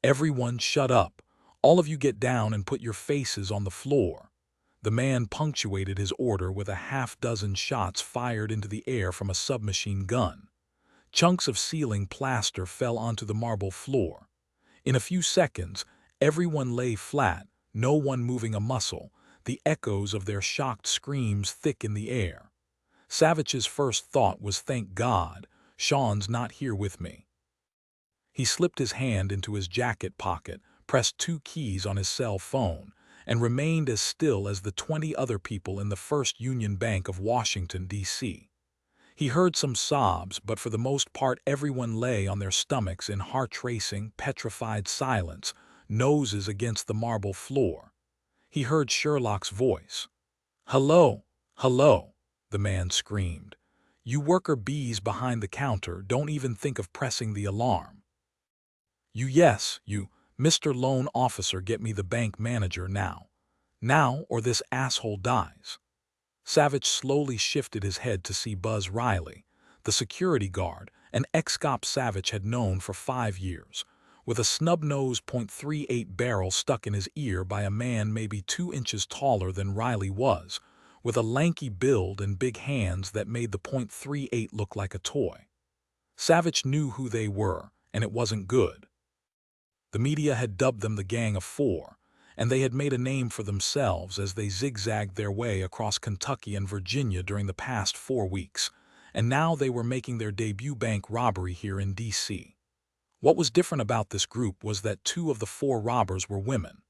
"Everyone shut up. All of you get down and put your faces on the floor." The man punctuated his order with a half-dozen shots fired into the air from a submachine gun. Chunks of ceiling plaster fell onto the marble floor. In a few seconds, everyone lay flat, no one moving a muscle, the echoes of their shocked screams thick in the air. Savich's first thought was, "Thank God, Sean's not here with me." He slipped his hand into his jacket pocket, pressed 2 keys on his cell phone, and remained as still as the 20 other people in the First Union Bank of Washington, D.C. He heard some sobs, but for the most part everyone lay on their stomachs in heart-racing, petrified silence, noses against the marble floor. He heard Sherlock's voice. "Hello, hello," the man screamed. "You worker bees behind the counter, don't even think of pressing the alarm. You, Mr. Loan Officer, get me the bank manager now. Now, or this asshole dies." Savich slowly shifted his head to see Buzz Riley, the security guard, an ex-cop Savich had known for 5 years, with a snub-nosed .38 barrel stuck in his ear by a man maybe 2 inches taller than Riley was, with a lanky build and big hands that made the .38 look like a toy. Savich knew who they were, and it wasn't good. The media had dubbed them the Gang of Four, and they had made a name for themselves as they zigzagged their way across Kentucky and Virginia during the past 4 weeks, and now they were making their debut bank robbery here in D.C. What was different about this group was that 2 of the 4 robbers were women.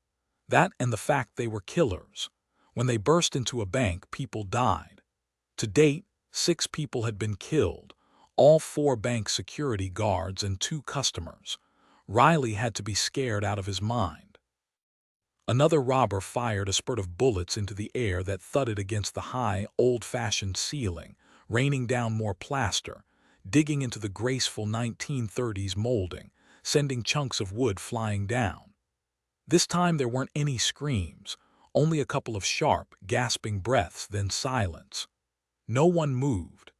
That and the fact they were killers. When they burst into a bank, people died. To date, 6 people had been killed, all 4 bank security guards and 2 customers. Riley had to be scared out of his mind. Another robber fired a spurt of bullets into the air that thudded against the high, old-fashioned ceiling, raining down more plaster, digging into the graceful 1930s molding, sending chunks of wood flying down. This time there weren't any screams, only a couple of sharp, gasping breaths, then silence. No one moved.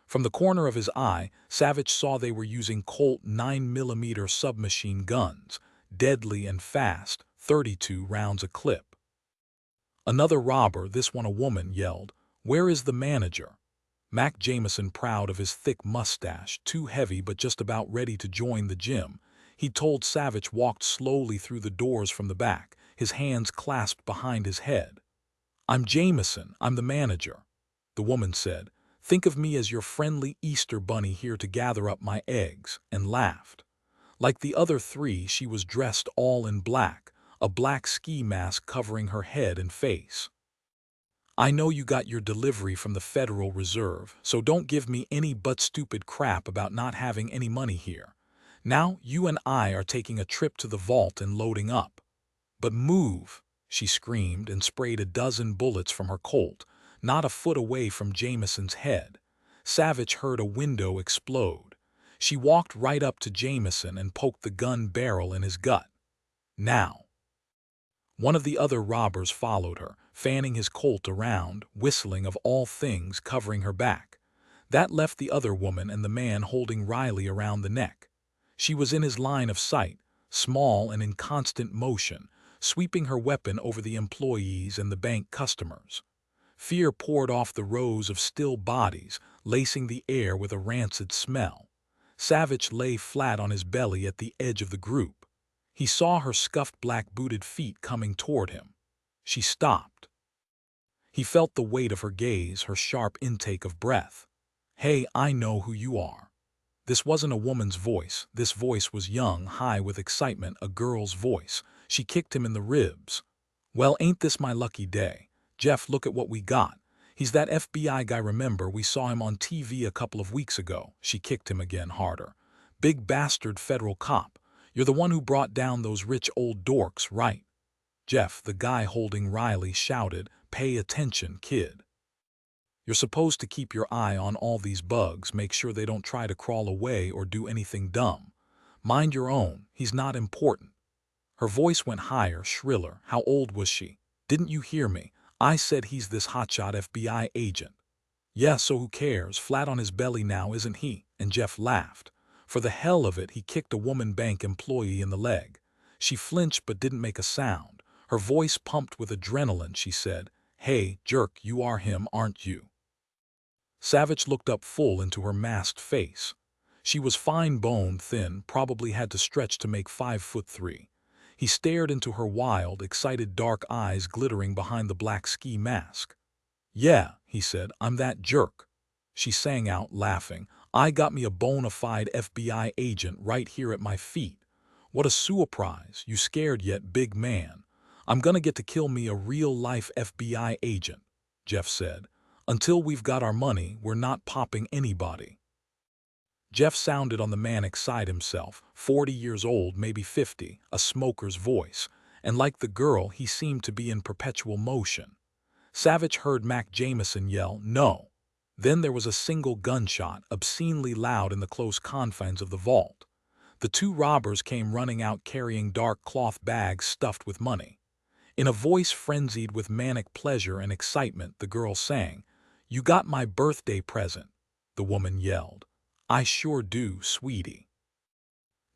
From the corner of his eye, Savich saw they were using Colt 9mm submachine guns, deadly and fast, 32 rounds a clip. Another robber, this one a woman, yelled, "Where is the manager?" Mac Jameson, proud of his thick mustache, too heavy but just about ready to join the gym, he told Savich, walked slowly through the doors from the back, his hands clasped behind his head. "I'm Jameson, I'm the manager." The woman said, "Think of me as your friendly Easter bunny here to gather up my eggs," and laughed. Like the other 3, she was dressed all in black, a black ski mask covering her head and face. "I know you got your delivery from the Federal Reserve, so don't give me any but stupid crap about not having any money here. Now you and I are taking a trip to the vault and loading up." "But move," she screamed and sprayed a dozen bullets from her Colt, not a foot away from Jameson's head. Savich heard a window explode. She walked right up to Jameson and poked the gun barrel in his gut. "Now." One of the other robbers followed her, fanning his Colt around, whistling of all things, covering her back. That left the other woman and the man holding Riley around the neck. She was in his line of sight, small and in constant motion, sweeping her weapon over the employees and the bank customers. Fear poured off the rows of still bodies, lacing the air with a rancid smell. Savich lay flat on his belly at the edge of the group. He saw her scuffed black-booted feet coming toward him. She stopped. He felt the weight of her gaze, her sharp intake of breath. "Hey, I know who you are." This wasn't a woman's voice. This voice was young, high with excitement, a girl's voice. She kicked him in the ribs. "Well, ain't this my lucky day? Jeff, look at what we got. He's that FBI guy, remember? We saw him on TV a couple of weeks ago." She kicked him again, harder. "Big bastard federal cop. You're the one who brought down those rich old dorks, right?" Jeff, the guy holding Riley, shouted, "Pay attention, kid. You're supposed to keep your eye on all these bugs, make sure they don't try to crawl away or do anything dumb. Mind your own, he's not important." Her voice went higher, shriller. How old was she? "Didn't you hear me? I said he's this hotshot FBI agent." "Yeah, so who cares? Flat on his belly now, isn't he?" And Jeff laughed. For the hell of it, he kicked a woman bank employee in the leg. She flinched but didn't make a sound. Her voice pumped with adrenaline. She said, "Hey, jerk, you are him, aren't you?" Savich looked up full into her masked face. She was fine-boned, thin, probably had to stretch to make 5'3". He stared into her wild, excited dark eyes glittering behind the black ski mask. "Yeah," he said, "I'm that jerk." She sang out, laughing, "I got me a bona fide FBI agent right here at my feet. What a surprise, you scared yet, big man? I'm gonna get to kill me a real-life FBI agent," Jeff said. "Until we've got our money, we're not popping anybody." Jeff sounded on the man beside himself, 40 years old, maybe 50, a smoker's voice, and like the girl, he seemed to be in perpetual motion. Savich heard Mac Jameson yell, "No." Then there was a single gunshot, obscenely loud in the close confines of the vault. The two robbers came running out carrying dark cloth bags stuffed with money. In a voice frenzied with manic pleasure and excitement, the girl sang, "You got my birthday present," the woman yelled. "I sure do, sweetie."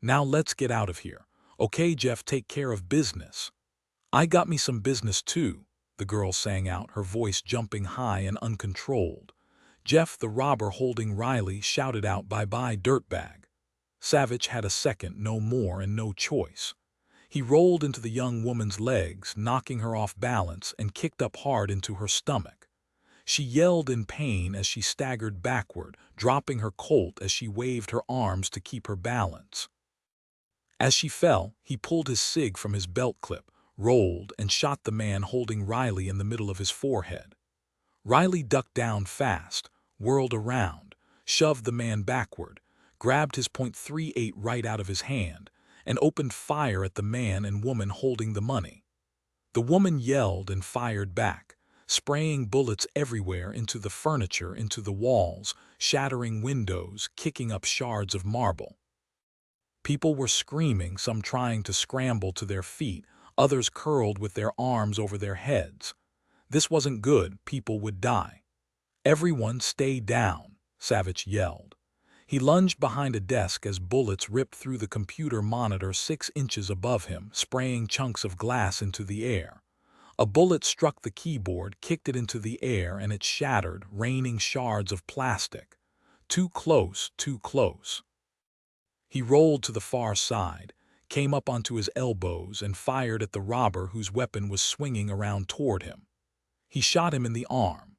"Now let's get out of here. Okay, Jeff, take care of business." "I got me some business too," the girl sang out, her voice jumping high and uncontrolled. Jeff, the robber holding Riley, shouted out, "Bye-bye, dirtbag." Savich had a second, no more, and no choice. He rolled into the young woman's legs, knocking her off balance, and kicked up hard into her stomach. She yelled in pain as she staggered backward, dropping her Colt as she waved her arms to keep her balance. As she fell, he pulled his cig from his belt clip, rolled, and shot the man holding Riley in the middle of his forehead. Riley ducked down fast, whirled around, shoved the man backward, grabbed his .38 right out of his hand, and opened fire at the man and woman holding the money. The woman yelled and fired back, spraying bullets everywhere, into the furniture, into the walls, shattering windows, kicking up shards of marble. People were screaming, some trying to scramble to their feet, others curled with their arms over their heads. This wasn't good, people would die. "Everyone stay down," Savich yelled. He lunged behind a desk as bullets ripped through the computer monitor 6 inches above him, spraying chunks of glass into the air. A bullet struck the keyboard, kicked it into the air, and it shattered, raining shards of plastic. Too close, too close. He rolled to the far side, came up onto his elbows, and fired at the robber whose weapon was swinging around toward him. He shot him in the arm.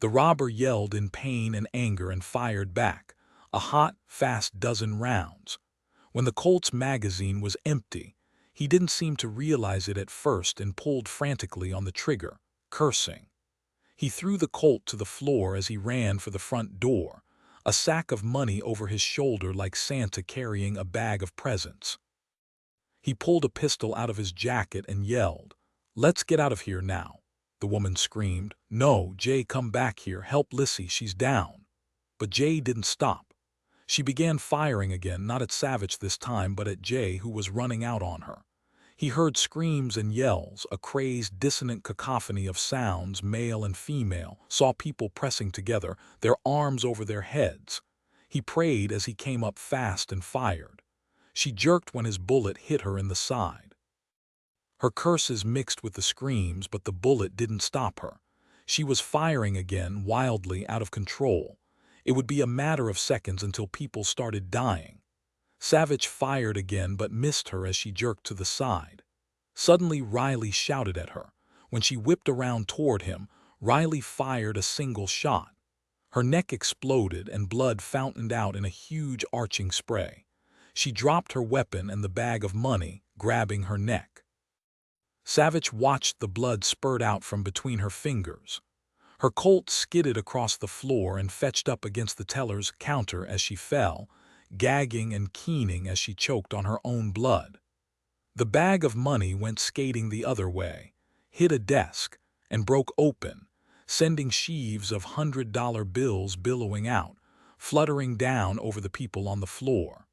The robber yelled in pain and anger and fired back, a hot, fast dozen rounds. When the Colt's magazine was empty, he didn't seem to realize it at first and pulled frantically on the trigger, cursing. He threw the Colt to the floor as he ran for the front door, a sack of money over his shoulder like Santa carrying a bag of presents. He pulled a pistol out of his jacket and yelled, "Let's get out of here now." The woman screamed, "No, Jay, come back here, help Lissy, she's down." But Jay didn't stop. She began firing again, not at Savich this time, but at Jay, who was running out on her. He heard screams and yells, a crazed, dissonant cacophony of sounds, male and female, saw people pressing together, their arms over their heads. He prayed as he came up fast and fired. She jerked when his bullet hit her in the side. Her curses mixed with the screams, but the bullet didn't stop her. She was firing again, wildly, out of control. It would be a matter of seconds until people started dying. Savich fired again but missed her as she jerked to the side. Suddenly Riley shouted at her. When she whipped around toward him, Riley fired a single shot. Her neck exploded and blood fountained out in a huge arching spray. She dropped her weapon and the bag of money, grabbing her neck. Savich watched the blood spurt out from between her fingers. Her Colt skidded across the floor and fetched up against the teller's counter as she fell, gagging and keening as she choked on her own blood. The bag of money went skating the other way, hit a desk, and broke open, sending sheaves of $100 bills billowing out, fluttering down over the people on the floor.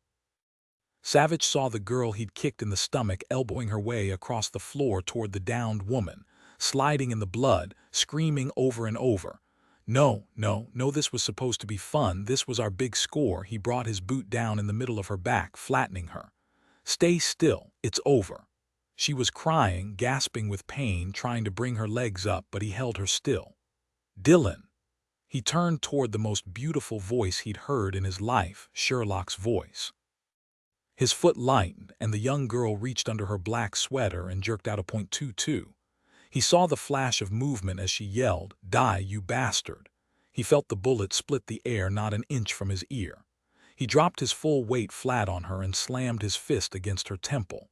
Savich saw the girl he'd kicked in the stomach elbowing her way across the floor toward the downed woman, sliding in the blood, screaming over and over, "No, no, no, this was supposed to be fun, this was our big score." He brought his boot down in the middle of her back, flattening her. "Stay still, it's over." She was crying, gasping with pain, trying to bring her legs up, but he held her still. Dillon. He turned toward the most beautiful voice he'd heard in his life, Sherlock's voice. His foot lightened, and the young girl reached under her black sweater and jerked out a .22. He saw the flash of movement as she yelled, "Die, you bastard!" He felt the bullet split the air not an inch from his ear. He dropped his full weight flat on her and slammed his fist against her temple.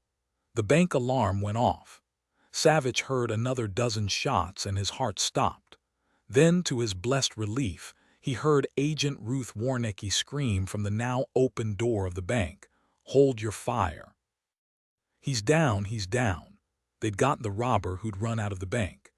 The bank alarm went off. Savich heard another dozen shots and his heart stopped. Then, to his blessed relief, he heard Agent Ruth Warnecke scream from the now open door of the bank, "Hold your fire." He's down, he's down." They'd gotten the robber who'd run out of the bank.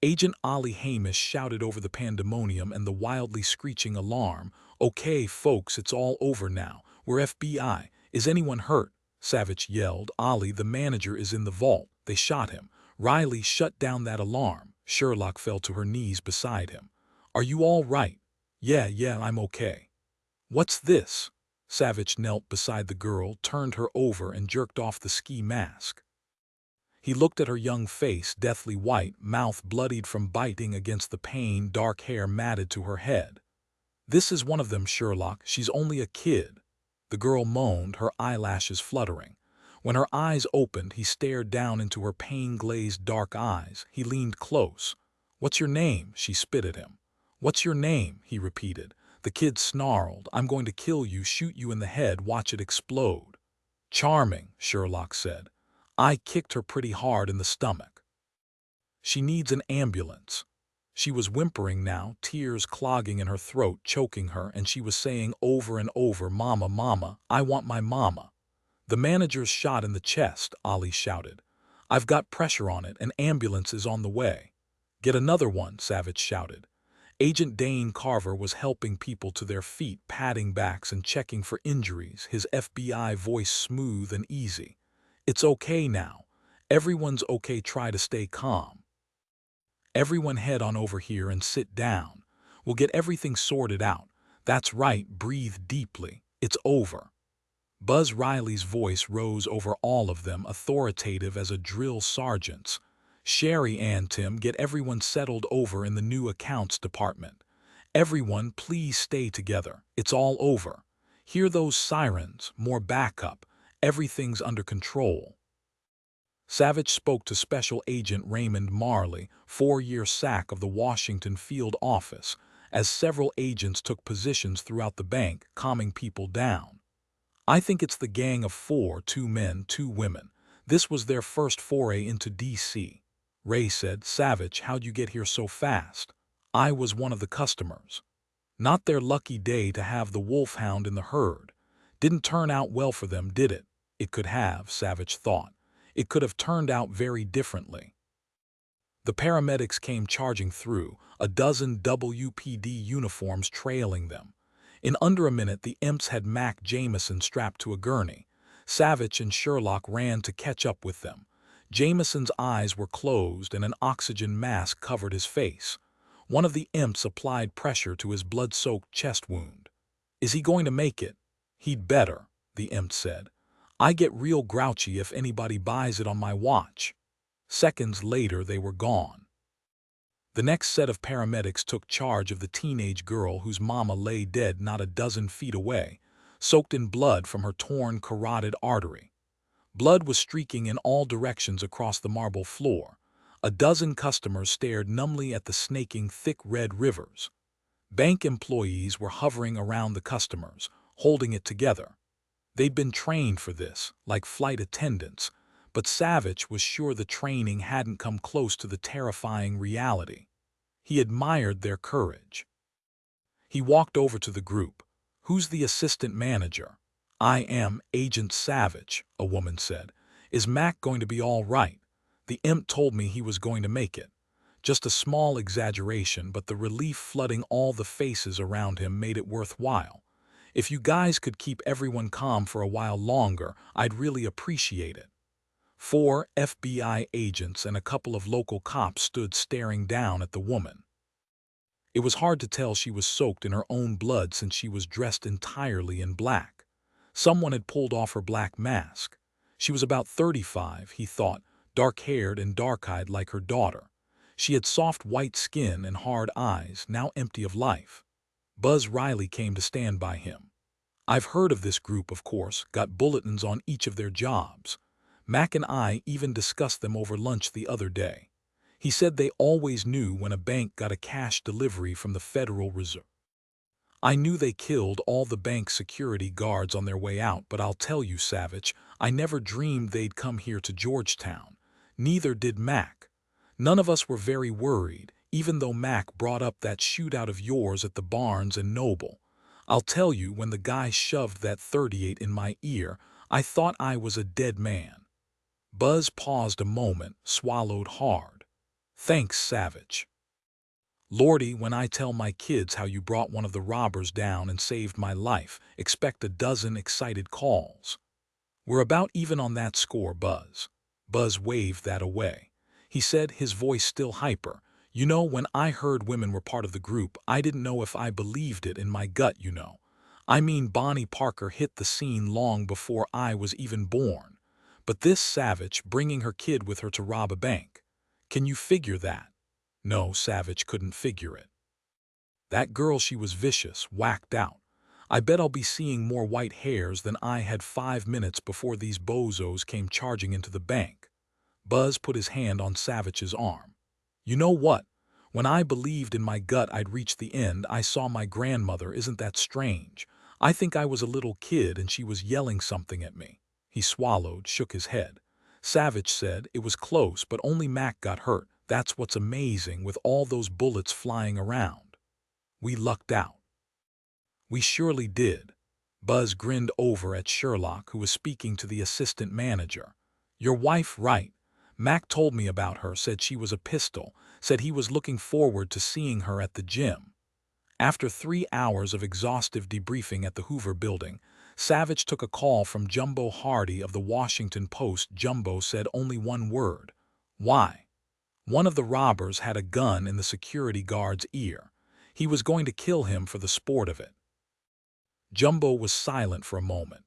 Agent Ollie Hamish shouted over the pandemonium and the wildly screeching alarm, "Okay, folks, it's all over now. We're FBI. Is anyone hurt?" Savich yelled. "Ollie, the manager, is in the vault. They shot him." Riley, shut down that alarm. Sherlock fell to her knees beside him. "Are you all right?" Yeah, I'm okay." "What's this?" Savich knelt beside the girl, turned her over and jerked off the ski mask. He looked at her young face, deathly white, mouth bloodied from biting against the pain, dark hair matted to her head. "This is one of them, Sherlock. She's only a kid." The girl moaned, her eyelashes fluttering. When her eyes opened, he stared down into her pain-glazed dark eyes. He leaned close. "What's your name?" She spit at him. "What's your name?" he repeated. The kid snarled, "I'm going to kill you, shoot you in the head, watch it explode." "Charming," Sherlock said. "I kicked her pretty hard in the stomach. She needs an ambulance." She was whimpering now, tears clogging in her throat, choking her, and she was saying over and over, "Mama, Mama, I want my mama." "The manager's shot in the chest," Ollie shouted. "I've got pressure on it. An ambulance is on the way." "Get another one," Savich shouted. Agent Dane Carver was helping people to their feet, patting backs and checking for injuries, his FBI voice smooth and easy. "It's okay now. Everyone's okay. Try to stay calm. Everyone head on over here and sit down. We'll get everything sorted out. That's right, breathe deeply. It's over." Buzz Riley's voice rose over all of them, authoritative as a drill sergeant's. "Sherry and Tim, get everyone settled over in the new accounts department. Everyone, please stay together. It's all over. Hear those sirens? More backup. Everything's under control." Savich spoke to Special Agent Raymond Marley, 4-year SAC of the Washington field office, as several agents took positions throughout the bank, calming people down. "I think it's the gang of 4, 2 men, 2 women. This was their first foray into D.C. Ray said, "Savich, how'd you get here so fast?" "I was one of the customers." "Not their lucky day to have the wolfhound in the herd. Didn't turn out well for them, did it?" It could have, Savich thought. It could have turned out very differently. The paramedics came charging through, a dozen WPD uniforms trailing them. In under a minute, the imps had Mac Jameson strapped to a gurney. Savich and Sherlock ran to catch up with them. Jameson's eyes were closed and an oxygen mask covered his face. One of the imps applied pressure to his blood-soaked chest wound. "Is he going to make it?" "He'd better," the imp said. "I get real grouchy if anybody buys it on my watch." Seconds later, they were gone. The next set of paramedics took charge of the teenage girl whose mama lay dead not a dozen feet away, soaked in blood from her torn carotid artery. Blood was streaking in all directions across the marble floor. A dozen customers stared numbly at the snaking, thick red rivers. Bank employees were hovering around the customers, holding it together. They'd been trained for this, like flight attendants, but Savich was sure the training hadn't come close to the terrifying reality. He admired their courage. He walked over to the group. "Who's the assistant manager?" "I am Agent Savich," a woman said. "Is Mac going to be all right?" "The imp told me he was going to make it." Just a small exaggeration, but the relief flooding all the faces around him made it worthwhile. "If you guys could keep everyone calm for a while longer, I'd really appreciate it." 4 FBI agents and a couple of local cops stood staring down at the woman. It was hard to tell she was soaked in her own blood since she was dressed entirely in black. Someone had pulled off her black mask. She was about 35, he thought, dark-haired and dark-eyed like her daughter. She had soft white skin and hard eyes, now empty of life. Buzz Riley came to stand by him. I've heard of this group, of course, got bulletins on each of their jobs. Mac and I even discussed them over lunch the other day. He said they always knew when a bank got a cash delivery from the Federal Reserve. I knew they killed all the bank security guards on their way out, but I'll tell you, Savich, I never dreamed they'd come here to Georgetown. Neither did Mac. None of us were very worried, even though Mac brought up that shootout of yours at the Barnes and Noble. I'll tell you, when the guy shoved that .38 in my ear, I thought I was a dead man. Buzz paused a moment, swallowed hard. Thanks, Savich. Lordy, when I tell my kids how you brought one of the robbers down and saved my life, expect a dozen excited calls. We're about even on that score, Buzz. Buzz waved that away. He said, his voice still hyper, you know, when I heard women were part of the group, I didn't know if I believed it in my gut, you know. I mean, Bonnie Parker hit the scene long before I was even born. But this Savich bringing her kid with her to rob a bank. Can you figure that? No, Savich couldn't figure it. That girl, she was vicious, whacked out. I bet I'll be seeing more white hairs than I had 5 minutes before these bozos came charging into the bank. Buzz put his hand on Savich's arm. You know what? When I believed in my gut I'd reached the end, I saw my grandmother. Isn't that strange? I think I was a little kid and she was yelling something at me. He swallowed, shook his head. Savich said, it was close, but only Mac got hurt. That's what's amazing with all those bullets flying around. We lucked out. We surely did. Buzz grinned over at Sherlock, who was speaking to the assistant manager. Your wife, right? Mac told me about her, said she was a pistol, said he was looking forward to seeing her at the gym. After 3 hours of exhaustive debriefing at the Hoover building, Savich took a call from Jumbo Hardy of the Washington Post. Jumbo said only one word. Why? One of the robbers had a gun in the security guard's ear. He was going to kill him for the sport of it. Jumbo was silent for a moment.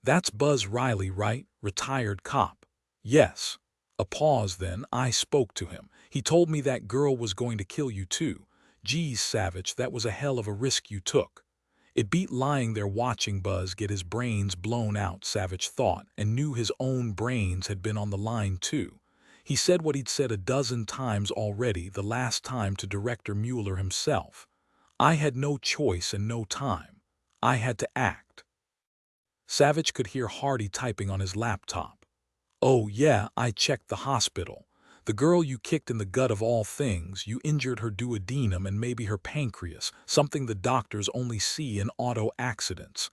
That's Buzz Riley, right? Retired cop. Yes. A pause, then I spoke to him. He told me that girl was going to kill you too. Geez, Savich, that was a hell of a risk you took. It beat lying there watching Buzz get his brains blown out, Savich thought, and knew his own brains had been on the line too. He said what he'd said a dozen times already, the last time to Director Mueller himself. I had no choice and no time. I had to act. Savich could hear Hardy typing on his laptop. Oh yeah, I checked the hospital. The girl you kicked in the gut of all things, you injured her duodenum and maybe her pancreas, something the doctors only see in auto accidents.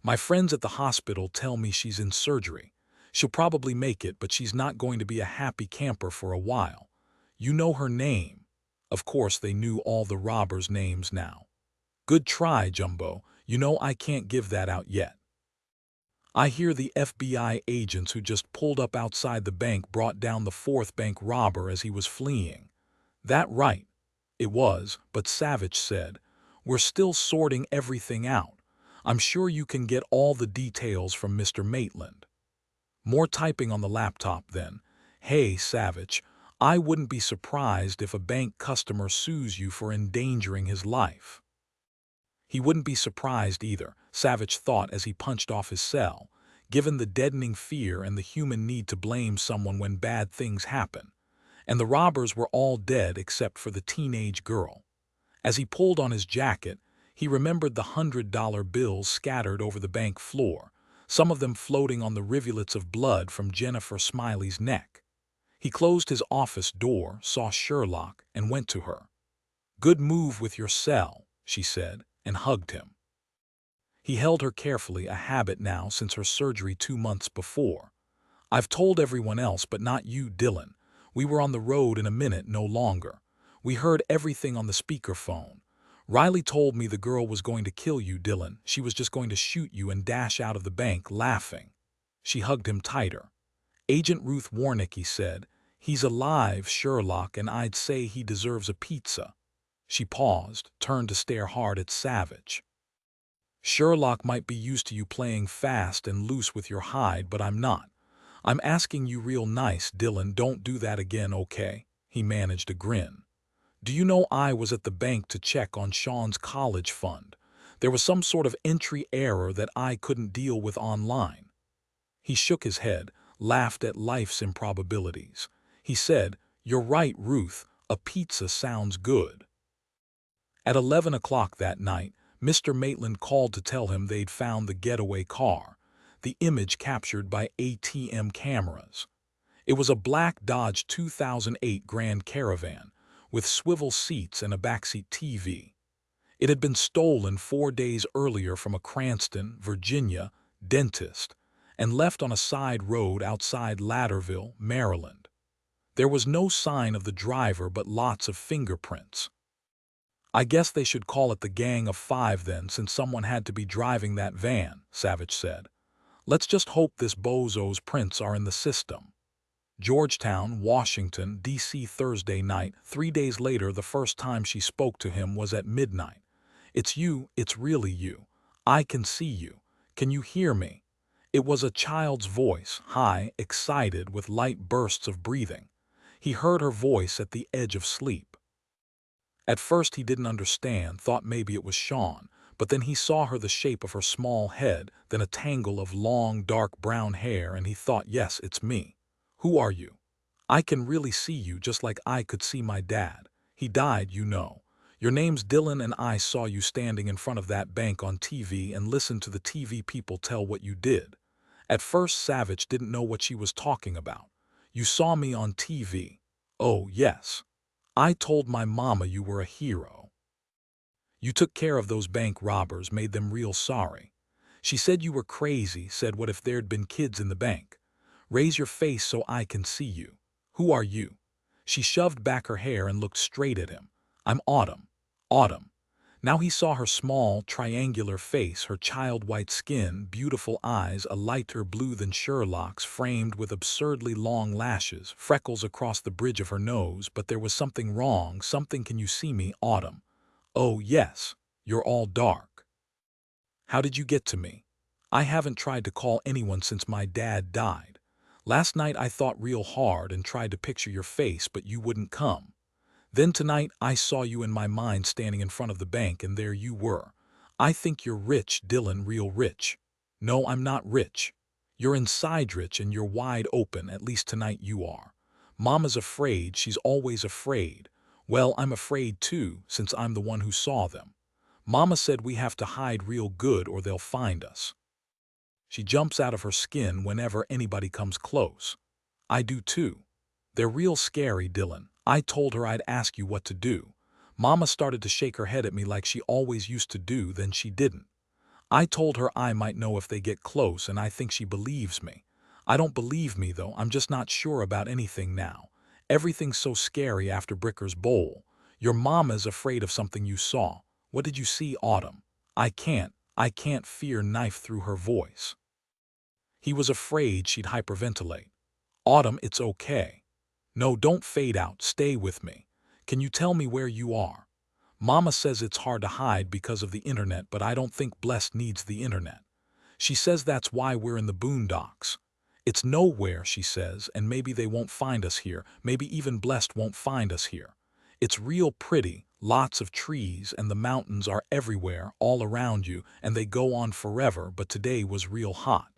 My friends at the hospital tell me she's in surgery. She'll probably make it, but she's not going to be a happy camper for a while. You know her name. Of course they knew all the robbers' names now. Good try, Jumbo. You know I can't give that out yet. I hear the FBI agents who just pulled up outside the bank brought down the 4th bank robber as he was fleeing. That right? It was, but Savich said, we're still sorting everything out. I'm sure you can get all the details from Mr. Maitland. More typing on the laptop then. Hey, Savich, I wouldn't be surprised if a bank customer sues you for endangering his life. He wouldn't be surprised either, Savich thought as he punched off his cell, given the deadening fear and the human need to blame someone when bad things happen. And the robbers were all dead except for the teenage girl. As he pulled on his jacket, he remembered the $100 bills scattered over the bank floor, some of them floating on the rivulets of blood from Jennifer Smiley's neck. He closed his office door, saw Sherlock, and went to her. Good move with your cell, she said, and hugged him. He held her carefully, a habit now since her surgery 2 months before. I've told everyone else, but not you, Dillon. We were on the road in a minute, no longer. We heard everything on the speakerphone. Riley told me the girl was going to kill you, Dillon. She was just going to shoot you and dash out of the bank, laughing. She hugged him tighter. Agent Ruth Warnicki said, he's alive, Sherlock, and I'd say he deserves a pizza. She paused, turned to stare hard at Savich. Sherlock might be used to you playing fast and loose with your hide, but I'm not. I'm asking you real nice, Dillon, don't do that again, okay? He managed a grin. Do you know I was at the bank to check on Sean's college fund? There was some sort of entry error that I couldn't deal with online. He shook his head, laughed at life's improbabilities. He said, "You're right, Ruth, a pizza sounds good." At 11 o'clock that night, Mr. Maitland called to tell him they'd found the getaway car, the image captured by ATM cameras. It was a black Dodge 2008 Grand Caravan, with swivel seats and a backseat TV. It had been stolen 4 days earlier from a Cranston, Virginia, dentist, and left on a side road outside Ladderville, Maryland. There was no sign of the driver but lots of fingerprints. "I guess they should call it the Gang of Five then, since someone had to be driving that van," Savich said. "Let's just hope this bozo's prints are in the system." Georgetown, Washington, D.C. Thursday night. 3 days later, the first time she spoke to him was at midnight. "It's you, it's really you. I can see you. Can you hear me?" It was a child's voice, high, excited, with light bursts of breathing. He heard her voice at the edge of sleep. At first he didn't understand, thought maybe it was Sean, but then he saw the shape of her small head, then a tangle of long, dark brown hair, and he thought, yes, it's me. "Who are you? I can really see you just like I could see my dad. He died, you know. Your name's Dillon, and I saw you standing in front of that bank on TV and listened to the TV people tell what you did." At first Savich didn't know what she was talking about. "You saw me on TV. Oh, yes. I told my mama you were a hero. You took care of those bank robbers, made them real sorry. She said you were crazy, said what if there'd been kids in the bank. Raise your face so I can see you. Who are you?" She shoved back her hair and looked straight at him. "I'm Autumn. Autumn." Now he saw her small, triangular face, her child-white skin, beautiful eyes, a lighter blue than Sherlock's, framed with absurdly long lashes, freckles across the bridge of her nose, but there was something wrong, something. "Can you see me, Autumn?" "Oh, yes. You're all dark." "How did you get to me?" "I haven't tried to call anyone since my dad died. Last night I thought real hard and tried to picture your face, but you wouldn't come. Then tonight I saw you in my mind standing in front of the bank, and there you were. I think you're rich, Dillon, real rich." "No, I'm not rich." "You're inside rich, and you're wide open, at least tonight you are. Mama's afraid, she's always afraid. Well, I'm afraid too, since I'm the one who saw them. Mama said we have to hide real good or they'll find us. She jumps out of her skin whenever anybody comes close. I do too. They're real scary, Dillon. I told her I'd ask you what to do. Mama started to shake her head at me like she always used to do, then she didn't. I told her I might know if they get close, and I think she believes me. I don't believe me, though. I'm just not sure about anything now. Everything's so scary after Bricker's Bowl. Your mama's afraid of something you saw. What did you see, Autumn?" I can't fear knife through her voice. He was afraid she'd hyperventilate. "Autumn, it's okay. No, don't fade out. Stay with me. Can you tell me where you are? Mama says it's hard to hide because of the internet, but I don't think Blessed needs the internet. She says that's why we're in the boondocks. It's nowhere, she says, and maybe they won't find us here. Maybe even Blessed won't find us here. It's real pretty, lots of trees, and the mountains are everywhere, all around you, and they go on forever, but today was real hot.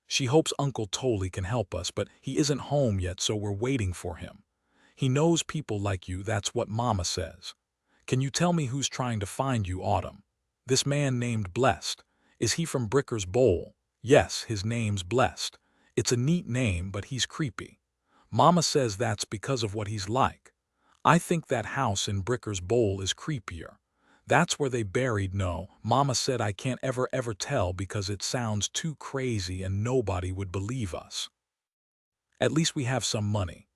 She hopes Uncle Tolley can help us, but he isn't home yet, so we're waiting for him. He knows people like you, that's what Mama says. Can you tell me who's trying to find you, Autumn? This man named Blessed. Is he from Bricker's Bowl? Yes, his name's Blessed. It's a neat name, but he's creepy. Mama says that's because of what he's like. I think that house in Bricker's Bowl is creepier. That's where they buried. No, Mama said I can't ever tell because it sounds too crazy and nobody would believe us. At least we have some money.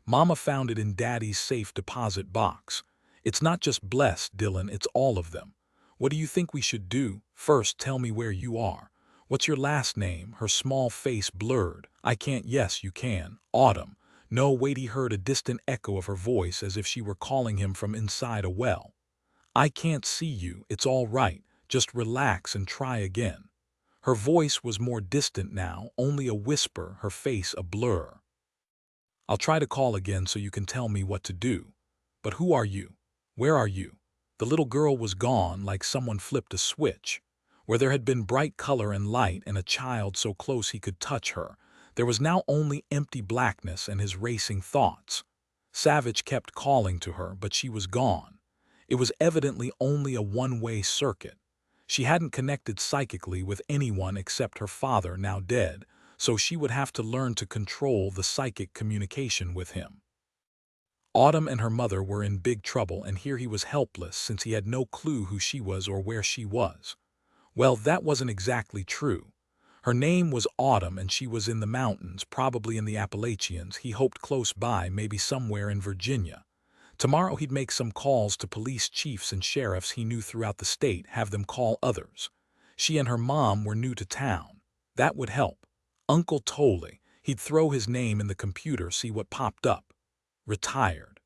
Mama found it in Daddy's safe deposit box. It's not just Blessed, Dillon, it's all of them. What do you think we should do? First, tell me where you are. What's your last name?" Her small face blurred. "I can't." "Yes, you can. Autumn." No, wait, he heard a distant echo of her voice as if she were calling him from inside a well. "I can't see you. It's all right. Just relax and try again." Her voice was more distant now, only a whisper, her face a blur. "I'll try to call again so you can tell me what to do. But who are you? Where are you?" The little girl was gone like someone flipped a switch. Where there had been bright color and light and a child so close he could touch her, there was now only empty blackness and his racing thoughts. Savich kept calling to her, but she was gone. It was evidently only a one-way circuit. She hadn't connected psychically with anyone except her father, now dead, so she would have to learn to control the psychic communication with him. Autumn and her mother were in big trouble, and here he was helpless since he had no clue who she was or where she was. Well, that wasn't exactly true. Her name was Autumn and she was in the mountains, probably in the Appalachians. He hoped close by, maybe somewhere in Virginia. Tomorrow he'd make some calls to police chiefs and sheriffs he knew throughout the state, have them call others. She and her mom were new to town. That would help. Uncle Tolley, he'd throw his name in the computer, see what popped up. Retired.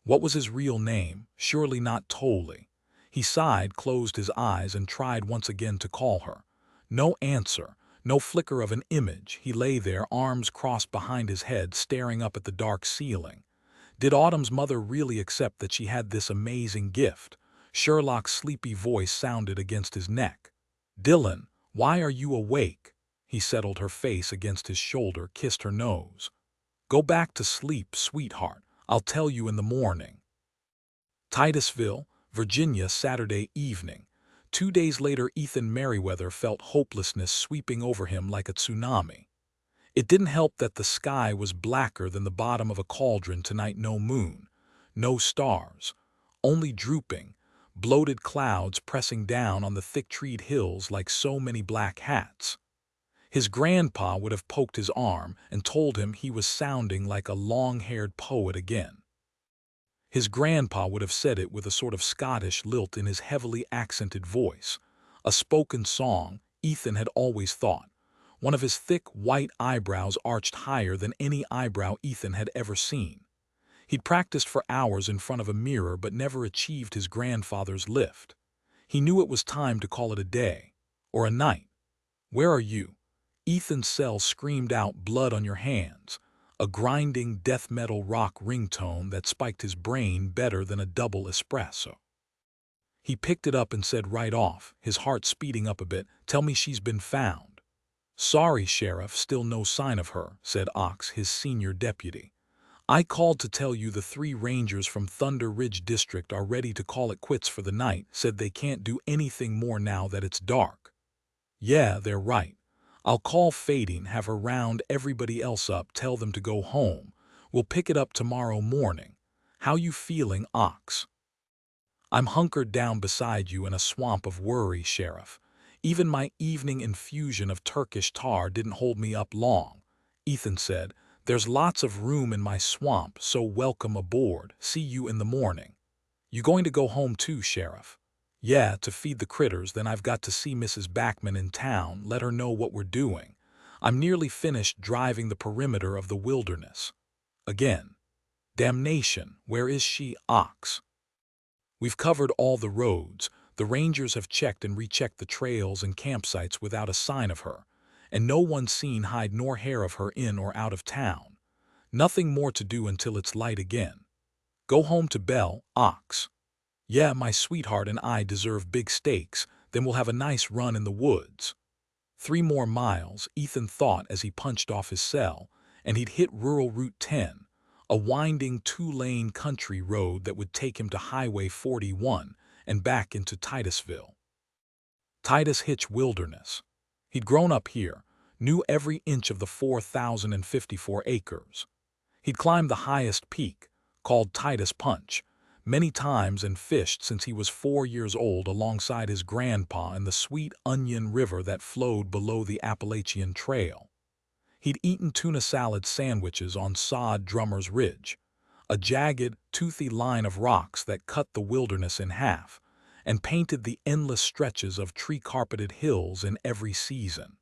What was his real name? Surely not Tolley. He sighed, closed his eyes, and tried once again to call her. No answer, no flicker of an image. He lay there, arms crossed behind his head, staring up at the dark ceiling. Did Autumn's mother really accept that she had this amazing gift? Sherlock's sleepy voice sounded against his neck. "Dillon, why are you awake?" He settled her face against his shoulder, kissed her nose. "Go back to sleep, sweetheart. I'll tell you in the morning." Titusville, Virginia, Saturday evening. 2 days later, Ethan Merriweather felt hopelessness sweeping over him like a tsunami. It didn't help that the sky was blacker than the bottom of a cauldron tonight. No moon, no stars, only drooping, bloated clouds pressing down on the thick-treed hills like so many black hats. His grandpa would have poked his arm and told him he was sounding like a long-haired poet again. His grandpa would have said it with a sort of Scottish lilt in his heavily accented voice. A spoken song, Ethan had always thought. One of his thick, white eyebrows arched higher than any eyebrow Ethan had ever seen. He'd practiced for hours in front of a mirror but never achieved his grandfather's lift. He knew it was time to call it a day, or a night. "Where are you?" Ethan's cell screamed out, "Blood on your hands," a grinding death metal rock ringtone that spiked his brain better than a double espresso. He picked it up and said right off, his heart speeding up a bit, "Tell me she's been found." "Sorry, Sheriff, still no sign of her," said Ox, his senior deputy. "I called to tell you the 3 rangers from Thunder Ridge District are ready to call it quits for the night, said they can't do anything more now that it's dark." "Yeah, they're right. I'll call Fading, have her round everybody else up, tell them to go home. We'll pick it up tomorrow morning. How you feeling, Ox?" "I'm hunkered down beside you in a swamp of worry, Sheriff. Even my evening infusion of Turkish tar didn't hold me up long," Ethan said. "There's lots of room in my swamp, so welcome aboard. See you in the morning." "You going to go home too, Sheriff?" "Yeah, to feed the critters, then I've got to see Mrs. Backman in town, let her know what we're doing. I'm nearly finished driving the perimeter of the wilderness." Again. "Damnation, where is she, Ox?" "We've covered all the roads. The rangers have checked and rechecked the trails and campsites without a sign of her, and no one's seen hide nor hair of her in or out of town. Nothing more to do until it's light again. Go home to Belle, Ox." "Yeah, my sweetheart and I deserve big steaks, then we'll have a nice run in the woods." 3 more miles, Ethan thought as he punched off his cell, and he'd hit rural Route 10, a winding 2-lane country road that would take him to Highway 41 and back into Titusville. Titus Hitch Wilderness. He'd grown up here, knew every inch of the 4,054 acres. He'd climbed the highest peak, called Titus Punch, many times and fished since he was 4 years old alongside his grandpa in the Sweet Onion River that flowed below the Appalachian Trail. He'd eaten tuna salad sandwiches on Sod Drummer's Ridge, a jagged, toothy line of rocks that cut the wilderness in half, and painted the endless stretches of tree-carpeted hills in every season.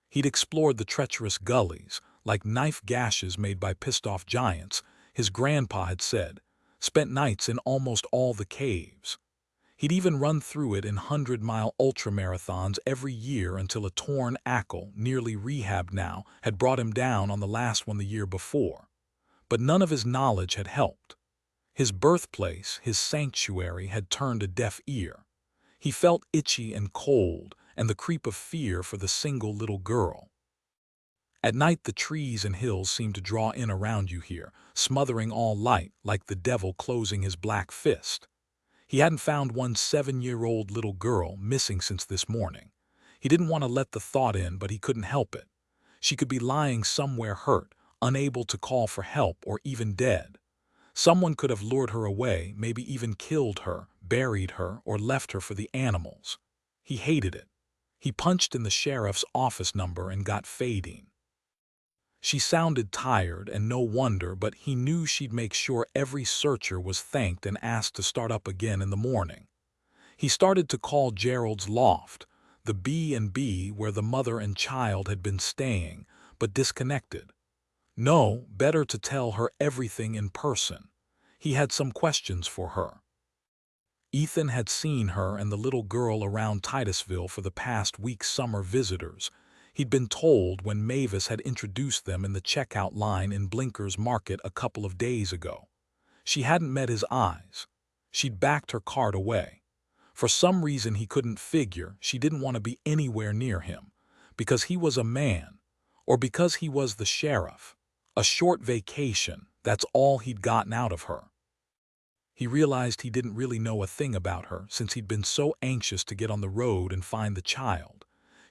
He'd explored the treacherous gullies, like knife gashes made by pissed-off giants, his grandpa had said, spent nights in almost all the caves. He'd even run through it in 100-mile ultramarathons every year until a torn ankle, nearly rehabbed now, had brought him down on the last one the year before. But none of his knowledge had helped. His birthplace, his sanctuary, had turned a deaf ear. He felt itchy and cold, and the creep of fear for the single little girl. At night the trees and hills seemed to draw in around you here, smothering all light like the devil closing his black fist. He hadn't found one 7-year-old little girl missing since this morning. He didn't want to let the thought in, but he couldn't help it. She could be lying somewhere hurt, unable to call for help, or even dead. Someone could have lured her away, maybe even killed her, buried her, or left her for the animals. He hated it. He punched in the sheriff's office number and got fading. She sounded tired, and no wonder, but he knew she'd make sure every searcher was thanked and asked to start up again in the morning. He started to call Gerald's loft, the B&B where the mother and child had been staying, but disconnected. No, better to tell her everything in person. He had some questions for her. Ethan had seen her and the little girl around Titusville for the past week's summer visitors. He'd been told when Mavis had introduced them in the checkout line in Blinker's Market a couple of days ago. She hadn't met his eyes. She'd backed her cart away. For some reason he couldn't figure, she didn't want to be anywhere near him. Because he was a man. Or because he was the sheriff. A short vacation, that's all he'd gotten out of her. He realized he didn't really know a thing about her since he'd been so anxious to get on the road and find the child.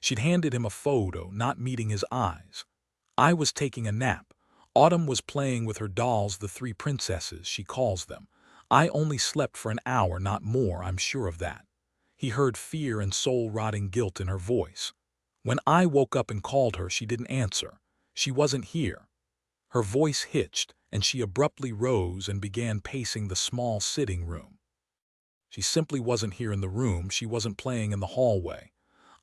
She'd handed him a photo, not meeting his eyes. I was taking a nap. Autumn was playing with her dolls, the 3 princesses, she calls them. I only slept for an hour, not more, I'm sure of that. He heard fear and soul-rotting guilt in her voice. When I woke up and called her, she didn't answer. She wasn't here. Her voice hitched, and she abruptly rose and began pacing the small sitting room. She simply wasn't here in the room, she wasn't playing in the hallway.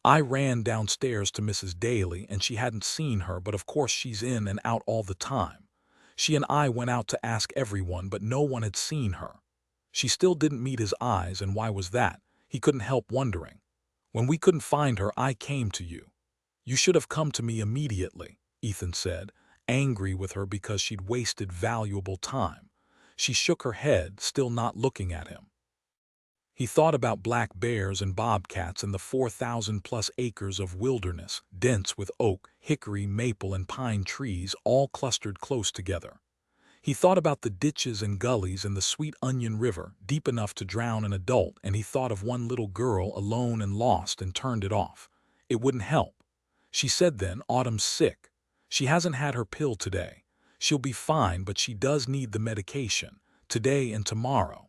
I ran downstairs to Mrs. Daly, and she hadn't seen her, but of course she's in and out all the time. She and I went out to ask everyone, but no one had seen her. She still didn't meet his eyes, and why was that? He couldn't help wondering. When we couldn't find her, I came to you. You should have come to me immediately, Ethan said, angry with her because she'd wasted valuable time. She shook her head, still not looking at him. He thought about black bears and bobcats and the 4,000-plus acres of wilderness, dense with oak, hickory, maple, and pine trees, all clustered close together. He thought about the ditches and gullies and the Sweet Onion River, deep enough to drown an adult, and he thought of one little girl alone and lost and turned it off. It wouldn't help. She said then, Autumn's sick. She hasn't had her pill today. She'll be fine, but she does need the medication, today and tomorrow.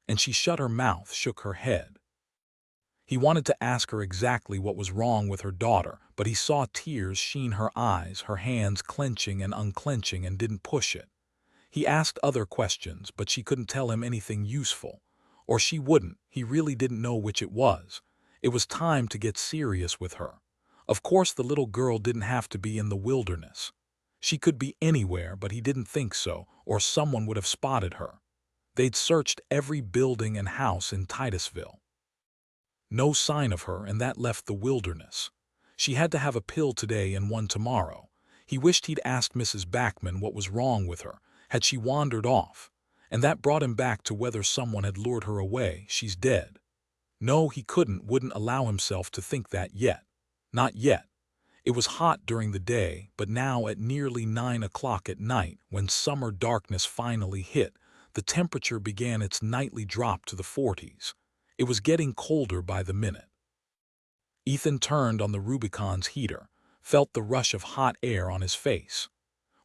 And she shut her mouth, shook her head. He wanted to ask her exactly what was wrong with her daughter, but he saw tears sheen her eyes, her hands clenching and unclenching, and didn't push it. He asked other questions, but she couldn't tell him anything useful. Or she wouldn't, he really didn't know which it was. It was time to get serious with her. Of course the little girl didn't have to be in the wilderness. She could be anywhere, but he didn't think so, or someone would have spotted her. They'd searched every building and house in Titusville. No sign of her, and that left the wilderness. She had to have a pill today and one tomorrow. He wished he'd asked Mrs. Backman what was wrong with her. Had she wandered off? And that brought him back to whether someone had lured her away. She's dead. No, he wouldn't allow himself to think that yet. Not yet. It was hot during the day, but now at nearly 9 o'clock at night, when summer darkness finally hit, the temperature began its nightly drop to the 40s. It was getting colder by the minute. Ethan turned on the Rubicon's heater, felt the rush of hot air on his face.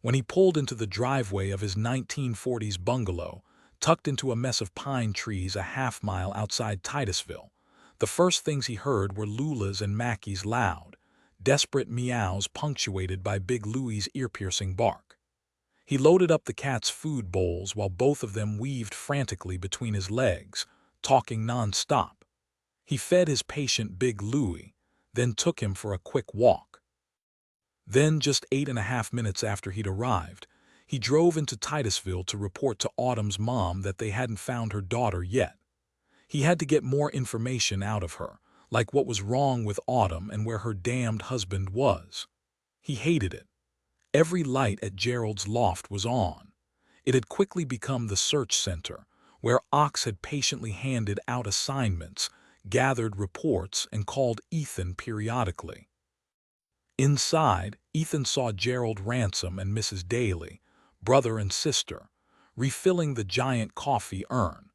When he pulled into the driveway of his 1940s bungalow, tucked into a mess of pine trees a half-mile outside Titusville, the first things he heard were Lula's and Mackie's loud, desperate meows punctuated by Big Louie's ear-piercing bark. He loaded up the cat's food bowls while both of them weaved frantically between his legs, talking non-stop. He fed his patient Big Louie, then took him for a quick walk. Then, just 8.5 minutes after he'd arrived, he drove into Titusville to report to Autumn's mom that they hadn't found her daughter yet. He had to get more information out of her, like what was wrong with Autumn and where her damned husband was. He hated it. Every light at Gerald's loft was on. It had quickly become the search center, where Ox had patiently handed out assignments, gathered reports, and called Ethan periodically. Inside, Ethan saw Gerald Ransom and Mrs. Daly, brother and sister, refilling the giant coffee urn,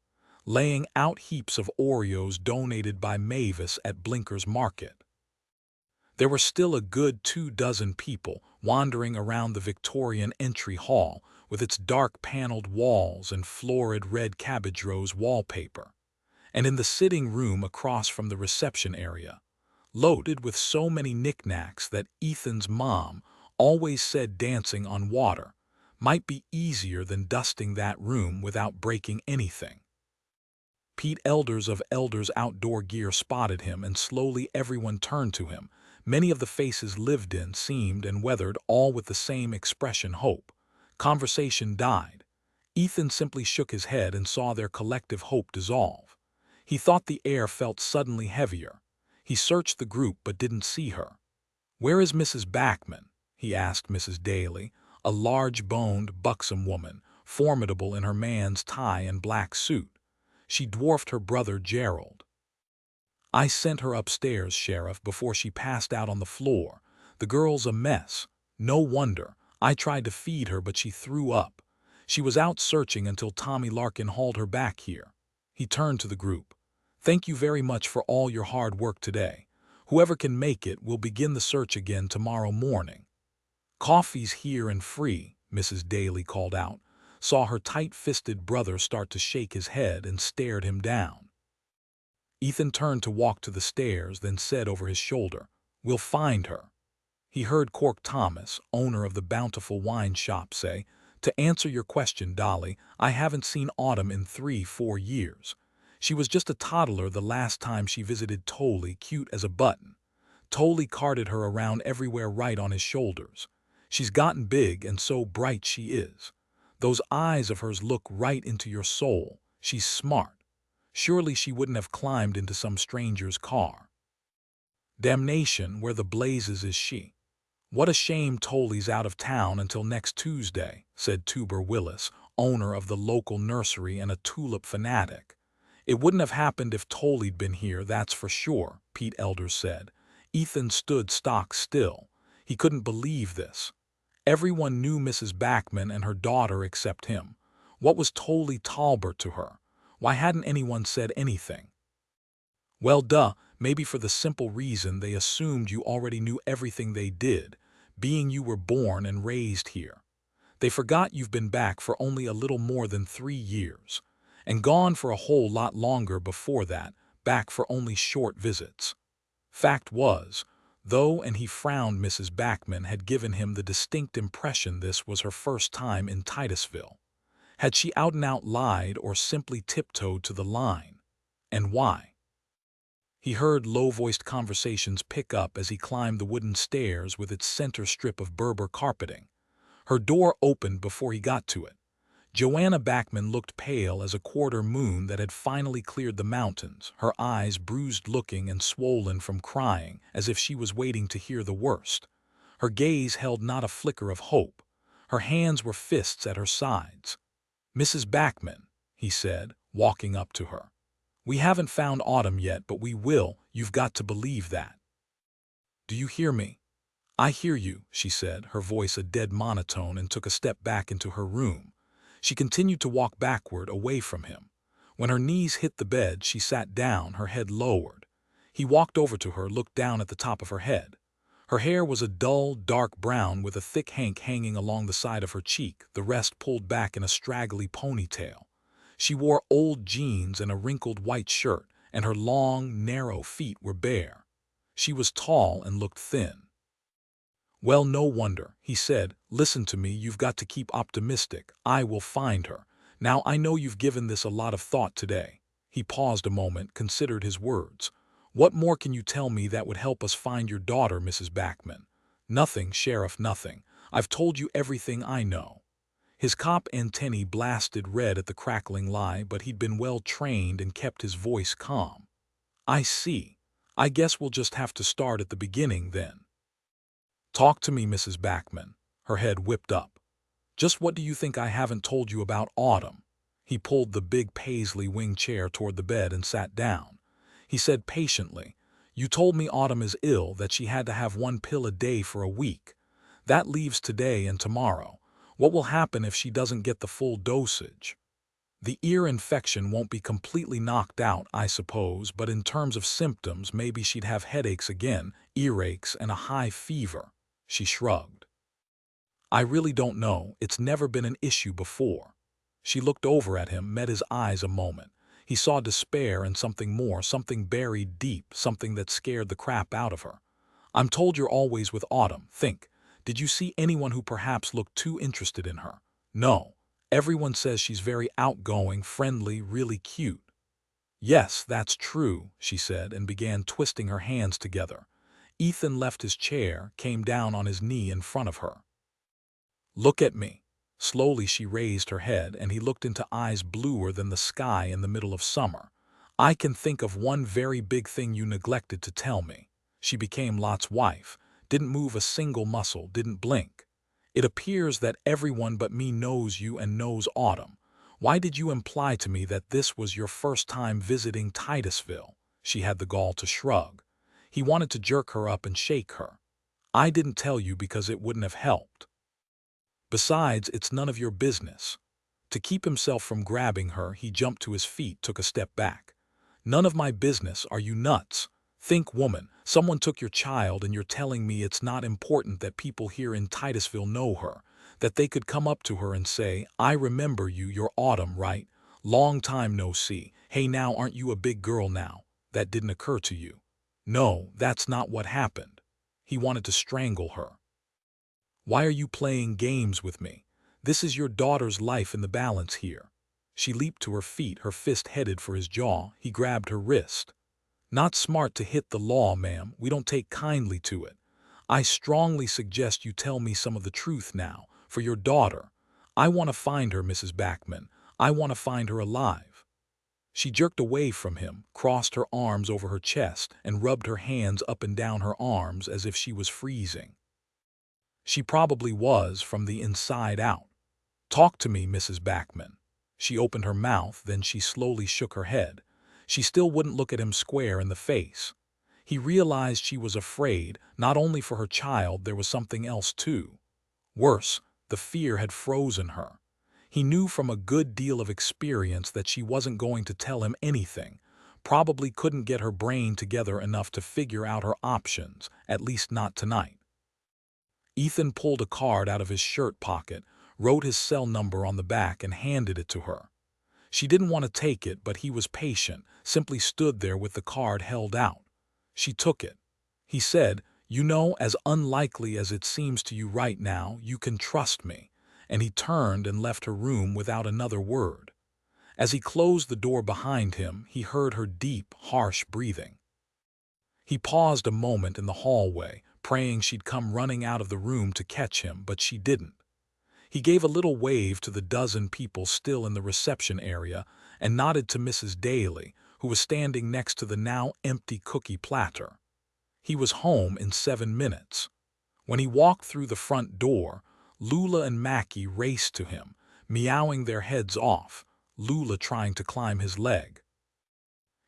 laying out heaps of Oreos donated by Mavis at Blinker's Market. There were still a good 24 people wandering around the Victorian entry hall with its dark paneled walls and florid red cabbage rose wallpaper, and in the sitting room across from the reception area, loaded with so many knickknacks that Ethan's mom always said dancing on water might be easier than dusting that room without breaking anything. Pete Elders of Elders Outdoor Gear spotted him, and slowly everyone turned to him. Many of the faces lived in seemed and weathered, all with the same expression: hope. Conversation died. Ethan simply shook his head and saw their collective hope dissolve. He thought the air felt suddenly heavier. He searched the group but didn't see her. "Where is Mrs. Backman?" he asked Mrs. Daly, a large-boned, buxom woman, formidable in her man's tie and black suit. She dwarfed her brother Gerald. "I sent her upstairs, Sheriff, before she passed out on the floor. The girl's a mess. No wonder. I tried to feed her, but she threw up. She was out searching until Tommy Larkin hauled her back here." He turned to the group. "Thank you very much for all your hard work today. Whoever can make it will begin the search again tomorrow morning." "Coffee's here and free," Mrs. Daly called out, saw her tight-fisted brother start to shake his head, and stared him down. Ethan turned to walk to the stairs, then said over his shoulder, "We'll find her." He heard Cork Thomas, owner of the Bountiful Wine Shop, say, "To answer your question, Dolly, I haven't seen Autumn in 3-4 years. She was just a toddler the last time she visited Tolley, cute as a button. Tolley carted her around everywhere right on his shoulders. She's gotten big, and so bright she is. Those eyes of hers look right into your soul. She's smart. Surely she wouldn't have climbed into some stranger's car. Damnation, where the blazes is she?" "What a shame Tolley's out of town until next Tuesday," said Tuber Willis, owner of the local nursery and a tulip fanatic. "It wouldn't have happened if Tolley'd been here, that's for sure," Pete Elders said. Ethan stood stock still. He couldn't believe this. Everyone knew Mrs. Backman and her daughter except him. What was Tolley Talbert to her? Why hadn't anyone said anything? "Well, duh, maybe for the simple reason they assumed you already knew everything they did, being you were born and raised here. They forgot you've been back for only a little more than 3 years, and gone for a whole lot longer before that, back for only short visits. Fact was, though, and he frowned, Mrs. Backman had given him the distinct impression this was her first time in Titusville. Had she out-and-out lied or simply tiptoed to the line? And why? He heard low-voiced conversations pick up as he climbed the wooden stairs with its center strip of Berber carpeting. Her door opened before he got to it. Joanna Backman looked pale as a quarter moon that had finally cleared the mountains, her eyes bruised-looking and swollen from crying, as if she was waiting to hear the worst. Her gaze held not a flicker of hope. Her hands were fists at her sides. "Mrs. Backman," he said, walking up to her. "We haven't found Autumn yet, but we will. You've got to believe that." "Do you hear me?" "I hear you," she said, her voice a dead monotone, and took a step back into her room. She continued to walk backward, away from him. When her knees hit the bed, she sat down, her head lowered. He walked over to her, looked down at the top of her head. Her hair was a dull, dark brown with a thick hank hanging along the side of her cheek, the rest pulled back in a straggly ponytail. She wore old jeans and a wrinkled white shirt, and her long, narrow feet were bare. She was tall and looked thin. "Well, no wonder," he said. "Listen to me, you've got to keep optimistic. I will find her. Now, I know you've given this a lot of thought today." He paused a moment, considered his words. "What more can you tell me that would help us find your daughter, Mrs. Backman?" "Nothing, Sheriff, nothing. I've told you everything I know." His cop antennae blasted red at the crackling lie, but he'd been well trained and kept his voice calm. I see. I guess we'll just have to start at the beginning then. Talk to me, Mrs. Backman. Her head whipped up. Just what do you think I haven't told you about Autumn? He pulled the big paisley wing chair toward the bed and sat down. He said patiently, "You told me Autumn is ill, that she had to have 1 pill a day for a week. That leaves today and tomorrow. What will happen if she doesn't get the full dosage?" The ear infection won't be completely knocked out, I suppose, but in terms of symptoms, maybe she'd have headaches again, earaches, and a high fever. She shrugged. I really don't know. It's never been an issue before. She looked over at him, met his eyes a moment. He saw despair and something more, something buried deep, something that scared the crap out of her. I'm told you're always with Autumn. Think. Did you see anyone who perhaps looked too interested in her? No. Everyone says she's very outgoing, friendly, really cute. Yes, that's true, she said, and began twisting her hands together. Ethan left his chair, came down on his knee in front of her. Look at me. Slowly she raised her head, and he looked into eyes bluer than the sky in the middle of summer. I can think of one very big thing you neglected to tell me. She became Lot's wife, didn't move a single muscle, didn't blink. It appears that everyone but me knows you and knows Autumn. Why did you imply to me that this was your first time visiting Titusville? She had the gall to shrug. He wanted to jerk her up and shake her. I didn't tell you because it wouldn't have helped. Besides, it's none of your business. To keep himself from grabbing her, he jumped to his feet, took a step back. None of my business. Are you nuts? Think, woman, someone took your child and you're telling me it's not important that people here in Titusville know her, that they could come up to her and say, I remember you, you're Autumn, right? Long time no see. Hey now, aren't you a big girl now? That didn't occur to you. No, that's not what happened. He wanted to strangle her. Why are you playing games with me? This is your daughter's life in the balance here. She leaped to her feet, her fist headed for his jaw. He grabbed her wrist. Not smart to hit the law, ma'am. We don't take kindly to it. I strongly suggest you tell me some of the truth now, for your daughter. I want to find her, Mrs. Backman. I want to find her alive. She jerked away from him, crossed her arms over her chest, and rubbed her hands up and down her arms as if she was freezing. She probably was, from the inside out. Talk to me, Mrs. Backman. She opened her mouth, then she slowly shook her head. She still wouldn't look at him square in the face. He realized she was afraid, not only for her child, there was something else too. Worse, the fear had frozen her. He knew from a good deal of experience that she wasn't going to tell him anything, probably couldn't get her brain together enough to figure out her options, at least not tonight. Ethan pulled a card out of his shirt pocket, wrote his cell number on the back, and handed it to her. She didn't want to take it, but he was patient, simply stood there with the card held out. She took it. He said, you know, as unlikely as it seems to you right now, you can trust me. And he turned and left her room without another word. As he closed the door behind him, he heard her deep, harsh breathing. He paused a moment in the hallway, praying she'd come running out of the room to catch him, but she didn't. He gave a little wave to the dozen people still in the reception area and nodded to Mrs. Daly, who was standing next to the now empty cookie platter. He was home in 7 minutes. When he walked through the front door, Lula and Mackie raced to him, meowing their heads off, Lula trying to climb his leg.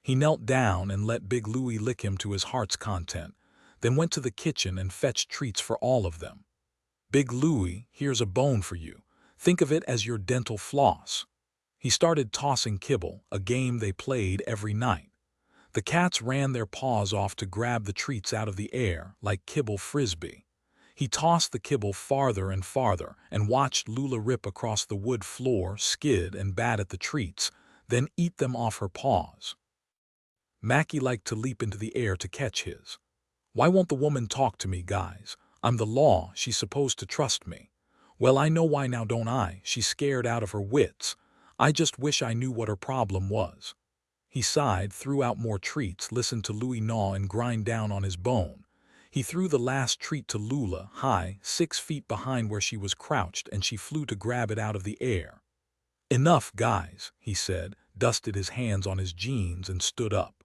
He knelt down and let Big Louie lick him to his heart's content, then went to the kitchen and fetched treats for all of them. Big Louie, here's a bone for you. Think of it as your dental floss. He started tossing kibble, a game they played every night. The cats ran their paws off to grab the treats out of the air, like kibble frisbee. He tossed the kibble farther and farther and watched Lula rip across the wood floor, skid and bat at the treats, then eat them off her paws. Mackie liked to leap into the air to catch his. Why won't the woman talk to me, guys? I'm the law, she's supposed to trust me. Well, I know why now, don't I? She's scared out of her wits. I just wish I knew what her problem was. He sighed, threw out more treats, listened to Louie gnaw and grind down on his bone. He threw the last treat to Lula, high, 6 feet behind where she was crouched, and she flew to grab it out of the air. "Enough, guys," he said, dusted his hands on his jeans and stood up.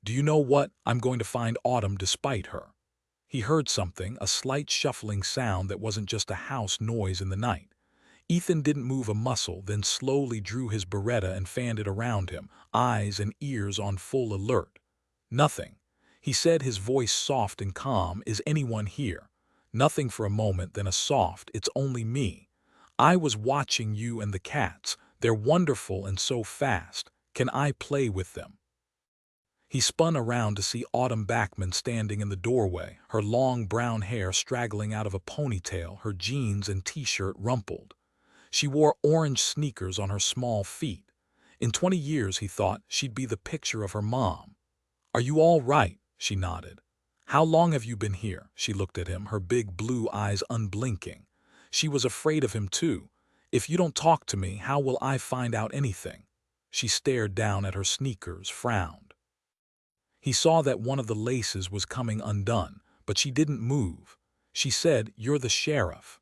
"Do you know what? I'm going to find Autumn despite her." He heard something, a slight shuffling sound that wasn't just a house noise in the night. Ethan didn't move a muscle, then slowly drew his Beretta and fanned it around him, eyes and ears on full alert. "Nothing," he said, his voice soft and calm. "Is anyone here?" Nothing for a moment, then a soft, "It's only me. I was watching you and the cats. They're wonderful and so fast. Can I play with them?" He spun around to see Autumn Backman standing in the doorway, her long brown hair straggling out of a ponytail, her jeans and t-shirt rumpled. She wore orange sneakers on her small feet. In 20 years, he thought, she'd be the picture of her mom. "Are you all right?" She nodded. "How long have you been here?" She looked at him, her big blue eyes unblinking. She was afraid of him too. "If you don't talk to me, how will I find out anything?" She stared down at her sneakers, frowned. He saw that one of the laces was coming undone, but she didn't move. She said, "You're the sheriff."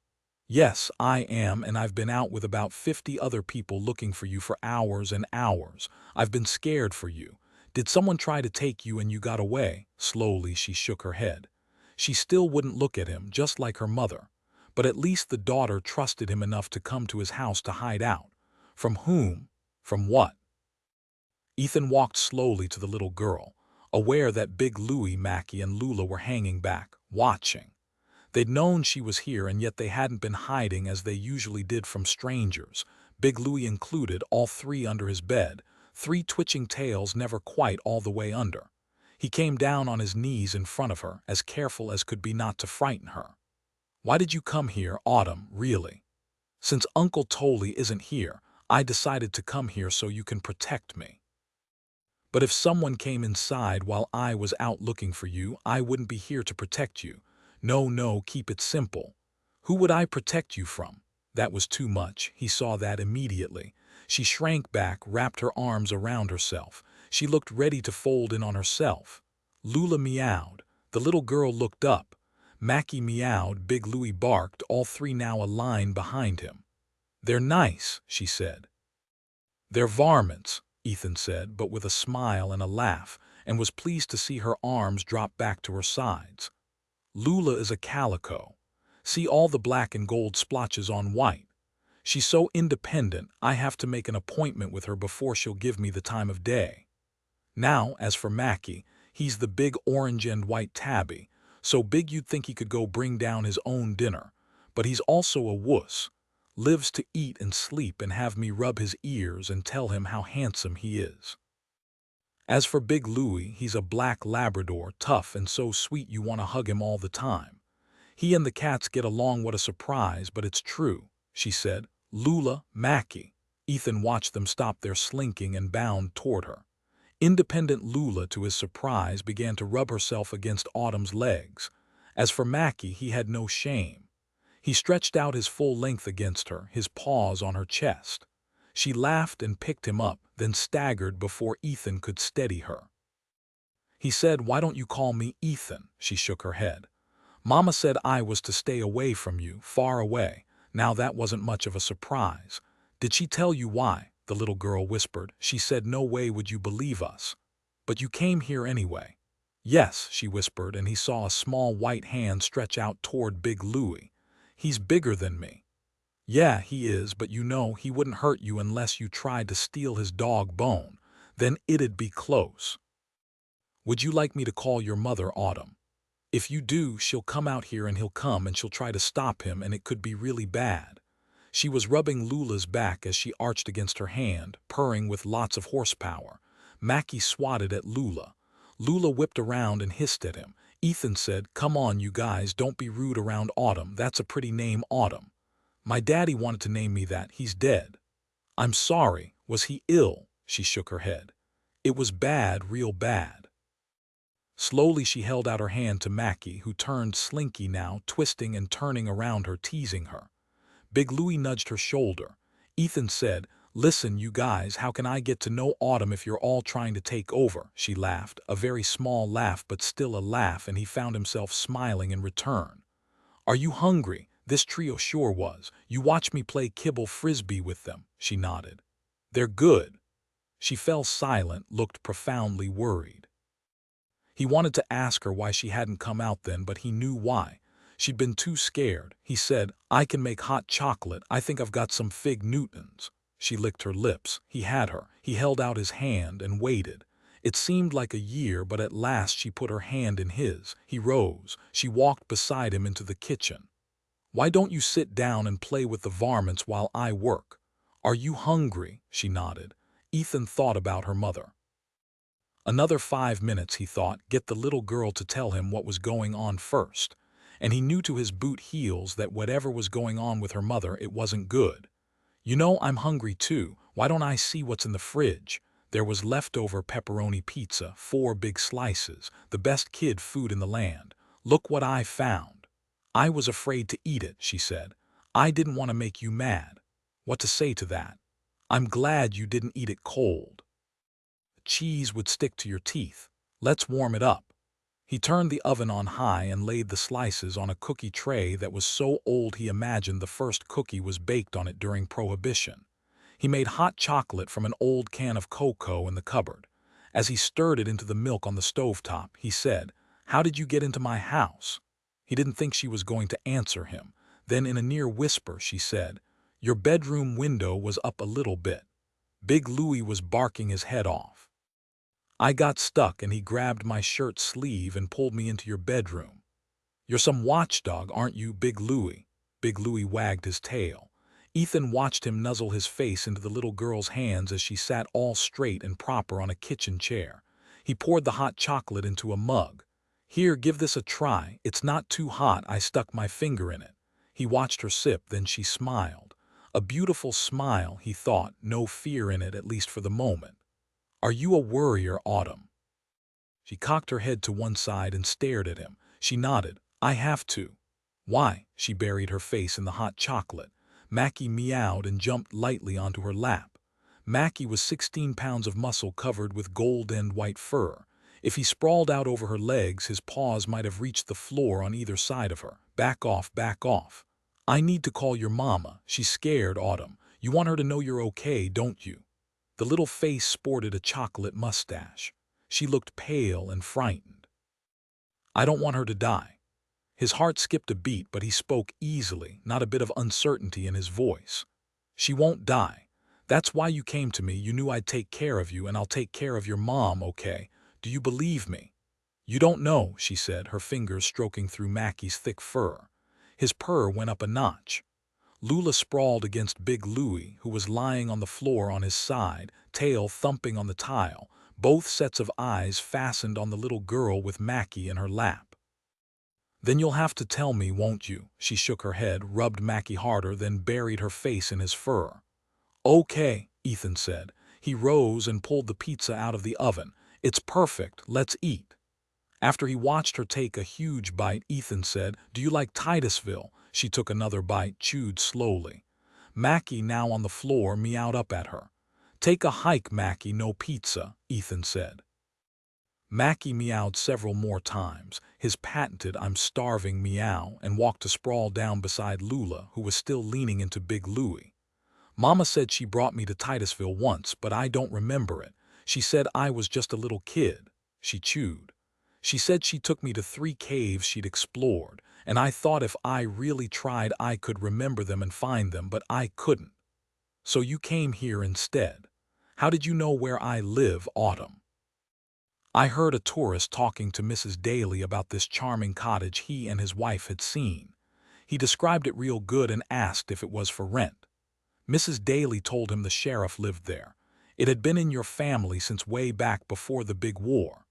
"Yes, I am, and I've been out with about 50 other people looking for you for hours and hours. I've been scared for you. Did someone try to take you and you got away?" Slowly she shook her head. She still wouldn't look at him, just like her mother. But at least the daughter trusted him enough to come to his house to hide out. From whom? From what? Ethan walked slowly to the little girl, aware that Big Louie, Mackie, and Lula were hanging back, watching. They'd known she was here, and yet they hadn't been hiding as they usually did from strangers, Big Louie included, all three under his bed, 3 twitching tails never quite all the way under. He came down on his knees in front of her, as careful as could be not to frighten her. "Why did you come here, Autumn, really?" "Since Uncle Tolly isn't here, I decided to come here so you can protect me." "But if someone came inside while I was out looking for you, I wouldn't be here to protect you." "No, no, keep it simple." "Who would I protect you from?" That was too much. He saw that immediately. She shrank back, wrapped her arms around herself. She looked ready to fold in on herself. Lula meowed. The little girl looked up. Mackie meowed, Big Louie barked, all three now a line behind him. "They're nice," she said. "They're varmints," Ethan said, but with a smile and a laugh, and was pleased to see her arms drop back to her sides. "Lula is a calico. See all the black and gold splotches on white. She's so independent, I have to make an appointment with her before she'll give me the time of day. Now, as for Mackie, he's the big orange and white tabby, so big you'd think he could go bring down his own dinner, but he's also a wuss. Lives to eat and sleep and have me rub his ears and tell him how handsome he is. As for Big Louie, he's a black Labrador, tough and so sweet you want to hug him all the time. He and the cats get along. What a surprise, but it's true," she said. "Lula, Mackie." Ethan watched them stop their slinking and bound toward her. Independent Lula, to his surprise, began to rub herself against Autumn's legs. As for Mackie, he had no shame. He stretched out his full length against her, his paws on her chest. She laughed and picked him up, then staggered before Ethan could steady her. He said, "Why don't you call me Ethan?" She shook her head. "Mama said I was to stay away from you, far away." Now that wasn't much of a surprise. "Did she tell you why?" the little girl whispered. "She said no way would you believe us. But you came here anyway." "Yes," she whispered, and he saw a small white hand stretch out toward Big Louie. "He's bigger than me." "Yeah, he is, but you know he wouldn't hurt you unless you tried to steal his dog Bone. Then it'd be close." "Would you like me to call your mother, Autumn? If you do, she'll come out here and he'll come and she'll try to stop him and it could be really bad." She was rubbing Lula's back as she arched against her hand, purring with lots of horsepower. Mackie swatted at Lula. Lula whipped around and hissed at him. Ethan said, "Come on, you guys, don't be rude around Autumn. That's a pretty name, Autumn. My daddy wanted to name me that. He's dead." "I'm sorry. Was he ill?" She shook her head. "It was bad, real bad." Slowly she held out her hand to Mackie, who turned slinky now, twisting and turning around her, teasing her. Big Louie nudged her shoulder. Ethan said, "Listen, you guys, how can I get to know Autumn if you're all trying to take over?" She laughed, a very small laugh but still a laugh, and he found himself smiling in return. "Are you hungry? This trio sure was. You watch me play kibble frisbee with them." She nodded. "They're good." She fell silent, looked profoundly worried. He wanted to ask her why she hadn't come out then, but he knew why. She'd been too scared. He said, "I can make hot chocolate. I think I've got some fig Newtons." She licked her lips. He had her. He held out his hand and waited. It seemed like a year, but at last she put her hand in his. He rose. She walked beside him into the kitchen. "Why don't you sit down and play with the varmints while I work?" "Are you hungry?" She nodded. Ethan thought about her mother. Another 5 minutes, he thought, get the little girl to tell him what was going on first. And he knew to his boot heels that whatever was going on with her mother, it wasn't good. "You know, I'm hungry too. Why don't I see what's in the fridge?" There was leftover pepperoni pizza, 4 big slices, the best kid food in the land. "Look what I found." "I was afraid to eat it," she said. "I didn't want to make you mad." What to say to that? "I'm glad you didn't eat it cold. Cheese would stick to your teeth. Let's warm it up." He turned the oven on high and laid the slices on a cookie tray that was so old he imagined the first cookie was baked on it during Prohibition. He made hot chocolate from an old can of cocoa in the cupboard. As he stirred it into the milk on the stovetop, he said, "How did you get into my house?" He didn't think she was going to answer him. Then in a near whisper she said, "Your bedroom window was up a little bit. Big Louie was barking his head off. I got stuck and he grabbed my shirt sleeve and pulled me into your bedroom. You're some watchdog, aren't you, Big Louie?" Big Louie wagged his tail. Ethan watched him nuzzle his face into the little girl's hands as she sat all straight and proper on a kitchen chair. He poured the hot chocolate into a mug. "Here, give this a try. It's not too hot. I stuck my finger in it." He watched her sip, then she smiled. A beautiful smile, he thought, no fear in it, at least for the moment. "Are you a worrier, Autumn?" She cocked her head to one side and stared at him. She nodded. "I have to." "Why?" She buried her face in the hot chocolate. Mackie meowed and jumped lightly onto her lap. Mackie was 16 pounds of muscle covered with gold and white fur. If he sprawled out over her legs, his paws might have reached the floor on either side of her. "Back off, back off." "I need to call your mama. She's scared, Autumn. You want her to know you're okay, don't you?" The little face sported a chocolate mustache. She looked pale and frightened. "I don't want her to die." His heart skipped a beat, but he spoke easily, not a bit of uncertainty in his voice. "She won't die. That's why you came to me. You knew I'd take care of you, and I'll take care of your mom, okay? Do you believe me?" "You don't know," she said, her fingers stroking through Mackie's thick fur. His purr went up a notch. Lula sprawled against Big Louie, who was lying on the floor on his side, tail thumping on the tile, both sets of eyes fastened on the little girl with Mackie in her lap. "Then you'll have to tell me, won't you?" She shook her head, rubbed Mackie harder, then buried her face in his fur. "Okay," Ethan said. He rose and pulled the pizza out of the oven. "It's perfect. Let's eat." After he watched her take a huge bite, Ethan said, "Do you like Titusville?" She took another bite, chewed slowly. Mackie, now on the floor, meowed up at her. "Take a hike, Mackie, no pizza," Ethan said. Mackie meowed several more times, his patented "I'm starving" meow, and walked to sprawl down beside Lula, who was still leaning into Big Louie. "Mama said she brought me to Titusville once, but I don't remember it. She said I was just a little kid." She chewed. "She said she took me to 3 caves she'd explored, and I thought if I really tried I could remember them and find them, but I couldn't. So you came here instead. How did you know where I live, Autumn?" "I heard a tourist talking to Mrs. Daly about this charming cottage he and his wife had seen. He described it real good and asked if it was for rent. Mrs. Daly told him the sheriff lived there. It had been in your family since way back before the big war.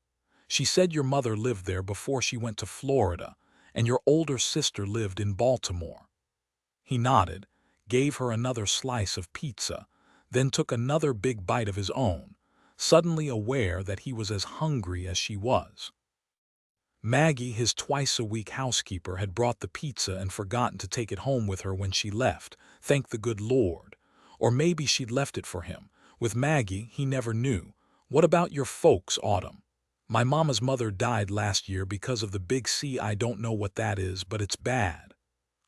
She said your mother lived there before she went to Florida, and your older sister lived in Baltimore." He nodded, gave her another slice of pizza, then took another big bite of his own, suddenly aware that he was as hungry as she was. Maggie, his twice-a-week housekeeper, had brought the pizza and forgotten to take it home with her when she left. Thank the good Lord. Or maybe she'd left it for him. With Maggie, he never knew. What about your folks, Autumn? My mama's mother died last year because of the big C. I don't know what that is, but it's bad.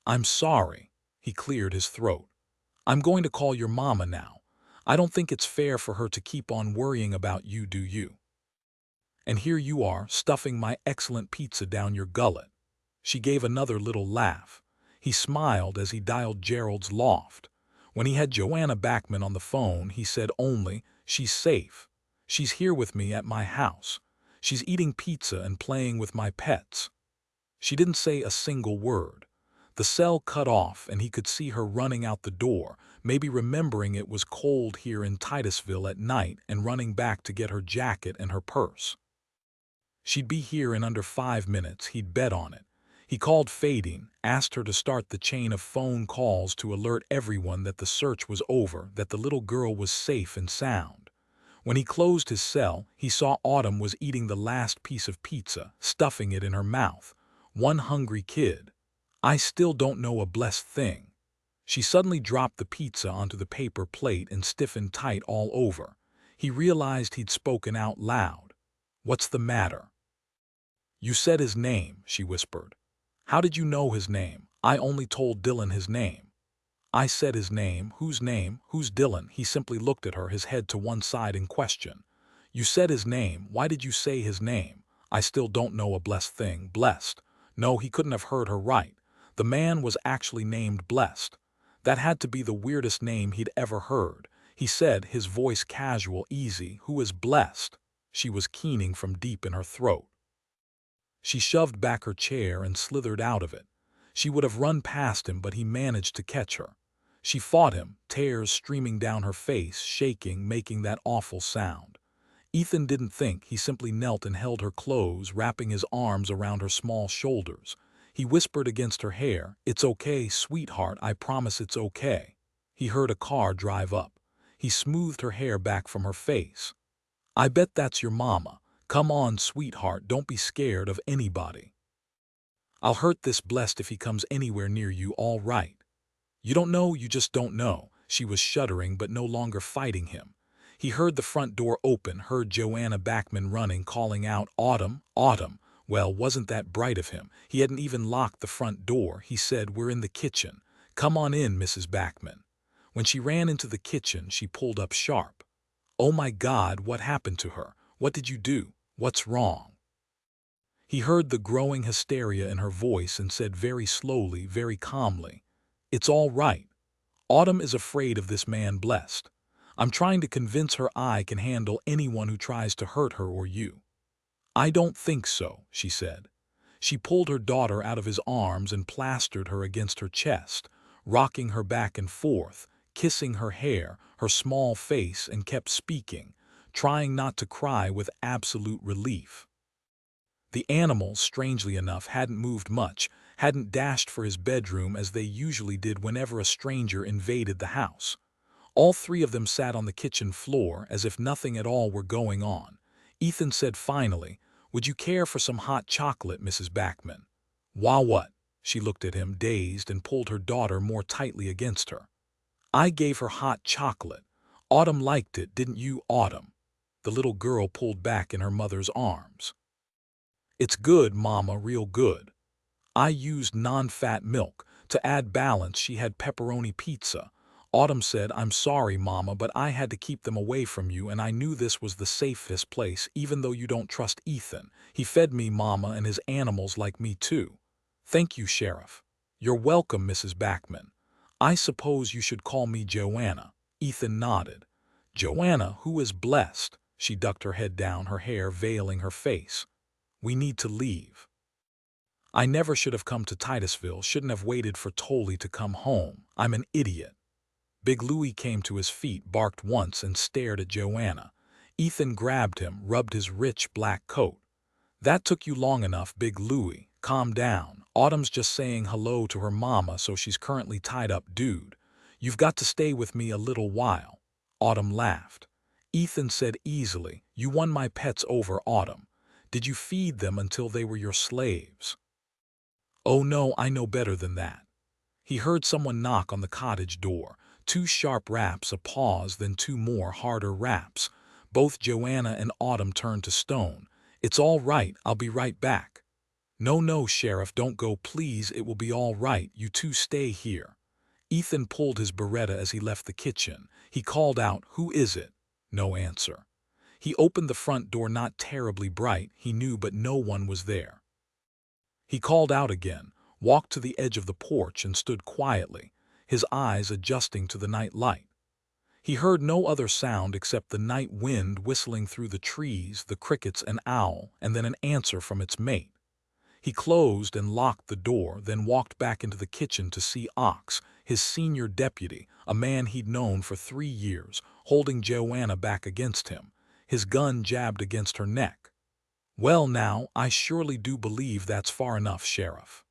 I'm sorry. He cleared his throat. I'm going to call your mama now. I don't think it's fair for her to keep on worrying about you, do you? And here you are, stuffing my excellent pizza down your gullet. She gave another little laugh. He smiled as he dialed Gerald's loft. When he had Joanna Backman on the phone, he said only, "She's safe. She's here with me at my house. She's eating pizza and playing with my pets." She didn't say a single word. The cell cut off and he could see her running out the door, maybe remembering it was cold here in Titusville at night and running back to get her jacket and her purse. She'd be here in under 5 minutes, he'd bet on it. He called Fading, asked her to start the chain of phone calls to alert everyone that the search was over, that the little girl was safe and sound. When he closed his cell, he saw Autumn was eating the last piece of pizza, stuffing it in her mouth. One hungry kid. I still don't know a blessed thing. She suddenly dropped the pizza onto the paper plate and stiffened tight all over. He realized he'd spoken out loud. "What's the matter?" "You said his name," she whispered. "How did you know his name?" "I only told Dillon his name." "I said his name. Whose name? Who's Dillon?" He simply looked at her, his head to one side in question. "You said his name. Why did you say his name?" "I still don't know a blessed thing." Blessed? No, he couldn't have heard her right. The man was actually named Blessed. That had to be the weirdest name he'd ever heard. He said, his voice casual, easy, "Who is blessed?" She was keening from deep in her throat. She shoved back her chair and slithered out of it. She would have run past him, but he managed to catch her. She fought him, tears streaming down her face, shaking, making that awful sound. Ethan didn't think, he simply knelt and held her close, wrapping his arms around her small shoulders. He whispered against her hair, "It's okay, sweetheart, I promise it's okay." He heard a car drive up. He smoothed her hair back from her face. "I bet that's your mama. Come on, sweetheart, don't be scared of anybody. I'll hurt this Blessed if he comes anywhere near you, all right?" "You don't know, you just don't know." She was shuddering but no longer fighting him. He heard the front door open, heard Joanna Backman running, calling out, "Autumn, Autumn." Well, wasn't that bright of him? He hadn't even locked the front door. He said, "We're in the kitchen. Come on in, Mrs. Backman." When she ran into the kitchen, she pulled up sharp. "Oh my God, what happened to her? What did you do? What's wrong?" He heard the growing hysteria in her voice and said very slowly, very calmly, "It's all right. Autumn is afraid of this man Blessed. I'm trying to convince her I can handle anyone who tries to hurt her or you." "I don't think so," she said. She pulled her daughter out of his arms and plastered her against her chest, rocking her back and forth, kissing her hair, her small face, and kept speaking, trying not to cry with absolute relief. The animals, strangely enough, hadn't moved much, hadn't dashed for his bedroom as they usually did whenever a stranger invaded the house. All three of them sat on the kitchen floor as if nothing at all were going on. Ethan said finally, "Would you care for some hot chocolate, Mrs. Backman?" "Why what?" She looked at him, dazed, and pulled her daughter more tightly against her. "I gave her hot chocolate. Autumn liked it, didn't you, Autumn?" The little girl pulled back in her mother's arms. "It's good, Mama, real good. I used non-fat milk. To add balance, she had pepperoni pizza. Autumn said, 'I'm sorry, Mama, but I had to keep them away from you, and I knew this was the safest place, even though you don't trust Ethan. He fed me, Mama, and his animals like me too.'" "Thank you, Sheriff." "You're welcome, Mrs. Backman. I suppose you should call me Joanna." Ethan nodded. "Joanna, who is Blessed?" She ducked her head down, her hair veiling her face. "We need to leave. I never should have come to Titusville, shouldn't have waited for Tolley to come home. I'm an idiot." Big Louie came to his feet, barked once, and stared at Joanna. Ethan grabbed him, rubbed his rich black coat. "That took you long enough, Big Louie. Calm down. Autumn's just saying hello to her mama, so she's currently tied up, dude. You've got to stay with me a little while." Autumn laughed. Ethan said easily, "You won my pets over, Autumn. Did you feed them until they were your slaves?" "Oh no, I know better than that." He heard someone knock on the cottage door. Two sharp raps, a pause, then two more harder raps. Both Joanna and Autumn turned to stone. "It's all right, I'll be right back." "No, no, Sheriff, don't go, please, it will be all right, you two stay here." Ethan pulled his Beretta as he left the kitchen. He called out, "Who is it?" No answer. He opened the front door, not terribly bright, he knew, but no one was there. He called out again, walked to the edge of the porch and stood quietly, his eyes adjusting to the night light. He heard no other sound except the night wind whistling through the trees, the crickets, an owl, and then an answer from its mate. He closed and locked the door, then walked back into the kitchen to see Ox, his senior deputy, a man he'd known for 3 years, holding Joanna back against him, his gun jabbed against her neck. "Well now, I surely do believe that's far enough, Sheriff."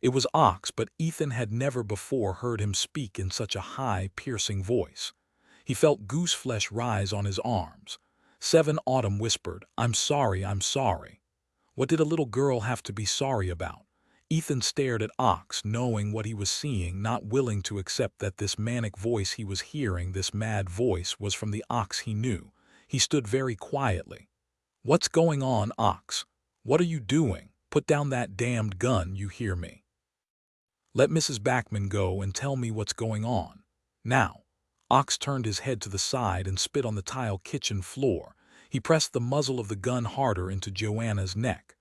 It was Ox, but Ethan had never before heard him speak in such a high, piercing voice. He felt gooseflesh rise on his arms. "7," Autumn whispered, I'm sorry." What did a little girl have to be sorry about? Ethan stared at Ox, knowing what he was seeing, not willing to accept that this manic voice he was hearing, this mad voice, was from the Ox he knew. He stood very quietly. "What's going on, Ox? What are you doing? Put down that damned gun, you hear me? Let Mrs. Backman go and tell me what's going on. Now." Ox turned his head to the side and spit on the tile kitchen floor. He pressed the muzzle of the gun harder into Joanna's neck.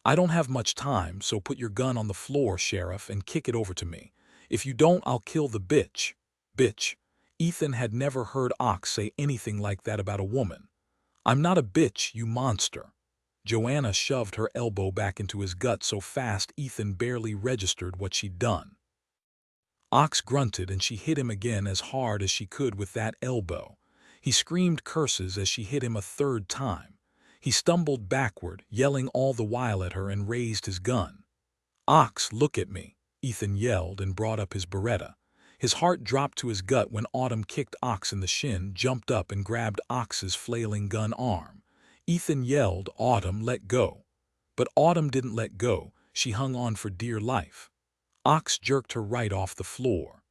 "I don't have much time, so put your gun on the floor, Sheriff, and kick it over to me. If you don't, I'll kill the bitch." Bitch. Ethan had never heard Ox say anything like that about a woman. "I'm not a bitch, you monster." Joanna shoved her elbow back into his gut so fast Ethan barely registered what she'd done. Ox grunted and she hit him again as hard as she could with that elbow. He screamed curses as she hit him a third time. He stumbled backward, yelling all the while at her, and raised his gun. "Ox, look at me," Ethan yelled and brought up his Beretta. His heart dropped to his gut when Autumn kicked Ox in the shin, jumped up and grabbed Ox's flailing gun arm. Ethan yelled, "Autumn, let go." But Autumn didn't let go, she hung on for dear life. Ox jerked her right off the floor.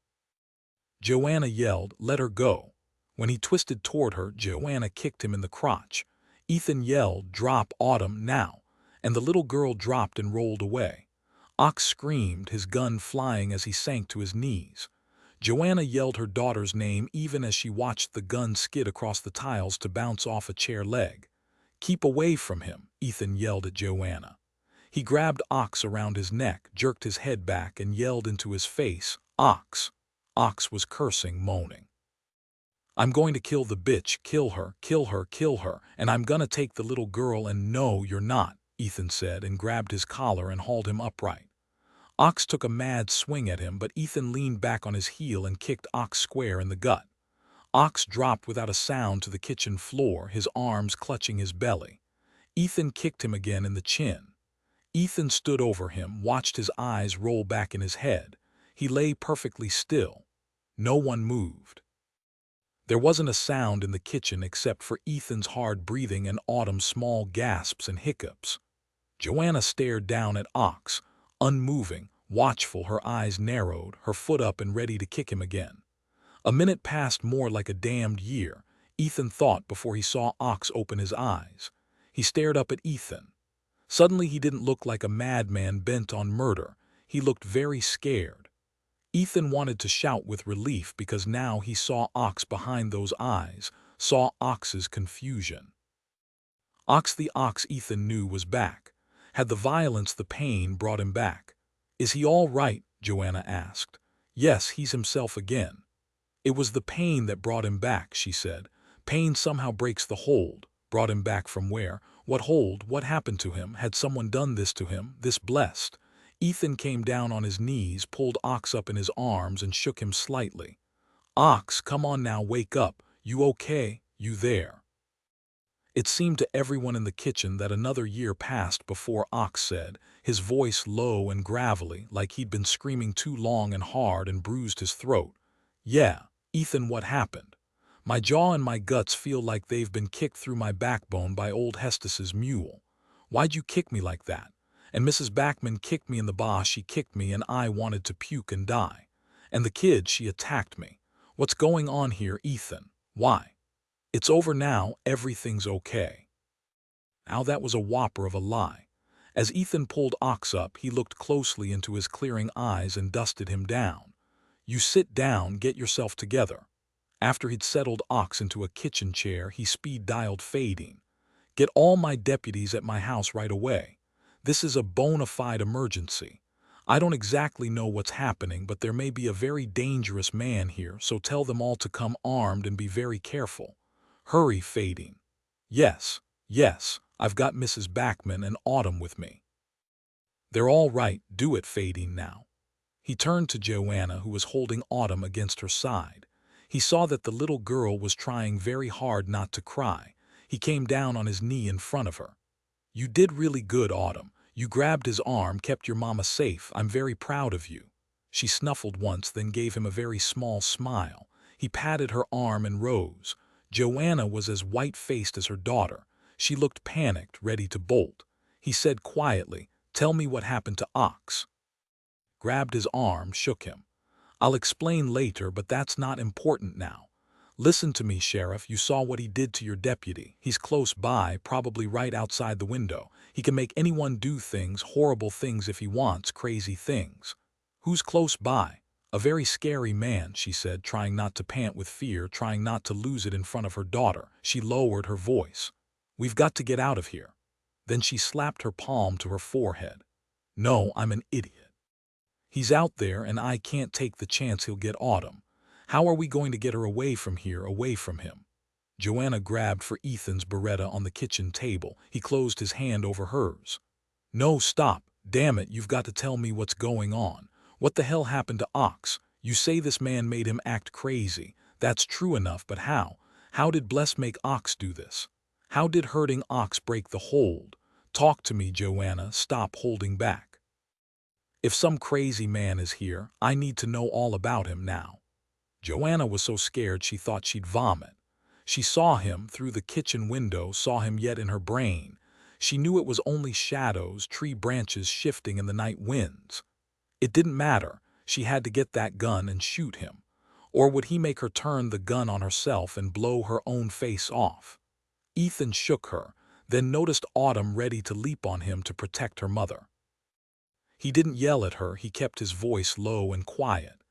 Joanna yelled, "Let her go." When he twisted toward her, Joanna kicked him in the crotch. Ethan yelled, "Drop, Autumn, now," and the little girl dropped and rolled away. Ox screamed, his gun flying as he sank to his knees. Joanna yelled her daughter's name even as she watched the gun skid across the tiles to bounce off a chair leg. "Keep away from him," Ethan yelled at Joanna. He grabbed Ox around his neck, jerked his head back, and yelled into his face, "Ox." Ox was cursing, moaning. "I'm going to kill the bitch, kill her, kill her, kill her, and I'm gonna take the little girl and—" "No, you're not," Ethan said and grabbed his collar and hauled him upright. Ox took a mad swing at him, but Ethan leaned back on his heel and kicked Ox square in the gut. Ox dropped without a sound to the kitchen floor, his arms clutching his belly. Ethan kicked him again in the chin. Ethan stood over him, watched his eyes roll back in his head. He lay perfectly still. No one moved. There wasn't a sound in the kitchen except for Ethan's hard breathing and Autumn's small gasps and hiccups. Joanna stared down at Ox, unmoving, watchful, her eyes narrowed, her foot up and ready to kick him again. A minute passed more like a damned year, Ethan thought, before he saw Ox open his eyes. He stared up at Ethan. Suddenly he didn't look like a madman bent on murder. He looked very scared. Ethan wanted to shout with relief because now he saw Ox behind those eyes, saw Ox's confusion. Ox, the Ox Ethan knew, was back. Had the violence, the pain, brought him back? "Is he all right?" Joanna asked. "Yes, he's himself again." "It was the pain that brought him back," she said. "Pain somehow breaks the hold." Brought him back from where? What hold? What happened to him? Had someone done this to him, this blessed? Ethan came down on his knees, pulled Ox up in his arms and shook him slightly. "Ox, come on now, wake up. You okay? You there?" It seemed to everyone in the kitchen that another year passed before Ox said, his voice low and gravelly, like he'd been screaming too long and hard and bruised his throat. "Yeah, Ethan, what happened? My jaw and my guts feel like they've been kicked through my backbone by old Hestus's mule. Why'd you kick me like that? And Mrs. Backman kicked me in the baw, she kicked me and I wanted to puke and die. And the kid, she attacked me. What's going on here, Ethan? Why? It's over now, everything's okay. Now that was a whopper of a lie. As Ethan pulled Ox up, he looked closely into his clearing eyes and dusted him down. You sit down, get yourself together. After he'd settled Ox into a kitchen chair, he speed-dialed Fading. Get all my deputies at my house right away. This is a bona fide emergency. I don't exactly know what's happening, but there may be a very dangerous man here, so tell them all to come armed and be very careful. Hurry, Fading. Yes, yes, I've got Mrs. Backman and Autumn with me. They're all right, do it, Fading, now. He turned to Joanna, who was holding Autumn against her side. He saw that the little girl was trying very hard not to cry. He came down on his knee in front of her. You did really good, Autumn. You grabbed his arm, kept your mama safe. I'm very proud of you. She snuffled once, then gave him a very small smile. He patted her arm and rose. Joanna was as white-faced as her daughter. She looked panicked, ready to bolt. He said quietly, "Tell me what happened to Ox." Grabbed his arm, shook him. "I'll explain later, but that's not important now. Listen to me, Sheriff. You saw what he did to your deputy. He's close by, probably right outside the window. He can make anyone do things, horrible things if he wants, crazy things." "Who's close by?" "A very scary man," she said, trying not to pant with fear, trying not to lose it in front of her daughter. She lowered her voice. "We've got to get out of here." Then she slapped her palm to her forehead. "No, I'm an idiot. He's out there and I can't take the chance he'll get Autumn. How are we going to get her away from here, away from him?" Joanna grabbed for Ethan's Beretta on the kitchen table. He closed his hand over hers. "No, stop. Damn it, you've got to tell me what's going on. What the hell happened to Ox? You say this man made him act crazy. That's true enough, but how? How did Bless make Ox do this? How did hurting Ox break the hold? Talk to me, Joanna. Stop holding back. If some crazy man is here, I need to know all about him now." Joanna was so scared she thought she'd vomit. She saw him through the kitchen window, saw him yet in her brain. She knew it was only shadows, tree branches shifting in the night winds. It didn't matter. She had to get that gun and shoot him. Or would he make her turn the gun on herself and blow her own face off? Ethan shook her, then noticed Autumn ready to leap on him to protect her mother. He didn't yell at her, he kept his voice low and quiet.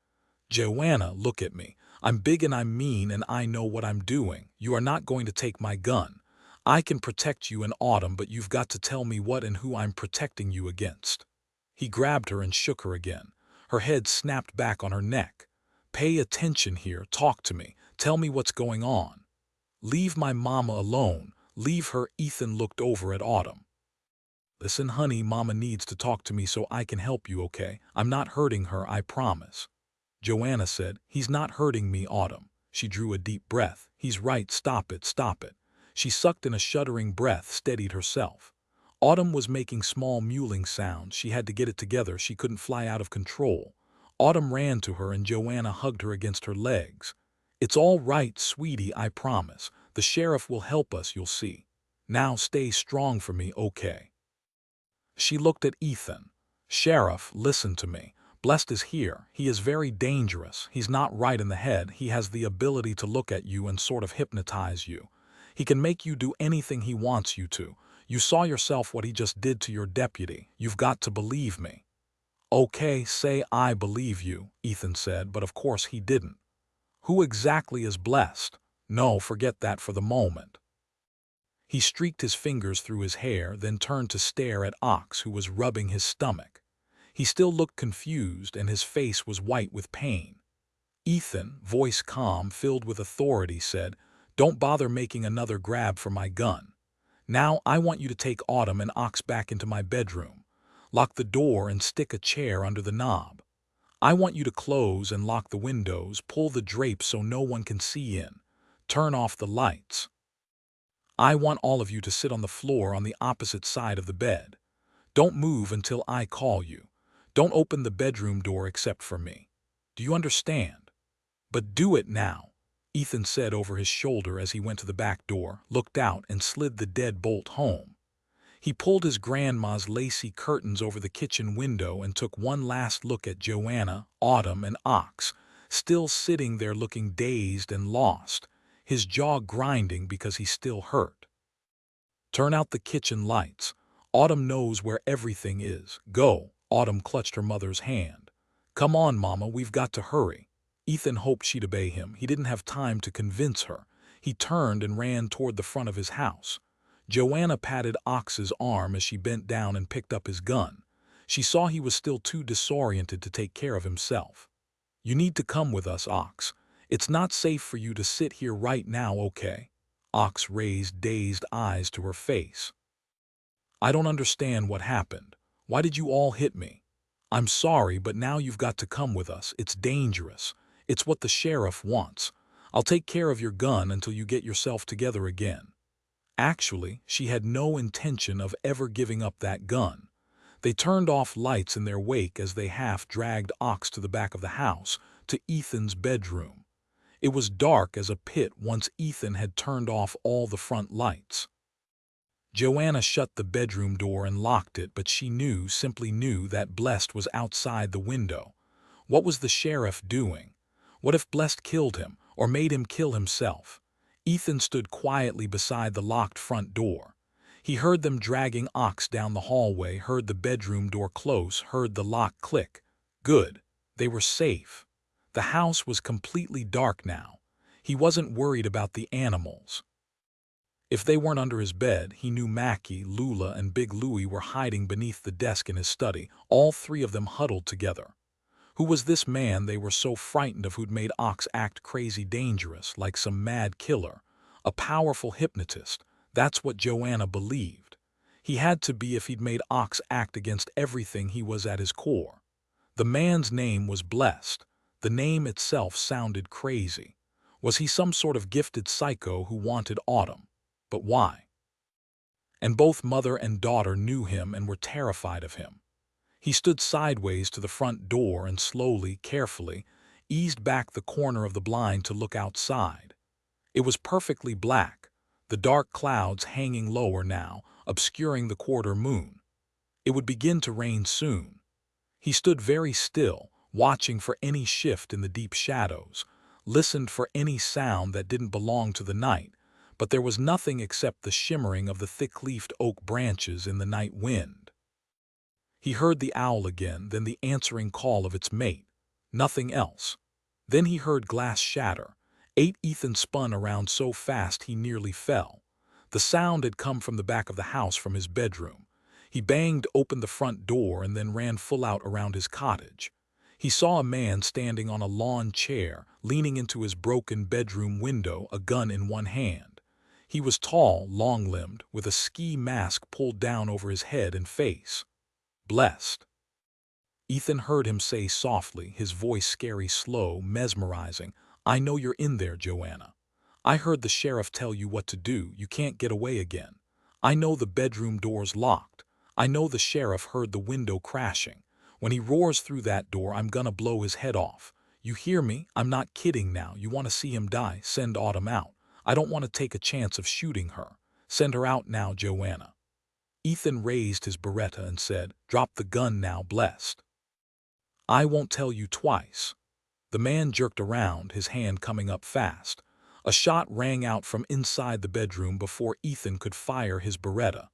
"Joanna, look at me. I'm big and I'm mean and I know what I'm doing. You are not going to take my gun. I can protect you in Autumn, but you've got to tell me what and who I'm protecting you against." He grabbed her and shook her again. Her head snapped back on her neck. "Pay attention here, talk to me, tell me what's going on. Leave my mama alone, leave her." Ethan looked over at Autumn. "Listen, honey, mama needs to talk to me so I can help you, okay? I'm not hurting her, I promise." Joanna said, "He's not hurting me, Autumn." She drew a deep breath. "He's right, stop it, stop it." She sucked in a shuddering breath, steadied herself. Autumn was making small mewling sounds. She had to get it together. She couldn't fly out of control. Autumn ran to her and Joanna hugged her against her legs. "It's all right, sweetie, I promise. The sheriff will help us, you'll see. Now stay strong for me, okay?" She looked at Ethan. "Sheriff, listen to me. Blessed is here. He is very dangerous. He's not right in the head. He has the ability to look at you and sort of hypnotize you. He can make you do anything he wants you to. You saw yourself what he just did to your deputy. You've got to believe me." "Okay, say I believe you," Ethan said, but of course he didn't. "Who exactly is Blessed?" "No, forget that for the moment." He streaked his fingers through his hair, then turned to stare at Ox, who was rubbing his stomach. He still looked confused, and his face was white with pain. Ethan, voice calm, filled with authority, said, "Don't bother making another grab for my gun. Now I want you to take Autumn and Ox back into my bedroom. Lock the door and stick a chair under the knob. I want you to close and lock the windows, pull the drapes so no one can see in. Turn off the lights. I want all of you to sit on the floor on the opposite side of the bed. Don't move until I call you. Don't open the bedroom door except for me. Do you understand? But do it now," Ethan said over his shoulder as he went to the back door, looked out, and slid the deadbolt home. He pulled his grandma's lacy curtains over the kitchen window and took one last look at Joanna, Autumn, and Ox. still sitting there looking dazed and lost, his jaw grinding because he's still hurt. Turn out the kitchen lights. Autumn knows where everything is. Go. Autumn clutched her mother's hand. Come on, Mama, we've got to hurry. Ethan hoped she'd obey him. He didn't have time to convince her. He turned and ran toward the front of his house. Joanna patted Ox's arm as she bent down and picked up his gun. She saw he was still too disoriented to take care of himself. You need to come with us, Ox. It's not safe for you to sit here right now, okay? Ox raised dazed eyes to her face. I don't understand what happened. Why did you all hit me? I'm sorry, but now you've got to come with us. It's dangerous. It's what the sheriff wants. I'll take care of your gun until you get yourself together again. Actually, she had no intention of ever giving up that gun. They turned off lights in their wake as they half-dragged Ox to the back of the house, to Ethan's bedroom. It was dark as a pit once Ethan had turned off all the front lights. Joanna shut the bedroom door and locked it, but she simply knew that Blessed was outside the window. What was the sheriff doing? What if Blessed killed him, or made him kill himself? Ethan stood quietly beside the locked front door. He heard them dragging Ox down the hallway, heard the bedroom door close, heard the lock click. Good. They were safe. The house was completely dark now. He wasn't worried about the animals. If they weren't under his bed, he knew Mackie, Lula, and Big Louie were hiding beneath the desk in his study, all three of them huddled together. Who was this man they were so frightened of who'd made Ox act crazy dangerous, like some mad killer? A powerful hypnotist. That's what Joanna believed. He had to be if he'd made Ox act against everything he was at his core. The man's name was Blessed. The name itself sounded crazy. Was he some sort of gifted psycho who wanted Autumn? But why? And both mother and daughter knew him and were terrified of him. He stood sideways to the front door and slowly, carefully, eased back the corner of the blind to look outside. It was perfectly black, the dark clouds hanging lower now, obscuring the quarter moon. It would begin to rain soon. He stood very still, watching for any shift in the deep shadows, listened for any sound that didn't belong to the night, but there was nothing except the shimmering of the thick-leafed oak branches in the night wind. He heard the owl again, then the answering call of its mate. Nothing else. Then he heard glass shatter. Ethan spun around so fast he nearly fell. The sound had come from the back of the house, from his bedroom. He banged open the front door and then ran full out around his cottage. He saw a man standing on a lawn chair, leaning into his broken bedroom window, a gun in one hand. He was tall, long-limbed, with a ski mask pulled down over his head and face. Blessed. Ethan heard him say softly, his voice scary, slow, mesmerizing, I know you're in there, Joanna. I heard the sheriff tell you what to do. You can't get away again. I know the bedroom door's locked. I know the sheriff heard the window crashing. When he roars through that door, I'm gonna blow his head off. You hear me? I'm not kidding now. You want to see him die? Send Autumn out. I don't want to take a chance of shooting her. Send her out now, Joanna. Ethan raised his Beretta and said, Drop the gun now, Blessed. I won't tell you twice. The man jerked around, his hand coming up fast. A shot rang out from inside the bedroom before Ethan could fire his Beretta.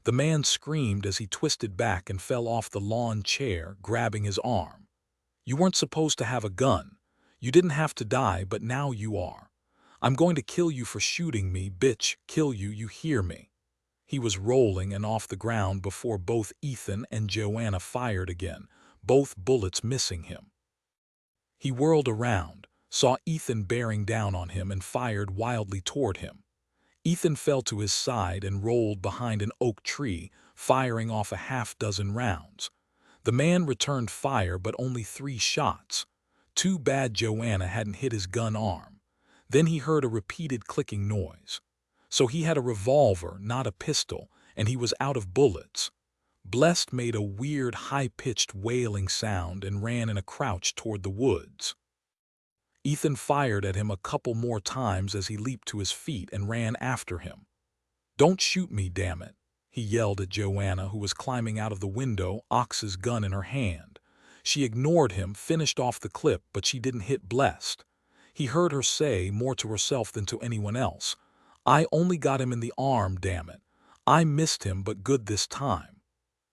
The man screamed as he twisted back and fell off the lawn chair, grabbing his arm. You weren't supposed to have a gun. You didn't have to die, but now you are. I'm going to kill you for shooting me, bitch. Kill you, you hear me? He was rolling and off the ground before both Ethan and Joanna fired again, both bullets missing him. He whirled around, saw Ethan bearing down on him, and fired wildly toward him. Ethan fell to his side and rolled behind an oak tree, firing off a half-dozen rounds. The man returned fire, but only 3 shots. Too bad Joanna hadn't hit his gun arm. Then he heard a repeated clicking noise. So he had a revolver, not a pistol, and he was out of bullets. Blessed made a weird, high-pitched wailing sound and ran in a crouch toward the woods. Ethan fired at him a couple more times as he leaped to his feet and ran after him. Don't shoot me, damn it, he yelled at Joanna, who was climbing out of the window, Ox's gun in her hand. She ignored him, finished off the clip, but she didn't hit Blessed. He heard her say, more to herself than to anyone else, "I only got him in the arm, damn it. I missed him, but good this time."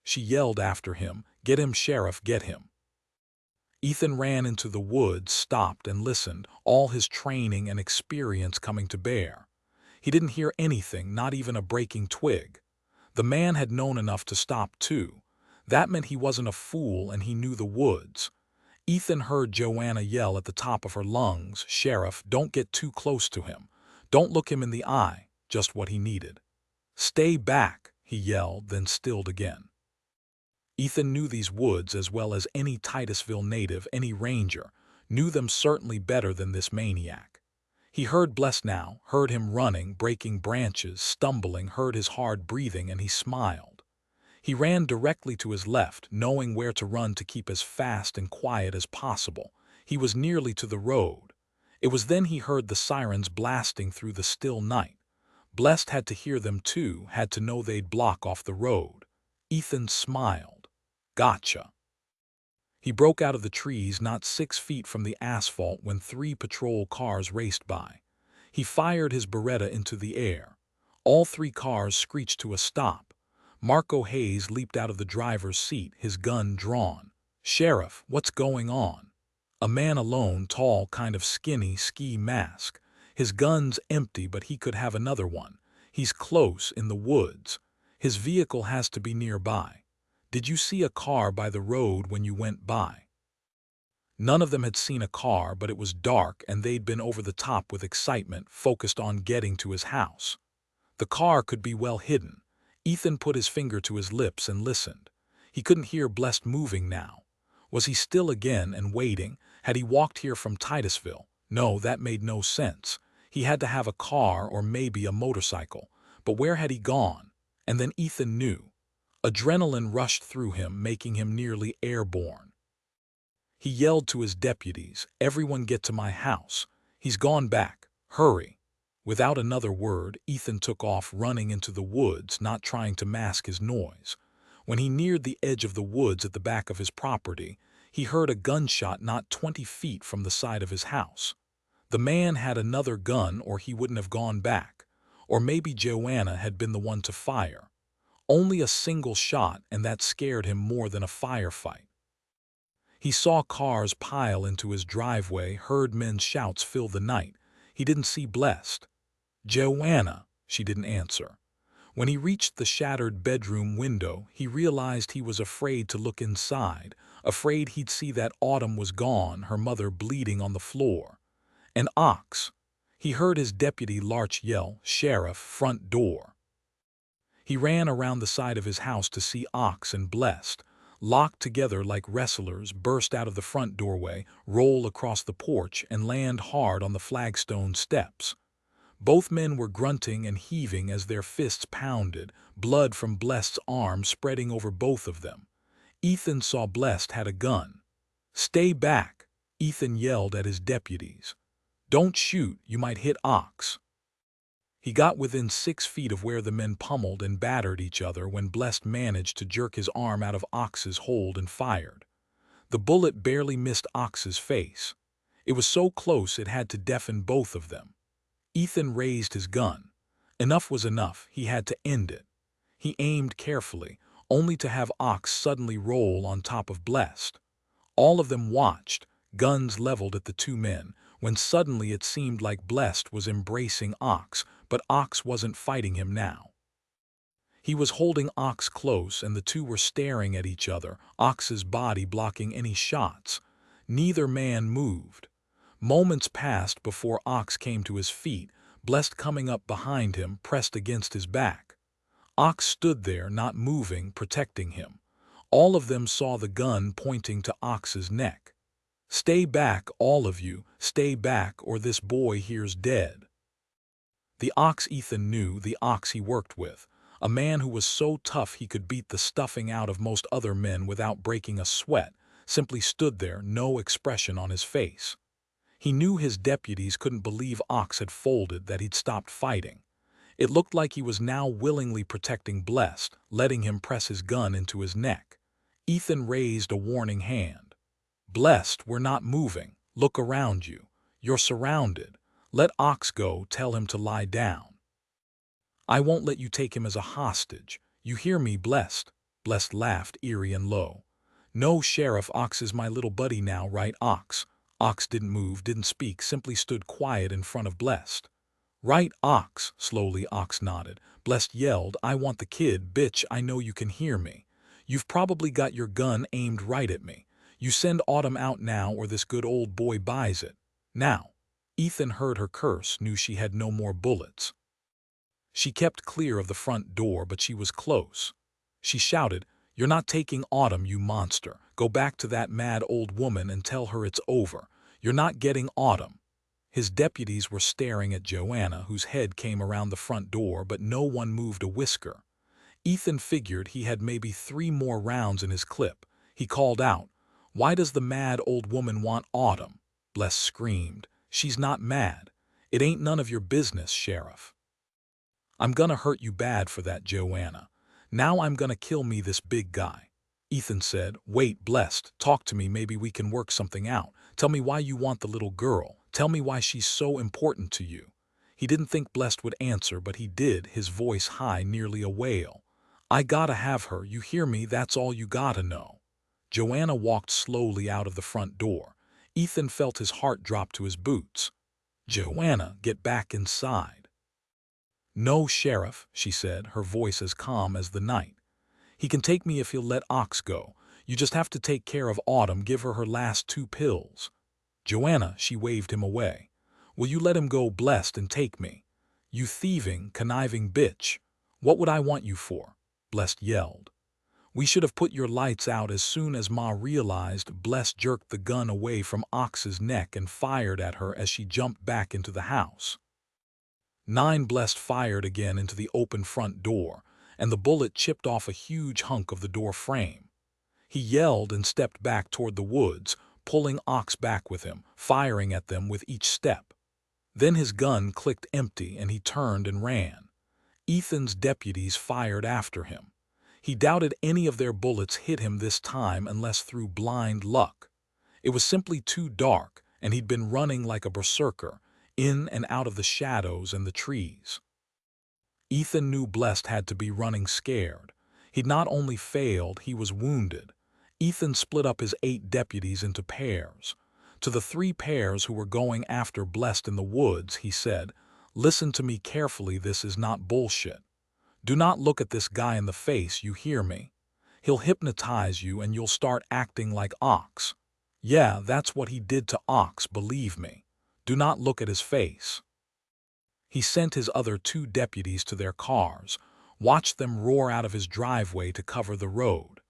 She yelled after him, "Get him, Sheriff, get him." Ethan ran into the woods, stopped and listened, all his training and experience coming to bear. He didn't hear anything, not even a breaking twig. The man had known enough to stop too. That meant he wasn't a fool and he knew the woods. Ethan heard Joanna yell at the top of her lungs, "Sheriff, don't get too close to him. Don't look him in the eye," just what he needed. "Stay back," he yelled, then stilled again. Ethan knew these woods as well as any Titusville native, any ranger, knew them certainly better than this maniac. He heard Bless now, heard him running, breaking branches, stumbling, heard his hard breathing, and he smiled. He ran directly to his left, knowing where to run to keep as fast and quiet as possible. He was nearly to the road. It was then he heard the sirens blasting through the still night. Blessed had to hear them too, had to know they'd block off the road. Ethan smiled. Gotcha. He broke out of the trees not 6 feet from the asphalt when 3 patrol cars raced by. He fired his Beretta into the air. All 3 cars screeched to a stop. Marco Hayes leaped out of the driver's seat, his gun drawn. "Sheriff, what's going on?" A man alone, tall, kind of skinny, ski mask. His gun's empty, but he could have another one. He's close, in the woods. His vehicle has to be nearby. "Did you see a car by the road when you went by?" None of them had seen a car, but it was dark and they'd been over the top with excitement, focused on getting to his house. The car could be well hidden. Ethan put his finger to his lips and listened. He couldn't hear Blessed moving now. Was he still again and waiting? Had he walked here from Titusville? No, that made no sense. He had to have a car or maybe a motorcycle. But where had he gone? And then Ethan knew. Adrenaline rushed through him, making him nearly airborne. He yelled to his deputies, "Everyone get to my house. He's gone back. Hurry." Without another word, Ethan took off, running into the woods, not trying to mask his noise. When he neared the edge of the woods at the back of his property, he heard a gunshot not 20 feet from the side of his house. The man had another gun or he wouldn't have gone back. Or maybe Joanna had been the one to fire. Only a single shot, and that scared him more than a firefight. He saw cars pile into his driveway, heard men's shouts fill the night. He didn't see Blessed. "Joanna," she didn't answer. When he reached the shattered bedroom window, he realized he was afraid to look inside, afraid he'd see that Autumn was gone, her mother bleeding on the floor. An ox. He heard his deputy Larch yell, "Sheriff, front door." He ran around the side of his house to see Ox and Blessed, locked together like wrestlers, burst out of the front doorway, roll across the porch, and land hard on the flagstone steps. Both men were grunting and heaving as their fists pounded, blood from Blessed's arm spreading over both of them. Ethan saw Blessed had a gun. "Stay back," Ethan yelled at his deputies. "Don't shoot, you might hit Ox." He got within 6 feet of where the men pummeled and battered each other when Blessed managed to jerk his arm out of Ox's hold and fired. The bullet barely missed Ox's face. It was so close it had to deafen both of them. Ethan raised his gun. Enough was enough, he had to end it. He aimed carefully, only to have Ox suddenly roll on top of Blessed. All of them watched, guns leveled at the 2 men, when suddenly it seemed like Blessed was embracing Ox, but Ox wasn't fighting him now. He was holding Ox close and the 2 were staring at each other, Ox's body blocking any shots. Neither man moved. Moments passed before Ox came to his feet, Blessed coming up behind him, pressed against his back. Ox stood there, not moving, protecting him. All of them saw the gun pointing to Ox's neck. "Stay back, all of you, stay back, or this boy here's dead." The Ox Ethan knew, the Ox he worked with, a man who was so tough he could beat the stuffing out of most other men without breaking a sweat, simply stood there, no expression on his face. He knew his deputies couldn't believe Ox had folded, that he'd stopped fighting. It looked like he was now willingly protecting Blessed, letting him press his gun into his neck. Ethan raised a warning hand. Blessed, we're not moving. Look around you. You're surrounded. Let Ox go, tell him to lie down. I won't let you take him as a hostage. You hear me, Blessed? Blessed laughed, eerie and low. No, Sheriff, Ox is my little buddy now, right, Ox? Ox didn't move, didn't speak, simply stood quiet in front of Blessed. Right, Ox, slowly Ox nodded. Blessed yelled, I want the kid, bitch, I know you can hear me. You've probably got your gun aimed right at me. You send Autumn out now or this good old boy buys it. Now. Ethan heard her curse, knew she had no more bullets. She kept clear of the front door, but she was close. She shouted, You're not taking Autumn, you monster. Go back to that mad old woman and tell her it's over. You're not getting Autumn. His deputies were staring at Joanna, whose head came around the front door, but no one moved a whisker. Ethan figured he had maybe 3 more rounds in his clip. He called out, Why does the mad old woman want Autumn? Bless screamed, She's not mad. It ain't none of your business, Sheriff. I'm gonna hurt you bad for that, Joanna. Now I'm gonna kill me this big guy. Ethan said, Wait, Blessed, talk to me, maybe we can work something out. Tell me why you want the little girl. Tell me why she's so important to you. He didn't think Blessed would answer, but he did, his voice high, nearly a wail. I gotta have her, you hear me, that's all you gotta know. Joanna walked slowly out of the front door. Ethan felt his heart drop to his boots. Joanna, get back inside. No, Sheriff, she said, her voice as calm as the night. He can take me if he'll let Ox go. You just have to take care of Autumn, give her her last 2 pills. Joanna, she waved him away. Will you let him go, Blessed, and take me? You thieving, conniving bitch. What would I want you for? Blessed yelled. We should have put your lights out as soon as Ma realized. Blessed jerked the gun away from Ox's neck and fired at her as she jumped back into the house. 9 Blessed fired again into the open front door, and the bullet chipped off a huge hunk of the door frame. He yelled and stepped back toward the woods, pulling Ox back with him, firing at them with each step. Then his gun clicked empty and he turned and ran. Ethan's deputies fired after him. He doubted any of their bullets hit him this time unless through blind luck. It was simply too dark, and he'd been running like a berserker, in and out of the shadows and the trees. Ethan knew Blessed had to be running scared. He'd not only failed, he was wounded. Ethan split up his 8 deputies into pairs. To the 3 pairs who were going after Blessed in the woods, he said, Listen to me carefully, this is not bullshit. Do not look at this guy in the face, you hear me? He'll hypnotize you and you'll start acting like Ox. Yeah, that's what he did to Ox, believe me. Do not look at his face. He sent his other 2 deputies to their cars, watched them roar out of his driveway to cover the road.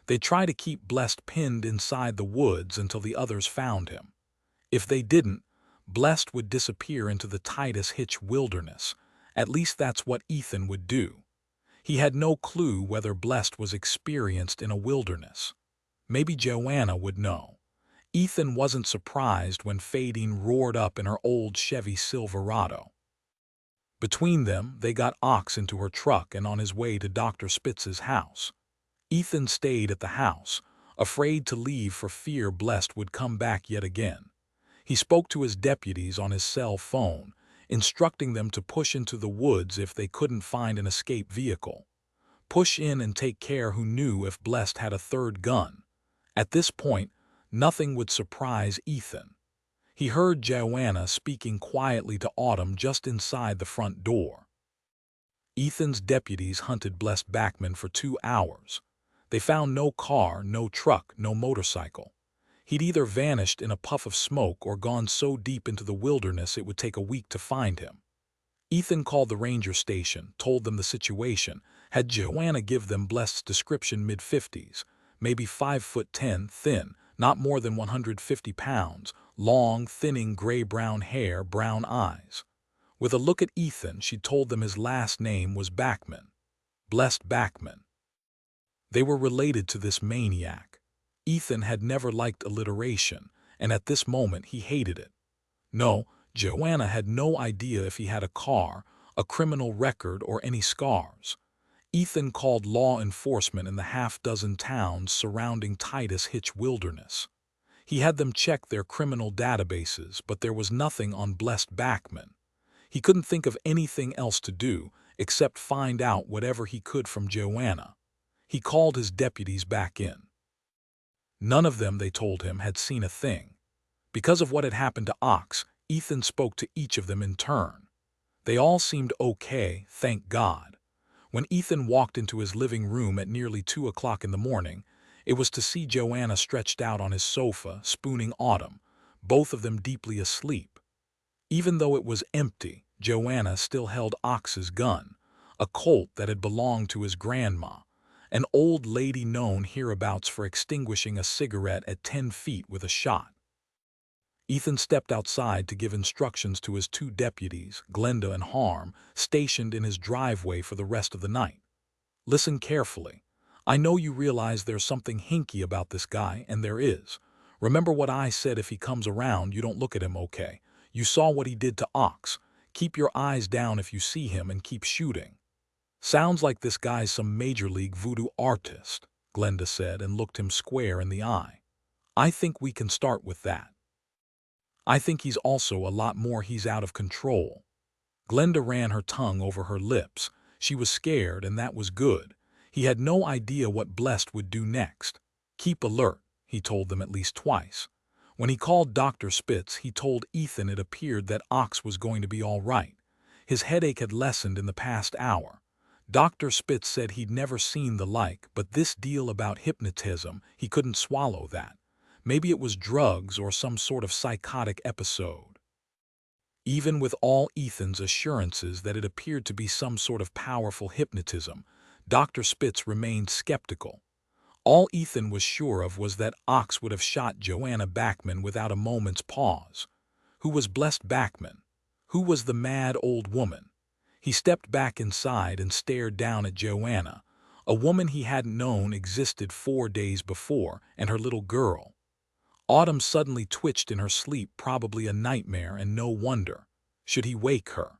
They'd try to keep Blessed pinned inside the woods until the others found him. If they didn't, Blessed would disappear into the Titus Hitch wilderness. At least that's what Ethan would do. He had no clue whether Blessed was experienced in a wilderness. Maybe Joanna would know. Ethan wasn't surprised when Fadine roared up in her old Chevy Silverado. Between them, they got Ox into her truck and on his way to Dr. Spitz's house. Ethan stayed at the house, afraid to leave for fear Blessed would come back yet again. He spoke to his deputies on his cell phone, instructing them to push into the woods if they couldn't find an escape vehicle. Push in and take care, who knew if Blessed had a 3rd gun. At this point, nothing would surprise Ethan. He heard Joanna speaking quietly to Autumn just inside the front door. Ethan's deputies hunted Blessed Backman for 2 hours. They found no car, no truck, no motorcycle. He'd either vanished in a puff of smoke or gone so deep into the wilderness it would take a week to find him. Ethan called the ranger station, told them the situation, had Joanna give them Blessed's description, mid-50s, maybe 5'10", thin, not more than 150 pounds, long, thinning gray-brown hair, brown eyes. With a look at Ethan, she told them his last name was Backman. Blessed Backman. They were related to this maniac. Ethan had never liked alliteration, and at this moment he hated it. No, Joanna had no idea if he had a car, a criminal record, or any scars. Ethan called law enforcement in the half-dozen towns surrounding Titus Hitch wilderness. He had them check their criminal databases, but there was nothing on Blessed Backman. He couldn't think of anything else to do except find out whatever he could from Joanna. He called his deputies back in. None of them, they told him, had seen a thing. Because of what had happened to Ox, Ethan spoke to each of them in turn. They all seemed okay, thank God. When Ethan walked into his living room at nearly 2 o'clock in the morning, it was to see Joanna stretched out on his sofa, spooning Autumn, both of them deeply asleep. Even though it was empty, Joanna still held Ox's gun, a Colt that had belonged to his grandma, an old lady known hereabouts for extinguishing a cigarette at 10 feet with a shot. Ethan stepped outside to give instructions to his 2 deputies, Glenda and Harm, stationed in his driveway for the rest of the night. Listen carefully. I know you realize there's something hinky about this guy, and there is. Remember what I said: if he comes around, you don't look at him, okay? You saw what he did to Ox. Keep your eyes down if you see him and keep shooting. Sounds like this guy's some major league voodoo artist, Glenda said and looked him square in the eye. I think we can start with that. I think he's also a lot more. He's out of control. Glenda ran her tongue over her lips. She was scared, and that was good. He had no idea what Blessed would do next. Keep alert, he told them at least twice. When he called Dr. Spitz, he told Ethan it appeared that Ox was going to be all right. His headache had lessened in the past hour. Dr. Spitz said he'd never seen the like, but this deal about hypnotism, he couldn't swallow that. Maybe it was drugs or some sort of psychotic episode. Even with all Ethan's assurances that it appeared to be some sort of powerful hypnotism, Dr. Spitz remained skeptical. All Ethan was sure of was that Ox would have shot Joanna Backman without a moment's pause. Who was Blessed Backman? Who was the mad old woman? He stepped back inside and stared down at Joanna, a woman he hadn't known existed 4 days before, and her little girl. Autumn suddenly twitched in her sleep, probably a nightmare, and no wonder. Should he wake her?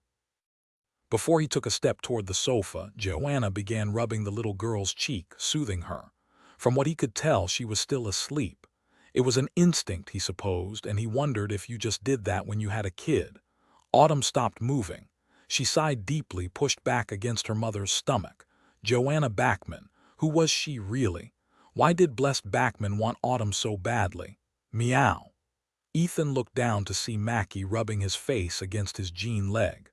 Before he took a step toward the sofa, Joanna began rubbing the little girl's cheek, soothing her. From what he could tell, she was still asleep. It was an instinct, he supposed, and he wondered if you just did that when you had a kid. Autumn stopped moving. She sighed deeply, pushed back against her mother's stomach. Joanna Backman, who was she really? Why did Blessed Backman want Autumn so badly? Meow. Ethan looked down to see Mackie rubbing his face against his jean leg.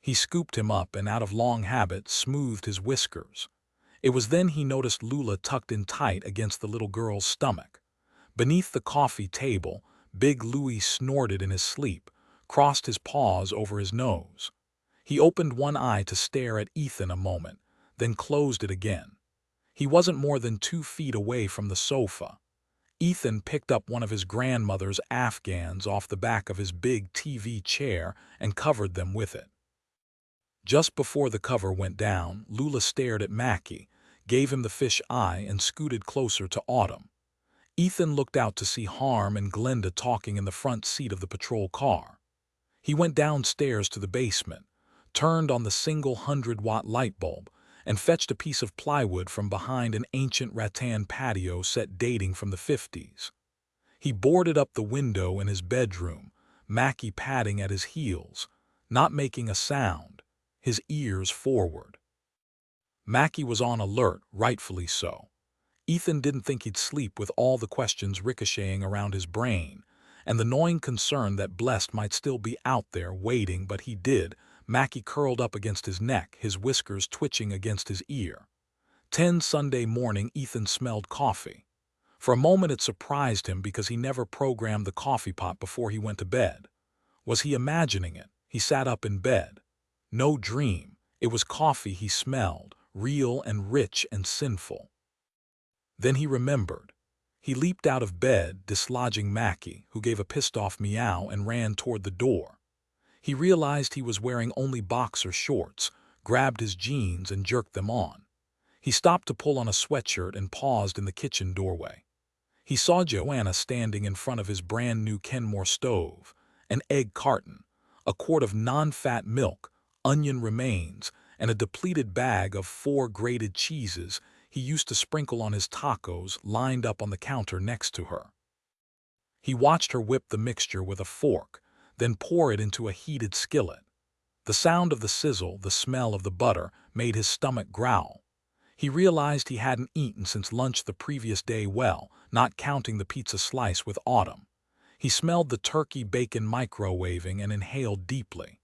He scooped him up and, out of long habit, smoothed his whiskers. It was then he noticed Lula tucked in tight against the little girl's stomach. Beneath the coffee table, Big Louie snorted in his sleep, crossed his paws over his nose. He opened one eye to stare at Ethan a moment, then closed it again. He wasn't more than 2 feet away from the sofa. Ethan picked up one of his grandmother's Afghans off the back of his big TV chair and covered them with it. Just before the cover went down, Lula stared at Mackie, gave him the fish eye, and scooted closer to Autumn. Ethan looked out to see Harm and Glenda talking in the front seat of the patrol car. He went downstairs to the basement, turned on the single 100-watt light bulb, and fetched a piece of plywood from behind an ancient rattan patio set dating from the 50s. He boarded up the window in his bedroom, Mackie padding at his heels, not making a sound, his ears forward. Mackie was on alert, rightfully so. Ethan didn't think he'd sleep with all the questions ricocheting around his brain, and the gnawing concern that Blessed might still be out there waiting, but he did. Mackie curled up against his neck, his whiskers twitching against his ear. 10 Sunday morning, Ethan smelled coffee. For a moment it surprised him because he never programmed the coffee pot before he went to bed. Was he imagining it? He sat up in bed. No dream. It was coffee he smelled, real and rich and sinful. Then he remembered. He leaped out of bed, dislodging Mackie, who gave a pissed-off meow and ran toward the door. He realized he was wearing only boxer shorts, grabbed his jeans and jerked them on. He stopped to pull on a sweatshirt and paused in the kitchen doorway. He saw Joanna standing in front of his brand-new Kenmore stove, an egg carton, a quart of non-fat milk, onion remains, and a depleted bag of 4 grated cheeses he used to sprinkle on his tacos lined up on the counter next to her. He watched her whip the mixture with a fork, then pour it into a heated skillet. The sound of the sizzle, the smell of the butter, made his stomach growl. He realized he hadn't eaten since lunch the previous day, well, not counting the pizza slice with Autumn. He smelled the turkey bacon microwaving and inhaled deeply.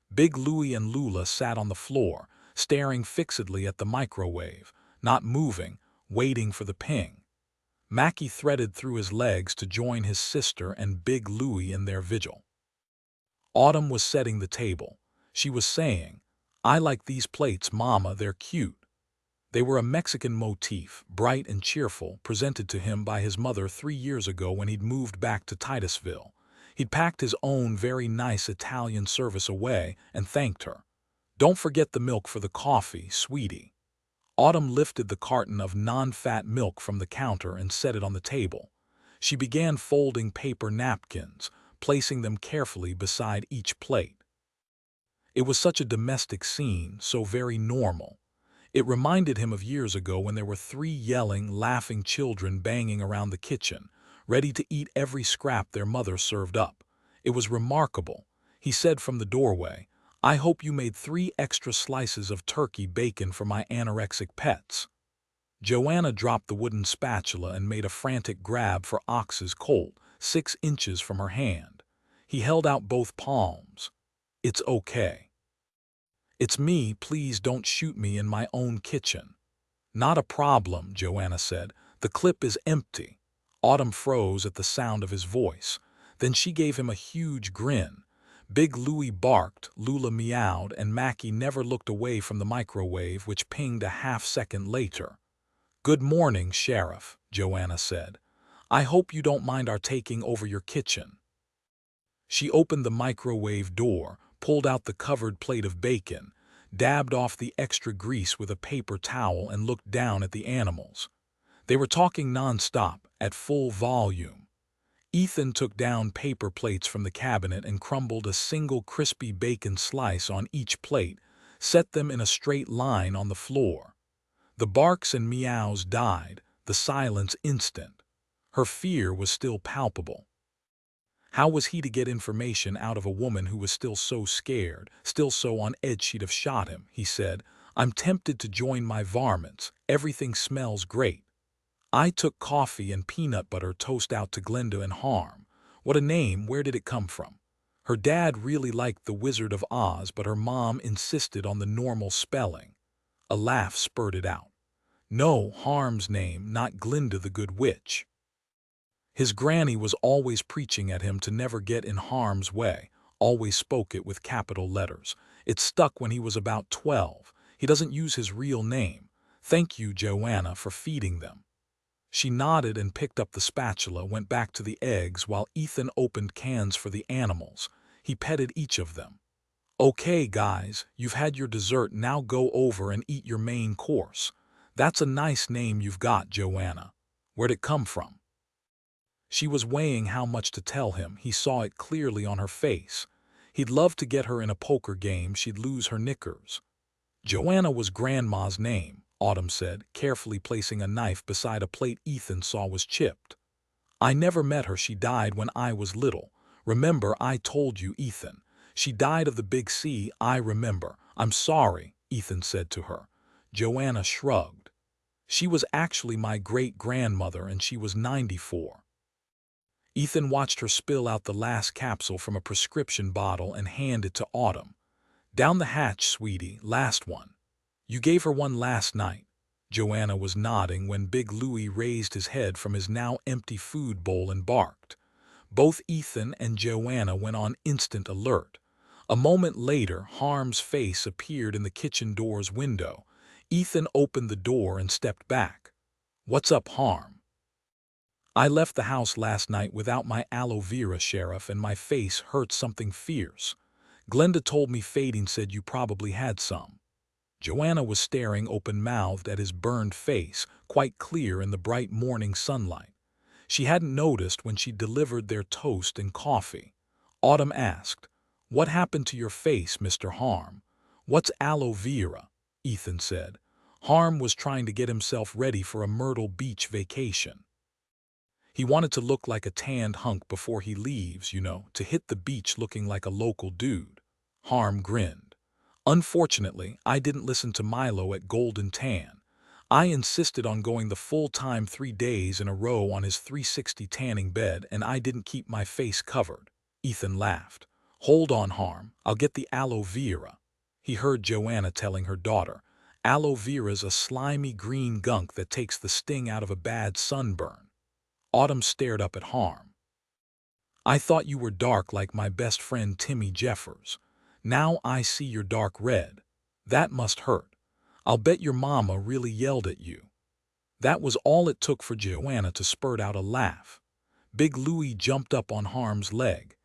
Big Louie and Lula sat on the floor, staring fixedly at the microwave, not moving, waiting for the ping. Mackie threaded through his legs to join his sister and Big Louie in their vigil. Autumn was setting the table. She was saying, "I like these plates, Mama, they're cute." They were a Mexican motif, bright and cheerful, presented to him by his mother 3 years ago when he'd moved back to Titusville. He'd packed his own very nice Italian service away and thanked her. "Don't forget the milk for the coffee, sweetie." Autumn lifted the carton of non-fat milk from the counter and set it on the table. She began folding paper napkins, placing them carefully beside each plate. It was such a domestic scene, so very normal. It reminded him of years ago when there were 3 yelling, laughing children banging around the kitchen, ready to eat every scrap their mother served up. It was remarkable. He said from the doorway, "I hope you made 3 extra slices of turkey bacon for my anorexic pets." Joanna dropped the wooden spatula and made a frantic grab for Ox's colt, 6 inches from her hand. He held out both palms. "It's okay." "It's me, please don't shoot me in my own kitchen." "Not a problem," Joanna said. "The clip is empty." Autumn froze at the sound of his voice. Then she gave him a huge grin. Big Louie barked, Lula meowed, and Mackie never looked away from the microwave, which pinged a half-second later. "Good morning, Sheriff," Joanna said. "I hope you don't mind our taking over your kitchen." She opened the microwave door, pulled out the covered plate of bacon, dabbed off the extra grease with a paper towel, and looked down at the animals. They were talking nonstop, at full volume. Ethan took down paper plates from the cabinet and crumbled a single crispy bacon slice on each plate, set them in a straight line on the floor. The barks and meows died, the silence instant. Her fear was still palpable. How was he to get information out of a woman who was still so scared, still so on edge she'd have shot him? He said, "I'm tempted to join my varmints. Everything smells great." "I took coffee and peanut butter toast out to Glenda and Harm." What a name, where did it come from? Her dad really liked The Wizard of Oz, but her mom insisted on the normal spelling. A laugh spurted out. "No, Harm's name, not Glinda the Good Witch." His granny was always preaching at him to never get in harm's way, always spoke it with capital letters. It stuck when he was about 12. He doesn't use his real name. "Thank you, Joanna, for feeding them." She nodded and picked up the spatula, went back to the eggs while Ethan opened cans for the animals. He petted each of them. "Okay, guys, you've had your dessert, now go over and eat your main course." "That's a nice name you've got, Joanna. Where'd it come from?" She was weighing how much to tell him. He saw it clearly on her face. He'd love to get her in a poker game, she'd lose her knickers. "Joanna was Grandma's name," Autumn said, carefully placing a knife beside a plate Ethan saw was chipped. "I never met her, she died when I was little. Remember, I told you, Ethan. She died of the big C, I remember." "I'm sorry," Ethan said to her. Joanna shrugged. "She was actually my great-grandmother, and she was 94. Ethan watched her spill out the last capsule from a prescription bottle and hand it to Autumn. "Down the hatch, sweetie, last one." "You gave her one last night." Joanna was nodding when Big Louie raised his head from his now empty food bowl and barked. Both Ethan and Joanna went on instant alert. A moment later, Harm's face appeared in the kitchen door's window. Ethan opened the door and stepped back. "What's up, Harm?" "I left the house last night without my aloe vera, Sheriff, and my face hurt something fierce. Glenda told me Fading said you probably had some." Joanna was staring open-mouthed at his burned face, quite clear in the bright morning sunlight. She hadn't noticed when she delivered their toast and coffee. Autumn asked, "What happened to your face, Mr. Harm?" "What's aloe vera?" Ethan said. Harm was trying to get himself ready for a Myrtle Beach vacation. He wanted to look like a tanned hunk before he leaves, to hit the beach looking like a local dude. Harm grinned. Unfortunately, I didn't listen to Milo at Golden Tan. I insisted on going the full time 3 days in a row on his 360 tanning bed, and I didn't keep my face covered. Ethan laughed. Hold on, Harm, I'll get the aloe vera. He heard Joanna telling her daughter, aloe vera's a slimy green gunk that takes the sting out of a bad sunburn. Autumn stared up at Harm. I thought you were dark like my best friend Timmy Jeffers. Now I see you're dark red. That must hurt. I'll bet your mama really yelled at you. That was all it took for Joanna to spurt out a laugh. Big Louie jumped up on Harm's leg.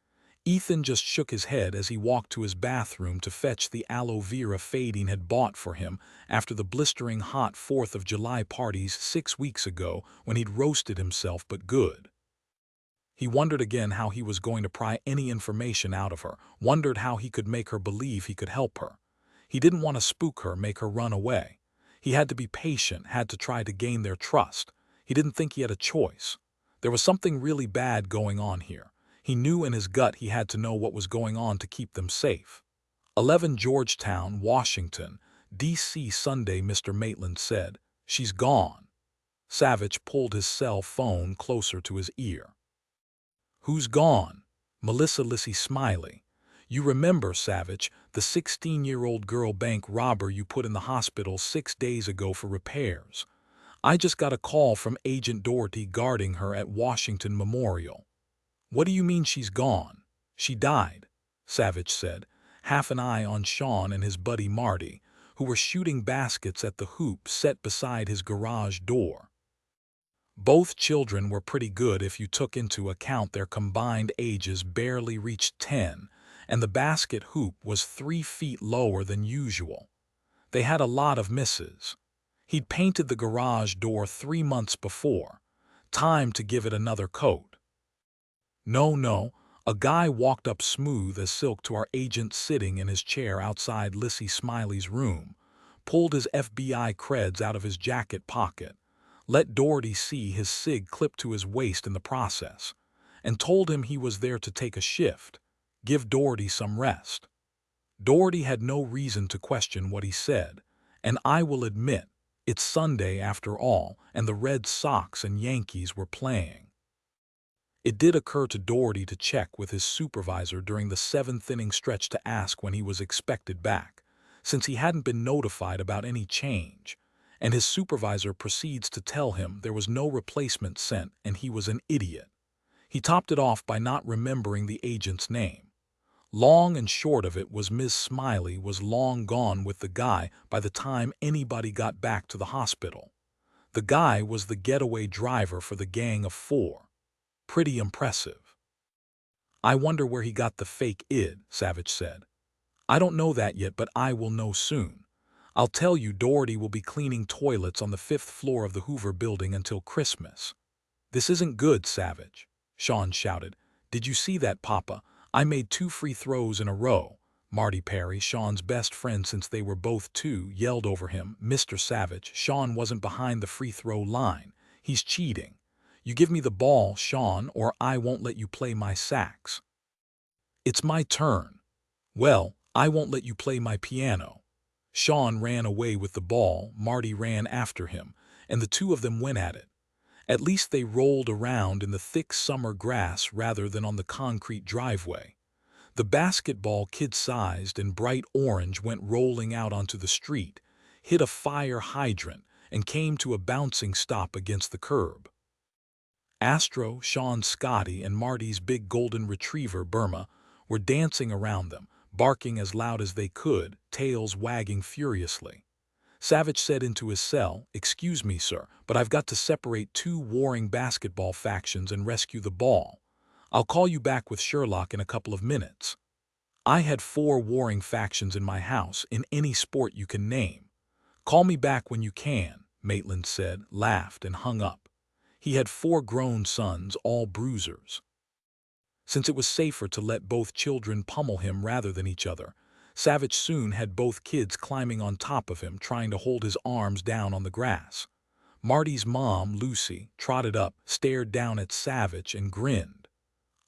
Ethan just shook his head as he walked to his bathroom to fetch the aloe vera Fading had bought for him after the blistering hot 4th of July parties 6 weeks ago when he'd roasted himself but good. He wondered again how he was going to pry any information out of her, wondered how he could make her believe he could help her. He didn't want to spook her, make her run away. He had to be patient, had to try to gain their trust. He didn't think he had a choice. There was something really bad going on here. He knew in his gut he had to know what was going on to keep them safe. 11 Georgetown, Washington, D.C. Sunday, Mr. Maitland said. She's gone. Savich pulled his cell phone closer to his ear. Who's gone? Melissa Lissy Smiley. You remember, Savich, the 16-year-old girl bank robber you put in the hospital 6 days ago for repairs. I just got a call from Agent Doherty guarding her at Washington Memorial. What do you mean she's gone? She died, Savich said, half an eye on Sean and his buddy Marty, who were shooting baskets at the hoop set beside his garage door. Both children were pretty good if you took into account their combined ages barely reached 10, and the basket hoop was 3 feet lower than usual. They had a lot of misses. He'd painted the garage door 3 months before. Time to give it another coat. No, a guy walked up smooth as silk to our agent sitting in his chair outside Lissy Smiley's room, pulled his FBI creds out of his jacket pocket, let Doherty see his cig clipped to his waist in the process, and told him he was there to take a shift, give Doherty some rest. Doherty had no reason to question what he said, and I will admit, it's Sunday after all, and the Red Sox and Yankees were playing. It did occur to Doherty to check with his supervisor during the 7th-inning stretch to ask when he was expected back, since he hadn't been notified about any change, and his supervisor proceeds to tell him there was no replacement sent and he was an idiot. He topped it off by not remembering the agent's name. Long and short of it was Ms. Smiley was long gone with the guy by the time anybody got back to the hospital. The guy was the getaway driver for the gang of 4. Pretty impressive. I wonder where he got the fake id, Savich said. I don't know that yet, but I will know soon. I'll tell you, Doherty will be cleaning toilets on the 5th floor of the Hoover building until Christmas. This isn't good, Savich, Sean shouted. Did you see that, Papa? I made 2 free throws in a row. Marty Perry, Sean's best friend since they were both 2, yelled over him. Mr. Savich, Sean wasn't behind the free throw line. He's cheating. You give me the ball, Sean, or I won't let you play my sax. It's my turn. Well, I won't let you play my piano. Sean ran away with the ball, Marty ran after him, and the 2 of them went at it. At least they rolled around in the thick summer grass rather than on the concrete driveway. The basketball, kid-sized and bright orange, went rolling out onto the street, hit a fire hydrant, and came to a bouncing stop against the curb. Astro, Sean, Scotty, and Marty's big golden retriever, Burma, were dancing around them, barking as loud as they could, tails wagging furiously. Savich said into his cell, "Excuse me, sir, but I've got to separate 2 warring basketball factions and rescue the ball. I'll call you back with Sherlock in a couple of minutes." I had 4 warring factions in my house in any sport you can name. Call me back when you can, Maitland said, laughed, and hung up. He had 4 grown sons, all bruisers. Since it was safer to let both children pummel him rather than each other, Savich soon had both kids climbing on top of him, trying to hold his arms down on the grass. Marty's mom, Lucy, trotted up, stared down at Savich and grinned.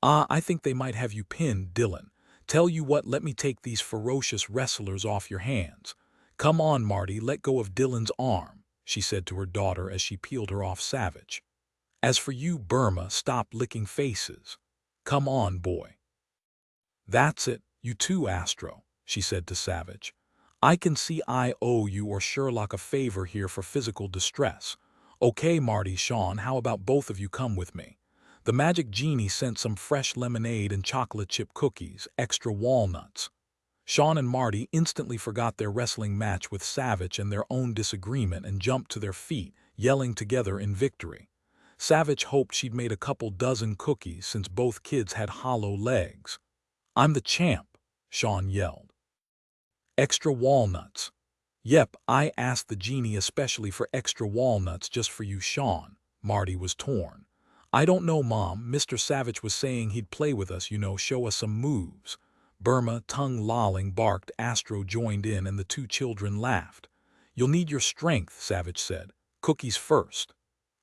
"Ah, I think they might have you pinned, Dillon. Tell you what, let me take these ferocious wrestlers off your hands. Come on, Marty, let go of Dillon's arm," she said to her daughter as she peeled her off Savich. "As for you, Burma, stop licking faces. Come on, boy." "That's it, you too, Astro," she said to Savich. "I can see I owe you or Sherlock a favor here for physical distress. Okay, Marty, Sean, how about both of you come with me? The magic genie sent some fresh lemonade and chocolate chip cookies, extra walnuts." Sean and Marty instantly forgot their wrestling match with Savich and their own disagreement and jumped to their feet, yelling together in victory. Savich hoped she'd made a couple dozen cookies since both kids had hollow legs. "I'm the champ," Sean yelled. "Extra walnuts." "Yep, I asked the genie especially for extra walnuts just for you, Sean." Marty was torn. "I don't know, Mom. Mr. Savich was saying he'd play with us, show us some moves." Burma, tongue-lolling, barked. Astro joined in and the two children laughed. "You'll need your strength," Savich said. "Cookies first."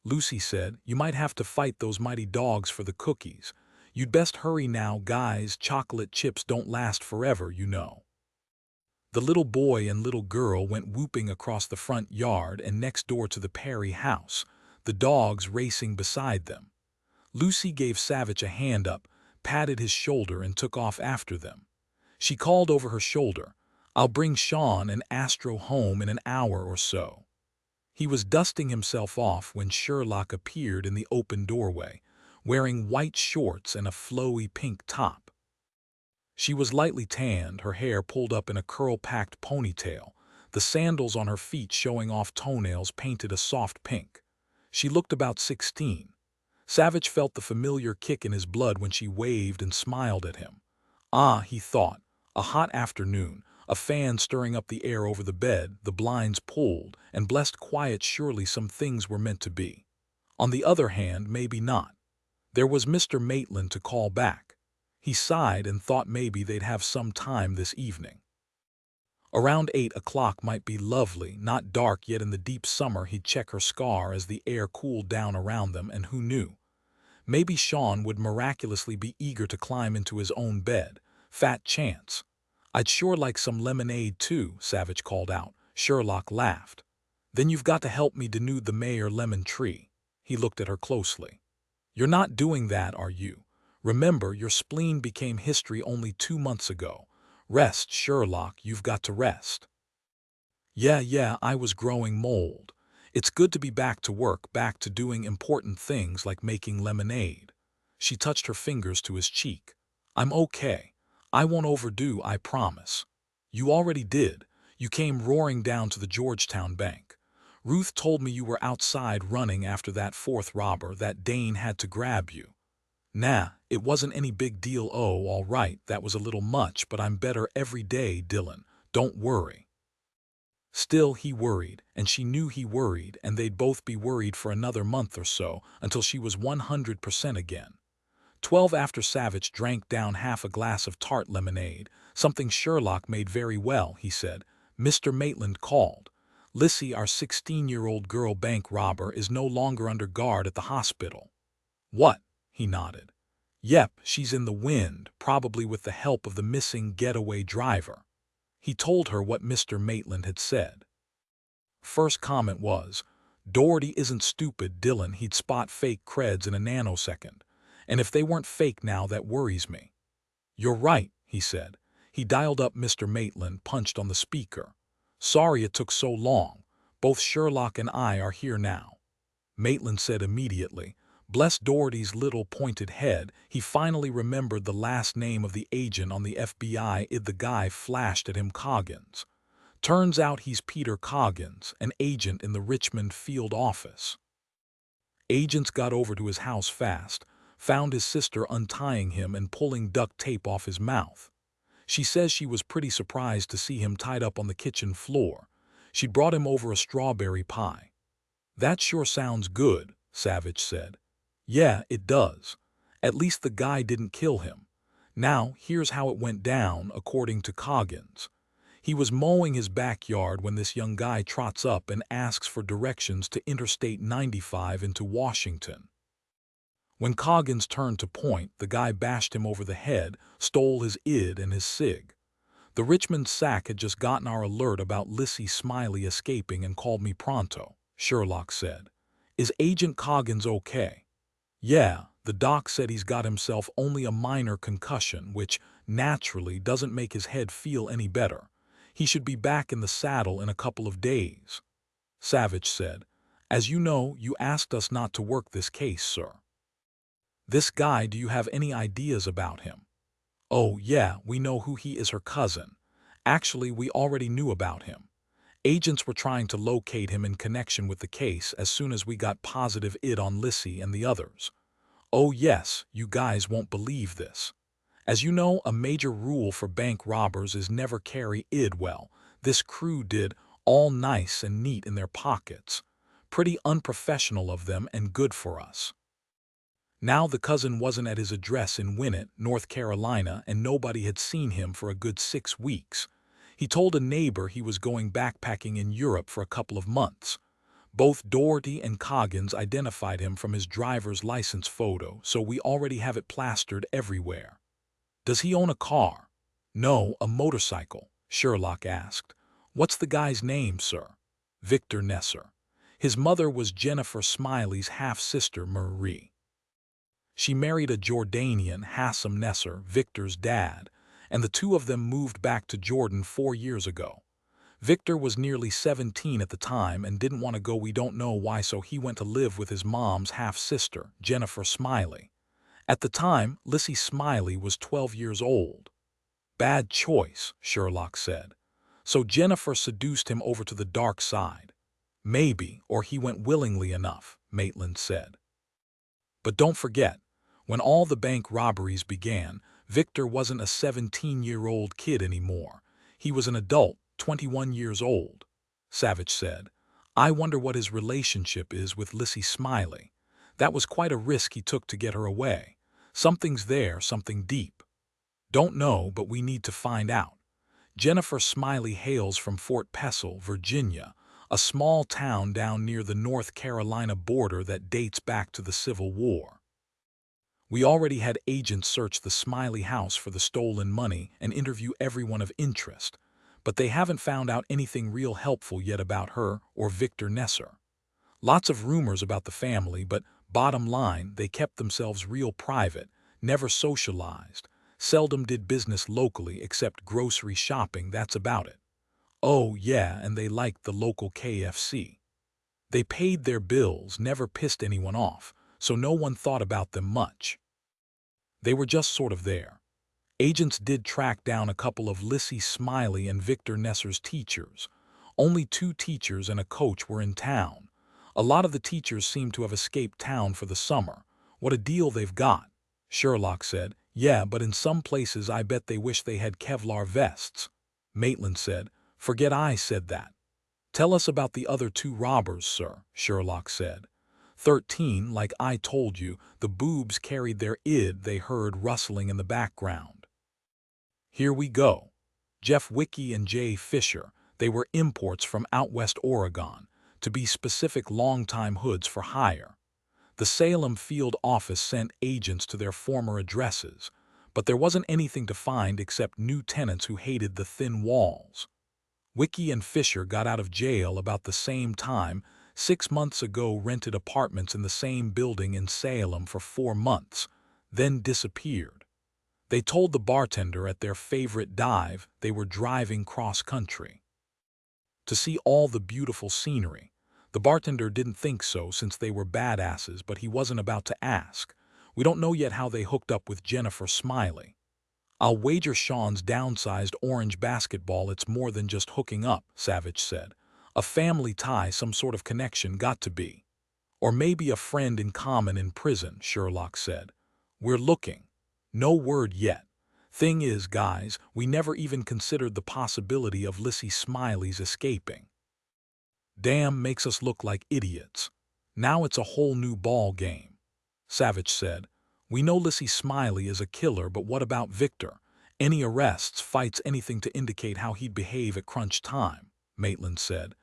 Lucy said, "You might have to fight those mighty dogs for the cookies. You'd best hurry now, guys. Chocolate chips don't last forever, The little boy and little girl went whooping across the front yard and next door to the Perry house, the dogs racing beside them. Lucy gave Savich a hand up, patted his shoulder and took off after them. She called over her shoulder, "I'll bring Sean and Astro home in an hour or so." He was dusting himself off when Sherlock appeared in the open doorway, wearing white shorts and a flowy pink top. She was lightly tanned, her hair pulled up in a curl-packed ponytail, the sandals on her feet showing off toenails painted a soft pink. She looked about 16. Savich felt the familiar kick in his blood when she waved and smiled at him. Ah, he thought, a hot afternoon, a fan stirring up the air over the bed, the blinds pulled, and blessed quiet. Surely some things were meant to be. On the other hand, maybe not. There was Mr. Maitland to call back. He sighed and thought maybe they'd have some time this evening. Around 8 o'clock might be lovely, not dark yet in the deep summer. He'd check her scar as the air cooled down around them, and who knew? Maybe Sean would miraculously be eager to climb into his own bed. Fat chance. "I'd sure like some lemonade too," Savich called out. Sherlock laughed. "Then you've got to help me denude the mayor lemon tree." He looked at her closely. "You're not doing that, are you? Remember, your spleen became history only 2 months ago. Rest, Sherlock, you've got to rest." Yeah, I was growing mold. It's good to be back to work, back to doing important things like making lemonade." She touched her fingers to his cheek. "I'm okay. I won't overdo, I promise." "You already did. You came roaring down to the Georgetown bank. Ruth told me you were outside running after that fourth robber, that Dane had to grab you." "Nah, it wasn't any big deal. Oh, all right, that was a little much, but I'm better every day, Dillon. Don't worry." Still, he worried, and she knew he worried, and they'd both be worried for another month or so, until she was 100% again. 12 after Savich drank down half a glass of tart lemonade, something Sherlock made very well, he said. Mr. Maitland called. "Lissy, our 16-year-old girl bank robber, is no longer under guard at the hospital." "What?" He nodded. "Yep, she's in the wind, probably with the help of the missing getaway driver." He told her what Mr. Maitland had said. First comment was, "Doherty isn't stupid, Dillon. He'd spot fake creds in a nanosecond. And if they weren't fake now, that worries me." "You're right," he said. He dialed up Mr. Maitland, punched on the speaker. "Sorry it took so long. Both Sherlock and I are here now." Maitland said immediately, bless Doherty's little pointed head, he finally remembered the last name of the agent on the FBI. The guy flashed at him. Coggins. Turns out he's Peter Coggins, an agent in the Richmond field office. Agents got over to his house fast, found his sister untying him and pulling duct tape off his mouth. She says she was pretty surprised to see him tied up on the kitchen floor. She'd brought him over a strawberry pie. "That sure sounds good," Savich said. "Yeah, it does. At least the guy didn't kill him. Now, here's how it went down, according to Coggins. He was mowing his backyard when this young guy trots up and asks for directions to Interstate 95 into Washington. When Coggins turned to point, the guy bashed him over the head, stole his id and his cig. The Richmond SAC had just gotten our alert about Lissy Smiley escaping and called me pronto, Sherlock said. Is Agent Coggins okay? Yeah, the doc said he's got himself only a minor concussion, which, naturally, doesn't make his head feel any better. He should be back in the saddle in a couple of days. Savich said, As you know, you asked us not to work this case, sir. This guy, do you have any ideas about him? Oh, yeah, we know who he is, her cousin. Actually, we already knew about him. Agents were trying to locate him in connection with the case as soon as we got positive id on Lissy and the others. Oh yes, you guys won't believe this. As you know, a major rule for bank robbers is never carry id well. This crew did, all nice and neat in their pockets. Pretty unprofessional of them and good for us. Now the cousin wasn't at his address in Winnett, North Carolina, and nobody had seen him for a good 6 weeks. He told a neighbor he was going backpacking in Europe for a couple of months. Both Doherty and Coggins identified him from his driver's license photo, so we already have it plastered everywhere. Does he own a car? No, a motorcycle, Sherlock asked. What's the guy's name, sir? Victor Nesser. His mother was Jennifer Smiley's half-sister, Marie. She married a Jordanian, Hassam Nesser, Victor's dad, and the two of them moved back to Jordan 4 years ago. Victor was nearly 17 at the time and didn't want to go, we don't know why, so he went to live with his mom's half-sister, Jennifer Smiley. At the time, Lissy Smiley was 12 years old. Bad choice, Sherlock said. So Jennifer seduced him over to the dark side. Maybe, or he went willingly enough, Maitland said. But don't forget, when all the bank robberies began, Victor wasn't a 17-year-old kid anymore. He was an adult, 21 years old. Savich said, I wonder what his relationship is with Lissy Smiley. That was quite a risk he took to get her away. Something's there, something deep. Don't know, but we need to find out. Jennifer Smiley hails from Fort Pestle, Virginia, a small town down near the North Carolina border that dates back to the Civil War. We already had agents search the Smiley house for the stolen money and interview everyone of interest, but they haven't found out anything real helpful yet about her or Victor Nesser. Lots of rumors about the family, but bottom line, they kept themselves real private, never socialized, seldom did business locally except grocery shopping, that's about it. Oh yeah, and they liked the local KFC. They paid their bills, never pissed anyone off, so no one thought about them much. They were just sort of there. Agents did track down a couple of Lissy Smiley and Victor Nesser's teachers. Only 2 teachers and a coach were in town. A lot of the teachers seemed to have escaped town for the summer. What a deal they've got, Sherlock said. Yeah, but in some places I bet they wish they had Kevlar vests. Maitland said, Forget I said that. Tell us about the other 2 robbers, sir, Sherlock said. 13, like I told you, the boobs carried their id, they heard rustling in the background. Here we go. Jeff Wicke and Jay Fisher, they were imports from out west Oregon, to be specific, longtime hoods for hire. The Salem field office sent agents to their former addresses, but there wasn't anything to find except new tenants who hated the thin walls. Wicke and Fisher got out of jail about the same time, 6 months ago, rented apartments in the same building in Salem for 4 months, then disappeared. They told the bartender at their favorite dive they were driving cross-country to see all the beautiful scenery. The bartender didn't think so since they were badasses, but he wasn't about to ask. We don't know yet how they hooked up with Jennifer Smiley. I'll wager Sean's downsized orange basketball it's more than just hooking up, Savich said. A family tie, some sort of connection, got to be. Or maybe a friend in common in prison, Sherlock said. We're looking. No word yet. Thing is, guys, we never even considered the possibility of Lissy Smiley's escaping. Damn, makes us look like idiots. Now it's a whole new ball game. Savich said, We know Lissy Smiley is a killer, but what about Victor? Any arrests, fights, anything to indicate how he'd behave at crunch time, Maitland said.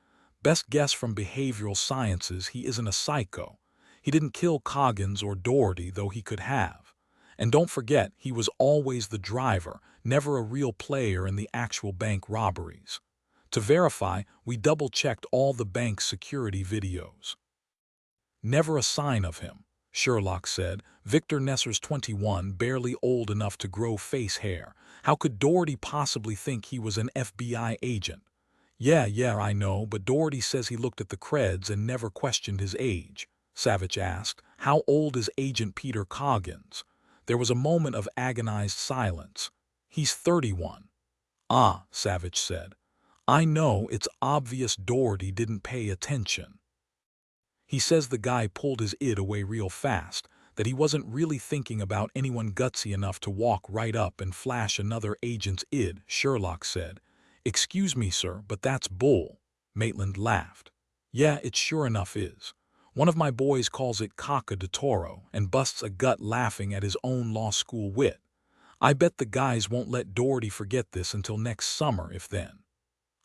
Best guess from behavioral sciences he isn't a psycho. He didn't kill Coggins or Doherty, though he could have. And don't forget, he was always the driver, never a real player in the actual bank robberies. To verify, we double-checked all the bank's security videos. Never a sign of him, Sherlock said. Victor Nesser's 21, barely old enough to grow face hair. How could Doherty possibly think he was an FBI agent? Yeah, I know, but Doherty says he looked at the creds and never questioned his age. Savich asked, how old is Agent Peter Coggins? There was a moment of agonized silence. He's 31. Ah, Savich said. I know, it's obvious Doherty didn't pay attention. He says the guy pulled his id away real fast, that he wasn't really thinking about anyone gutsy enough to walk right up and flash another agent's id, Sherlock said. Excuse me, sir, but that's bull. Maitland laughed. Yeah, it sure enough is. One of my boys calls it caca de toro and busts a gut laughing at his own law school wit. I bet the guys won't let Doherty forget this until next summer, if then.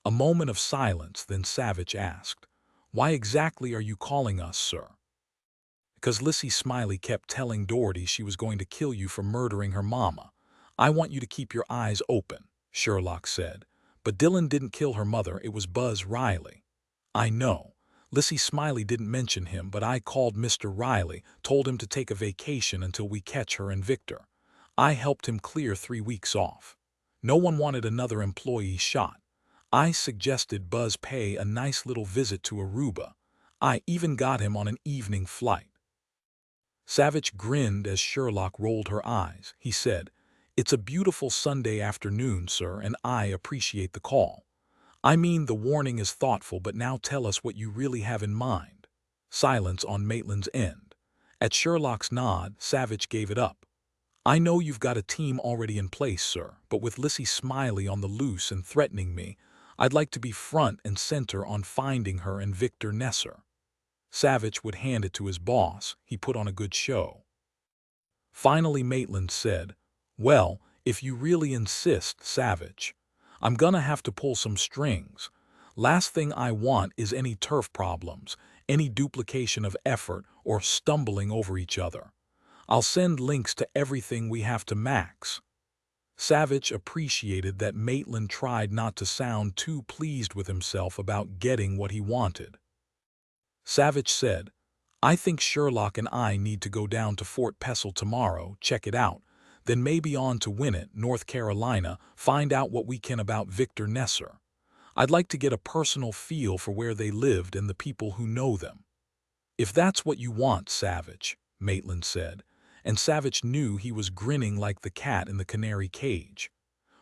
A moment of silence, then Savich asked, why exactly are you calling us, sir? Because Lissy Smiley kept telling Doherty she was going to kill you for murdering her mama. I want you to keep your eyes open, Sherlock said. But Dillon didn't kill her mother, it was Buzz Riley. I know. Lissy Smiley didn't mention him, but I called Mr. Riley, told him to take a vacation until we catch her and Victor. I helped him clear 3 weeks off. No one wanted another employee shot. I suggested Buzz pay a nice little visit to Aruba. I even got him on an evening flight. Savich grinned as Sherlock rolled her eyes. He said, it's a beautiful Sunday afternoon, sir, and I appreciate the call. I mean, the warning is thoughtful, but now tell us what you really have in mind. Silence on Maitland's end. At Sherlock's nod, Savich gave it up. I know you've got a team already in place, sir, but with Lissy Smiley on the loose and threatening me, I'd like to be front and center on finding her and Victor Nesser. Savich would hand it to his boss. He put on a good show. Finally, Maitland said, well, if you really insist, Savich, I'm gonna have to pull some strings. Last thing I want is any turf problems, any duplication of effort, or stumbling over each other. I'll send links to everything we have to Max. Savich appreciated that Maitland tried not to sound too pleased with himself about getting what he wanted. Savich said, I think Sherlock and I need to go down to Fort Pestle tomorrow, check it out, then maybe on to Winnet, North Carolina, find out what we can about Victor Nesser. I'd like to get a personal feel for where they lived and the people who know them. If that's what you want, Savich, Maitland said, and Savich knew he was grinning like the cat in the canary cage.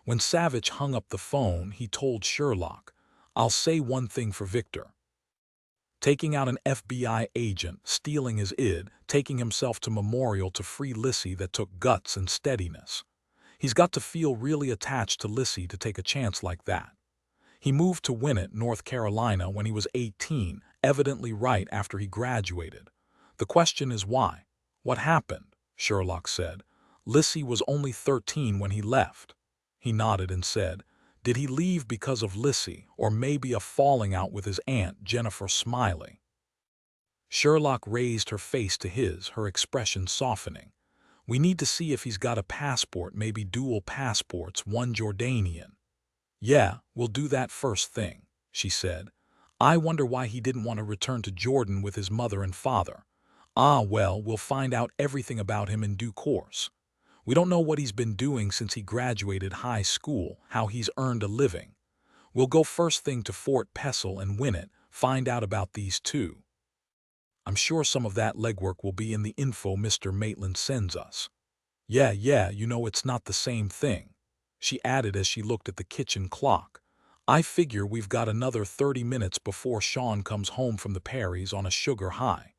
When Savich hung up the phone, he told Sherlock, I'll say one thing for Victor. Taking out an FBI agent, stealing his id, taking himself to Memorial to free Lissy, that took guts and steadiness. He's got to feel really attached to Lissy to take a chance like that. He moved to Winnet, North Carolina when he was 18, evidently right after he graduated. The question is why? What happened? Sherlock said. Lissy was only 13 when he left. He nodded and said, did he leave because of Lissy, or maybe a falling out with his aunt, Jennifer Smiley? Sherlock raised her face to his, her expression softening. We need to see if he's got a passport, maybe dual passports, one Jordanian. Yeah, we'll do that first thing, she said. I wonder why he didn't want to return to Jordan with his mother and father. Ah, well, we'll find out everything about him in due course. We don't know what he's been doing since he graduated high school, how he's earned a living. We'll go first thing to Fort Pestle and Winnet, find out about these two. I'm sure some of that legwork will be in the info Mr. Maitland sends us. Yeah, you know it's not the same thing, she added as she looked at the kitchen clock. I figure we've got another 30 minutes before Sean comes home from the Perrys on a sugar high.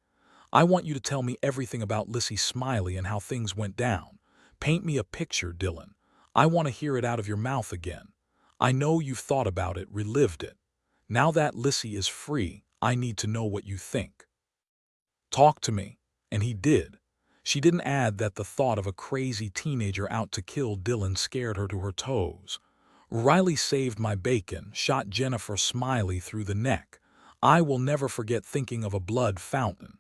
I want you to tell me everything about Lissy Smiley and how things went down. Paint me a picture, Dillon. I want to hear it out of your mouth again. I know you've thought about it, relived it. Now that Lissy is free, I need to know what you think. Talk to me. And he did. She didn't add that the thought of a crazy teenager out to kill Dillon scared her to her toes. Riley saved my bacon, shot Jennifer Smiley through the neck. I will never forget thinking of a blood fountain.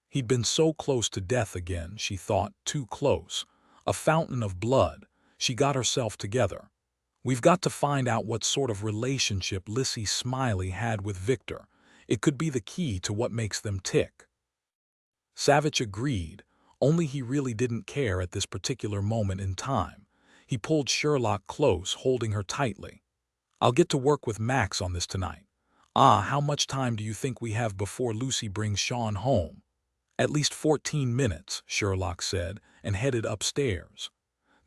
He'd been so close to death again, she thought, too close. A fountain of blood. She got herself together. We've got to find out what sort of relationship Lissy Smiley had with Victor. It could be the key to what makes them tick. Savich agreed, only he really didn't care at this particular moment in time. He pulled Sherlock close, holding her tightly. I'll get to work with Max on this tonight. How much time do you think we have before Lucy brings Sean home? At least 14 minutes, Sherlock said, and headed upstairs.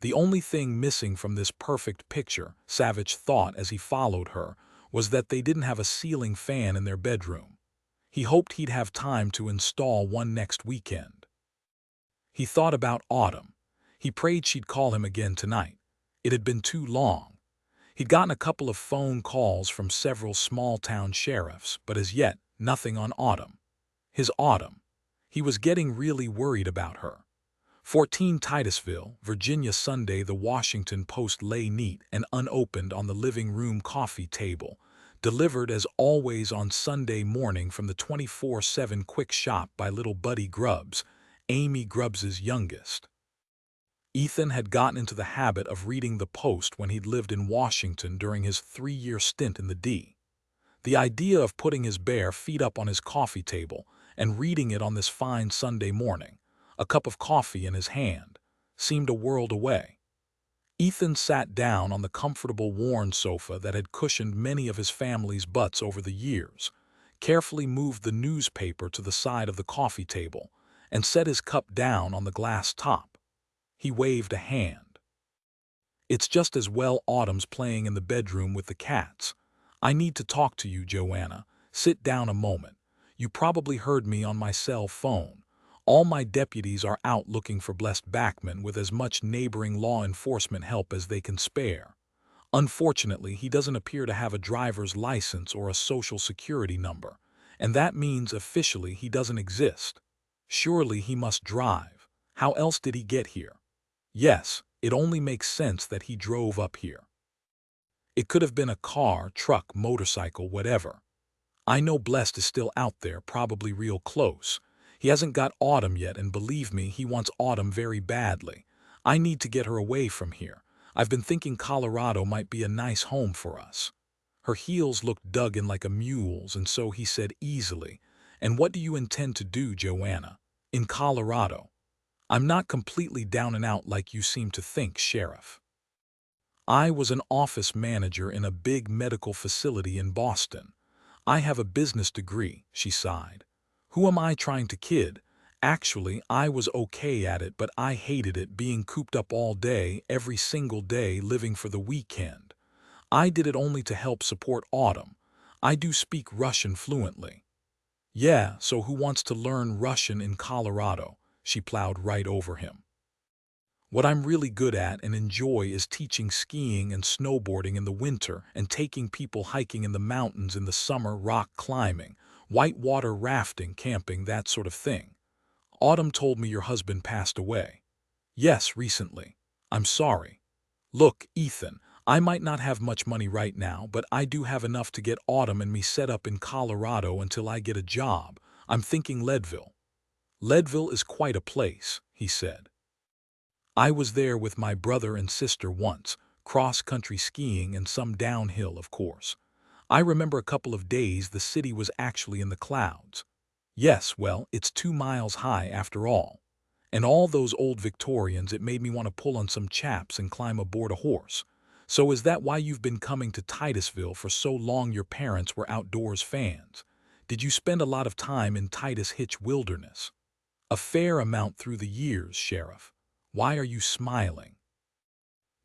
The only thing missing from this perfect picture, Savich thought as he followed her, was that they didn't have a ceiling fan in their bedroom. He hoped he'd have time to install one next weekend. He thought about Autumn. He prayed she'd call him again tonight. It had been too long. He'd gotten a couple of phone calls from several small-town sheriffs, but as yet, nothing on Autumn. His Autumn. He was getting really worried about her. 14 Titusville, Virginia. Sunday. The Washington Post lay neat and unopened on the living room coffee table, delivered as always on Sunday morning from the 24/7 quick shop by little Buddy Grubbs, Amy Grubbs's youngest. Ethan had gotten into the habit of reading the Post when he'd lived in Washington during his 3-year stint in the D. The idea of putting his bare feet up on his coffee table and reading it on this fine Sunday morning, a cup of coffee in his hand, seemed a world away. Ethan sat down on the comfortable worn sofa that had cushioned many of his family's butts over the years, carefully moved the newspaper to the side of the coffee table, and set his cup down on the glass top. He waved a hand. It's just as well Autumn's playing in the bedroom with the cats. I need to talk to you, Joanna. Sit down a moment. You probably heard me on my cell phone. All my deputies are out looking for Blessed Backman with as much neighboring law enforcement help as they can spare. Unfortunately, he doesn't appear to have a driver's license or a social security number, and that means officially he doesn't exist. Surely he must drive. How else did he get here? Yes, it only makes sense that he drove up here. It could have been a car, truck, motorcycle, whatever. I know Blessed is still out there, probably real close. He hasn't got Autumn yet, and believe me, he wants Autumn very badly. I need to get her away from here. I've been thinking Colorado might be a nice home for us. Her heels looked dug in like a mule's, and so he said easily, And what do you intend to do, Joanna? In Colorado? I'm not completely down and out like you seem to think, Sheriff. I was an office manager in a big medical facility in Boston. I have a business degree, she sighed. Who am I trying to kid? Actually, I was okay at it, but I hated it, being cooped up all day, every single day, living for the weekend. I did it only to help support Autumn. I do speak Russian fluently. Yeah, so who wants to learn Russian in Colorado? She plowed right over him. What I'm really good at and enjoy is teaching skiing and snowboarding in the winter and taking people hiking in the mountains in the summer, rock climbing, whitewater rafting, camping, that sort of thing. Autumn told me your husband passed away. Yes, recently. I'm sorry. Look, Ethan, I might not have much money right now, but I do have enough to get Autumn and me set up in Colorado until I get a job. I'm thinking Leadville. Leadville is quite a place, he said. I was there with my brother and sister once, cross-country skiing and some downhill, of course. I remember a couple of days the city was actually in the clouds. Yes, well, it's 2 miles high after all. And all those old Victorians, it made me want to pull on some chaps and climb aboard a horse. So is that why you've been coming to Titusville for so long? Your parents were outdoors fans. Did you spend a lot of time in Titus Hitch Wilderness? A fair amount through the years, Sheriff. Why are you smiling?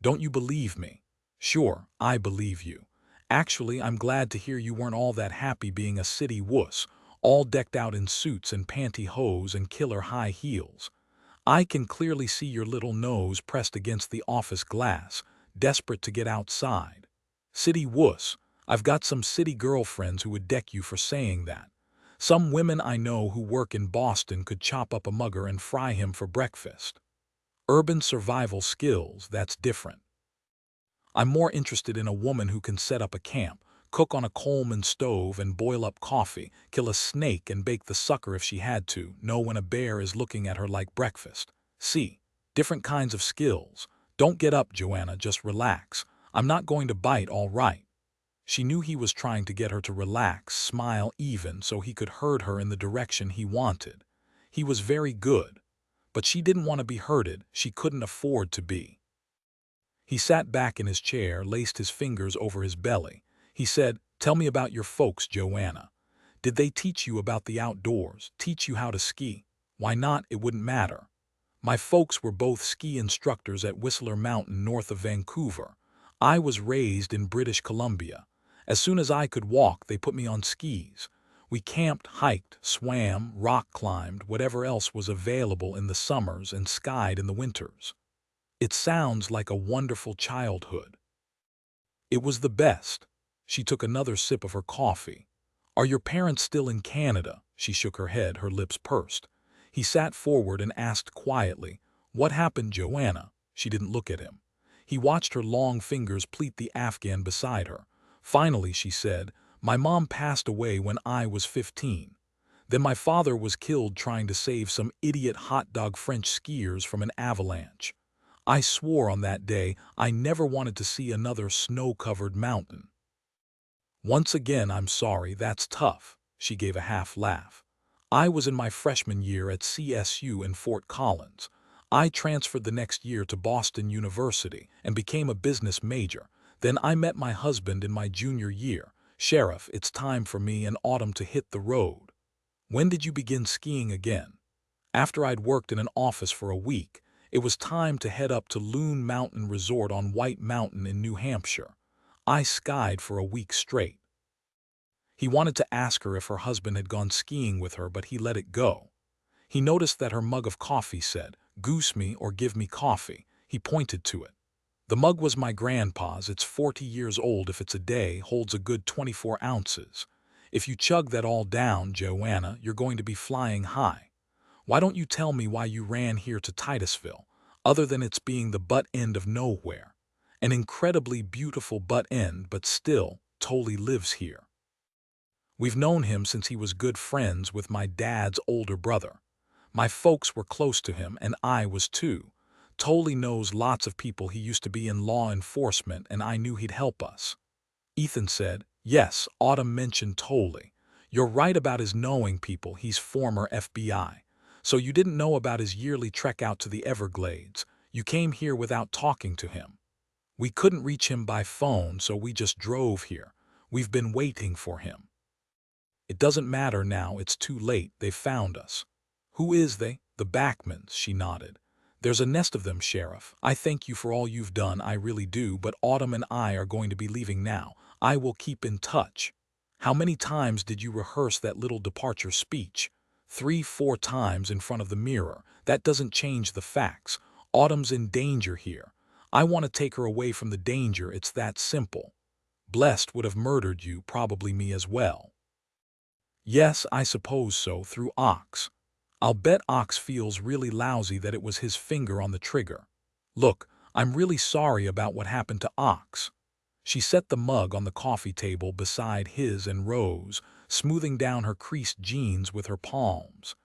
Don't you believe me? Sure, I believe you. Actually, I'm glad to hear you weren't all that happy being a city wuss, all decked out in suits and pantyhose and killer high heels. I can clearly see your little nose pressed against the office glass, desperate to get outside. City wuss. I've got some city girlfriends who would deck you for saying that. Some women I know who work in Boston could chop up a mugger and fry him for breakfast. Urban survival skills, that's different. I'm more interested in a woman who can set up a camp, cook on a Coleman stove and boil up coffee, kill a snake and bake the sucker if she had to, know when a bear is looking at her like breakfast. See, different kinds of skills. Don't get up, Joanna, just relax. I'm not going to bite, all right. She knew he was trying to get her to relax, smile even, so he could herd her in the direction he wanted. He was very good, but she didn't want to be herded. She couldn't afford to be. He sat back in his chair, laced his fingers over his belly. He said, "Tell me about your folks, Joanna. Did they teach you about the outdoors, teach you how to ski? Why not, it wouldn't matter. My folks were both ski instructors at Whistler Mountain north of Vancouver. I was raised in British Columbia. As soon as I could walk, they put me on skis. We camped, hiked, swam, rock climbed, whatever else was available in the summers and skied in the winters. It sounds like a wonderful childhood." It was the best. She took another sip of her coffee. "Are your parents still in Canada?" She shook her head, her lips pursed. He sat forward and asked quietly, "What happened, Joanna?" She didn't look at him. He watched her long fingers pleat the Afghan beside her. Finally, she said, "My mom passed away when I was 15. Then my father was killed trying to save some idiot hot dog French skiers from an avalanche. I swore on that day I never wanted to see another snow-covered mountain." "Once again, I'm sorry, that's tough." She gave a half laugh. "I was in my freshman year at CSU in Fort Collins. I transferred the next year to Boston University and became a business major. Then I met my husband in my junior year. Sheriff, it's time for me and Autumn to hit the road." "When did you begin skiing again?" "After I'd worked in an office for a week. It was time to head up to Loon Mountain Resort on White Mountain in New Hampshire. I skied for a week straight." He wanted to ask her if her husband had gone skiing with her, but he let it go. He noticed that her mug of coffee said, "Goose me or give me coffee." He pointed to it. "The mug was my grandpa's. It's 40 years old if it's a day, holds a good 24 ounces. If you chug that all down, Joanna, you're going to be flying high. Why don't you tell me why you ran here to Titusville, other than its being the butt end of nowhere? An incredibly beautiful butt end, but still, Tolley lives here. We've known him since he was good friends with my dad's older brother. My folks were close to him, and I was too. Tolley knows lots of people. He used to be in law enforcement, and I knew he'd help us." Ethan said, "Yes, Autumn mentioned Tolley. You're right about his knowing people. He's former FBI. So you didn't know about his yearly trek out to the Everglades. You came here without talking to him." "We couldn't reach him by phone, so we just drove here. We've been waiting for him." "It doesn't matter now, it's too late. They found us." "Who is they?" "The Backmans," she nodded. "There's a nest of them, Sheriff. I thank you for all you've done, I really do, but Autumn and I are going to be leaving now. I will keep in touch." "How many times did you rehearse that little departure speech?" 3-4 times in front of the mirror. That doesn't change the facts. Autumn's in danger here. I want to take her away from the danger. It's that simple. Blessed would have murdered you, probably me as well." "Yes, I suppose so, through Ox. I'll bet Ox feels really lousy that it was his finger on the trigger. Look, I'm really sorry about what happened to Ox." She set the mug on the coffee table beside his and rose, smoothing down her creased jeans with her palms.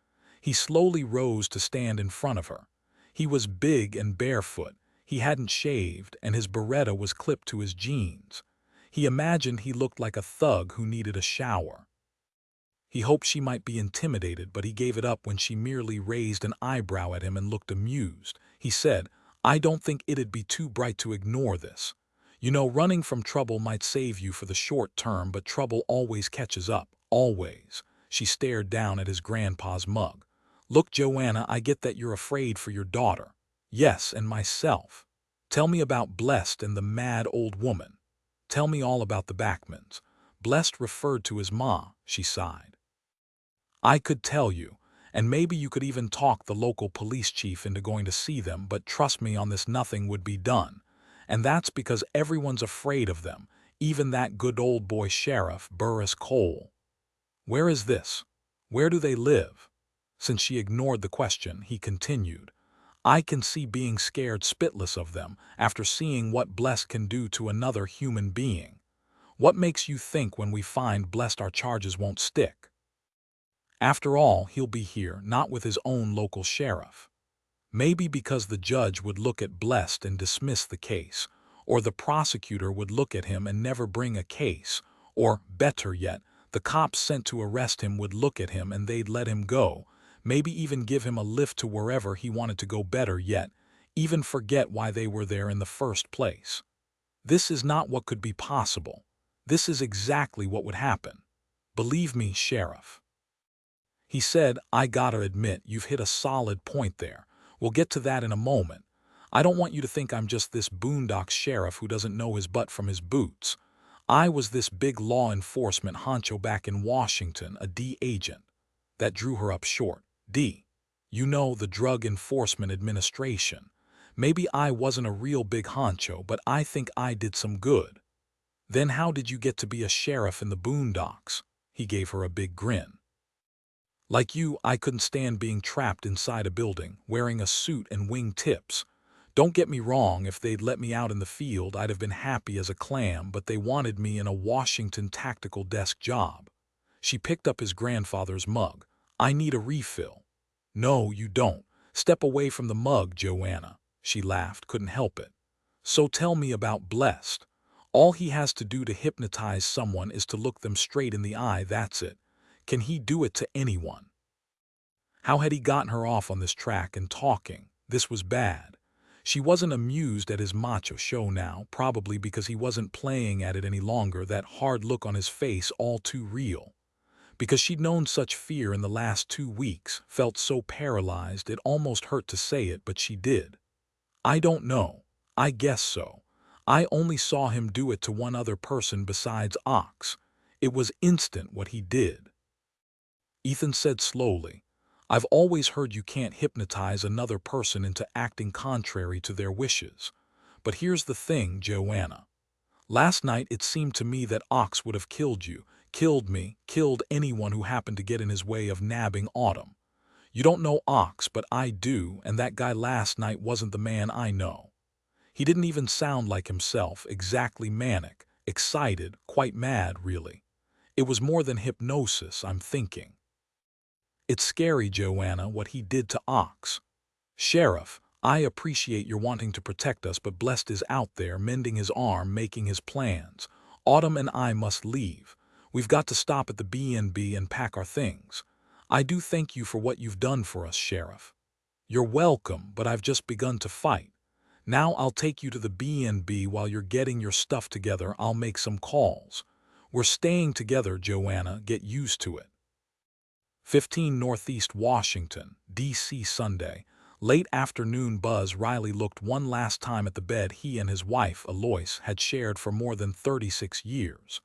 He slowly rose to stand in front of her. He was big and barefoot. He hadn't shaved, and his beretta was clipped to his jeans. He imagined he looked like a thug who needed a shower. He hoped she might be intimidated, but he gave it up when she merely raised an eyebrow at him and looked amused. He said, "I don't think it'd be too bright to ignore this. You know, running from trouble might save you for the short term, but trouble always catches up, always." She stared down at his grandpa's mug. "Look, Joanna, I get that you're afraid for your daughter. Yes, and myself. Tell me about Blessed and the mad old woman. Tell me all about the Backmans." Blessed referred to his ma, she sighed. "I could tell you, and maybe you could even talk the local police chief into going to see them, but trust me on this, nothing would be done. And that's because everyone's afraid of them, even that good old boy sheriff, Burris Cole." "Where is this?" Where do they live? Since she ignored the question, he continued. I can see being scared spitless of them after seeing what Blessed can do to another human being. What makes you think when we find Blessed our charges won't stick? After all, he'll be here, not with his own local sheriff. Maybe because the judge would look at Blessed and dismiss the case, or the prosecutor would look at him and never bring a case, or, better yet, the cops sent to arrest him would look at him and they'd let him go, maybe even give him a lift to wherever he wanted to go, better yet, even forget why they were there in the first place. This is not what could be possible. This is exactly what would happen. Believe me, Sheriff. He said, I gotta admit, you've hit a solid point there. We'll get to that in a moment. I don't want you to think I'm just this boondocks sheriff who doesn't know his butt from his boots. I was this big law enforcement honcho back in Washington, a D agent. That drew her up short. D. You know, the Drug Enforcement Administration. Maybe I wasn't a real big honcho, but I think I did some good. Then how did you get to be a sheriff in the boondocks? He gave her a big grin. Like you, I couldn't stand being trapped inside a building, wearing a suit and wing tips. Don't get me wrong, if they'd let me out in the field, I'd have been happy as a clam, but they wanted me in a Washington tactical desk job. She picked up his grandfather's mug. I need a refill. No, you don't. Step away from the mug, Joanna. She laughed, couldn't help it. So tell me about Blessed. All he has to do to hypnotize someone is to look them straight in the eye, that's it. Can he do it to anyone? How had he gotten her off on this track and talking? This was bad. She wasn't amused at his macho show now, probably because he wasn't playing at it any longer, that hard look on his face all too real. Because she'd known such fear in the last 2 weeks, felt so paralyzed it almost hurt to say it, but she did. I don't know. I guess so. I only saw him do it to one other person besides Ox. It was instant what he did. Ethan said slowly, I've always heard you can't hypnotize another person into acting contrary to their wishes. But here's the thing, Joanna. Last night it seemed to me that Ox would have killed you, killed me, killed anyone who happened to get in his way of nabbing Autumn. You don't know Ox, but I do, and that guy last night wasn't the man I know. He didn't even sound like himself, exactly manic, excited, quite mad, really. It was more than hypnosis, I'm thinking. It's scary, Joanna, what he did to Ox. Sheriff, I appreciate your wanting to protect us, but Blessed is out there, mending his arm, making his plans. Autumn and I must leave. We've got to stop at the B&B and pack our things. I do thank you for what you've done for us, Sheriff. You're welcome, but I've just begun to fight. Now I'll take you to the B&B while you're getting your stuff together. I'll make some calls. We're staying together, Joanna. Get used to it. 15 Northeast Washington, D.C. Sunday. Late afternoon. Buzz Riley looked one last time at the bed he and his wife, Alois, had shared for more than 36 years.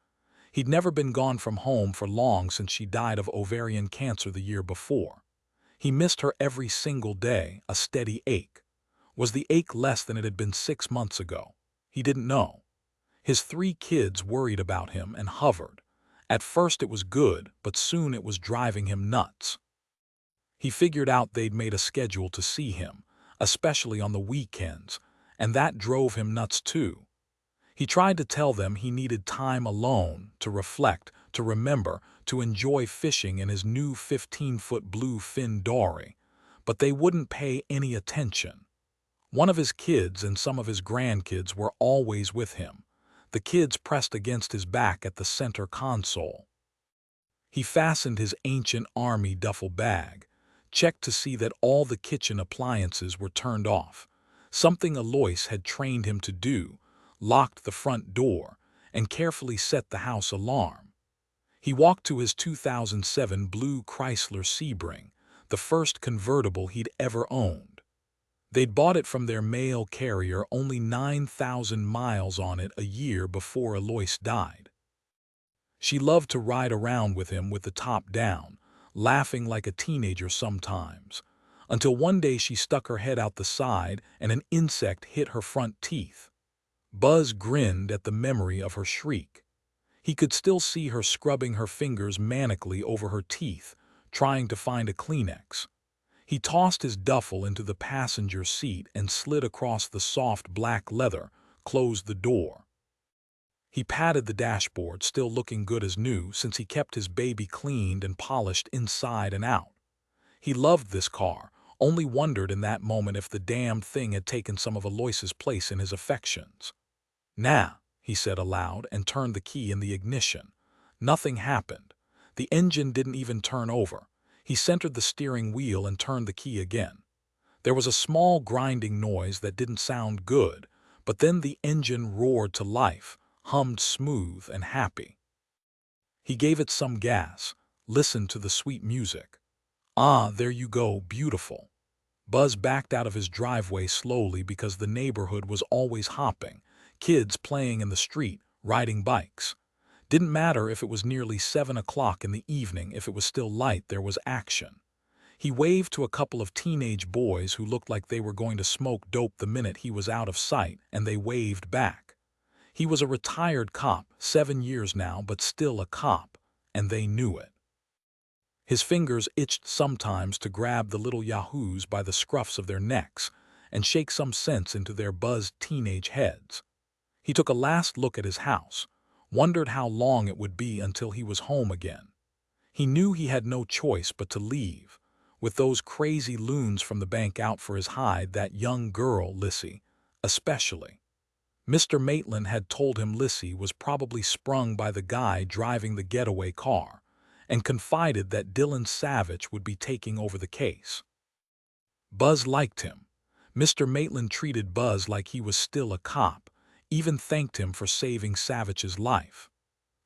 He'd never been gone from home for long since she died of ovarian cancer the year before. He missed her every single day, a steady ache. Was the ache less than it had been 6 months ago? He didn't know. His 3 kids worried about him and hovered. At first it was good, but soon it was driving him nuts. He figured out they'd made a schedule to see him, especially on the weekends, and that drove him nuts too. He tried to tell them he needed time alone, to reflect, to remember, to enjoy fishing in his new 15-foot bluefin dory, but they wouldn't pay any attention. One of his kids and some of his grandkids were always with him. The kids pressed against his back at the center console. He fastened his ancient army duffel bag, checked to see that all the kitchen appliances were turned off, something Alois had trained him to do, locked the front door, and carefully set the house alarm. He walked to his 2007 blue Chrysler Sebring, the first convertible he'd ever owned. They'd bought it from their mail carrier, only 9,000 miles on it a year before Alois died. She loved to ride around with him with the top down, laughing like a teenager sometimes, until one day she stuck her head out the side and an insect hit her front teeth. Buzz grinned at the memory of her shriek. He could still see her scrubbing her fingers manically over her teeth, trying to find a Kleenex. He tossed his duffel into the passenger seat and slid across the soft black leather, closed the door. He patted the dashboard, still looking good as new since he kept his baby cleaned and polished inside and out. He loved this car, only wondered in that moment if the damned thing had taken some of Aloysius' place in his affections. "Nah," he said aloud and turned the key in the ignition. Nothing happened. The engine didn't even turn over. He centered the steering wheel and turned the key again. There was a small grinding noise that didn't sound good, but then the engine roared to life, hummed smooth and happy. He gave it some gas, listened to the sweet music. "Ah, there you go, beautiful." Buzz backed out of his driveway slowly because the neighborhood was always hopping, kids playing in the street, riding bikes. Didn't matter if it was nearly 7 o'clock in the evening, if it was still light, there was action. He waved to a couple of teenage boys who looked like they were going to smoke dope the minute he was out of sight, and they waved back. He was a retired cop, 7 years now, but still a cop, and they knew it. His fingers itched sometimes to grab the little yahoos by the scruffs of their necks and shake some sense into their buzzed teenage heads. He took a last look at his house, wondered how long it would be until he was home again. He knew he had no choice but to leave, with those crazy loons from the bank out for his hide, that young girl, Lissy, especially. Mr. Maitland had told him Lissy was probably sprung by the guy driving the getaway car, and confided that Dillon Savich would be taking over the case. Buzz liked him. Mr. Maitland treated Buzz like he was still a cop, even thanked him for saving Savich's life.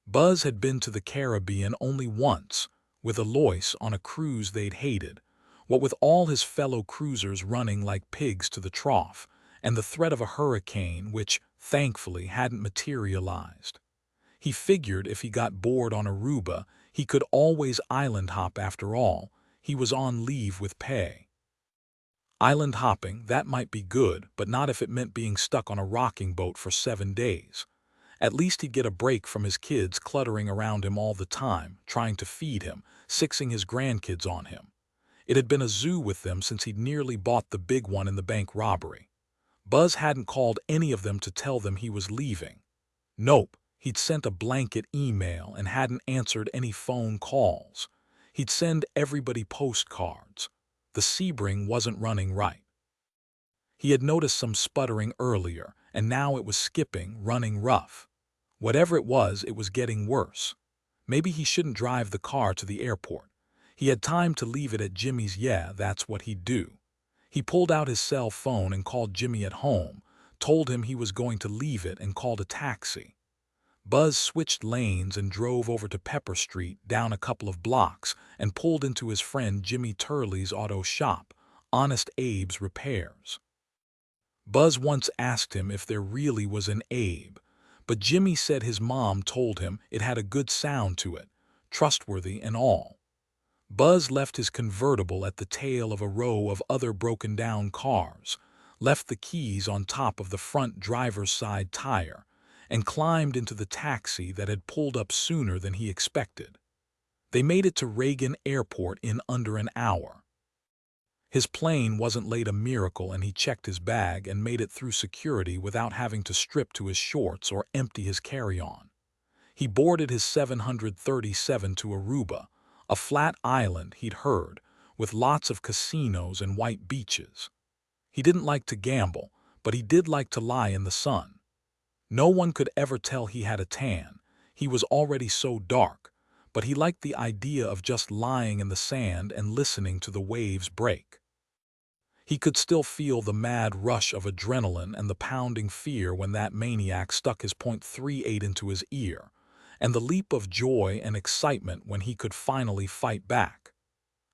Buzz had been to the Caribbean only once, with Aloysius on a cruise they'd hated, what with all his fellow cruisers running like pigs to the trough, and the threat of a hurricane which, thankfully, hadn't materialized. He figured if he got bored on Aruba, he could always island hop after all. He was on leave with pay. Island hopping, that might be good, but not if it meant being stuck on a rocking boat for 7 days. At least he'd get a break from his kids cluttering around him all the time, trying to feed him, sixing his grandkids on him. It had been a zoo with them since he'd nearly bought the big one in the bank robbery. Buzz hadn't called any of them to tell them he was leaving. Nope, he'd sent a blanket email and hadn't answered any phone calls. He'd send everybody postcards. The Sebring wasn't running right. He had noticed some sputtering earlier, and now it was skipping, running rough. Whatever it was getting worse. Maybe he shouldn't drive the car to the airport. He had time to leave it at Jimmy's. Yeah, that's what he'd do. He pulled out his cell phone and called Jimmy at home, told him he was going to leave it, and called a taxi. Buzz switched lanes and drove over to Pepper Street, down a couple of blocks, and pulled into his friend Jimmy Turley's auto shop, Honest Abe's Repairs. Buzz once asked him if there really was an Abe, but Jimmy said his mom told him it had a good sound to it, trustworthy and all. Buzz left his convertible at the tail of a row of other broken-down cars, left the keys on top of the front driver's side tire, and climbed into the taxi that had pulled up sooner than he expected. They made it to Reagan Airport in under an hour. His plane wasn't late a miracle, and he checked his bag and made it through security without having to strip to his shorts or empty his carry-on. He boarded his 737 to Aruba, a flat island, he'd heard, with lots of casinos and white beaches. He didn't like to gamble, but he did like to lie in the sun. No one could ever tell he had a tan. He was already so dark, but he liked the idea of just lying in the sand and listening to the waves break. He could still feel the mad rush of adrenaline and the pounding fear when that maniac stuck his .38 into his ear, and the leap of joy and excitement when he could finally fight back.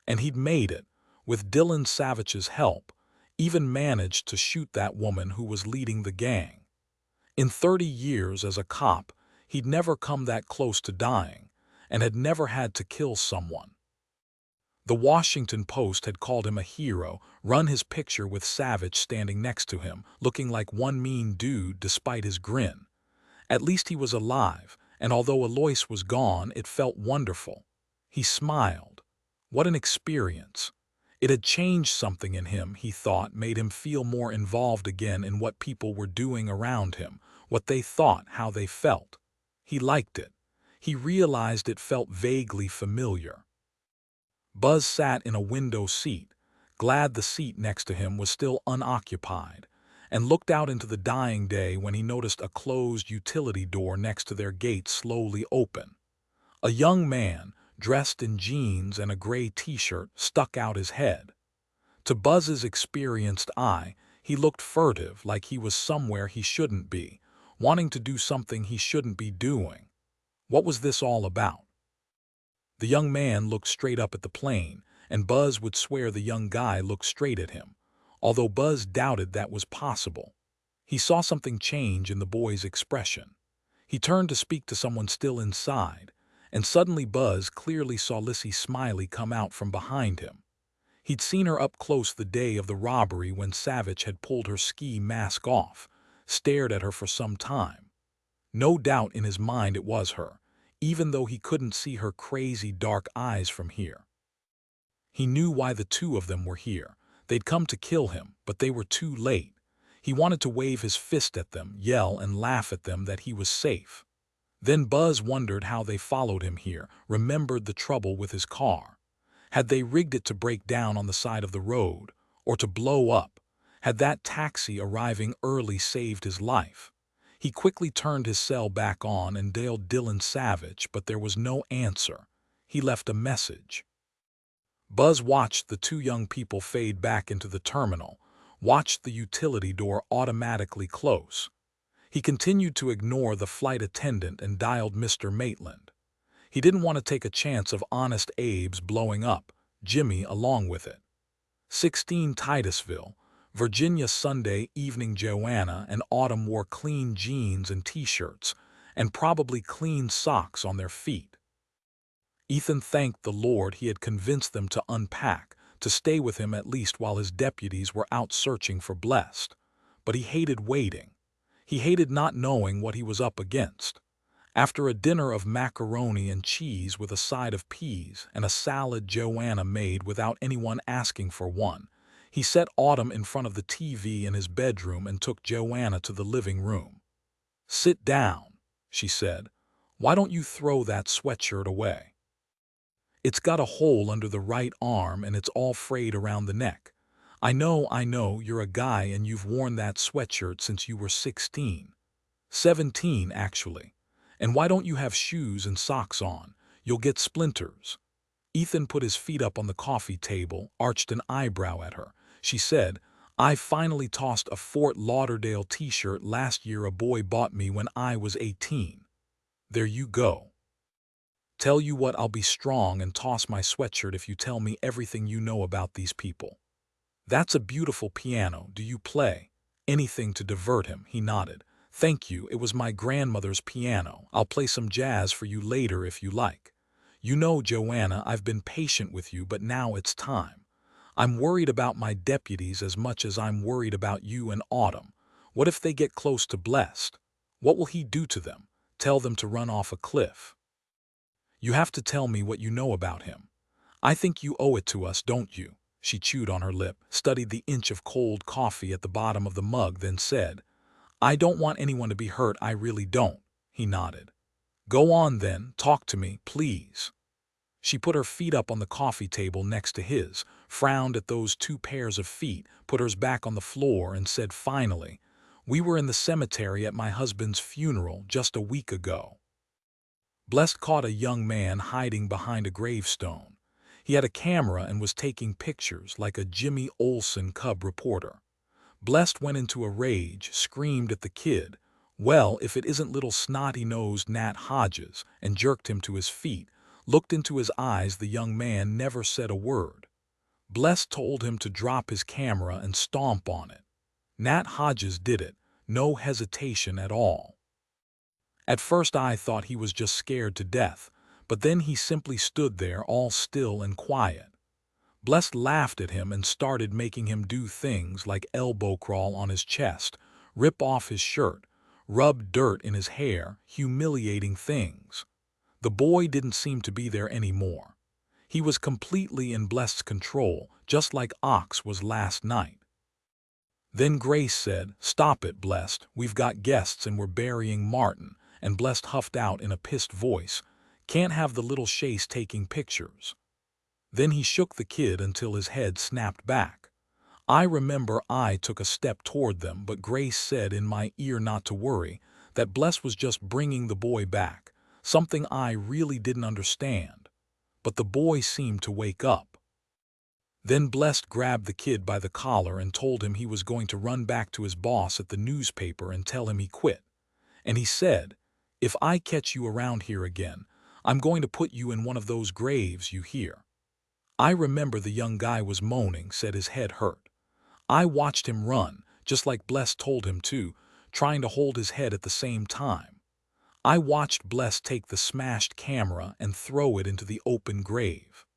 And he'd made it, with Dillon Savich's help, even managed to shoot that woman who was leading the gang. In 30 years as a cop, he'd never come that close to dying, and had never had to kill someone. The Washington Post had called him a hero, run his picture with Savich standing next to him, looking like one mean dude despite his grin. At least he was alive, and although Aloysius was gone, it felt wonderful. He smiled. What an experience! It had changed something in him, he thought, made him feel more involved again in what people were doing around him, what they thought, how they felt. He liked it. He realized it felt vaguely familiar. Buzz sat in a window seat, glad the seat next to him was still unoccupied, and looked out into the dying day when he noticed a closed utility door next to their gate slowly open. A young man, dressed in jeans and a gray t-shirt, stuck out his head. To Buzz's experienced eye, he looked furtive, like he was somewhere he shouldn't be, wanting to do something he shouldn't be doing. What was this all about? The young man looked straight up at the plane, and Buzz would swear the young guy looked straight at him, although Buzz doubted that was possible. He saw something change in the boy's expression. He turned to speak to someone still inside, and suddenly Buzz clearly saw Lissy Smiley come out from behind him. He'd seen her up close the day of the robbery when Savich had pulled her ski mask off, stared at her for some time. No doubt in his mind it was her, even though he couldn't see her crazy dark eyes from here. He knew why the two of them were here. They'd come to kill him, but they were too late. He wanted to wave his fist at them, yell and laugh at them that he was safe. Then Buzz wondered how they followed him here, remembered the trouble with his car. Had they rigged it to break down on the side of the road, or to blow up? Had that taxi arriving early saved his life? He quickly turned his cell back on and dialed Dillon Savich, but there was no answer. He left a message. Buzz watched the two young people fade back into the terminal, watched the utility door automatically close. He continued to ignore the flight attendant and dialed Mr. Maitland. He didn't want to take a chance of Honest Abe's blowing up, Jimmy along with it. 16 Titusville, Virginia. Sunday evening. Joanna and Autumn wore clean jeans and t-shirts, and probably clean socks on their feet. Ethan thanked the Lord he had convinced them to unpack, to stay with him at least while his deputies were out searching for Blessed. But he hated waiting. He hated not knowing what he was up against. After a dinner of macaroni and cheese with a side of peas and a salad Joanna made without anyone asking for one, he set Autumn in front of the TV in his bedroom and took Joanna to the living room. "Sit down," she said. "Why don't you throw that sweatshirt away? It's got a hole under the right arm and it's all frayed around the neck. I know, you're a guy and you've worn that sweatshirt since you were 16. 17, actually. And why don't you have shoes and socks on? You'll get splinters." Ethan put his feet up on the coffee table, arched an eyebrow at her. She said, "I finally tossed a Fort Lauderdale t-shirt last year a boy bought me when I was 18. There you go. Tell you what, I'll be strong and toss my sweatshirt if you tell me everything you know about these people." "That's a beautiful piano. Do you play?" "Anything to divert him," he nodded. "Thank you, it was my grandmother's piano. I'll play some jazz for you later if you like. You know, Joanna, I've been patient with you, but now it's time. I'm worried about my deputies as much as I'm worried about you and Autumn. What if they get close to Blessed? What will he do to them? Tell them to run off a cliff? You have to tell me what you know about him. I think you owe it to us, don't you?" She chewed on her lip, studied the inch of cold coffee at the bottom of the mug, then said, "I don't want anyone to be hurt, I really don't." He nodded. "Go on then, talk to me, please." She put her feet up on the coffee table next to his, frowned at those two pairs of feet, put hers back on the floor, and said finally, "We were in the cemetery at my husband's funeral just a week ago." Blessed caught a young man hiding behind a gravestone. He had a camera and was taking pictures like a Jimmy Olsen cub reporter. Blessed went into a rage, screamed at the kid, "Well, if it isn't little snotty-nosed Nat Hodges," and jerked him to his feet, looked into his eyes. The young man never said a word. Blessed told him to drop his camera and stomp on it. Nat Hodges did it, no hesitation at all. At first I thought he was just scared to death, but then he simply stood there all still and quiet. Blessed laughed at him and started making him do things like elbow crawl on his chest, rip off his shirt, rub dirt in his hair, humiliating things. The boy didn't seem to be there anymore. He was completely in Bless's control, just like Ox was last night. Then Grace said, "Stop it, Blessed, we've got guests and we're burying Martin," and Blessed huffed out in a pissed voice, "Can't have the little chase taking pictures." Then he shook the kid until his head snapped back. I remember I took a step toward them, but Grace said in my ear not to worry, that Bless was just bringing the boy back, something I really didn't understand. But the boy seemed to wake up. Then Blessed grabbed the kid by the collar and told him he was going to run back to his boss at the newspaper and tell him he quit. And he said, "If I catch you around here again, I'm going to put you in one of those graves you hear." I remember the young guy was moaning, said his head hurt. I watched him run, just like Bless told him to, trying to hold his head at the same time. I watched Bless take the smashed camera and throw it into the open grave.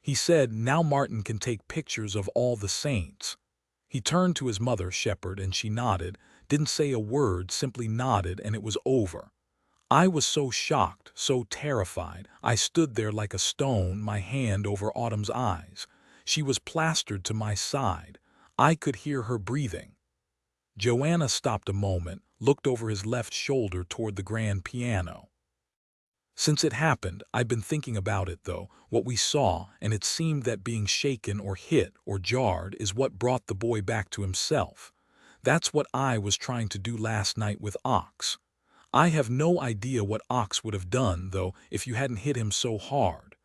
He said, "Now Martin can take pictures of all the saints." He turned to his mother, Shepherd, and she nodded, didn't say a word, simply nodded, and it was over. I was so shocked, so terrified, I stood there like a stone, my hand over Autumn's eyes. She was plastered to my side. I could hear her breathing. Joanna stopped a moment, looked over his left shoulder toward the grand piano. Since it happened, I've been thinking about it, though, what we saw, and it seemed that being shaken or hit or jarred is what brought the boy back to himself. That's what I was trying to do last night with Ox. I have no idea what Ox would have done, though, if you hadn't hit him so hard.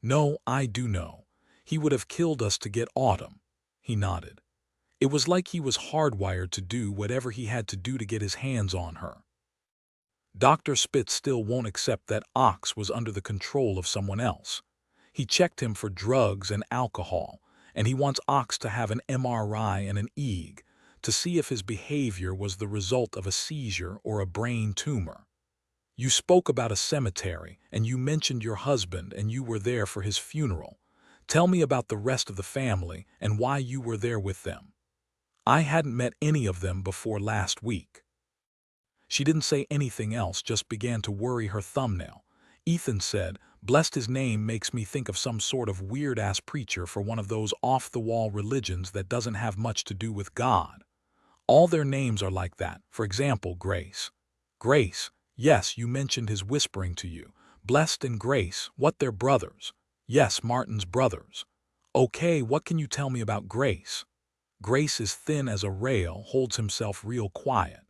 No, I do know. He would have killed us to get Autumn. He nodded. It was like he was hardwired to do whatever he had to do to get his hands on her. Dr. Spitz still won't accept that Ox was under the control of someone else. He checked him for drugs and alcohol, and he wants Ox to have an MRI and an EEG to see if his behavior was the result of a seizure or a brain tumor. You spoke about a cemetery, and you mentioned your husband, and you were there for his funeral. Tell me about the rest of the family and why you were there with them. I hadn't met any of them before last week. She didn't say anything else, just began to worry her thumbnail. Ethan said, "Blessed his name makes me think of some sort of weird-ass preacher for one of those off-the-wall religions that doesn't have much to do with God. All their names are like that. For example, Grace." "Grace, yes, you mentioned his whispering to you. Blessed and Grace, what, they're brothers?" "Yes, Martin's brothers." "Okay, what can you tell me about Grace?" "Grace is thin as a rail, holds himself real quiet.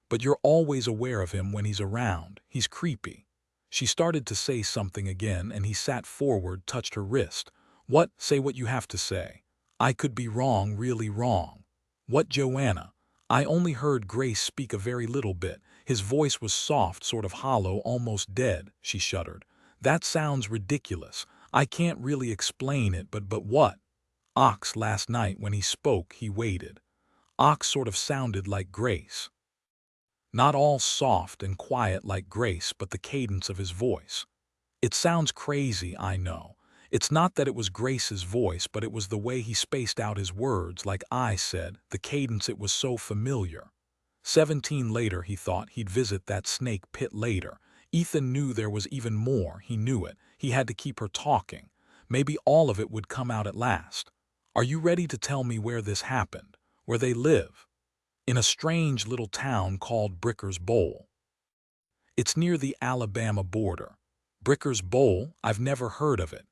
But you're always aware of him when he's around. He's creepy." She started to say something again, and he sat forward, touched her wrist. "What? Say what you have to say." "I could be wrong, really wrong." "What, Joanna?" "I only heard Grace speak a very little bit. His voice was soft, sort of hollow, almost dead." She shuddered. "That sounds ridiculous. I can't really explain it, but what?" "Ox, last night when he spoke, he waited. Ox sort of sounded like Grace. Not all soft and quiet like Grace, but the cadence of his voice. It sounds crazy, I know. It's not that it was Grace's voice, but it was the way he spaced out his words, like I said, the cadence, it was so familiar. 17 later, he thought he'd visit that snake pit later. Ethan knew there was even more, he knew it. He had to keep her talking. Maybe all of it would come out at last. "Are you ready to tell me where this happened? Where they live?" "In a strange little town called Bricker's Bowl. It's near the Alabama border." "Bricker's Bowl? I've never heard of it."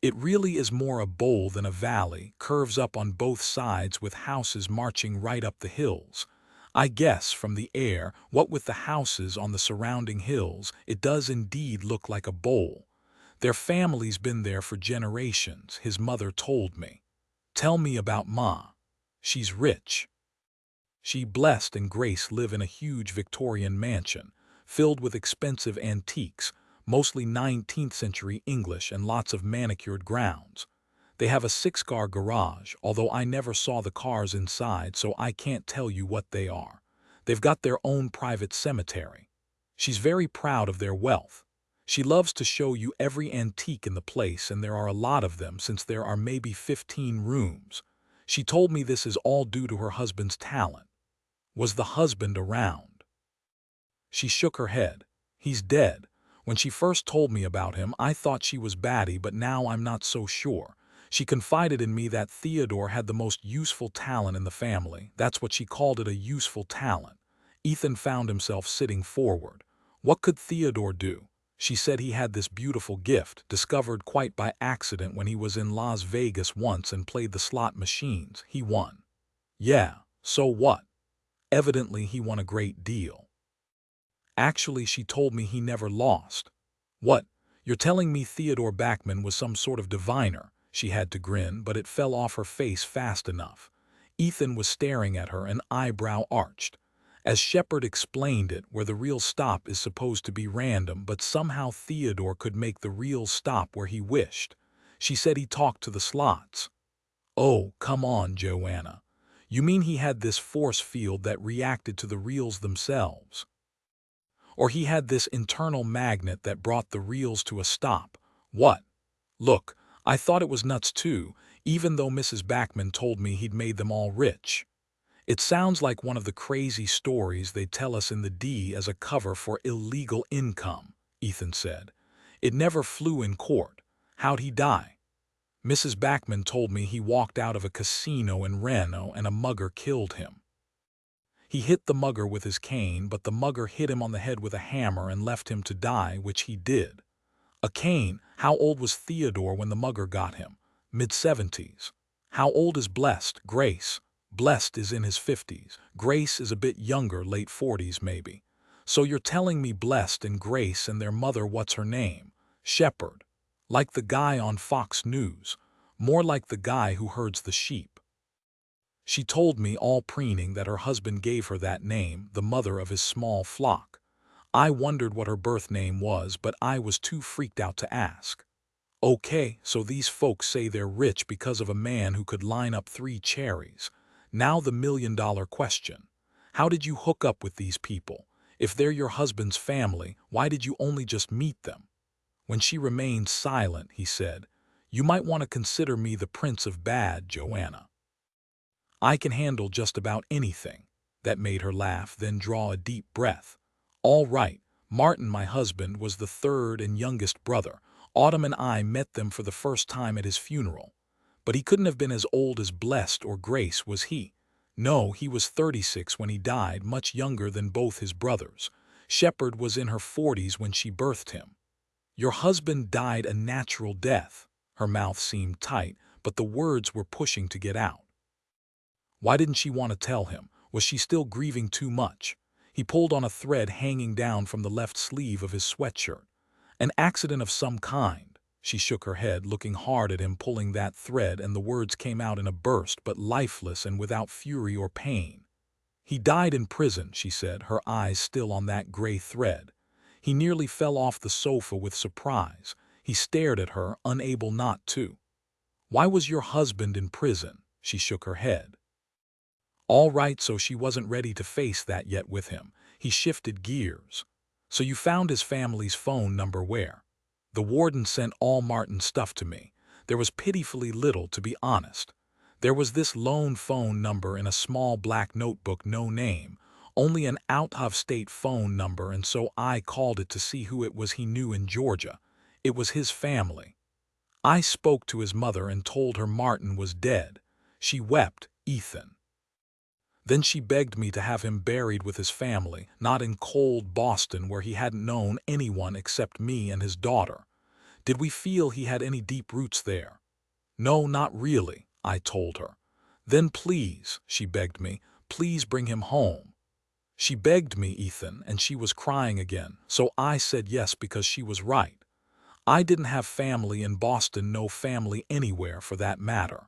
"It really is more a bowl than a valley, curves up on both sides with houses marching right up the hills. I guess, from the air, what with the houses on the surrounding hills, it does indeed look like a bowl. Their family's been there for generations, his mother told me." "Tell me about Ma." "She's rich. She, Blessed, and Grace live in a huge Victorian mansion, filled with expensive antiques, mostly 19th century English, and lots of manicured grounds. They have a 6-car garage, although I never saw the cars inside, so I can't tell you what they are. They've got their own private cemetery. She's very proud of their wealth. She loves to show you every antique in the place, and there are a lot of them since there are maybe 15 rooms. She told me this is all due to her husband's talent." "Was the husband around?" She shook her head. "He's dead. When she first told me about him, I thought she was batty, but now I'm not so sure. She confided in me that Theodore had the most useful talent in the family. That's what she called it, a useful talent. Ethan found himself sitting forward. What could Theodore do? She said he had this beautiful gift, discovered quite by accident when he was in Las Vegas once and played the slot machines. He won. Yeah, so what? Evidently he won a great deal. Actually, she told me he never lost. What? You're telling me Theodore Bachman was some sort of diviner? She had to grin, but it fell off her face fast enough. Ethan was staring at her, an eyebrow arched. As Shepard explained it, where the real stop is supposed to be random, but somehow Theodore could make the real stop where he wished. She said he talked to the slots. Oh, come on, Joanna. You mean he had this force field that reacted to the reels themselves? Or he had this internal magnet that brought the reels to a stop? What? Look, I thought it was nuts too, even though Mrs. Bachman told me he'd made them all rich. It sounds like one of the crazy stories they tell us in the D as a cover for illegal income, Ethan said. It never flew in court. How'd he die? Mrs. Bachman told me he walked out of a casino in Reno and a mugger killed him. He hit the mugger with his cane, but the mugger hit him on the head with a hammer and left him to die, which he did. A cane? How old was Theodore when the mugger got him? Mid-70s. How old is Blessed, Grace? Blessed is in his 50s. Grace is a bit younger, late 40s maybe. So you're telling me Blessed and Grace and their mother, what's her name? Shepard. Like the guy on Fox News. More like the guy who herds the sheep. She told me, all preening, that her husband gave her that name, the mother of his small flock. I wondered what her birth name was, but I was too freaked out to ask. Okay, so these folks say they're rich because of a man who could line up 3 cherries. Now the million-dollar question. How did you hook up with these people? If they're your husband's family, why did you only just meet them? When she remained silent, he said, "You might want to consider me the Prince of Bad, Joanna. I can handle just about anything." That made her laugh, then draw a deep breath. All right, Martin, my husband, was the 3rd and youngest brother. Autumn and I met them for the first time at his funeral. But he couldn't have been as old as Blessed or Grace, was he? No, he was 36 when he died, much younger than both his brothers. Shepard was in her 40s when she birthed him. Your husband died a natural death. Her mouth seemed tight, but the words were pushing to get out. Why didn't she want to tell him? Was she still grieving too much? He pulled on a thread hanging down from the left sleeve of his sweatshirt. An accident of some kind. She shook her head, looking hard at him, pulling that thread, and the words came out in a burst, but lifeless and without fury or pain. He died in prison, she said, her eyes still on that gray thread. He nearly fell off the sofa with surprise. He stared at her, unable not to. Why was your husband in prison? She shook her head. All right, so she wasn't ready to face that yet with him. He shifted gears. So you found his family's phone number where? The warden sent all Martin's stuff to me. There was pitifully little, to be honest. There was this lone phone number in a small black notebook, no name, only an out-of-state phone number, and so I called it to see who it was he knew in Georgia. It was his family. I spoke to his mother and told her Martin was dead. She wept, Ethan. Then she begged me to have him buried with his family, not in cold Boston where he hadn't known anyone except me and his daughter. Did we feel he had any deep roots there? No, not really, I told her. Then please, she begged me, please bring him home. She begged me, Ethan, and she was crying again, so I said yes because she was right. I didn't have family in Boston, no family anywhere for that matter.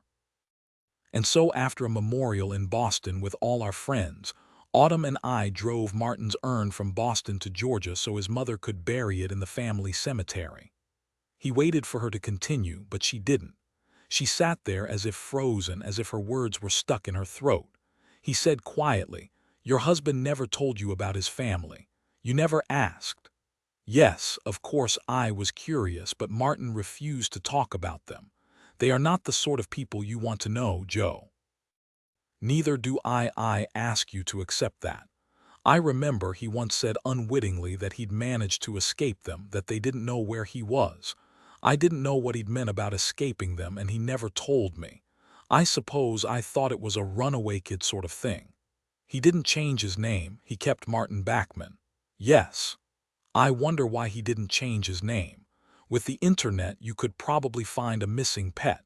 And so after a memorial in Boston with all our friends, Autumn and I drove Martin's urn from Boston to Georgia so his mother could bury it in the family cemetery. He waited for her to continue, but she didn't. She sat there as if frozen, as if her words were stuck in her throat. He said quietly, "Your husband never told you about his family. You never asked." Yes, of course I was curious, but Martin refused to talk about them. They are not the sort of people you want to know, Joe. Neither do I ask you to accept that. I remember he once said unwittingly that he'd managed to escape them, that they didn't know where he was. I didn't know what he'd meant about escaping them, and he never told me. I suppose I thought it was a runaway kid sort of thing. He didn't change his name, he kept Martin Bachman. Yes. I wonder why he didn't change his name. With the internet, you could probably find a missing pet.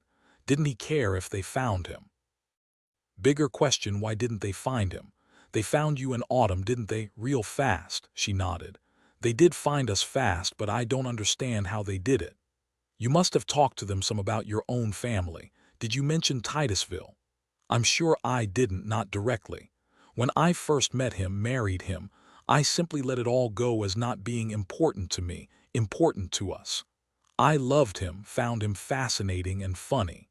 Didn't he care if they found him? Bigger question, why didn't they find him? They found you in autumn, didn't they? Real fast, she nodded. They did find us fast, but I don't understand how they did it. You must have talked to them some about your own family. Did you mention Titusville? I'm sure I didn't, not directly. When I first met him, married him, I simply let it all go as not being important to me, important to us. I loved him, found him fascinating and funny.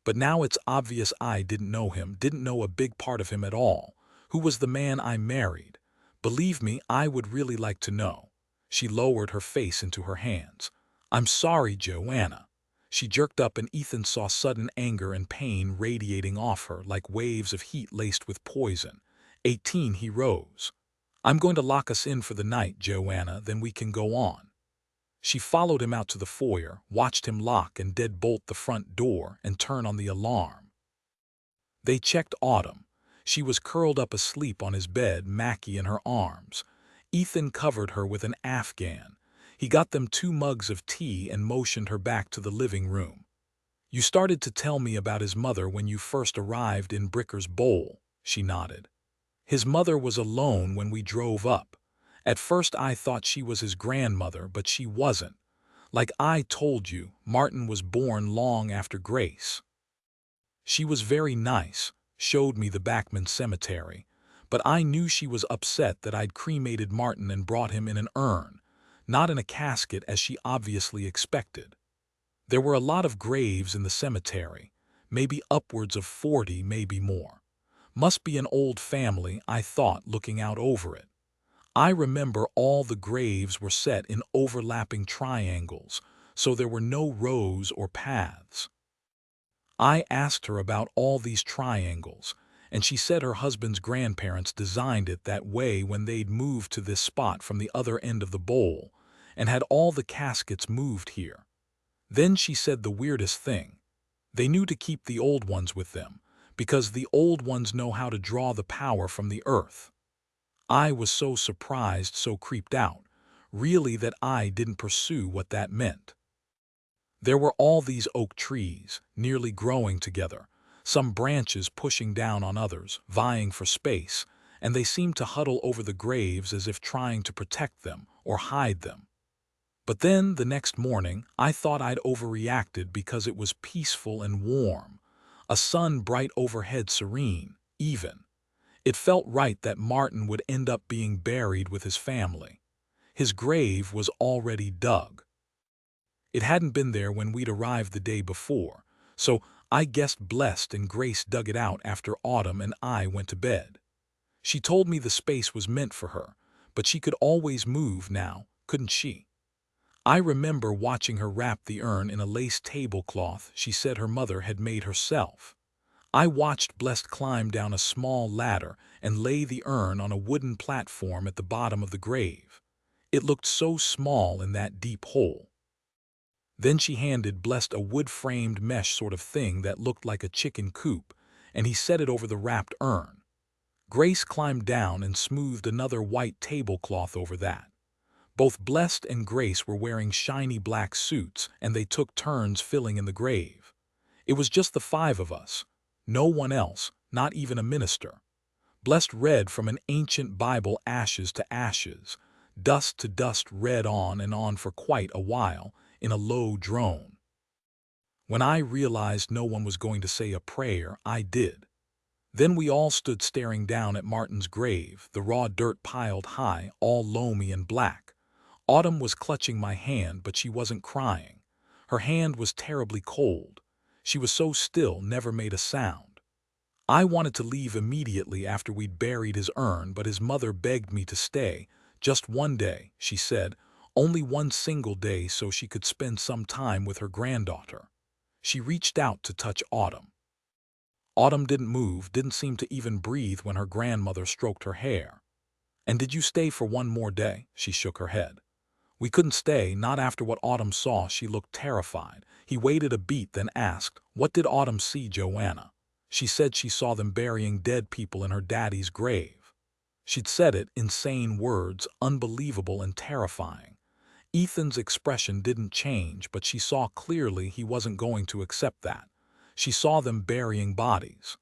But now it's obvious I didn't know him, didn't know a big part of him at all. Who was the man I married? Believe me, I would really like to know. She lowered her face into her hands. I'm sorry, Joanna. She jerked up, and Ethan saw sudden anger and pain radiating off her like waves of heat laced with poison. 18, he rose. I'm going to lock us in for the night, Joanna, then we can go on. She followed him out to the foyer, watched him lock and deadbolt the front door and turn on the alarm. They checked Autumn. She was curled up asleep on his bed, Mackie in her arms. Ethan covered her with an Afghan. He got them 2 mugs of tea and motioned her back to the living room. You started to tell me about his mother when you first arrived in Bricker's Bowl, she nodded. His mother was alone when we drove up. At first I thought she was his grandmother, but she wasn't. Like I told you, Martin was born long after Grace. She was very nice, showed me the Bachman cemetery, but I knew she was upset that I'd cremated Martin and brought him in an urn, not in a casket as she obviously expected. There were a lot of graves in the cemetery, maybe upwards of 40, maybe more. Must be an old family, I thought, looking out over it. I remember all the graves were set in overlapping triangles, so there were no rows or paths. I asked her about all these triangles, and she said her husband's grandparents designed it that way when they'd moved to this spot from the other end of the bowl, and had all the caskets moved here. Then she said the weirdest thing. They knew to keep the old ones with them, because the old ones know how to draw the power from the earth. I was so surprised, so creeped out, really, that I didn't pursue what that meant. There were all these oak trees, nearly growing together, some branches pushing down on others, vying for space, and they seemed to huddle over the graves as if trying to protect them or hide them. But then, the next morning, I thought I'd overreacted because it was peaceful and warm, a sun bright overhead, serene, even. It felt right that Martin would end up being buried with his family. His grave was already dug. It hadn't been there when we'd arrived the day before, so I guessed Blessed and Grace dug it out after Autumn and I went to bed. She told me the space was meant for her, but she could always move now, couldn't she? I remember watching her wrap the urn in a lace tablecloth she said her mother had made herself. I watched Blessed climb down a small ladder and lay the urn on a wooden platform at the bottom of the grave. It looked so small in that deep hole. Then she handed Blessed a wood-framed mesh sort of thing that looked like a chicken coop, and he set it over the wrapped urn. Grace climbed down and smoothed another white tablecloth over that. Both Blessed and Grace were wearing shiny black suits, and they took turns filling in the grave. It was just the 5 of us. No one else, not even a minister. Blessed read from an ancient Bible, ashes to ashes, dust to dust, read on and on for quite a while, in a low drone. When I realized no one was going to say a prayer, I did. Then we all stood staring down at Martin's grave, the raw dirt piled high, all loamy and black. Autumn was clutching my hand, but she wasn't crying. Her hand was terribly cold. She was so still, never made a sound. I wanted to leave immediately after we'd buried his urn, but his mother begged me to stay. Just one day, she said, only one single day, so she could spend some time with her granddaughter. She reached out to touch Autumn. Autumn didn't move, didn't seem to even breathe when her grandmother stroked her hair. And did you stay for one more day? She shook her head. We couldn't stay, not after what Autumn saw. She looked terrified. He waited a beat, then asked, what did Autumn see, Joanna? She said she saw them burying dead people in her daddy's grave. She'd said it, insane words, unbelievable and terrifying. Ethan's expression didn't change, but she saw clearly he wasn't going to accept that. She saw them burying bodies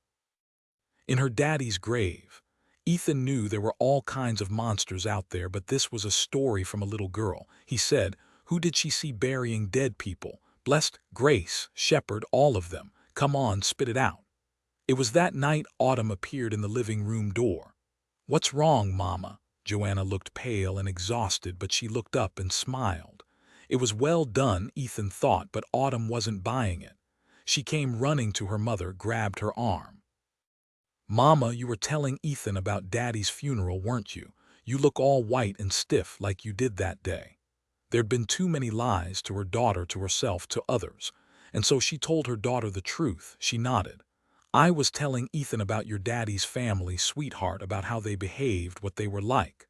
in her daddy's grave. Ethan knew there were all kinds of monsters out there, but this was a story from a little girl. He said, who did she see burying dead people? Blessed, Grace, Shepherd, all of them. Come on, spit it out. It was that night Autumn appeared in the living room door. What's wrong, Mama? Joanna looked pale and exhausted, but she looked up and smiled. It was well done, Ethan thought, but Autumn wasn't buying it. She came running to her mother, grabbed her arm. Mama, you were telling Ethan about Daddy's funeral, weren't you? You look all white and stiff like you did that day. There'd been too many lies to her daughter, to herself, to others, and so she told her daughter the truth. She nodded. I was telling Ethan about your daddy's family, sweetheart, about how they behaved, what they were like.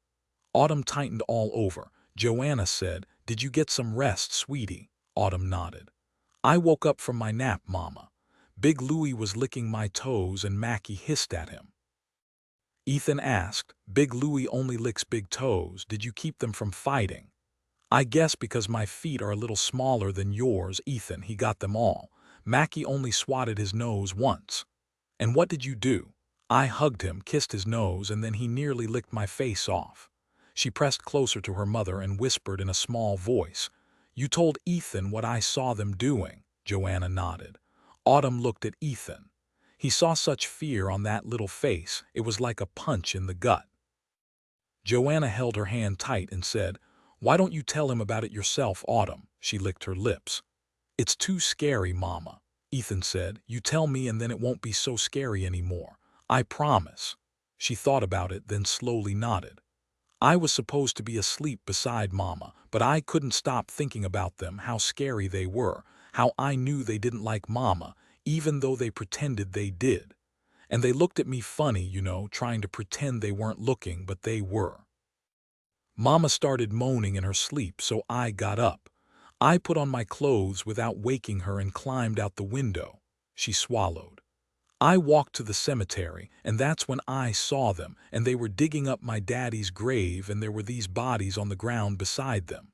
Autumn tightened all over. Joanna said, did you get some rest, sweetie? Autumn nodded. I woke up from my nap, Mama. Big Louie was licking my toes and Mackie hissed at him. Ethan asked, Big Louie only licks big toes. Did you keep them from fighting? I guess because my feet are a little smaller than yours, Ethan. He got them all. Mackie only swatted his nose once. And what did you do? I hugged him, kissed his nose, and then he nearly licked my face off. She pressed closer to her mother and whispered in a small voice, You told Ethan what I saw them doing. Joanna nodded. Autumn looked at Ethan. He saw such fear on that little face, it was like a punch in the gut. Joanna held her hand tight and said, Why don't you tell him about it yourself, Autumn? She licked her lips. It's too scary, Mama. Ethan said, You tell me and then it won't be so scary anymore. I promise. She thought about it, then slowly nodded. I was supposed to be asleep beside Mama, but I couldn't stop thinking about them, how scary they were, how I knew they didn't like Mama, even though they pretended they did. And they looked at me funny, you know, trying to pretend they weren't looking, but they were. Mama started moaning in her sleep, so I got up. I put on my clothes without waking her and climbed out the window. She swallowed. I walked to the cemetery, and that's when I saw them, and they were digging up my daddy's grave, and there were these bodies on the ground beside them.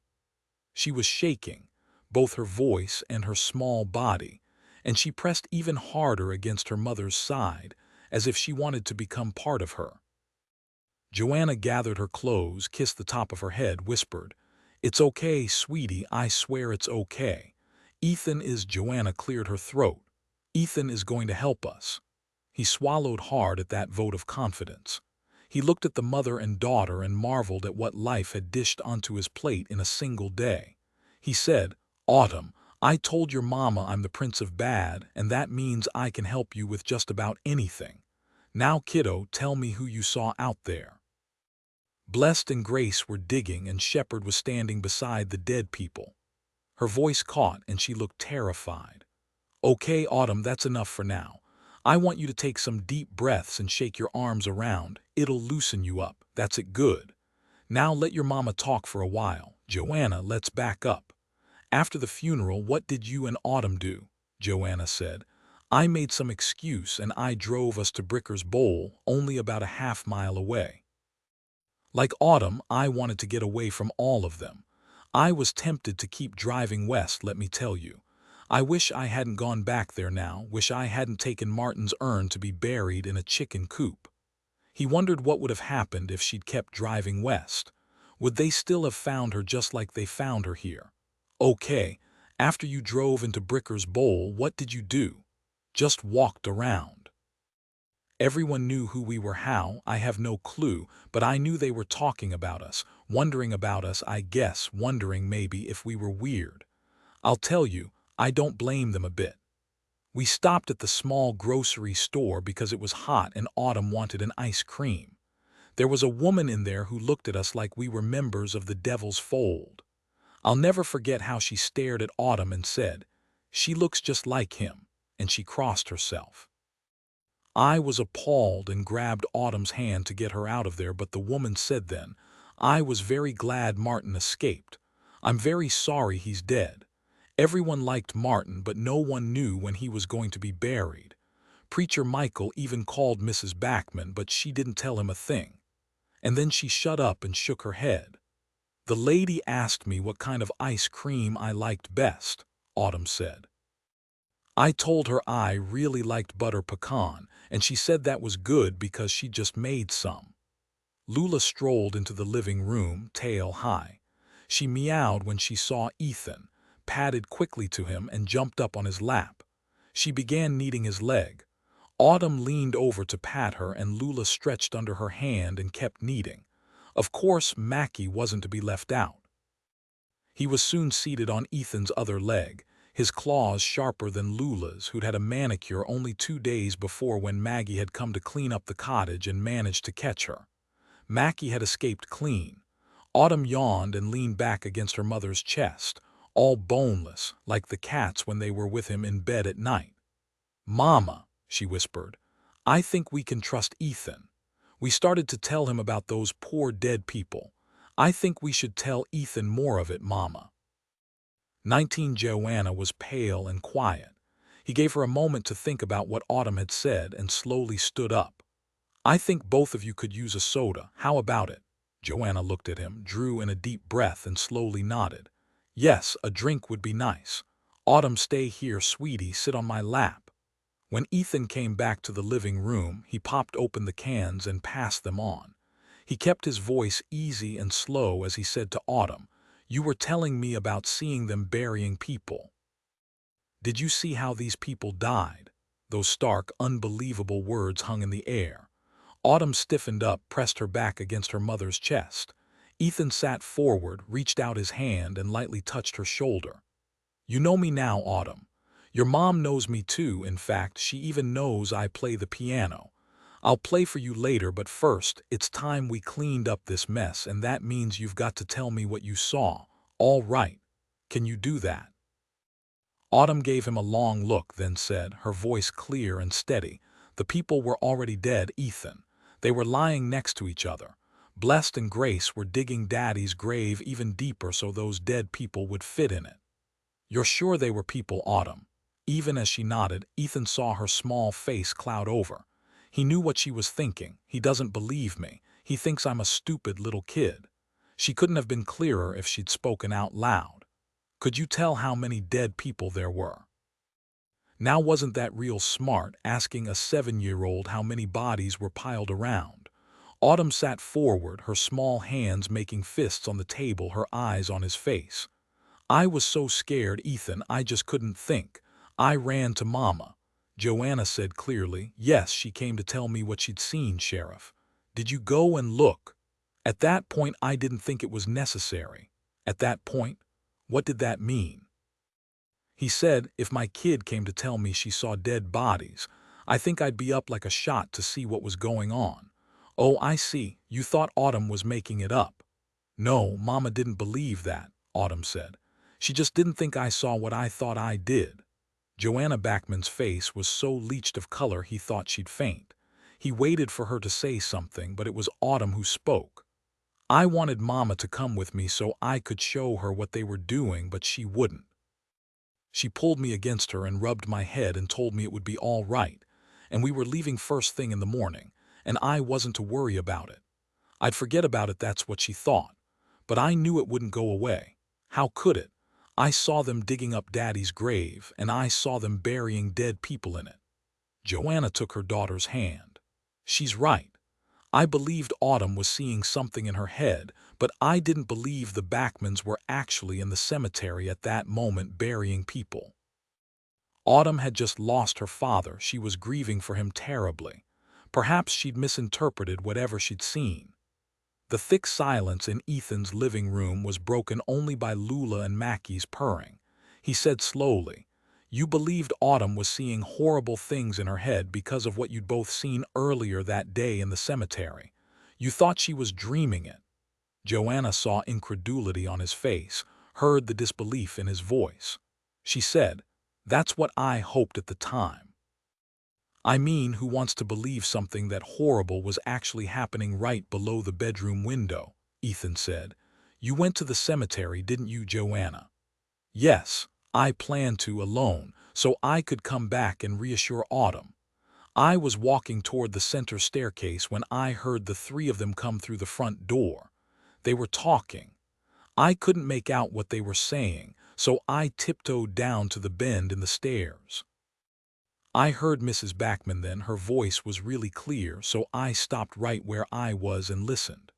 She was shaking, both her voice and her small body, and she pressed even harder against her mother's side, as if she wanted to become part of her. Joanna gathered her clothes, kissed the top of her head, whispered, It's okay, sweetie, I swear it's okay. Ethan is— Joanna cleared her throat. Ethan is going to help us. He swallowed hard at that vote of confidence. He looked at the mother and daughter and marveled at what life had dished onto his plate in a single day. He said, Autumn, I told your mama I'm the Prince of Bad, and that means I can help you with just about anything. Now, kiddo, tell me who you saw out there. Blessed and Grace were digging, and Shepherd was standing beside the dead people. Her voice caught, and she looked terrified. Okay, Autumn, that's enough for now. I want you to take some deep breaths and shake your arms around. It'll loosen you up. That's it, good. Now let your mama talk for a while. Joanna, let's back up. After the funeral, what did you and Autumn do? Joanna said. I made some excuse and I drove us to Bricker's Bowl, only about a half-mile away. Like Autumn, I wanted to get away from all of them. I was tempted to keep driving west, let me tell you. I wish I hadn't gone back there now, wish I hadn't taken Martin's urn to be buried in a chicken coop. He wondered what would have happened if she'd kept driving west. Would they still have found her just like they found her here? Okay, after you drove into Bricker's Bowl, what did you do? Just walked around. Everyone knew who we were, how, I have no clue, but I knew they were talking about us, wondering about us, I guess, wondering maybe if we were weird. I'll tell you, I don't blame them a bit. We stopped at the small grocery store because it was hot and Autumn wanted an ice cream. There was a woman in there who looked at us like we were members of the Devil's Fold. I'll never forget how she stared at Autumn and said, She looks just like him, and she crossed herself. I was appalled and grabbed Autumn's hand to get her out of there, but the woman said then, "I was very glad Martin escaped. I'm very sorry he's dead. Everyone liked Martin, but no one knew when he was going to be buried. Preacher Michael even called Mrs. Backman, but she didn't tell him a thing." And then she shut up and shook her head. "The lady asked me what kind of ice cream I liked best," Autumn said. "I told her I really liked butter pecan, and she said that was good because she just made some." Lula strolled into the living room, tail high. She meowed when she saw Ethan, padded quickly to him and jumped up on his lap. She began kneading his leg. Autumn leaned over to pat her, and Lula stretched under her hand and kept kneading. Of course, Mackie wasn't to be left out. He was soon seated on Ethan's other leg, his claws sharper than Lula's, who'd had a manicure only 2 days before when Maggie had come to clean up the cottage and managed to catch her. Mackie had escaped clean. Autumn yawned and leaned back against her mother's chest, all boneless, like the cats when they were with him in bed at night. "Mama," she whispered, "I think we can trust Ethan. We started to tell him about those poor dead people. I think we should tell Ethan more of it, Mama." 19 Joanna was pale and quiet. He gave her a moment to think about what Autumn had said and slowly stood up. "I think both of you could use a soda. How about it?" Joanna looked at him, drew in a deep breath and slowly nodded. "Yes, a drink would be nice. Autumn, stay here, sweetie, sit on my lap." When Ethan came back to the living room, he popped open the cans and passed them on. He kept his voice easy and slow as he said to Autumn, "You were telling me about seeing them burying people. Did you see how these people died?" Those stark, unbelievable words hung in the air. Autumn stiffened up, pressed her back against her mother's chest. Ethan sat forward, reached out his hand, and lightly touched her shoulder. "You know me now, Autumn. Your mom knows me too. In fact, she even knows I play the piano. I'll play for you later, but first, it's time we cleaned up this mess, and that means you've got to tell me what you saw. All right. Can you do that?" Autumn gave him a long look, then said, her voice clear and steady, "The people were already dead, Ethan. They were lying next to each other. Blessed and Grace were digging Daddy's grave even deeper so those dead people would fit in it." "You're sure they were people, Autumn?" Even as she nodded, Ethan saw her small face cloud over. He knew what she was thinking. "He doesn't believe me. He thinks I'm a stupid little kid." She couldn't have been clearer if she'd spoken out loud. "Could you tell how many dead people there were?" Now wasn't that real smart, asking a 7-year-old how many bodies were piled around? Autumn sat forward, her small hands making fists on the table, her eyes on his face. "I was so scared, Ethan, I just couldn't think. I ran to Mama." Joanna said clearly, "Yes, she came to tell me what she'd seen, Sheriff." "Did you go and look?" "At that point, I didn't think it was necessary." "At that point? What did that mean?" He said, "If my kid came to tell me she saw dead bodies, I think I'd be up like a shot to see what was going on." "Oh, I see. You thought Autumn was making it up." "No, Mama didn't believe that," Autumn said. "She just didn't think I saw what I thought I did." Joanna Backman's face was so leached of color he thought she'd faint. He waited for her to say something, but it was Autumn who spoke. "I wanted Mama to come with me so I could show her what they were doing, but she wouldn't. She pulled me against her and rubbed my head and told me it would be all right, and we were leaving first thing in the morning, and I wasn't to worry about it. I'd forget about it, that's what she thought. But I knew it wouldn't go away. How could it? I saw them digging up Daddy's grave, and I saw them burying dead people in it." Joanna took her daughter's hand. "She's right. I believed Autumn was seeing something in her head, but I didn't believe the Backmans were actually in the cemetery at that moment burying people." Autumn had just lost her father. She was grieving for him terribly. Perhaps she'd misinterpreted whatever she'd seen. The thick silence in Ethan's living room was broken only by Lula and Mackie's purring. He said slowly, "You believed Autumn was seeing horrible things in her head because of what you'd both seen earlier that day in the cemetery. You thought she was dreaming it." Joanna saw incredulity on his face, heard the disbelief in his voice. She said, "That's what I hoped at the time. I mean, who wants to believe something that horrible was actually happening right below the bedroom window? Ethan said. You went to the cemetery, didn't you, Joanna? Yes, I planned to alone, so I could come back and reassure Autumn. I was walking toward the center staircase when I heard the three of them come through the front door. They were talking. I couldn't make out what they were saying, so I tiptoed down to the bend in the stairs. I heard Mrs. Backman then. Her voice was really clear, so I stopped right where I was and listened.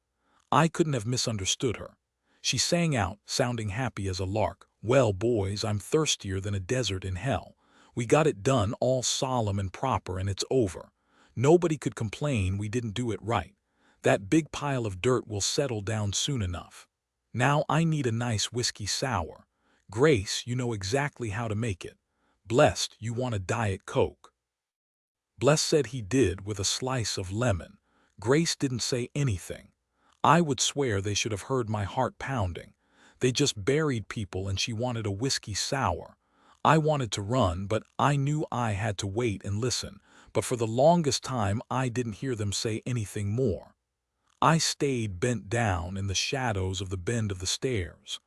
I couldn't have misunderstood her. She sang out, sounding happy as a lark, "Well, boys, I'm thirstier than a desert in hell. We got it done, all solemn and proper, and it's over. Nobody could complain we didn't do it right. That big pile of dirt will settle down soon enough. Now I need a nice whiskey sour. Grace, you know exactly how to make it. Blessed, you want a Diet Coke." Bless said he did, with a slice of lemon. Grace didn't say anything. I would swear they should have heard my heart pounding. They just buried people and she wanted a whiskey sour. I wanted to run, but I knew I had to wait and listen. But for the longest time I didn't hear them say anything more. I stayed bent down in the shadows of the bend of the stairs.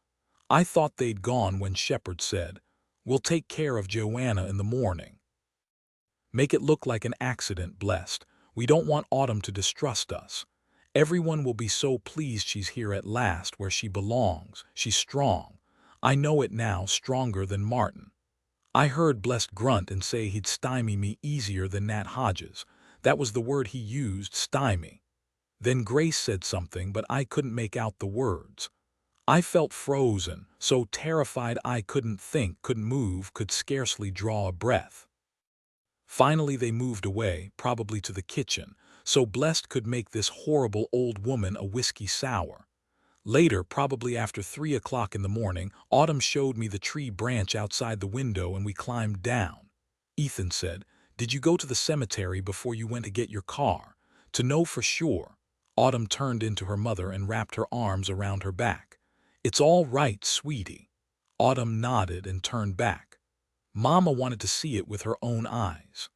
I thought they'd gone when Shepard said, "We'll take care of Joanna in the morning. Make it look like an accident, Blessed. We don't want Autumn to distrust us. Everyone will be so pleased she's here at last, where she belongs. She's strong. I know it now, stronger than Martin." I heard Blessed grunt and say he'd stymie me easier than Nat Hodges. That was the word he used, stymie. Then Grace said something, but I couldn't make out the words. I felt frozen, so terrified I couldn't think, couldn't move, could scarcely draw a breath. Finally they moved away, probably to the kitchen, so Blessed could make this horrible old woman a whiskey sour. Later, probably after 3 o'clock in the morning, Autumn showed me the tree branch outside the window and we climbed down. Ethan said, "Did you go to the cemetery before you went to get your car?" To know for sure. Autumn turned into her mother and wrapped her arms around her back. "It's all right, sweetie." Autumn nodded and turned back. Mama wanted to see it with her own eyes.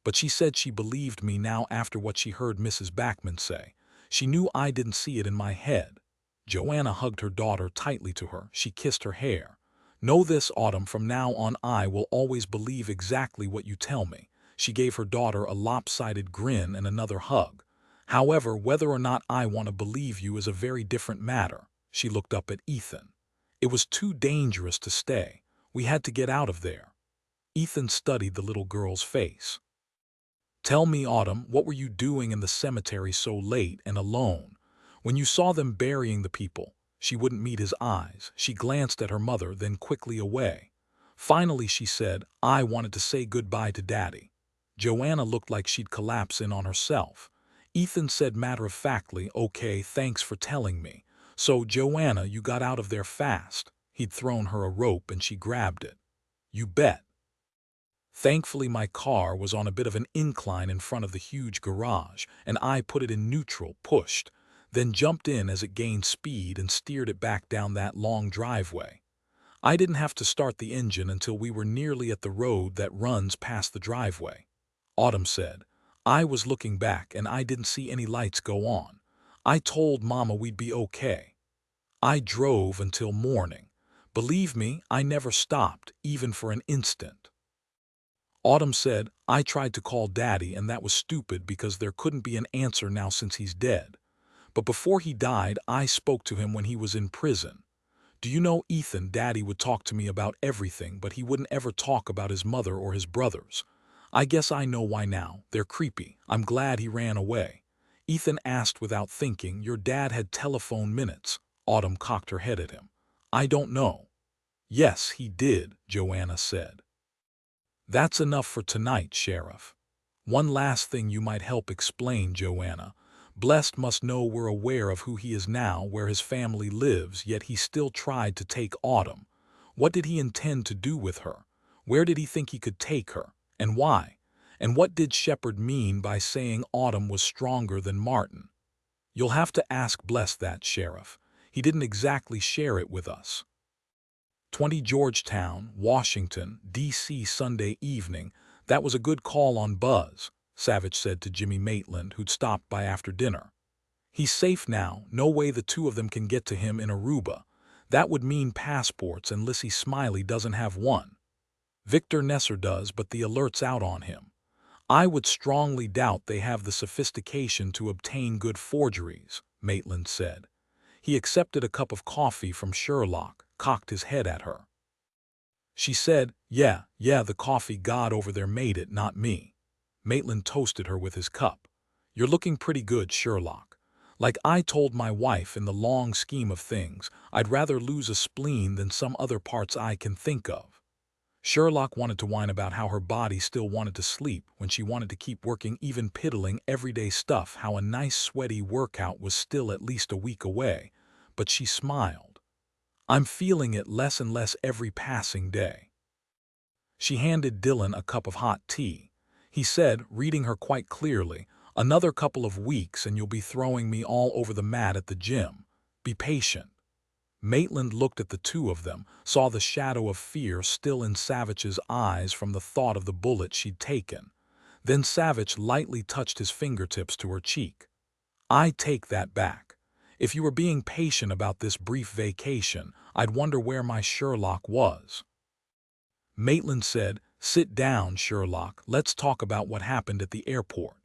But she said she believed me now after what she heard Mrs. Backman say. She knew I didn't see it in my head. Joanna hugged her daughter tightly to her. She kissed her hair. "Know this, Autumn, from now on I will always believe exactly what you tell me." She gave her daughter a lopsided grin and another hug. "However, whether or not I want to believe you is a very different matter." She looked up at Ethan. "It was too dangerous to stay. We had to get out of there." Ethan studied the little girl's face. "Tell me, Autumn, what were you doing in the cemetery so late and alone? When you saw them burying the people?" She wouldn't meet his eyes. She glanced at her mother, then quickly away. Finally she said, "I wanted to say goodbye to Daddy." Joanna looked like she'd collapse in on herself. Ethan said matter-of-factly, "Okay, thanks for telling me. So, Joanna, you got out of there fast." He'd thrown her a rope and she grabbed it. "You bet." Thankfully my car was on a bit of an incline in front of the huge garage, and I put it in neutral, pushed, then jumped in as it gained speed and steered it back down that long driveway. I didn't have to start the engine until we were nearly at the road that runs past the driveway. Autumn said, "I was looking back and I didn't see any lights go on. I told Mama we'd be okay. I drove until morning. Believe me, I never stopped, even for an instant." Autumn said, "I tried to call Daddy and that was stupid because there couldn't be an answer now since he's dead. But before he died, I spoke to him when he was in prison. Do you know, Ethan, Daddy would talk to me about everything, but he wouldn't ever talk about his mother or his brothers. I guess I know why now. They're creepy. I'm glad he ran away." Ethan asked without thinking, "Your dad had telephone minutes?" Autumn cocked her head at him. "I don't know." "Yes, he did," Joanna said. "That's enough for tonight, Sheriff. One last thing you might help explain, Joanna. Blessed must know we're aware of who he is now, where his family lives, yet he still tried to take Autumn. What did he intend to do with her? Where did he think he could take her? And why? And what did Shepard mean by saying Autumn was stronger than Martin? You'll have to ask Bless that, Sheriff. He didn't exactly share it with us." 20 Georgetown, Washington, D.C. Sunday evening. That was a good call on Buzz, Savich said to Jimmy Maitland, who'd stopped by after dinner. He's safe now, no way the two of them can get to him in Aruba. That would mean passports, and Lissy Smiley doesn't have one. Victor Nesser does, but the alert's out on him. I would strongly doubt they have the sophistication to obtain good forgeries, Maitland said. He accepted a cup of coffee from Sherlock, cocked his head at her. She said, yeah, the coffee god over there made it, not me. Maitland toasted her with his cup. You're looking pretty good, Sherlock. Like I told my wife, in the long scheme of things, I'd rather lose a spleen than some other parts I can think of. Sherlock wanted to whine about how her body still wanted to sleep when she wanted to keep working, even piddling everyday stuff, how a nice sweaty workout was still at least a week away, but she smiled. I'm feeling it less and less every passing day. She handed Dillon a cup of hot tea. He said, reading her quite clearly, another couple of weeks and you'll be throwing me all over the mat at the gym. Be patient. Maitland looked at the two of them, saw the shadow of fear still in Savich's eyes from the thought of the bullet she'd taken. Then Savich lightly touched his fingertips to her cheek. I take that back. If you were being patient about this brief vacation, I'd wonder where my Sherlock was. Maitland said, sit down, Sherlock, let's talk about what happened at the airport.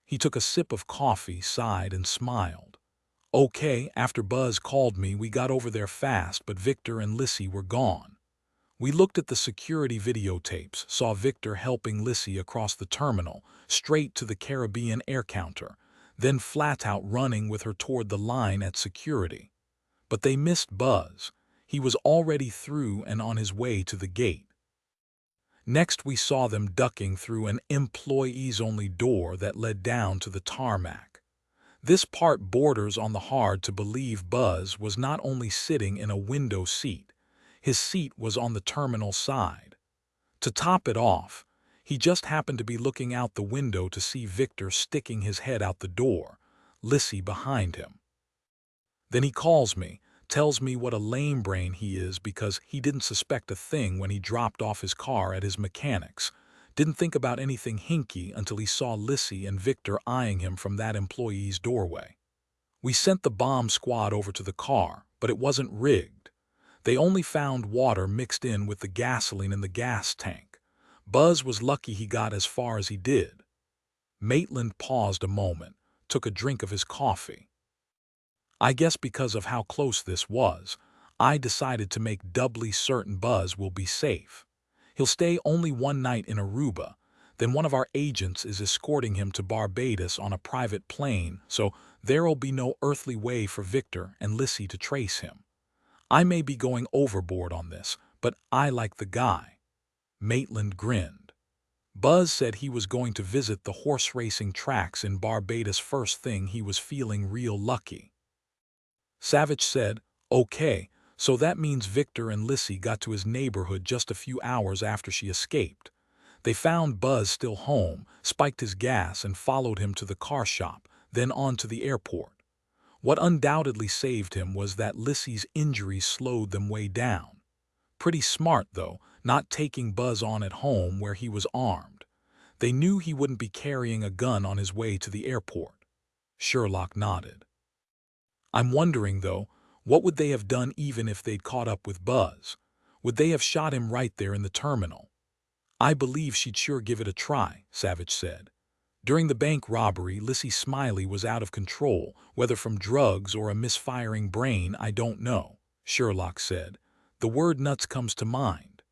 He took a sip of coffee, sighed, and smiled. Okay, after Buzz called me, we got over there fast, but Victor and Lissy were gone. We looked at the security videotapes, saw Victor helping Lissy across the terminal, straight to the Caribbean air counter, then flat out running with her toward the line at security. But they missed Buzz. He was already through and on his way to the gate. Next we saw them ducking through an employees-only door that led down to the tarmac. This part borders on the hard-to-believe. Buzz was not only sitting in a window seat, his seat was on the terminal side. To top it off, he just happened to be looking out the window to see Victor sticking his head out the door, Lissy behind him. Then he calls me, tells me what a lame brain he is because he didn't suspect a thing when he dropped off his car at his mechanic's. Didn't think about anything hinky until he saw Lissy and Victor eyeing him from that employee's doorway. We sent the bomb squad over to the car, but it wasn't rigged. They only found water mixed in with the gasoline in the gas tank. Buzz was lucky he got as far as he did. Maitland paused a moment, took a drink of his coffee. I guess because of how close this was, I decided to make doubly certain Buzz will be safe. He'll stay only one night in Aruba, then one of our agents is escorting him to Barbados on a private plane, so there'll be no earthly way for Victor and Lissy to trace him. I may be going overboard on this, but I like the guy. Maitland grinned. Buzz said he was going to visit the horse racing tracks in Barbados first thing. He was feeling real lucky. Savich said, okay, so that means Victor and Lissy got to his neighborhood just a few hours after she escaped. They found Buzz still home, spiked his gas and followed him to the car shop, then on to the airport. What undoubtedly saved him was that Lissy's injuries slowed them way down. Pretty smart, though, not taking Buzz on at home where he was armed. They knew he wouldn't be carrying a gun on his way to the airport. Sherlock nodded. I'm wondering, though, what would they have done even if they'd caught up with Buzz? Would they have shot him right there in the terminal? I believe she'd sure give it a try, Savich said. During the bank robbery, Lissy Smiley was out of control, whether from drugs or a misfiring brain, I don't know, Sherlock said. The word nuts comes to mind.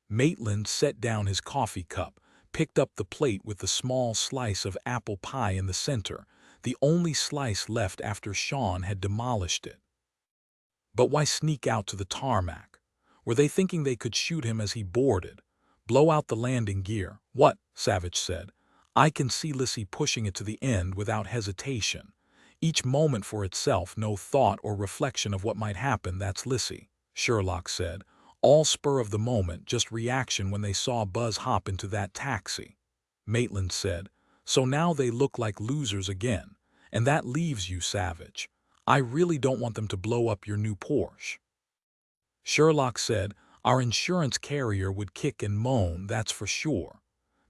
Maitland set down his coffee cup, picked up the plate with the small slice of apple pie in the center, the only slice left after Sean had demolished it. But why sneak out to the tarmac? Were they thinking they could shoot him as he boarded? Blow out the landing gear? What? Savich said. I can see Lissy pushing it to the end without hesitation. Each moment for itself, no thought or reflection of what might happen. That's Lissy, Sherlock said. All spur of the moment, just reaction when they saw Buzz hop into that taxi. Maitland said, so now they look like losers again, and that leaves you, Savich. I really don't want them to blow up your new Porsche. Sherlock said, our insurance carrier would kick and moan, that's for sure.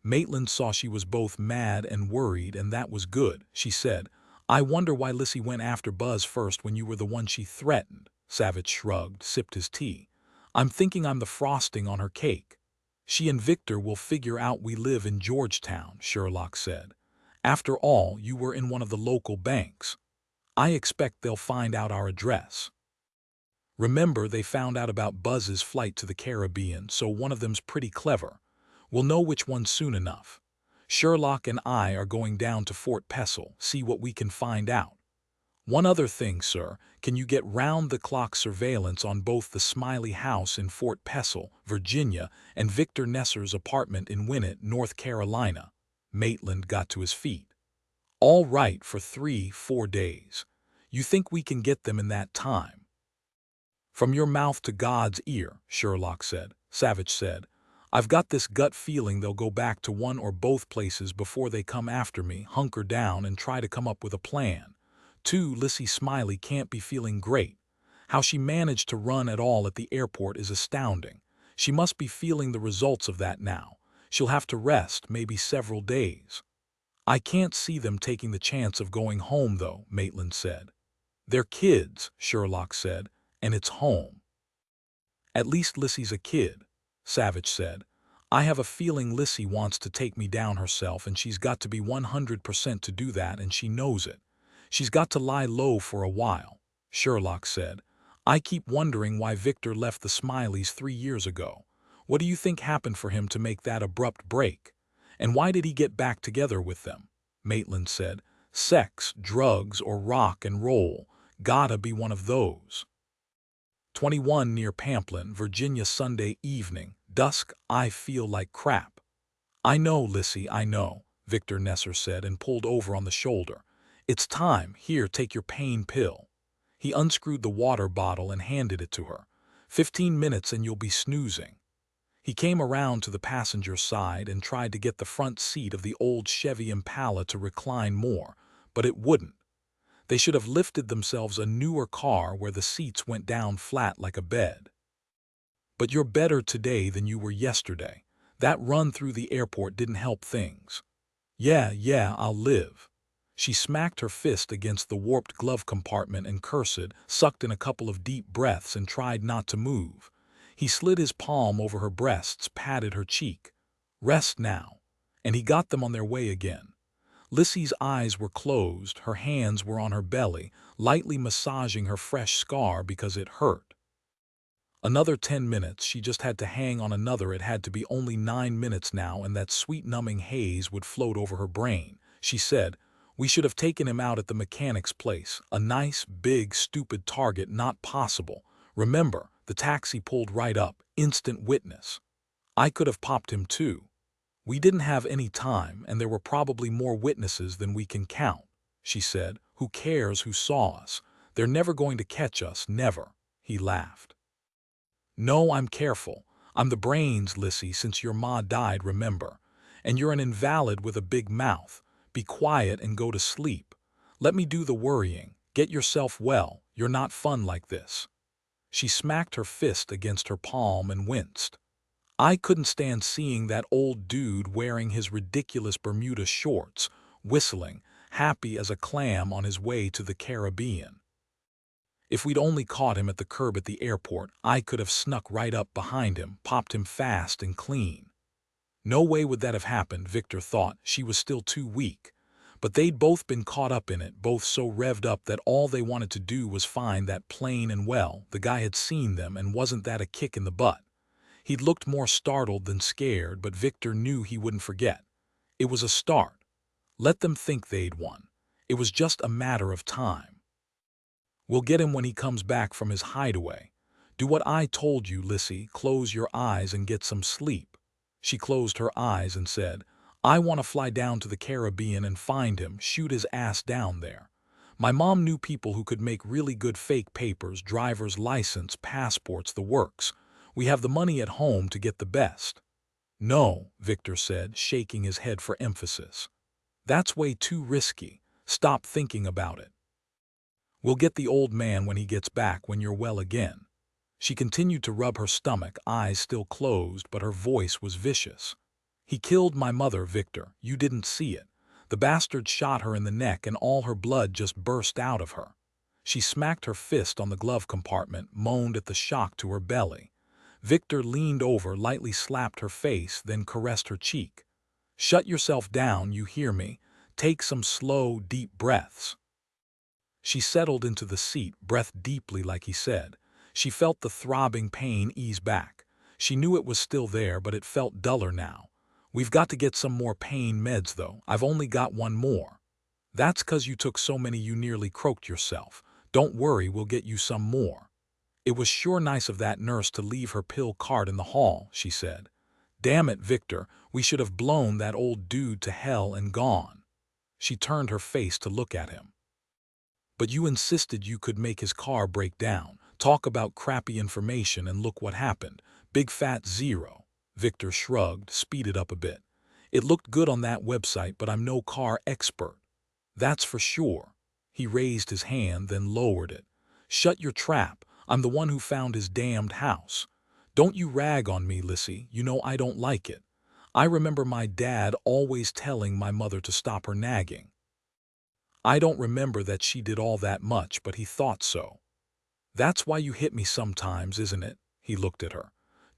Maitland saw she was both mad and worried, and that was good. She said, "I wonder why Lissy went after Buzz first when you were the one she threatened." Savich shrugged, sipped his tea. "I'm thinking I'm the frosting on her cake. She and Victor will figure out we live in Georgetown," Sherlock said. "After all, you were in one of the local banks. I expect they'll find out our address. Remember, they found out about Buzz's flight to the Caribbean, so one of them's pretty clever. We'll know which one soon enough. Sherlock and I are going down to Fort Pestle, see what we can find out. One other thing, sir, can you get round-the-clock surveillance on both the Smiley house in Fort Pestle, Virginia, and Victor Nesser's apartment in Winnett, North Carolina?" Maitland got to his feet. "All right, for 3-4 days. You think we can get them in that time?" "From your mouth to God's ear," Sherlock said. Savich said, "I've got this gut feeling they'll go back to one or both places before they come after me. Hunker down and try to come up with a plan. 2. Lissy Smiley can't be feeling great. How she managed to run at all at the airport is astounding. She must be feeling the results of that now. She'll have to rest, maybe several days." "I can't see them taking the chance of going home, though," Maitland said. "They're kids," Sherlock said, "and it's home." "At least Lissy's a kid," Savich said. "I have a feeling Lissy wants to take me down herself, and she's got to be 100% to do that, and she knows it. She's got to lie low for a while." Sherlock said, "I keep wondering why Victor left the Smileys 3 years ago. What do you think happened for him to make that abrupt break? And why did he get back together with them?" Maitland said, "Sex, drugs, or rock and roll. Gotta be one of those." 21 near Pamplin, Virginia, Sunday evening, dusk. "I feel like crap." "I know, Lissy, I know," Victor Nesser said and pulled over on the shoulder. "It's time. Here, take your pain pill." He unscrewed the water bottle and handed it to her. 15 minutes and you'll be snoozing." He came around to the passenger side and tried to get the front seat of the old Chevy Impala to recline more, but it wouldn't. They should have lifted themselves a newer car where the seats went down flat like a bed. "But you're better today than you were yesterday. That run through the airport didn't help things." Yeah, I'll live." She smacked her fist against the warped glove compartment and cursed, sucked in a couple of deep breaths and tried not to move. He slid his palm over her breasts, patted her cheek. "Rest now." And he got them on their way again. Lissy's eyes were closed, her hands were on her belly, lightly massaging her fresh scar because it hurt. Another 10 minutes, she just had to hang on another. It had to be only 9 minutes now, and that sweet numbing haze would float over her brain. She said, "We should have taken him out at the mechanic's place. A nice, big, stupid target, not possible. Remember, the taxi pulled right up, instant witness. I could have popped him too. We didn't have any time, and there were probably more witnesses than we can count." She said, "Who cares who saw us? They're never going to catch us, never." He laughed. "No, I'm careful. I'm the brains, Lissy, since your ma died, remember. And you're an invalid with a big mouth. Be quiet and go to sleep. Let me do the worrying. Get yourself well. You're not fun like this." She smacked her fist against her palm and winced. "I couldn't stand seeing that old dude wearing his ridiculous Bermuda shorts, whistling, happy as a clam on his way to the Caribbean. If we'd only caught him at the curb at the airport, I could have snuck right up behind him, popped him fast and clean." No way would that have happened, Victor thought. She was still too weak. But they'd both been caught up in it, both so revved up that all they wanted to do was find that plane, and well, the guy had seen them, and wasn't that a kick in the butt? He'd looked more startled than scared, but Victor knew he wouldn't forget. It was a start. Let them think they'd won. It was just a matter of time. "We'll get him when he comes back from his hideaway. Do what I told you, Lissy. Close your eyes and get some sleep." She closed her eyes and said, "I want to fly down to the Caribbean and find him, shoot his ass down there. My mom knew people who could make really good fake papers, driver's license, passports, the works. We have the money at home to get the best." "No," Victor said, shaking his head for emphasis. "That's way too risky. Stop thinking about it. We'll get the old man when he gets back, when you're well again." She continued to rub her stomach, eyes still closed, but her voice was vicious. He killed my mother, Victor. You didn't see it. The bastard shot her in the neck and all her blood just burst out of her. She smacked her fist on the glove compartment, moaned at the shock to her belly. Victor leaned over, lightly slapped her face, then caressed her cheek. Shut yourself down, you hear me? Take some slow, deep breaths. She settled into the seat, breathed deeply like he said. She felt the throbbing pain ease back. She knew it was still there, but it felt duller now. We've got to get some more pain meds, though. I've only got one more. That's 'cause you took so many you nearly croaked yourself. Don't worry, we'll get you some more. It was sure nice of that nurse to leave her pill cart in the hall, she said. Damn it, Victor, we should have blown that old dude to hell and gone. She turned her face to look at him. But you insisted you could make his car break down. Talk about crappy information and look what happened. Big fat zero. Victor shrugged, speeded up a bit. It looked good on that website, but I'm no car expert. That's for sure. He raised his hand, then lowered it. Shut your trap. I'm the one who found his damned house. Don't you rag on me, Lissy. You know I don't like it. I remember my dad always telling my mother to stop her nagging. I don't remember that she did all that much, but he thought so. That's why you hit me sometimes, isn't it? He looked at her.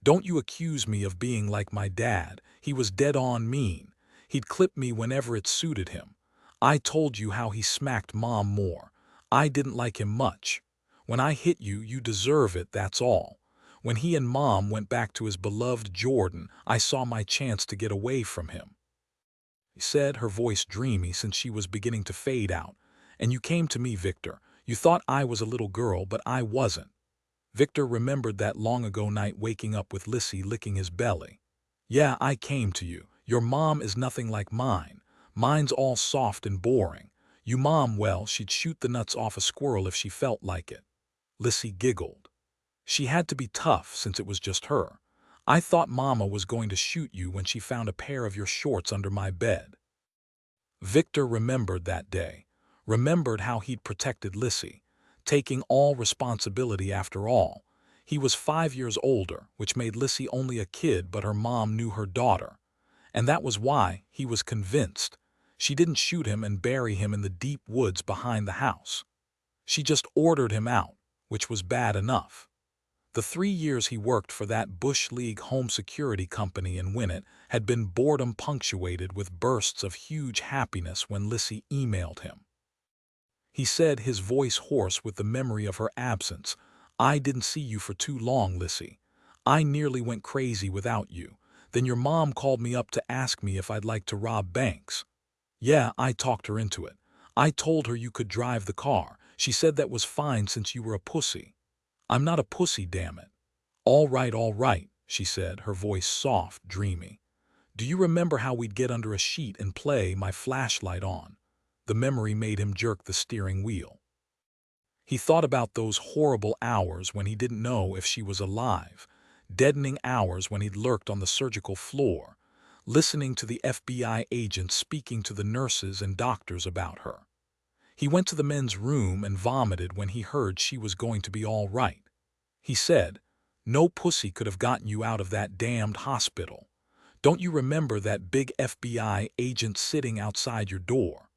Don't you accuse me of being like my dad. He was dead on mean. He'd clip me whenever it suited him. I told you how he smacked Mom more. I didn't like him much. When I hit you, you deserve it, that's all. When he and Mom went back to his beloved Jordan, I saw my chance to get away from him. She said, her voice dreamy since she was beginning to fade out. And you came to me, Victor. You thought I was a little girl, but I wasn't. Victor remembered that long-ago night waking up with Lissy licking his belly. Yeah, I came to you. Your mom is nothing like mine. Mine's all soft and boring. You mom, well, she'd shoot the nuts off a squirrel if she felt like it. Lissy giggled. She had to be tough since it was just her. I thought Mama was going to shoot you when she found a pair of your shorts under my bed. Victor remembered that day. Remembered how he'd protected Lissy, taking all responsibility after all. He was 5 years older, which made Lissy only a kid, but her mom knew her daughter. And that was why, he was convinced, she didn't shoot him and bury him in the deep woods behind the house. She just ordered him out, which was bad enough. The 3 years he worked for that Bush League home security company in Winnet had been boredom punctuated with bursts of huge happiness when Lissy emailed him. He said, his voice hoarse with the memory of her absence, I didn't see you for too long, Lissy. I nearly went crazy without you. Then your mom called me up to ask me if I'd like to rob banks. Yeah, I talked her into it. I told her you could drive the car. She said that was fine since you were a pussy. I'm not a pussy, damn it. All right, she said, her voice soft, dreamy. Do you remember how we'd get under a sheet and play My Flashlight On? The memory made him jerk the steering wheel. He thought about those horrible hours when he didn't know if she was alive, deadening hours when he'd lurked on the surgical floor, listening to the FBI agents speaking to the nurses and doctors about her. He went to the men's room and vomited when he heard she was going to be all right. He said, no pussy could have gotten you out of that damned hospital. Don't you remember that big FBI agent sitting outside your door?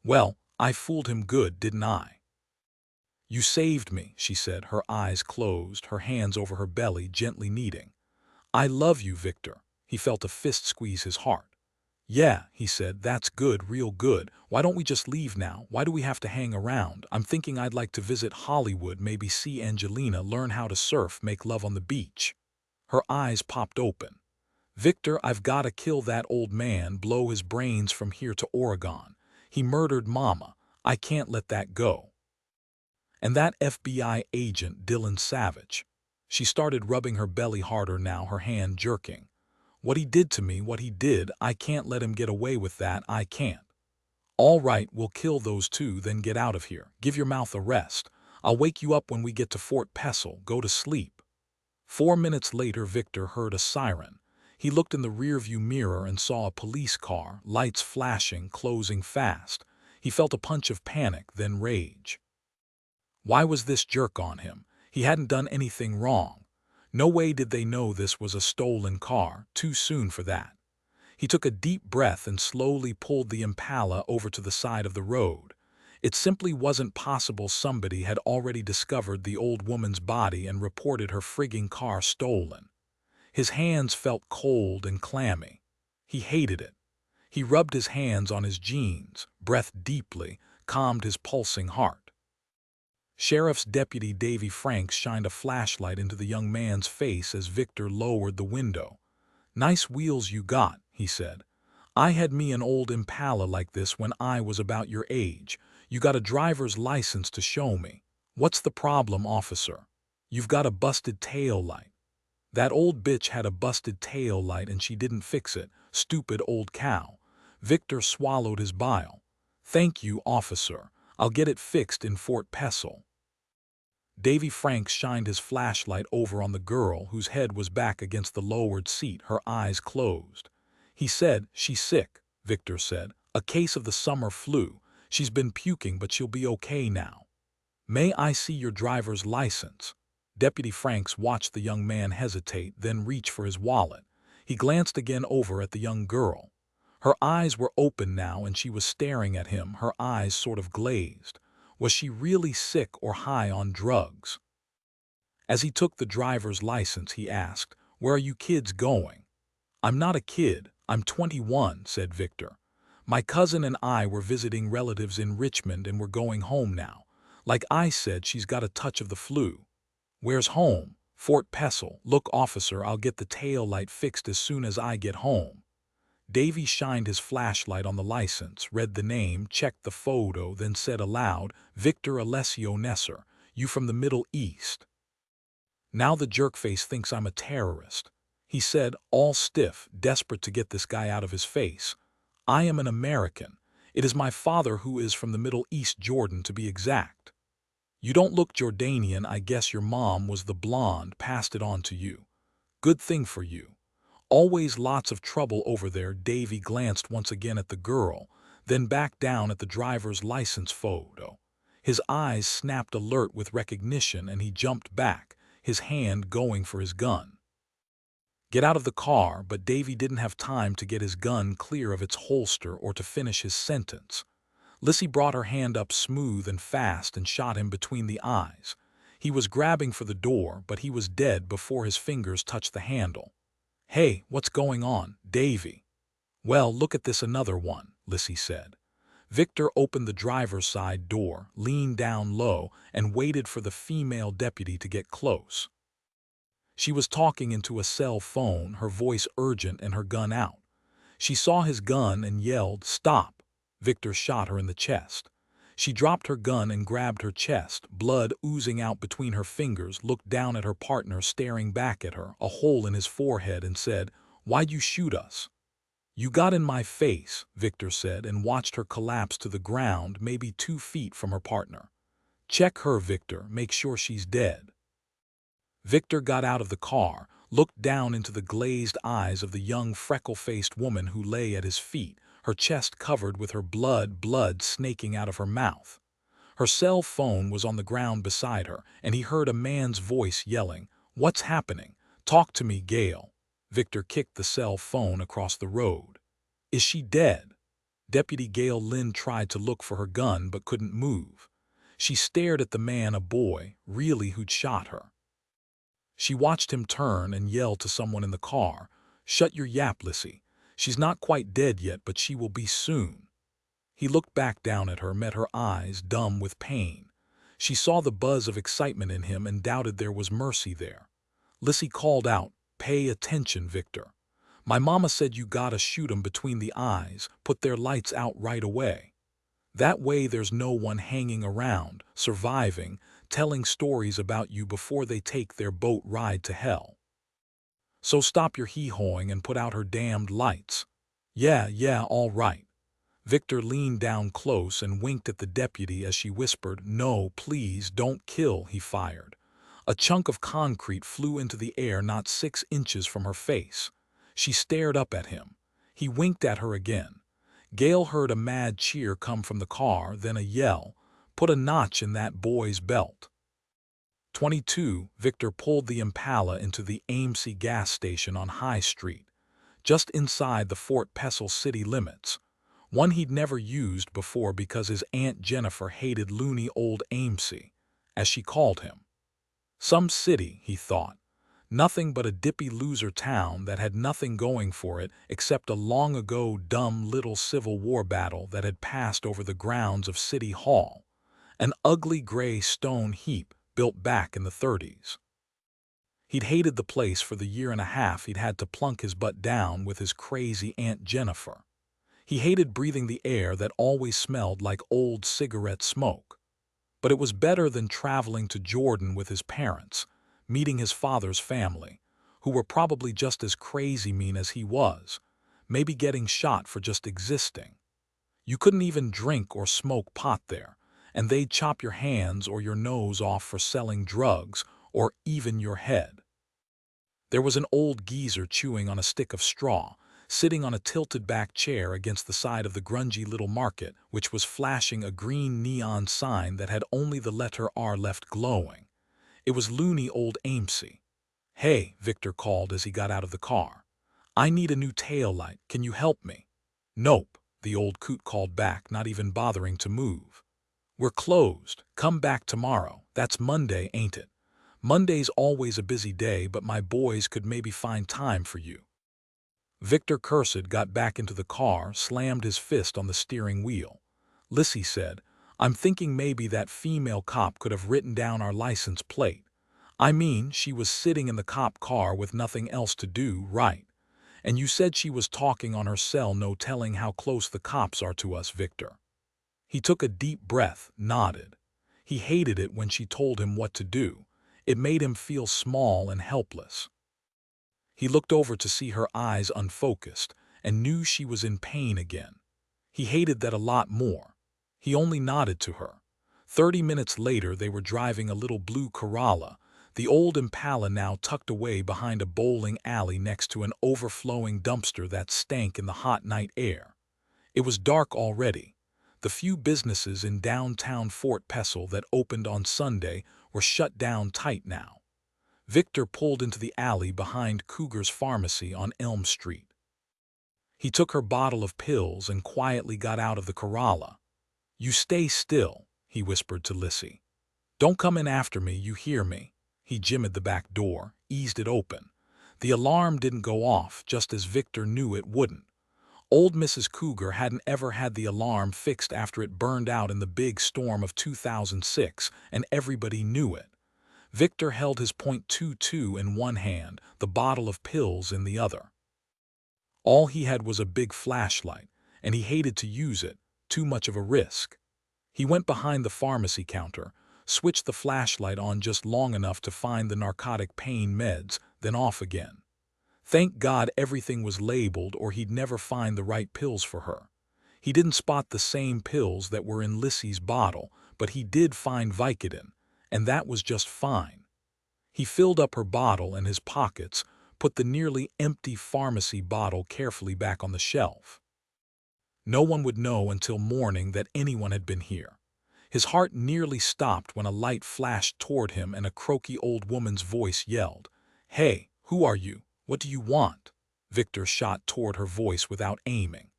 Well, I fooled him good, didn't I? You saved me, she said, her eyes closed, her hands over her belly, gently kneading. I love you, Victor. He felt a fist squeeze his heart. Yeah, he said, that's good, real good. Why don't we just leave now? Why do we have to hang around? I'm thinking I'd like to visit Hollywood, maybe see Angelina, learn how to surf, make love on the beach. Her eyes popped open. Victor, I've got to kill that old man, blow his brains from here to Oregon. He murdered Mama. I can't let that go. And that FBI agent, Dillon Savich. She started rubbing her belly harder now, her hand jerking. What he did to me, what he did, I can't let him get away with that, I can't. All right, we'll kill those two, then get out of here. Give your mouth a rest. I'll wake you up when we get to Fort Pestle. Go to sleep. 4 minutes later, Victor heard a siren. He looked in the rearview mirror and saw a police car, lights flashing, closing fast. He felt a punch of panic, then rage. Why was this jerk on him? He hadn't done anything wrong. No way did they know this was a stolen car, too soon for that. He took a deep breath and slowly pulled the Impala over to the side of the road. It simply wasn't possible somebody had already discovered the old woman's body and reported her frigging car stolen. His hands felt cold and clammy. He hated it. He rubbed his hands on his jeans, breathed deeply, calmed his pulsing heart. Sheriff's Deputy Davy Franks shined a flashlight into the young man's face as Victor lowered the window. "Nice wheels you got," he said. "I had me an old Impala like this when I was about your age. You got a driver's license to show me. What's the problem, officer?" "You've got a busted tail light." "That old bitch had a busted tail light and she didn't fix it. Stupid old cow." Victor swallowed his bile. "Thank you, officer. I'll get it fixed in Fort Pestle." Davy Franks shined his flashlight over on the girl whose head was back against the lowered seat, her eyes closed. He said, "She's sick," Victor said. "A case of the summer flu. She's been puking, but she'll be okay now." "May I see your driver's license?" Deputy Franks watched the young man hesitate, then reach for his wallet. He glanced again over at the young girl. Her eyes were open now and she was staring at him, her eyes sort of glazed. Was she really sick or high on drugs? As he took the driver's license, he asked, "Where are you kids going?" "I'm not a kid. I'm 21, said Victor. "My cousin and I were visiting relatives in Richmond and we're going home now. Like I said, she's got a touch of the flu." "Where's home?" "Fort Pestle. Look, officer, I'll get the tail light fixed as soon as I get home." Davy shined his flashlight on the license, read the name, checked the photo, then said aloud, "Victor Alessio Nesser, you from the Middle East?" Now the jerkface thinks I'm a terrorist, he said, all stiff, desperate to get this guy out of his face. "I am an American. It is my father who is from the Middle East, Jordan to be exact." "You don't look Jordanian. I guess your mom was the blonde, passed it on to you. Good thing for you. Always lots of trouble over there." Davy glanced once again at the girl, then back down at the driver's license photo. His eyes snapped alert with recognition and he jumped back, his hand going for his gun. "Get out of the car," but Davy didn't have time to get his gun clear of its holster or to finish his sentence. Lissy brought her hand up smooth and fast and shot him between the eyes. He was grabbing for the door, but he was dead before his fingers touched the handle. "Hey, what's going on, Davy?" "Well, look at this, another one," Lissy said. Victor opened the driver's side door, leaned down low, and waited for the female deputy to get close. She was talking into a cell phone, her voice urgent and her gun out. She saw his gun and yelled, "Stop!" Victor shot her in the chest. She dropped her gun and grabbed her chest, blood oozing out between her fingers, looked down at her partner staring back at her, a hole in his forehead, and said, "Why'd you shoot us?" "You got in my face," Victor said, and watched her collapse to the ground, maybe 2 feet from her partner. "Check her, Victor, make sure she's dead." Victor got out of the car, looked down into the glazed eyes of the young freckle-faced woman who lay at his feet, her chest covered with her blood snaking out of her mouth. Her cell phone was on the ground beside her, and he heard a man's voice yelling, "What's happening? Talk to me, Gail." Victor kicked the cell phone across the road. "Is she dead?" Deputy Gail Lynn tried to look for her gun but couldn't move. She stared at the man, a boy, really, who'd shot her. She watched him turn and yell to someone in the car, "Shut your yap, Lissy. She's not quite dead yet, but she will be soon." He looked back down at her, met her eyes, dumb with pain. She saw the buzz of excitement in him and doubted there was mercy there. Lissy called out, "Pay attention, Victor. My mama said you gotta shoot 'em between the eyes, put their lights out right away. That way there's no one hanging around, surviving, telling stories about you before they take their boat ride to hell. So stop your hee-hawing and put out her damned lights." Yeah, all right." Victor leaned down close and winked at the deputy as she whispered, "No, please, don't kill," he fired. A chunk of concrete flew into the air not 6 inches from her face. She stared up at him. He winked at her again. Gail heard a mad cheer come from the car, then a yell, "Put a notch in that boy's belt." 22, Victor pulled the Impala into the AMC gas station on High Street. just inside the Fort Pestle city limits, one he'd never used before because his Aunt Jennifer hated loony old Amesy, as she called him. Some city, he thought, nothing but a dippy loser town that had nothing going for it except a long-ago dumb little Civil War battle that had passed over the grounds of City Hall, an ugly gray stone heap built back in the 30s. He'd hated the place for the year and a half he'd had to plunk his butt down with his crazy Aunt Jennifer. He hated breathing the air that always smelled like old cigarette smoke. But it was better than traveling to Jordan with his parents, meeting his father's family, who were probably just as crazy mean as he was, maybe getting shot for just existing. You couldn't even drink or smoke pot there, and they'd chop your hands or your nose off for selling drugs, or even your head. There was an old geezer chewing on a stick of straw, sitting on a tilted-back chair against the side of the grungy little market, which was flashing a green neon sign that had only the letter R left glowing. It was loony old Amesy. "Hey," Victor called as he got out of the car. "I need a new tail light. Can you help me?" "Nope," the old coot called back, not even bothering to move. "We're closed. Come back tomorrow. That's Monday, ain't it?" "Monday's always a busy day, but my boys could maybe find time for you." Victor cursed, got back into the car, slammed his fist on the steering wheel. Lissy said, "I'm thinking maybe that female cop could have written down our license plate. I mean, she was sitting in the cop car with nothing else to do, right? And you said she was talking on her cell, no telling how close the cops are to us, Victor." He took a deep breath, nodded. He hated it when she told him what to do. It made him feel small and helpless. He looked over to see her eyes unfocused and knew she was in pain again. He hated that a lot more. He only nodded to her. 30 minutes later they were driving a little blue Corolla, the old Impala now tucked away behind a bowling alley next to an overflowing dumpster that stank in the hot night air. It was dark already. The few businesses in downtown Fort Pestle that opened on Sunday were shut down tight now. Victor pulled into the alley behind Cougar's Pharmacy on Elm Street. He took her bottle of pills and quietly got out of the Corolla. "You stay still," he whispered to Lissy. "Don't come in after me, you hear me?" He jimmied the back door, eased it open. The alarm didn't go off, just as Victor knew it wouldn't. Old Mrs. Cougar hadn't ever had the alarm fixed after it burned out in the big storm of 2006, and everybody knew it. Victor held his .22 in one hand, the bottle of pills in the other. All he had was a big flashlight, and he hated to use it, too much of a risk. He went behind the pharmacy counter, switched the flashlight on just long enough to find the narcotic pain meds, then off again. Thank God everything was labeled or he'd never find the right pills for her. He didn't spot the same pills that were in Lissy's bottle, but he did find Vicodin, and that was just fine. He filled up her bottle and his pockets, put the nearly empty pharmacy bottle carefully back on the shelf. No one would know until morning that anyone had been here. His heart nearly stopped when a light flashed toward him and a croaky old woman's voice yelled, "Hey, who are you? What do you want?" Victor shot toward her voice without aiming.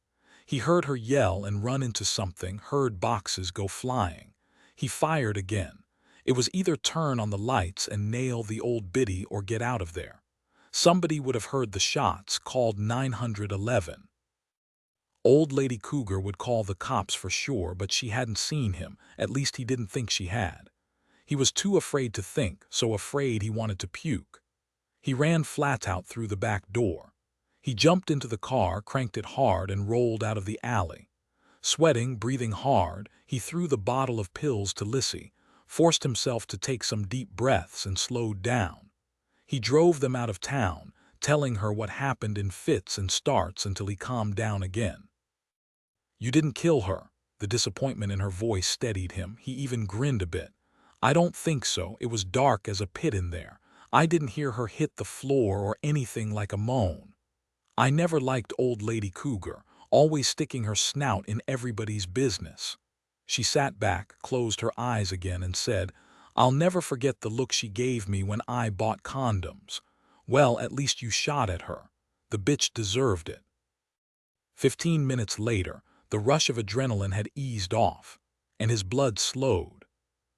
He heard her yell and run into something, heard boxes go flying. He fired again. It was either turn on the lights and nail the old biddy or get out of there. Somebody would have heard the shots, called 911. Old Lady Cougar would call the cops for sure, but she hadn't seen him, at least he didn't think she had. He was too afraid to think, so afraid he wanted to puke. He ran flat out through the back door. He jumped into the car, cranked it hard, and rolled out of the alley. Sweating, breathing hard, he threw the bottle of pills to Lissy, forced himself to take some deep breaths, and slowed down. He drove them out of town, telling her what happened in fits and starts until he calmed down again. "You didn't kill her." The disappointment in her voice steadied him. He even grinned a bit. "I don't think so. It was dark as a pit in there. I didn't hear her hit the floor or anything like a moan. I never liked old Lady Cougar, always sticking her snout in everybody's business." She sat back, closed her eyes again, and said, "I'll never forget the look she gave me when I bought condoms. Well, at least you shot at her." The bitch deserved it. 15 minutes later, the rush of adrenaline had eased off, and his blood slowed.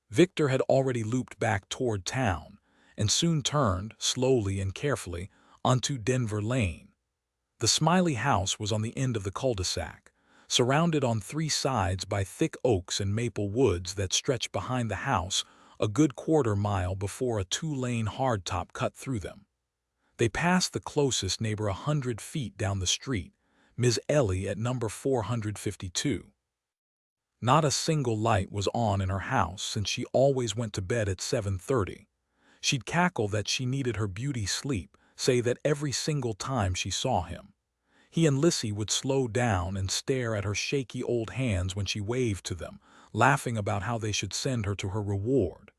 Victor had already looped back toward town, and soon turned, slowly and carefully, onto Denver Lane. The Smiley house was on the end of the cul-de-sac, surrounded on three sides by thick oaks and maple woods that stretched behind the house a good quarter-mile before a two-lane hardtop cut through them. They passed the closest neighbor 100 feet down the street, Ms. Ellie at number 452. Not a single light was on in her house since she always went to bed at 7:30. She'd cackle that she needed her beauty sleep, say that every single time she saw him. He and Lissy would slow down and stare at her shaky old hands when she waved to them, laughing about how they should send her to her reward.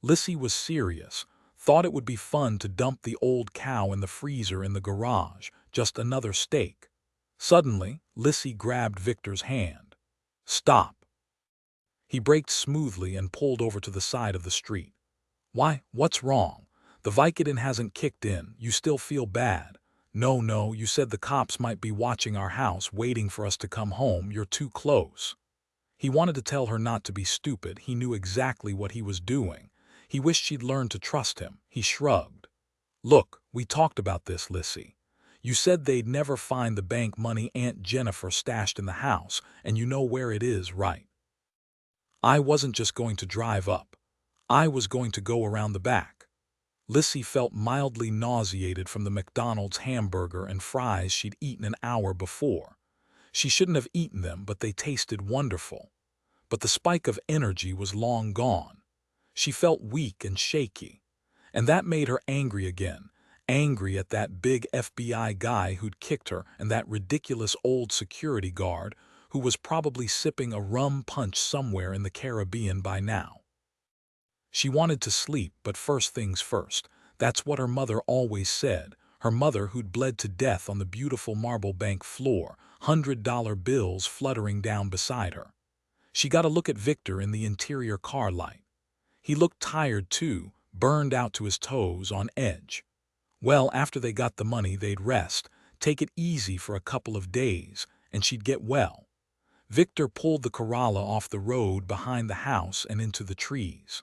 Lissy was serious, thought it would be fun to dump the old cow in the freezer in the garage, just another steak. Suddenly, Lissy grabbed Victor's hand. "Stop." He braked smoothly and pulled over to the side of the street. "Why, what's wrong? The Vicodin hasn't kicked in, you still feel bad." No, you said the cops might be watching our house waiting for us to come home, you're too close." He wanted to tell her not to be stupid, he knew exactly what he was doing. He wished she'd learned to trust him. He shrugged. "Look, we talked about this, Lissy. You said they'd never find the bank money Aunt Jennifer stashed in the house, and you know where it is, right? I wasn't just going to drive up. I was going to go around the back." Lissy felt mildly nauseated from the McDonald's hamburger and fries she'd eaten an hour before. She shouldn't have eaten them, but they tasted wonderful. But the spike of energy was long gone. She felt weak and shaky. And that made her angry again. Angry at that big FBI guy who'd kicked her and that ridiculous old security guard who was probably sipping a rum punch somewhere in the Caribbean by now. She wanted to sleep, but first things first. That's what her mother always said, her mother who'd bled to death on the beautiful marble bank floor, $100 bills fluttering down beside her. She got a look at Victor in the interior car light. He looked tired too, burned out to his toes, on edge. Well, after they got the money, they'd rest, take it easy for a couple of days, and she'd get well. Victor pulled the Corolla off the road behind the house and into the trees.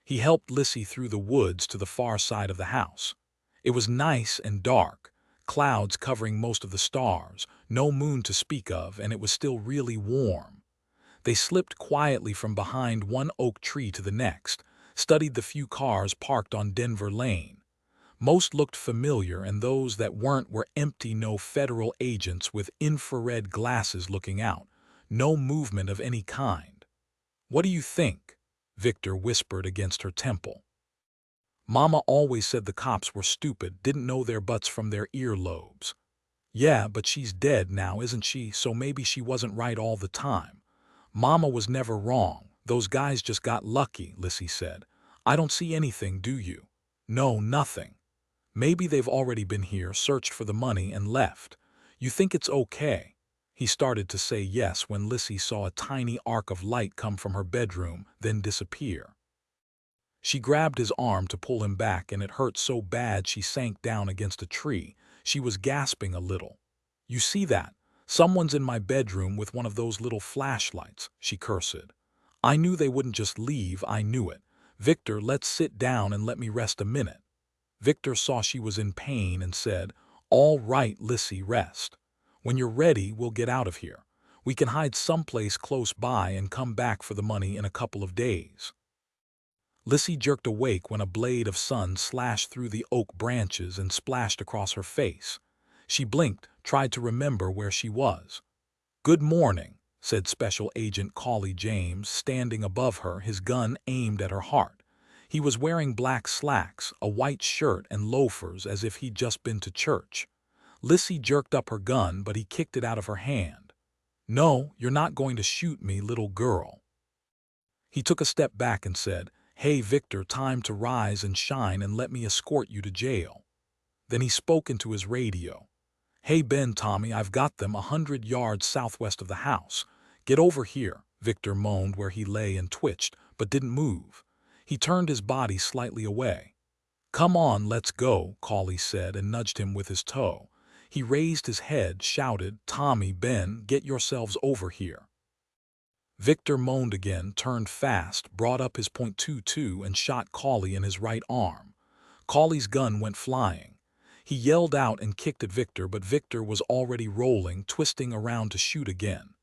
He helped Lissy through the woods to the far side of the house. It was nice and dark, clouds covering most of the stars, no moon to speak of, and it was still really warm. They slipped quietly from behind one oak tree to the next, studied the few cars parked on Denver Lane. Most looked familiar, and those that weren't were empty. No federal agents with infrared glasses looking out. No movement of any kind. "What do you think?" Victor whispered against her temple. "Mama always said the cops were stupid, didn't know their butts from their earlobes." "Yeah, but she's dead now, isn't she? So maybe she wasn't right all the time." "Mama was never wrong. Those guys just got lucky," Lissy said. "I don't see anything, do you?" "No, nothing." "Maybe they've already been here, searched for the money, and left. You think it's okay?" He started to say yes when Lissy saw a tiny arc of light come from her bedroom, then disappear. She grabbed his arm to pull him back, and it hurt so bad she sank down against a tree. She was gasping a little. "You see that? Someone's in my bedroom with one of those little flashlights," she cursed. "I knew they wouldn't just leave, I knew it. Victor, let's sit down and let me rest a minute." Victor saw she was in pain and said, "All right, Lissy, rest. When you're ready, we'll get out of here. We can hide someplace close by and come back for the money in a couple of days." Lissy jerked awake when a blade of sun slashed through the oak branches and splashed across her face. She blinked, tried to remember where she was. "Good morning," said Special Agent Cauley James, standing above her, his gun aimed at her heart. He was wearing black slacks, a white shirt, and loafers, as if he'd just been to church. Lissy jerked up her gun, but he kicked it out of her hand. "No, you're not going to shoot me, little girl." He took a step back and said, "Hey, Victor, time to rise and shine and let me escort you to jail." Then he spoke into his radio. "Hey, Ben, Tommy, I've got them 100 yards southwest of the house. Get over here." Victor moaned where he lay and twitched, but didn't move. He turned his body slightly away. "Come on, let's go," Cauley said and nudged him with his toe. He raised his head, shouted, "Tommy, Ben, get yourselves over here." Victor moaned again, turned fast, brought up his .22 and shot Cauley in his right arm. Cauley's gun went flying. He yelled out and kicked at Victor, but Victor was already rolling, twisting around to shoot again.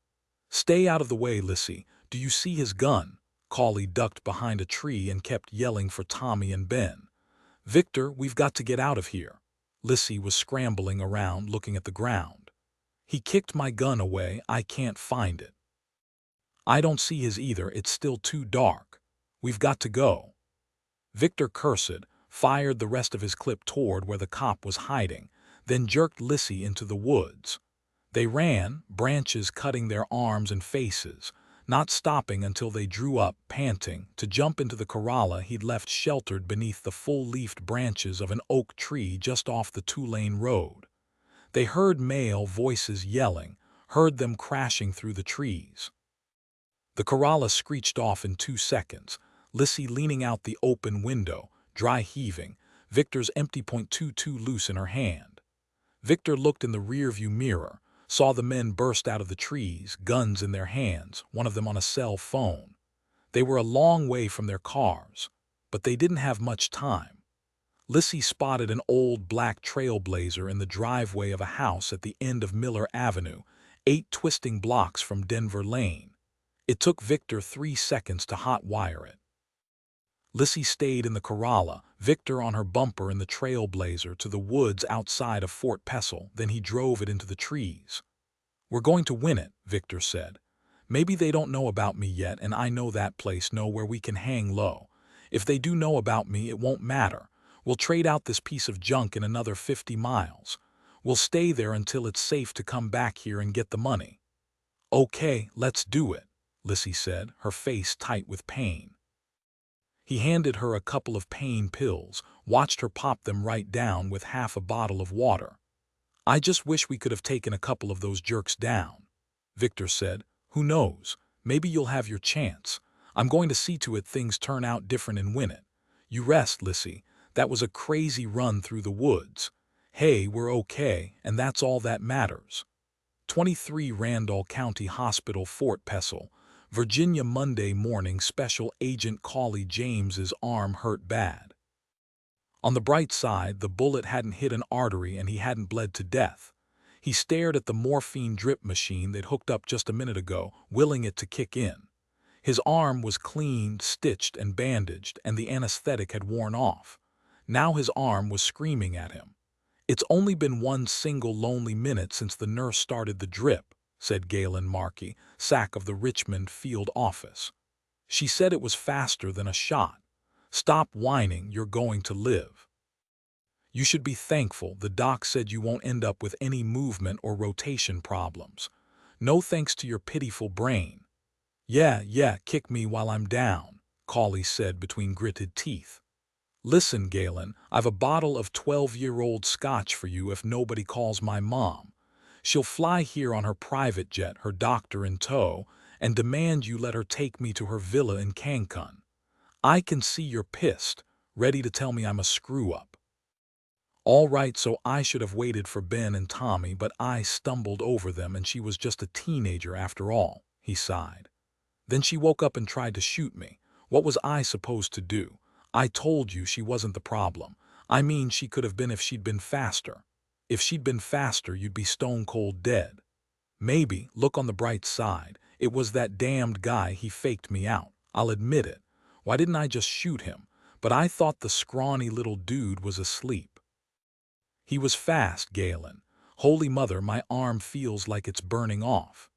"Stay out of the way, Lissy. Do you see his gun?" Cauley ducked behind a tree and kept yelling for Tommy and Ben. "Victor, we've got to get out of here." Lissy was scrambling around, looking at the ground. "He kicked my gun away. I can't find it." "I don't see his either. It's still too dark. We've got to go." Victor cursed, fired the rest of his clip toward where the cop was hiding, then jerked Lissy into the woods. They ran, branches cutting their arms and faces, not stopping until they drew up, panting, to jump into the Corolla he'd left sheltered beneath the full-leafed branches of an oak tree just off the two-lane road. They heard male voices yelling, heard them crashing through the trees. The Corolla screeched off in 2 seconds, Lissy leaning out the open window, dry heaving, Victor's empty .22 loose in her hand. Victor looked in the rearview mirror, saw the men burst out of the trees, guns in their hands, one of them on a cell phone. They were a long way from their cars, but they didn't have much time. Lissy spotted an old black Trailblazer in the driveway of a house at the end of Miller Avenue, 8 twisting blocks from Denver Lane. It took Victor 3 seconds to hot-wire it. Lissy stayed in the Corolla, Victor on her bumper in the Trailblazer to the woods outside of Fort Pestle, then he drove it into the trees. "We're going to win it," Victor said. "Maybe they don't know about me yet, and I know that place where we can hang low. If they do know about me, it won't matter. We'll trade out this piece of junk in another 50 miles. We'll stay there until it's safe to come back here and get the money." "Okay, let's do it," Lissy said, her face tight with pain. He handed her a couple of pain pills, watched her pop them right down with half a bottle of water. "I just wish we could have taken a couple of those jerks down," Victor said. "Who knows? Maybe you'll have your chance. I'm going to see to it things turn out different and win it. You rest, Lissy. That was a crazy run through the woods. Hey, we're okay, and that's all that matters." 23 Randall County Hospital, Fort Pestle, Virginia. Monday morning. Special Agent Cauley James's arm hurt bad. On the bright side, the bullet hadn't hit an artery and he hadn't bled to death. He stared at the morphine drip machine they'd hooked up just a minute ago, willing it to kick in. His arm was cleaned, stitched, and bandaged, and the anesthetic had worn off. Now his arm was screaming at him. "It's only been one single lonely minute since the nurse started the drip," said Galen Markey, SAC of the Richmond field office. "She said it was faster than a shot. Stop whining, you're going to live. You should be thankful. The doc said you won't end up with any movement or rotation problems. No thanks to your pitiful brain." Yeah, kick me while I'm down," Cauley said between gritted teeth. "Listen, Galen, I've a bottle of 12-year-old scotch for you if nobody calls my mom. She'll fly here on her private jet, her doctor in tow, and demand you let her take me to her villa in Cancun. I can see you're pissed, ready to tell me I'm a screw-up." "All right, so I should have waited for Ben and Tommy, but I stumbled over them and she was just a teenager after all," he sighed. "Then she woke up and tried to shoot me. What was I supposed to do? I told you she wasn't the problem. I mean, she could have been if she'd been faster. If she'd been faster, you'd be stone cold dead. Maybe, look on the bright side, it was that damned guy. He faked me out. I'll admit it. Why didn't I just shoot him? But I thought the scrawny little dude was asleep." "He was fast, Galen. Holy mother, my arm feels like it's burning off."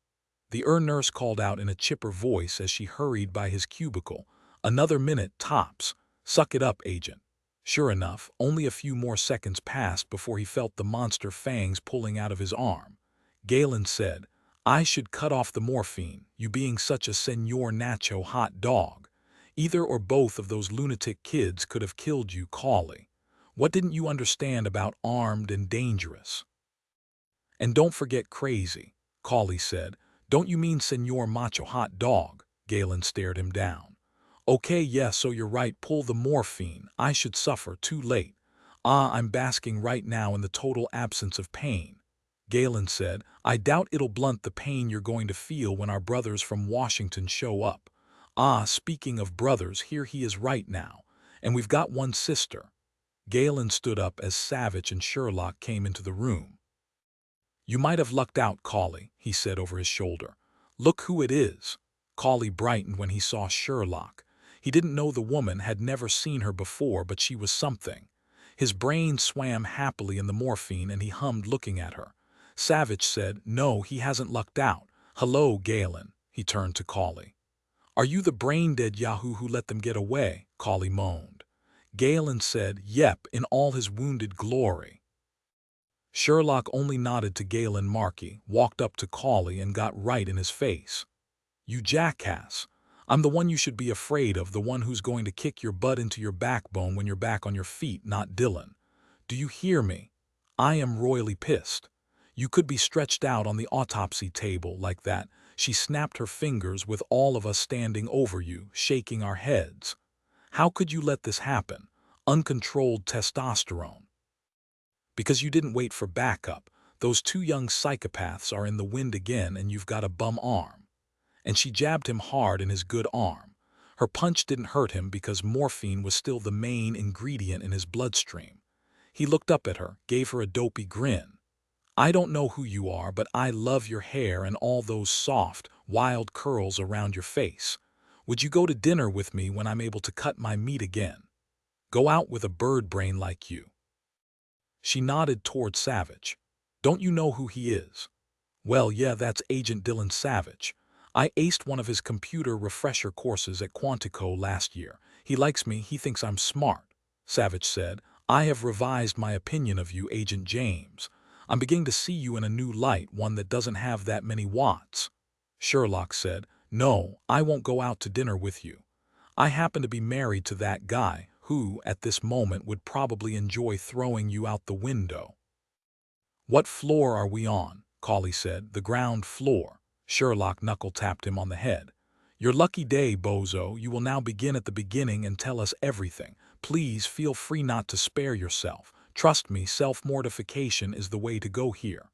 The nurse called out in a chipper voice as she hurried by his cubicle. "Another minute, tops. Suck it up, agent." Sure enough, only a few more seconds passed before he felt the monster fangs pulling out of his arm. Galen said, "I should cut off the morphine, you being such a Senor Nacho hot dog. Either or both of those lunatic kids could have killed you, Cauley. What didn't you understand about armed and dangerous?" "And don't forget crazy," Cauley said. "Don't you mean Senor Macho hot dog?" Galen stared him down. Okay, yeah, so you're right, pull the morphine. I should suffer, too late. Ah, I'm basking right now in the total absence of pain. Galen said, I doubt it'll blunt the pain you're going to feel when our brothers from Washington show up. Ah, speaking of brothers, here he is right now. And we've got one sister. Galen stood up as Savich and Sherlock came into the room. You might have lucked out, Cauley, he said over his shoulder. Look who it is. Cauley brightened when he saw Sherlock. He didn't know the woman, had never seen her before, but she was something. His brain swam happily in the morphine and he hummed looking at her. Savich said, No, he hasn't lucked out. Hello, Galen. He turned to Cauley. Are you the brain-dead yahoo who let them get away? Cauley moaned. Galen said, Yep, in all his wounded glory. Sherlock only nodded to Galen Markey, walked up to Cauley and got right in his face. You jackass. I'm the one you should be afraid of, the one who's going to kick your butt into your backbone when you're back on your feet, not Dillon. Do you hear me? I am royally pissed. You could be stretched out on the autopsy table like that. She snapped her fingers with all of us standing over you, shaking our heads. How could you let this happen? Uncontrolled testosterone. Because you didn't wait for backup. Those two young psychopaths are in the wind again and you've got a bum arm. And she jabbed him hard in his good arm. Her punch didn't hurt him because morphine was still the main ingredient in his bloodstream. He looked up at her, gave her a dopey grin. I don't know who you are, but I love your hair and all those soft, wild curls around your face. Would you go to dinner with me when I'm able to cut my meat again? Go out with a bird brain like you. She nodded toward Savich. Don't you know who he is? Well, yeah, that's Agent Dillon Savich. I aced one of his computer refresher courses at Quantico last year. He likes me, he thinks I'm smart. Savich said, I have revised my opinion of you, Agent James. I'm beginning to see you in a new light, one that doesn't have that many watts. Sherlock said, No, I won't go out to dinner with you. I happen to be married to that guy who, at this moment, would probably enjoy throwing you out the window. What floor are we on? Cauley said. The ground floor. Sherlock knuckle-tapped him on the head. Your lucky day, bozo. You will now begin at the beginning and tell us everything. Please feel free not to spare yourself. Trust me, self-mortification is the way to go here.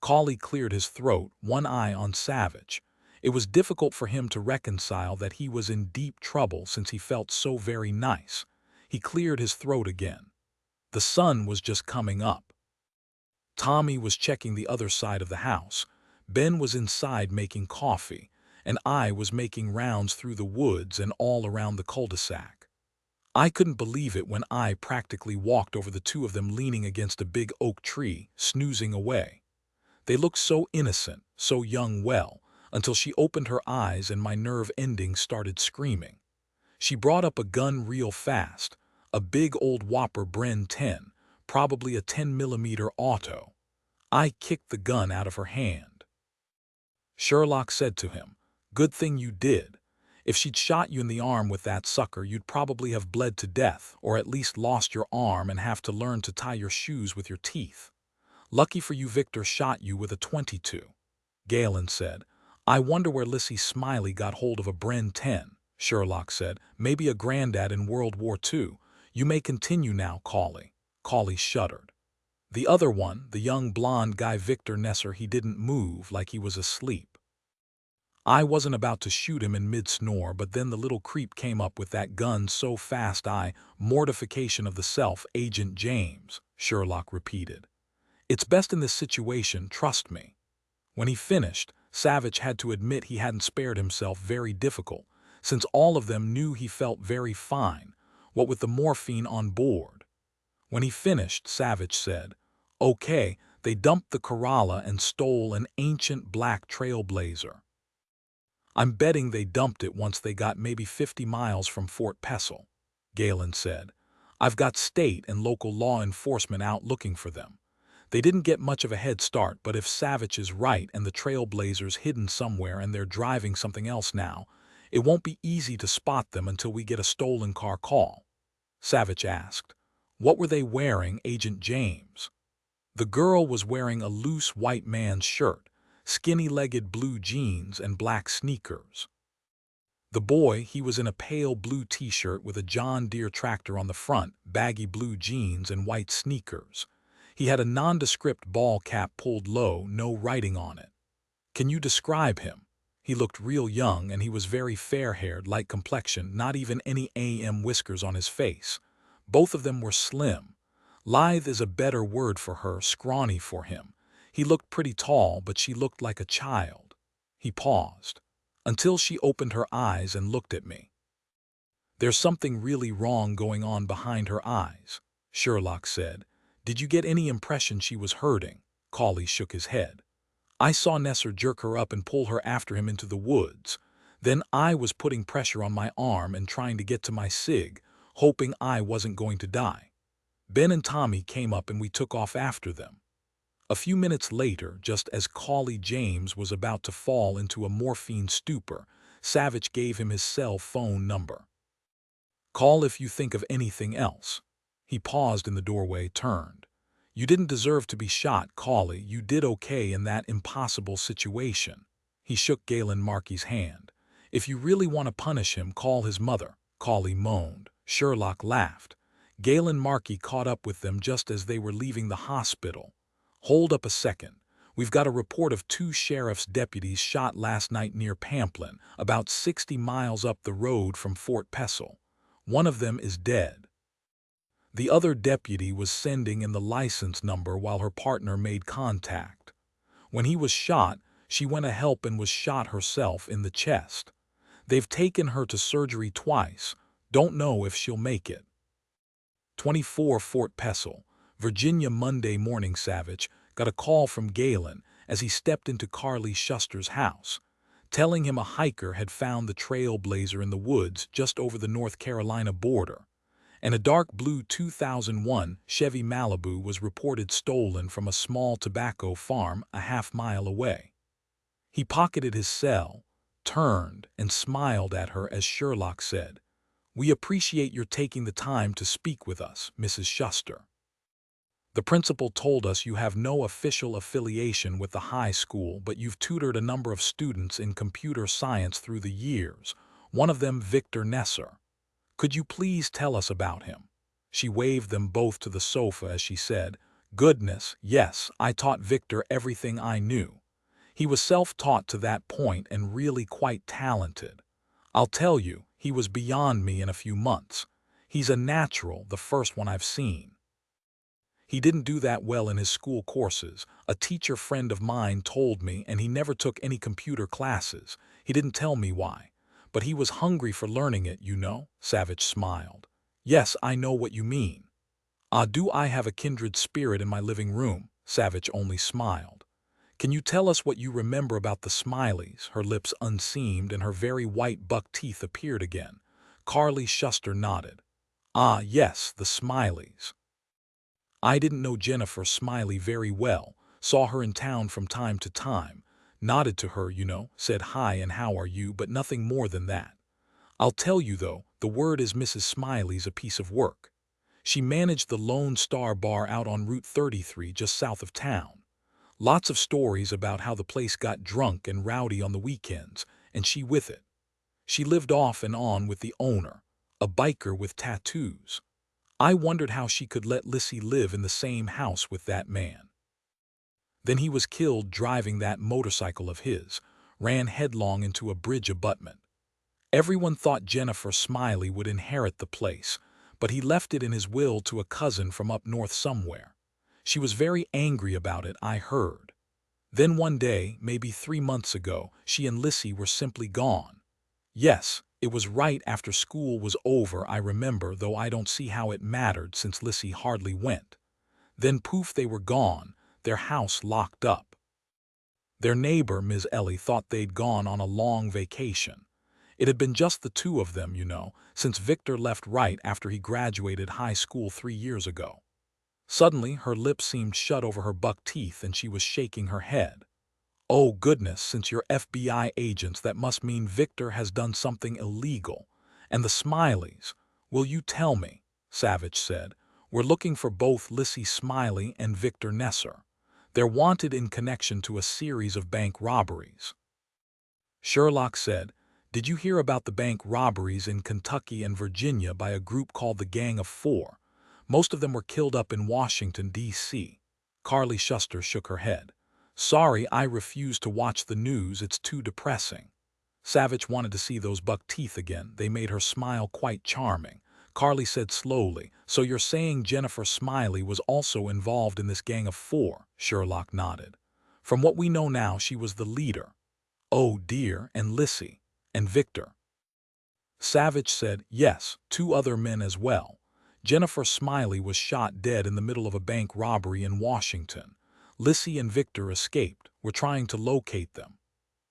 Cauley cleared his throat, one eye on Savich. It was difficult for him to reconcile that he was in deep trouble since he felt so very nice. He cleared his throat again. The sun was just coming up. Tommy was checking the other side of the house. Ben was inside making coffee, and I was making rounds through the woods and all around the cul-de-sac. I couldn't believe it when I practically walked over the two of them leaning against a big oak tree, snoozing away. They looked so innocent, so young until she opened her eyes and my nerve endings started screaming. She brought up a gun real fast, a big old Whopper Bren 10, probably a 10mm auto. I kicked the gun out of her hand. Sherlock said to him, Good thing you did. If she'd shot you in the arm with that sucker, you'd probably have bled to death, or at least lost your arm and have to learn to tie your shoes with your teeth. Lucky for you Victor shot you with a .22. Galen said, I wonder where Lissy Smiley got hold of a Bren 10. Sherlock said, Maybe a granddad in World War II. You may continue now, Cauley. Cauley shuddered. The other one, the young blonde guy Victor Nesser, he didn't move like he was asleep. I wasn't about to shoot him in mid-snore, but then the little creep came up with that gun so fast mortification of the self, Agent James, Sherlock repeated. It's best in this situation, trust me. When he finished, Savich had to admit he hadn't spared himself very difficult, since all of them knew he felt very fine, what with the morphine on board. When he finished, Savich said, Okay, they dumped the Corolla and stole an ancient black trailblazer. I'm betting they dumped it once they got maybe 50 miles from Fort Pestle, Galen said. I've got state and local law enforcement out looking for them. They didn't get much of a head start, but if Savich is right and the trailblazer's hidden somewhere and they're driving something else now, it won't be easy to spot them until we get a stolen car call. Savich asked, What were they wearing, Agent James? The girl was wearing a loose white man's shirt, skinny-legged blue jeans, and black sneakers. The boy, he was in a pale blue t-shirt with a John Deere tractor on the front, baggy blue jeans, and white sneakers. He had a nondescript ball cap pulled low, no writing on it. Can you describe him? He looked real young, and he was very fair-haired, light complexion, not even any whiskers on his face. Both of them were slim. Lithe is a better word for her, scrawny for him. He looked pretty tall, but she looked like a child. He paused, until she opened her eyes and looked at me. There's something really wrong going on behind her eyes, Sherlock said. Did you get any impression she was hurting? Cauley shook his head. I saw Nesser jerk her up and pull her after him into the woods. Then I was putting pressure on my arm and trying to get to my cig, hoping I wasn't going to die. Ben and Tommy came up and we took off after them. A few minutes later, just as Cauley James was about to fall into a morphine stupor, Savich gave him his cell phone number. Call if you think of anything else. He paused in the doorway, turned. You didn't deserve to be shot, Cauley. You did okay in that impossible situation. He shook Galen Markey's hand. If you really want to punish him, call his mother, Cauley moaned. Sherlock laughed. Galen Markey caught up with them just as they were leaving the hospital. Hold up a second. We've got a report of 2 sheriff's deputies shot last night near Pamplin, about 60 miles up the road from Fort Pestle. One of them is dead. The other deputy was sending in the license number while her partner made contact. When he was shot, she went to help and was shot herself in the chest. They've taken her to surgery twice. Don't know if she'll make it. 24 Fort Pestle, Virginia. Monday morning. Savich got a call from Galen as he stepped into Carly Schuster's house, telling him a hiker had found the trailblazer in the woods just over the North Carolina border, and a dark blue 2001 Chevy Malibu was reported stolen from a small tobacco farm a half-mile away. He pocketed his cell, turned, and smiled at her as Sherlock said, "We appreciate your taking the time to speak with us, Mrs. Schuster. The principal told us you have no official affiliation with the high school, but you've tutored a number of students in computer science through the years, one of them Victor Nesser. Could you please tell us about him?" She waved them both to the sofa as she said, "Goodness, yes, I taught Victor everything I knew. He was self-taught to that point and really quite talented. I'll tell you, he was beyond me in a few months. He's a natural, the first one I've seen. He didn't do that well in his school courses, a teacher friend of mine told me, and he never took any computer classes. He didn't tell me why. But he was hungry for learning it, you know." Savich smiled. "Yes, I know what you mean." Do I have a kindred spirit in my living room?" Savich only smiled. "Can you tell us what you remember about the Smileys?" Her lips unseamed and her very white buck teeth appeared again. Carly Schuster nodded. Yes, the Smileys. I didn't know Jennifer Smiley very well, saw her in town from time to time, nodded to her, you know, said hi and how are you, but nothing more than that. I'll tell you though, the word is Mrs. Smiley's a piece of work. She managed the Lone Star Bar out on Route 33 just south of town. Lots of stories about how the place got drunk and rowdy on the weekends, and she with it. She lived off and on with the owner, a biker with tattoos. I wondered how she could let Lissy live in the same house with that man. Then he was killed driving that motorcycle of his, ran headlong into a bridge abutment. Everyone thought Jennifer Smiley would inherit the place, but he left it in his will to a cousin from up north somewhere. She was very angry about it, I heard. Then one day, maybe 3 months ago, she and Lissy were simply gone. Yes, it was right after school was over, I remember, though I don't see how it mattered since Lissy hardly went. Then poof, they were gone, their house locked up. Their neighbor, Ms. Ellie, thought they'd gone on a long vacation. It had been just the 2 of them, you know, since Victor left right after he graduated high school 3 years ago. Suddenly, her lips seemed shut over her buck teeth and she was shaking her head. "Oh goodness, since you're FBI agents, that must mean Victor has done something illegal. And the Smileys, will you tell me?" Savich said. "We're looking for both Lissy Smiley and Victor Nesser. They're wanted in connection to a series of bank robberies." Sherlock said, Did you hear about the bank robberies in Kentucky and Virginia by a group called the Gang of Four? Most of them were killed up in Washington, D.C. Carly Schuster shook her head. Sorry, I refuse to watch the news, it's too depressing. Savich wanted to see those buck teeth again. They made her smile quite charming. Carly said slowly, so you're saying Jennifer Smiley was also involved in this Gang of Four? Sherlock nodded. From what we know now, she was the leader. Oh dear, and Lissy, and Victor. Savich said, yes, two other men as well. Jennifer Smiley was shot dead in the middle of a bank robbery in Washington. Lissy and Victor escaped. We're trying to locate them.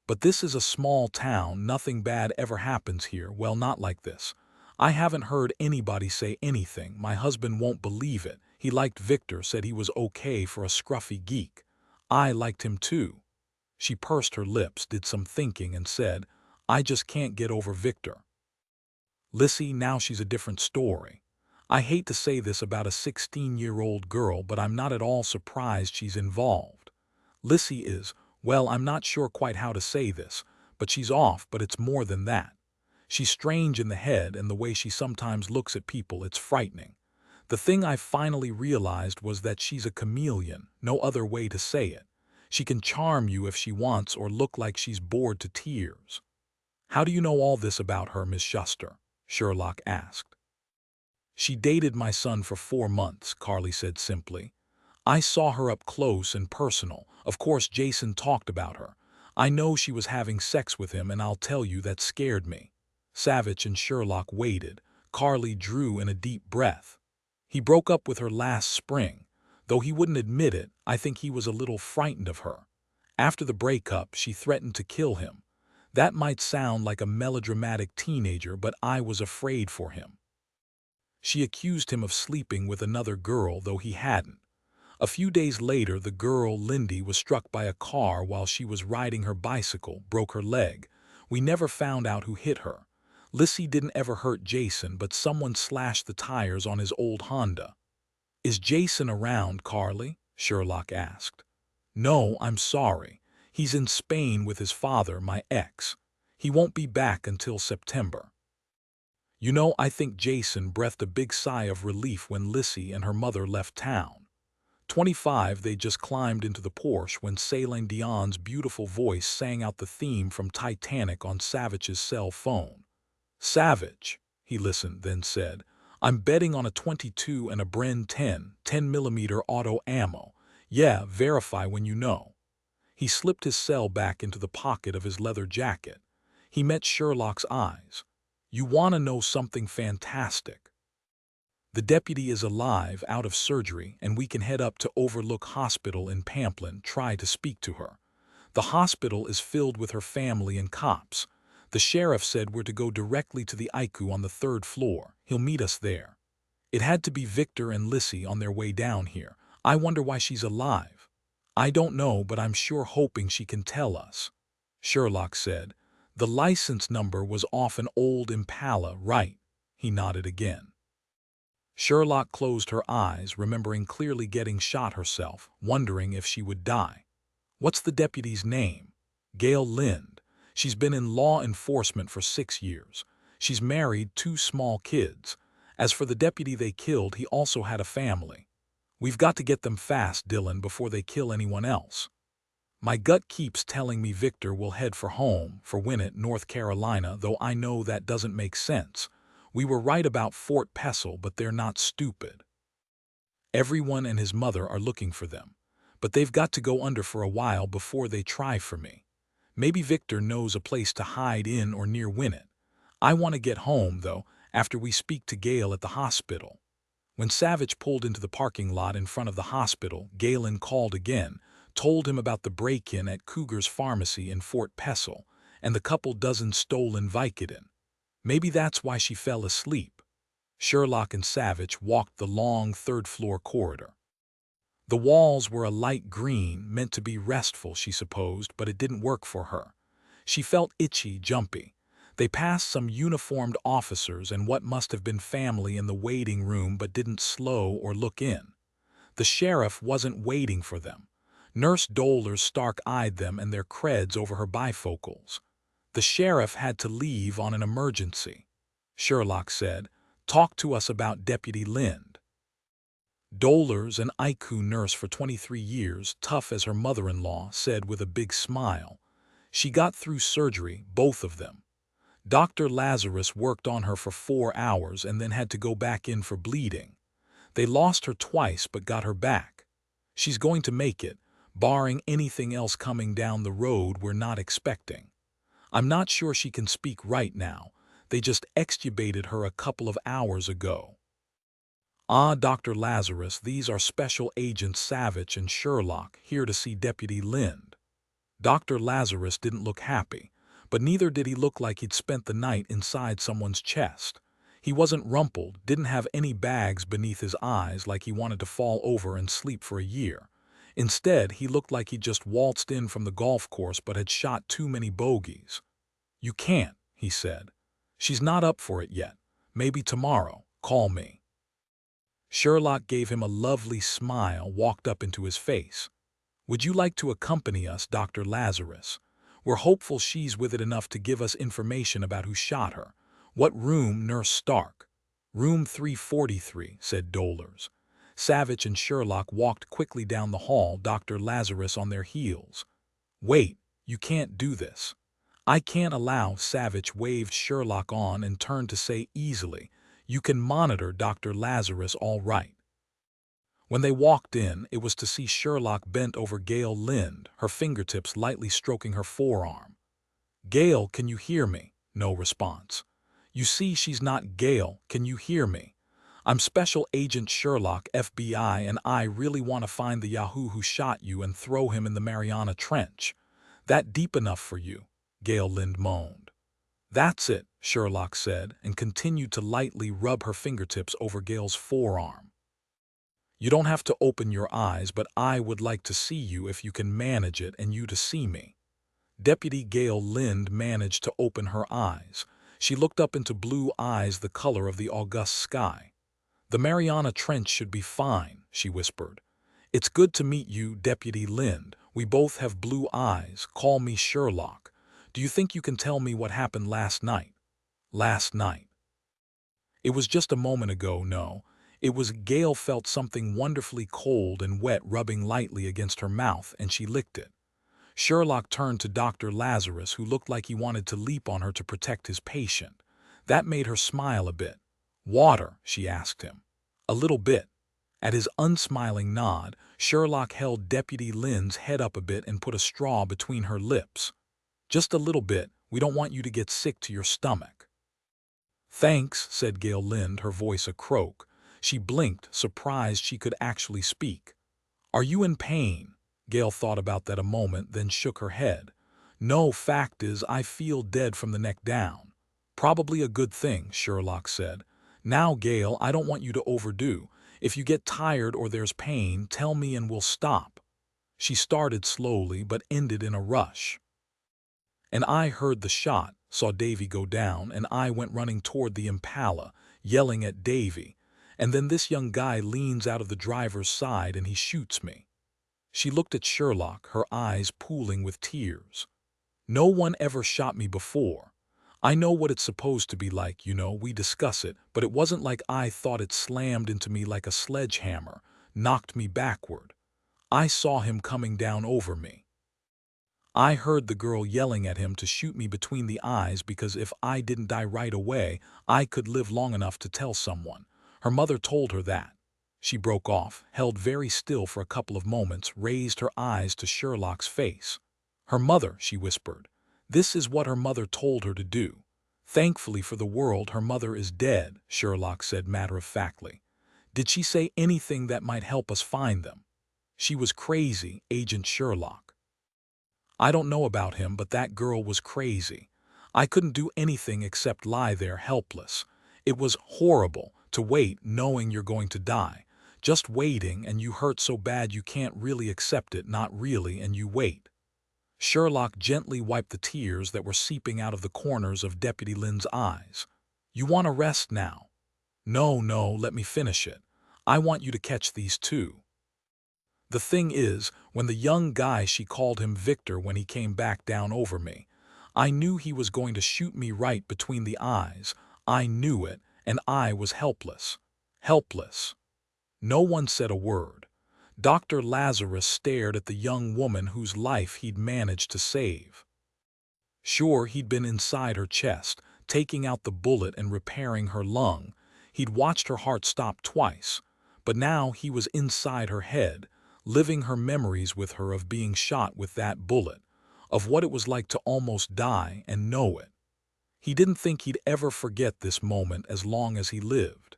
But this is a small town. Nothing bad ever happens here. Well, not like this. I haven't heard anybody say anything. My husband won't believe it. He liked Victor, said he was okay for a scruffy geek. I liked him too. She pursed her lips, did some thinking, and said, I just can't get over Victor. Lissy, now she's a different story. I hate to say this about a 16-year-old girl, but I'm not at all surprised she's involved. Lissy is, well, I'm not sure quite how to say this, but she's off, but it's more than that. She's strange in the head, and the way she sometimes looks at people, it's frightening. The thing I finally realized was that she's a chameleon, no other way to say it. She can charm you if she wants or look like she's bored to tears. How do you know all this about her, Miss Schuster? Sherlock asked. She dated my son for 4 months, Carly said simply. I saw her up close and personal. Of course, Jason talked about her. I know she was having sex with him, and I'll tell you, that scared me. Savich and Sherlock waited. Carly drew in a deep breath. He broke up with her last spring. Though he wouldn't admit it, I think he was a little frightened of her. After the breakup, she threatened to kill him. That might sound like a melodramatic teenager, but I was afraid for him. She accused him of sleeping with another girl, though he hadn't. A few days later, the girl, Lindy, was struck by a car while she was riding her bicycle, broke her leg. We never found out who hit her. Lissy didn't ever hurt Jason, but someone slashed the tires on his old Honda. Is Jason around, Carly? Sherlock asked. No, I'm sorry. He's in Spain with his father, my ex. He won't be back until September. You know, I think Jason breathed a big sigh of relief when Lissy and her mother left town. 25, they just climbed into the Porsche when Celine Dion's beautiful voice sang out the theme from Titanic on Savich's cell phone. Savich, he listened, then said, I'm betting on a 22 and a Bren 10mm auto ammo. Yeah, verify when you know. He slipped his cell back into the pocket of his leather jacket. He met Sherlock's eyes. You want to know something fantastic? The deputy is alive, out of surgery, and we can head up to Overlook Hospital in Pamplin, try to speak to her. The hospital is filled with her family and cops. The sheriff said we're to go directly to the ICU on the 3rd floor. He'll meet us there. It had to be Victor and Lissy on their way down here. I wonder why she's alive. I don't know, but I'm sure hoping she can tell us. Sherlock said, the license number was off an old Impala, right? He nodded again. Sherlock closed her eyes, remembering clearly getting shot herself, wondering if she would die. What's the deputy's name? Gail Lind. She's been in law enforcement for 6 years. She's married, 2 small kids. As for the deputy they killed, he also had a family. We've got to get them fast, Dillon, before they kill anyone else. My gut keeps telling me Victor will head for home, for Winnett, North Carolina, though I know that doesn't make sense. We were right about Fort Pestle, but they're not stupid. Everyone and his mother are looking for them, but they've got to go under for a while before they try for me. Maybe Victor knows a place to hide in or near Winnett. I want to get home, though, after we speak to Gail at the hospital. When Savich pulled into the parking lot in front of the hospital, Galen called again, told him about the break-in at Cougar's Pharmacy in Fort Pestle and the couple dozen stolen Vicodin. Maybe that's why she fell asleep. Sherlock and Savich walked the long 3rd-floor corridor. The walls were a light green, meant to be restful, she supposed, but it didn't work for her. She felt itchy, jumpy. They passed some uniformed officers and what must have been family in the waiting room, but didn't slow or look in. The sheriff wasn't waiting for them. Nurse Dollars stark-eyed them and their creds over her bifocals. The sheriff had to leave on an emergency. Sherlock said, "Talk to us about Deputy Lind." Dolers, an ICU nurse for 23 years, tough as her mother-in-law, said with a big smile. She got through surgery, both of them. Dr. Lazarus worked on her for 4 hours and then had to go back in for bleeding. They lost her twice but got her back. She's going to make it, barring anything else coming down the road we're not expecting. I'm not sure she can speak right now. They just extubated her a couple of hours ago. Ah, Dr. Lazarus, these are Special Agents Savich and Sherlock, here to see Deputy Lind. Dr. Lazarus didn't look happy, but neither did he look like he'd spent the night inside someone's chest. He wasn't rumpled, didn't have any bags beneath his eyes like he wanted to fall over and sleep for a year. Instead, he looked like he'd just waltzed in from the golf course but had shot too many bogeys. "You can't," he said. "She's not up for it yet. Maybe tomorrow. Call me." Sherlock gave him a lovely smile, walked up into his face. "Would you like to accompany us, Dr. Lazarus? We're hopeful she's with it enough to give us information about who shot her. What room, Nurse Stark?" "Room 343, said Dolers. Savich and Sherlock walked quickly down the hall, Dr. Lazarus on their heels. "Wait, you can't do this." "I can't allow," Savich waved Sherlock on and turned to say easily, "You can monitor Dr. Lazarus all right." When they walked in, it was to see Sherlock bent over Gail Lind, her fingertips lightly stroking her forearm. "Gail, can you hear me?" No response. "You see, she's not Gail. Can you hear me? I'm Special Agent Sherlock, FBI, and I really want to find the Yahoo who shot you and throw him in the Mariana Trench. That deep enough for you?" Gail Lind moaned. "That's it," Sherlock said, and continued to lightly rub her fingertips over Gail's forearm. "You don't have to open your eyes, but I would like to see you if you can manage it and you to see me." Deputy Gail Lind managed to open her eyes. She looked up into blue eyes the color of the august sky. "The Mariana Trench should be fine," she whispered. "It's good to meet you, Deputy Lind. We both have blue eyes. Call me Sherlock. Do you think you can tell me what happened last night?" "Last night?" It was just a moment ago, no. It was. Gail felt something wonderfully cold and wet rubbing lightly against her mouth, and she licked it. Sherlock turned to Dr. Lazarus, who looked like he wanted to leap on her to protect his patient. That made her smile a bit. "Water?" she asked him. "A little bit." At his unsmiling nod, Sherlock held Deputy Lind's head up a bit and put a straw between her lips. "Just a little bit. We don't want you to get sick to your stomach." "Thanks," said Gail Lind, her voice a croak. She blinked, surprised she could actually speak. "Are you in pain?" Gail thought about that a moment, then shook her head. "No, fact is, I feel dead from the neck down." "Probably a good thing," Sherlock said. "Now, Gail, I don't want you to overdo. If you get tired or there's pain, tell me and we'll stop." She started slowly, but ended in a rush. "And I heard the shot, saw Davy go down, and I went running toward the Impala, yelling at Davy. And then this young guy leans out of the driver's side and he shoots me." She looked at Sherlock, her eyes pooling with tears. "No one ever shot me before. I know what it's supposed to be like, you know, we discuss it, but it wasn't like I thought. It slammed into me like a sledgehammer, knocked me backward. I saw him coming down over me. I heard the girl yelling at him to shoot me between the eyes because if I didn't die right away, I could live long enough to tell someone. Her mother told her that." She broke off, held very still for a couple of moments, raised her eyes to Sherlock's face. "Her mother," she whispered. "This is what her mother told her to do." "Thankfully for the world, her mother is dead," Sherlock said matter-of-factly. "Did she say anything that might help us find them?" "She was crazy, Agent Sherlock." "I don't know about him, but that girl was crazy. I couldn't do anything except lie there helpless. It was horrible to wait knowing you're going to die. Just waiting, and you hurt so bad you can't really accept it, not really, and you wait." Sherlock gently wiped the tears that were seeping out of the corners of Deputy Lind's eyes. "You want to rest now?" "No, no, let me finish it. I want you to catch these two. The thing is, when the young guy," she called him Victor when he came back down over me, I knew he was going to shoot me right between the eyes. I knew it, and I was helpless. Helpless. No one said a word. Dr. Lazarus stared at the young woman whose life he'd managed to save. Sure, he'd been inside her chest, taking out the bullet and repairing her lung. He'd watched her heart stop twice. But now he was inside her head, living her memories with her of being shot with that bullet, of what it was like to almost die and know it. He didn't think he'd ever forget this moment as long as he lived.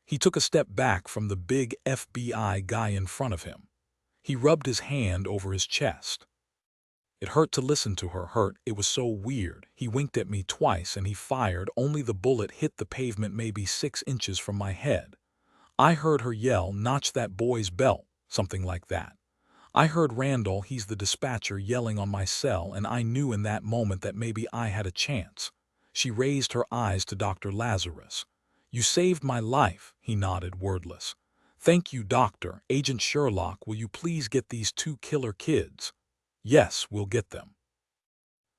He took a step back from the big FBI guy in front of him. He rubbed his hand over his chest. It hurt to listen to her hurt. It was so weird. He winked at me twice and he fired. Only the bullet hit the pavement maybe 6 inches from my head. I heard her yell, "Notch that boy's belt," something like that. I heard Randall, he's the dispatcher, yelling on my cell, and I knew in that moment that maybe I had a chance. She raised her eyes to Dr. Lazarus. "You saved my life," he nodded, wordless. "Thank you, Doctor. Agent Sherlock, will you please get these 2 killer kids?" "Yes, we'll get them."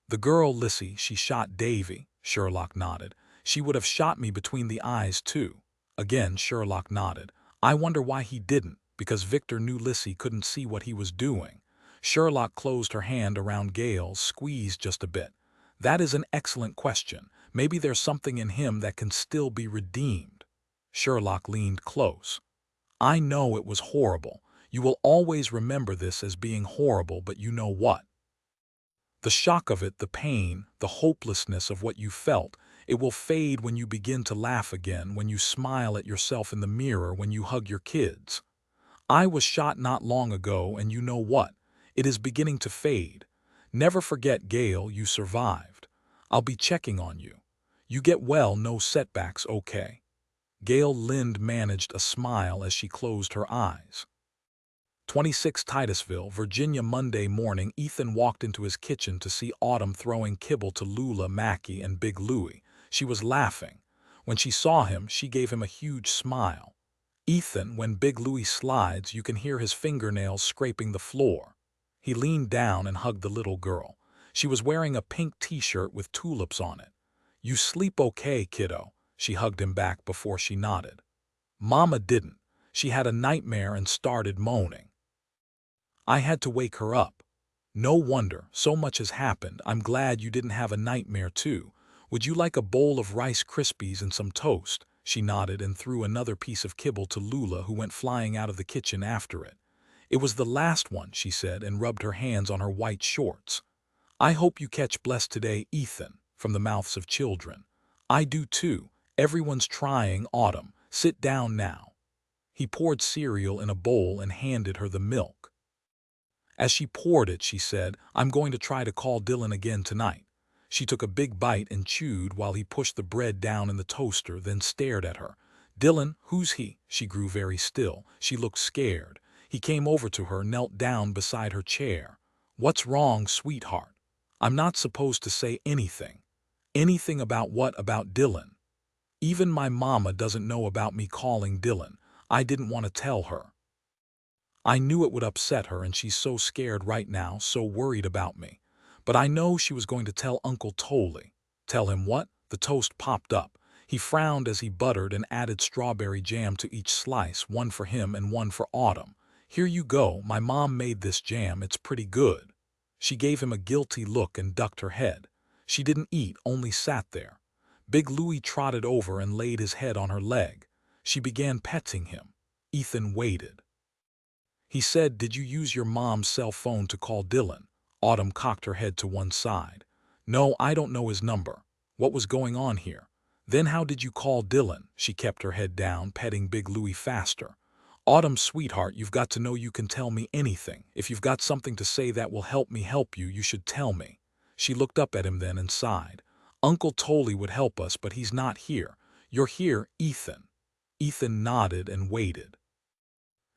"The girl, Lissy, she shot Davy," Sherlock nodded. "She would have shot me between the eyes, too." Again, Sherlock nodded. "I wonder why he didn't, because Victor knew Lissy couldn't see what he was doing." Sherlock closed her hand around Gale's, squeezed just a bit. "That is an excellent question. Maybe there's something in him that can still be redeemed." Sherlock leaned close. "I know it was horrible. You will always remember this as being horrible, but you know what? The shock of it, the pain, the hopelessness of what you felt, it will fade when you begin to laugh again, when you smile at yourself in the mirror, when you hug your kids. I was shot not long ago, and you know what? It is beginning to fade. Never forget, Gale, you survived. I'll be checking on you. You get well, no setbacks, okay?" Gale Lind managed a smile as she closed her eyes. 26 Titusville, Virginia. Monday morning, Ethan walked into his kitchen to see Autumn throwing kibble to Lula, Mackie, and Big Louie. She was laughing. When she saw him, she gave him a huge smile. "Ethan, when Big Louie slides, you can hear his fingernails scraping the floor." He leaned down and hugged the little girl. She was wearing a pink t-shirt with tulips on it. "You sleep okay, kiddo?" She hugged him back before she nodded. "Mama didn't. She had a nightmare and started moaning. I had to wake her up." "No wonder, so much has happened. I'm glad you didn't have a nightmare too. Would you like a bowl of Rice Krispies and some toast?" She nodded and threw another piece of kibble to Lula, who went flying out of the kitchen after it. "It was the last one," she said, and rubbed her hands on her white shorts. "I hope you catch blessed today, Ethan," from the mouths of children. "I do too. Everyone's trying. Autumn, sit down now." He poured cereal in a bowl and handed her the milk. As she poured it, she said, "I'm going to try to call Dillon again tonight." She took a big bite and chewed while he pushed the bread down in the toaster, then stared at her. "Dillon, who's he?" She grew very still. She looked scared. He came over to her, knelt down beside her chair. "What's wrong, sweetheart?" "I'm not supposed to say anything." "Anything about what? About Dillon?" "Even my mama doesn't know about me calling Dillon. I didn't want to tell her. I knew it would upset her, and she's so scared right now, so worried about me. But I know she was going to tell Uncle Tolly." "Tell him what?" The toast popped up. He frowned as he buttered and added strawberry jam to each slice, one for him and one for Autumn. "Here you go. My mom made this jam. It's pretty good." She gave him a guilty look and ducked her head. She didn't eat, only sat there. Big Louie trotted over and laid his head on her leg. She began petting him. Ethan waited. He said, "Did you use your mom's cell phone to call Dillon?" Autumn cocked her head to one side. "No, I don't know his number." "What was going on here?" "Then how did you call Dillon?" She kept her head down, petting Big Louie faster. "Autumn, sweetheart, you've got to know you can tell me anything. If you've got something to say that will help me help you, you should tell me." She looked up at him then and sighed. "Uncle Tolly would help us, but he's not here. You're here, Ethan." Ethan nodded and waited.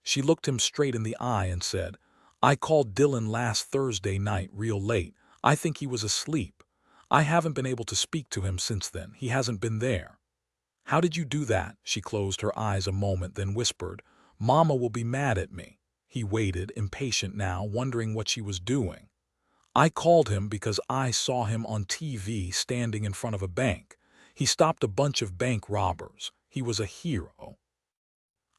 She looked him straight in the eye and said, "I called Dillon last Thursday night real late. I think he was asleep. I haven't been able to speak to him since then. He hasn't been there." "How did you do that?" She closed her eyes a moment, then whispered, "Mama will be mad at me." He waited, impatient now, wondering what she was doing. I called him because I saw him on TV standing in front of a bank. He stopped a bunch of bank robbers. He was a hero.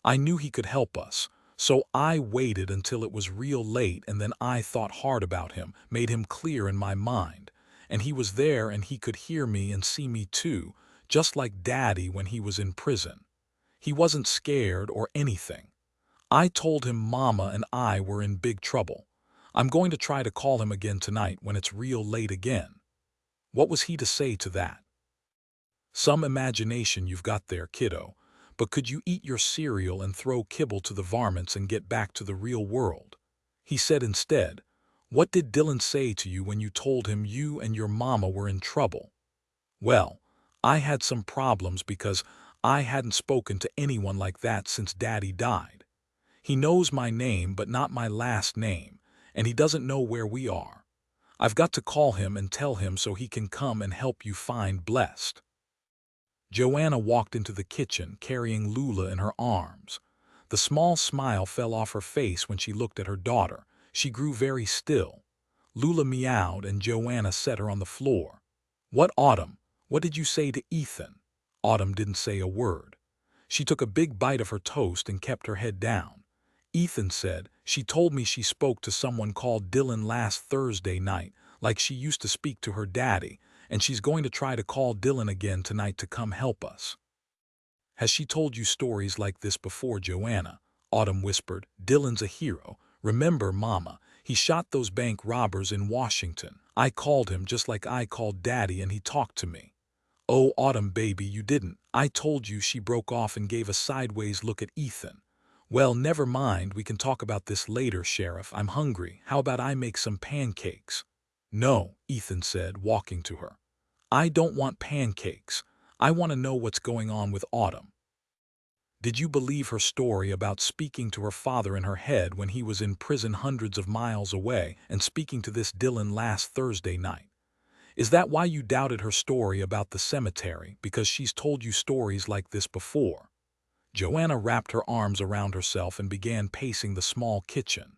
I knew he could help us, so I waited until it was real late, and then I thought hard about him, made him clear in my mind. And he was there, and he could hear me and see me too, just like Daddy when he was in prison. He wasn't scared or anything. I told him Mama and I were in big trouble. I'm going to try to call him again tonight when it's real late again. What was he to say to that? Some imagination you've got there, kiddo. But could you eat your cereal and throw kibble to the varmints and get back to the real world? He said instead, what did Dillon say to you when you told him you and your mama were in trouble? Well, I had some problems because I hadn't spoken to anyone like that since Daddy died. He knows my name but not my last name, and he doesn't know where we are. I've got to call him and tell him so he can come and help you find Blessed. Joanna walked into the kitchen carrying Lula in her arms. The small smile fell off her face when she looked at her daughter. She grew very still. Lula meowed and Joanna set her on the floor. What, Autumn? What did you say to Ethan? Autumn didn't say a word. She took a big bite of her toast and kept her head down. Ethan said, she told me she spoke to someone called Dillon last Thursday night, like she used to speak to her daddy, and she's going to try to call Dillon again tonight to come help us. Has she told you stories like this before, Joanna? Autumn whispered. Dillon's a hero. Remember, Mama, he shot those bank robbers in Washington. I called him just like I called Daddy and he talked to me. Oh, Autumn, baby, you didn't. I told you. She broke off and gave a sideways look at Ethan. Well, never mind, we can talk about this later, Sheriff. I'm hungry. How about I make some pancakes? No, Ethan said, walking to her. I don't want pancakes. I want to know what's going on with Autumn. Did you believe her story about speaking to her father in her head when he was in prison hundreds of miles away and speaking to this Dillon last Thursday night? Is that why you doubted her story about the cemetery, because she's told you stories like this before? Joanna wrapped her arms around herself and began pacing the small kitchen.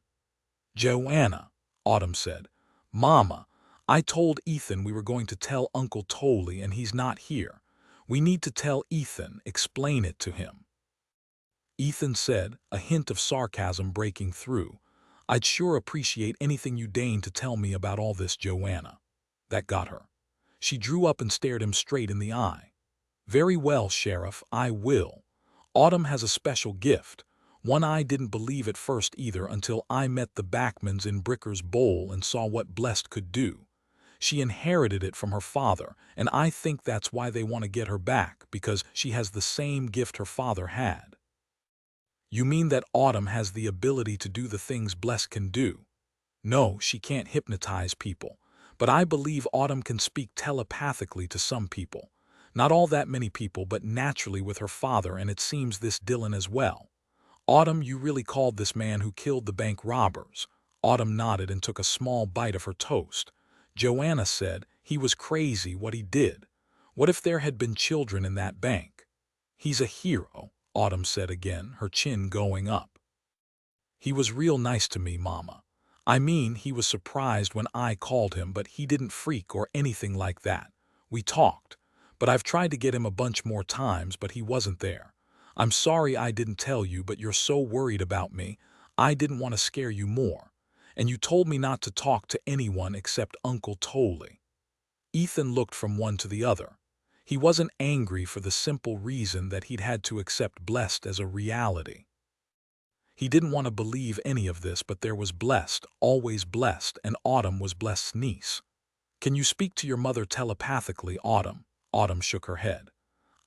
Joanna, Autumn said, Mama, I told Ethan we were going to tell Uncle Tolley and he's not here. We need to tell Ethan, explain it to him. Ethan said, a hint of sarcasm breaking through, I'd sure appreciate anything you deign to tell me about all this, Joanna. That got her. She drew up and stared him straight in the eye. Very well, Sheriff, I will. Autumn has a special gift, one I didn't believe at first either until I met the Backmans in Bricker's Bowl and saw what Blessed could do. She inherited it from her father, and I think that's why they want to get her back, because she has the same gift her father had. You mean that Autumn has the ability to do the things Blessed can do? No, she can't hypnotize people, but I believe Autumn can speak telepathically to some people. Not all that many people, but naturally with her father, and it seems this Dillon as well. Autumn, you really called this man who killed the bank robbers? Autumn nodded and took a small bite of her toast. Joanna said, he was crazy what he did. What if there had been children in that bank? He's a hero, Autumn said again, her chin going up. He was real nice to me, Mama. I mean, he was surprised when I called him, but he didn't freak or anything like that. We talked. But I've tried to get him a bunch more times, but he wasn't there. I'm sorry I didn't tell you, but you're so worried about me. I didn't want to scare you more. And you told me not to talk to anyone except Uncle Tolley. Ethan looked from one to the other. He wasn't angry for the simple reason that he'd had to accept Blessed as a reality. He didn't want to believe any of this, but there was Blessed, always Blessed, and Autumn was Blessed's niece. Can you speak to your mother telepathically, Autumn? Autumn shook her head.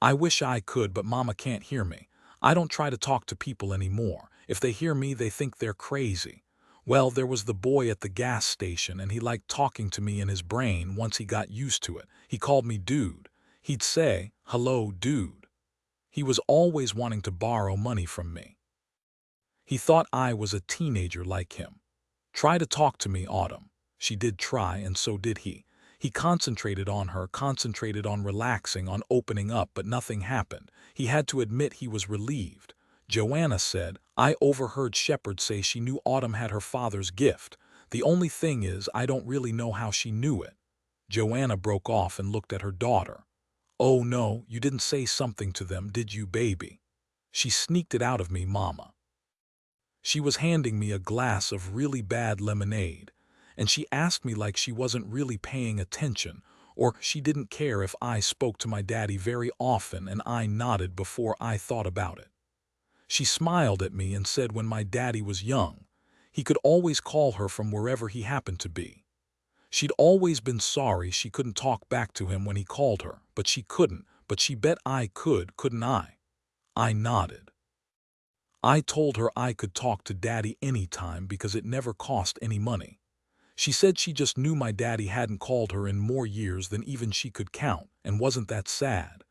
I wish I could, but Mama can't hear me. I don't try to talk to people anymore. If they hear me, they think they're crazy. Well, there was the boy at the gas station, and he liked talking to me in his brain once he got used to it. He called me dude. He'd say, hello, dude. He was always wanting to borrow money from me. He thought I was a teenager like him. Try to talk to me, Autumn. She did try, and so did he. He concentrated on her, concentrated on relaxing, on opening up, but nothing happened. He had to admit he was relieved. Joanna said, I overheard Shepard say she knew Autumn had her father's gift. The only thing is, I don't really know how she knew it." Joanna broke off and looked at her daughter. "Oh no, you didn't say something to them, did you, baby?" "She sneaked it out of me, Mama." She was handing me a glass of really bad lemonade, and she asked me like she wasn't really paying attention, or she didn't care if I spoke to my daddy very often, and I nodded before I thought about it. She smiled at me and said when my daddy was young, he could always call her from wherever he happened to be. She'd always been sorry she couldn't talk back to him when he called her, but she couldn't, but she bet I could, couldn't I? I nodded. I told her I could talk to Daddy anytime because it never cost any money. She said she just knew my daddy hadn't called her in more years than even she could count, and wasn't that sad.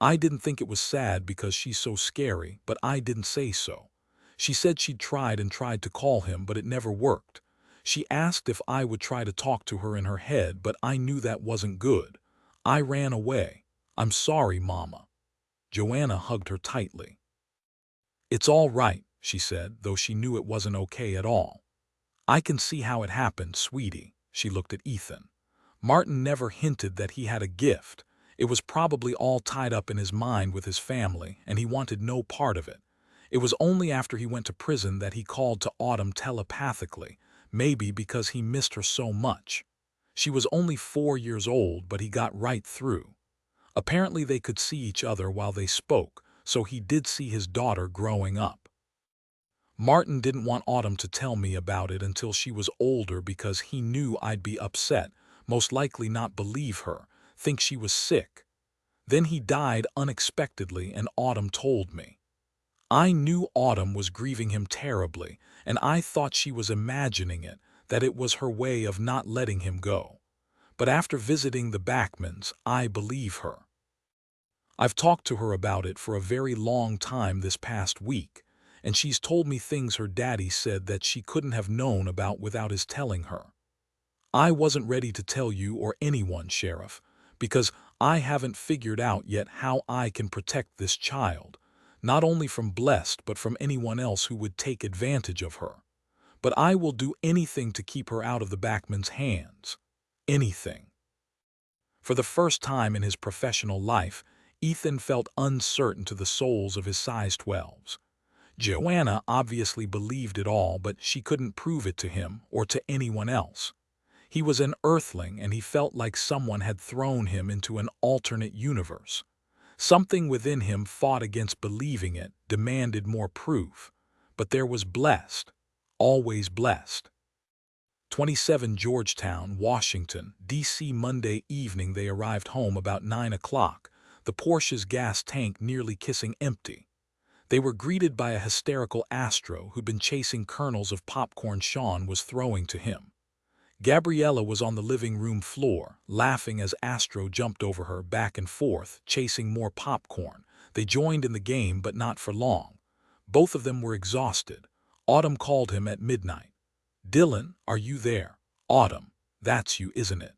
I didn't think it was sad because she's so scary, but I didn't say so. She said she'd tried and tried to call him, but it never worked. She asked if I would try to talk to her in her head, but I knew that wasn't good. I ran away. "I'm sorry, Mama." Joanna hugged her tightly. "It's all right," she said, though she knew it wasn't okay at all. "I can see how it happened, sweetie." She looked at Ethan. "Martin never hinted that he had a gift. It was probably all tied up in his mind with his family, and he wanted no part of it. It was only after he went to prison that he called to Autumn telepathically, maybe because he missed her so much. She was only 4 years old, but he got right through. Apparently they could see each other while they spoke, so he did see his daughter growing up. Martin didn't want Autumn to tell me about it until she was older because he knew I'd be upset, most likely not believe her, think she was sick. Then he died unexpectedly and Autumn told me. I knew Autumn was grieving him terribly, and I thought she was imagining it, that it was her way of not letting him go. But after visiting the Backmans, I believe her. I've talked to her about it for a very long time this past week, and she's told me things her daddy said that she couldn't have known about without his telling her. I wasn't ready to tell you or anyone, Sheriff, because I haven't figured out yet how I can protect this child, not only from Blessed but from anyone else who would take advantage of her. But I will do anything to keep her out of the Backman's hands. Anything. For the first time in his professional life, Ethan felt uncertain to the soles of his size 12s. Joanna obviously believed it all, but she couldn't prove it to him or to anyone else. He was an earthling, and he felt like someone had thrown him into an alternate universe. Something within him fought against believing it, demanded more proof. But there was Blessed. Always Blessed. 27 Georgetown, Washington, D.C. Monday evening they arrived home about 9 o'clock, the Porsche's gas tank nearly kissing empty. They were greeted by a hysterical Astro who'd been chasing kernels of popcorn Sean was throwing to him. Gabriella was on the living room floor, laughing as Astro jumped over her back and forth, chasing more popcorn. They joined in the game, but not for long. Both of them were exhausted. Autumn called him at midnight. "Dillon, are you there?" "Autumn, that's you, isn't it?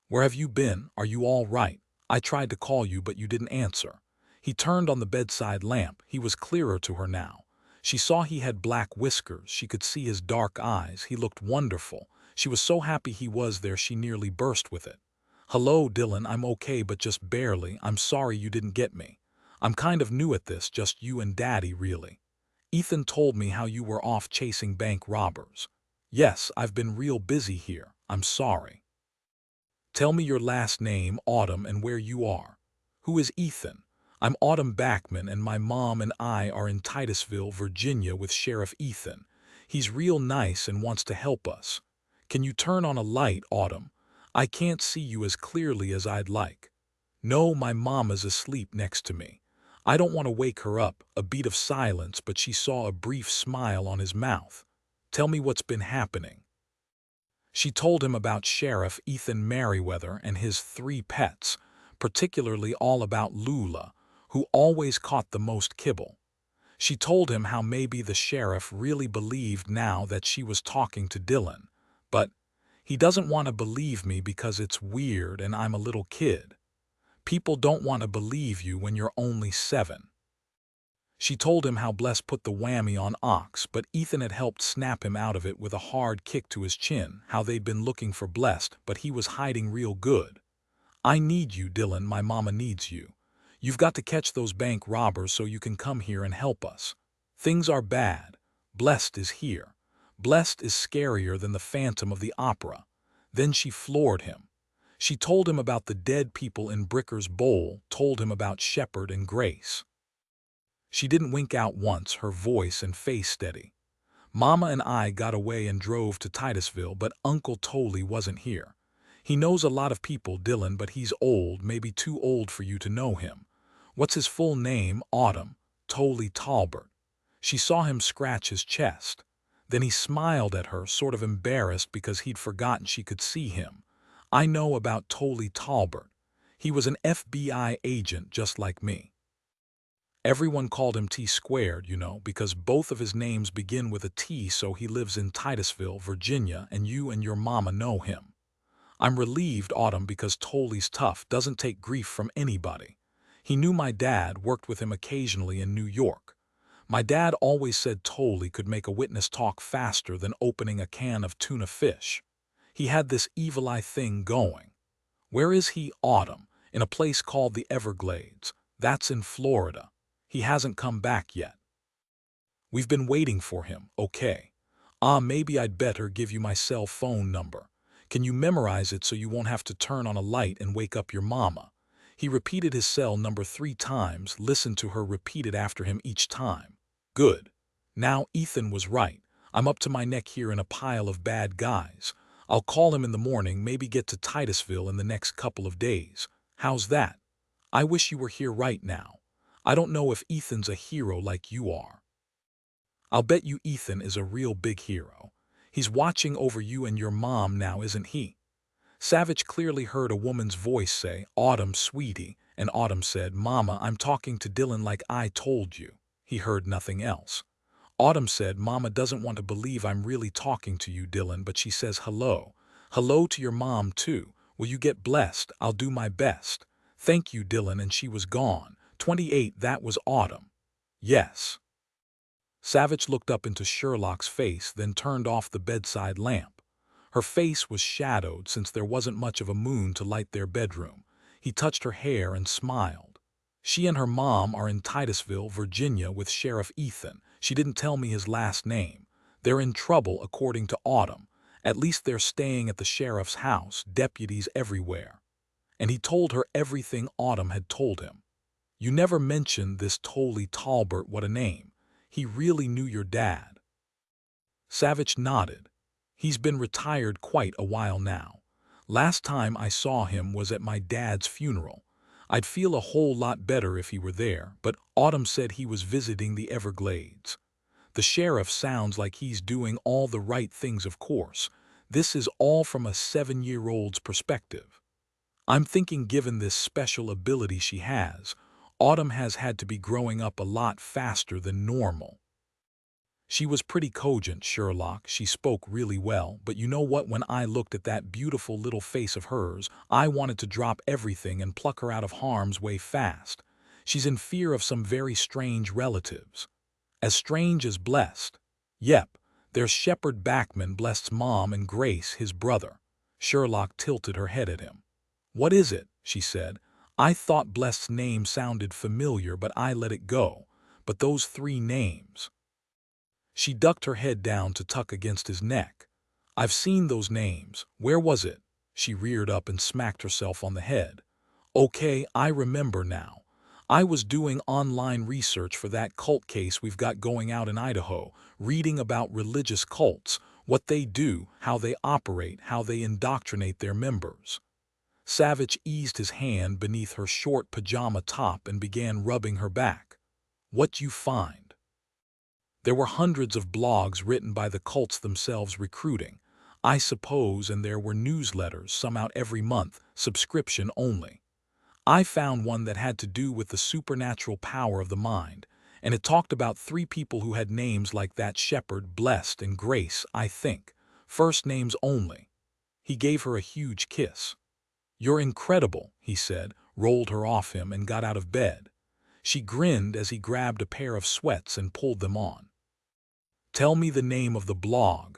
Where have you been? Are you all right? I tried to call you, but you didn't answer." He turned on the bedside lamp. He was clearer to her now. She saw he had black whiskers. She could see his dark eyes. He looked wonderful. She was so happy he was there she nearly burst with it. "Hello, Dillon, I'm okay, but just barely. I'm sorry you didn't get me. I'm kind of new at this, just you and Daddy, really. Ethan told me how you were off chasing bank robbers." "Yes, I've been real busy here. I'm sorry." "Tell me your last name, Autumn, and where you are." "Who is Ethan?" "I'm Autumn Backman, and my mom and I are in Titusville, Virginia with Sheriff Ethan. He's real nice and wants to help us." "Can you turn on a light, Autumn? I can't see you as clearly as I'd like." "No, my mama's asleep next to me. I don't want to wake her up." A beat of silence, but she saw a brief smile on his mouth. "Tell me what's been happening." She told him about Sheriff Ethan Merriweather and his 3 pets, particularly all about Lula, who always caught the most kibble. She told him how maybe the sheriff really believed now that she was talking to Dillon, but he doesn't want to believe me because it's weird and I'm a little kid. People don't want to believe you when you're only 7. She told him how Bless put the whammy on Ox, but Ethan had helped snap him out of it with a hard kick to his chin, how they'd been looking for Blessed, but he was hiding real good. I need you, Dillon, my mama needs you. You've got to catch those bank robbers so you can come here and help us. Things are bad. Blessed is here. Blessed is scarier than the Phantom of the Opera. Then she floored him. She told him about the dead people in Bricker's Bowl, told him about Shepard and Grace. She didn't wink out once, her voice and face steady. Mama and I got away and drove to Titusville, but Uncle Tolley wasn't here. He knows a lot of people, Dillon, but he's old, maybe too old for you to know him. What's his full name? Autumn. Tolley Talbert. She saw him scratch his chest. Then he smiled at her, sort of embarrassed because he'd forgotten she could see him. I know about Tolley Talbert. He was an FBI agent just like me. Everyone called him T-squared, you know, because both of his names begin with a T, so he lives in Titusville, Virginia, and you and your mama know him. I'm relieved, Autumn, because Tolley's tough, doesn't take grief from anybody. He knew my dad, worked with him occasionally in New York. My dad always said Tolley could make a witness talk faster than opening a can of tuna fish. He had this evil eye thing going. Where is he? Autumn, in a place called the Everglades. That's in Florida. He hasn't come back yet. We've been waiting for him, okay. Maybe I'd better give you my cell phone number. Can you memorize it so you won't have to turn on a light and wake up your mama? He repeated his cell number 3 times, listened to her repeat it after him each time. Good. Now Ethan was right. I'm up to my neck here in a pile of bad guys. I'll call him in the morning, maybe get to Titusville in the next couple of days. How's that? I wish you were here right now. I don't know if Ethan's a hero like you are. I'll bet you Ethan is a real big hero. He's watching over you and your mom now, isn't he? Savich clearly heard a woman's voice say, Autumn, sweetie, and Autumn said, Mama, I'm talking to Dillon like I told you. He heard nothing else. Autumn said, Mama doesn't want to believe I'm really talking to you, Dillon, but she says hello. Hello to your mom, too. Will you get blessed? I'll do my best. Thank you, Dillon, and she was gone. 28, that was Autumn. Yes. Savich looked up into Sherlock's face, then turned off the bedside lamp. Her face was shadowed since there wasn't much of a moon to light their bedroom. He touched her hair and smiled. She and her mom are in Titusville, Virginia with Sheriff Ethan. She didn't tell me his last name. They're in trouble, according to Autumn. At least they're staying at the sheriff's house, deputies everywhere. And he told her everything Autumn had told him. You never mentioned this Tolley Talbert, what a name. He really knew your dad. Savich nodded. He's been retired quite a while now. Last time I saw him was at my dad's funeral. I'd feel a whole lot better if he were there, but Autumn said he was visiting the Everglades. The sheriff sounds like he's doing all the right things, of course. This is all from a 7-year-old's perspective. I'm thinking given this special ability she has, Autumn has had to be growing up a lot faster than normal. She was pretty cogent, Sherlock. She spoke really well, but you know what? When I looked at that beautiful little face of hers, I wanted to drop everything and pluck her out of harm's way fast. She's in fear of some very strange relatives. As strange as Blessed. Yep, there's Shepard Backman, Blessed's mom, and Grace, his brother. Sherlock tilted her head at him. What is it? She said. I thought Blessed's name sounded familiar, but I let it go. But those 3 names. She ducked her head down to tuck against his neck. I've seen those names. Where was it? She reared up and smacked herself on the head. Okay, I remember now. I was doing online research for that cult case we've got going out in Idaho, reading about religious cults, what they do, how they operate, how they indoctrinate their members. Savich eased his hand beneath her short pajama top and began rubbing her back. What'd you find? There were hundreds of blogs written by the cults themselves recruiting, I suppose, and there were newsletters, some out every month, subscription only. I found one that had to do with the supernatural power of the mind, and it talked about 3 people who had names like that: Shepard, Blessed, and Grace, I think. First names only. He gave her a huge kiss. You're incredible, he said, rolled her off him and got out of bed. She grinned as he grabbed a pair of sweats and pulled them on. "Tell me the name of the blog.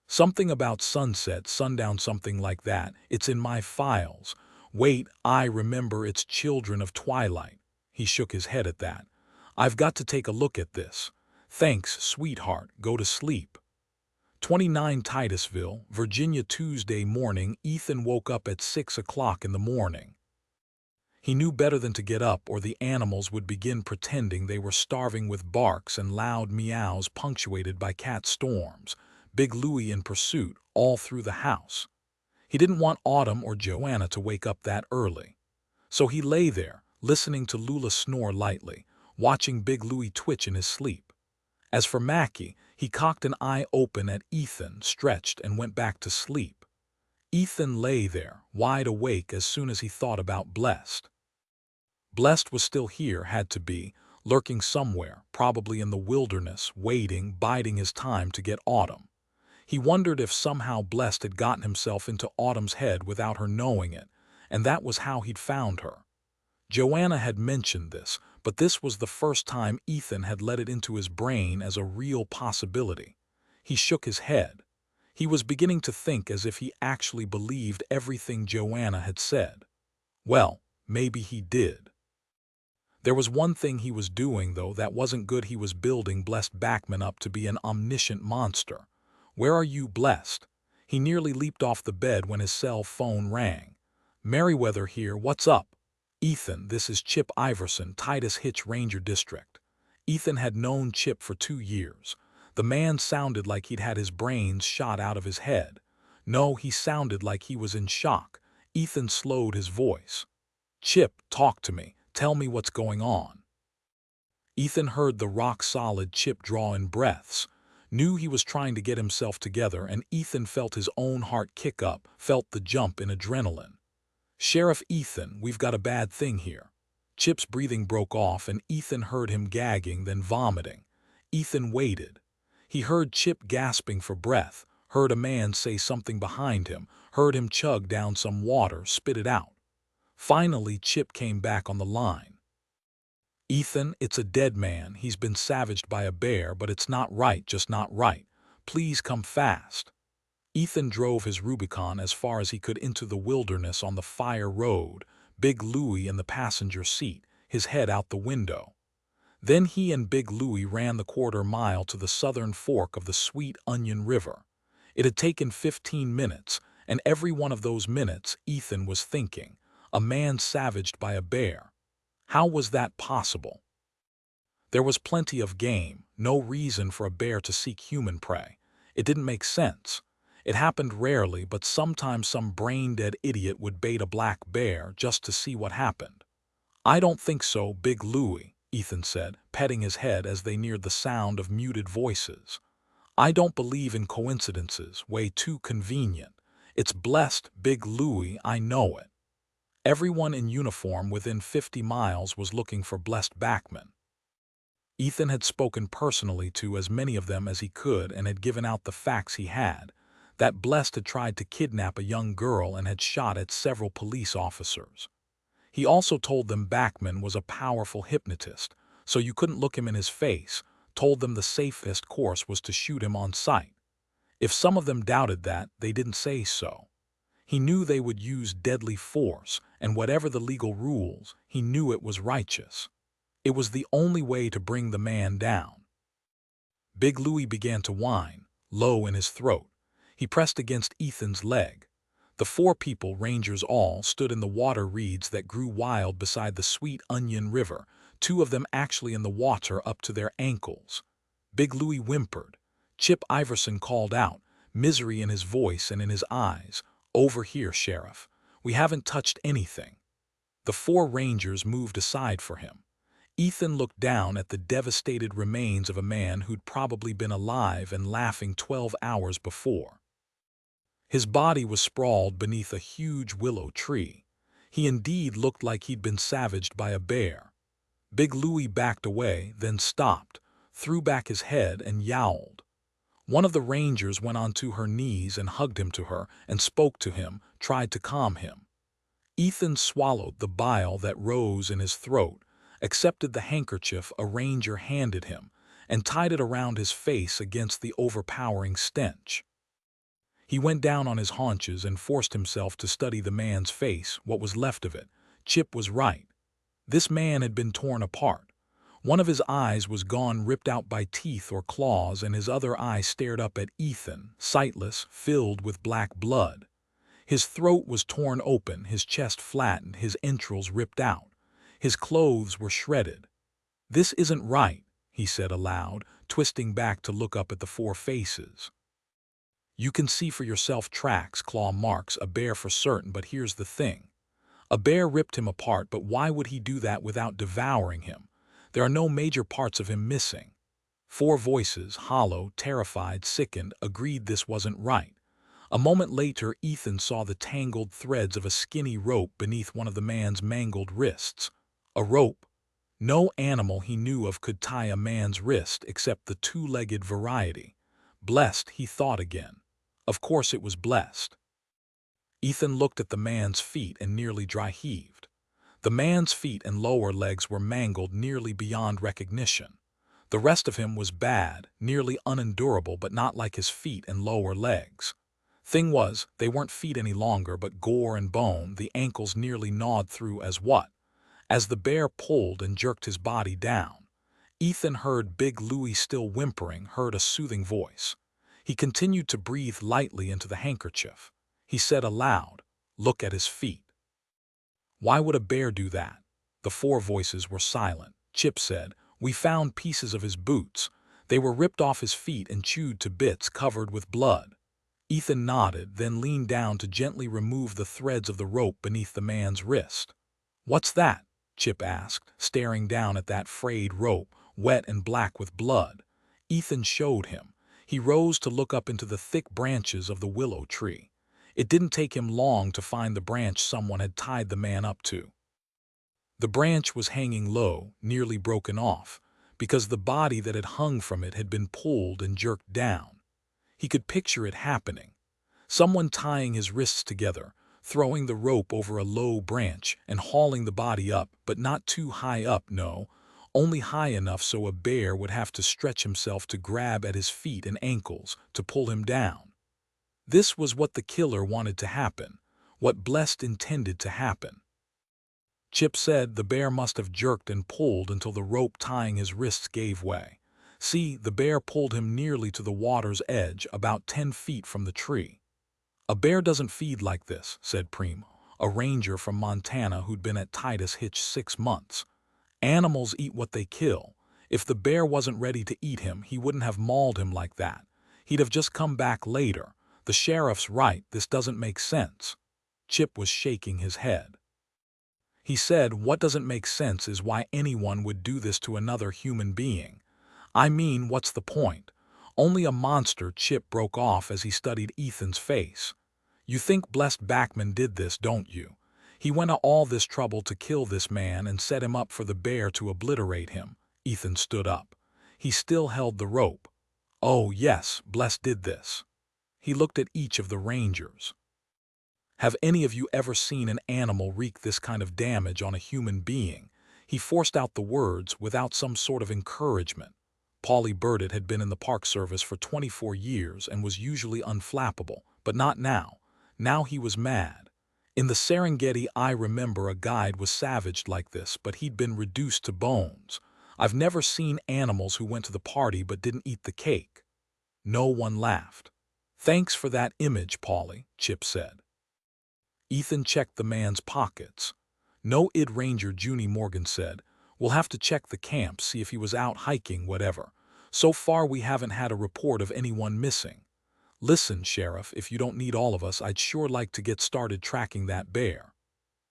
Something about sunset, sundown, something like that. It's in my files. Wait, I remember, it's Children of Twilight." He shook his head at that. "I've got to take a look at this. Thanks, sweetheart. Go to sleep." 29 Titusville, Virginia, Tuesday morning. Ethan woke up at 6 o'clock in the morning. He knew better than to get up, or the animals would begin pretending they were starving, with barks and loud meows punctuated by cat storms, Big Louie in pursuit all through the house. He didn't want Autumn or Joanna to wake up that early. So he lay there, listening to Lula snore lightly, watching Big Louie twitch in his sleep. As for Mackie, he cocked an eye open at Ethan, stretched, and went back to sleep. Ethan lay there, wide awake, as soon as he thought about Blessed. Blessed was still here, had to be, lurking somewhere, probably in the wilderness, waiting, biding his time to get Autumn. He wondered if somehow Blessed had gotten himself into Autumn's head without her knowing it, and that was how he'd found her. Joanna had mentioned this, but this was the first time Ethan had let it into his brain as a real possibility. He shook his head. He was beginning to think as if he actually believed everything Joanna had said. Well, maybe he did. There was one thing he was doing, though, that wasn't good. He was building Blessed Backman up to be an omniscient monster. "Where are you, Blessed?" He nearly leaped off the bed when his cell phone rang. "Merriweather here, what's up?" "Ethan, this is Chip Iverson, Titus Hitch Ranger District." Ethan had known Chip for 2 years. The man sounded like he'd had his brains shot out of his head. No, he sounded like he was in shock. Ethan slowed his voice. "Chip, talk to me. Tell me what's going on." Ethan heard the rock-solid Chip draw in breaths, knew he was trying to get himself together, and Ethan felt his own heart kick up, felt the jump in adrenaline. "Sheriff Ethan, we've got a bad thing here." Chip's breathing broke off, and Ethan heard him gagging, then vomiting. Ethan waited. He heard Chip gasping for breath, heard a man say something behind him, heard him chug down some water, spit it out. Finally, Chip came back on the line. "Ethan, it's a dead man. He's been savaged by a bear, but it's not right, just not right. Please come fast." Ethan drove his Rubicon as far as he could into the wilderness on the fire road, Big Louie in the passenger seat, his head out the window. Then he and Big Louie ran the 1/4 mile to the southern fork of the Sweet Onion River. It had taken 15 minutes, and every one of those minutes Ethan was thinking, a man savaged by a bear. How was that possible? There was plenty of game, no reason for a bear to seek human prey. It didn't make sense. It happened rarely, but sometimes some brain-dead idiot would bait a black bear just to see what happened. "I don't think so, Big Louie," Ethan said, petting his head as they neared the sound of muted voices. "I don't believe in coincidences, way too convenient. It's Blessed, Big Louie, I know it." Everyone in uniform within 50 miles was looking for Blessed Backman. Ethan had spoken personally to as many of them as he could and had given out the facts he had, that Blessed had tried to kidnap a young girl and had shot at several police officers. He also told them Backman was a powerful hypnotist, so you couldn't look him in his face, told them the safest course was to shoot him on sight. If some of them doubted that, they didn't say so. He knew they would use deadly force, and whatever the legal rules, he knew it was righteous. It was the only way to bring the man down. Big Louie began to whine, low in his throat. He pressed against Ethan's leg. The 4 people, rangers all, stood in the water reeds that grew wild beside the Sweet Onion River, 2 of them actually in the water up to their ankles. Big Louie whimpered. Chip Iverson called out, misery in his voice and in his eyes, "Over here, Sheriff. We haven't touched anything." The 4 rangers moved aside for him. Ethan looked down at the devastated remains of a man who'd probably been alive and laughing 12 hours before. His body was sprawled beneath a huge willow tree. He indeed looked like he'd been savaged by a bear. Big Louie backed away, then stopped, threw back his head and yowled. One of the rangers went onto her knees and hugged him to her and spoke to him, tried to calm him. Ethan swallowed the bile that rose in his throat. accepted the handkerchief a ranger handed him, and tied it around his face against the overpowering stench. He went down on his haunches and forced himself to study the man's face, what was left of it. Chip was right. This man had been torn apart. One of his eyes was gone, ripped out by teeth or claws, and his other eye stared up at Ethan, sightless, filled with black blood. His throat was torn open, his chest flattened, his entrails ripped out. His clothes were shredded. "This isn't right," he said aloud, twisting back to look up at the four faces. "You can see for yourself tracks, claw marks, a bear for certain, but here's the thing. A bear ripped him apart, but why would he do that without devouring him? There are no major parts of him missing." Four voices, hollow, terrified, sickened, agreed this wasn't right. A moment later, Ethan saw the tangled threads of a skinny rope beneath one of the man's mangled wrists. A rope. No animal he knew of could tie a man's wrist except the two-legged variety. Blessed, he thought again. Of course it was blessed. Ethan looked at the man's feet and nearly dry-heaved. The man's feet and lower legs were mangled nearly beyond recognition. The rest of him was bad, nearly unendurable, but not like his feet and lower legs. Thing was, they weren't feet any longer, but gore and bone, the ankles nearly gnawed through as what? As the bear pulled and jerked his body down, Ethan heard Big Louie still whimpering, heard a soothing voice. He continued to breathe lightly into the handkerchief. He said aloud, "Look at his feet." "Why would a bear do that?" The four voices were silent. Chip said, "We found pieces of his boots. They were ripped off his feet and chewed to bits, covered with blood." Ethan nodded, then leaned down to gently remove the threads of the rope beneath the man's wrist. "What's that?" Chip asked, staring down at that frayed rope, wet and black with blood. Ethan showed him. He rose to look up into the thick branches of the willow tree. It didn't take him long to find the branch someone had tied the man up to. The branch was hanging low, nearly broken off, because the body that had hung from it had been pulled and jerked down. He could picture it happening. Someone tying his wrists together, throwing the rope over a low branch and hauling the body up, but not too high up, no, only high enough so a bear would have to stretch himself to grab at his feet and ankles to pull him down. This was what the killer wanted to happen, what Blessed intended to happen. Chip said the bear must have jerked and pulled until the rope tying his wrists gave way. See, the bear pulled him nearly to the water's edge, about 10 feet from the tree. "A bear doesn't feed like this," said Preem, a ranger from Montana who'd been at Titus Hitch 6 months. "Animals eat what they kill. If the bear wasn't ready to eat him, he wouldn't have mauled him like that. He'd have just come back later. The sheriff's right, this doesn't make sense." Chip was shaking his head. He said, "What doesn't make sense is why anyone would do this to another human being. I mean, what's the point? Only a monster." Chip broke off as he studied Ethan's face. "You think Blessed Backman did this, don't you? He went to all this trouble to kill this man and set him up for the bear to obliterate him." Ethan stood up. He still held the rope. "Oh, yes, Blessed did this." He looked at each of the rangers. "Have any of you ever seen an animal wreak this kind of damage on a human being?" He forced out the words without some sort of encouragement. Paulie Burdett had been in the Park Service for 24 years and was usually unflappable, but not now. Now he was mad. "In the Serengeti, I remember a guide was savaged like this, but he'd been reduced to bones. I've never seen animals who went to the party but didn't eat the cake." No one laughed. "Thanks for that image, Paulie," Chip said. Ethan checked the man's pockets. "No id Ranger," Junie Morgan said. "We'll have to check the camp, see if he was out hiking, whatever. So far we haven't had a report of anyone missing. Listen, Sheriff, if you don't need all of us, I'd sure like to get started tracking that bear."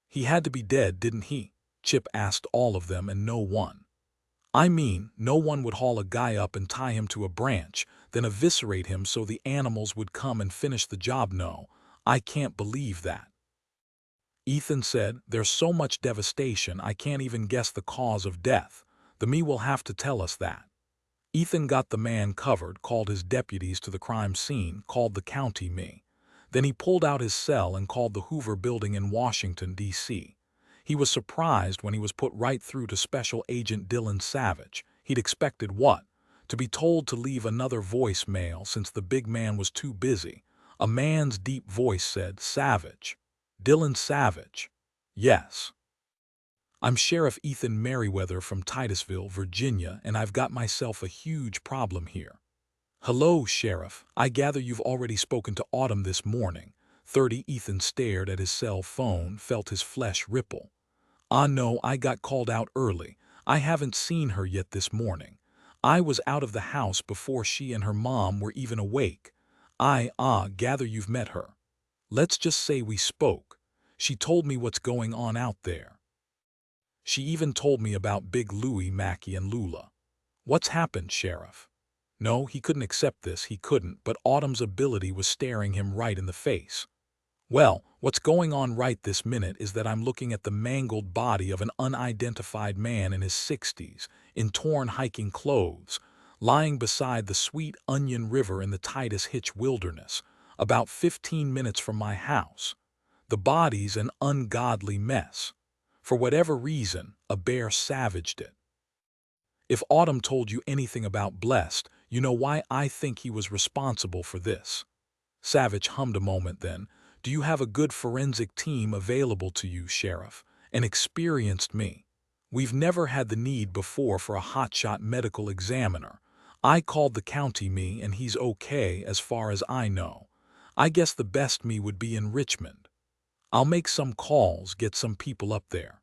"He had to be dead, didn't he?" Chip asked all of them, and no one. "I mean, no one would haul a guy up and tie him to a branch, then eviscerate him so the animals would come and finish the job. No, I can't believe that." Ethan said, "There's so much devastation I can't even guess the cause of death. The me will have to tell us that." Ethan got the man covered, called his deputies to the crime scene, called the county me. Then he pulled out his cell and called the Hoover Building in Washington, D.C. He was surprised when he was put right through to Special Agent Dillon Savich. He'd expected what? To be told to leave another voicemail since the big man was too busy. A man's deep voice said, "Savich. Dillon Savich." "Yes. I'm Sheriff Ethan Merriweather from Titusville, Virginia, and I've got myself a huge problem here." "Hello, Sheriff. I gather you've already spoken to Autumn this morning." 30 Ethan stared at his cell phone, felt his flesh ripple. "Ah, no, I got called out early. I haven't seen her yet this morning. I was out of the house before she and her mom were even awake. Gather you've met her. Let's just say we spoke. She told me what's going on out there. She even told me about Big Louie, Mackie, and Lula." "What's happened, Sheriff?" No, he couldn't accept this, he couldn't, but Autumn's ability was staring him right in the face. "Well, what's going on right this minute is that I'm looking at the mangled body of an unidentified man in his 60s, in torn hiking clothes, lying beside the Sweet Onion River in the Titus Hitch Wilderness, about 15 minutes from my house. The body's an ungodly mess. For whatever reason, a bear savaged it. If Autumn told you anything about Blessed, you know why I think he was responsible for this." Savich hummed a moment then. "Do you have a good forensic team available to you, Sheriff? An experienced me? We've never had the need before for a hotshot medical examiner. I called the county me and he's okay as far as I know. I guess the best me would be in Richmond. I'll make some calls, get some people up there.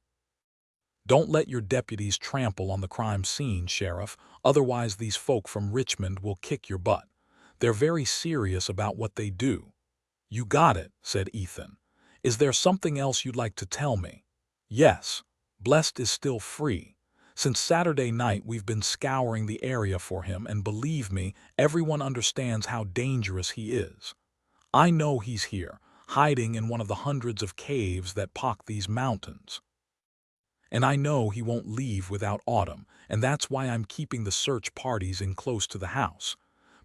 Don't let your deputies trample on the crime scene, Sheriff, otherwise these folk from Richmond will kick your butt. They're very serious about what they do." "You got it," said Ethan. "Is there something else you'd like to tell me?" "Yes. Blessed is still free. Since Saturday night we've been scouring the area for him, and believe me, everyone understands how dangerous he is. I know he's here, hiding in one of the hundreds of caves that pock these mountains. And I know he won't leave without Autumn, and that's why I'm keeping the search parties in close to the house.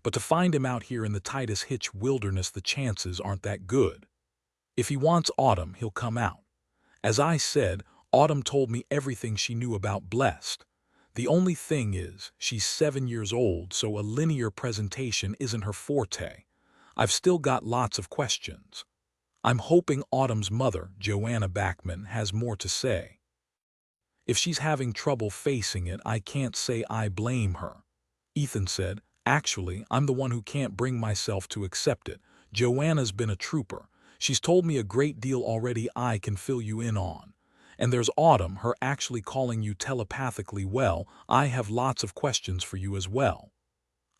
But to find him out here in the Titus Hitch Wilderness, the chances aren't that good. If he wants Autumn, he'll come out. As I said, Autumn told me everything she knew about Blessed. The only thing is, she's 7 years old, so a linear presentation isn't her forte. I've still got lots of questions. I'm hoping Autumn's mother, Joanna Backman, has more to say. If she's having trouble facing it, I can't say I blame her." Ethan said, "Actually, I'm the one who can't bring myself to accept it. Joanna's been a trooper. She's told me a great deal already I can fill you in on. And there's Autumn, her actually calling you telepathically. Well, I have lots of questions for you as well."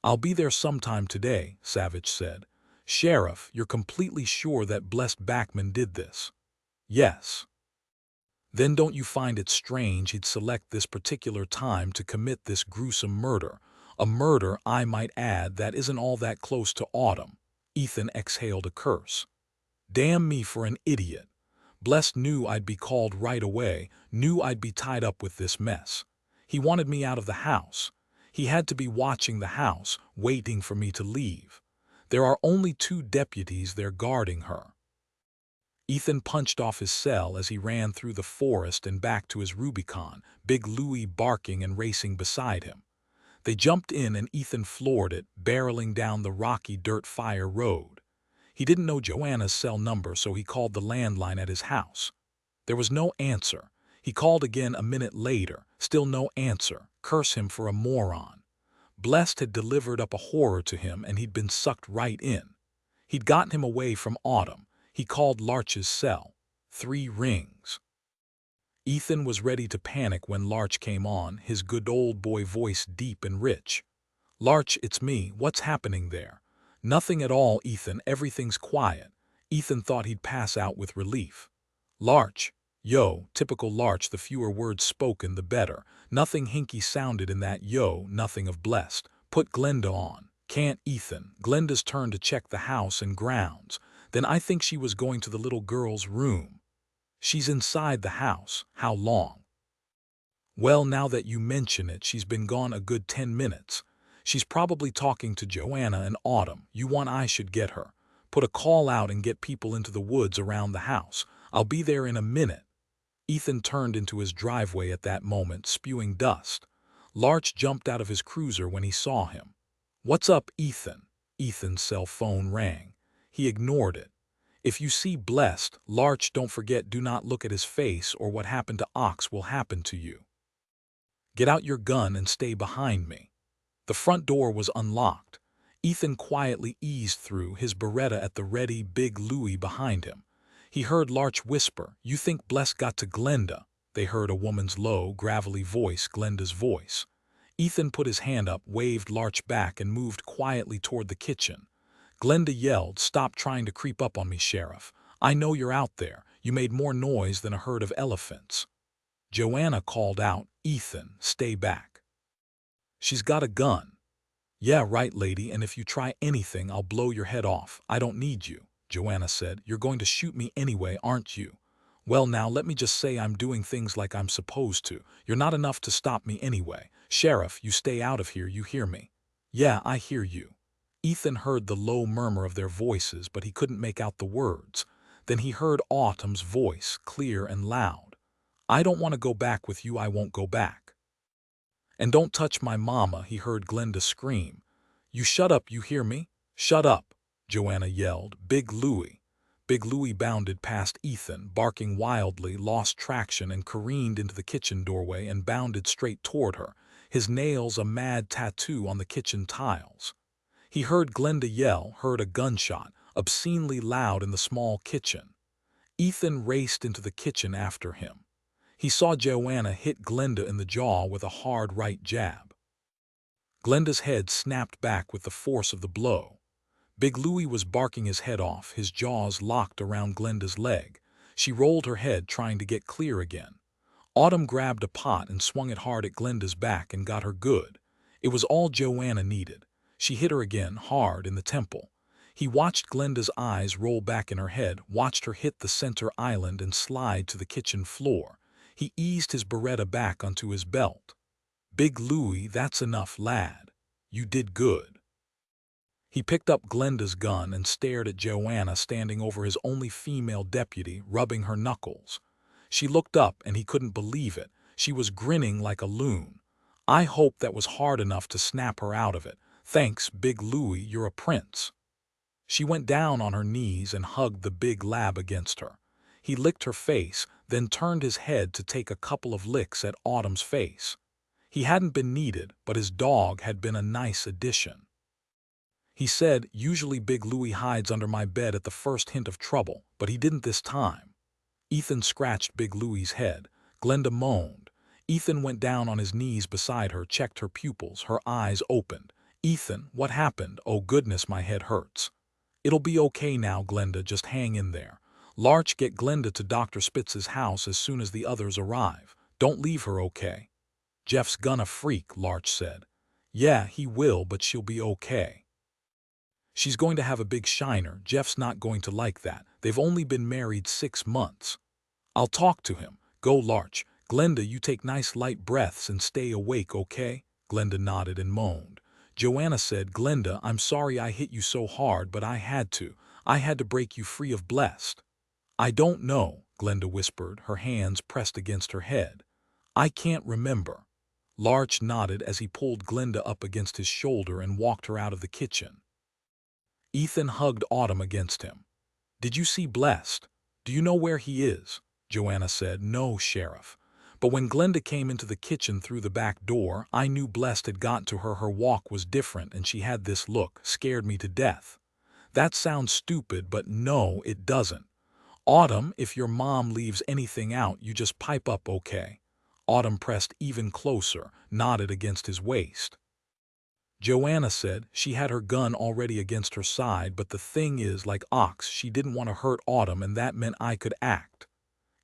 "I'll be there sometime today," Savich said. "Sheriff, you're completely sure that Blessed Backman did this?" "Yes." "Then don't you find it strange he'd select this particular time to commit this gruesome murder? A murder, I might add, that isn't all that close to Autumn." Ethan exhaled a curse. "Damn me for an idiot. Blessed knew I'd be called right away, knew I'd be tied up with this mess. He wanted me out of the house. He had to be watching the house, waiting for me to leave. There are only 2 deputies there guarding her." Ethan punched off his cell as he ran through the forest and back to his Rubicon, Big Louie barking and racing beside him. They jumped in and Ethan floored it, barreling down the rocky dirt fire road. He didn't know Joanna's cell number, so he called the landline at his house. There was no answer. He called again a minute later, still no answer. Curse him for a moron. Blessed had delivered up a horror to him and he'd been sucked right in. He'd gotten him away from Autumn. He called Larch's cell. 3 rings. Ethan was ready to panic when Larch came on, his good old boy voice deep and rich. "Larch, it's me. What's happening there?" "Nothing at all, Ethan. Everything's quiet." Ethan thought he'd pass out with relief. "Larch." "Yo," typical Larch, the fewer words spoken, the better. Nothing hinky sounded in that yo, nothing of Blessed. "Put Glenda on." "Can't, Ethan. Glenda's turn to check the house and grounds." "Then I think she was going to the little girl's room." "She's inside the house." "How long?" "Well, now that you mention it, she's been gone a good 10 minutes. She's probably talking to Joanna and Autumn. You want I should get her. Put a call out and get people into the woods around the house. I'll be there in a minute." Ethan turned into his driveway at that moment, spewing dust. Larch jumped out of his cruiser when he saw him. "What's up, Ethan?" Ethan's cell phone rang. He ignored it. "If you see Blessed, Larch, don't forget, do not look at his face or what happened to Ox will happen to you. Get out your gun and stay behind me." The front door was unlocked. Ethan quietly eased through, his Beretta at the ready, Big Louie behind him. He heard Larch whisper, "You think Bless got to Glenda?" They heard a woman's low, gravelly voice, Glenda's voice. Ethan put his hand up, waved Larch back, and moved quietly toward the kitchen. Glenda yelled, "Stop trying to creep up on me, Sheriff. I know you're out there. You made more noise than a herd of elephants." Joanna called out, "Ethan, stay back. She's got a gun." "Yeah, right, lady, and if you try anything, I'll blow your head off. I don't need you," Joanna said. "You're going to shoot me anyway, aren't you? Well, now, let me just say I'm doing things like I'm supposed to. You're not enough to stop me anyway. Sheriff, you stay out of here, you hear me?" "Yeah, I hear you." Ethan heard the low murmur of their voices, but he couldn't make out the words. Then he heard Autumn's voice, clear and loud. "I don't want to go back with you, I won't go back. And don't touch my mama," he heard Glenda scream. "You shut up, you hear me? Shut up," Joanna yelled. Big Louie. Big Louie bounded past Ethan, barking wildly, lost traction, and careened into the kitchen doorway and bounded straight toward her, his nails a mad tattoo on the kitchen tiles. He heard Glenda yell, heard a gunshot, obscenely loud in the small kitchen. Ethan raced into the kitchen after him. He saw Joanna hit Glenda in the jaw with a hard right jab. Glenda's head snapped back with the force of the blow. Big Louie was barking his head off, his jaws locked around Glenda's leg. She rolled her head, trying to get clear again. Autumn grabbed a pot and swung it hard at Glenda's back and got her good. It was all Joanna needed. She hit her again, hard in the temple. He watched Glenda's eyes roll back in her head, watched her hit the center island and slide to the kitchen floor. He eased his Beretta back onto his belt. "Big Louie, that's enough, lad. You did good." He picked up Glenda's gun and stared at Joanna standing over his only female deputy, rubbing her knuckles. She looked up and he couldn't believe it. She was grinning like a loon. "I hope that was hard enough to snap her out of it. Thanks, Big Louie, you're a prince." She went down on her knees and hugged the big lab against her. He licked her face, then turned his head to take a couple of licks at Autumn's face. He hadn't been needed, but his dog had been a nice addition. He said, "Usually Big Louie hides under my bed at the first hint of trouble, but he didn't this time." Ethan scratched Big Louie's head. Glenda moaned. Ethan went down on his knees beside her, checked her pupils, her eyes opened. "Ethan, what happened? Oh goodness, my head hurts." "It'll be okay now, Glenda, just hang in there. Larch, get Glenda to Dr. Spitz's house as soon as the others arrive. Don't leave her, okay?" "Jeff's gonna freak," Larch said. "Yeah, he will, but she'll be okay. She's going to have a big shiner. Jeff's not going to like that. They've only been married 6 months. I'll talk to him. Go, Larch. Glenda, you take nice light breaths and stay awake, okay?" Glenda nodded and moaned. Joanna said, "Glenda, I'm sorry I hit you so hard, but I had to. I had to break you free of Blessed." "I don't know," Glenda whispered, her hands pressed against her head. "I can't remember." Larch nodded as he pulled Glenda up against his shoulder and walked her out of the kitchen. Ethan hugged Autumn against him. "Did you see Blessed? Do you know where he is?" Joanna said, "No, Sheriff. But when Glenda came into the kitchen through the back door, I knew Blessed had gotten to her. Her walk was different and she had this look, scared me to death." "That sounds stupid, but no, it doesn't. Autumn, if your mom leaves anything out, you just pipe up, okay?" Autumn pressed even closer, nodded against his waist. Joanna said she had her gun already against her side, but the thing is, like Ox, she didn't want to hurt Autumn, and that meant I could act.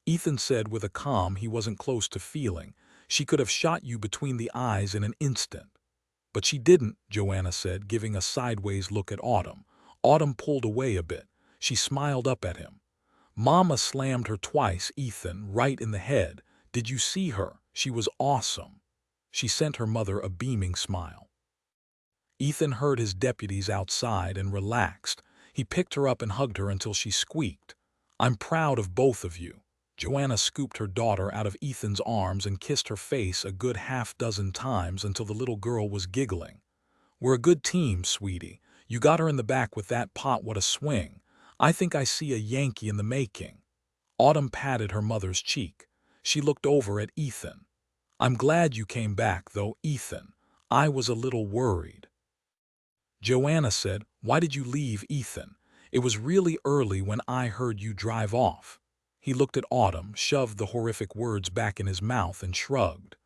Ethan said with a calm he wasn't close to feeling, "She could have shot you between the eyes in an instant." "But she didn't," Joanna said, giving a sideways look at Autumn. Autumn pulled away a bit. She smiled up at him. "Mama slammed her twice, Ethan, right in the head. Did you see her? She was awesome." She sent her mother a beaming smile. Ethan heard his deputies outside and relaxed. He picked her up and hugged her until she squeaked. "I'm proud of both of you." Joanna scooped her daughter out of Ethan's arms and kissed her face a good half-dozen times until the little girl was giggling. "We're a good team, sweetie. You got her in the back with that pot, what a swing. I think I see a Yankee in the making." Autumn patted her mother's cheek. She looked over at Ethan. "I'm glad you came back, though, Ethan. I was a little worried." Joanna said, "Why did you leave, Ethan? It was really early when I heard you drive off." He looked at Autumn, shoved the horrific words back in his mouth, and shrugged.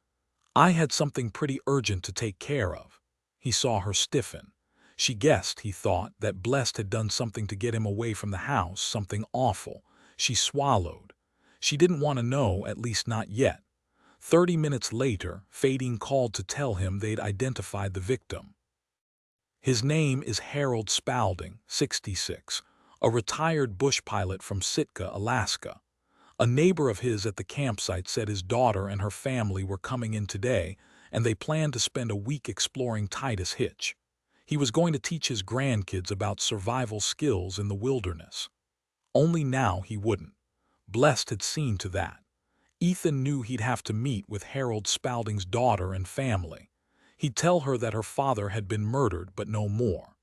"I had something pretty urgent to take care of." He saw her stiffen. She guessed, he thought, that Blessed had done something to get him away from the house, something awful. She swallowed. She didn't want to know, at least not yet. 30 minutes later, Fading called to tell him they'd identified the victim. His name is Harold Spaulding, 66, a retired bush pilot from Sitka, Alaska. A neighbor of his at the campsite said his daughter and her family were coming in today, and they planned to spend a week exploring Titus Hitch. He was going to teach his grandkids about survival skills in the wilderness. Only now he wouldn't. Blessed had seen to that. Ethan knew he'd have to meet with Harold Spaulding's daughter and family. He'd tell her that her father had been murdered, but no more.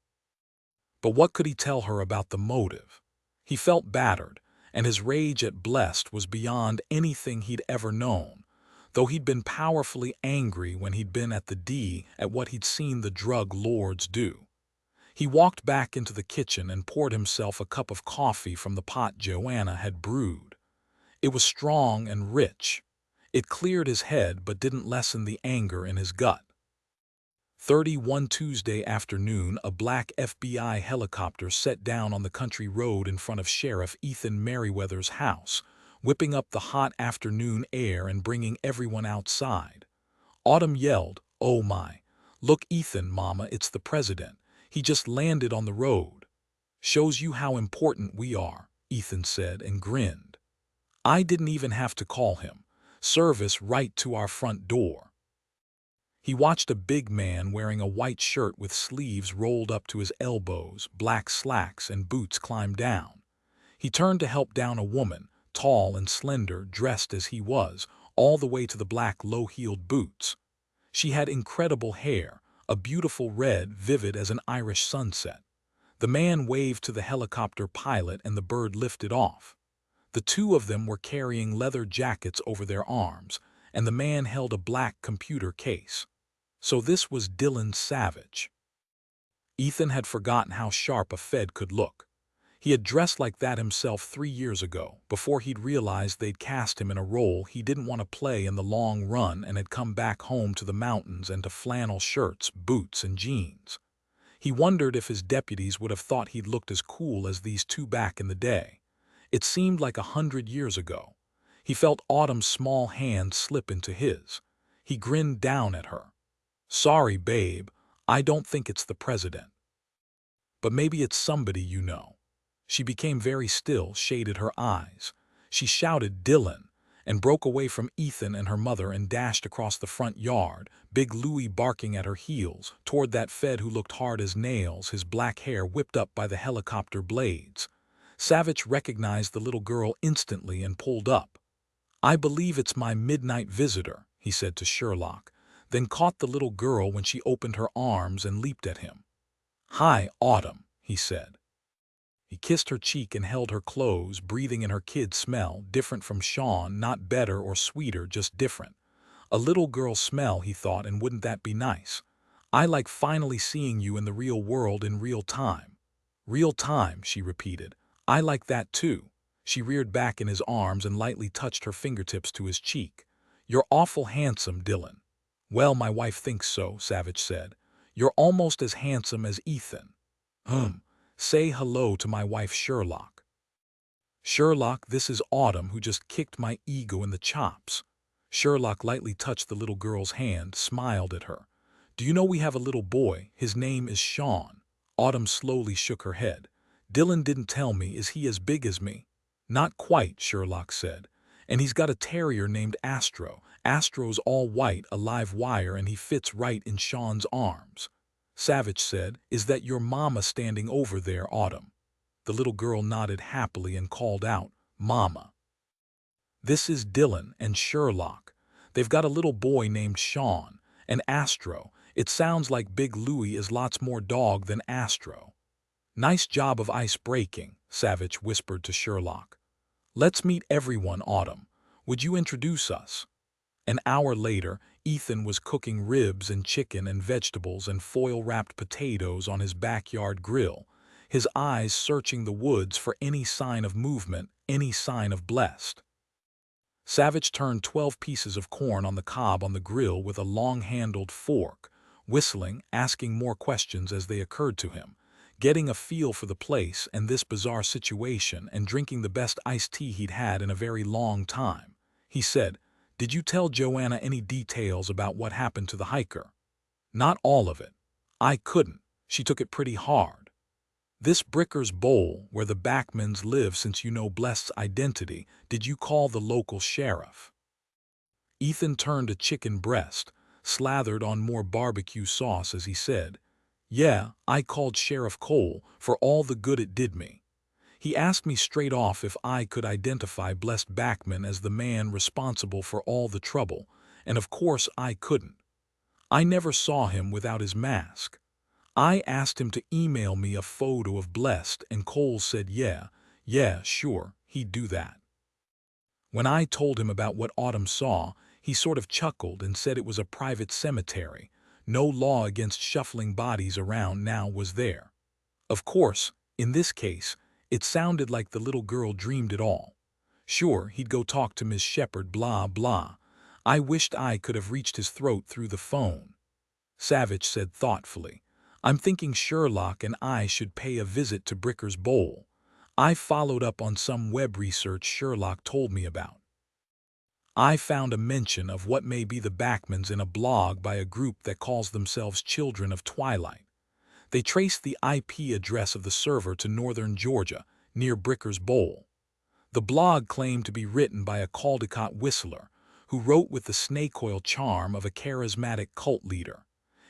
But what could he tell her about the motive? He felt battered, and his rage at Blessed was beyond anything he'd ever known, though he'd been powerfully angry when he'd been at the D at what he'd seen the drug lords do. He walked back into the kitchen and poured himself a cup of coffee from the pot Joanna had brewed. It was strong and rich. It cleared his head but didn't lessen the anger in his gut. 31 Tuesday afternoon, a black FBI helicopter set down on the country road in front of Sheriff Ethan Merriweather's house, whipping up the hot afternoon air and bringing everyone outside. Autumn yelled, "Oh my! Look, Ethan, Mama, it's the president. He just landed on the road." "Shows you how important we are," Ethan said and grinned. "I didn't even have to call him. Service right to our front door." He watched a big man wearing a white shirt with sleeves rolled up to his elbows, black slacks, and boots climb down. He turned to help down a woman, tall and slender, dressed as he was, all the way to the black low-heeled boots. She had incredible hair, a beautiful red vivid as an Irish sunset. The man waved to the helicopter pilot and the bird lifted off. The two of them were carrying leather jackets over their arms, and the man held a black computer case. So this was Dillon Savich. Ethan had forgotten how sharp a Fed could look. He had dressed like that himself 3 years ago, before he'd realized they'd cast him in a role he didn't want to play in the long run, and had come back home to the mountains and to flannel shirts, boots, and jeans. He wondered if his deputies would have thought he'd looked as cool as these two back in the day. It seemed like 100 years ago. He felt Autumn's small hand slip into his. He grinned down at her. "Sorry, babe, I don't think it's the president. But maybe it's somebody you know." She became very still, shaded her eyes. She shouted, "Dillon," and broke away from Ethan and her mother and dashed across the front yard, Big Louie barking at her heels, toward that Fed who looked hard as nails, his black hair whipped up by the helicopter blades. Savich recognized the little girl instantly and pulled up. "I believe it's my midnight visitor," he said to Sherlock, then caught the little girl when she opened her arms and leaped at him. "Hi, Autumn," he said. He kissed her cheek and held her close, breathing in her kid smell, different from Sean, not better or sweeter, just different. A little girl smell, he thought, and wouldn't that be nice? "I like finally seeing you in the real world in real time." "Real time," she repeated. "I like that too." She reared back in his arms and lightly touched her fingertips to his cheek. "You're awful handsome, Dillon." "Well, my wife thinks so," Savich said. "You're almost as handsome as Ethan." Say hello to my wife Sherlock." "Sherlock, this is Autumn, who just kicked my ego in the chops." Sherlock lightly touched the little girl's hand, smiled at her. "Do you know we have a little boy? His name is Sean." Autumn slowly shook her head. "Dillon didn't tell me. Is he as big as me?" "Not quite," Sherlock said. "And he's got a terrier named Astro. Astro's all white, a live wire, and he fits right in Sean's arms." Savich said, "Is that your mama standing over there, Autumn?" The little girl nodded happily and called out, "Mama." This is Dillon and Sherlock. They've got a little boy named Sean, and Astro. It sounds like Big Louie is lots more dog than Astro." "Nice job of ice breaking," Savich whispered to Sherlock. "Let's meet everyone, Autumn. Would you introduce us?" An hour later, Ethan was cooking ribs and chicken and vegetables and foil-wrapped potatoes on his backyard grill, his eyes searching the woods for any sign of movement, any sign of Blessed. Savich turned 12 pieces of corn on the cob on the grill with a long-handled fork, whistling, asking more questions as they occurred to him, getting a feel for the place and this bizarre situation and drinking the best iced tea he'd had in a very long time. He said, "Did you tell Joanna any details about what happened to the hiker?" "Not all of it. I couldn't. She took it pretty hard. This Bricker's Bowl, where the Backmans live since you know Blessed's identity, did you call the local sheriff?" Ethan turned a chicken breast, slathered on more barbecue sauce as he said, "Yeah, I called Sheriff Cole for all the good it did me. He asked me straight off if I could identify Blessed Backman as the man responsible for all the trouble, and of course I couldn't. I never saw him without his mask. I asked him to email me a photo of Blessed, and Cole said yeah, sure, he'd do that. When I told him about what Autumn saw, he sort of chuckled and said it was a private cemetery. No law against shuffling bodies around now was there. Of course, in this case, it sounded like the little girl dreamed it all. Sure, he'd go talk to Miss Shepherd, blah, blah. I wished I could have reached his throat through the phone." Savich said thoughtfully, "I'm thinking Sherlock and I should pay a visit to Bricker's Bowl. I followed up on some web research Sherlock told me about. I found a mention of what may be the Backmans in a blog by a group that calls themselves Children of Twilight. They traced the IP address of the server to northern Georgia, near Bricker's Bowl. The blog claimed to be written by a Caldecott whistler, who wrote with the snake-oil charm of a charismatic cult leader.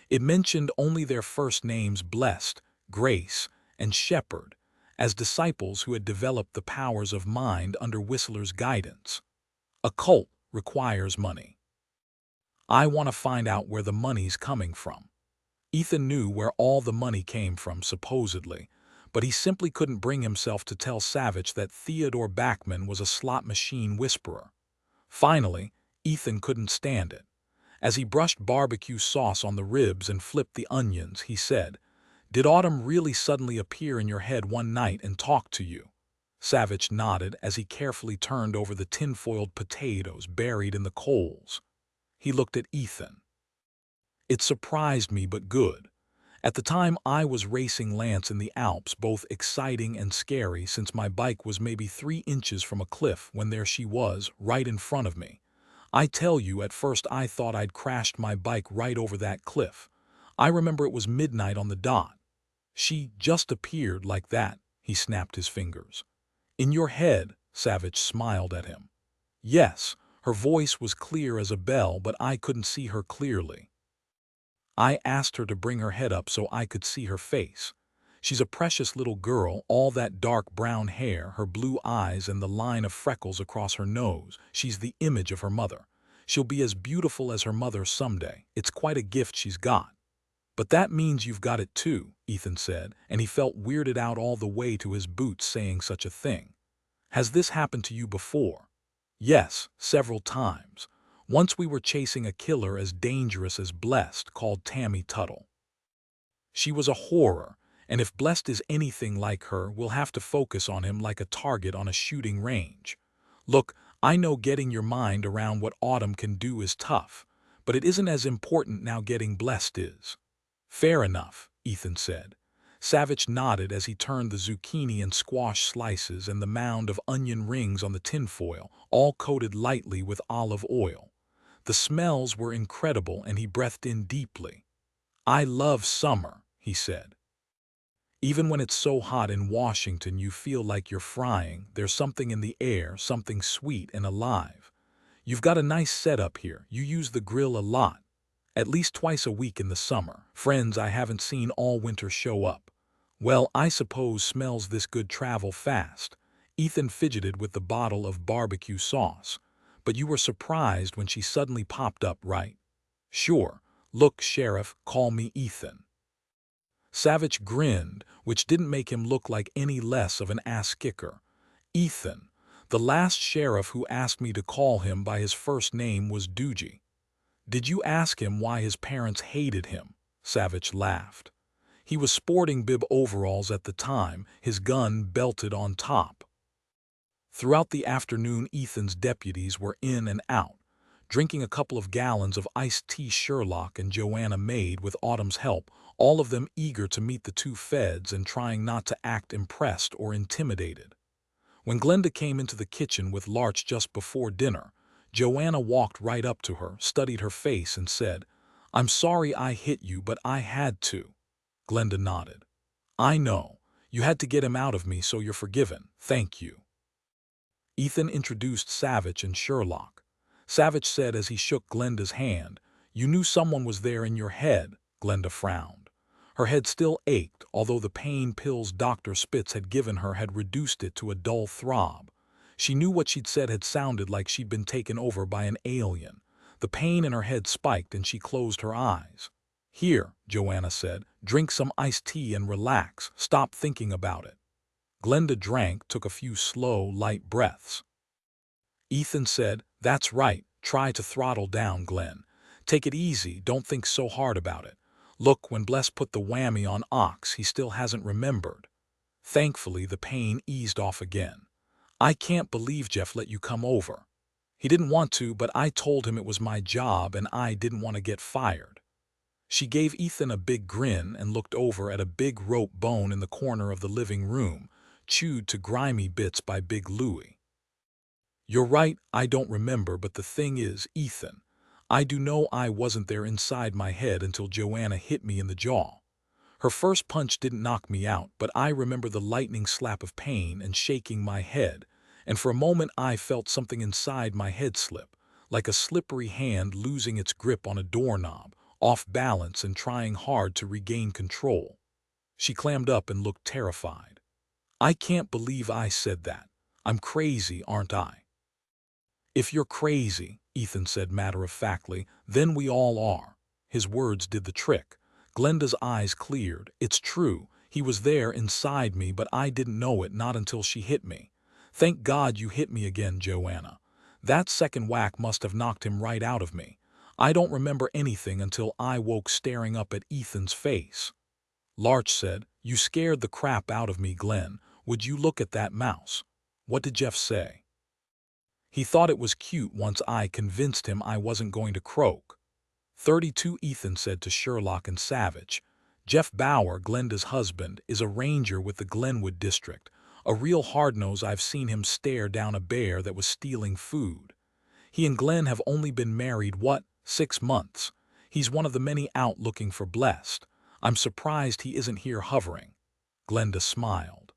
It mentioned only their first names Blessed, Grace, and Shepherd, as disciples who had developed the powers of mind under Whistler's guidance. A cult requires money. I want to find out where the money's coming from." Ethan knew where all the money came from, supposedly, but he simply couldn't bring himself to tell Savich that Theodore Backman was a slot machine whisperer. Finally, Ethan couldn't stand it. As he brushed barbecue sauce on the ribs and flipped the onions, he said, "Did Autumn really suddenly appear in your head one night and talk to you?" Savich nodded as he carefully turned over the tin-foiled potatoes buried in the coals. He looked at Ethan. "It surprised me, but good. At the time I was racing Lance in the Alps, both exciting and scary since my bike was maybe 3 inches from a cliff when there she was, right in front of me. I tell you, at first I thought I'd crashed my bike right over that cliff. I remember it was midnight on the dot. She just appeared like that," he snapped his fingers. "In your head," Savich smiled at him. "Yes, her voice was clear as a bell, but I couldn't see her clearly. I asked her to bring her head up so I could see her face. She's a precious little girl, all that dark brown hair, her blue eyes, and the line of freckles across her nose. She's the image of her mother. She'll be as beautiful as her mother someday. It's quite a gift she's got." "But that means you've got it too," Ethan said, and he felt weirded out all the way to his boots saying such a thing. "Has this happened to you before?" "Yes, several times. Once we were chasing a killer as dangerous as Blessed, called Tammy Tuttle. She was a horror, and if Blessed is anything like her, we'll have to focus on him like a target on a shooting range. Look, I know getting your mind around what Autumn can do is tough, but it isn't as important now getting Blessed is." "Fair enough," Ethan said. Savich nodded as he turned the zucchini and squash slices and the mound of onion rings on the tinfoil, all coated lightly with olive oil. The smells were incredible, and he breathed in deeply. "I love summer," he said. "Even when it's so hot in Washington you feel like you're frying, there's something in the air, something sweet and alive. You've got a nice setup here. You use the grill a lot. At least twice a week in the summer. Friends I haven't seen all winter show up. Well, I suppose smells this good travel fast." Ethan fidgeted with the bottle of barbecue sauce. But you were surprised when she suddenly popped up, right? Sure. Look, Sheriff, call me Ethan. Savich grinned, which didn't make him look like any less of an ass-kicker. Ethan, the last sheriff who asked me to call him by his first name was Doogie. Did you ask him why his parents hated him? Savich laughed. He was sporting bib overalls at the time, his gun belted on top. Throughout the afternoon, Ethan's deputies were in and out, drinking a couple of gallons of iced tea Sherlock and Joanna made with Autumn's help, all of them eager to meet the two feds and trying not to act impressed or intimidated. When Glenda came into the kitchen with Larch just before dinner, Joanna walked right up to her, studied her face, and said, "I'm sorry I hit you, but I had to." Glenda nodded. "I know. You had to get him out of me, so you're forgiven. Thank you." Ethan introduced Savich and Sherlock. Savich said as he shook Glenda's hand, "You knew someone was there in your head." Glenda frowned. Her head still ached, although the pain pills Dr. Spitz had given her had reduced it to a dull throb. She knew what she'd said had sounded like she'd been taken over by an alien. The pain in her head spiked and she closed her eyes. "Here," Joanna said, "drink some iced tea and relax. Stop thinking about it." Glenda drank, took a few slow, light breaths. Ethan said, "That's right. Try to throttle down, Glenn. Take it easy, don't think so hard about it. Look, when Bless put the whammy on Ox, he still hasn't remembered." Thankfully, the pain eased off again. "I can't believe Jeff let you come over. He didn't want to, but I told him it was my job and I didn't want to get fired." She gave Ethan a big grin and looked over at a big rope bone in the corner of the living room, chewed to grimy bits by Big Louie. "You're right, I don't remember, but the thing is, Ethan, I do know I wasn't there inside my head until Joanna hit me in the jaw. Her first punch didn't knock me out, but I remember the lightning slap of pain and shaking my head, and for a moment I felt something inside my head slip, like a slippery hand losing its grip on a doorknob, off balance and trying hard to regain control." She clammed up and looked terrified. "I can't believe I said that. I'm crazy, aren't I?" "If you're crazy," Ethan said matter-of-factly, "then we all are." His words did the trick. Glenda's eyes cleared. "It's true. He was there inside me, but I didn't know it, not until she hit me. Thank God you hit me again, Joanna. That second whack must have knocked him right out of me. I don't remember anything until I woke staring up at Ethan's face." Larch said, "You scared the crap out of me, Glenn. Would you look at that mouse?" "What did Jeff say?" "He thought it was cute once I convinced him I wasn't going to croak." 32 Ethan said to Sherlock and Savich, "Jeff Bauer, Glenda's husband, is a ranger with the Glenwood district. A real hard-nose. I've seen him stare down a bear that was stealing food. He and Glenn have only been married, 6 months. He's one of the many out looking for Blessed. I'm surprised he isn't here hovering." Glenda smiled.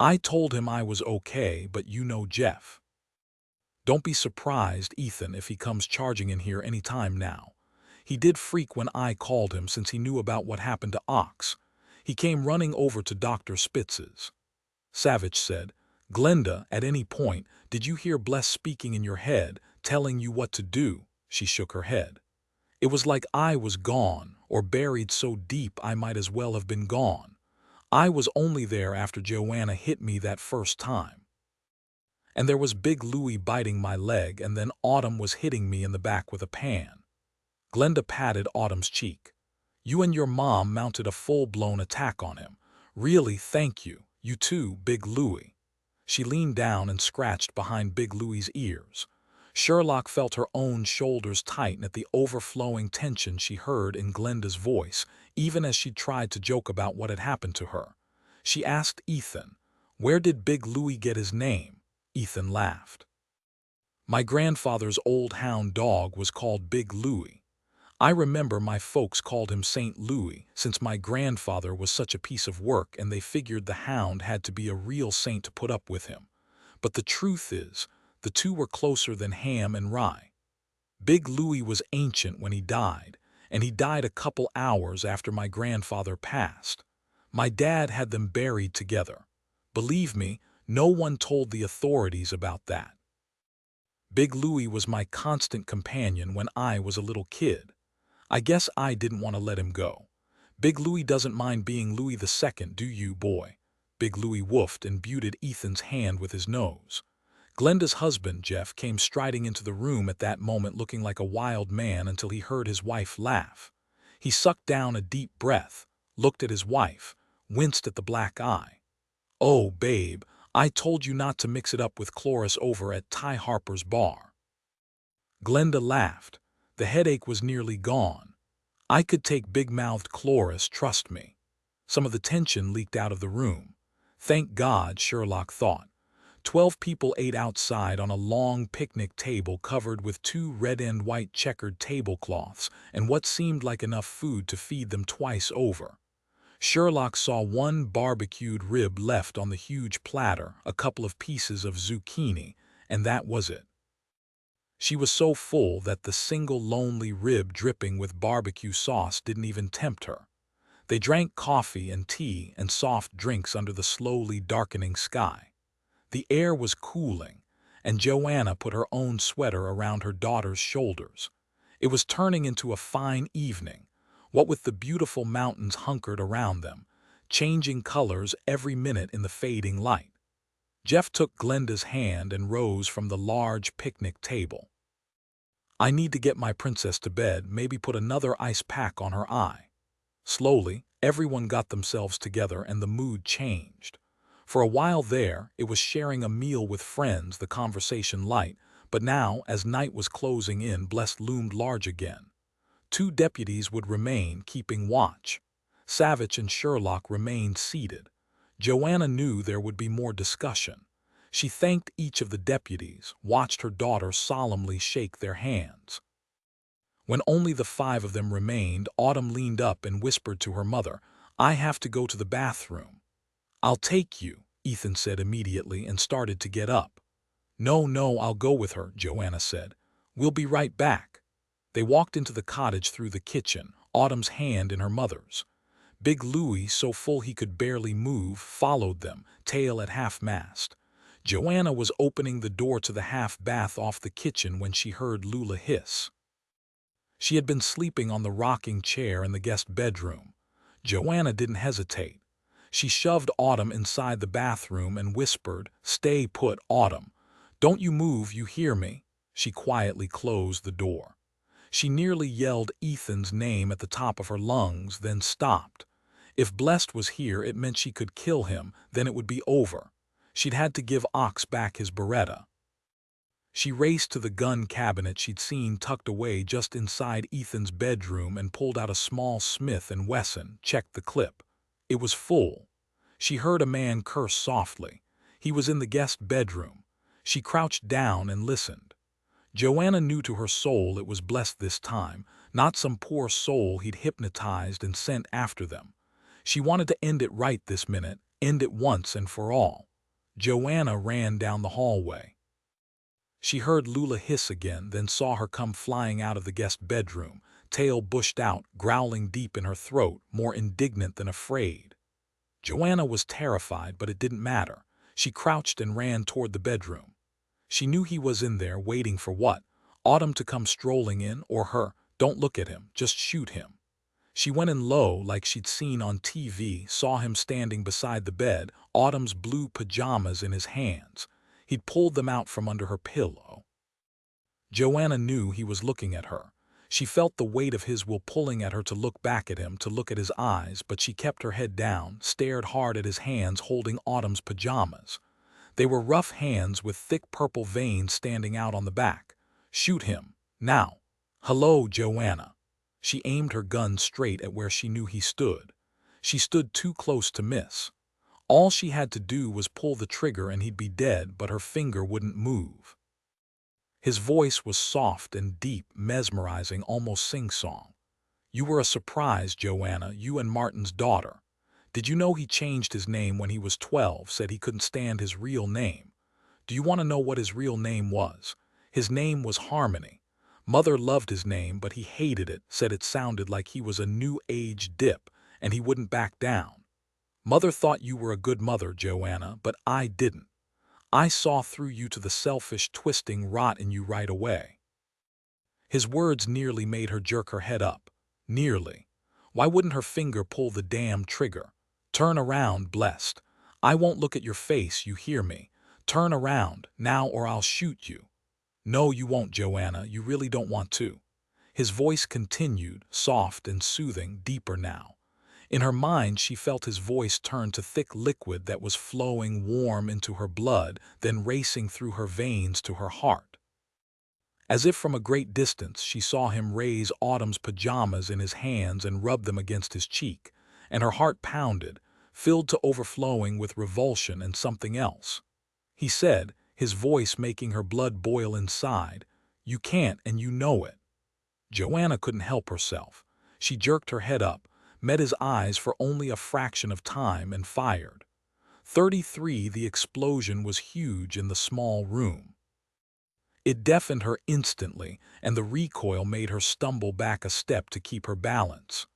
"I told him I was okay, but you know Jeff. Don't be surprised, Ethan, if he comes charging in here any time now. He did freak when I called him since he knew about what happened to Ox. He came running over to Dr. Spitz's." Savich said, "Glenda, at any point, did you hear Bless speaking in your head, telling you what to do?" She shook her head. "It was like I was gone, or buried so deep I might as well have been gone. I was only there after Joanna hit me that first time. And there was Big Louie biting my leg, and then Autumn was hitting me in the back with a pan." Glenda patted Autumn's cheek. "You and your mom mounted a full-blown attack on him. Really, thank you. You too, Big Louie." She leaned down and scratched behind Big Louie's ears. Sherlock felt her own shoulders tighten at the overflowing tension she heard in Glenda's voice, even as she tried to joke about what had happened to her. She asked Ethan, "Where did Big Louie get his name?" Ethan laughed. "My grandfather's old hound dog was called Big Louie. I remember my folks called him St. Louis, since my grandfather was such a piece of work and they figured the hound had to be a real saint to put up with him. But the truth is, the two were closer than ham and rye. Big Louie was ancient when he died, and he died a couple hours after my grandfather passed. My dad had them buried together. Believe me, No one told the authorities about that. Big Louie was my constant companion when I was a little kid. I guess I didn't want to let him go. Big Louie doesn't mind being Louie II, do you, boy? Big Louie woofed and butted Ethan's hand with his nose. Glenda's husband, Jeff, came striding into the room at that moment looking like a wild man until he heard his wife laugh. He sucked down a deep breath, looked at his wife, winced at the black eye. "Oh, babe, I told you not to mix it up with Cloris over at Ty Harper's bar." Glenda laughed. The headache was nearly gone. I could take big-mouthed Cloris, trust me. Some of the tension leaked out of the room. Thank God, Sherlock thought. 12 people ate outside on a long picnic table covered with 2 red and white checkered tablecloths and what seemed like enough food to feed them twice over. Sherlock saw 1 barbecued rib left on the huge platter, a couple of pieces of zucchini, and that was it. She was so full that the single lonely rib dripping with barbecue sauce didn't even tempt her. They drank coffee and tea and soft drinks under the slowly darkening sky. The air was cooling, and Joanna put her own sweater around her daughter's shoulders. It was turning into a fine evening, what with the beautiful mountains hunkered around them, changing colors every minute in the fading light. Jeff took Glenda's hand and rose from the large picnic table. "I need to get my princess to bed, maybe put another ice pack on her eye." Slowly, everyone got themselves together and the mood changed. For a while there, it was sharing a meal with friends, the conversation light, but now, as night was closing in, Bless loomed large again. 2 deputies would remain, keeping watch. Savich and Sherlock remained seated. Joanna knew there would be more discussion. She thanked each of the deputies, watched her daughter solemnly shake their hands. When only the 5 of them remained, Autumn leaned up and whispered to her mother, "I have to go to the bathroom." "I'll take you," Ethan said immediately and started to get up. No, I'll go with her," Joanna said. "We'll be right back." They walked into the cottage through the kitchen, Autumn's hand in her mother's. Big Louie, so full he could barely move, followed them, tail at half-mast. Joanna was opening the door to the half-bath off the kitchen when she heard Lula hiss. She had been sleeping on the rocking chair in the guest bedroom. Joanna didn't hesitate. She shoved Autumn inside the bathroom and whispered, "Stay put, Autumn. Don't you move, you hear me?" She quietly closed the door. She nearly yelled Ethan's name at the top of her lungs, then stopped. If Blessed was here, it meant she could kill him, then it would be over. She'd had to give Ox back his Beretta. She raced to the gun cabinet she'd seen tucked away just inside Ethan's bedroom and pulled out a small Smith & Wesson, checked the clip. It was full. She heard a man curse softly. He was in the guest bedroom. She crouched down and listened. Joanna knew to her soul it was Blessed this time, not some poor soul he'd hypnotized and sent after them. She wanted to end it right this minute, end it once and for all. Joanna ran down the hallway. She heard Lula hiss again, then saw her come flying out of the guest bedroom, tail bushed out, growling deep in her throat, more indignant than afraid. Joanna was terrified, but it didn't matter. She crouched and ran toward the bedroom. She knew he was in there, waiting for what? Autumn to come strolling in, or her, "Don't look at him, just shoot him." She went in low, like she'd seen on TV, saw him standing beside the bed, Autumn's blue pajamas in his hands. He'd pulled them out from under her pillow. Joanna knew he was looking at her. She felt the weight of his will pulling at her to look back at him, to look at his eyes, but she kept her head down, stared hard at his hands holding Autumn's pajamas. They were rough hands with thick purple veins standing out on the back. "Shoot him, now." "Hello, Joanna." She aimed her gun straight at where she knew he stood. She stood too close to miss. All she had to do was pull the trigger and he'd be dead, but her finger wouldn't move. His voice was soft and deep, mesmerizing, almost sing-song. "You were a surprise, Joanna, you and Martin's daughter. Did you know he changed his name when he was 12, said he couldn't stand his real name? Do you want to know what his real name was? His name was Harmony. Mother loved his name, but he hated it, said it sounded like he was a new age dip, and he wouldn't back down. Mother thought you were a good mother, Joanna, but I didn't. I saw through you to the selfish, twisting rot in you right away." His words nearly made her jerk her head up. Nearly. Why wouldn't her finger pull the damn trigger? "Turn around, blessed. I won't look at your face, you hear me? Turn around, now, or I'll shoot you." "No, you won't, Joanna, you really don't want to." His voice continued, soft and soothing, deeper now. In her mind, she felt his voice turn to thick liquid that was flowing warm into her blood, then racing through her veins to her heart. As if from a great distance, she saw him raise Autumn's pajamas in his hands and rub them against his cheek, and her heart pounded, filled to overflowing with revulsion and something else. He said, his voice making her blood boil inside, "You can't, and you know it." Joanna couldn't help herself. She jerked her head up, met his eyes for only a fraction of time, and fired. 33. The explosion was huge in the small room. It deafened her instantly, and the recoil made her stumble back a step to keep her balance.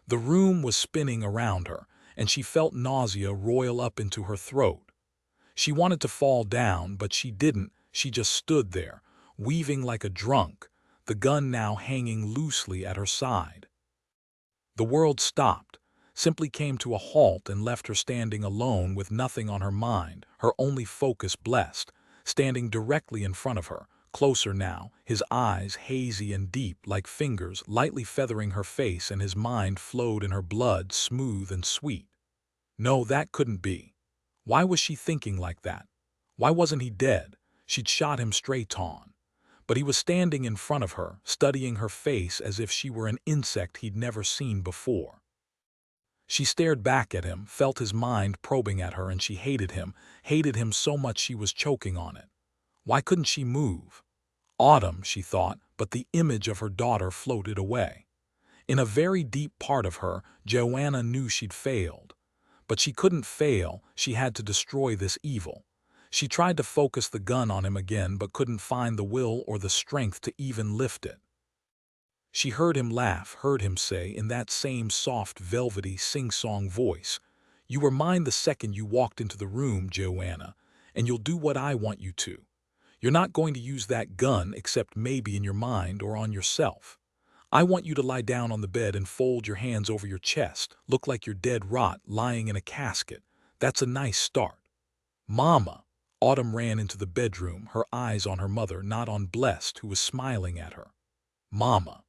The room was spinning around her, and she felt nausea roil up into her throat. She wanted to fall down, but she didn't. She just stood there, weaving like a drunk, the gun now hanging loosely at her side. The world stopped, simply came to a halt, and left her standing alone with nothing on her mind, her only focus blessed, standing directly in front of her, closer now, his eyes hazy and deep like fingers lightly feathering her face, and his mind flowed in her blood, smooth and sweet. No, that couldn't be. Why was she thinking like that? Why wasn't he dead? She'd shot him straight on. But he was standing in front of her, studying her face as if she were an insect he'd never seen before. She stared back at him, felt his mind probing at her, and she hated him so much she was choking on it. Why couldn't she move? Autumn, she thought, but the image of her daughter floated away. In a very deep part of her, Joanna knew she'd failed. But she couldn't fail, she had to destroy this evil. She tried to focus the gun on him again, but couldn't find the will or the strength to even lift it. She heard him laugh, heard him say in that same soft, velvety, sing-song voice, "You were mine the second you walked into the room, Joanna, and you'll do what I want you to. You're not going to use that gun except maybe in your mind or on yourself. I want you to lie down on the bed and fold your hands over your chest, look like you're dead rot lying in a casket. That's a nice start." "Mama!" Autumn ran into the bedroom, her eyes on her mother, not on Blessed, who was smiling at her. "Mama!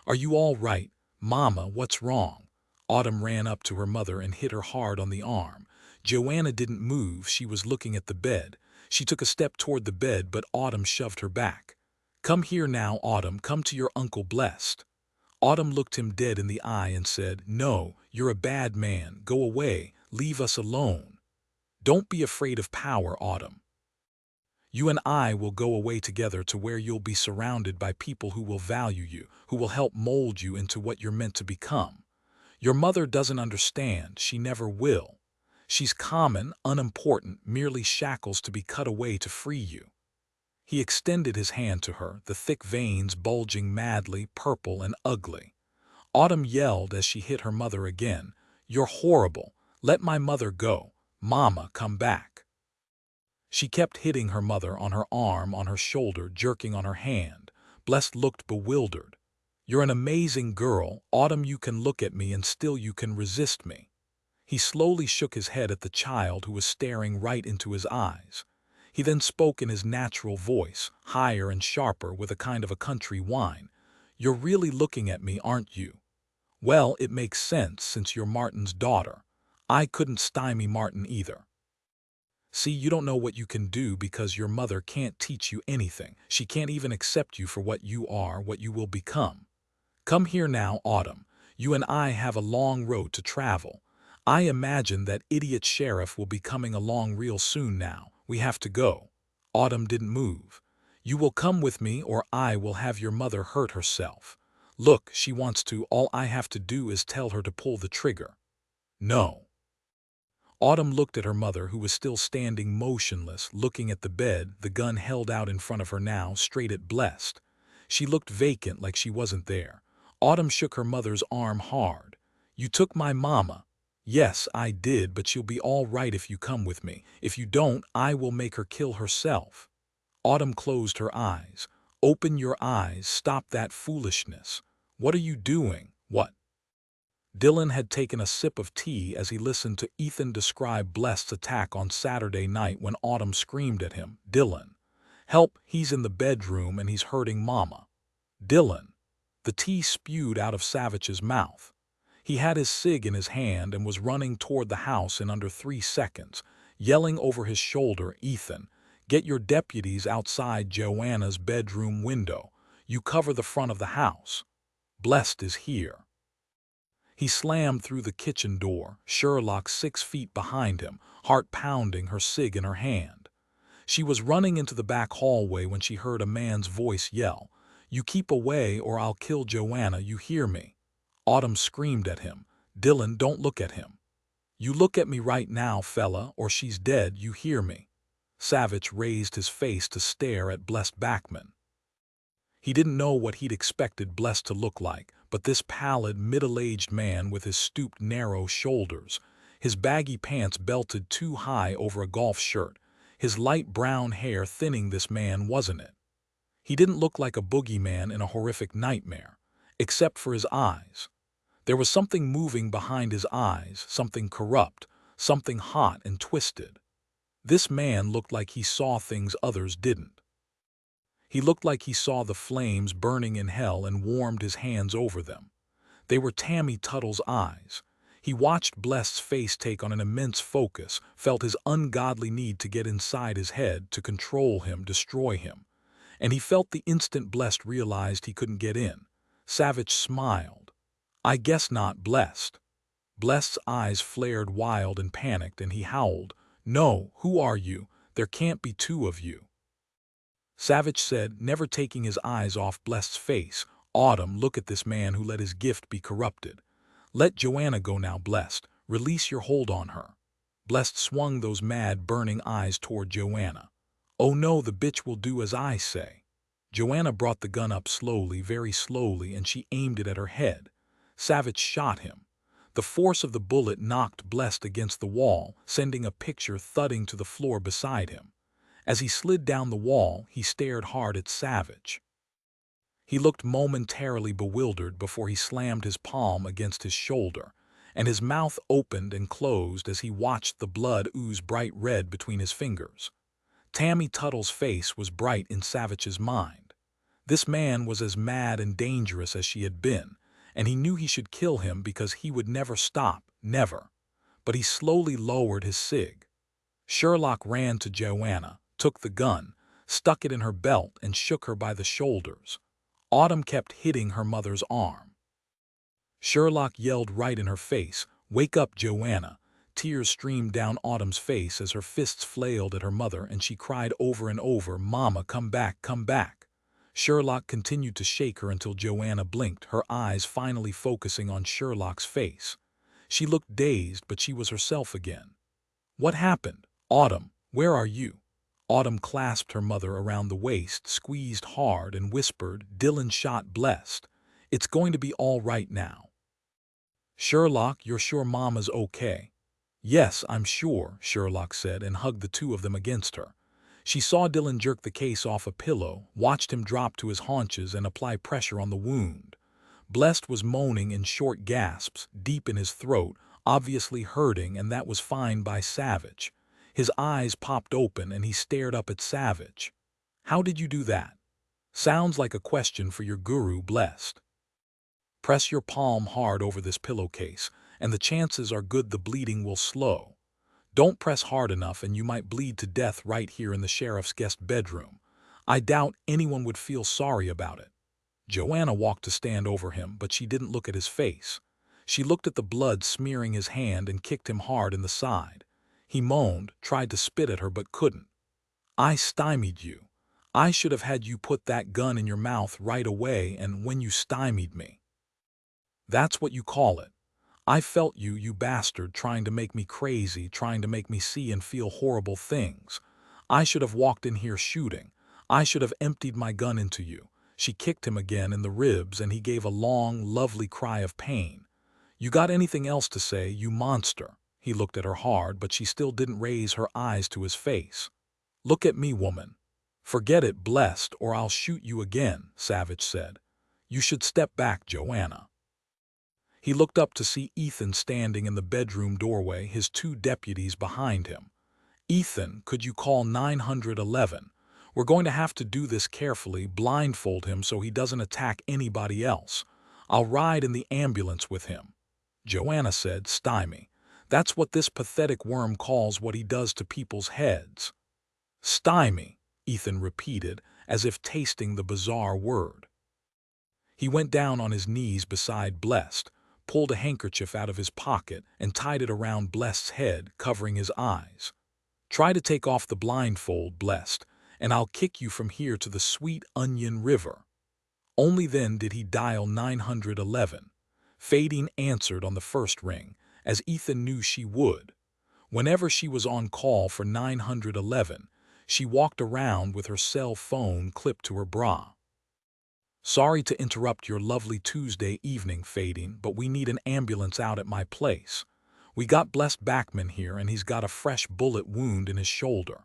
Are you all right? Mama, what's wrong?" Autumn ran up to her mother and hit her hard on the arm. Joanna didn't move, she was looking at the bed. She took a step toward the bed, but Autumn shoved her back. "Come here now, Autumn, come to your Uncle Blessed." Autumn looked him dead in the eye and said, "No, you're a bad man. Go away. Leave us alone. Don't be afraid of power, Autumn. You and I will go away together to where you'll be surrounded by people who will value you, who will help mold you into what you're meant to become. Your mother doesn't understand. She never will. She's common, unimportant, merely shackles to be cut away to free you." He extended his hand to her, the thick veins bulging madly, purple and ugly. Autumn yelled as she hit her mother again, "You're horrible. Let my mother go. Mama, come back." She kept hitting her mother on her arm, on her shoulder, jerking on her hand. Blessed looked bewildered. "You're an amazing girl, Autumn. You can look at me and still you can resist me." He slowly shook his head at the child who was staring right into his eyes. He then spoke in his natural voice, higher and sharper, with a kind of a country whine. "You're really looking at me, aren't you? Well, it makes sense since you're Martin's daughter. I couldn't stymie Martin either. See, you don't know what you can do because your mother can't teach you anything. She can't even accept you for what you are, what you will become. Come here now, Autumn. You and I have a long road to travel. I imagine that idiot sheriff will be coming along real soon now. We have to go." Autumn didn't move. "You will come with me or I will have your mother hurt herself. Look, she wants to. All I have to do is tell her to pull the trigger." "No." Autumn looked at her mother, who was still standing motionless, looking at the bed, the gun held out in front of her now, straight at Blessed. She looked vacant, like she wasn't there. Autumn shook her mother's arm hard. "You took my mama." Yes, I did, but she'll be all right if you come with me. If you don't, I will make her kill herself. Autumn closed her eyes. Open your eyes, stop that foolishness. What are you doing? What? Dillon had taken a sip of tea as he listened to Ethan describe Bless's attack on Saturday night when Autumn screamed at him. Dillon, help, he's in the bedroom and he's hurting Mama. Dillon. The tea spewed out of Savich's mouth. He had his cig in his hand and was running toward the house in under 3 seconds, yelling over his shoulder, Ethan, get your deputies outside Joanna's bedroom window. You cover the front of the house. Blessed is here. He slammed through the kitchen door, Sherlock 6 feet behind him, heart pounding, her cig in her hand. She was running into the back hallway when she heard a man's voice yell, you keep away or I'll kill Joanna, you hear me? Autumn screamed at him, Dillon, don't look at him. You look at me right now, fella, or she's dead, you hear me? Savich raised his face to stare at Blessed Backman. He didn't know what he'd expected Bless to look like, but this pallid, middle-aged man with his stooped, narrow shoulders, his baggy pants belted too high over a golf shirt, his light brown hair thinning, this man wasn't it. He didn't look like a boogeyman in a horrific nightmare, except for his eyes. There was something moving behind his eyes, something corrupt, something hot and twisted. This man looked like he saw things others didn't. He looked like he saw the flames burning in hell and warmed his hands over them. They were Tammy Tuttle's eyes. He watched Bless's face take on an immense focus, felt his ungodly need to get inside his head, to control him, destroy him. And he felt the instant Blessed realized he couldn't get in. Savich smiled. I guess not, Blessed. Bless's eyes flared wild and panicked, and he howled, no, who are you? There can't be 2 of you. Savich said, never taking his eyes off Bless's face, Autumn, look at this man who let his gift be corrupted. Let Joanna go now, Blessed. Release your hold on her. Blessed swung those mad, burning eyes toward Joanna. Oh no, the bitch will do as I say. Joanna brought the gun up slowly, very slowly, and she aimed it at her head. Savich shot him. The force of the bullet knocked Blessed against the wall, sending a picture thudding to the floor beside him. As he slid down the wall, he stared hard at Savich. He looked momentarily bewildered before he slammed his palm against his shoulder, and his mouth opened and closed as he watched the blood ooze bright red between his fingers. Tammy Tuttle's face was bright in Savich's mind. This man was as mad and dangerous as she had been, and he knew he should kill him because he would never stop, never. But he slowly lowered his cig. Sherlock ran to Joanna, took the gun, stuck it in her belt, and shook her by the shoulders. Autumn kept hitting her mother's arm. Sherlock yelled right in her face, wake up, Joanna. Tears streamed down Autumn's face as her fists flailed at her mother, and she cried over and over, Mama, come back, come back. Sherlock continued to shake her until Joanna blinked, her eyes finally focusing on Sherlock's face. She looked dazed, but she was herself again. What happened? Autumn, where are you? Autumn clasped her mother around the waist, squeezed hard, and whispered, Dillon shot Blessed. It's going to be all right now. Sherlock, you're sure Mama's okay? Yes, I'm sure, Sherlock said, and hugged the 2 of them against her. She saw Dillon jerk the case off a pillow, watched him drop to his haunches and apply pressure on the wound. Blessed was moaning in short gasps, deep in his throat, obviously hurting, and that was fine by Savich. His eyes popped open and he stared up at Savich. How did you do that? Sounds like a question for your guru, Blessed. Press your palm hard over this pillowcase, and the chances are good the bleeding will slow. Don't press hard enough and you might bleed to death right here in the sheriff's guest bedroom. I doubt anyone would feel sorry about it. Joanna walked to stand over him, but she didn't look at his face. She looked at the blood smearing his hand and kicked him hard in the side. He moaned, tried to spit at her but couldn't. I stymied you. I should have had you put that gun in your mouth right away, and when you stymied me. That's what you call it. I felt you, you bastard, trying to make me crazy, trying to make me see and feel horrible things. I should have walked in here shooting. I should have emptied my gun into you. She kicked him again in the ribs, and he gave a long, lovely cry of pain. "You got anything else to say, you monster?" He looked at her hard, but she still didn't raise her eyes to his face. "Look at me, woman." "Forget it, blessed, or I'll shoot you again," Savich said. "You should step back, Joanna." He looked up to see Ethan standing in the bedroom doorway, his two deputies behind him. "Ethan, could you call 911? We're going to have to do this carefully, blindfold him so he doesn't attack anybody else. I'll ride in the ambulance with him." Joanna said, "Stymie. That's what this pathetic worm calls what he does to people's heads." "Stymie," Ethan repeated, as if tasting the bizarre word. He went down on his knees beside Blessed, pulled a handkerchief out of his pocket, and tied it around Blessed's head, covering his eyes. "Try to take off the blindfold, Blessed, and I'll kick you from here to the Sweet Onion River." Only then did he dial 911. Fading answered on the first ring, as Ethan knew she would. Whenever she was on call for 911, she walked around with her cell phone clipped to her bra. "Sorry to interrupt your lovely Tuesday evening, Fading, but we need an ambulance out at my place. We got Blessed Backman here, and he's got a fresh bullet wound in his shoulder."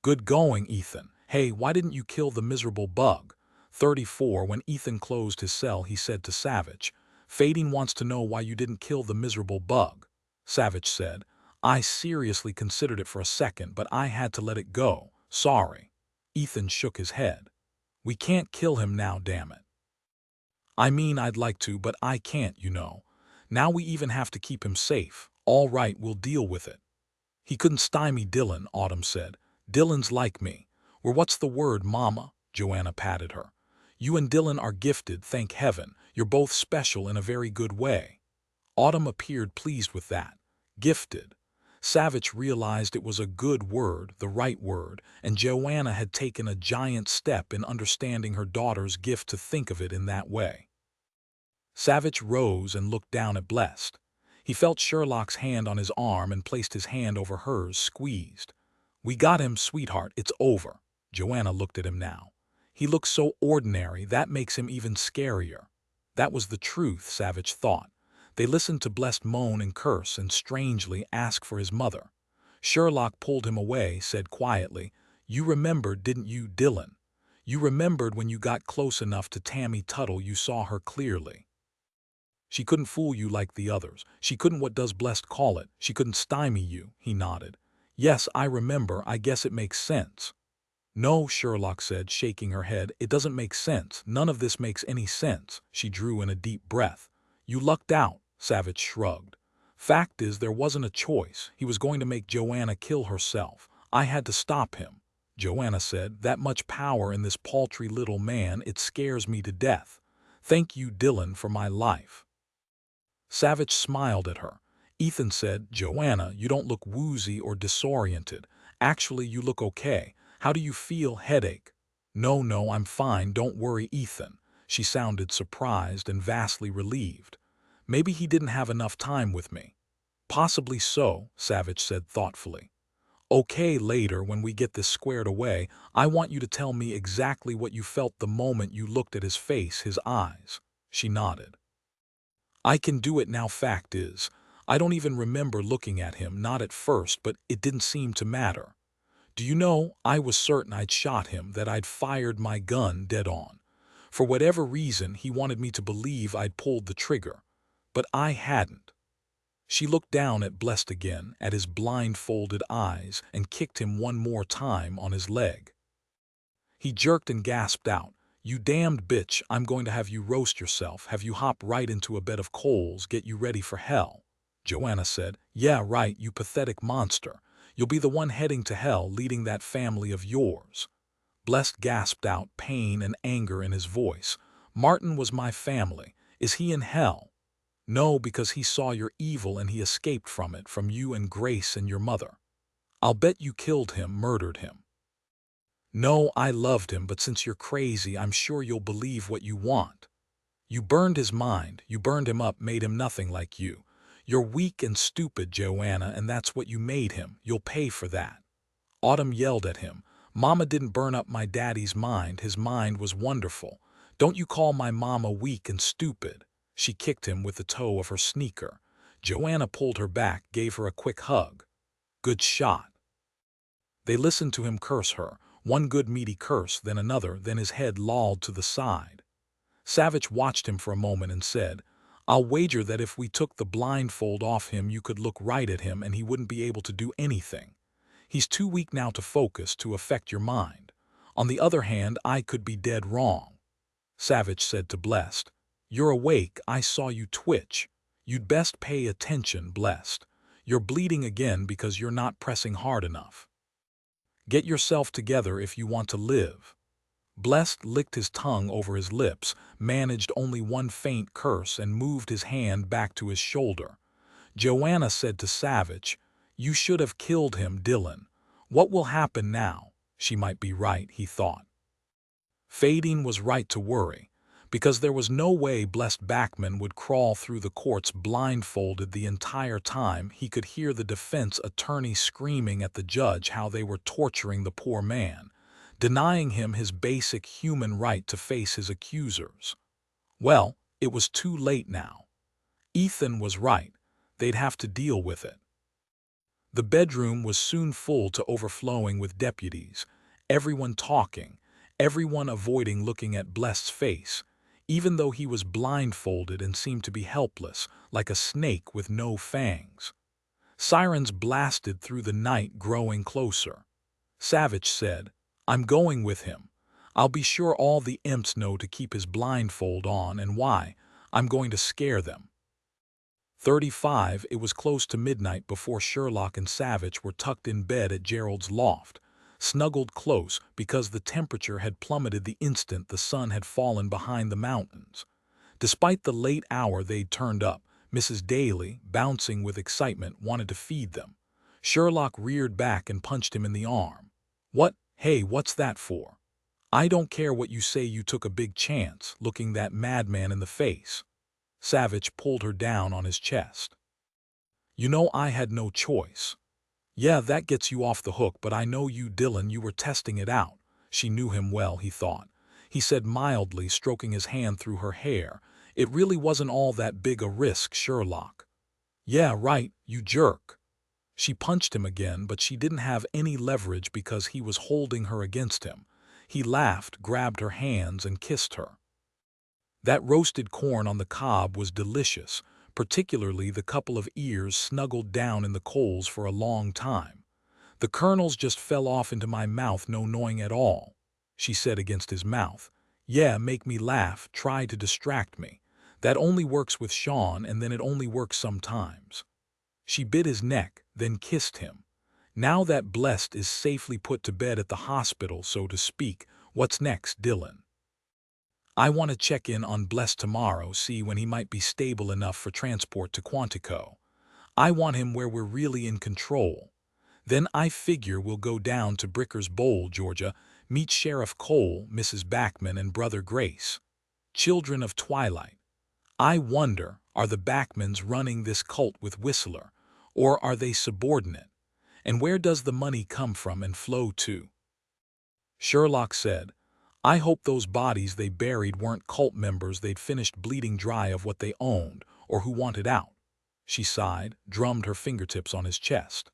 "Good going, Ethan. Hey, why didn't you kill the miserable bug?" 34. When Ethan closed his cell, he said to Savich, "Fading wants to know why you didn't kill the miserable bug." Savich said, "I seriously considered it for a second, but I had to let it go. Sorry." Ethan shook his head. "We can't kill him now, damn it." "I mean, I'd like to, but I can't, you know. Now we even have to keep him safe." "All right, we'll deal with it." "He couldn't stymie Dillon," Autumn said. "Dillon's like me." What's the word, Mama?" Joanna patted her. "You and Dillon are gifted, thank heaven. You're both special in a very good way." Autumn appeared pleased with that. Gifted. Savich realized it was a good word, the right word, and Joanna had taken a giant step in understanding her daughter's gift to think of it in that way. Savich rose and looked down at Blessed. He felt Sherlock's hand on his arm and placed his hand over hers, squeezed. "We got him, sweetheart, it's over." Joanna looked at him now. He looks so ordinary, that makes him even scarier. That was the truth, Savich thought. They listened to Blessed moan and curse and, strangely, ask for his mother. Sherlock pulled him away, said quietly, "You remembered, didn't you, Dillon? You remembered when you got close enough to Tammy Tuttle you saw her clearly. She couldn't fool you like the others. She couldn't, what does Blessed call it? She couldn't stymie you." He nodded. "Yes, I remember. I guess it makes sense." "No," Sherlock said, shaking her head. "It doesn't make sense. None of this makes any sense." She drew in a deep breath. "You lucked out," Savich shrugged. "Fact is, there wasn't a choice. He was going to make Joanna kill herself. I had to stop him." Joanna said, "That much power in this paltry little man, it scares me to death. Thank you, Dillon, for my life." Savich smiled at her. Ethan said, "Joanna, you don't look woozy or disoriented. Actually, you look okay. How do you feel? Headache?" No, I'm fine, don't worry, Ethan." She sounded surprised and vastly relieved. "Maybe he didn't have enough time with me." "Possibly so," Savich said thoughtfully. "Okay, later, when we get this squared away, I want you to tell me exactly what you felt the moment you looked at his face, his eyes." She nodded. "I can do it now. Fact is, I don't even remember looking at him, not at first, but it didn't seem to matter. Do you know, I was certain I'd shot him, that I'd fired my gun dead on. For whatever reason, he wanted me to believe I'd pulled the trigger. But I hadn't." She looked down at Blessed again, at his blindfolded eyes, and kicked him one more time on his leg. He jerked and gasped out, "You damned bitch, I'm going to have you roast yourself, have you hop right into a bed of coals, get you ready for hell." Joanna said, "Yeah, right, you pathetic monster. You'll be the one heading to hell, leading that family of yours." Blessed gasped out, pain and anger in his voice. "Martin was my family. Is he in hell?" "No, because he saw your evil and he escaped from it, from you and Grace and your mother." "I'll bet you killed him, murdered him." "No, I loved him, but since you're crazy, I'm sure you'll believe what you want. You burned his mind, you burned him up, made him nothing like you. You're weak and stupid, Joanna, and that's what you made him. You'll pay for that." Autumn yelled at him, "Mama didn't burn up my daddy's mind. His mind was wonderful. Don't you call my mama weak and stupid." She kicked him with the toe of her sneaker. Joanna pulled her back, gave her a quick hug. Good shot. They listened to him curse her, one good meaty curse, then another, then his head lolled to the side. Savich watched him for a moment and said, I'll wager that if we took the blindfold off him you could look right at him and he wouldn't be able to do anything. He's too weak now to focus, to affect your mind. On the other hand, I could be dead wrong. Savich said to Blessed, You're awake, I saw you twitch. You'd best pay attention, Blessed. You're bleeding again because you're not pressing hard enough. Get yourself together if you want to live. Blessed licked his tongue over his lips, managed only one faint curse, and moved his hand back to his shoulder. Joanna said to Savich, You should have killed him, Dillon. What will happen now? She might be right, he thought. Fading was right to worry, because there was no way Blessed Backman would crawl through the courts blindfolded the entire time. He could hear the defense attorney screaming at the judge how they were torturing the poor man, denying him his basic human right to face his accusers. Well, it was too late now. Ethan was right. They'd have to deal with it. The bedroom was soon full to overflowing with deputies, everyone talking, everyone avoiding looking at Blessed's face, even though he was blindfolded and seemed to be helpless, like a snake with no fangs. Sirens blasted through the night, growing closer. Savich said, I'm going with him. I'll be sure all the imps know to keep his blindfold on and why. I'm going to scare them. 35. It was close to midnight before Sherlock and Savich were tucked in bed at Gerald's loft, snuggled close because the temperature had plummeted the instant the sun had fallen behind the mountains. Despite the late hour they'd turned up, Mrs. Daly, bouncing with excitement, wanted to feed them. Sherlock reared back and punched him in the arm. What? Hey, what's that for? I don't care what you say, you took a big chance, looking that madman in the face. Savich pulled her down on his chest. You know I had no choice. Yeah, that gets you off the hook, but I know you, Dillon, you were testing it out. She knew him well, he thought. He said mildly, stroking his hand through her hair, It really wasn't all that big a risk, Sherlock. Yeah, right, you jerk. She punched him again, but she didn't have any leverage because he was holding her against him. He laughed, grabbed her hands, and kissed her. That roasted corn on the cob was delicious, particularly the couple of ears snuggled down in the coals for a long time. The kernels just fell off into my mouth, no knowing at all, she said against his mouth. Yeah, make me laugh, try to distract me. That only works with Sean, and then it only works sometimes. She bit his neck, then kissed him. Now that Blessed is safely put to bed at the hospital, so to speak, what's next, Dillon? I want to check in on Blessed tomorrow, see when he might be stable enough for transport to Quantico. I want him where we're really in control. Then I figure we'll go down to Bricker's Bowl, Georgia, meet Sheriff Cole, Mrs. Backman, and Brother Grace. Children of Twilight. I wonder, are the Backmans running this cult with Whistler, or are they subordinate? And where does the money come from and flow to? Sherlock said, I hope those bodies they buried weren't cult members they'd finished bleeding dry of what they owned or who wanted out. She sighed, drummed her fingertips on his chest.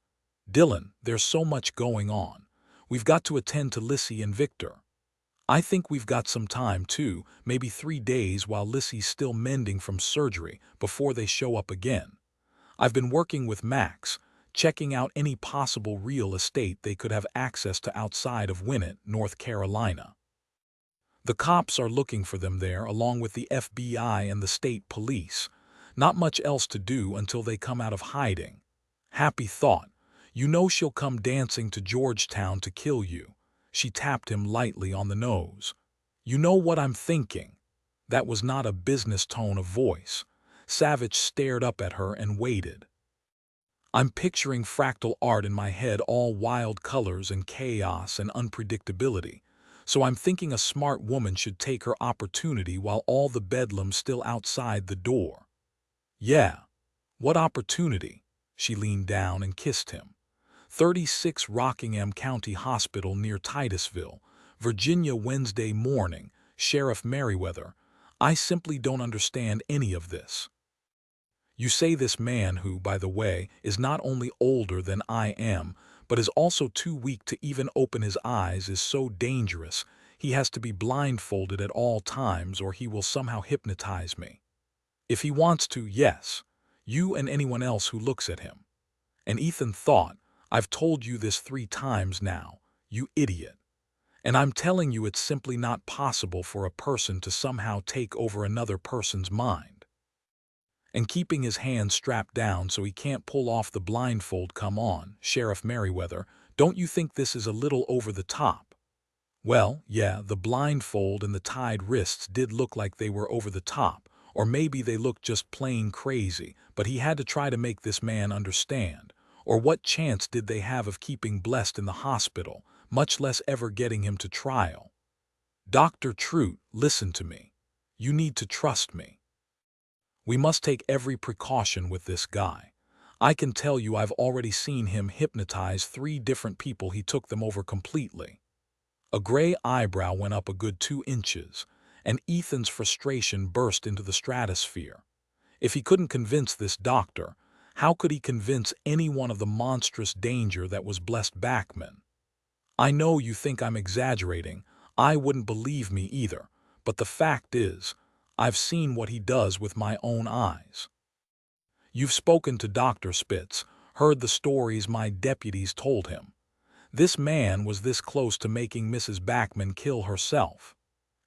Dillon, there's so much going on. We've got to attend to Lissy and Victor. I think we've got some time, too, maybe 3 days while Lissy's still mending from surgery before they show up again. I've been working with Max, checking out any possible real estate they could have access to outside of Winnett, North Carolina. The cops are looking for them there, along with the FBI and the state police. Not much else to do until they come out of hiding. Happy thought. You know she'll come dancing to Georgetown to kill you. She tapped him lightly on the nose. You know what I'm thinking? That was not a business tone of voice. Savich stared up at her and waited. I'm picturing fractal art in my head, all wild colors and chaos and unpredictability. So I'm thinking a smart woman should take her opportunity while all the bedlam's still outside the door. Yeah. What opportunity? She leaned down and kissed him. 36 Rockingham County Hospital near Titusville, Virginia, Wednesday morning. Sheriff Merriweather, I simply don't understand any of this. You say this man who, by the way, is not only older than I am, but is also too weak to even open his eyes is so dangerous, he has to be blindfolded at all times or he will somehow hypnotize me. If he wants to, yes. You and anyone else who looks at him. And Ethan thought, I've told you this 3 times now, you idiot. And I'm telling you it's simply not possible for a person to somehow take over another person's mind. And keeping his hands strapped down so he can't pull off the blindfold. Come on, Sheriff Merriweather, don't you think this is a little over the top? Well, yeah, the blindfold and the tied wrists did look like they were over the top, or maybe they looked just plain crazy, but he had to try to make this man understand. Or what chance did they have of keeping Blessed in the hospital, much less ever getting him to trial? Dr. Trout, listen to me. You need to trust me. We must take every precaution with this guy. I can tell you I've already seen him hypnotize 3 different people. He took them over completely. A gray eyebrow went up a good 2 inches, and Ethan's frustration burst into the stratosphere. If he couldn't convince this doctor, how could he convince anyone of the monstrous danger that was Blessed Backman? I know you think I'm exaggerating. I wouldn't believe me either, but the fact is, I've seen what he does with my own eyes. You've spoken to Dr. Spitz, heard the stories my deputies told him. This man was this close to making Mrs. Backman kill herself.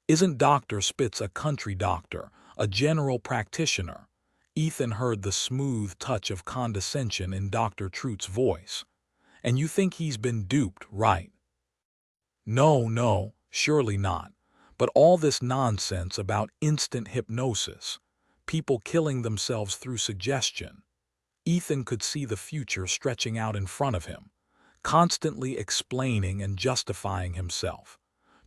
Isn't Dr. Spitz a country doctor, a general practitioner? Ethan heard the smooth touch of condescension in Dr. Trout's voice. And you think he's been duped, right? No, no, surely not. But all this nonsense about instant hypnosis, people killing themselves through suggestion. Ethan could see the future stretching out in front of him, constantly explaining and justifying himself,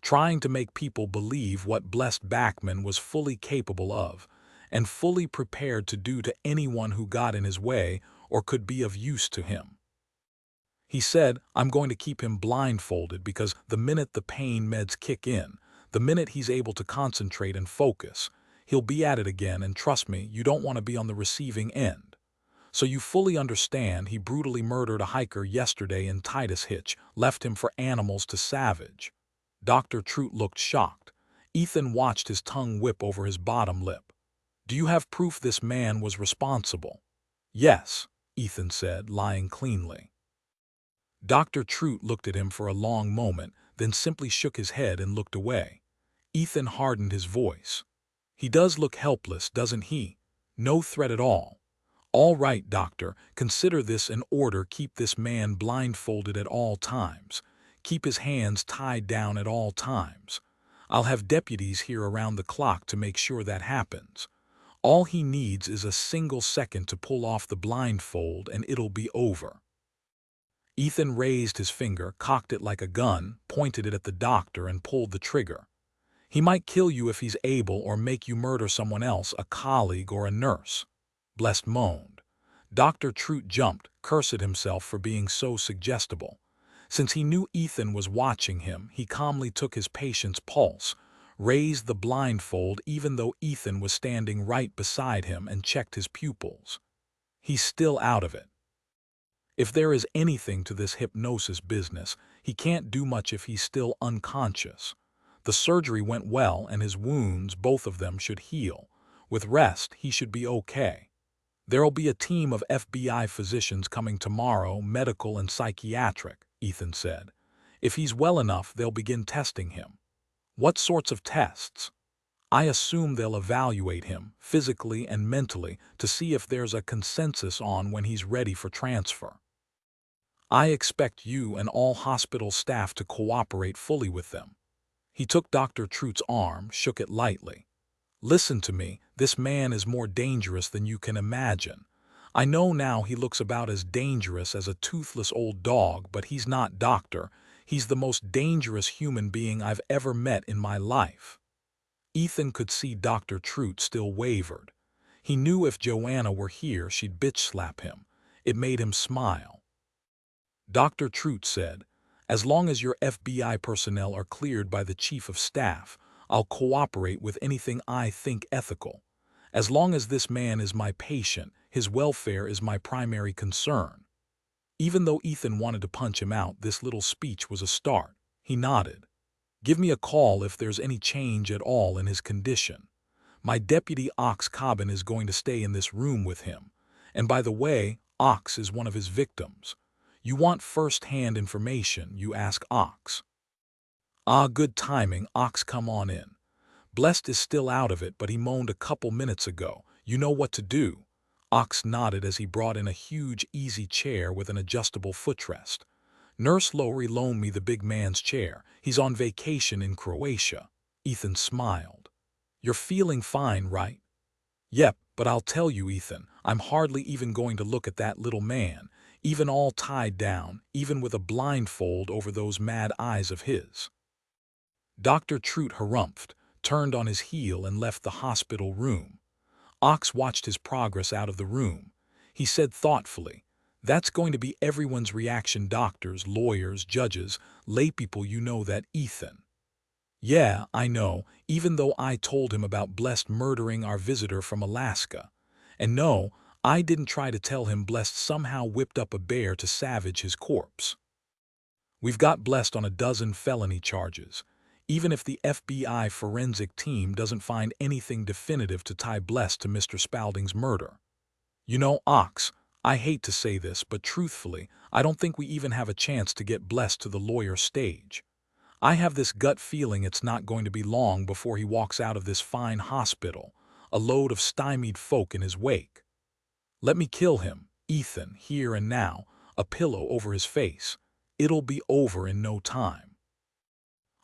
trying to make people believe what Blessed Backman was fully capable of and fully prepared to do to anyone who got in his way or could be of use to him. He said, I'm going to keep him blindfolded because the minute the pain meds kick in, the minute he's able to concentrate and focus, he'll be at it again, and trust me, you don't want to be on the receiving end. So you fully understand he brutally murdered a hiker yesterday in Titus Hitch, left him for animals to savage. Dr. Trout looked shocked. Ethan watched his tongue whip over his bottom lip. Do you have proof this man was responsible? Yes, Ethan said, lying cleanly. Dr. Trout looked at him for a long moment, then simply shook his head and looked away. Ethan hardened his voice. He does look helpless, doesn't he? No threat at all. All right, doctor, consider this an order. Keep this man blindfolded at all times. Keep his hands tied down at all times. I'll have deputies here around the clock to make sure that happens. All he needs is a single second to pull off the blindfold and it'll be over. Ethan raised his finger, cocked it like a gun, pointed it at the doctor, and pulled the trigger. He might kill you if he's able, or make you murder someone else, a colleague or a nurse. Blessed moaned. Dr. Trout jumped, cursed himself for being so suggestible. Since he knew Ethan was watching him, he calmly took his patient's pulse, raised the blindfold even though Ethan was standing right beside him, and checked his pupils. He's still out of it. If there is anything to this hypnosis business, he can't do much if he's still unconscious. The surgery went well and his wounds, both of them, should heal. With rest, he should be okay. There'll be a team of FBI physicians coming tomorrow, medical and psychiatric, Ethan said. If he's well enough, they'll begin testing him. What sorts of tests? I assume they'll evaluate him, physically and mentally, to see if there's a consensus on when he's ready for transfer. I expect you and all hospital staff to cooperate fully with them. He took Dr. Trout's arm, shook it lightly. Listen to me, this man is more dangerous than you can imagine. I know now he looks about as dangerous as a toothless old dog, but he's not, doctor. He's the most dangerous human being I've ever met in my life. Ethan could see Dr. Trout still wavered. He knew if Joanna were here, she'd bitch slap him. It made him smile. Dr. Trout said, as long as your FBI personnel are cleared by the Chief of Staff, I'll cooperate with anything I think ethical. As long as this man is my patient, his welfare is my primary concern." Even though Ethan wanted to punch him out, this little speech was a start. He nodded. "Give me a call if there's any change at all in his condition. My deputy Ox Cobbin is going to stay in this room with him. And by the way, Ox is one of his victims. You want first-hand information, you ask Ox." "Ah, good timing, Ox, come on in. Blessed is still out of it, but he moaned a couple minutes ago. You know what to do." Ox nodded as he brought in a huge easy chair with an adjustable footrest. "Nurse Lowry loaned me the big man's chair. He's on vacation in Croatia." Ethan smiled. "You're feeling fine, right?" "Yep, but I'll tell you, Ethan, I'm hardly even going to look at that little man, even all tied down, even with a blindfold over those mad eyes of his." Dr. Troot harumphed, turned on his heel and left the hospital room. Ox watched his progress out of the room. He said thoughtfully, "That's going to be everyone's reaction, doctors, lawyers, judges, laypeople, you know that, Ethan." "Yeah, I know, even though I told him about Blessed murdering our visitor from Alaska. And no, I didn't try to tell him Blessed somehow whipped up a bear to savage his corpse. We've got Blessed on a dozen felony charges. Even if the FBI forensic team doesn't find anything definitive to tie Blessed to Mr. Spaulding's murder. You know, Ox, I hate to say this, but truthfully, I don't think we even have a chance to get Blessed to the lawyer stage. I have this gut feeling it's not going to be long before he walks out of this fine hospital, a load of stymied folk in his wake. Let me kill him, Ethan, here and now, a pillow over his face. It'll be over in no time."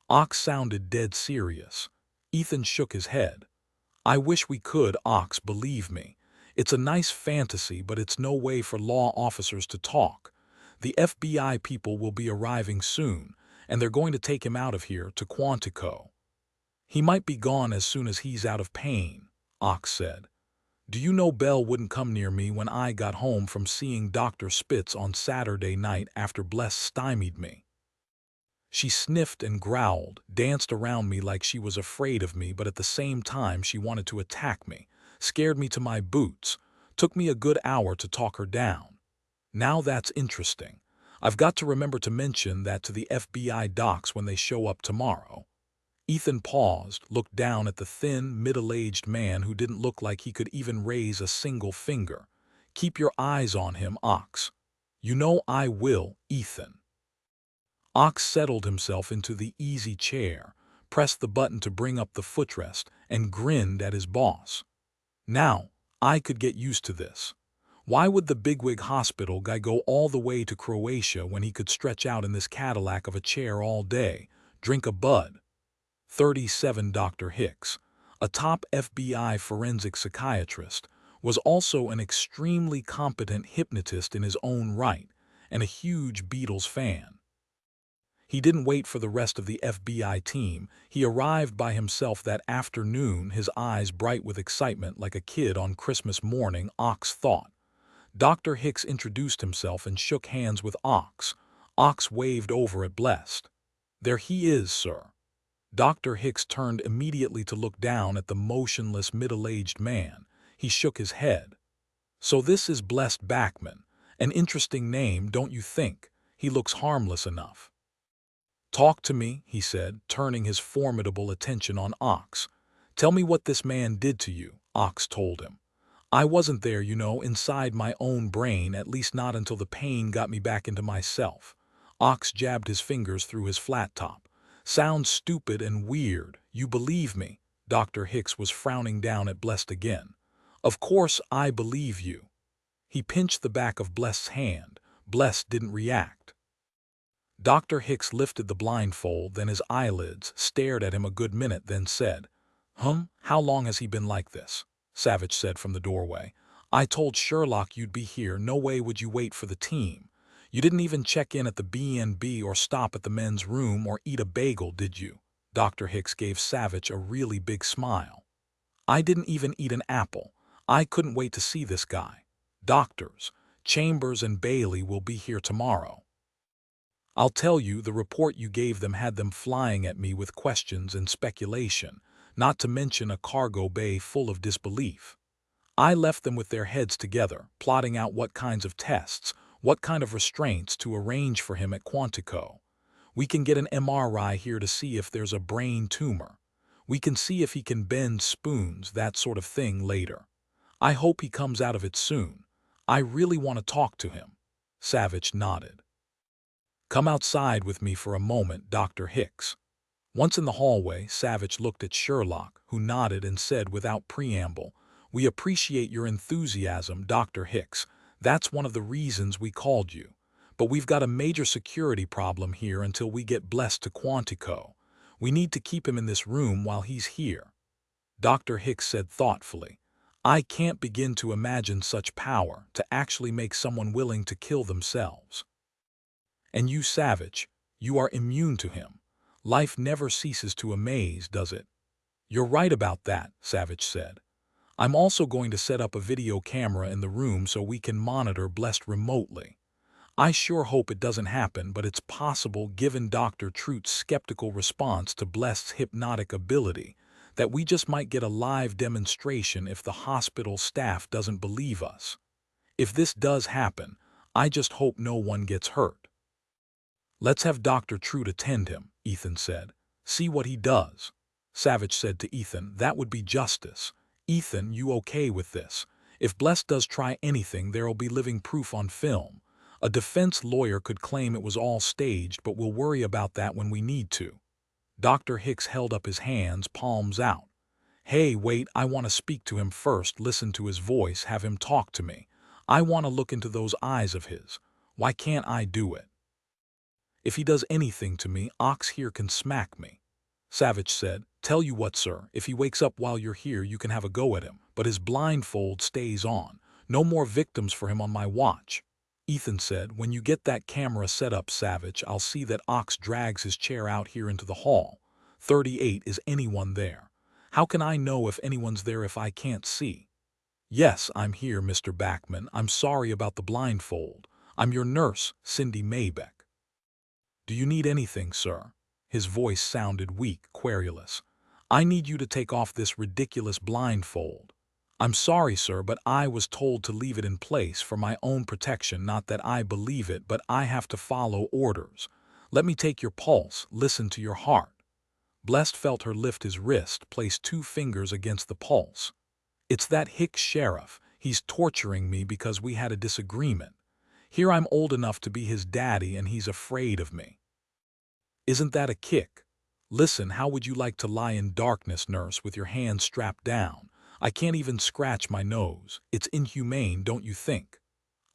Ox sounded dead serious. Ethan shook his head. "I wish we could, Ox, believe me. It's a nice fantasy, but it's no way for law officers to talk. The FBI people will be arriving soon, and they're going to take him out of here to Quantico." "He might be gone as soon as he's out of pain," Ox said. "Do you know Belle wouldn't come near me when I got home from seeing Dr. Spitz on Saturday night after Bless stymied me? She sniffed and growled, danced around me like she was afraid of me, but at the same time she wanted to attack me, scared me to my boots. Took me a good hour to talk her down. Now that's interesting. I've got to remember to mention that to the FBI docs when they show up tomorrow." Ethan paused, looked down at the thin, middle-aged man who didn't look like he could even raise a single finger. "Keep your eyes on him, Ox." "You know I will, Ethan." Ox settled himself into the easy chair, pressed the button to bring up the footrest, and grinned at his boss. "Now, I could get used to this. Why would the bigwig hospital guy go all the way to Croatia when he could stretch out in this Cadillac of a chair all day, drink a bud?" 37 Dr. Hicks, a top FBI forensic psychiatrist, was also an extremely competent hypnotist in his own right and a huge Beatles fan. He didn't wait for the rest of the FBI team. He arrived by himself that afternoon, his eyes bright with excitement like a kid on Christmas morning, Ox thought. Dr. Hicks introduced himself and shook hands with Ox. Ox waved over at Blessed. "There he is, sir." Dr. Hicks turned immediately to look down at the motionless middle-aged man. He shook his head. "So this is Blessed Backman. An interesting name, don't you think? He looks harmless enough." "Talk to me," he said, turning his formidable attention on Ox. "Tell me what this man did to you," Ox told him. "I wasn't there, you know, inside my own brain, at least not until the pain got me back into myself." Ox jabbed his fingers through his flat top. "Sounds stupid and weird, you believe me?" Dr. Hicks was frowning down at Blessed again. "Of course I believe you." He pinched the back of Blessed's hand. Blessed didn't react. Dr. Hicks lifted the blindfold, then his eyelids, stared at him a good minute, then said, How long has he been like this?" Savich said from the doorway. "I told Sherlock you'd be here. No way would you wait for the team. You didn't even check in at the B&B or stop at the men's room or eat a bagel, did you?" Dr. Hicks gave Savich a really big smile. "I didn't even eat an apple. I couldn't wait to see this guy. Doctors, Chambers and Bailey will be here tomorrow." I'll tell you, the report you gave them had them flying at me with questions and speculation, not to mention a cargo bay full of disbelief. I left them with their heads together, plotting out what kinds of tests, what kind of restraints to arrange for him at Quantico. We can get an MRI here to see if there's a brain tumor. We can see if he can bend spoons, that sort of thing later. I hope he comes out of it soon. I really want to talk to him. Savich nodded. Come outside with me for a moment, Dr. Hicks. Once in the hallway, Savich looked at Sherlock, who nodded and said without preamble, "We appreciate your enthusiasm, Dr. Hicks. That's one of the reasons we called you. But we've got a major security problem here until we get blessed to Quantico. We need to keep him in this room while he's here." Dr. Hicks said thoughtfully, "I can't begin to imagine such power to actually make someone willing to kill themselves. And you, Savich, you are immune to him. Life never ceases to amaze, does it?" "You're right about that," Savich said. "I'm also going to set up a video camera in the room so we can monitor Blessed remotely. I sure hope it doesn't happen, but it's possible given Dr. Troot's skeptical response to Blessed's hypnotic ability that we just might get a live demonstration if the hospital staff doesn't believe us. If this does happen, I just hope no one gets hurt." "Let's have Dr. Troot attend him," Ethan said. "See what he does." Savich said to Ethan, "That would be justice. Ethan, you okay with this? If Bless does try anything, there'll be living proof on film. A defense lawyer could claim it was all staged, but we'll worry about that when we need to." Dr. Hicks held up his hands, palms out. "Hey, wait, I want to speak to him first, listen to his voice, have him talk to me. I want to look into those eyes of his. Why can't I do it? If he does anything to me, Ox here can smack me." Savich said, "Tell you what, sir, if he wakes up while you're here, you can have a go at him, but his blindfold stays on. No more victims for him on my watch." Ethan said, "When you get that camera set up, Savich, I'll see that Ox drags his chair out here into the hall. 38, is anyone there? How can I know if anyone's there if I can't see?" "Yes, I'm here, Mr. Backman. I'm sorry about the blindfold. I'm your nurse, Cindy Maybeck." "Do you need anything, sir?" His voice sounded weak, querulous. "I need you to take off this ridiculous blindfold." "I'm sorry, sir, but I was told to leave it in place for my own protection. Not that I believe it, but I have to follow orders. Let me take your pulse, listen to your heart." Blessed felt her lift his wrist, place 2 fingers against the pulse. "It's that Hicks sheriff. He's torturing me because we had a disagreement. Here I'm old enough to be his daddy and he's afraid of me. Isn't that a kick? Listen, how would you like to lie in darkness, nurse, with your hands strapped down? I can't even scratch my nose. It's inhumane, don't you think?"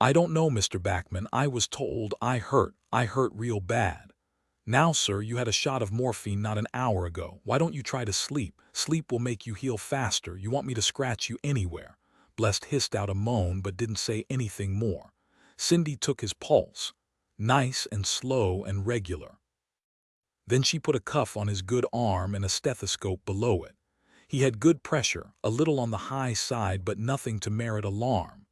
"I don't know, Mr. Backman. I was told I hurt real bad." "Now, sir, you had a shot of morphine not an hour ago. Why don't you try to sleep? Sleep will make you heal faster. You want me to scratch you anywhere?" Blessed hissed out a moan but didn't say anything more. Cindy took his pulse. Nice and slow and regular. Then she put a cuff on his good arm and a stethoscope below it. He had good pressure, a little on the high side but nothing to merit alarm.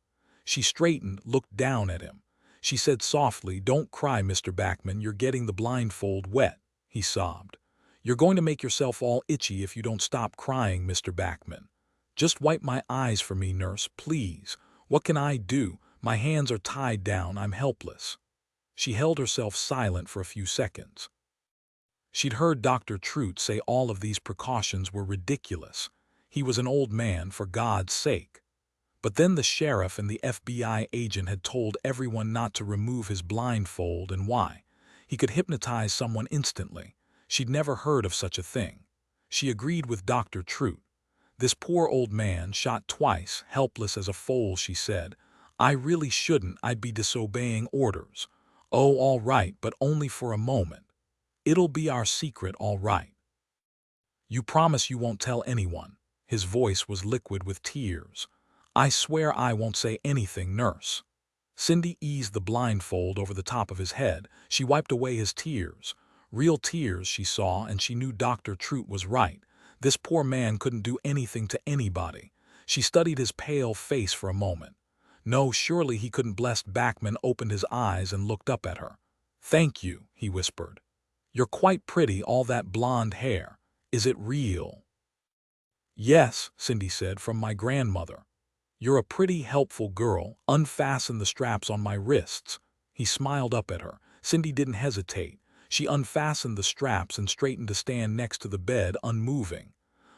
She straightened, looked down at him. She said softly, "Don't cry, Mr. Backman, you're getting the blindfold wet." He sobbed. "You're going to make yourself all itchy if you don't stop crying, Mr. Backman. Just wipe my eyes for me, nurse, please. What can I do? My hands are tied down, I'm helpless." She held herself silent for a few seconds. She'd heard Dr. Troot say all of these precautions were ridiculous. He was an old man, for God's sake. But then the sheriff and the FBI agent had told everyone not to remove his blindfold and why. He could hypnotize someone instantly. She'd never heard of such a thing. She agreed with Dr. Troot. This poor old man, shot twice, helpless as a foal, she said. "I really shouldn't, I'd be disobeying orders." "Oh, all right, but only for a moment. It'll be our secret, all right. You promise you won't tell anyone?" His voice was liquid with tears. "I swear I won't say anything, nurse." Cindy eased the blindfold over the top of his head. She wiped away his tears. Real tears, she saw, and she knew Dr. Troot was right. This poor man couldn't do anything to anybody. She studied his pale face for a moment. No, surely he couldn't. Blessed Backman opened his eyes and looked up at her. "Thank you," he whispered. "You're quite pretty, all that blonde hair. Is it real?" "Yes," Cindy said, "from my grandmother." "You're a pretty helpful girl. Unfasten the straps on my wrists." He smiled up at her. Cindy didn't hesitate. She unfastened the straps and straightened to stand next to the bed, unmoving.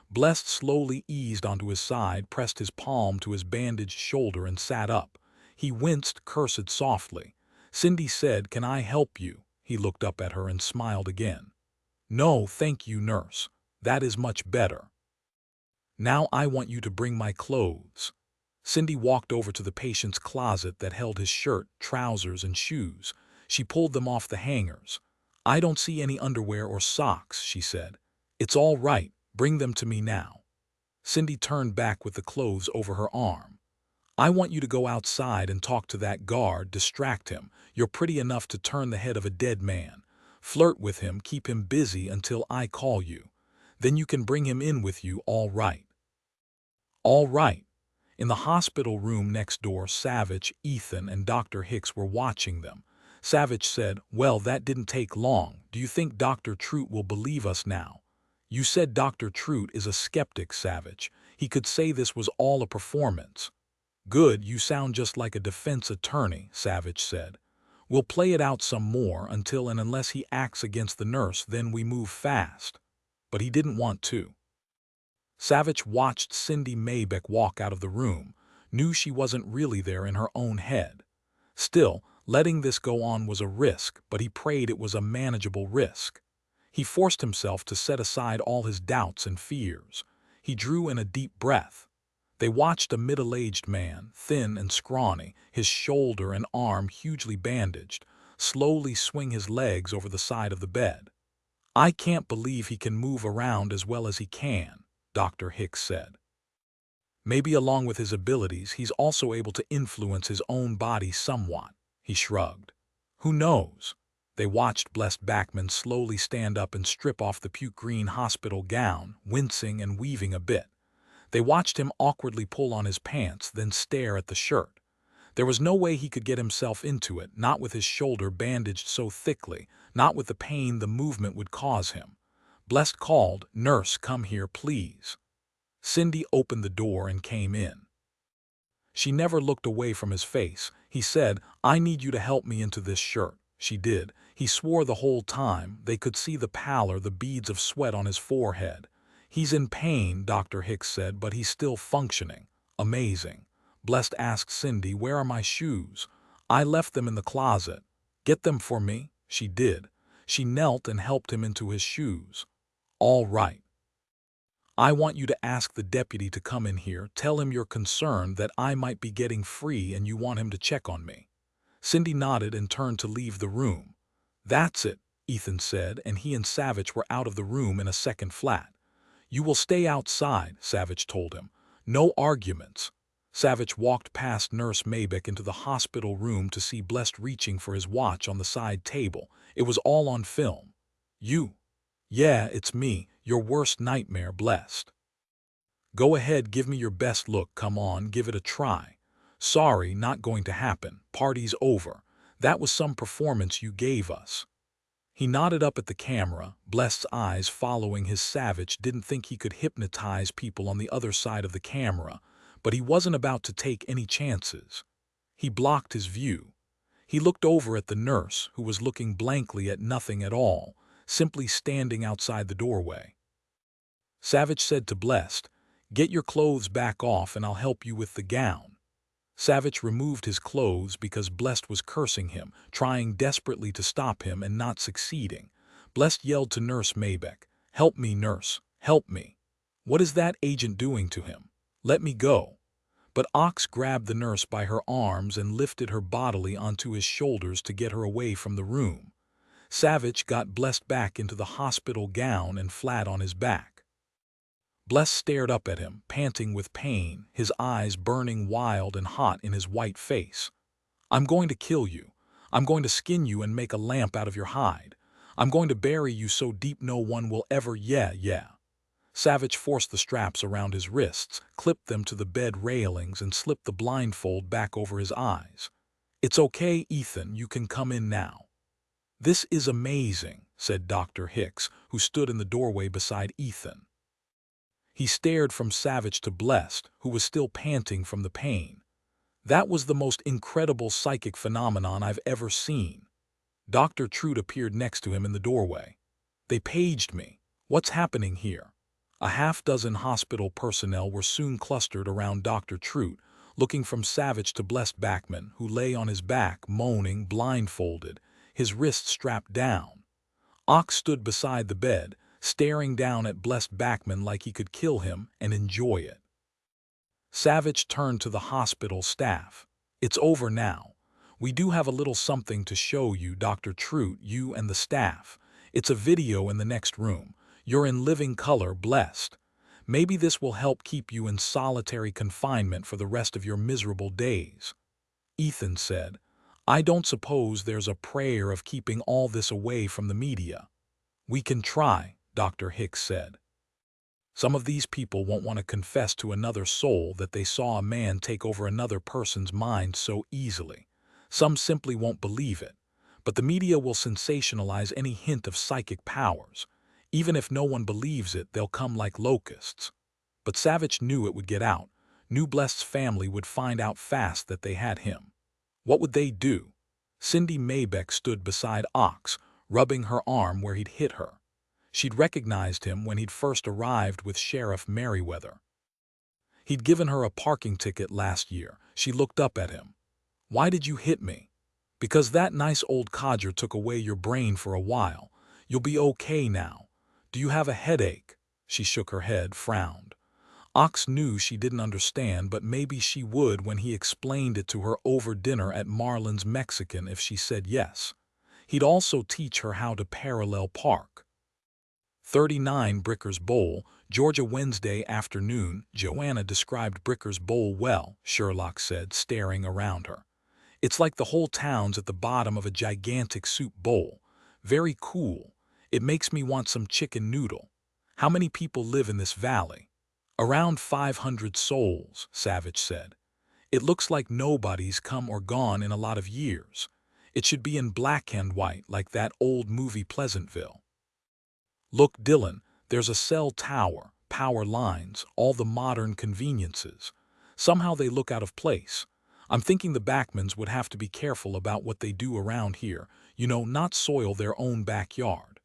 Blessed slowly eased onto his side, pressed his palm to his bandaged shoulder, and sat up. He winced, cursed softly. Cindy said, "Can I help you?" He looked up at her and smiled again. "No, thank you, nurse. That is much better. Now I want you to bring my clothes." Cindy walked over to the patient's closet that held his shirt, trousers, and shoes. She pulled them off the hangers. "I don't see any underwear or socks," she said. "It's all right. Bring them to me now." Cindy turned back with the clothes over her arm. "I want you to go outside and talk to that guard, distract him. You're pretty enough to turn the head of a dead man. Flirt with him, keep him busy until I call you. Then you can bring him in with you, all right?" "All right." In the hospital room next door, Savich, Ethan, and Dr. Hicks were watching them. Savich said, "Well, that didn't take long. Do you think Dr. Trout will believe us now?" "You said Dr. Trout is a skeptic, Savich. He could say this was all a performance." "Good, you sound just like a defense attorney," Savich said. "We'll play it out some more until and unless he acts against the nurse, then we move fast." But he didn't want to. Savich watched Cindy Maybeck walk out of the room, knew she wasn't really there in her own head. Still, letting this go on was a risk, but he prayed it was a manageable risk. He forced himself to set aside all his doubts and fears. He drew in a deep breath. They watched a middle-aged man, thin and scrawny, his shoulder and arm hugely bandaged, slowly swing his legs over the side of the bed. "I can't believe he can move around as well as he can," Dr. Hicks said. "Maybe along with his abilities, he's also able to influence his own body somewhat," he shrugged. "Who knows?" They watched Blessed Backman slowly stand up and strip off the puke green hospital gown, wincing and weaving a bit. They watched him awkwardly pull on his pants, then stare at the shirt. There was no way he could get himself into it, not with his shoulder bandaged so thickly, not with the pain the movement would cause him. Blessed called, "Nurse, come here, please." Cindy opened the door and came in. She never looked away from his face. He said, "I need you to help me into this shirt." She did. He swore the whole time. They could see the pallor, the beads of sweat on his forehead. "He's in pain," Dr. Hicks said, "but he's still functioning." "Amazing." Blessed asked Cindy, "Where are my shoes?" "I left them in the closet." "Get them for me." She did. She knelt and helped him into his shoes. "All right. I want you to ask the deputy to come in here. Tell him you're concerned that I might be getting free and you want him to check on me." Cindy nodded and turned to leave the room. "That's it," Ethan said, and he and Savich were out of the room in a second flat. "You will stay outside," Savich told him. "No arguments." Savich walked past Nurse Maybeck into the hospital room to see Blessed reaching for his watch on the side table. It was all on film. "You?" "Yeah, it's me, your worst nightmare, Blessed." "Go ahead, give me your best look, come on, give it a try." "Sorry, not going to happen. Party's over. That was some performance you gave us." He nodded up at the camera, Blessed's eyes following his. Savich didn't think he could hypnotize people on the other side of the camera, but he wasn't about to take any chances. He blocked his view. He looked over at the nurse, who was looking blankly at nothing at all, simply standing outside the doorway. Savich said to Blessed, "Get your clothes back off and I'll help you with the gown." Savich removed his clothes because Blessed was cursing him, trying desperately to stop him and not succeeding. Blessed yelled to Nurse Maybeck, "Help me, nurse, help me. What is that agent doing to him? Let me go." But Ox grabbed the nurse by her arms and lifted her bodily onto his shoulders to get her away from the room. Savich got Blessed back into the hospital gown and flat on his back. Bless stared up at him, panting with pain, his eyes burning wild and hot in his white face. "I'm going to kill you. I'm going to skin you and make a lamp out of your hide. I'm going to bury you so deep no one will ever." Yeah. Savich forced the straps around his wrists, clipped them to the bed railings, and slipped the blindfold back over his eyes. "It's okay, Ethan, you can come in now." "This is amazing," said Dr. Hicks, who stood in the doorway beside Ethan. He stared from Savich to Blessed, who was still panting from the pain. "That was the most incredible psychic phenomenon I've ever seen." Dr. Trout appeared next to him in the doorway. "They paged me. What's happening here?" A half-dozen hospital personnel were soon clustered around Dr. Trout, looking from Savich to Blessed Backman, who lay on his back, moaning, blindfolded, his wrists strapped down. Ox stood beside the bed, staring down at Blessed Backman like he could kill him and enjoy it. Savich turned to the hospital staff. "It's over now. We do have a little something to show you, Dr. Trout, you and the staff. It's a video in the next room. You're in living color, Blessed. Maybe this will help keep you in solitary confinement for the rest of your miserable days." Ethan said, "I don't suppose there's a prayer of keeping all this away from the media." "We can try," Dr. Hicks said. "Some of these people won't want to confess to another soul that they saw a man take over another person's mind so easily. Some simply won't believe it. But the media will sensationalize any hint of psychic powers. Even if no one believes it, they'll come like locusts." But Savich knew it would get out. Knew Blessed's family would find out fast that they had him. What would they do? Cindy Maybeck stood beside Ox, rubbing her arm where he'd hit her. She'd recognized him when he'd first arrived with Sheriff Merriweather. He'd given her a parking ticket last year. She looked up at him. "Why did you hit me?" "Because that nice old codger took away your brain for a while. You'll be okay now. Do you have a headache?" She shook her head, frowned. Ox knew she didn't understand, but maybe she would when he explained it to her over dinner at Marlin's Mexican if she said yes. He'd also teach her how to parallel park. 39 Bricker's Bowl, Georgia, Wednesday afternoon. "Joanna described Bricker's Bowl well," Sherlock said, staring around her. "It's like the whole town's at the bottom of a gigantic soup bowl. Very cool. It makes me want some chicken noodle. How many people live in this valley?" "Around 500 souls," Savich said. "It looks like nobody's come or gone in a lot of years. It should be in black and white like that old movie Pleasantville." "Look, Dillon, there's a cell tower, power lines, all the modern conveniences. Somehow they look out of place. I'm thinking the Backmans would have to be careful about what they do around here, not soil their own backyard."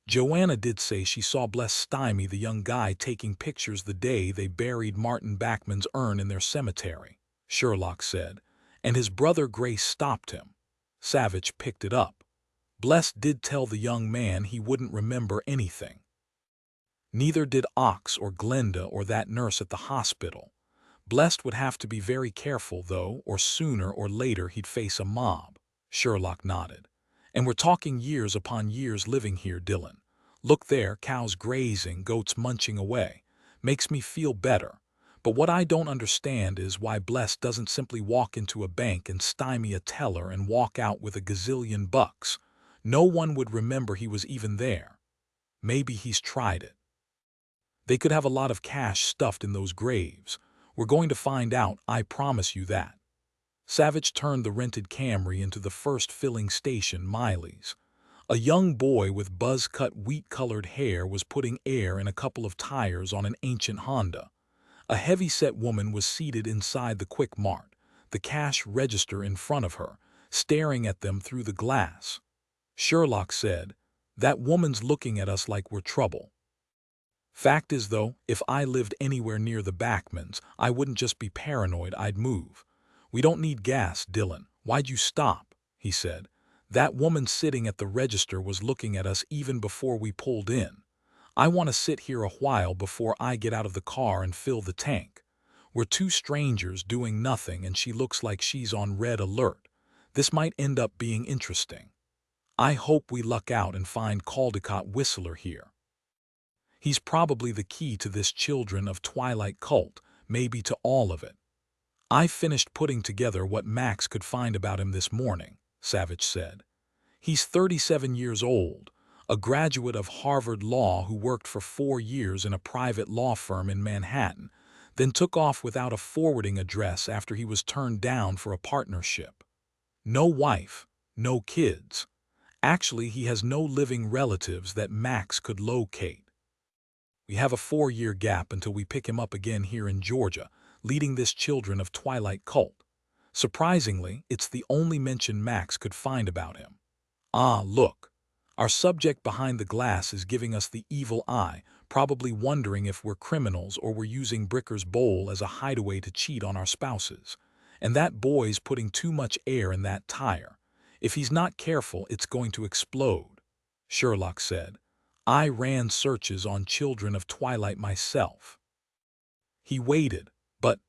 Joanna did say she saw Bless stymie the young guy taking pictures the day they buried Martin Backman's urn in their cemetery, Sherlock said, and his brother Grace stopped him. Savich picked it up. Bless did tell the young man he wouldn't remember anything. Neither did Ox or Glenda or that nurse at the hospital. Blessed would have to be very careful, though, or sooner or later he'd face a mob. Sherlock nodded. "And we're talking years upon years living here, Dillon. Look there, cows grazing, goats munching away. Makes me feel better. But what I don't understand is why Bless doesn't simply walk into a bank and stymie a teller and walk out with a gazillion bucks. No one would remember he was even there. Maybe he's tried it. They could have a lot of cash stuffed in those graves. We're going to find out, I promise you that." Savich turned the rented Camry into the first filling station, Miley's. A young boy with buzz-cut wheat-colored hair was putting air in a couple of tires on an ancient Honda. A heavy-set woman was seated inside the Quick Mart, the cash register in front of her, staring at them through the glass. Sherlock said, "That woman's looking at us like we're trouble." "Fact is, though, if I lived anywhere near the Backmans, I wouldn't just be paranoid, I'd move. We don't need gas, Dillon. Why'd you stop?" he said. "That woman sitting at the register was looking at us even before we pulled in. I want to sit here a while before I get out of the car and fill the tank. We're two strangers doing nothing and she looks like she's on red alert. This might end up being interesting. I hope we luck out and find Caldecott Whistler here. He's probably the key to this Children of Twilight cult, maybe to all of it. I finished putting together what Max could find about him this morning," Savich said. "He's 37 years old, a graduate of Harvard Law who worked for 4 years in a private law firm in Manhattan, then took off without a forwarding address after he was turned down for a partnership. No wife, no kids. Actually, he has no living relatives that Max could locate. We have a 4-year gap until we pick him up again here in Georgia, leading this Children of Twilight cult. Surprisingly, it's the only mention Max could find about him. Ah, look. Our subject behind the glass is giving us the evil eye, probably wondering if we're criminals or we're using Bricker's bowl as a hideaway to cheat on our spouses. And that boy's putting too much air in that tire. If he's not careful, it's going to explode. Sherlock said, I ran searches on Children of Twilight myself. He waited, but,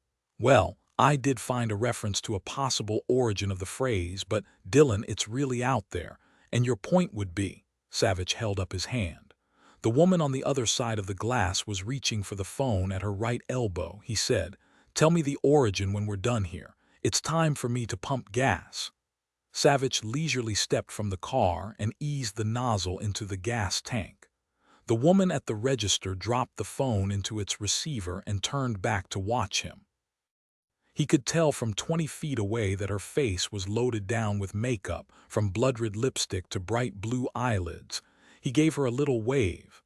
well, I did find a reference to a possible origin of the phrase, but Dillon, it's really out there, and your point would be, Savich held up his hand. The woman on the other side of the glass was reaching for the phone at her right elbow. He said, tell me the origin when we're done here. It's time for me to pump gas. Savich leisurely stepped from the car and eased the nozzle into the gas tank. The woman at the register dropped the phone into its receiver and turned back to watch him. He could tell from 20 feet away that her face was loaded down with makeup, from blood-red lipstick to bright blue eyelids. He gave her a little wave.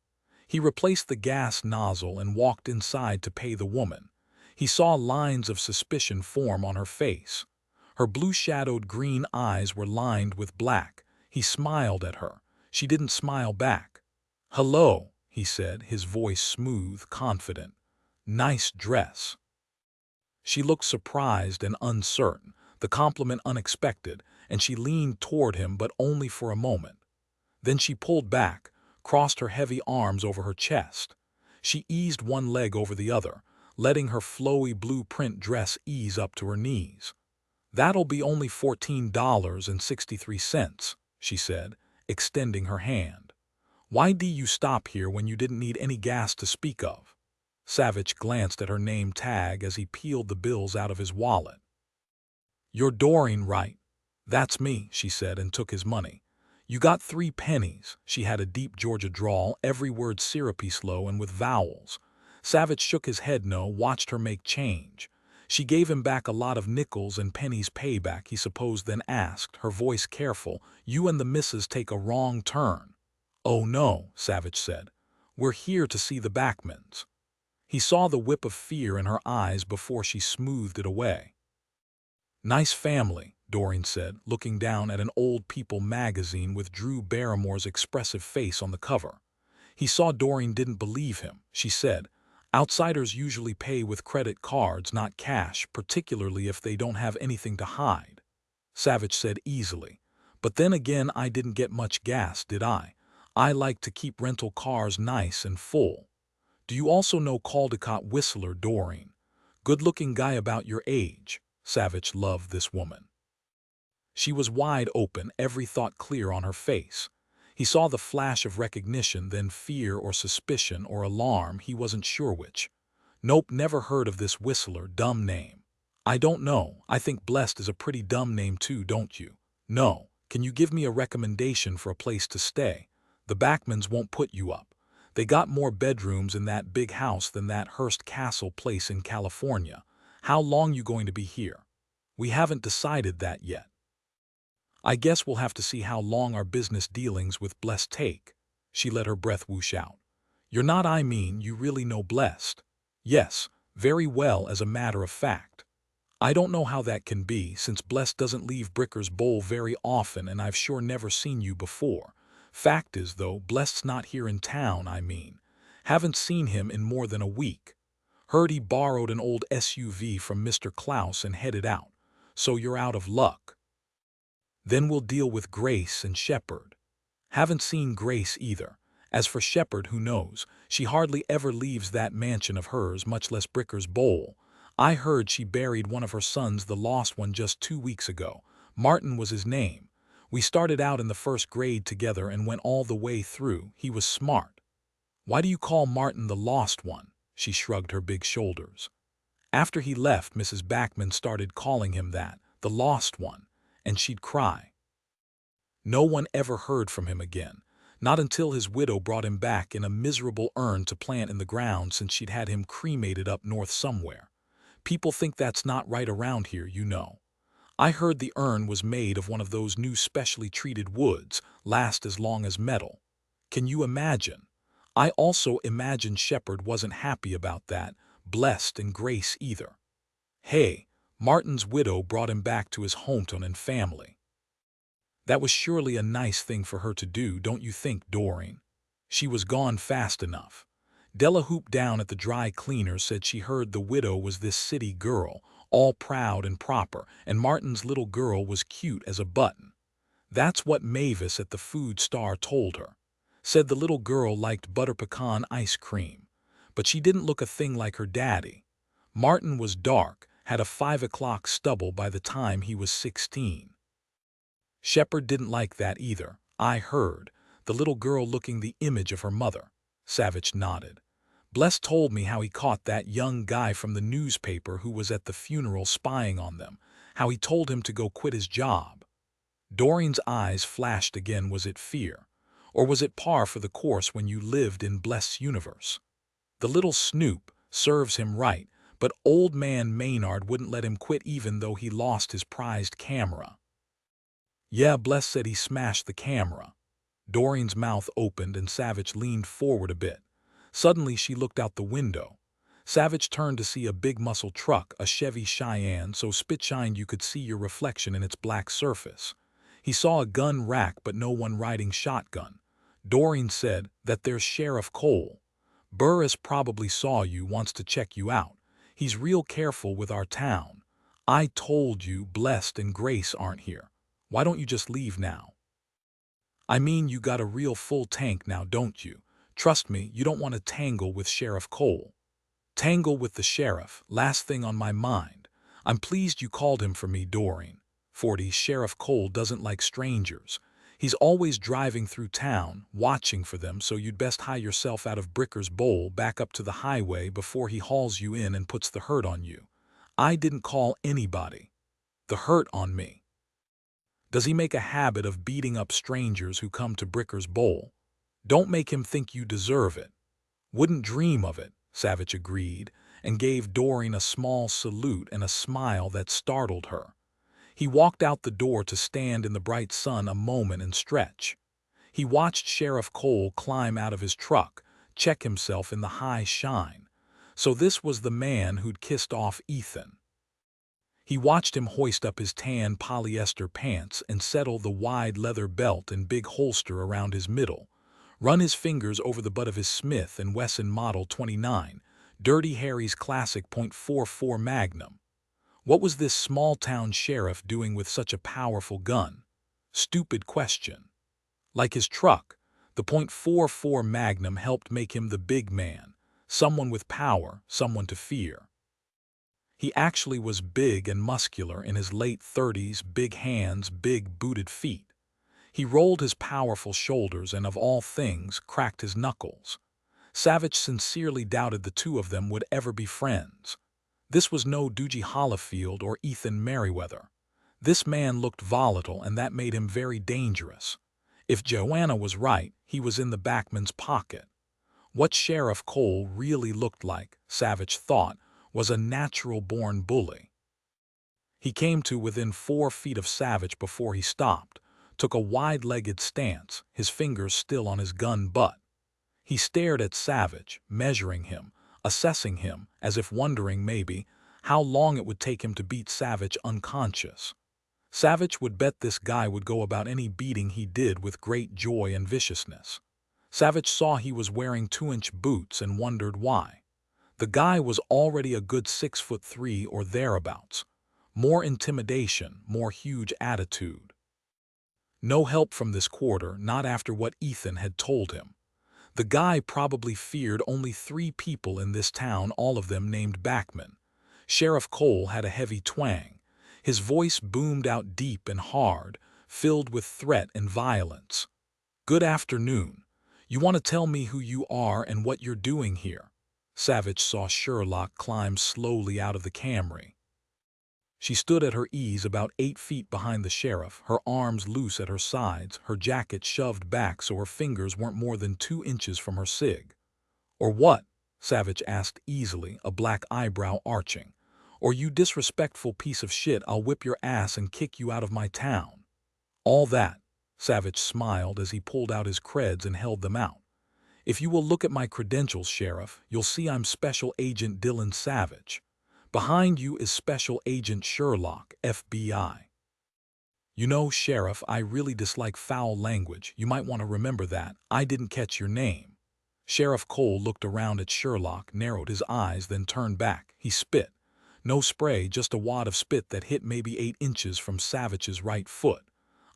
He replaced the gas nozzle and walked inside to pay the woman. He saw lines of suspicion form on her face. Her blue-shadowed green eyes were lined with black. He smiled at her. She didn't smile back. Hello, he said, his voice smooth, confident. Nice dress. She looked surprised and uncertain, the compliment unexpected, and she leaned toward him, but only for a moment. Then she pulled back, crossed her heavy arms over her chest. She eased one leg over the other, letting her flowy blue print dress ease up to her knees. That'll be only $14.63, she said, extending her hand. Why do you stop here when you didn't need any gas to speak of? Savich glanced at her name tag as he peeled the bills out of his wallet. You're Doreen, right? That's me, she said, and took his money. You got 3 pennies. She had a deep Georgia drawl, every word syrupy slow and with vowels. Savich shook his head no, watched her make change. She gave him back a lot of nickels and pennies payback, he supposed, then asked, her voice careful, you and the missus take a wrong turn. Oh no, Savich said. We're here to see the Backmans. He saw the whip of fear in her eyes before she smoothed it away. Nice family, Doreen said, looking down at an Old People magazine with Drew Barrymore's expressive face on the cover. He saw Doreen didn't believe him. She said, outsiders usually pay with credit cards, not cash, particularly if they don't have anything to hide. Savich said easily, but then again, I didn't get much gas, did I? I like to keep rental cars nice and full. Do you also know Caldecott Whistler, Doreen? Good-looking guy about your age. Savich loved this woman. She was wide open, every thought clear on her face. He saw the flash of recognition, then fear or suspicion or alarm, he wasn't sure which. Nope, never heard of this Whistler, dumb name. I don't know, I think Blessed is a pretty dumb name too, don't you? No, can you give me a recommendation for a place to stay? The Backmans won't put you up. They got more bedrooms in that big house than that Hearst Castle place in California. How long you going to be here? We haven't decided that yet. I guess we'll have to see how long our business dealings with Blessed take. She let her breath whoosh out. You're not, I mean, you really know Blessed? Yes, very well, as a matter of fact. I don't know how that can be, since Blessed doesn't leave Bricker's bowl very often and I've sure never seen you before. Fact is, though, Blessed's not here in town, I mean. Haven't seen him in more than a week. Heard he borrowed an old SUV from Mr. Klaus and headed out. So you're out of luck. Then we'll deal with Grace and Shepard. Haven't seen Grace either. As for Shepard, who knows? She hardly ever leaves that mansion of hers, much less Bricker's bowl. I heard she buried one of her sons, the lost one, just 2 weeks ago. Martin was his name. We started out in the 1st grade together and went all the way through. He was smart. Why do you call Martin the lost one? She shrugged her big shoulders. After he left, Mrs. Backman started calling him that, the lost one, and she'd cry. No one ever heard from him again, not until his widow brought him back in a miserable urn to plant in the ground, since she'd had him cremated up north somewhere. People think that's not right around here, you know. I heard the urn was made of one of those new specially treated woods, last as long as metal. Can you imagine? I also imagine Shepard wasn't happy about that, blessed and Grace either. Hey, Martin's widow brought him back to his hometown and family. That was surely a nice thing for her to do, don't you think, Doreen? She was gone fast enough. Della hooped down at the dry cleaner, said she heard the widow was this city girl, all proud and proper, and Martin's little girl was cute as a button. That's what Mavis at the Food Star told her. Said the little girl liked butter pecan ice cream, but she didn't look a thing like her daddy. Martin was dark, had a 5 o'clock stubble by the time he was 16. Shepard didn't like that either, I heard, the little girl looking the image of her mother. Savich nodded. Bless told me how he caught that young guy from the newspaper who was at the funeral spying on them, how he told him to go quit his job. Doreen's eyes flashed again. Was it fear? Or was it par for the course when you lived in Bless's universe? The little snoop serves him right, but old man Maynard wouldn't let him quit even though he lost his prized camera. Yeah, Bless said he smashed the camera. Doreen's mouth opened and Savich leaned forward a bit. Suddenly she looked out the window. Savich turned to see a big muscle truck, a Chevy Cheyenne, so spit-shined you could see your reflection in its black surface. He saw a gun rack but no one riding shotgun. Doreen said, "That there's Sheriff Cole. Burris probably saw you, wants to check you out. He's real careful with our town. I told you Blessed and Grace aren't here. Why don't you just leave now? I mean, you got a real full tank now, don't you? Trust me, you don't want to tangle with Sheriff Cole." Tangle with the sheriff, last thing on my mind. I'm pleased you called him for me, Doreen. 40, Sheriff Cole doesn't like strangers. He's always driving through town, watching for them, so you'd best hie yourself out of Bricker's Bowl back up to the highway before he hauls you in and puts the hurt on you. I didn't call anybody. The hurt on me. Does he make a habit of beating up strangers who come to Bricker's Bowl? Don't make him think you deserve it. Wouldn't dream of it, Savich agreed, and gave Doreen a small salute and a smile that startled her. He walked out the door to stand in the bright sun a moment and stretch. He watched Sheriff Cole climb out of his truck, check himself in the high shine. So this was the man who'd kissed off Ethan. He watched him hoist up his tan polyester pants and settle the wide leather belt and big holster around his middle, run his fingers over the butt of his Smith & Wesson Model 29, Dirty Harry's classic .44 Magnum. What was this small-town sheriff doing with such a powerful gun? Stupid question. Like his truck, the .44 Magnum helped make him the big man, someone with power, someone to fear. He actually was big and muscular in his late 30s, big hands, big booted feet. He rolled his powerful shoulders and, of all things, cracked his knuckles. Savich sincerely doubted the two of them would ever be friends. This was no Doogie Hollifield or Ethan Merriweather. This man looked volatile, and that made him very dangerous. If Joanna was right, he was in the backman's pocket. What Sheriff Cole really looked like, Savich thought, was a natural-born bully. He came to within 4 feet of Savich before he stopped, took a wide-legged stance, his fingers still on his gun butt. He stared at Savich, measuring him, assessing him, as if wondering, maybe, how long it would take him to beat Savich unconscious. Savich would bet this guy would go about any beating he did with great joy and viciousness. Savich saw he was wearing 2-inch boots and wondered why. The guy was already a good 6'3" or thereabouts. More intimidation, more huge attitude. No help from this quarter, not after what Ethan had told him. The guy probably feared only 3 people in this town, all of them named Backman. Sheriff Cole had a heavy twang. His voice boomed out deep and hard, filled with threat and violence. "Good afternoon. You want to tell me who you are and what you're doing here?" Savich saw Sherlock climb slowly out of the Camry. She stood at her ease about 8 feet behind the sheriff, her arms loose at her sides, her jacket shoved back so her fingers weren't more than 2 inches from her cig. "Or what?" Savich asked easily, a black eyebrow arching. or you disrespectful piece of shit, I'll whip your ass and kick you out of my town. All that. Savich smiled as he pulled out his creds and held them out. If you will look at my credentials, Sheriff, you'll see I'm Special Agent Dillon Savich. Behind you is Special Agent Sherlock, FBI. You know, Sheriff, I really dislike foul language. You might want to remember that. I didn't catch your name. Sheriff Cole looked around at Sherlock, narrowed his eyes, then turned back. He spit. No spray, just a wad of spit that hit maybe 8 inches from Savich's right foot.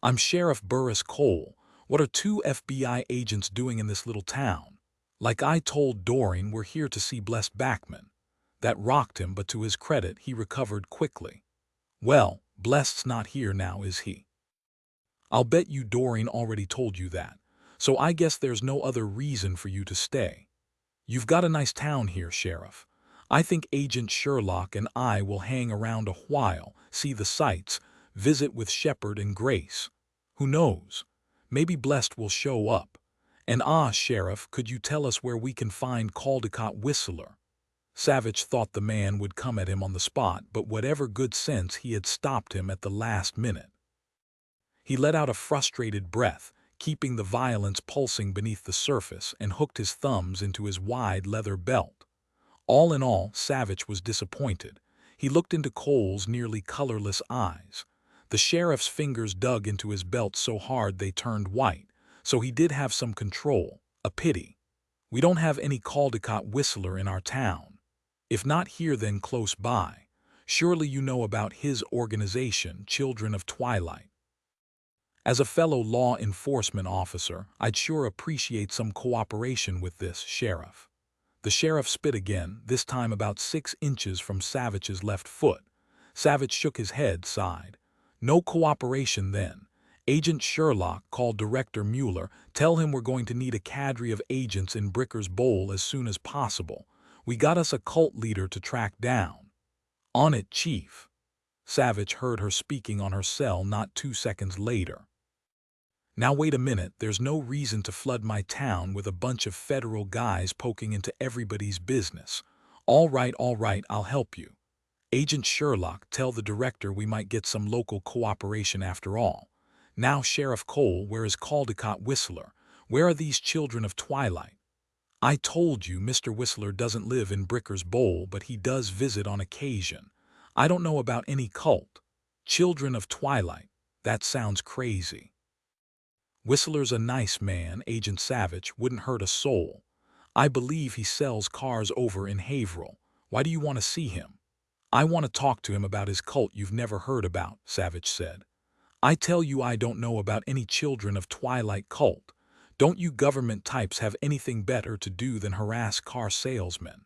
I'm Sheriff Burris Cole. What are 2 FBI agents doing in this little town? Like I told Doreen, we're here to see Blessed Backman. That rocked him, but to his credit, he recovered quickly. Well, Blessed's not here now, is he? I'll bet you Doreen already told you that, so I guess there's no other reason for you to stay. You've got a nice town here, Sheriff. I think Agent Sherlock and I will hang around a while, see the sights, visit with Shepard and Grace. Who knows? Maybe Blessed will show up. And Sheriff, could you tell us where we can find KnockOut Whistler? Savich thought the man would come at him on the spot, but whatever good sense, he had stopped him at the last minute. He let out a frustrated breath, keeping the violence pulsing beneath the surface, and hooked his thumbs into his wide leather belt. All in all, Savich was disappointed. He looked into Cole's nearly colorless eyes. The sheriff's fingers dug into his belt so hard they turned white, so he did have some control. A pity. We don't have any KnockOut Whistler in our town. If not here, then close by. Surely you know about his organization, Children of Twilight. As a fellow law enforcement officer, I'd sure appreciate some cooperation with this, Sheriff. The sheriff spit again, this time about 6 inches from Savich's left foot. Savich shook his head, sighed. No cooperation then. Agent Sherlock called Director Mueller. Tell him we're going to need a cadre of agents in Bricker's Bowl as soon as possible. We got us a cult leader to track down. On it, Chief. Savich heard her speaking on her cell not 2 seconds later. Now wait a minute, there's no reason to flood my town with a bunch of federal guys poking into everybody's business. All right, I'll help you. Agent Sherlock, tell the director we might get some local cooperation after all. Now, Sheriff Cole, where is KnockOut Whistler? Where are these Children of Twilight? I told you Mr. Whistler doesn't live in Bricker's Bowl, but he does visit on occasion. I don't know about any cult. Children of Twilight. That sounds crazy. Whistler's a nice man, Agent Savich, wouldn't hurt a soul. I believe he sells cars over in Haverhill. Why do you want to see him? I want to talk to him about his cult you've never heard about, Savich said. I tell you I don't know about any Children of Twilight cult. Don't you government types have anything better to do than harass car salesmen?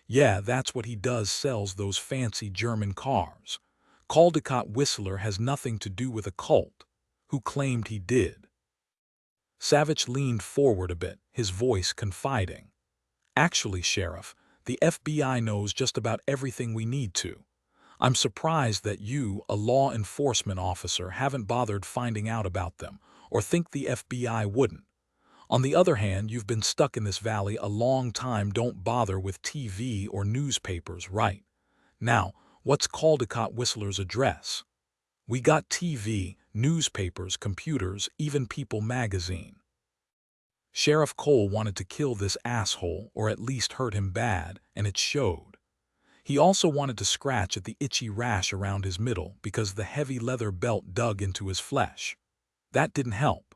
Yeah, that's what he does, sells those fancy German cars. KnockOut Whistler has nothing to do with a cult. Who claimed he did? Savich leaned forward a bit, his voice confiding. Actually, Sheriff, the FBI knows just about everything we need to. I'm surprised that you, a law enforcement officer, haven't bothered finding out about them, or think the FBI wouldn't. On the other hand, you've been stuck in this valley a long time, don't bother with TV or newspapers, right? Now, what's KnockOut Whistler's address? We got TV, newspapers, computers, even People magazine. Sheriff Cole wanted to kill this asshole, or at least hurt him bad, and it showed. He also wanted to scratch at the itchy rash around his middle because the heavy leather belt dug into his flesh. That didn't help.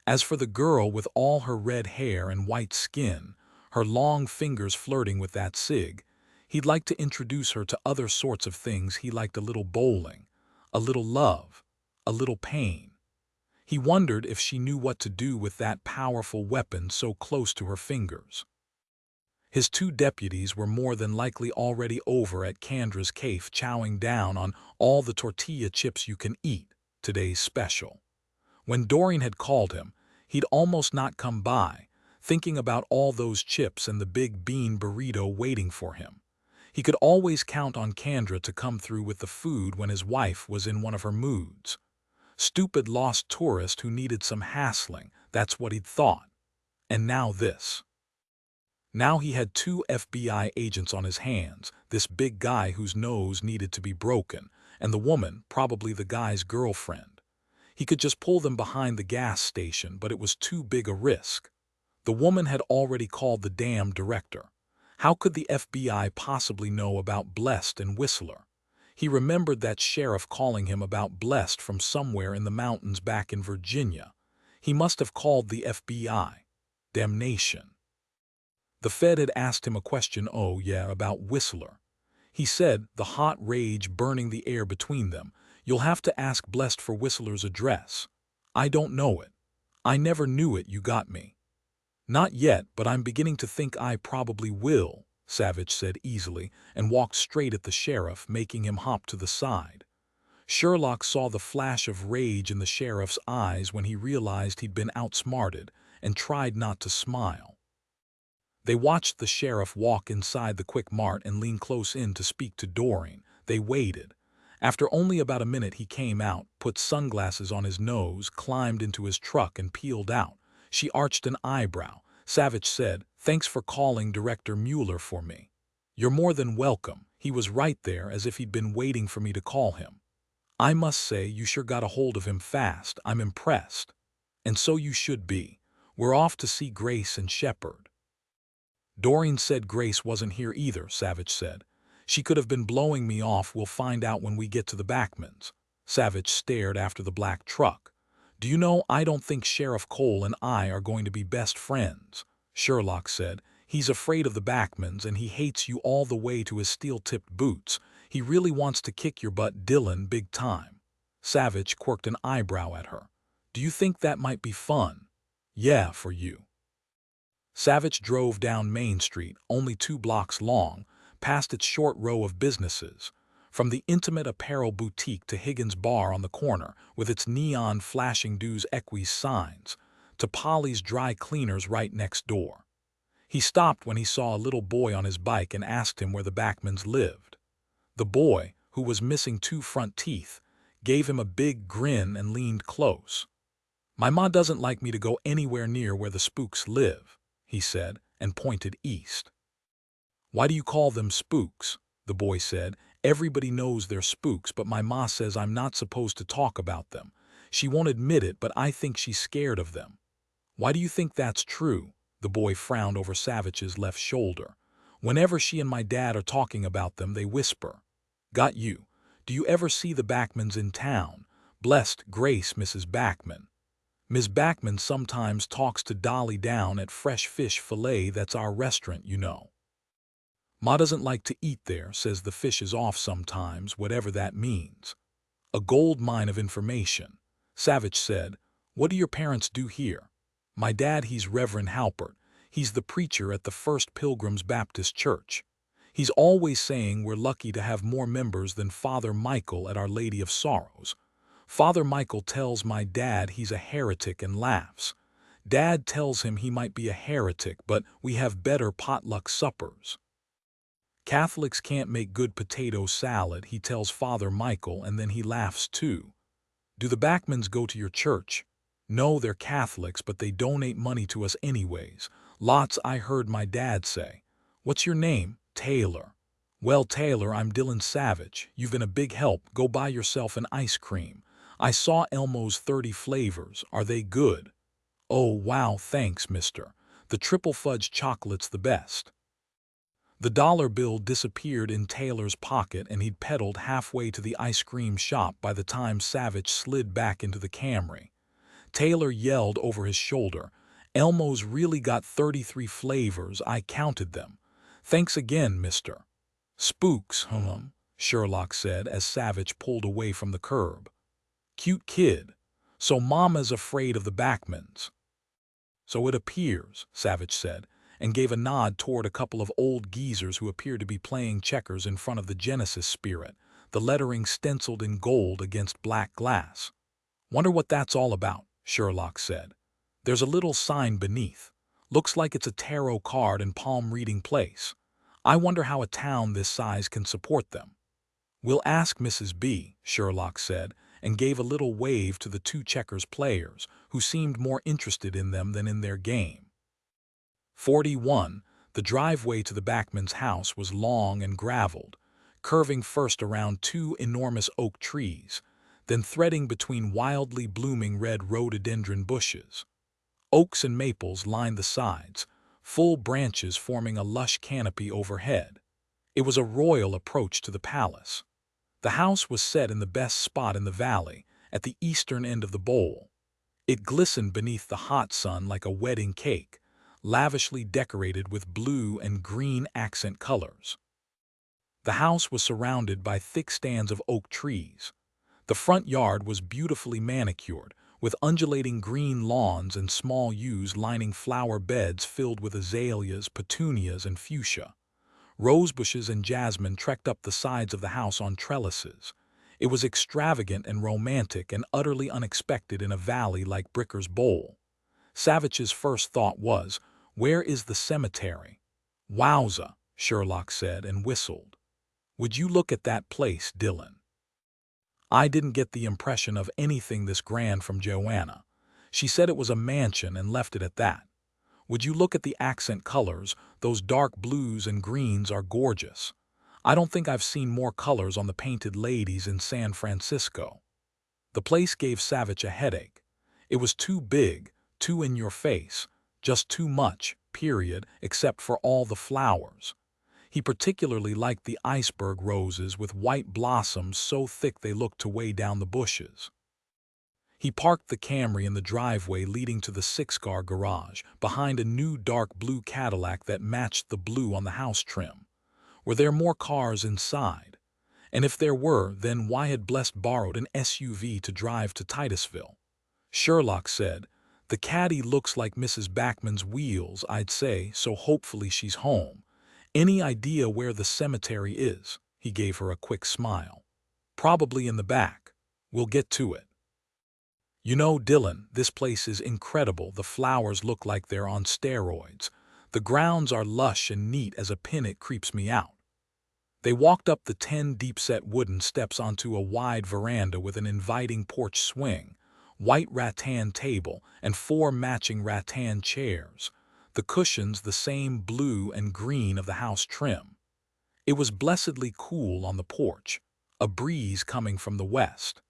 As for the girl with all her red hair and white skin, her long fingers flirting with that cig, he'd like to introduce her to other sorts of things. He liked a little bowling, a little love, a little pain. He wondered if she knew what to do with that powerful weapon so close to her fingers. His 2 deputies were more than likely already over at Candra's cafe chowing down on all the tortilla chips you can eat, today's special. When Doreen had called him, he'd almost not come by, thinking about all those chips and the big bean burrito waiting for him. He could always count on Candra to come through with the food when his wife was in one of her moods. Stupid lost tourist who needed some hassling, that's what he'd thought. And now this. Now he had 2 FBI agents on his hands, this big guy whose nose needed to be broken, and the woman, probably the guy's girlfriend. He could just pull them behind the gas station, but it was too big a risk. The woman had already called the damn director. How could the FBI possibly know about Blessed and Whistler? He remembered that sheriff calling him about Blessed from somewhere in the mountains back in Virginia. He must have called the FBI. Damnation. The Fed had asked him a question, oh yeah, about Whistler. He said, the hot rage burning the air between them, you'll have to ask Blessed for Whistler's address. I don't know it. I never knew it, you got me. Not yet, but I'm beginning to think I probably will, Savich said easily, and walked straight at the sheriff, making him hop to the side. Sherlock saw the flash of rage in the sheriff's eyes when he realized he'd been outsmarted, and tried not to smile. They watched the sheriff walk inside the Quick Mart and lean close in to speak to Doreen. They waited. After only about a minute he came out, put sunglasses on his nose, climbed into his truck and peeled out. She arched an eyebrow. Savich said, "Thanks for calling Director Mueller for me." "You're more than welcome. He was right there, as if he'd been waiting for me to call him." "I must say, you sure got a hold of him fast. I'm impressed." "And so you should be. We're off to see Grace and Shepard." "Doreen said Grace wasn't here either," Savich said. "She could have been blowing me off. We'll find out when we get to the Backmans." Savich stared after the black truck. "Do you know, I don't think Sheriff Cole and I are going to be best friends," Sherlock said. "He's afraid of the Backmans and he hates you all the way to his steel-tipped boots. He really wants to kick your butt, Dillon, big time." Savich quirked an eyebrow at her. "Do you think that might be fun?" "Yeah, for you." Savich drove down Main Street, only 2 blocks long, past its short row of businesses. From the intimate apparel boutique to Higgins' bar on the corner, with its neon flashing Dos Equis signs, to Polly's dry cleaners right next door. He stopped when he saw a little boy on his bike and asked him where the Backmans lived. The boy, who was missing 2 front teeth, gave him a big grin and leaned close. "My ma doesn't like me to go anywhere near where the spooks live," he said, and pointed east. "Why do you call them spooks?" the boy said. "Everybody knows they're spooks, but my ma says I'm not supposed to talk about them. She won't admit it, but I think she's scared of them." "Why do you think that's true?" The boy frowned over Savich's left shoulder. "Whenever she and my dad are talking about them, they whisper." "Got you. Do you ever see the Backmans in town? Blessed Grace, Mrs. Backman. Miss Backman sometimes talks to Dolly down at Fresh Fish Fillet, that's our restaurant, you know. Ma doesn't like to eat there, says the fish is off sometimes, whatever that means." A gold mine of information. Savich said, "What do your parents do here?" "My dad, he's Reverend Halpert. He's the preacher at the First Pilgrims Baptist Church. He's always saying we're lucky to have more members than Father Michael at Our Lady of Sorrows. Father Michael tells my dad he's a heretic and laughs. Dad tells him he might be a heretic, but we have better potluck suppers. Catholics can't make good potato salad, he tells Father Michael, and then he laughs too. Do the Backmans go to your church? No, they're Catholics, but they donate money to us anyways. Lots, I heard my dad say. What's your name? Taylor. Well, Taylor, I'm Dillon Savich. You've been a big help. Go buy yourself an ice cream. I saw Elmo's 30 flavors. Are they good? Oh, wow, thanks, mister. The triple fudge chocolate's the best. The dollar bill disappeared in Taylor's pocket and he'd pedaled halfway to the ice cream shop by the time Savich slid back into the Camry. Taylor yelled over his shoulder, "Elmo's really got 33 flavors, I counted them. Thanks again, mister." "Spooks, Sherlock said as Savich pulled away from the curb. "Cute kid. So Mama's afraid of the Backmans." "So it appears," Savich said, and gave a nod toward a couple of old geezers who appeared to be playing checkers in front of the Genesis spirit, the lettering stenciled in gold against black glass. "Wonder what that's all about," Sherlock said. "There's a little sign beneath. Looks like it's a tarot card and palm reading place. I wonder how a town this size can support them." "We'll ask Mrs. B," Sherlock said, and gave a little wave to the 2 checkers players, who seemed more interested in them than in their game. 41. The driveway to the Backman's house was long and graveled, curving first around two enormous oak trees, then threading between wildly blooming red rhododendron bushes. Oaks and maples lined the sides, full branches forming a lush canopy overhead. It was a royal approach to the palace. The house was set in the best spot in the valley, at the eastern end of the bowl. It glistened beneath the hot sun like a wedding cake, lavishly decorated with blue and green accent colors. The house was surrounded by thick stands of oak trees. The front yard was beautifully manicured, with undulating green lawns and small yews lining flower beds filled with azaleas, petunias, and fuchsia. Rosebushes and jasmine trekked up the sides of the house on trellises. It was extravagant and romantic and utterly unexpected in a valley like Bricker's Bowl. Savich's first thought was, "Where is the cemetery?" "Wowza," Sherlock said and whistled. "Would you look at that place, Dillon?" I didn't get the impression of anything this grand from Joanna. She said it was a mansion and left it at that. Would you look at the accent colors? Those dark blues and greens are gorgeous. I don't think I've seen more colors on the painted ladies in San Francisco. The place gave Savich a headache. It was too big, too in your face, just too much, period, except for all the flowers. He particularly liked the iceberg roses with white blossoms so thick they looked to weigh down the bushes. He parked the Camry in the driveway leading to the six-car garage, behind a new dark blue Cadillac that matched the blue on the house trim. Were there more cars inside? And if there were, then why had Blessed borrowed an SUV to drive to Titusville? Sherlock said, "The caddy looks like Mrs. Backman's wheels, I'd say, so hopefully she's home. Any idea where the cemetery is?" He gave her a quick smile. "Probably in the back. We'll get to it." "You know, Dillon, this place is incredible. The flowers look like they're on steroids. The grounds are lush and neat as a pin. It creeps me out." They walked up the 10 deep-set wooden steps onto a wide veranda with an inviting porch swing, white rattan table, and 4 matching rattan chairs, the cushions the same blue and green of the house trim. It was blessedly cool on the porch, a breeze coming from the west.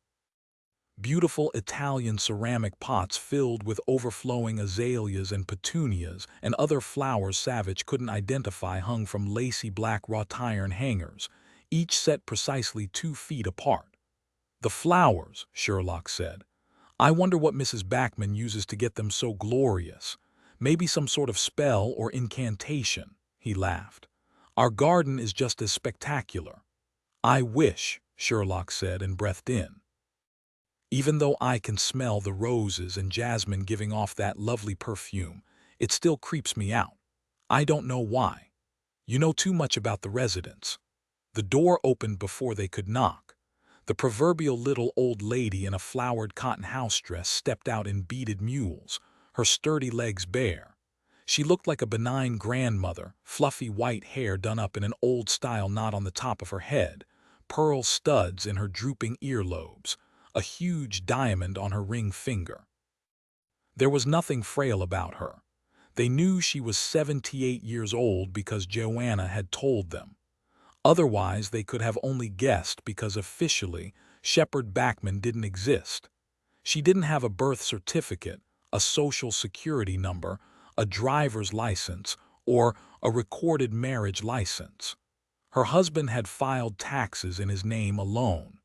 Beautiful Italian ceramic pots filled with overflowing azaleas and petunias and other flowers Savich couldn't identify hung from lacy black wrought iron hangers, each set precisely 2 feet apart. "The flowers," Sherlock said. "I wonder what Mrs. Backman uses to get them so glorious. Maybe some sort of spell or incantation." He laughed. "Our garden is just as spectacular." "I wish," Sherlock said and breathed in. "Even though I can smell the roses and jasmine giving off that lovely perfume, it still creeps me out. I don't know why. You know too much about the residence." The door opened before they could knock. The proverbial little old lady in a flowered cotton house dress stepped out in beaded mules, her sturdy legs bare. She looked like a benign grandmother, fluffy white hair done up in an old-style knot on the top of her head, pearl studs in her drooping earlobes, a huge diamond on her ring finger. There was nothing frail about her. They knew she was 78 years old because Joanna had told them. Otherwise, they could have only guessed because officially, Shepard Backman didn't exist. She didn't have a birth certificate, a social security number, a driver's license, or a recorded marriage license. Her husband had filed taxes in his name alone.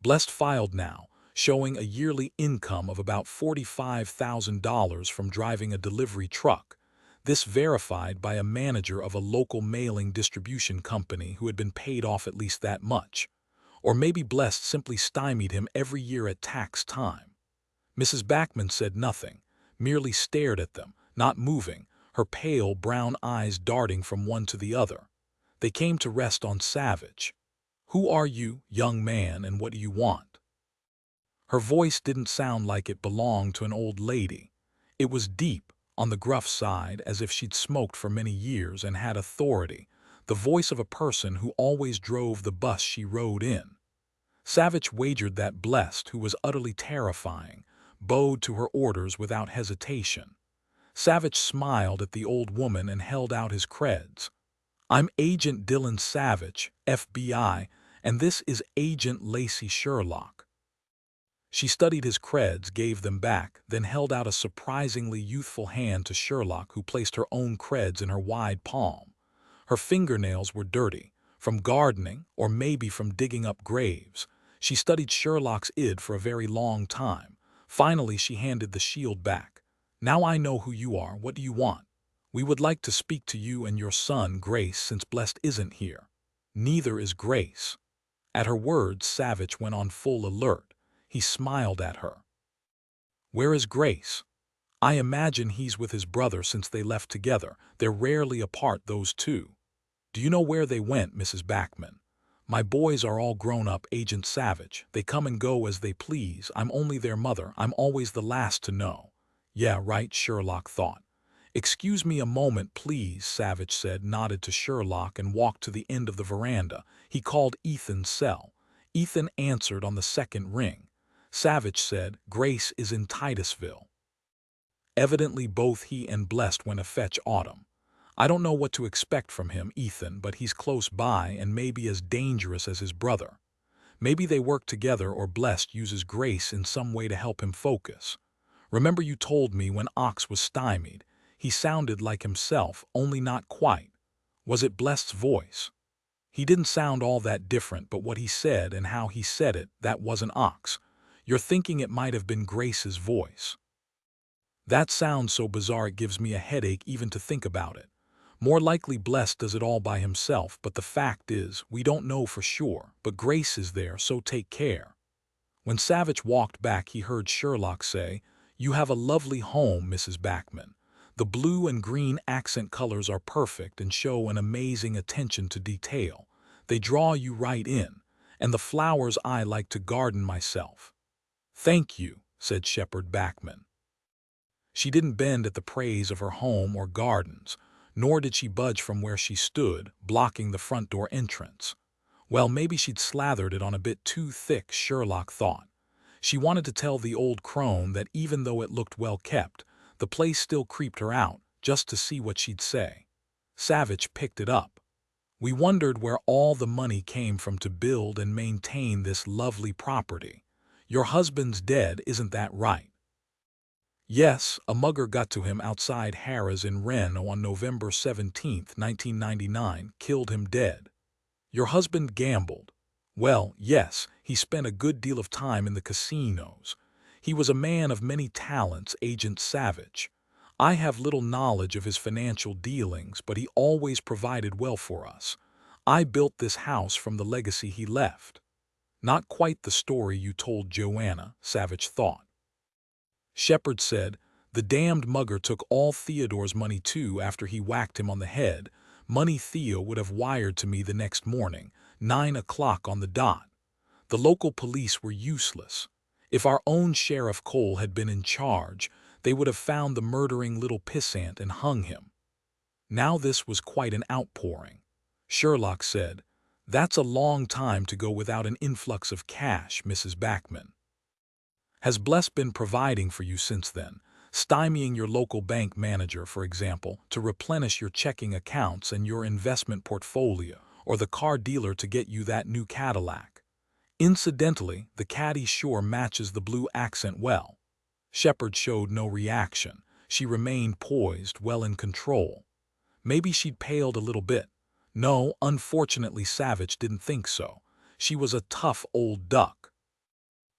Blessed filed now, showing a yearly income of about $45,000 from driving a delivery truck, this verified by a manager of a local mailing distribution company who had been paid off at least that much. Or maybe Blessed simply stymied him every year at tax time. Mrs. Backman said nothing, merely stared at them, not moving, her pale brown eyes darting from one to the other. They came to rest on Savich. "Who are you, young man, and what do you want?" Her voice didn't sound like it belonged to an old lady. It was deep, on the gruff side, as if she'd smoked for many years and had authority, the voice of a person who always drove the bus she rode in. Savich wagered that Blessed, who was utterly terrifying, bowed to her orders without hesitation. Savich smiled at the old woman and held out his creds. I'm Agent Dillon Savich, FBI, and this is Agent Lacey Sherlock. She studied his creds, gave them back, then held out a surprisingly youthful hand to Sherlock, who placed her own creds in her wide palm. Her fingernails were dirty, from gardening or maybe from digging up graves. She studied Sherlock's id for a very long time. Finally, she handed the shield back. Now I know who you are. What do you want? We would like to speak to you and your son, Grace, since Blessed isn't here. Neither is Grace. At her words, Savich went on full alert. He smiled at her. Where is Grace? I imagine he's with his brother since they left together. They're rarely apart, those two. Do you know where they went, Mrs. Backman? My boys are all grown up, Agent Savich. They come and go as they please. I'm only their mother. I'm always the last to know. Yeah, right, Sherlock thought. Excuse me a moment, please, Savich said, nodded to Sherlock and walked to the end of the veranda. He called Ethan's cell. Ethan answered on the second ring. Savich said, Grace is in Titusville. Evidently both he and Blessed went to fetch Autumn. I don't know what to expect from him, Ethan, but he's close by and maybe as dangerous as his brother. Maybe they work together or Blessed uses Grace in some way to help him focus. Remember you told me when Ox was stymied, he sounded like himself, only not quite. Was it Blessed's voice? He didn't sound all that different, but what he said and how he said it, that wasn't Ox. You're thinking it might have been Grace's voice. That sounds so bizarre it gives me a headache even to think about it. More likely Blessed does it all by himself, but the fact is, we don't know for sure, but Grace is there, so take care. When Savich walked back, he heard Sherlock say, You have a lovely home, Mrs. Backman. The blue and green accent colors are perfect and show an amazing attention to detail. They draw you right in, and the flowers I like to garden myself. Thank you, said Shepherd Backman. She didn't bend at the praise of her home or gardens, nor did she budge from where she stood, blocking the front door entrance. Well, maybe she'd slathered it on a bit too thick, Sherlock thought. She wanted to tell the old crone that even though it looked well kept, the place still creeped her out, just to see what she'd say. Savich picked it up. We wondered where all the money came from to build and maintain this lovely property. Your husband's dead, isn't that right? Yes, a mugger got to him outside Harrah's in Reno on November 17, 1999, killed him dead. Your husband gambled. Well, yes, he spent a good deal of time in the casinos. He was a man of many talents, Agent Savich. I have little knowledge of his financial dealings, but he always provided well for us. I built this house from the legacy he left. Not quite the story you told Joanna, Savich thought. Shepherd said, The damned mugger took all Theodore's money too after he whacked him on the head. Money Theo would have wired to me the next morning, 9 o'clock on the dot. The local police were useless. If our own Sheriff Cole had been in charge, they would have found the murdering little pissant and hung him. Now this was quite an outpouring. Sherlock said, That's a long time to go without an influx of cash, Mrs. Backman. Has Bless been providing for you since then, stymieing your local bank manager, for example, to replenish your checking accounts and your investment portfolio, or the car dealer to get you that new Cadillac? Incidentally, the caddy sure matches the blue accent well. Shepherd showed no reaction. She remained poised, well in control. Maybe she'd paled a little bit. No, unfortunately Savich didn't think so. She was a tough old duck.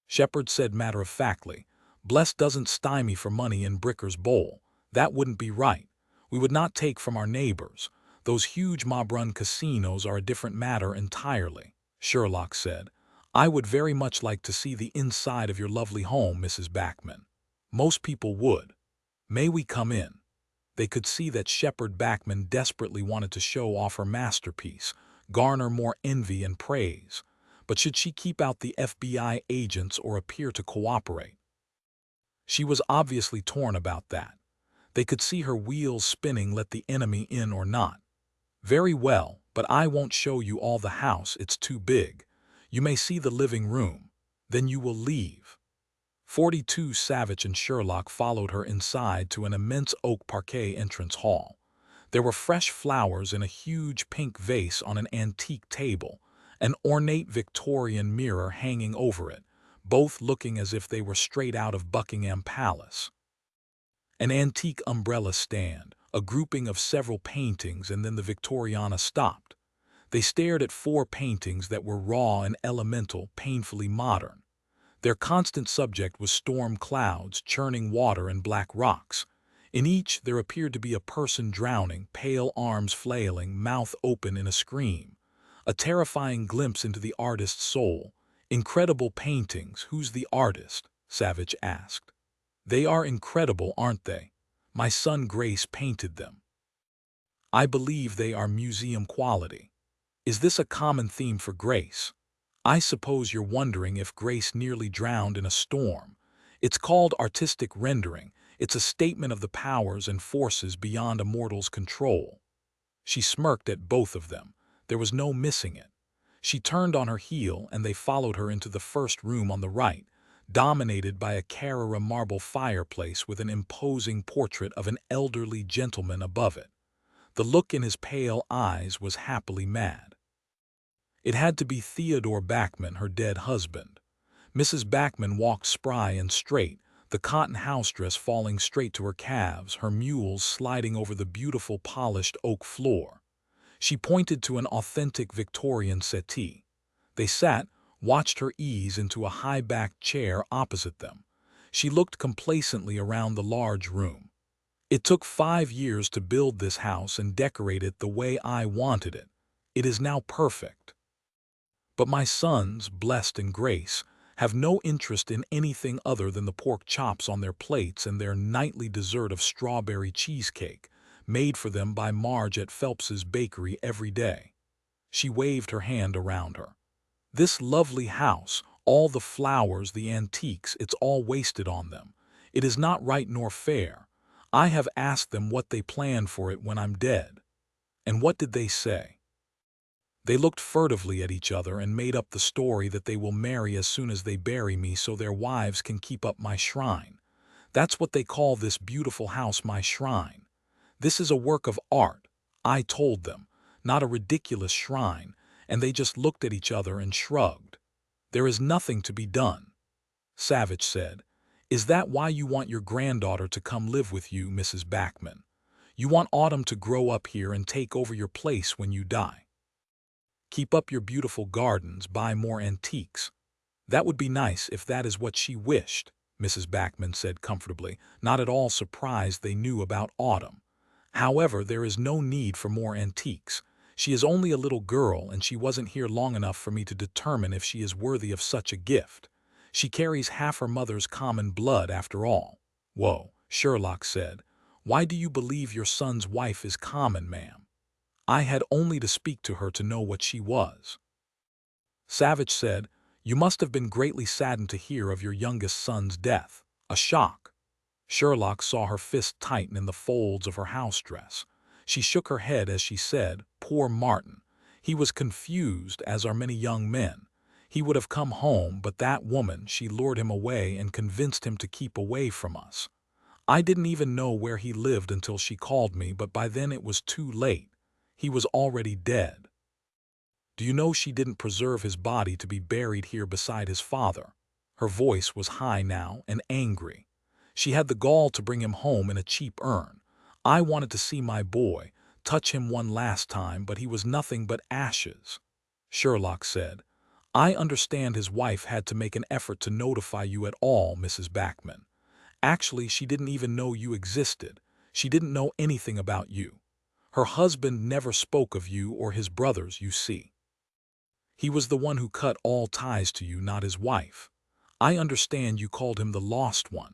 Shepherd said matter-of-factly, Bless doesn't stymie for money in Bricker's bowl. That wouldn't be right. We would not take from our neighbors. Those huge mob-run casinos are a different matter entirely, Sherlock said. I would very much like to see the inside of your lovely home, Mrs. Backman. Most people would. May we come in? They could see that Shepherd Backman desperately wanted to show off her masterpiece, garner more envy and praise. But should she keep out the FBI agents or appear to cooperate? She was obviously torn about that. They could see her wheels spinning, let the enemy in or not. Very well, but I won't show you all the house, it's too big. You may see the living room. Then you will leave. 42 Savich and Sherlock followed her inside to an immense oak parquet entrance hall. There were fresh flowers in a huge pink vase on an antique table, an ornate Victorian mirror hanging over it, both looking as if they were straight out of Buckingham Palace. An antique umbrella stand, a grouping of several paintings, and then the Victoriana stopped. They stared at 4 paintings that were raw and elemental, painfully modern. Their constant subject was storm clouds, churning water, and black rocks. In each there appeared to be a person drowning, pale arms flailing, mouth open in a scream. A terrifying glimpse into the artist's soul. Incredible paintings. Who's the artist? Savich asked. They are incredible, aren't they? My son Grace painted them. I believe they are museum quality. Is this a common theme for Grace? I suppose you're wondering if Grace nearly drowned in a storm. It's called artistic rendering. It's a statement of the powers and forces beyond a mortal's control. She smirked at both of them. There was no missing it. She turned on her heel and they followed her into the first room on the right, dominated by a Carrara marble fireplace with an imposing portrait of an elderly gentleman above it. The look in his pale eyes was happily mad. It had to be Theodore Bachman, her dead husband. Mrs. Bachman walked spry and straight, the cotton house dress falling straight to her calves, her mules sliding over the beautiful polished oak floor. She pointed to an authentic Victorian settee. They sat, watched her ease into a high-backed chair opposite them. She looked complacently around the large room. It took 5 years to build this house and decorate it the way I wanted it. It is now perfect. But my sons, Blessed and Grace, have no interest in anything other than the pork chops on their plates and their nightly dessert of strawberry cheesecake, made for them by Marge at Phelps's bakery every day. She waved her hand around her. This lovely house, all the flowers, the antiques, it's all wasted on them. It is not right nor fair. I have asked them what they plan for it when I'm dead. And what did they say? They looked furtively at each other and made up the story that they will marry as soon as they bury me so their wives can keep up my shrine. That's what they call this beautiful house, my shrine. This is a work of art, I told them, not a ridiculous shrine, and they just looked at each other and shrugged. There is nothing to be done. Savich said, Is that why you want your granddaughter to come live with you, Mrs. Bachman? You want Autumn to grow up here and take over your place when you die. Keep up your beautiful gardens, buy more antiques. That would be nice if that is what she wished, Mrs. Bachman said comfortably, not at all surprised they knew about Autumn. However, there is no need for more antiques. She is only a little girl and she wasn't here long enough for me to determine if she is worthy of such a gift. She carries half her mother's common blood after all. Whoa, Sherlock said. Why do you believe your son's wife is common, ma'am? I had only to speak to her to know what she was. Savich said, You must have been greatly saddened to hear of your youngest son's death. A shock. Sherlock saw her fist tighten in the folds of her house dress. She shook her head as she said, Poor Martin. He was confused, as are many young men. He would have come home, but that woman, she lured him away and convinced him to keep away from us. I didn't even know where he lived until she called me, but by then it was too late. He was already dead. Do you know she didn't preserve his body to be buried here beside his father? Her voice was high now and angry. She had the gall to bring him home in a cheap urn. I wanted to see my boy, touch him one last time, but he was nothing but ashes. Sherlock said, I understand his wife had to make an effort to notify you at all, Mrs. Bachman. Actually, she didn't even know you existed. She didn't know anything about you. Her husband never spoke of you or his brothers, you see. He was the one who cut all ties to you, not his wife. I understand you called him the lost one.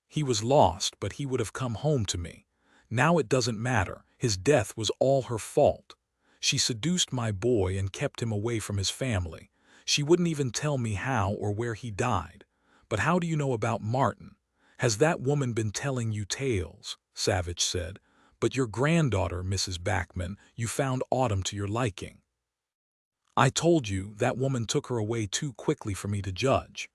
He was lost, but he would have come home to me. Now it doesn't matter. His death was all her fault. She seduced my boy and kept him away from his family. She wouldn't even tell me how or where he died. But how do you know about Martin? Has that woman been telling you tales? Savich said. But your granddaughter, Mrs. Bachman, you found Autumn to your liking. I told you that woman took her away too quickly for me to judge.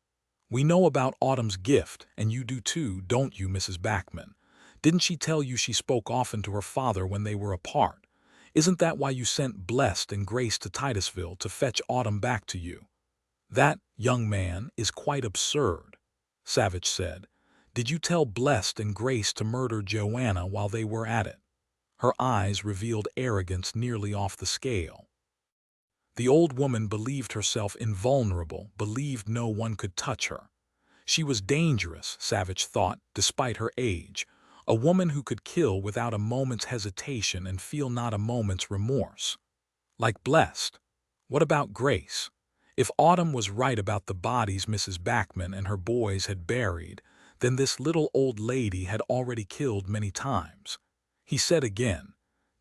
We know about Autumn's gift, and you do too, don't you, Mrs. Backman? Didn't she tell you she spoke often to her father when they were apart? Isn't that why you sent Blessed and Grace to Titusville to fetch Autumn back to you? That, young man, is quite absurd, Savich said. Did you tell Blessed and Grace to murder Joanna while they were at it? Her eyes revealed arrogance nearly off the scale. The old woman believed herself invulnerable, believed no one could touch her. She was dangerous, Savich thought, despite her age, a woman who could kill without a moment's hesitation and feel not a moment's remorse. Like Blessed. What about Grace? If Autumn was right about the bodies Mrs. Backman and her boys had buried, then this little old lady had already killed many times. He said again,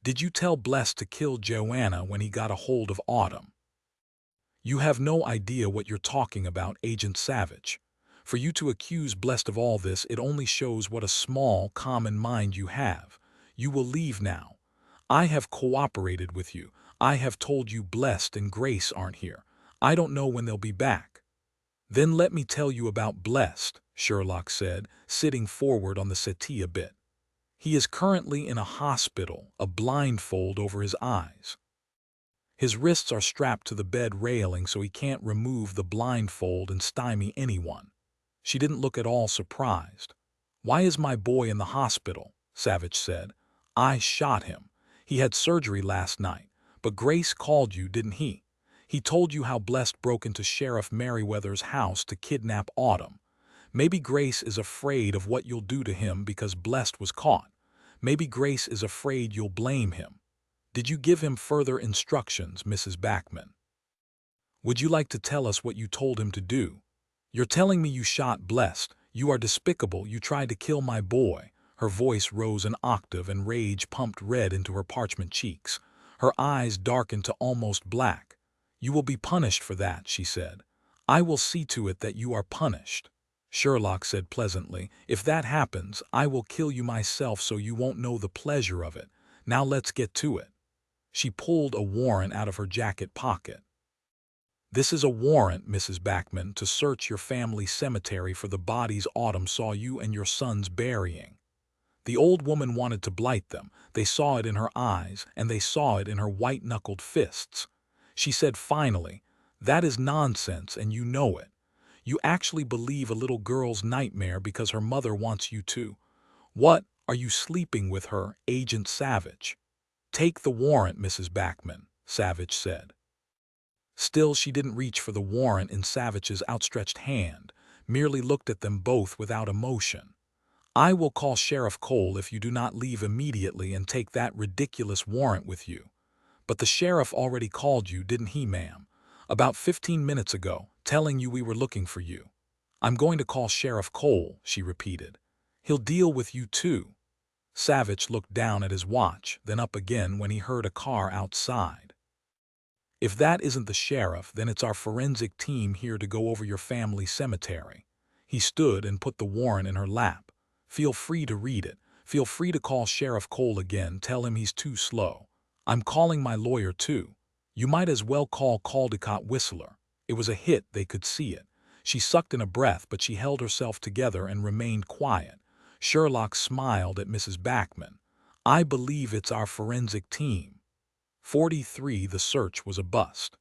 "Did you tell Blessed to kill Joanna when he got a hold of Autumn?" You have no idea what you're talking about, Agent Savich. For you to accuse Blessed of all this, it only shows what a small, common mind you have. You will leave now. I have cooperated with you. I have told you Blessed and Grace aren't here. I don't know when they'll be back. Then let me tell you about Blessed, Sherlock said, sitting forward on the settee a bit. He is currently in a hospital, a blindfold over his eyes. His wrists are strapped to the bed railing so he can't remove the blindfold and stymie anyone. She didn't look at all surprised. Why is my boy in the hospital? Savich said. I shot him. He had surgery last night, but Grace called you, didn't he? He told you how Blessed broke into Sheriff Merriweather's house to kidnap Autumn. Maybe Grace is afraid of what you'll do to him because Blessed was caught. Maybe Grace is afraid you'll blame him. Did you give him further instructions, Mrs. Backman? Would you like to tell us what you told him to do? You're telling me you shot Blessed. You are despicable. You tried to kill my boy. Her voice rose an octave and rage pumped red into her parchment cheeks. Her eyes darkened to almost black. You will be punished for that, she said. I will see to it that you are punished. Sherlock said pleasantly, if that happens, I will kill you myself so you won't know the pleasure of it. Now let's get to it. She pulled a warrant out of her jacket pocket. This is a warrant, Mrs. Backman, to search your family cemetery for the bodies Autumn saw you and your sons burying. The old woman wanted to blight them. They saw it in her eyes, and they saw it in her white-knuckled fists. She said finally, that is nonsense, and you know it. You actually believe a little girl's nightmare because her mother wants you to. What, are you sleeping with her, Agent Savich? Take the warrant, Mrs. Backman, Savich said. Still, she didn't reach for the warrant in Savich's outstretched hand, merely looked at them both without emotion. I will call Sheriff Cole if you do not leave immediately and take that ridiculous warrant with you. But the sheriff already called you, didn't he, ma'am? About 15 minutes ago, telling you we were looking for you. I'm going to call Sheriff Cole, she repeated. He'll deal with you too. Savich looked down at his watch, then up again when he heard a car outside. If that isn't the sheriff, then it's our forensic team here to go over your family cemetery. He stood and put the warrant in her lap. Feel free to read it. Feel free to call Sheriff Cole again. Tell him he's too slow. I'm calling my lawyer too. You might as well call Caldecott Whistler. It was a hit, they could see it. She sucked in a breath, but she held herself together and remained quiet. Sherlock smiled at Mrs. Backman. I believe it's our forensic team. 43. The search was a bust.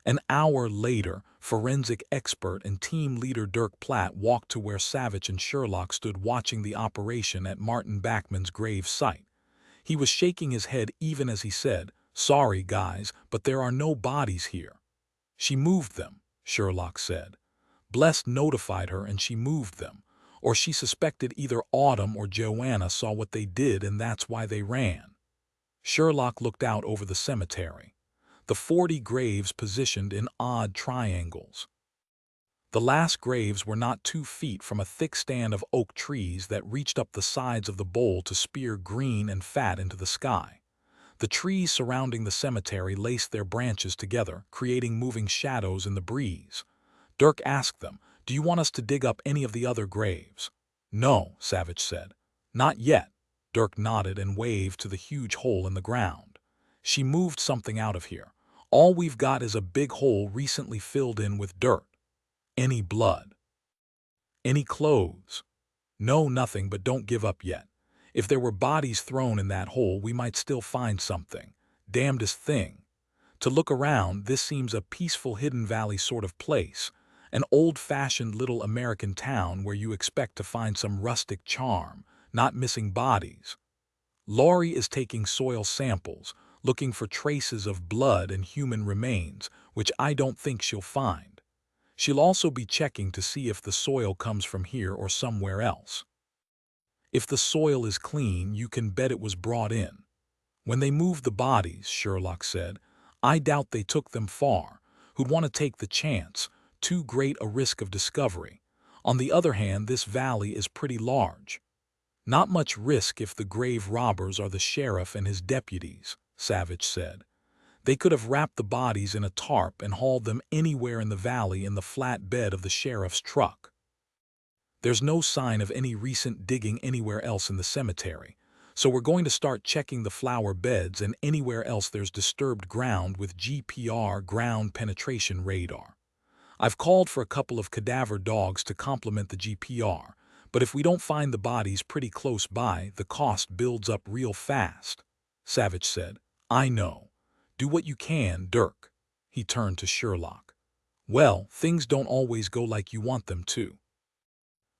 An hour later, forensic expert and team leader Dirk Platt walked to where Savich and Sherlock stood watching the operation at Martin Backman's grave site. He was shaking his head even as he said, Sorry, guys, but there are no bodies here. She moved them, Sherlock said. Blessed notified her and she moved them. Or she suspected either Autumn or Joanna saw what they did and that's why they ran. Sherlock looked out over the cemetery. The 40 graves positioned in odd triangles. The last graves were not 2 feet from a thick stand of oak trees that reached up the sides of the bowl to spear green and fat into the sky. The trees surrounding the cemetery laced their branches together, creating moving shadows in the breeze. Dirk asked them, Do you want us to dig up any of the other graves? No, Savich said. Not yet. Dirk nodded and waved to the huge hole in the ground. She moved something out of here. All we've got is a big hole recently filled in with dirt. Any blood? Any clothes? No, nothing, but don't give up yet. If there were bodies thrown in that hole, we might still find something. Damnedest thing. To look around, this seems a peaceful Hidden Valley sort of place, an old-fashioned little American town where you expect to find some rustic charm, not missing bodies. Laurie is taking soil samples, looking for traces of blood and human remains, which I don't think she'll find. She'll also be checking to see if the soil comes from here or somewhere else. If the soil is clean, you can bet it was brought in. When they moved the bodies, Sherlock said, I doubt they took them far. Who'd want to take the chance? Too great a risk of discovery. On the other hand, this valley is pretty large. Not much risk if the grave robbers are the sheriff and his deputies, Savich said. They could have wrapped the bodies in a tarp and hauled them anywhere in the valley in the flat bed of the sheriff's truck. There's no sign of any recent digging anywhere else in the cemetery, so we're going to start checking the flower beds and anywhere else there's disturbed ground with GPR ground penetration radar. I've called for a couple of cadaver dogs to complement the GPR, but if we don't find the bodies pretty close by, the cost builds up real fast, Savich said. I know. Do what you can, Dirk. He turned to Sherlock. Well, things don't always go like you want them to.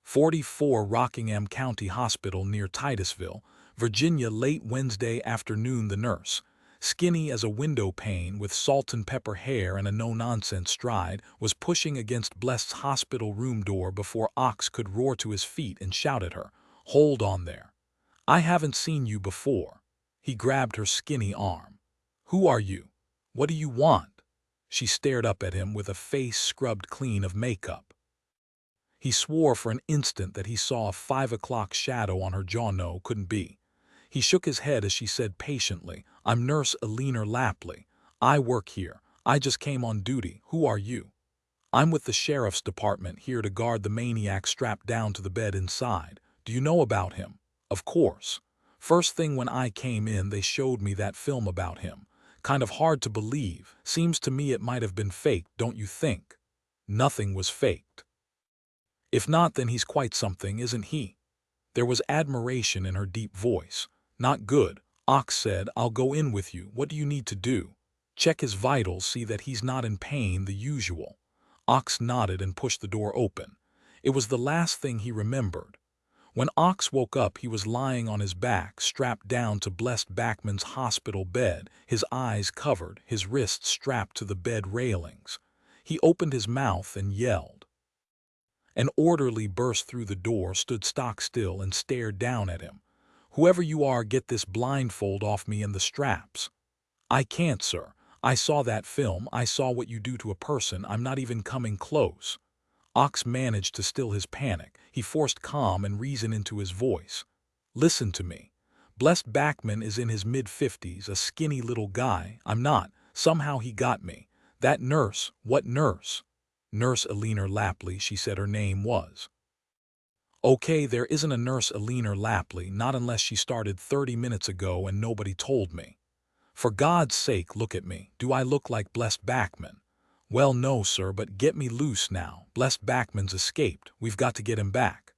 44 Rockingham County Hospital near Titusville, Virginia. Late Wednesday afternoon, the nurse, skinny as a window pane with salt and pepper hair and a no-nonsense stride, was pushing against Bless's hospital room door before Ox could roar to his feet and shout at her, Hold on there. I haven't seen you before. He grabbed her skinny arm. Who are you? What do you want? She stared up at him with a face scrubbed clean of makeup. He swore for an instant that he saw a 5 o'clock shadow on her jaw. No, couldn't be. He shook his head as she said patiently, I'm Nurse Eleanor Lapley. I work here. I just came on duty. Who are you? I'm with the sheriff's department, here to guard the maniac strapped down to the bed inside. Do you know about him? Of course. First thing when I came in, they showed me that film about him. Kind of hard to believe. Seems to me it might have been faked, don't you think? Nothing was faked. If not, then he's quite something, isn't he? There was admiration in her deep voice. Not good. Ox said, I'll go in with you. What do you need to do? Check his vitals, see that he's not in pain, the usual. Ox nodded and pushed the door open. It was the last thing he remembered. When Ox woke up, he was lying on his back, strapped down to Blessed Backman's hospital bed, his eyes covered, his wrists strapped to the bed railings. He opened his mouth and yelled. An orderly burst through the door, stood stock still, and stared down at him. Whoever you are, get this blindfold off me and the straps. I can't, sir. I saw that film. I saw what you do to a person. I'm not even coming close. Ox managed to still his panic. He forced calm and reason into his voice. Listen to me. Blessed Backman is in his mid-50s, a skinny little guy. I'm not. Somehow he got me. That nurse, what nurse? Nurse Eleanor Lapley, she said her name was. Okay, there isn't a Nurse Eleanor Lapley, not unless she started 30 minutes ago and nobody told me. For God's sake, look at me. Do I look like Blessed Backman? Well, no, sir, but get me loose now. Blessed Backman's escaped. We've got to get him back.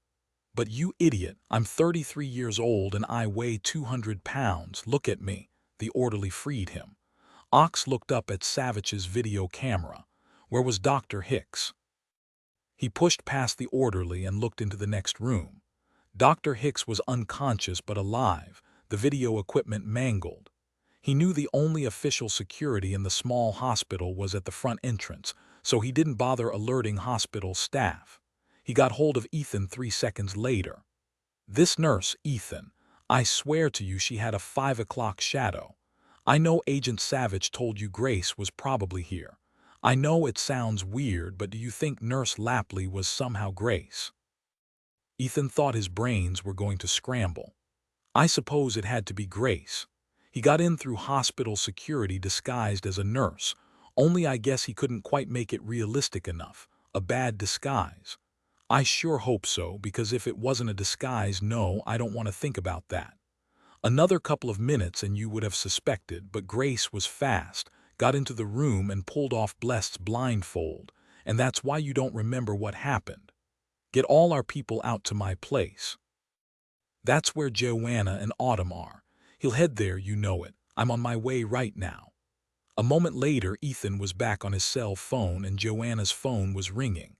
But you idiot, I'm 33 years old and I weigh 200 pounds. Look at me. The orderly freed him. Ox looked up at Savich's video camera. Where was Dr. Hicks? He pushed past the orderly and looked into the next room. Dr. Hicks was unconscious but alive, the video equipment mangled. He knew the only official security in the small hospital was at the front entrance, so he didn't bother alerting hospital staff. He got hold of Ethan 3 seconds later. This nurse, Ethan, I swear to you she had a 5 o'clock shadow. I know Agent Savich told you Grace was probably here. I know it sounds weird, but do you think Nurse Lapley was somehow Grace? Ethan thought his brains were going to scramble. I suppose it had to be Grace. He got in through hospital security disguised as a nurse, only I guess he couldn't quite make it realistic enough. A bad disguise. I sure hope so, because if it wasn't a disguise, no, I don't want to think about that. Another couple of minutes and you would have suspected, but Grace was fast, got into the room and pulled off Blessed's blindfold, and that's why you don't remember what happened. Get all our people out to my place. That's where Joanna and Autumn are. He'll head there, you know it. I'm on my way right now. A moment later, Ethan was back on his cell phone and Joanna's phone was ringing.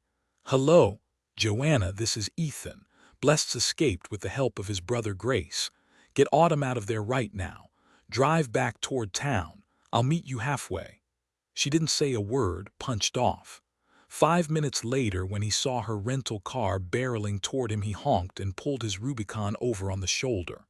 Hello, Joanna, this is Ethan. Bless's escaped with the help of his brother Grace. Get Autumn out of there right now. Drive back toward town. I'll meet you halfway. She didn't say a word, punched off. 5 minutes later, when he saw her rental car barreling toward him, he honked and pulled his Rubicon over on the shoulder.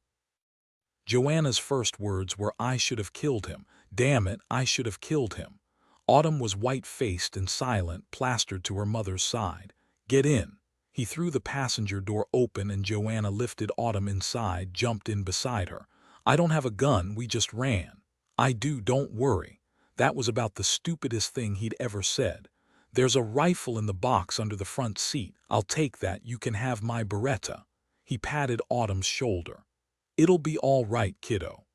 Joanna's first words were, "I should have killed him. Damn it, I should have killed him." Autumn was white-faced and silent, plastered to her mother's side. "Get in." He threw the passenger door open and Joanna lifted Autumn inside, jumped in beside her. "I don't have a gun, we just ran." "I do, don't worry." That was about the stupidest thing he'd ever said. "There's a rifle in the box under the front seat. I'll take that, you can have my Beretta." He patted Autumn's shoulder. "It'll be all right, kiddo."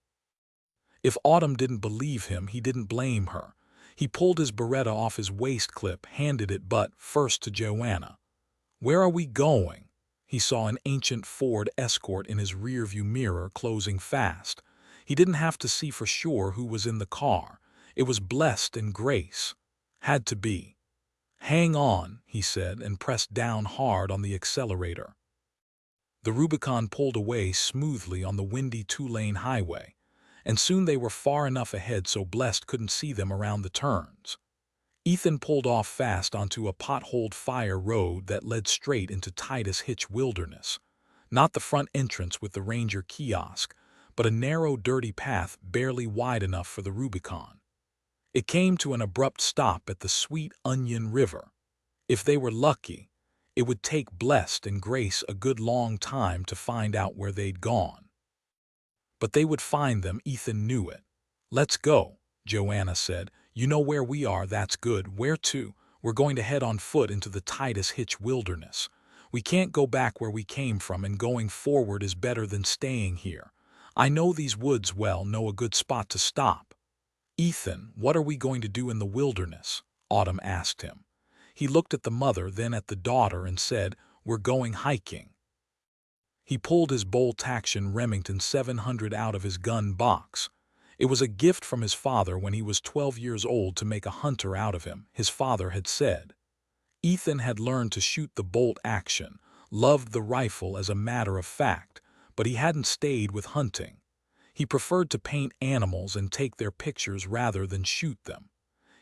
If Autumn didn't believe him, he didn't blame her. He pulled his Beretta off his waist clip, handed it but first to Joanna. "Where are we going?" He saw an ancient Ford Escort in his rearview mirror closing fast. He didn't have to see for sure who was in the car. It was Bless and Grace. Had to be. "Hang on," he said, and pressed down hard on the accelerator. The Rubicon pulled away smoothly on the windy two-lane highway, and soon they were far enough ahead so Bless couldn't see them around the turns. Ethan pulled off fast onto a potholed fire road that led straight into Titus Hitch Wilderness. Not the front entrance with the Ranger kiosk, but a narrow, dirty path barely wide enough for the Rubicon. It came to an abrupt stop at the Sweet Onion River. If they were lucky, it would take Bless and Grace a good long time to find out where they'd gone. But they would find them, Ethan knew it. "Let's go," Joanna said. "You know where we are, that's good. Where to?" "We're going to head on foot into the Titus Hitch Wilderness. We can't go back where we came from, and going forward is better than staying here. I know these woods well, know a good spot to stop." "Ethan, what are we going to do in the wilderness?" Autumn asked him. He looked at the mother, then at the daughter, and said, "We're going hiking." He pulled his bolt-action Remington 700 out of his gun box. It was a gift from his father when he was 12 years old to make a hunter out of him, his father had said. Ethan had learned to shoot the bolt-action, loved the rifle as a matter of fact, but he hadn't stayed with hunting. He preferred to paint animals and take their pictures rather than shoot them.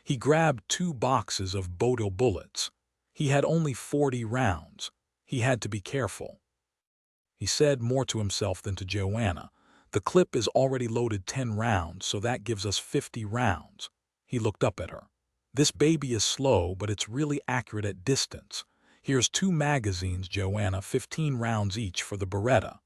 He grabbed 2 boxes of Bodil bullets. He had only 40 rounds. He had to be careful. He said more to himself than to Joanna. "The clip is already loaded 10 rounds, so that gives us 50 rounds. He looked up at her. "This baby is slow, but it's really accurate at distance. Here's 2 magazines, Joanna, 15 rounds each for the Beretta."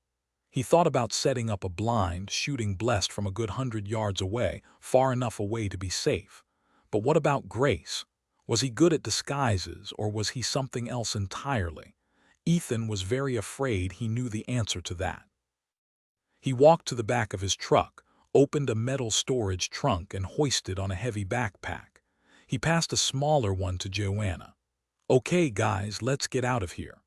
He thought about setting up a blind, shooting Bless from a good 100 yards away, far enough away to be safe. But what about Grace? Was he good at disguises, or was he something else entirely? Ethan was very afraid he knew the answer to that. He walked to the back of his truck, opened a metal storage trunk, and hoisted on a heavy backpack. He passed a smaller one to Joanna. "Okay, guys, let's get out of here."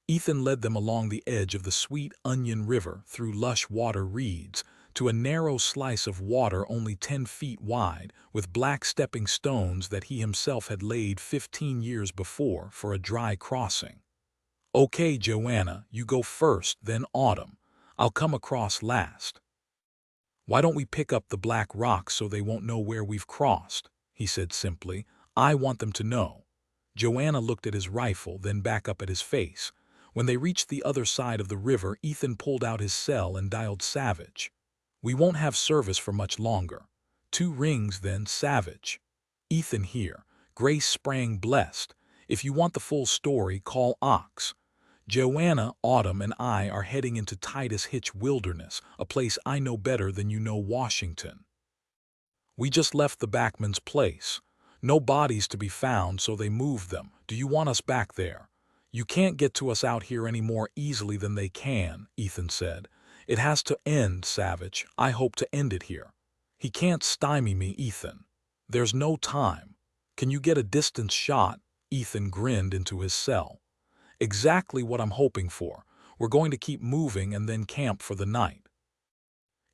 Ethan led them along the edge of the Sweet Onion River through lush water reeds to a narrow slice of water only 10 feet wide with black stepping stones that he himself had laid 15 years before for a dry crossing. "Okay, Joanna, you go first, then Autumn. I'll come across last." "Why don't we pick up the black rocks so they won't know where we've crossed?" he said simply. "I want them to know." Joanna looked at his rifle, then back up at his face. When they reached the other side of the river, Ethan pulled out his cell and dialed Savich. "We won't have service for much longer." 2 rings, then Savich. "Ethan here. Grace sprang blessed. If you want the full story, call Ox. Joanna, Autumn, and I are heading into Titus Hitch Wilderness, a place I know better than you know Washington. We just left the Backman's place. No bodies to be found, so they moved them. Do you want us back there?" "You can't get to us out here any more easily than they can," Ethan said. "It has to end, Savich. I hope to end it here." "He can't stymie me, Ethan. There's no time. Can you get a distance shot?" Ethan grinned into his cell. Exactly what I'm hoping for. We're going to keep moving and then camp for the night.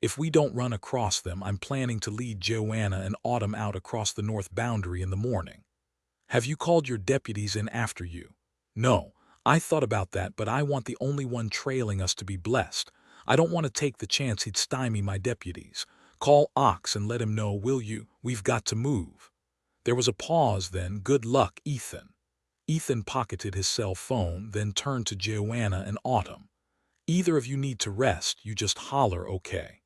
If we don't run across them, I'm planning to lead Joanna and Autumn out across the north boundary in the morning. Have you called your deputies in after you? No, I thought about that, but I want the only one trailing us to be blessed. I don't want to take the chance he'd stymie my deputies. Call Ox and let him know, will you? We've got to move. There was a pause then. Good luck, Ethan. Ethan pocketed his cell phone, then turned to Joanna and Autumn. Either of you need to rest, you just holler, okay?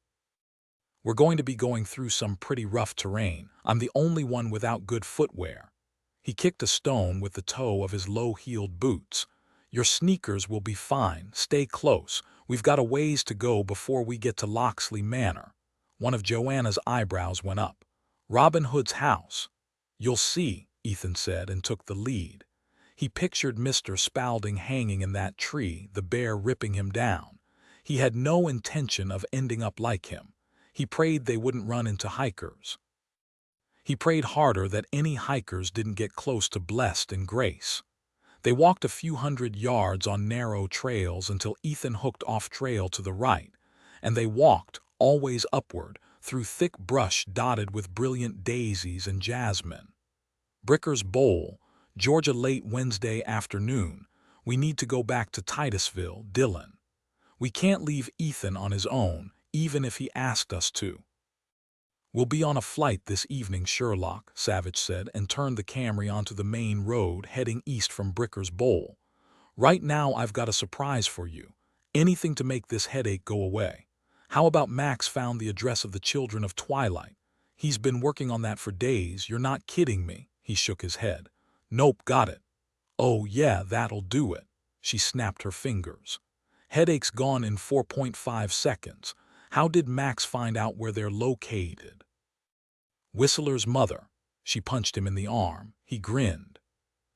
We're going to be going through some pretty rough terrain. I'm the only one without good footwear. He kicked a stone with the toe of his low-heeled boots. Your sneakers will be fine. Stay close. We've got a ways to go before we get to Locksley Manor. One of Joanna's eyebrows went up. Robin Hood's house. You'll see, Ethan said and took the lead. He pictured Mr. Spaulding hanging in that tree, the bear ripping him down. He had no intention of ending up like him. He prayed they wouldn't run into hikers. He prayed harder that any hikers didn't get close to Blessed and Grace. They walked a few hundred yards on narrow trails until Ethan hooked off trail to the right, and they walked, always upward, through thick brush dotted with brilliant daisies and jasmine. Bricker's Bowl, Georgia, late Wednesday afternoon. We need to go back to Titusville, Dillon. We can't leave Ethan on his own, even if he asked us to. We'll be on a flight this evening, Sherlock, Savich said, and turned the Camry onto the main road heading east from Bricker's Bowl. Right now I've got a surprise for you. Anything to make this headache go away. How about Max found the address of the Children of Twilight? He's been working on that for days. You're not kidding me. He shook his head. Nope, got it. Oh yeah, that'll do it. She snapped her fingers. Headache's gone in 4.5 seconds. How did Max find out where they're located? Whistler's mother. She punched him in the arm. He grinned.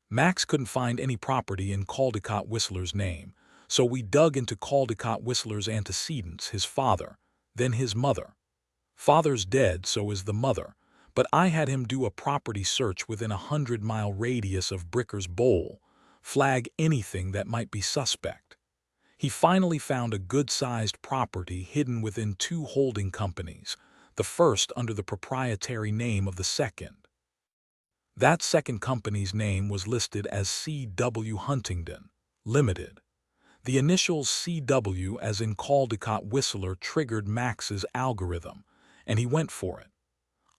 Max couldn't find any property in Caldecott Whistler's name, so we dug into Caldecott Whistler's antecedents, his father, then his mother. Father's dead, so is the mother, but I had him do a property search within a 100-mile radius of Bricker's Bowl, flag anything that might be suspect. He finally found a good-sized property hidden within 2 holding companies, the first under the proprietary name of the second. That second company's name was listed as C.W. Huntington, Limited. The initials C.W. as in Caldecott Whistler triggered Max's algorithm, and he went for it.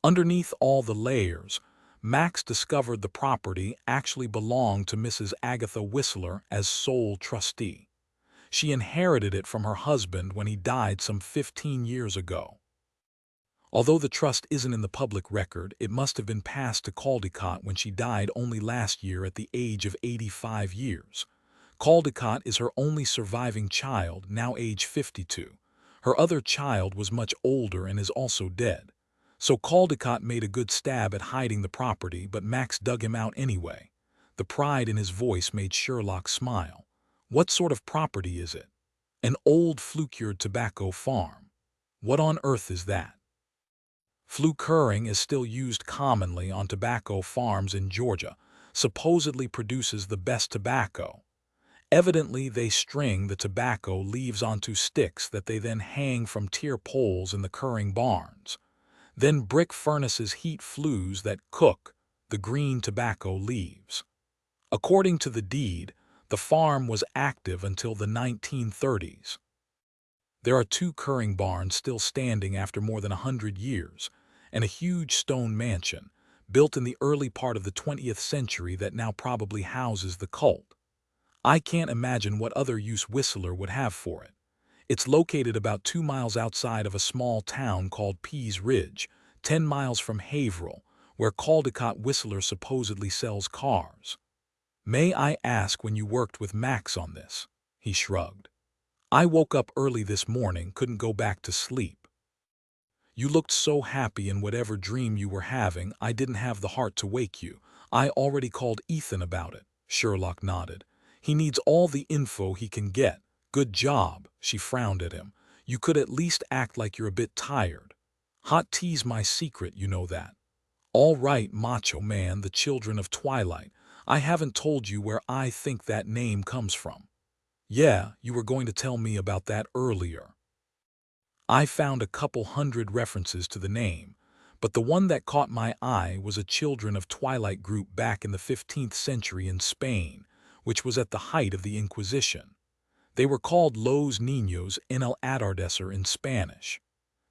Underneath all the layers, Max discovered the property actually belonged to Mrs. Agatha Whistler as sole trustee. She inherited it from her husband when he died some 15 years ago. Although the trust isn't in the public record, it must have been passed to Caldecott when she died only last year at the age of 85 years. Caldecott is her only surviving child, now age 52. Her other child was much older and is also dead. So Caldecott made a good stab at hiding the property, but Max dug him out anyway. The pride in his voice made Sherlock smile. What sort of property is it? An old flucured tobacco farm. What on earth is that? Flucuring is still used commonly on tobacco farms in Georgia, supposedly produces the best tobacco. Evidently, they string the tobacco leaves onto sticks that they then hang from tier poles in the curing barns. Then brick furnaces heat flues that cook the green tobacco leaves. According to the deed, the farm was active until the 1930s. There are 2 curing barns still standing after more than 100 years, and a huge stone mansion, built in the early part of the 20th century that now probably houses the cult. I can't imagine what other use Whistler would have for it. It's located about 2 miles outside of a small town called Pease Ridge, 10 miles from Haverhill, where Caldecott Whistler supposedly sells cars. May I ask when you worked with Max on this? He shrugged. I woke up early this morning, couldn't go back to sleep. You looked so happy in whatever dream you were having, I didn't have the heart to wake you. I already called Ethan about it. Sherlock nodded. He needs all the info he can get. Good job. She frowned at him. You could at least act like you're a bit tired. Hot tea's my secret, you know that. All right, macho man, the Children of Twilight. I haven't told you where I think that name comes from. Yeah, you were going to tell me about that earlier. I found a couple hundred references to the name, but the one that caught my eye was a Children of Twilight group back in the 15th century in Spain, which was at the height of the Inquisition. They were called Los Niños en el Atardecer in Spanish.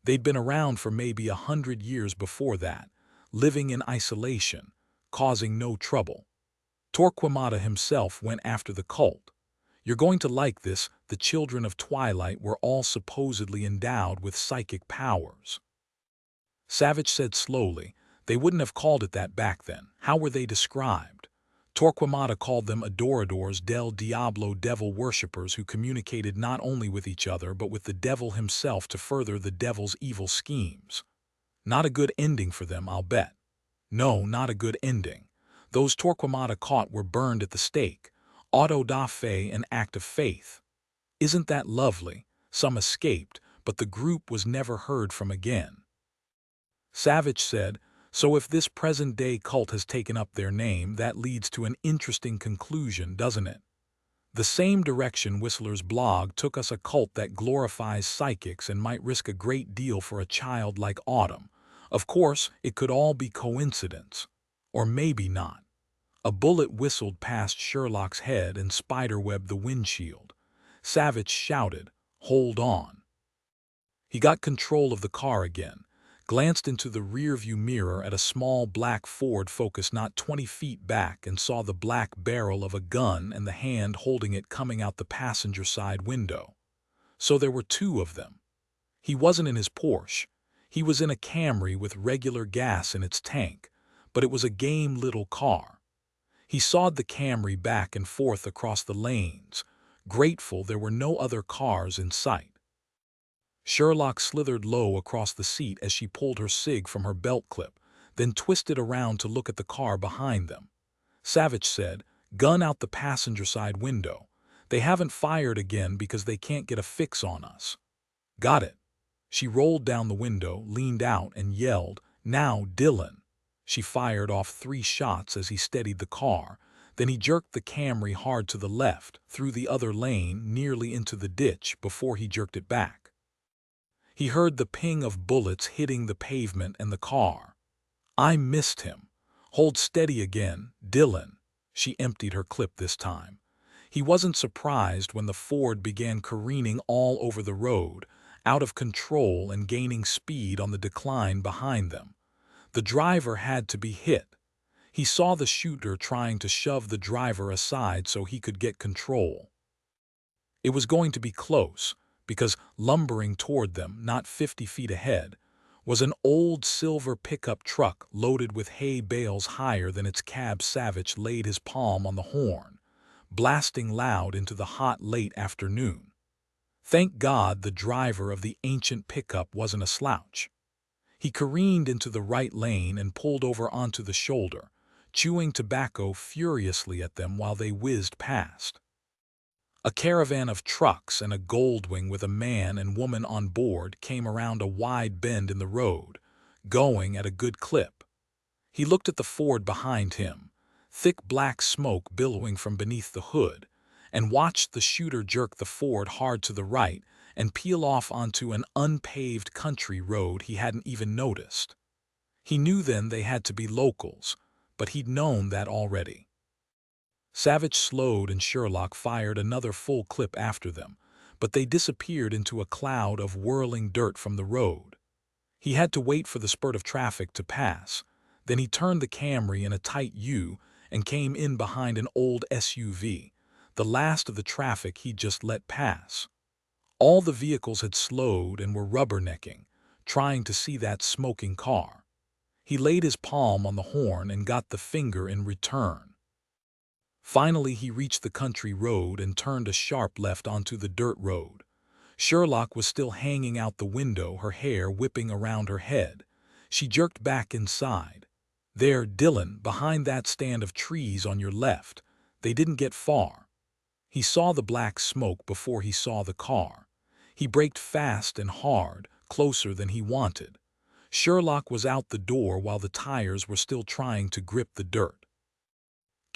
They'd been around for maybe 100 years before that, living in isolation, causing no trouble. Torquemada himself went after the cult. You're going to like this. The Children of Twilight were all supposedly endowed with psychic powers. Savich said slowly, they wouldn't have called it that back then. How were they described? Torquemada called them adoradores del diablo, devil worshippers who communicated not only with each other but with the devil himself to further the devil's evil schemes. Not a good ending for them, I'll bet. No, not a good ending. Those Torquemada caught were burned at the stake. Auto da fe, an act of faith. Isn't that lovely? Some escaped, but the group was never heard from again. Savich said, so if this present-day cult has taken up their name, that leads to an interesting conclusion, doesn't it? The same direction Whistler's blog took us, a cult that glorifies psychics and might risk a great deal for a child like Autumn. Of course, it could all be coincidence. Or maybe not. A bullet whistled past Sherlock's head and spiderwebbed the windshield. Savich shouted, "Hold on." He got control of the car again, glanced into the rearview mirror at a small black Ford Focus not 20 feet back and saw the black barrel of a gun and the hand holding it coming out the passenger side window. So there were two of them. He wasn't in his Porsche. He was in a Camry with regular gas in its tank, but it was a game little car. He sawed the Camry back and forth across the lanes, grateful there were no other cars in sight. Sherlock slithered low across the seat as she pulled her cig from her belt clip, then twisted around to look at the car behind them. Savich said, "Gun out the passenger side window. They haven't fired again because they can't get a fix on us." "Got it." She rolled down the window, leaned out, and yelled, "Now, Dillon." She fired off 3 shots as he steadied the car. Then he jerked the Camry hard to the left, through the other lane, nearly into the ditch before he jerked it back. He heard the ping of bullets hitting the pavement and the car. I missed him. "Hold steady again, Dillon." She emptied her clip this time. He wasn't surprised when the Ford began careening all over the road, out of control and gaining speed on the decline behind them. The driver had to be hit. He saw the shooter trying to shove the driver aside so he could get control. It was going to be close, because lumbering toward them, not 50 feet ahead, was an old silver pickup truck loaded with hay bales higher than its cab. Savich laid his palm on the horn, blasting loud into the hot late afternoon. Thank God the driver of the ancient pickup wasn't a slouch. He careened into the right lane and pulled over onto the shoulder, chewing tobacco furiously at them while they whizzed past. A caravan of trucks and a Goldwing with a man and woman on board came around a wide bend in the road, going at a good clip. He looked at the Ford behind him, thick black smoke billowing from beneath the hood, and watched the shooter jerk the Ford hard to the right and peel off onto an unpaved country road he hadn't even noticed. He knew then they had to be locals, but he'd known that already. Savich slowed and Sherlock fired another full clip after them, but they disappeared into a cloud of whirling dirt from the road. He had to wait for the spurt of traffic to pass. Then he turned the Camry in a tight U and came in behind an old SUV, the last of the traffic he'd just let pass. All the vehicles had slowed and were rubbernecking, trying to see that smoking car. He laid his palm on the horn and got the finger in return. Finally, he reached the country road and turned a sharp left onto the dirt road. Sherlock was still hanging out the window, her hair whipping around her head. She jerked back inside. "There, Dillon, behind that stand of trees on your left." They didn't get far. He saw the black smoke before he saw the car. He braked fast and hard, closer than he wanted. Sherlock was out the door while the tires were still trying to grip the dirt.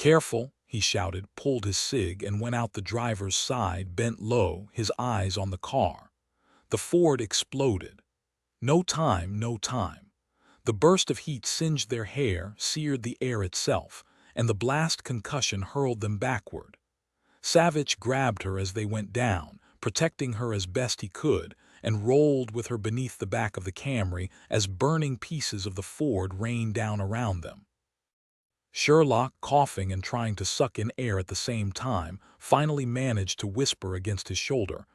"Careful," he shouted, pulled his cig and went out the driver's side, bent low, his eyes on the car. The Ford exploded. No time, no time. The burst of heat singed their hair, seared the air itself, and the blast concussion hurled them backward. Savich grabbed her as they went down, protecting her as best he could, and rolled with her beneath the back of the Camry as burning pieces of the Ford rained down around them. Sherlock, coughing and trying to suck in air at the same time, finally managed to whisper against his shoulder,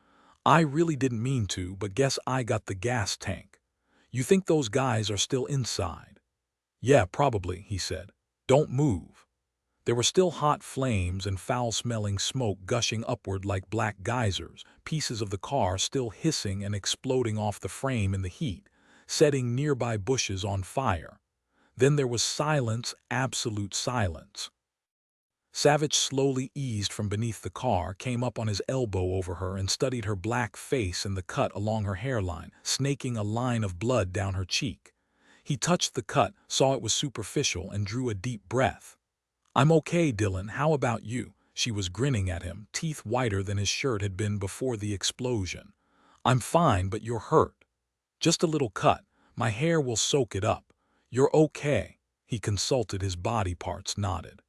"I really didn't mean to, but guess I got the gas tank. You think those guys are still inside?" "Yeah, probably," he said. "Don't move." There were still hot flames and foul-smelling smoke gushing upward like black geysers, pieces of the car still hissing and exploding off the frame in the heat, setting nearby bushes on fire. Then there was silence, absolute silence. Savich slowly eased from beneath the car, came up on his elbow over her and studied her black face and the cut along her hairline, snaking a line of blood down her cheek. He touched the cut, saw it was superficial, and drew a deep breath. "I'm okay, Dillon, how about you?" She was grinning at him, teeth whiter than his shirt had been before the explosion. "I'm fine, but you're hurt." "Just a little cut. My hair will soak it up." "You're okay." He consulted his body parts, nodded.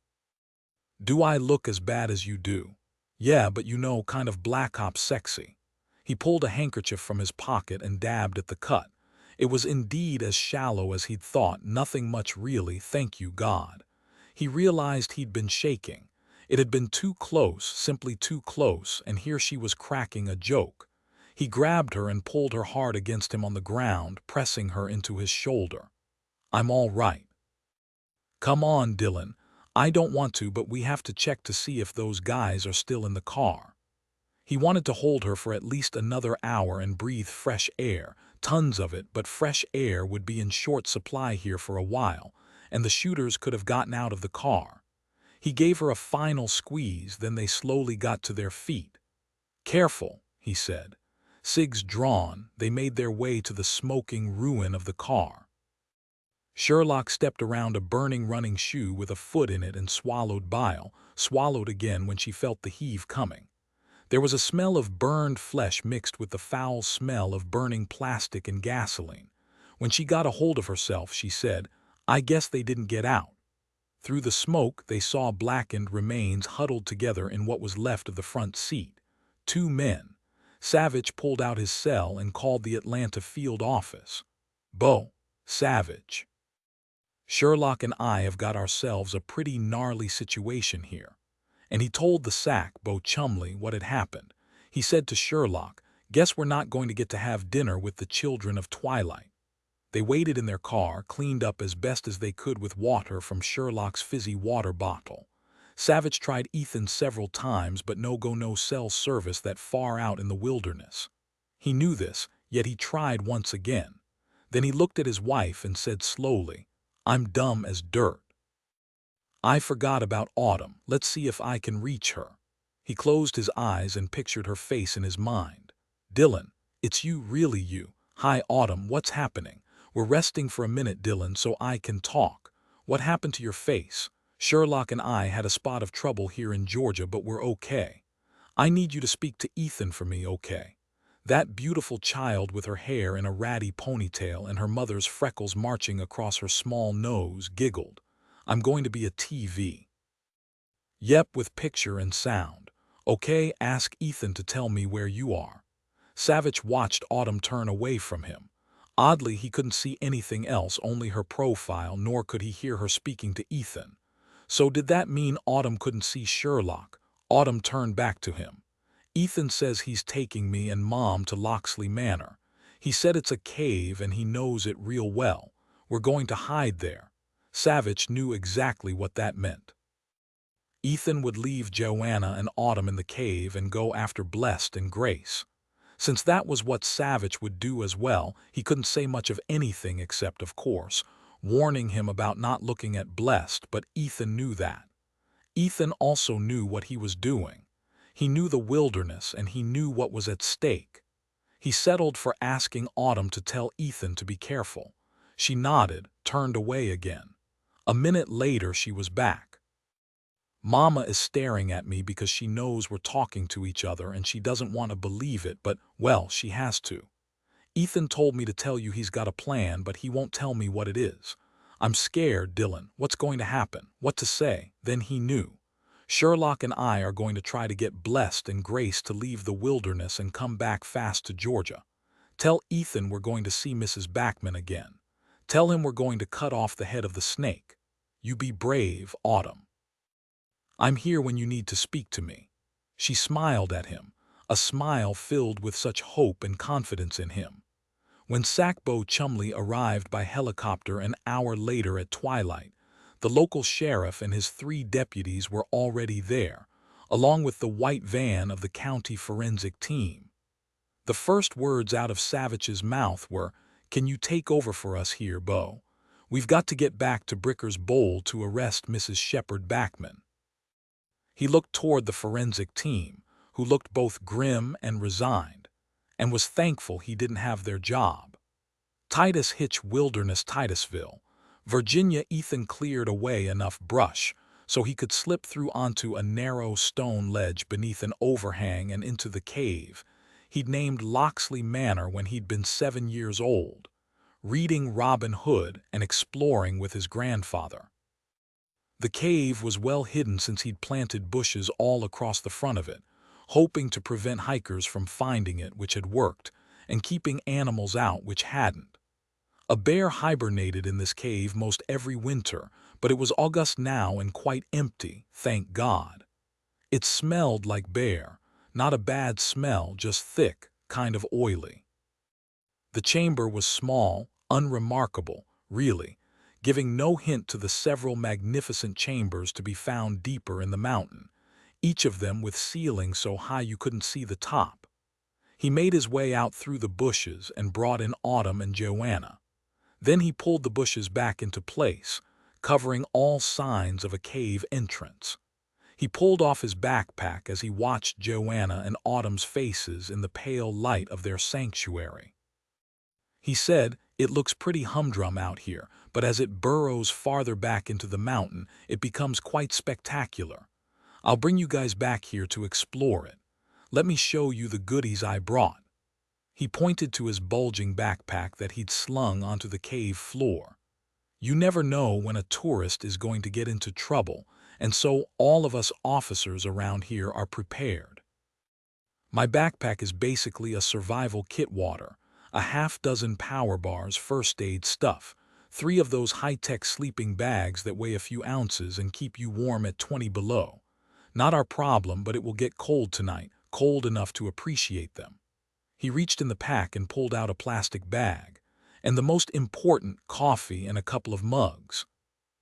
"Do I look as bad as you do?" "Yeah, but you know, kind of black ops sexy." He pulled a handkerchief from his pocket and dabbed at the cut. It was indeed as shallow as he'd thought, nothing much really, thank you God. He realized he'd been shaking. It had been too close, simply too close, and here she was cracking a joke. He grabbed her and pulled her hard against him on the ground, pressing her into his shoulder. "I'm all right." "Come on, Dillon. I don't want to, but we have to check to see if those guys are still in the car." He wanted to hold her for at least another hour and breathe fresh air, tons of it, but fresh air would be in short supply here for a while, and the shooters could have gotten out of the car. He gave her a final squeeze, then they slowly got to their feet. "Careful," he said. Cigs drawn, they made their way to the smoking ruin of the car. Sherlock stepped around a burning running shoe with a foot in it and swallowed bile, swallowed again when she felt the heave coming. There was a smell of burned flesh mixed with the foul smell of burning plastic and gasoline. When she got a hold of herself, she said, "I guess they didn't get out." Through the smoke, they saw blackened remains huddled together in what was left of the front seat. 2 men. Savich pulled out his cell and called the Atlanta field office. "Bo, Savich. Sherlock and I have got ourselves a pretty gnarly situation here." And he told the sack, Bo Chumley, what had happened. He said to Sherlock, "Guess we're not going to get to have dinner with the children of Twilight." They waited in their car, cleaned up as best as they could with water from Sherlock's fizzy water bottle. Savich tried Ethan several times, but no cell service that far out in the wilderness. He knew this, yet he tried once again. Then he looked at his wife and said slowly, "I'm dumb as dirt. I forgot about Autumn. Let's see if I can reach her." He closed his eyes and pictured her face in his mind. "Dillon, it's you, really you. Hi, Autumn, what's happening? We're resting for a minute, Dillon, so I can talk. What happened to your face? Sherlock and I had a spot of trouble here in Georgia, but we're okay. I need you to speak to Ethan for me, okay?" That beautiful child with her hair in a ratty ponytail and her mother's freckles marching across her small nose giggled. "I'm going to be a TV." "Yep, with picture and sound." "Okay, ask Ethan to tell me where you are." Savich watched Autumn turn away from him. Oddly, he couldn't see anything else, only her profile, nor could he hear her speaking to Ethan. So did that mean Autumn couldn't see Sherlock? Autumn turned back to him. "Ethan says he's taking me and Mom to Loxley Manor. He said it's a cave and he knows it real well. We're going to hide there." Savich knew exactly what that meant. Ethan would leave Joanna and Autumn in the cave and go after Blessed and Grace. Since that was what Savich would do as well, he couldn't say much of anything except, of course, warning him about not looking at Blessed, but Ethan knew that. Ethan also knew what he was doing. He knew the wilderness and he knew what was at stake. He settled for asking Autumn to tell Ethan to be careful. She nodded, turned away again. A minute later she was back. Mama is staring at me because she knows we're talking to each other and she doesn't want to believe it, but, well, she has to. Ethan told me to tell you he's got a plan, but he won't tell me what it is. I'm scared, Dillon. What's going to happen? What to say? Then he knew. Sherlock and I are going to try to get blessed and grace to leave the wilderness and come back fast to Georgia. Tell Ethan we're going to see Mrs. Backman again. Tell him we're going to cut off the head of the snake. You be brave, Autumn. I'm here when you need to speak to me. She smiled at him, a smile filled with such hope and confidence in him. When Sackbow Chumley arrived by helicopter an hour later at twilight, the local sheriff and his 3 deputies were already there, along with the white van of the county forensic team. The first words out of Savich's mouth were, "Can you take over for us here, Bo? We've got to get back to Bricker's Bowl to arrest Mrs. Shepard Backman." He looked toward the forensic team, who looked both grim and resigned, and was thankful he didn't have their job. Titus Hitch Wilderness Titusville, Virginia. Ethan cleared away enough brush so he could slip through onto a narrow stone ledge beneath an overhang and into the cave he'd named Locksley Manor when he'd been 7 years old, reading Robin Hood and exploring with his grandfather. The cave was well hidden since he'd planted bushes all across the front of it, hoping to prevent hikers from finding it, which had worked, and keeping animals out, which hadn't. A bear hibernated in this cave most every winter, but it was August now and quite empty, thank God. It smelled like bear, not a bad smell, just thick, kind of oily. The chamber was small, unremarkable, really, giving no hint to the several magnificent chambers to be found deeper in the mountain, each of them with ceilings so high you couldn't see the top. He made his way out through the bushes and brought in Autumn and Joanna. Then he pulled the bushes back into place, covering all signs of a cave entrance. He pulled off his backpack as he watched Joanna and Autumn's faces in the pale light of their sanctuary. He said, "It looks pretty humdrum out here, but as it burrows farther back into the mountain, it becomes quite spectacular. I'll bring you guys back here to explore it. Let me show you the goodies I brought." He pointed to his bulging backpack that he'd slung onto the cave floor. You never know when a tourist is going to get into trouble, and so all of us officers around here are prepared. My backpack is basically a survival kit: water, a half-dozen power bars, first aid stuff, 3 of those high-tech sleeping bags that weigh a few ounces and keep you warm at 20 below. Not our problem, but it will get cold tonight, cold enough to appreciate them. He reached in the pack and pulled out a plastic bag, and the most important, coffee and a couple of mugs.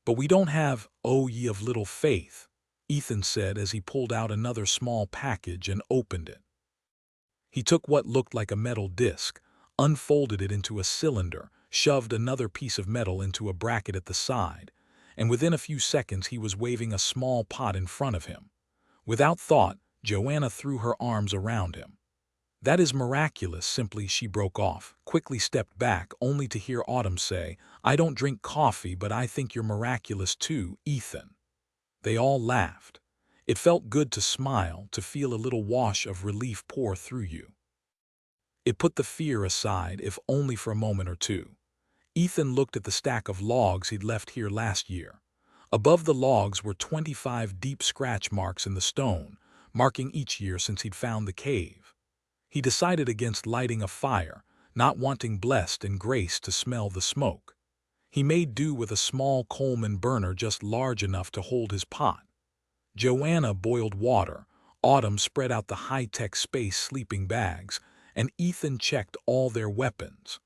"But we don't have, oh ye of little faith," Ethan said as he pulled out another small package and opened it. He took what looked like a metal disc, unfolded it into a cylinder, shoved another piece of metal into a bracket at the side, and within a few seconds he was waving a small pot in front of him. Without thought, Joanna threw her arms around him. "That is miraculous," simply she broke off, quickly stepped back, only to hear Autumn say, "I don't drink coffee, but I think you're miraculous too, Ethan." They all laughed. It felt good to smile, to feel a little wash of relief pour through you. It put the fear aside, if only for a moment or two. Ethan looked at the stack of logs he'd left here last year. Above the logs were 25 deep scratch marks in the stone, marking each year since he'd found the cave. He decided against lighting a fire, not wanting blessed and grace to smell the smoke. He made do with a small Coleman burner just large enough to hold his pot. Joanna boiled water, Autumn spread out the high-tech space sleeping bags, and Ethan checked all their weapons.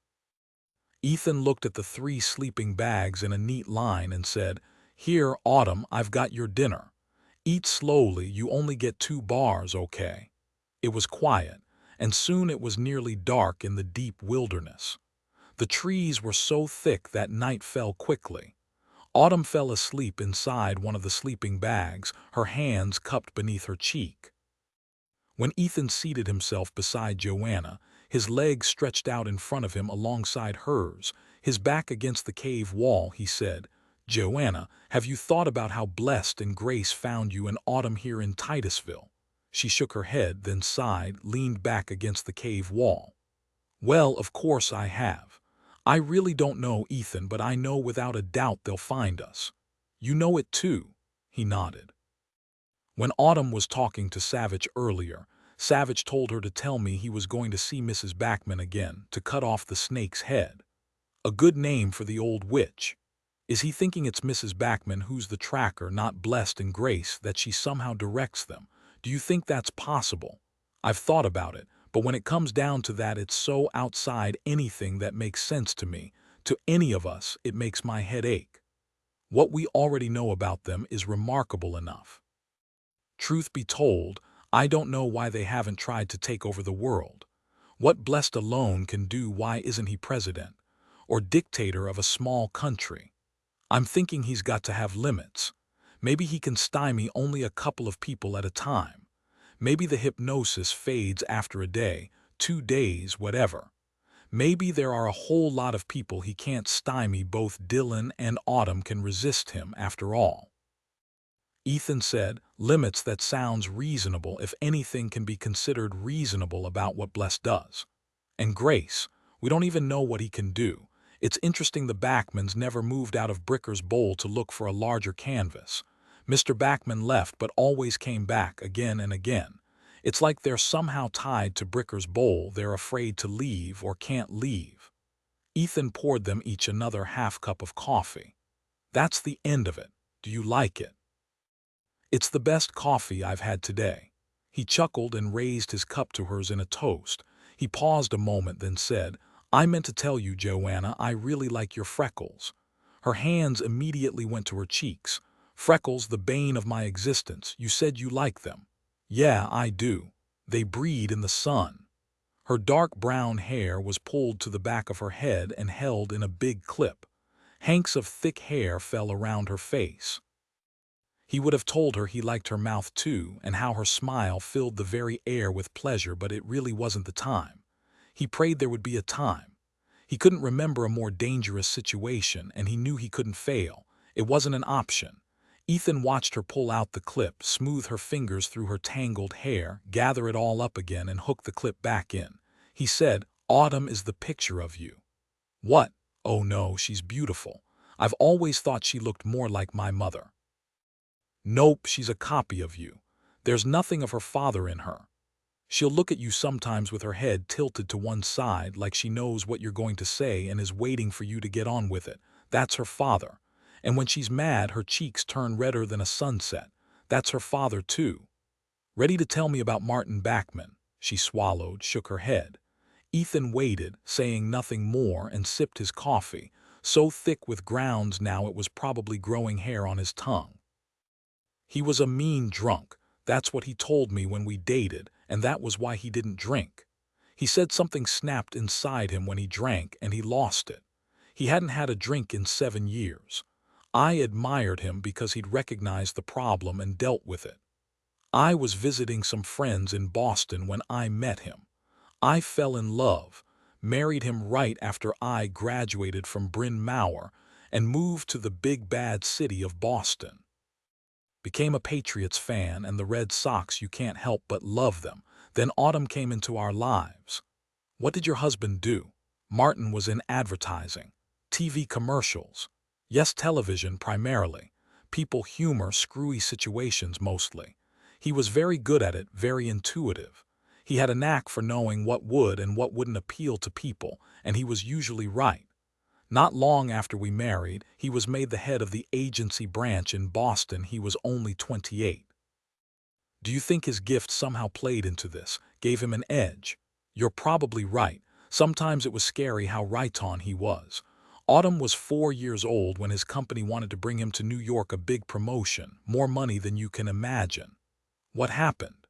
Ethan looked at the 3 sleeping bags in a neat line and said, "Here, Autumn, I've got your dinner. Eat slowly, you only get 2 bars, okay?" It was quiet, and soon it was nearly dark in the deep wilderness. The trees were so thick that night fell quickly. Autumn fell asleep inside one of the sleeping bags, her hands cupped beneath her cheek. When Ethan seated himself beside Joanna, his legs stretched out in front of him alongside hers, his back against the cave wall, he said, Joanna, have you thought about how blessed and Grace found you in autumn here in Titusville? She shook her head, then sighed, leaned back against the cave wall. Well, of course I have. I really don't know, Ethan, but I know without a doubt they'll find us. You know it too. He nodded. When Autumn was talking to Savich earlier, Savich told her to tell me he was going to see Mrs. Backman again to cut off the snake's head. A good name for the old witch. Is he thinking it's Mrs. Backman who's the tracker, not Blessed and Grace, that she somehow directs them? Do you think that's possible? I've thought about it, but when it comes down to that, it's so outside anything that makes sense to me. To any of us, it makes my head ache. What we already know about them is remarkable enough. Truth be told, I don't know why they haven't tried to take over the world. What Blessed alone can do, why isn't he president or dictator of a small country? I'm thinking he's got to have limits. Maybe he can stymie only a couple of people at a time. Maybe the hypnosis fades after a day, 2 days, whatever. Maybe there are a whole lot of people he can't stymie. Both Dillon and Autumn can resist him after all. Ethan said, limits, that sounds reasonable if anything can be considered reasonable about what Bless does. And Grace, we don't even know what he can do. It's interesting the Backmans never moved out of Bricker's Bowl to look for a larger canvas. Mr. Backman left but always came back again and again. It's like they're somehow tied to Bricker's Bowl. They're afraid to leave or can't leave. Ethan poured them each another half cup of coffee. That's the end of it. Do you like it? It's the best coffee I've had today. He chuckled and raised his cup to hers in a toast. He paused a moment, then said, I meant to tell you, Joanna, I really like your freckles. Her hands immediately went to her cheeks. Freckles, the bane of my existence. You said you like them. Yeah, I do. They breed in the sun. Her dark brown hair was pulled to the back of her head and held in a big clip. Hanks of thick hair fell around her face. He would have told her he liked her mouth too, and how her smile filled the very air with pleasure, but it really wasn't the time. He prayed there would be a time. He couldn't remember a more dangerous situation, and he knew he couldn't fail. It wasn't an option. Ethan watched her pull out the clip, smooth her fingers through her tangled hair, gather it all up again, and hook the clip back in. He said, Autumn is the picture of you. What? Oh no, she's beautiful. I've always thought she looked more like my mother. Nope, she's a copy of you. There's nothing of her father in her. She'll look at you sometimes with her head tilted to one side like she knows what you're going to say and is waiting for you to get on with it. That's her father. And when she's mad, her cheeks turn redder than a sunset. That's her father too. Ready to tell me about Martin Backman? She swallowed, shook her head. Ethan waited, saying nothing more, and sipped his coffee, so thick with grounds now it was probably growing hair on his tongue. He was a mean drunk. That's what he told me when we dated, and that was why he didn't drink. He said something snapped inside him when he drank, and he lost it. He hadn't had a drink in 7 years. I admired him because he'd recognized the problem and dealt with it. I was visiting some friends in Boston when I met him. I fell in love, married him right after I graduated from Bryn Mawr, and moved to the big bad city of Boston. Became a Patriots fan, and the Red Sox, you can't help but love them. Then Autumn came into our lives. What did your husband do? Martin was in advertising. TV commercials. Yes, television primarily. People humor, screwy situations mostly. He was very good at it, very intuitive. He had a knack for knowing what would and what wouldn't appeal to people, and he was usually right. Not long after we married, he was made the head of the agency branch in Boston. He was only 28. Do you think his gift somehow played into this, gave him an edge? You're probably right. Sometimes it was scary how right on he was. Autumn was 4 years old when his company wanted to bring him to New York, a big promotion, more money than you can imagine. What happened?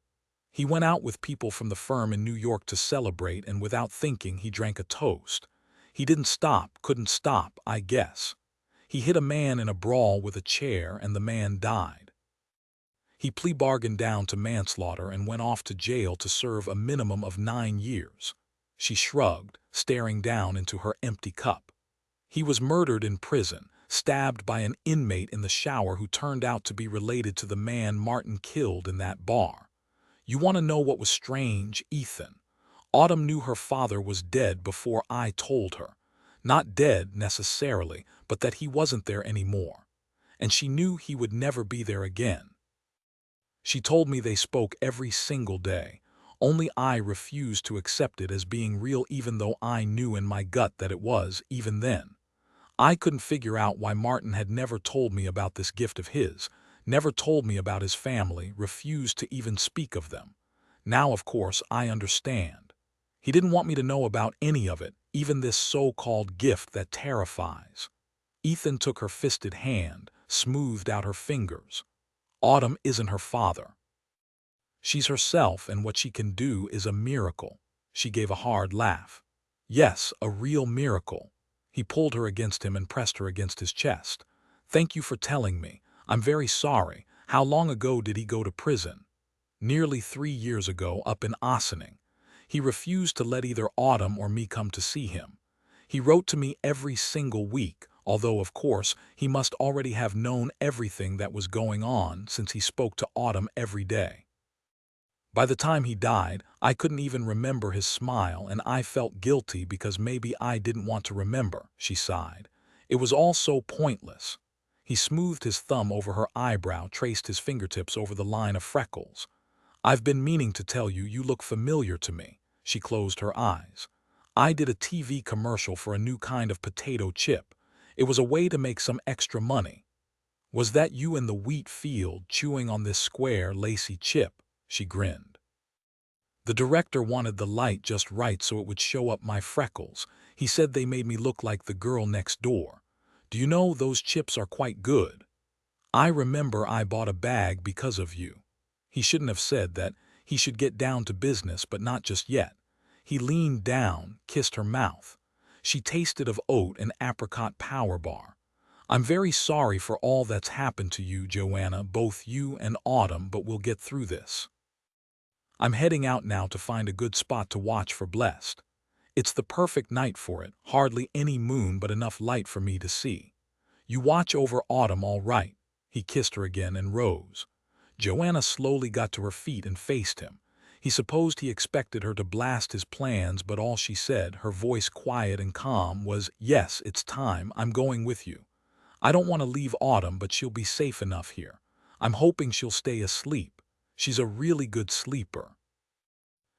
He went out with people from the firm in New York to celebrate, and without thinking, he drank a toast. He didn't stop, couldn't stop, I guess. He hit a man in a brawl with a chair, and the man died. He plea bargained down to manslaughter and went off to jail to serve a minimum of 9 years. She shrugged, staring down into her empty cup. He was murdered in prison, stabbed by an inmate in the shower who turned out to be related to the man Martin killed in that bar. You want to know what was strange, Ethan? Autumn knew her father was dead before I told her. Not dead, necessarily, but that he wasn't there anymore. And she knew he would never be there again. She told me they spoke every single day. Only I refused to accept it as being real even though I knew in my gut that it was, even then. I couldn't figure out why Martin had never told me about this gift of his, never told me about his family, refused to even speak of them. Now, of course, I understand. He didn't want me to know about any of it, even this so-called gift that terrifies. Ethan took her fisted hand, smoothed out her fingers. Autumn isn't her father. She's herself, and what she can do is a miracle. She gave a hard laugh. Yes, a real miracle. He pulled her against him and pressed her against his chest. Thank you for telling me. I'm very sorry. How long ago did he go to prison? Nearly 3 years ago, up in Ossining. He refused to let either Autumn or me come to see him. He wrote to me every single week, although, of course, he must already have known everything that was going on since he spoke to Autumn every day. By the time he died, I couldn't even remember his smile, and I felt guilty because maybe I didn't want to remember, she sighed. It was all so pointless. He smoothed his thumb over her eyebrow, traced his fingertips over the line of freckles. I've been meaning to tell you, you look familiar to me. She closed her eyes. I did a TV commercial for a new kind of potato chip. It was a way to make some extra money. Was that you in the wheat field chewing on this square, lacy chip? She grinned. The director wanted the light just right so it would show up my freckles. He said they made me look like the girl next door. Do you know, those chips are quite good. I remember I bought a bag because of you. He shouldn't have said that. He should get down to business, but not just yet. He leaned down, kissed her mouth. She tasted of oat and apricot power bar. I'm very sorry for all that's happened to you, Joanna, both you and Autumn, but we'll get through this. I'm heading out now to find a good spot to watch for Blessed. It's the perfect night for it, hardly any moon but enough light for me to see. You watch over Autumn, all right. He kissed her again and rose. Joanna slowly got to her feet and faced him. He supposed he expected her to blast his plans, but all she said, her voice quiet and calm, was, "Yes, it's time. I'm going with you. I don't want to leave Autumn, but she'll be safe enough here. I'm hoping she'll stay asleep. She's a really good sleeper."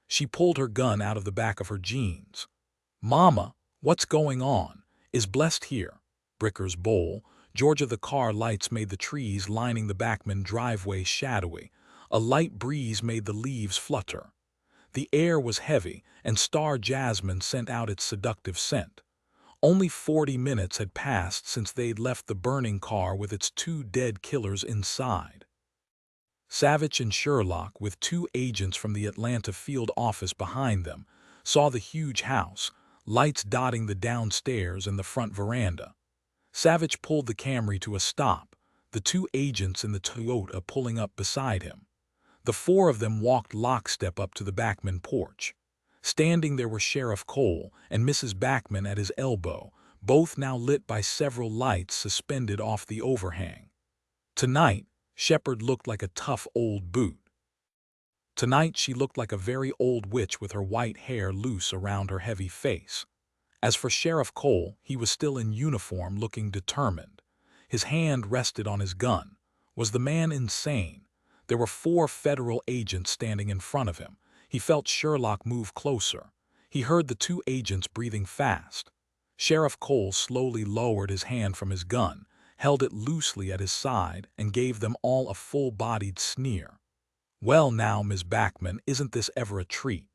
She pulled her gun out of the back of her jeans. "Mama, what's going on? Is Blessed here?" Bricker's bowl. Georgia, the car lights made the trees lining the Backman driveway shadowy. A light breeze made the leaves flutter. The air was heavy, and star jasmine sent out its seductive scent. Only 40 minutes had passed since they'd left the burning car with its 2 dead killers inside. Savich and Sherlock, with 2 agents from the Atlanta field office behind them, saw the huge house, lights dotting the downstairs and the front veranda. Savich pulled the Camry to a stop, the 2 agents in the Toyota pulling up beside him. The 4 of them walked lockstep up to the Backman porch. Standing there were Sheriff Cole and Mrs. Backman at his elbow, both now lit by several lights suspended off the overhang. Tonight, Shepard looked like a tough old boot. Tonight she looked like a very old witch with her white hair loose around her heavy face. As for Sheriff Cole, he was still in uniform, looking determined. His hand rested on his gun. Was the man insane? There were 4 federal agents standing in front of him. He felt Sherlock move closer. He heard the 2 agents breathing fast. Sheriff Cole slowly lowered his hand from his gun, held it loosely at his side, and gave them all a full-bodied sneer. "Well now, Miss Backman, isn't this ever a treat?"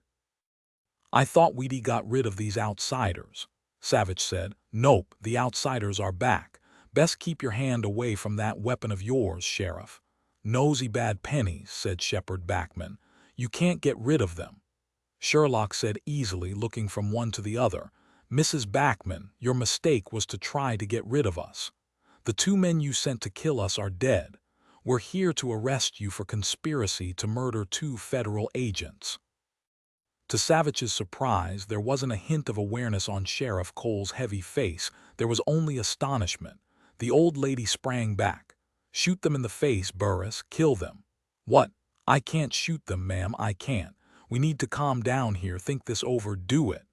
"I thought we'd got rid of these outsiders," Savich said. "Nope, the outsiders are back. Best keep your hand away from that weapon of yours, Sheriff." "Nosy bad pennies," said Shepard Backman. "You can't get rid of them." Sherlock said easily, looking from one to the other, "Mrs. Backman, your mistake was to try to get rid of us. The 2 men you sent to kill us are dead. We're here to arrest you for conspiracy to murder 2 federal agents." To Savich's surprise, there wasn't a hint of awareness on Sheriff Cole's heavy face. There was only astonishment. The old lady sprang back. "Shoot them in the face, Burris. Kill them." "What? I can't shoot them, ma'am, I can't. We need to calm down here, think this over, do it."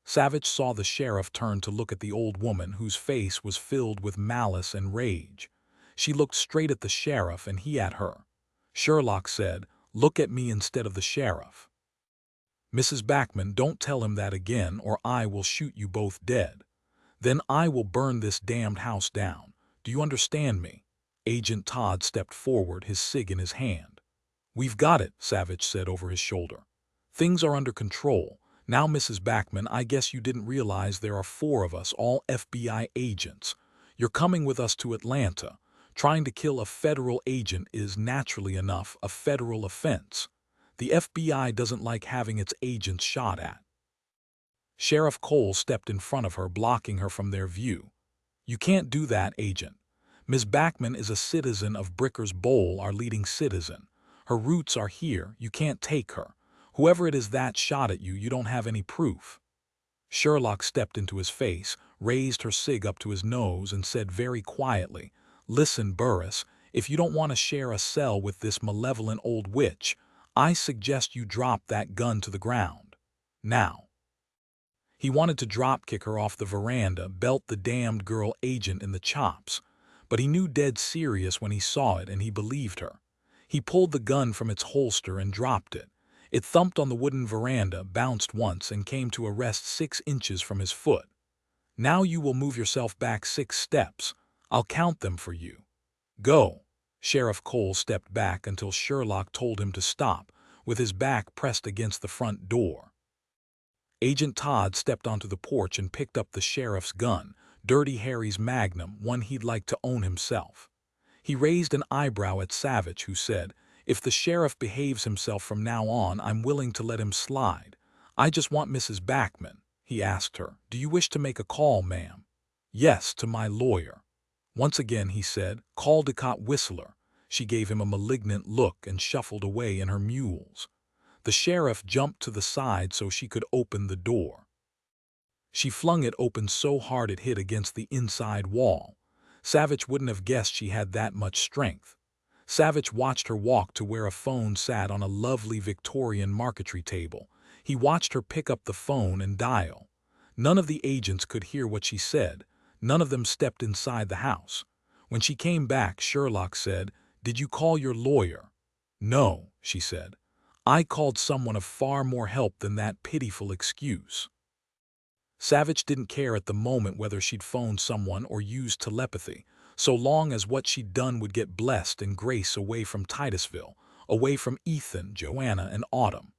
Savich saw the sheriff turn to look at the old woman whose face was filled with malice and rage. She looked straight at the sheriff and he at her. Sherlock said, "Look at me instead of the sheriff." "Mrs. Backman, don't tell him that again or I will shoot you both dead. Then I will burn this damned house down. Do you understand me?" Agent Todd stepped forward, his cig in his hand. "We've got it," Savich said over his shoulder. "Things are under control. Now, Mrs. Backman, I guess you didn't realize there are 4 of us, all FBI agents. You're coming with us to Atlanta. Trying to kill a federal agent is, naturally enough, a federal offense. The FBI doesn't like having its agents shot at." Sheriff Cole stepped in front of her, blocking her from their view. "You can't do that, Agent. Miss Backman is a citizen of Bricker's Bowl, our leading citizen. Her roots are here, you can't take her. Whoever it is that shot at you, you don't have any proof." Sherlock stepped into his face, raised her cig up to his nose, and said very quietly, "Listen, Burris, if you don't want to share a cell with this malevolent old witch, I suggest you drop that gun to the ground. Now." He wanted to drop-kick her off the veranda, belt the damned girl agent in the chops, but he knew dead serious when he saw it and he believed her. He pulled the gun from its holster and dropped it. It thumped on the wooden veranda, bounced once, and came to a rest 6 inches from his foot. "Now you will move yourself back 6 steps. I'll count them for you. Go." Sheriff Cole stepped back until Sherlock told him to stop, with his back pressed against the front door. Agent Todd stepped onto the porch and picked up the sheriff's gun, Dirty Harry's Magnum, one he'd like to own himself. He raised an eyebrow at Savich, who said, "If the sheriff behaves himself from now on, I'm willing to let him slide. I just want Mrs. Backman." He asked her, "Do you wish to make a call, ma'am?" "Yes, to my lawyer." Once again he said, "Caldecott Whistler." She gave him a malignant look and shuffled away in her mules. The sheriff jumped to the side so she could open the door. She flung it open so hard it hit against the inside wall. Savich wouldn't have guessed she had that much strength. Savich watched her walk to where a phone sat on a lovely Victorian marquetry table. He watched her pick up the phone and dial. None of the agents could hear what she said. None of them stepped inside the house. When she came back, Sherlock said, "Did you call your lawyer?" "No," she said. "I called someone of far more help than that pitiful excuse." Savich didn't care at the moment whether she'd phoned someone or used telepathy, so long as what she'd done would get blessed and grace away from Titusville, away from Ethan, Joanna, and Autumn.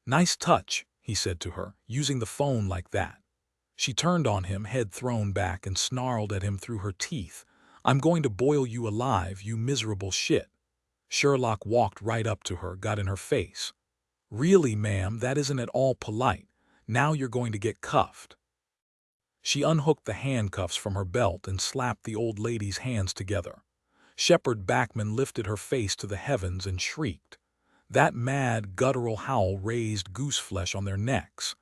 "Nice touch," he said to her, "using the phone like that." She turned on him, head thrown back, and snarled at him through her teeth, "I'm going to boil you alive, you miserable shit." Sherlock walked right up to her, got in her face. "Really, ma'am, that isn't at all polite. Now you're going to get cuffed." She unhooked the handcuffs from her belt and slapped the old lady's hands together. Shepard Backman lifted her face to the heavens and shrieked. That mad, guttural howl raised gooseflesh on their necks.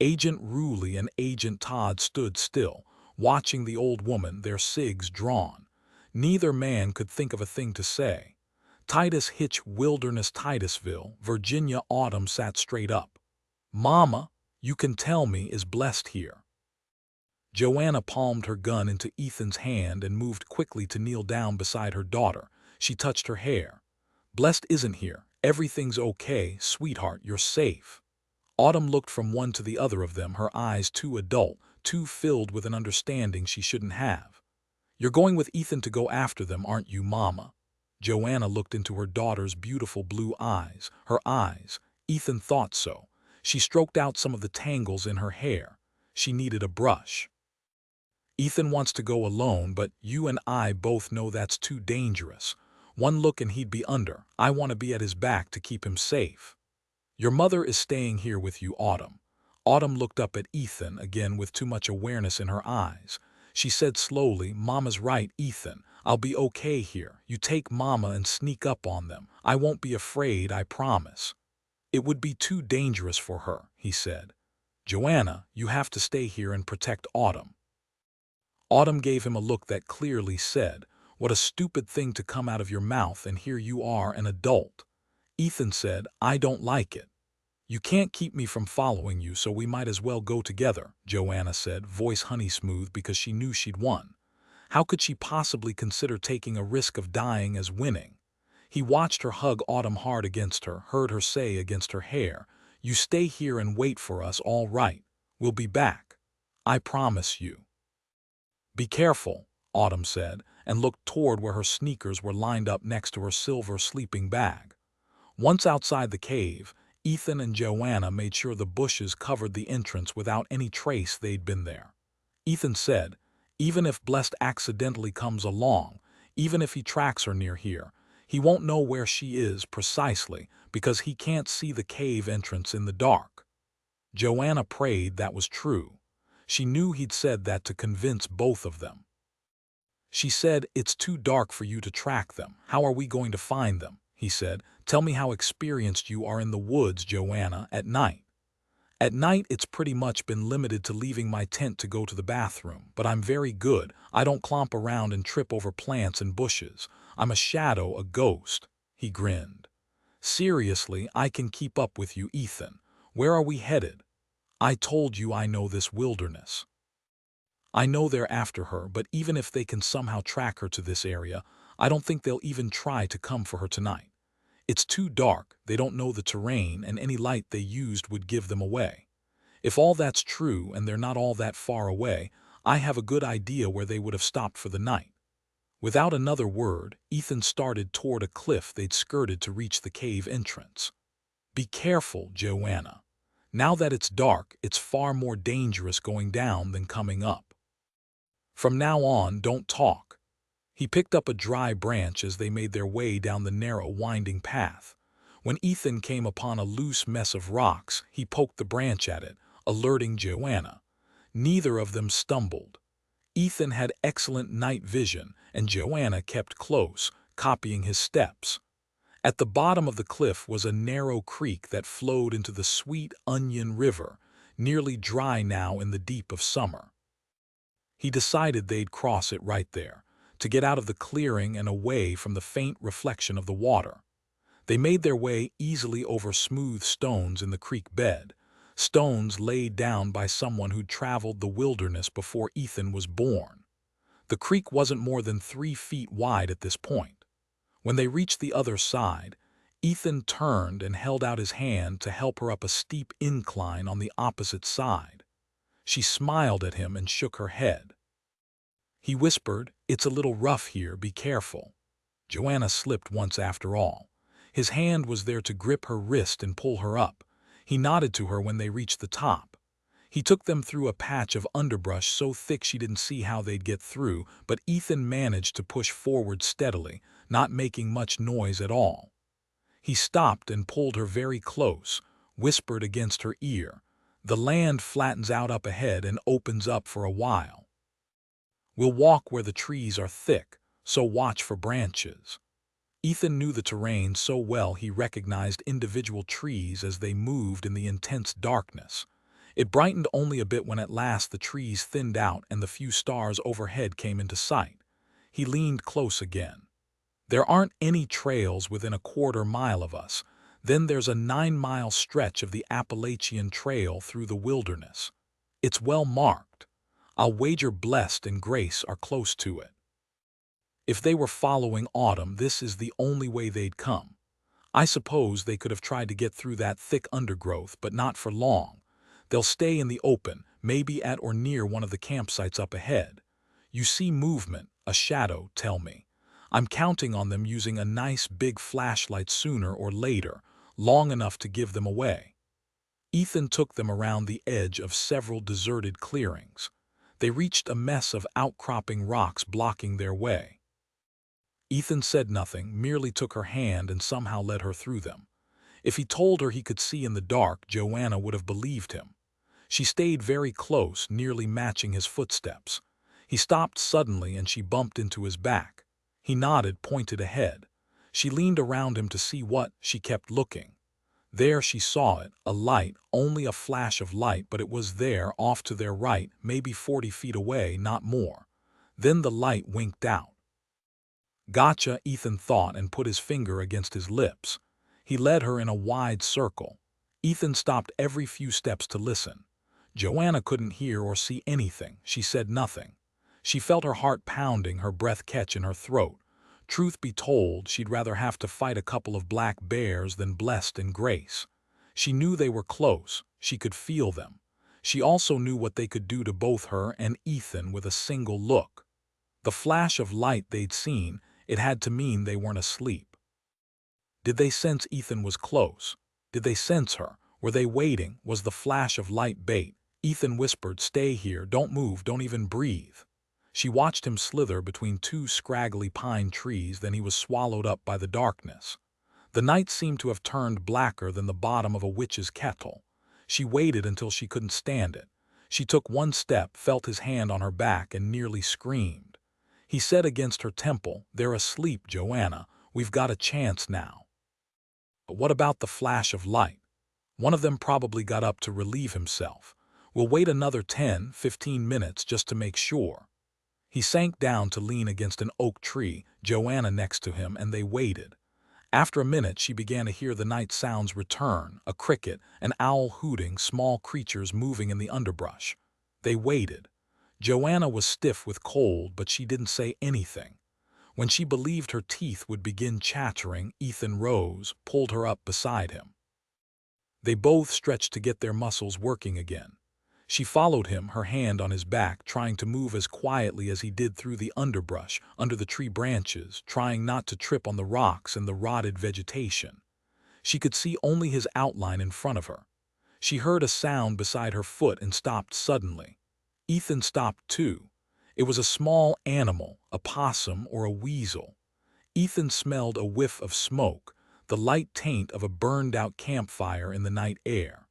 Agent Ruley and Agent Todd stood still, watching the old woman, their cigs drawn. Neither man could think of a thing to say. Titus Hitch, Wilderness, Titusville, Virginia. Autumn sat straight up. "Mama, you can tell me, is blessed here." Joanna palmed her gun into Ethan's hand and moved quickly to kneel down beside her daughter. She touched her hair. "Blessed isn't here. Everything's okay, sweetheart, you're safe." Autumn looked from one to the other of them, her eyes too adult, too filled with an understanding she shouldn't have. "You're going with Ethan to go after them, aren't you, Mama?" Joanna looked into her daughter's beautiful blue eyes. Her eyes. Ethan thought so. She stroked out some of the tangles in her hair. She needed a brush. "Ethan wants to go alone, but you and I both know that's too dangerous. One look and he'd be under. I want to be at his back to keep him safe." "Your mother is staying here with you, Autumn." Autumn looked up at Ethan, again with too much awareness in her eyes. She said slowly, "Mama's right, Ethan. I'll be okay here. You take Mama and sneak up on them. I won't be afraid, I promise." "It would be too dangerous for her," he said. "Joanna, you have to stay here and protect Autumn." Autumn gave him a look that clearly said, "What a stupid thing to come out of your mouth, and here you are, an adult." Ethan said, "I don't like it." "You can't keep me from following you, so we might as well go together," Joanna said, voice honey smooth because she knew she'd won. How could she possibly consider taking a risk of dying as winning? He watched her hug Autumn hard against her, heard her say against her hair, "You stay here and wait for us, all right? We'll be back. I promise you." "Be careful," Autumn said, and looked toward where her sneakers were lined up next to her silver sleeping bag. Once outside the cave, Ethan and Joanna made sure the bushes covered the entrance without any trace they'd been there. Ethan said, "Even if Blessed accidentally comes along, even if he tracks her near here, he won't know where she is precisely because he can't see the cave entrance in the dark." Joanna prayed that was true. She knew he'd said that to convince both of them. She said, "It's too dark for you to track them. How are we going to find them?" He said, "Tell me how experienced you are in the woods, Joanna, at night." "At night it's pretty much been limited to leaving my tent to go to the bathroom, but I'm very good. I don't clomp around and trip over plants and bushes. I'm a shadow, a ghost." He grinned. "Seriously, I can keep up with you, Ethan. Where are we headed?" "I told you I know this wilderness. I know they're after her, but even if they can somehow track her to this area, I don't think they'll even try to come for her tonight. It's too dark, they don't know the terrain, and any light they used would give them away. If all that's true and they're not all that far away, I have a good idea where they would have stopped for the night." Without another word, Ethan started toward a cliff they'd skirted to reach the cave entrance. "Be careful, Joanna. Now that it's dark, it's far more dangerous going down than coming up. From now on, don't talk." He picked up a dry branch as they made their way down the narrow, winding path. When Ethan came upon a loose mess of rocks, he poked the branch at it, alerting Joanna. Neither of them stumbled. Ethan had excellent night vision, and Joanna kept close, copying his steps. At the bottom of the cliff was a narrow creek that flowed into the Sweet Onion River, nearly dry now in the deep of summer. He decided they'd cross it right there, to get out of the clearing and away from the faint reflection of the water. They made their way easily over smooth stones in the creek bed, stones laid down by someone who'd traveled the wilderness before Ethan was born. The creek wasn't more than 3 feet wide at this point. When they reached the other side, Ethan turned and held out his hand to help her up a steep incline on the opposite side. She smiled at him and shook her head. He whispered, "It's a little rough here, be careful." Joanna slipped once after all. His hand was there to grip her wrist and pull her up. He nodded to her when they reached the top. He took them through a patch of underbrush so thick she didn't see how they'd get through, but Ethan managed to push forward steadily, not making much noise at all. He stopped and pulled her very close, whispered against her ear, "The land flattens out up ahead and opens up for a while. We'll walk where the trees are thick, so watch for branches." Ethan knew the terrain so well he recognized individual trees as they moved in the intense darkness. It brightened only a bit when at last the trees thinned out and the few stars overhead came into sight. He leaned close again. "There aren't any trails within a quarter-mile of us. Then there's a 9-mile stretch of the Appalachian Trail through the wilderness. It's well marked. I'll wager Blessed and Grace are close to it. If they were following Autumn, this is the only way they'd come. I suppose they could have tried to get through that thick undergrowth, but not for long. They'll stay in the open, maybe at or near one of the campsites up ahead. You see movement, a shadow, tell me. I'm counting on them using a nice big flashlight sooner or later, long enough to give them away." Ethan took them around the edge of several deserted clearings. They reached a mess of outcropping rocks blocking their way. Ethan said nothing, merely took her hand and somehow led her through them. If he told her he could see in the dark, Joanna would have believed him. She stayed very close, nearly matching his footsteps. He stopped suddenly and she bumped into his back. He nodded, pointed ahead. She leaned around him to see what. She kept looking. There she saw it, a light, only a flash of light, but it was there, off to their right, maybe 40 feet away, not more. Then the light winked out. Gotcha, Ethan thought and put his finger against his lips. He led her in a wide circle. Ethan stopped every few steps to listen. Joanna couldn't hear or see anything. She said nothing. She felt her heart pounding, her breath catch in her throat. Truth be told, she'd rather have to fight a couple of black bears than blessed in grace. She knew they were close. She could feel them. She also knew what they could do to both her and Ethan with a single look. The flash of light they'd seen, it had to mean they weren't asleep. Did they sense Ethan was close? Did they sense her? Were they waiting? Was the flash of light bait? Ethan whispered, "Stay here, don't move, don't even breathe." She watched him slither between two scraggly pine trees, then he was swallowed up by the darkness. The night seemed to have turned blacker than the bottom of a witch's kettle. She waited until she couldn't stand it. She took one step, felt his hand on her back, and nearly screamed. He said against her temple, "They're asleep, Joanna. We've got a chance now." But what about the flash of light? One of them probably got up to relieve himself. We'll wait another 10, 15 minutes just to make sure. He sank down to lean against an oak tree, Joanna next to him, and they waited. After a minute, she began to hear the night sounds return, a cricket, an owl hooting, small creatures moving in the underbrush. They waited. Joanna was stiff with cold, but she didn't say anything. When she believed her teeth would begin chattering, Ethan rose, pulled her up beside him. They both stretched to get their muscles working again. She followed him, her hand on his back, trying to move as quietly as he did through the underbrush, under the tree branches, trying not to trip on the rocks and the rotted vegetation. She could see only his outline in front of her. She heard a sound beside her foot and stopped suddenly. Ethan stopped too. It was a small animal, a possum or a weasel. Ethan smelled a whiff of smoke, the light taint of a burned-out campfire in the night air.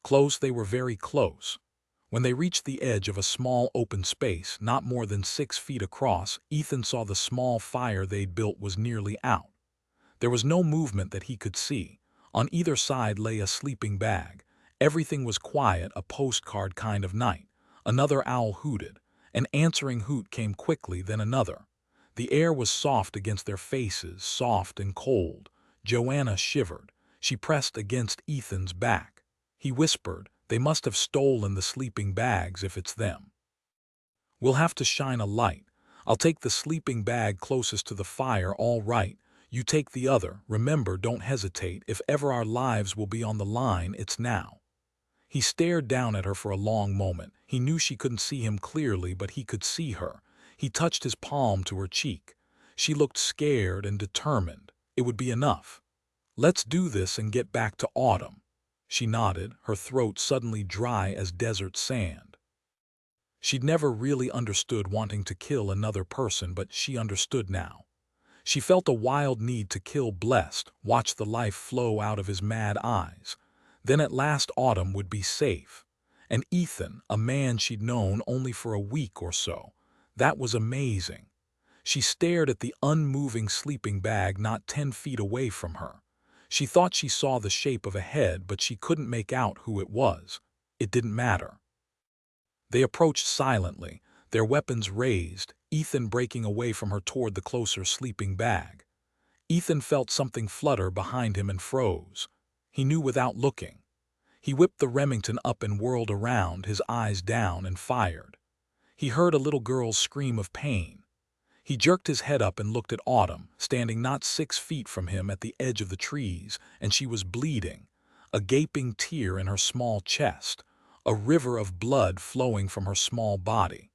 Close, they were very close. When they reached the edge of a small open space, not more than 6 feet across, Ethan saw the small fire they'd built was nearly out. There was no movement that he could see. On either side lay a sleeping bag. Everything was quiet, a postcard kind of night. Another owl hooted. An answering hoot came quickly, then another. The air was soft against their faces, soft and cold. Joanna shivered. She pressed against Ethan's back. He whispered, "They must have stolen the sleeping bags if it's them. We'll have to shine a light. I'll take the sleeping bag closest to the fire, all right. You take the other. Remember, don't hesitate. If ever our lives will be on the line, it's now." He stared down at her for a long moment. He knew she couldn't see him clearly, but he could see her. He touched his palm to her cheek. She looked scared and determined. It would be enough. "Let's do this and get back to autumn." She nodded, her throat suddenly dry as desert sand. She'd never really understood wanting to kill another person, but she understood now. She felt a wild need to kill Blessed, watch the life flow out of his mad eyes. Then at last autumn would be safe. And Ethan, a man she'd known only for a week or so, that was amazing. She stared at the unmoving sleeping bag not 10 feet away from her. She thought she saw the shape of a head, but she couldn't make out who it was. It didn't matter. They approached silently, their weapons raised, Ethan breaking away from her toward the closer sleeping bag. Ethan felt something flutter behind him and froze. He knew without looking. He whipped the Remington up and whirled around, his eyes down, and fired. He heard a little girl's scream of pain. He jerked his head up and looked at Autumn, standing not 6 feet from him at the edge of the trees, and she was bleeding, a gaping tear in her small chest, a river of blood flowing from her small body.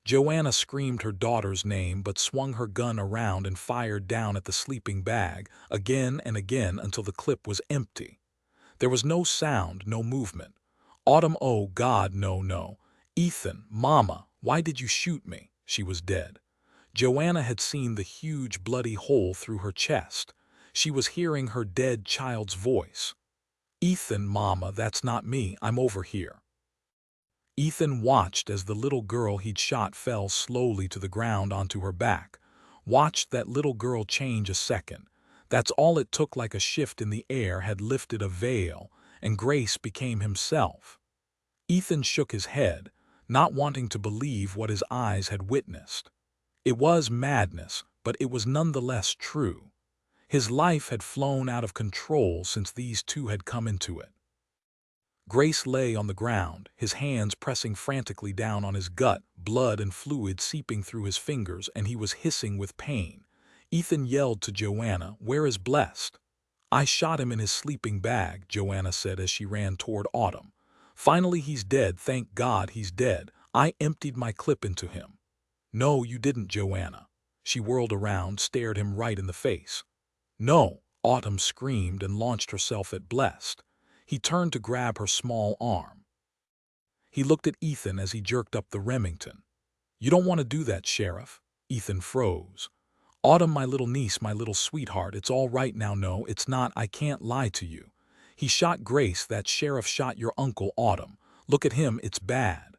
Joanna screamed her daughter's name but swung her gun around and fired down at the sleeping bag, again and again until the clip was empty. There was no sound, no movement. Autumn, oh God, no, no. Ethan, Mama, why did you shoot me? She was dead. Joanna had seen the huge bloody hole through her chest. She was hearing her dead child's voice. Ethan, Mama, that's not me, I'm over here. Ethan watched as the little girl he'd shot fell slowly to the ground onto her back. Watched that little girl change a second. That's all it took, like a shift in the air had lifted a veil, and Grace became himself. Ethan shook his head. not wanting to believe what his eyes had witnessed. It was madness, but it was nonetheless true. His life had flown out of control since these two had come into it. Grace lay on the ground, his hands pressing frantically down on his gut, blood and fluid seeping through his fingers, and he was hissing with pain. Ethan yelled to Joanna, "Where is Blessed?" "I shot him in his sleeping bag," Joanna said as she ran toward Autumn. "Finally he's dead, thank God he's dead. I emptied my clip into him." "No, you didn't, Joanna." She whirled around, stared him right in the face. "No," Autumn screamed and launched herself at Blessed. He turned to grab her small arm. He looked at Ethan as he jerked up the Remington. "You don't want to do that, Sheriff." Ethan froze. "Autumn, my little niece, my little sweetheart, it's all right now. No, it's not. I can't lie to you. He shot Grace. That sheriff shot your uncle, Autumn. Look at him, it's bad."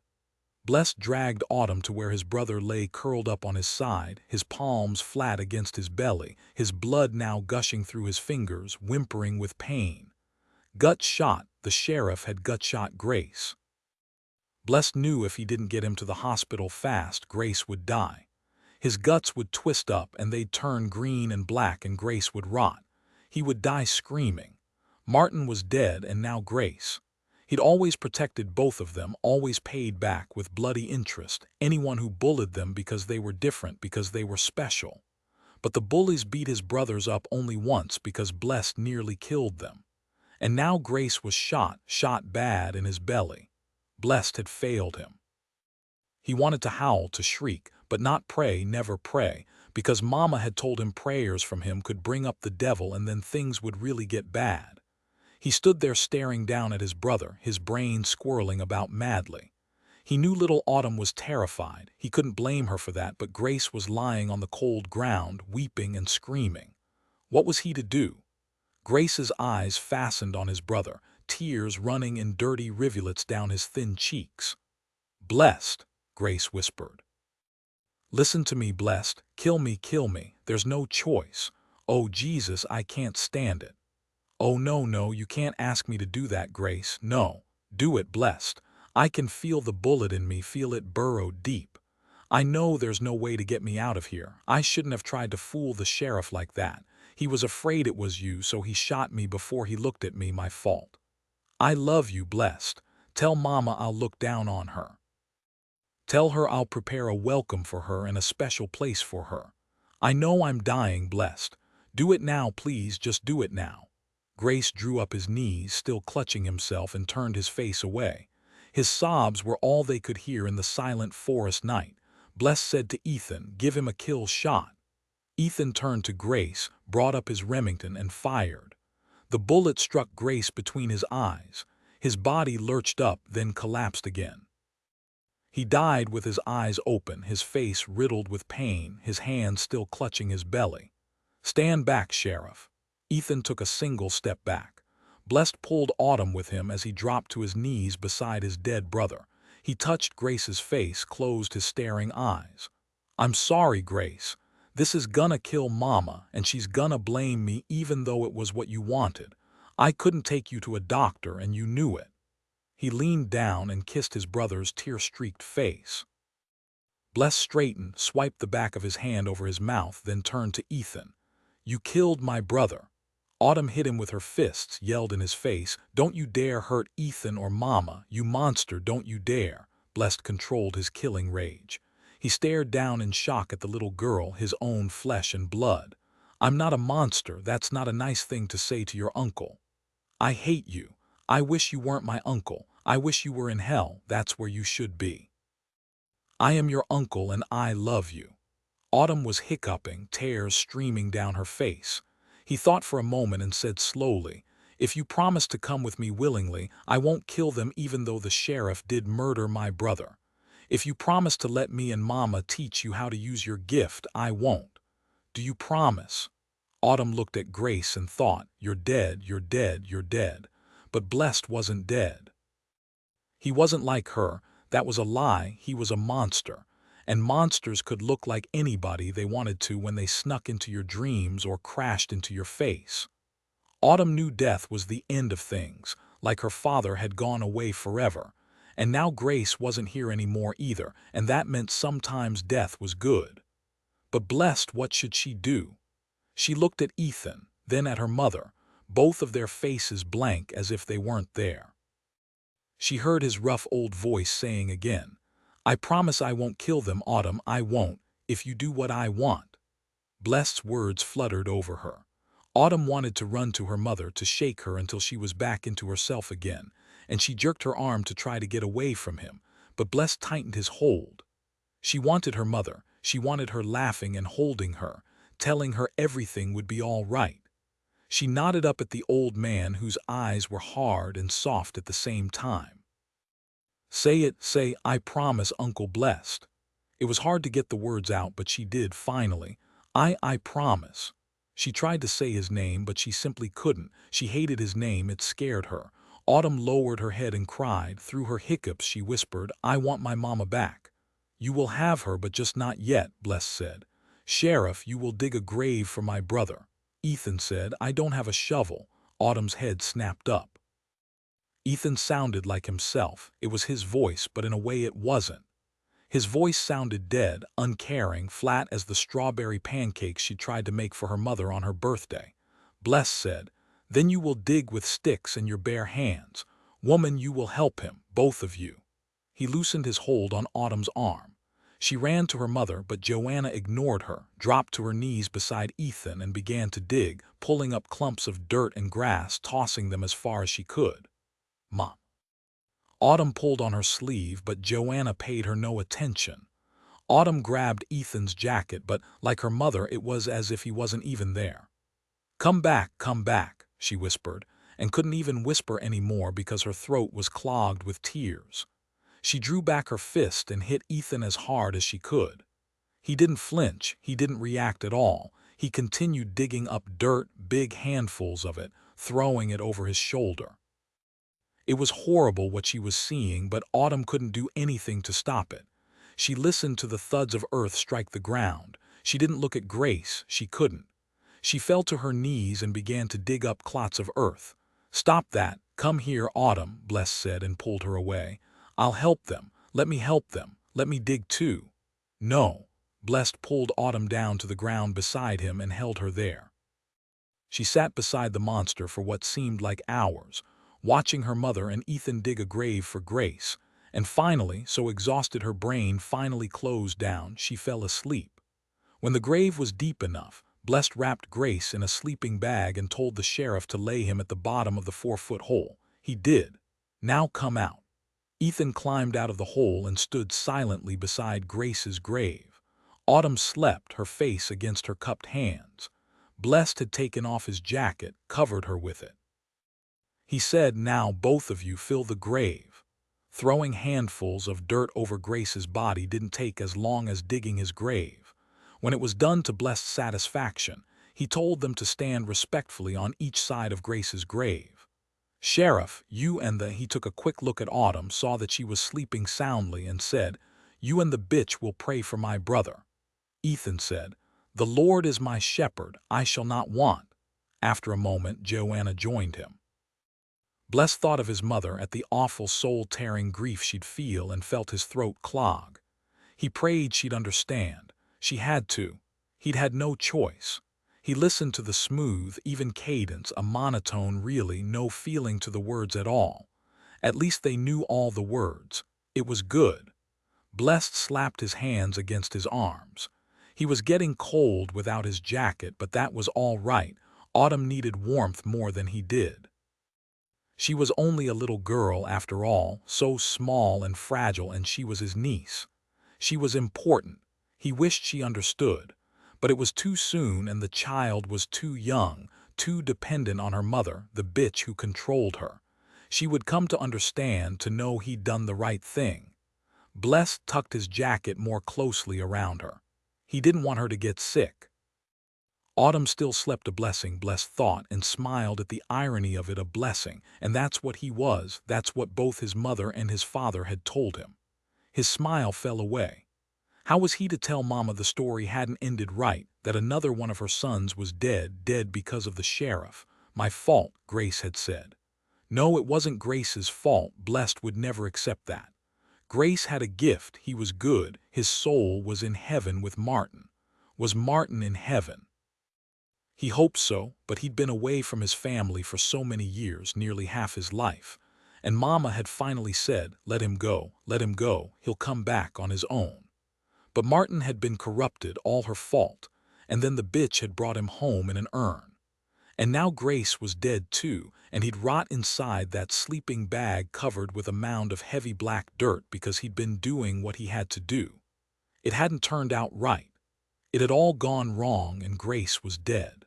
Blessed dragged Autumn to where his brother lay curled up on his side, his palms flat against his belly, his blood now gushing through his fingers, whimpering with pain. Gut shot, the sheriff had gut shot Grace. Blessed knew if he didn't get him to the hospital fast, Grace would die. His guts would twist up and they'd turn green and black and Grace would rot. He would die screaming. Martin was dead and now Grace. He'd always protected both of them, always paid back with bloody interest anyone who bullied them because they were different, because they were special. But the bullies beat his brothers up only once because Blessed nearly killed them. And now Grace was shot bad in his belly. Blessed had failed him. He wanted to howl, to shriek, but not pray, never pray, because Mama had told him prayers from him could bring up the devil and then things would really get bad. He stood there staring down at his brother, his brain squirreling about madly. He knew little Autumn was terrified. He couldn't blame her for that, but Grace was lying on the cold ground, weeping and screaming. What was he to do? Grace's eyes fastened on his brother, tears running in dirty rivulets down his thin cheeks. "Blessed," Grace whispered. "Listen to me, Blessed. Kill me, kill me. There's no choice. Oh, Jesus, I can't stand it." "Oh, no, no, you can't ask me to do that, Grace. No. Do it, Blessed. I can feel the bullet in me, feel it burrow deep. I know there's no way to get me out of here. I shouldn't have tried to fool the sheriff like that. He was afraid it was you, so he shot me before he looked at me. My fault. I love you, Blessed. Tell Mama I'll look down on her. Tell her I'll prepare a welcome for her and a special place for her. I know I'm dying, Blessed. Do it now, please, just do it now." Grace drew up his knees, still clutching himself, and turned his face away. His sobs were all they could hear in the silent forest night. Blessed said to Ethan, "Give him a kill shot." Ethan turned to Grace, brought up his Remington, and fired. The bullet struck Grace between his eyes. His body lurched up, then collapsed again. He died with his eyes open, his face riddled with pain, his hands still clutching his belly. "Stand back, Sheriff." Ethan took a single step back. Blessed pulled Autumn with him as he dropped to his knees beside his dead brother. He touched Grace's face, closed his staring eyes. "I'm sorry, Grace. This is gonna kill Mama, and she's gonna blame me even though it was what you wanted. I couldn't take you to a doctor, and you knew it." He leaned down and kissed his brother's tear-streaked face. Blessed straightened, swiped the back of his hand over his mouth, then turned to Ethan. "You killed my brother." Autumn hit him with her fists, yelled in his face, "Don't you dare hurt Ethan or Mama, you monster, don't you dare." Blessed controlled his killing rage. He stared down in shock at the little girl, his own flesh and blood. "I'm not a monster. That's not a nice thing to say to your uncle. I hate you. I wish you weren't my uncle. I wish you were in hell. That's where you should be. I am your uncle and I love you." Autumn was hiccuping, tears streaming down her face. He thought for a moment and said slowly, "If you promise to come with me willingly, I won't kill them even though the sheriff did murder my brother. If you promise to let me and Mama teach you how to use your gift, I won't. Do you promise?" Autumn looked at Grace and thought, "You're dead, you're dead, you're dead." But Blessed wasn't dead. He wasn't like her. That was a lie. He was a monster. And monsters could look like anybody they wanted to when they snuck into your dreams or crashed into your face. Autumn knew death was the end of things, like her father had gone away forever. And now Grace wasn't here anymore either, and that meant sometimes death was good. But blessed, what should she do? She looked at Ethan, then at her mother, both of their faces blank as if they weren't there. She heard his rough old voice saying again, "I promise I won't kill them, Autumn, I won't, if you do what I want." Blessed's words fluttered over her. Autumn wanted to run to her mother to shake her until she was back into herself again, and she jerked her arm to try to get away from him, but Blessed tightened his hold. She wanted her mother, she wanted her laughing and holding her, telling her everything would be all right. She nodded up at the old man whose eyes were hard and soft at the same time. "Say it, say, I promise, Uncle Blessed." It was hard to get the words out, but she did finally. I promise." She tried to say his name, but she simply couldn't. She hated his name, it scared her. Autumn lowered her head and cried. Through her hiccups she whispered, "I want my mama back." "You will have her, but just not yet," Bless said. "Sheriff, you will dig a grave for my brother." Ethan said, "I don't have a shovel." Autumn's head snapped up. Ethan sounded like himself. It was his voice, but in a way it wasn't. His voice sounded dead, uncaring, flat as the strawberry pancakes she tried to make for her mother on her birthday. Bless said, "Then you will dig with sticks and your bare hands. Woman, you will help him, both of you." He loosened his hold on Autumn's arm. She ran to her mother, but Joanna ignored her, dropped to her knees beside Ethan and began to dig, pulling up clumps of dirt and grass, tossing them as far as she could. "Mom." Autumn pulled on her sleeve, but Joanna paid her no attention. Autumn grabbed Ethan's jacket, but like her mother, it was as if he wasn't even there. Come back," she whispered, and couldn't even whisper anymore because her throat was clogged with tears. She drew back her fist and hit Ethan as hard as she could. He didn't flinch, he didn't react at all. He continued digging up dirt, big handfuls of it, throwing it over his shoulder. It was horrible what she was seeing, but Autumn couldn't do anything to stop it. She listened to the thuds of earth strike the ground. She didn't look at Grace, she couldn't. She fell to her knees and began to dig up clots of earth. "Stop that, come here, Autumn," Bless said and pulled her away. "I'll help them, let me help them, let me dig too." "No." Blessed pulled Autumn down to the ground beside him and held her there. She sat beside the monster for what seemed like hours, watching her mother and Ethan dig a grave for Grace, and finally, so exhausted her brain finally closed down, she fell asleep. When the grave was deep enough, Blessed wrapped Grace in a sleeping bag and told the sheriff to lay him at the bottom of the 4-foot hole. He did. "Now come out." Ethan climbed out of the hole and stood silently beside Grace's grave. Autumn slept, her face against her cupped hands. Blessed had taken off his jacket, covered her with it. He said, "Now both of you fill the grave." Throwing handfuls of dirt over Grace's body didn't take as long as digging his grave. When it was done to Blessed's satisfaction, he told them to stand respectfully on each side of Grace's grave. "Sheriff, you and the—" He took a quick look at Autumn, saw that she was sleeping soundly, and said, "You and the bitch will pray for my brother." Ethan said, "The Lord is my shepherd, I shall not want." After a moment, Joanna joined him. Bless thought of his mother, at the awful soul-tearing grief she'd feel, and felt his throat clog. He prayed she'd understand. She had to. He'd had no choice. He listened to the smooth, even cadence, a monotone really, no feeling to the words at all. At least they knew all the words. It was good. Blessed slapped his hands against his arms. He was getting cold without his jacket, but that was all right. Autumn needed warmth more than he did. She was only a little girl after all, so small and fragile, and she was his niece. She was important. He wished she understood. But it was too soon, and the child was too young, too dependent on her mother, the bitch who controlled her. She would come to understand, to know he'd done the right thing. Bless tucked his jacket more closely around her. He didn't want her to get sick. Autumn still slept a blessing, Bless thought, and smiled at the irony of it, a blessing, and that's what he was, that's what both his mother and his father had told him. His smile fell away. How was he to tell Mama the story hadn't ended right, that another one of her sons was dead because of the sheriff? "My fault," Grace had said. No, it wasn't Grace's fault. Blessed would never accept that. Grace had a gift. He was good. His soul was in heaven with Martin. Was Martin in heaven? He hoped so, but he'd been away from his family for so many years, nearly half his life. And Mama had finally said, let him go, he'll come back on his own. But Martin had been corrupted, all her fault, and then the bitch had brought him home in an urn. And now Grace was dead too, and he'd rot inside that sleeping bag covered with a mound of heavy black dirt because he'd been doing what he had to do. It hadn't turned out right. It had all gone wrong and Grace was dead.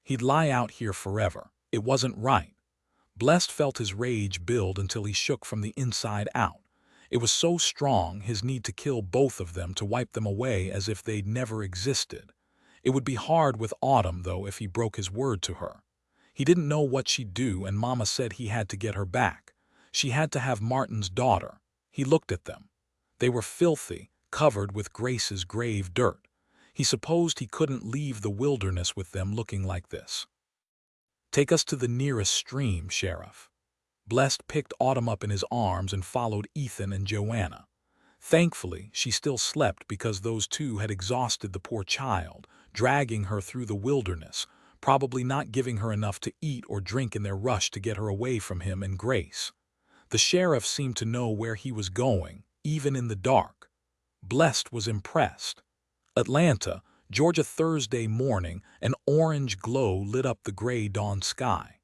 He'd lie out here forever. It wasn't right. Blessed felt his rage build until he shook from the inside out. It was so strong, his need to kill both of them, to wipe them away as if they'd never existed. It would be hard with Autumn, though, if he broke his word to her. He didn't know what she'd do, and Mama said he had to get her back. She had to have Martin's daughter. He looked at them. They were filthy, covered with Grace's grave dirt. He supposed he couldn't leave the wilderness with them looking like this. Take us to the nearest stream, Sheriff. Blessed picked Autumn up in his arms and followed Ethan and Joanna. Thankfully, she still slept because those two had exhausted the poor child, dragging her through the wilderness, probably not giving her enough to eat or drink in their rush to get her away from him and Grace. The sheriff seemed to know where he was going, even in the dark. Blessed was impressed. Atlanta, Georgia, Thursday morning, an orange glow lit up the gray dawn sky.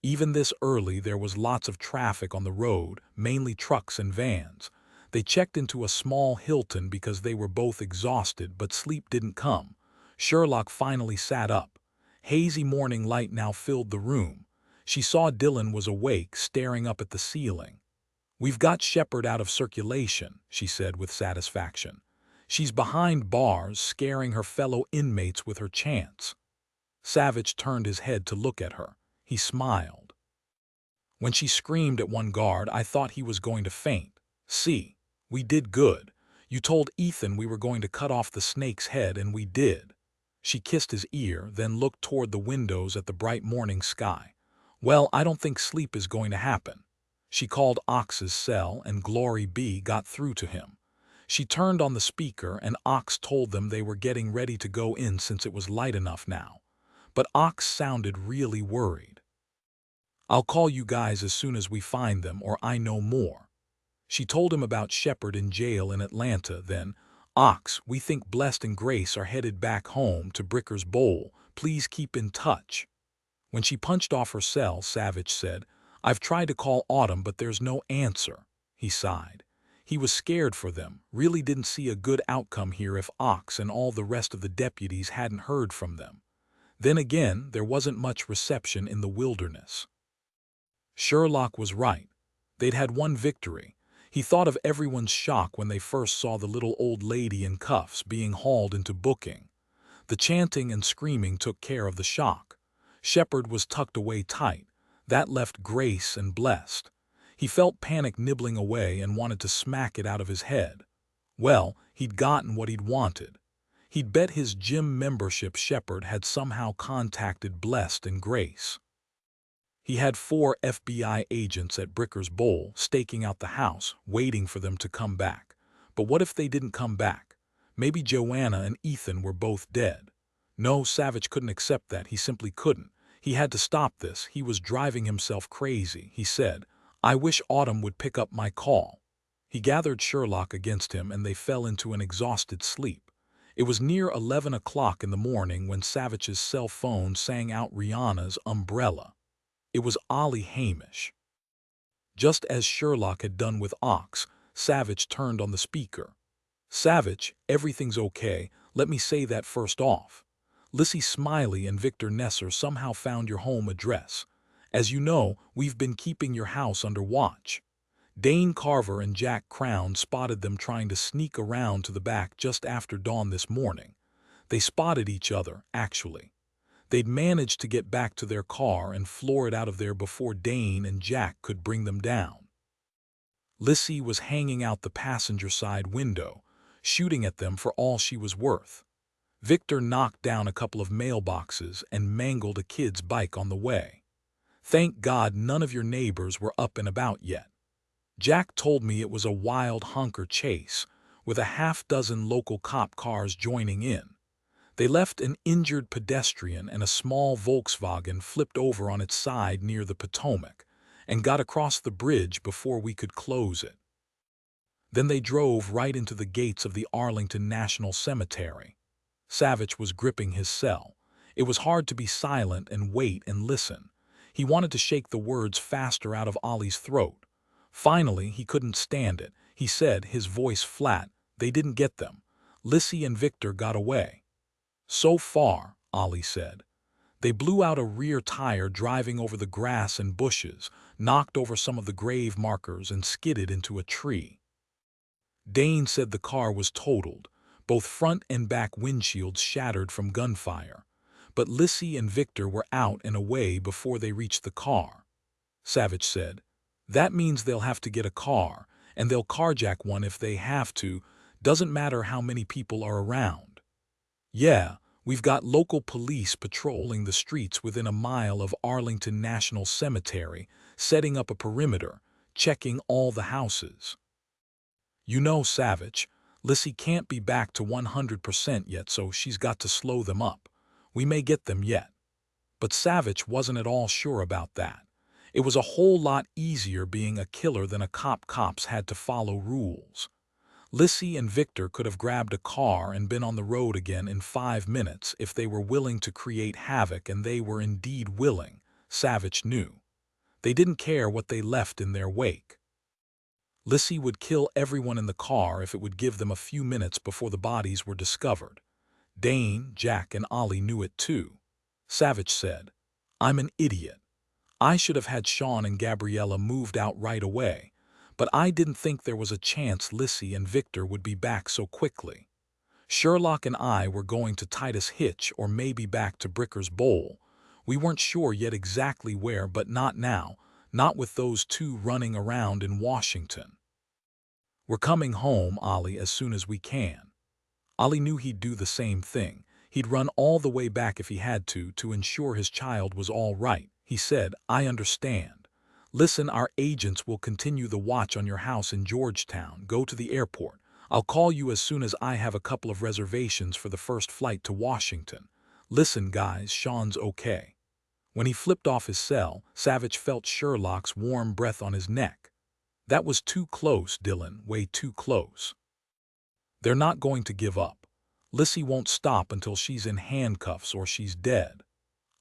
Even this early, there was lots of traffic on the road, mainly trucks and vans. They checked into a small Hilton because they were both exhausted, but sleep didn't come. Sherlock finally sat up. Hazy morning light now filled the room. She saw Dillon was awake, staring up at the ceiling. "We've got Shepard out of circulation," she said with satisfaction. "She's behind bars, scaring her fellow inmates with her chants." Savich turned his head to look at her. He smiled. "When she screamed at one guard, I thought he was going to faint. See, we did good. You told Ethan we were going to cut off the snake's head, and we did." She kissed his ear, then looked toward the windows at the bright morning sky. "Well, I don't think sleep is going to happen." She called Ox's cell, and Glory B got through to him. She turned on the speaker, and Ox told them they were getting ready to go in since it was light enough now. But Ox sounded really worried. "I'll call you guys as soon as we find them, or I know more." She told him about Shepard in jail in Atlanta, then, "Ox, we think Blessed and Grace are headed back home to Bricker's Bowl. Please keep in touch." When she punched off her cell, Savich said, "I've tried to call Autumn, but there's no answer." He sighed. He was scared for them, really didn't see a good outcome here if Ox and all the rest of the deputies hadn't heard from them. Then again, there wasn't much reception in the wilderness. Sherlock was right. They'd had one victory. He thought of everyone's shock when they first saw the little old lady in cuffs being hauled into booking. The chanting and screaming took care of the shock. Shepard was tucked away tight. That left Grace and Blessed. He felt panic nibbling away and wanted to smack it out of his head. Well, he'd gotten what he'd wanted. He'd bet his gym membership Shepard had somehow contacted Blessed and Grace. He had 4 FBI agents at Bricker's Bowl staking out the house, waiting for them to come back. But what if they didn't come back? Maybe Joanna and Ethan were both dead. No, Savich couldn't accept that. He simply couldn't. He had to stop this. He was driving himself crazy. He said, "I wish Autumn would pick up my call." He gathered Sherlock against him, and they fell into an exhausted sleep. It was near 11 o'clock in the morning when Savich's cell phone sang out Rihanna's Umbrella. It was Ollie Hamish. Just as Sherlock had done with Ox, Savich turned on the speaker. "Savich, everything's okay. Let me say that first off. Lissy Smiley and Victor Nesser somehow found your home address. As you know, we've been keeping your house under watch. Dane Carver and Jack Crown spotted them trying to sneak around to the back just after dawn this morning. They spotted each other, actually. They'd managed to get back to their car and floor it out of there before Dane and Jack could bring them down. Lissy was hanging out the passenger side window, shooting at them for all she was worth. Victor knocked down a couple of mailboxes and mangled a kid's bike on the way. Thank God none of your neighbors were up and about yet. Jack told me it was a wild hunker chase, with a half-dozen local cop cars joining in. They left an injured pedestrian and a small Volkswagen flipped over on its side near the Potomac, and got across the bridge before we could close it. Then they drove right into the gates of the Arlington National Cemetery. Savich was gripping his cell. It was hard to be silent and wait and listen. He wanted to shake the words faster out of Ollie's throat. Finally, he couldn't stand it. He said, his voice flat, "They didn't get them. Lissy and Victor got away." "So far," Ollie said. "They blew out a rear tire driving over the grass and bushes, knocked over some of the grave markers, and skidded into a tree." Dane said the car was totaled, both front and back windshields shattered from gunfire. But Lissy and Victor were out and away before they reached the car. Savich said, "That means they'll have to get a car, and they'll carjack one if they have to. Doesn't matter how many people are around." "Yeah, we've got local police patrolling the streets within a mile of Arlington National Cemetery, setting up a perimeter, checking all the houses." "You know, Savich, Lissy can't be back to 100% yet, so she's got to slow them up. We may get them yet." But Savich wasn't at all sure about that. It was a whole lot easier being a killer than a cop. Cops had to follow rules. Lissy and Victor could have grabbed a car and been on the road again in 5 minutes if they were willing to create havoc, and they were indeed willing, Savich knew. They didn't care what they left in their wake. Lissy would kill everyone in the car if it would give them a few minutes before the bodies were discovered. Dane, Jack, and Ollie knew it too. Savich said, "I'm an idiot. I should have had Sean and Gabriella moved out right away, but I didn't think there was a chance Lissy and Victor would be back so quickly. Sherlock and I were going to Titus Hitch or maybe back to Bricker's Bowl. We weren't sure yet exactly where, but not now, not with those two running around in Washington. We're coming home, Ollie, as soon as we can." Ollie knew he'd do the same thing. He'd run all the way back if he had to ensure his child was all right. He said, "I understand. Listen, our agents will continue the watch on your house in Georgetown. Go to the airport. I'll call you as soon as I have a couple of reservations for the first flight to Washington. Listen, guys, Sean's okay." When he flipped off his cell, Savich felt Sherlock's warm breath on his neck. "That was too close, Dillon, way too close. They're not going to give up. Lissy won't stop until she's in handcuffs or she's dead."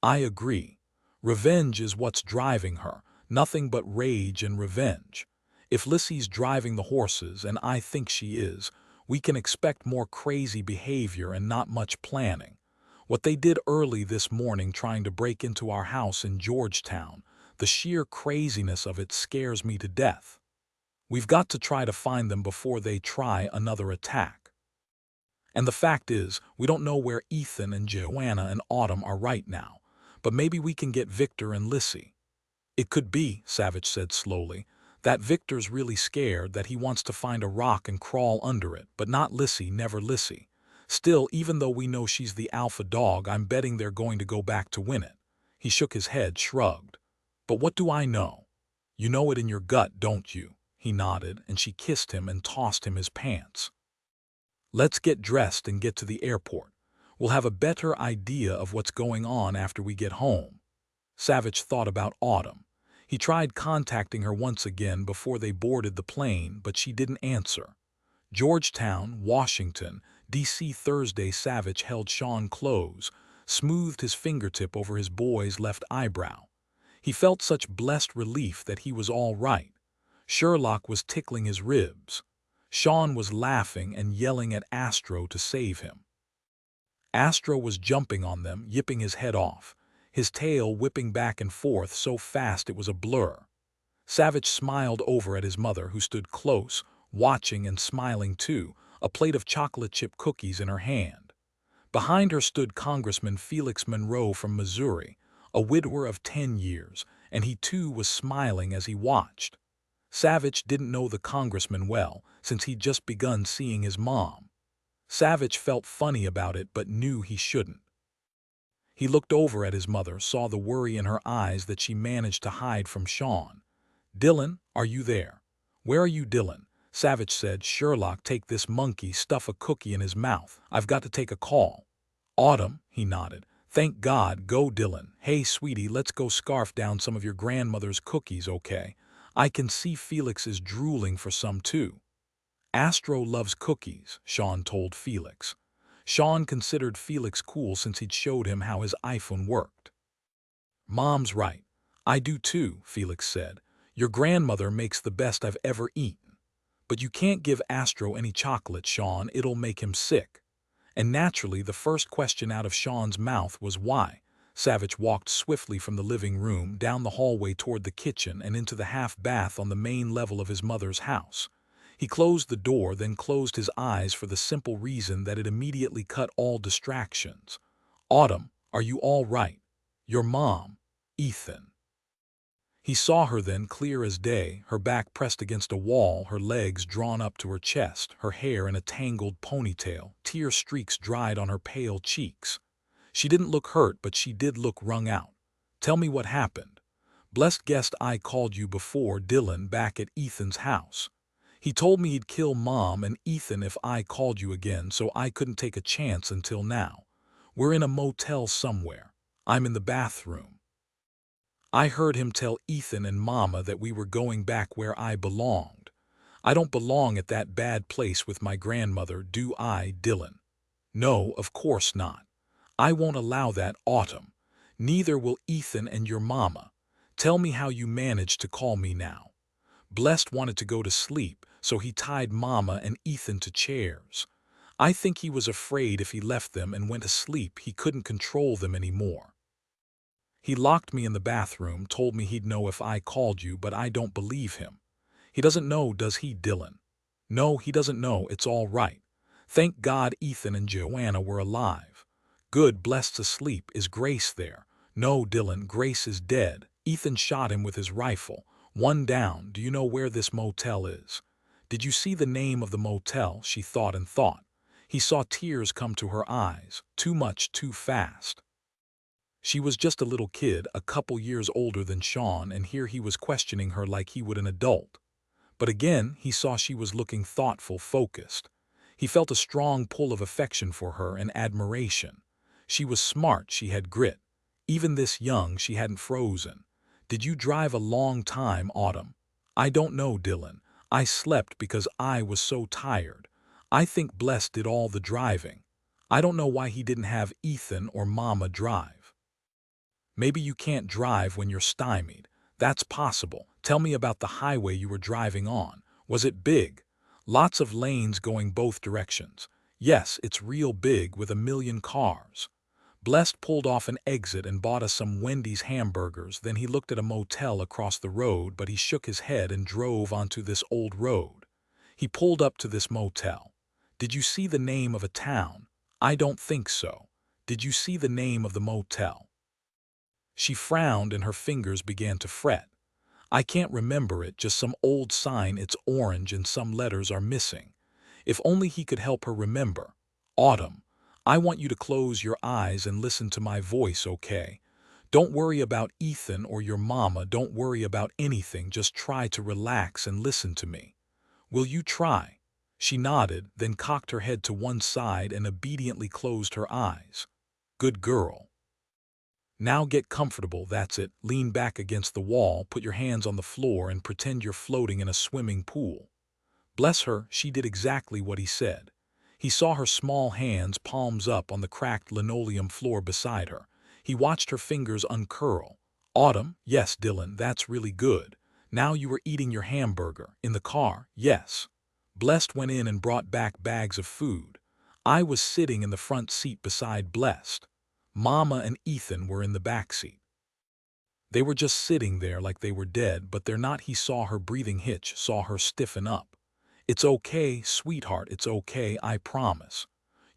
"I agree. Revenge is what's driving her, nothing but rage and revenge. If Lissy's driving the horses, and I think she is, we can expect more crazy behavior and not much planning. What they did early this morning trying to break into our house in Georgetown, the sheer craziness of it scares me to death. We've got to try to find them before they try another attack. And the fact is, we don't know where Ethan and Joanna and Autumn are right now, but maybe we can get Victor and Lissy." "It could be," Savich said slowly, "that Victor's really scared, that he wants to find a rock and crawl under it, but not Lissy, never Lissy. Still, even though we know she's the alpha dog, I'm betting they're going to go back to win it." He shook his head, shrugged. "But what do I know?" "You know it in your gut, don't you?" He nodded, and she kissed him and tossed him his pants. "Let's get dressed and get to the airport. We'll have a better idea of what's going on after we get home." Savich thought about Autumn. He tried contacting her once again before they boarded the plane, but she didn't answer. Georgetown, Washington, D.C. Thursday. Savich held Sean close, smoothed his fingertip over his boy's left eyebrow. He felt such blessed relief that he was all right. Sherlock was tickling his ribs. Sean was laughing and yelling at Astro to save him. Astro was jumping on them, yipping his head off, his tail whipping back and forth so fast it was a blur. Savich smiled over at his mother, who stood close, watching and smiling too, a plate of chocolate chip cookies in her hand. Behind her stood Congressman Felix Monroe from Missouri, a widower of 10 years, and he too was smiling as he watched. Savich didn't know the congressman well, since he'd just begun seeing his mom. Savich felt funny about it but knew he shouldn't. He looked over at his mother, saw the worry in her eyes that she managed to hide from Sean. "Dillon, are you there?" "Where are you, Dillon?" Savich said. "Sherlock, take this monkey, stuff a cookie in his mouth. I've got to take a call." "Autumn," he nodded. "Thank God, go Dillon. Hey, sweetie, let's go scarf down some of your grandmother's cookies, okay? I can see Felix is drooling for some too." "Astro loves cookies," Sean told Felix. Sean considered Felix cool since he'd showed him how his iPhone worked. "Mom's right. I do too," Felix said. "Your grandmother makes the best I've ever eaten. But you can't give Astro any chocolate, Sean, it'll make him sick." And naturally, the first question out of Sean's mouth was why. Savich walked swiftly from the living room, down the hallway toward the kitchen, and into the half-bath on the main level of his mother's house. He closed the door, then closed his eyes for the simple reason that it immediately cut all distractions. "Autumn, are you all right? Your mom, Ethan." He saw her then, clear as day, her back pressed against a wall, her legs drawn up to her chest, her hair in a tangled ponytail, tear streaks dried on her pale cheeks. She didn't look hurt, but she did look wrung out. "Tell me what happened." "Blessed guessed I called you before, Dillon, back at Ethan's house. He told me he'd kill Mom and Ethan if I called you again, so I couldn't take a chance until now. We're in a motel somewhere. I'm in the bathroom. I heard him tell Ethan and Mama that we were going back where I belonged. I don't belong at that bad place with my grandmother, do I, Dillon?" "No, of course not. I won't allow that, Autumn. Neither will Ethan and your mama. Tell me how you managed to call me now." "Blessed wanted to go to sleep, so he tied Mama and Ethan to chairs. I think he was afraid if he left them and went to sleep he couldn't control them anymore. He locked me in the bathroom, told me he'd know if I called you, but I don't believe him. He doesn't know, does he, Dillon?" "No, he doesn't know, it's all right. Thank God Ethan and Joanna were alive." "Good, blessed asleep. Is Grace there?" "No, Dillon, Grace is dead. Ethan shot him with his rifle. One down. Do you know where this motel is?" "Did you see the name of the motel?" She thought and thought. He saw tears come to her eyes. Too much, too fast. She was just a little kid, a couple years older than Sean, and here he was questioning her like he would an adult. But again, he saw she was looking thoughtful, focused. He felt a strong pull of affection for her and admiration. She was smart, she had grit. Even this young, she hadn't frozen. "Did you drive a long time, Autumn?" "I don't know, Dillon. I slept because I was so tired. I think Bless did all the driving. I don't know why he didn't have Ethan or Mama drive." "Maybe you can't drive when you're stymied. That's possible. Tell me about the highway you were driving on. Was it big?" "Lots of lanes going both directions." "Yes, it's real big with a million cars." Blessed pulled off an exit and bought us some Wendy's hamburgers. Then he looked at a motel across the road, but he shook his head and drove onto this old road. He pulled up to this motel. "Did you see the name of a town?" "I don't think so." "Did you see the name of the motel?" She frowned and her fingers began to fret. "I can't remember it, just some old sign, it's orange and some letters are missing." If only he could help her remember. "Autumn, I want you to close your eyes and listen to my voice, okay? Don't worry about Ethan or your mama, don't worry about anything, just try to relax and listen to me. Will you try?" She nodded, then cocked her head to one side and obediently closed her eyes. "Good girl. Now get comfortable, that's it. Lean back against the wall, put your hands on the floor and pretend you're floating in a swimming pool." Bless her, she did exactly what he said. He saw her small hands, palms up, on the cracked linoleum floor beside her. He watched her fingers uncurl. "Autumn, yes, Dillon, that's really good. Now you were eating your hamburger. In the car, yes." Blessed went in and brought back bags of food. I was sitting in the front seat beside Blessed. Mama and Ethan were in the back seat. They were just sitting there like they were dead, but they're not. He saw her breathing hitch, saw her stiffen up. "It's okay, sweetheart, it's okay, I promise.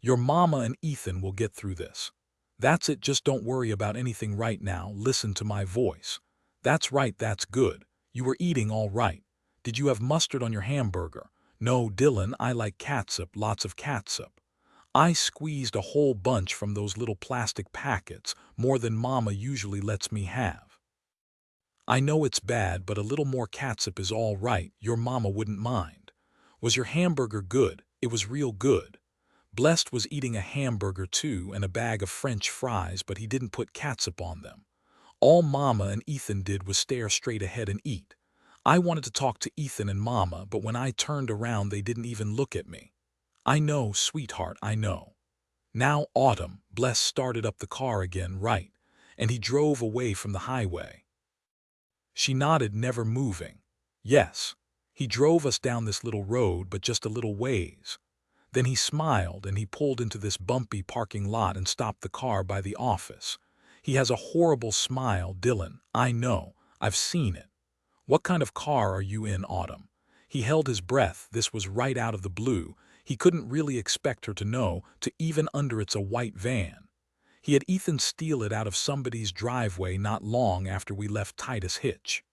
Your mama and Ethan will get through this. That's it, just don't worry about anything right now, listen to my voice." "That's right, that's good. You were eating all right. Did you have mustard on your hamburger?" "No, Dillon, I like catsup, lots of catsup." I squeezed a whole bunch from those little plastic packets, more than Mama usually lets me have. I know it's bad, but a little more catsup is all right. Your Mama wouldn't mind. Was your hamburger good? It was real good. Blessed was eating a hamburger too and a bag of French fries, but he didn't put catsup on them. All Mama and Ethan did was stare straight ahead and eat. I wanted to talk to Ethan and Mama, but when I turned around they didn't even look at me. I know, sweetheart, I know. Now Autumn, Bless started up the car again, right, and he drove away from the highway. She nodded, never moving. Yes, he drove us down this little road, but just a little ways. Then he smiled and he pulled into this bumpy parking lot and stopped the car by the office. He has a horrible smile, Dillon. I know, I've seen it. What kind of car are you in, Autumn? He held his breath. This was right out of the blue. He couldn't really expect her to know, to even under it's a white van. He had Ethan steal it out of somebody's driveway not long after we left Titus Hitch.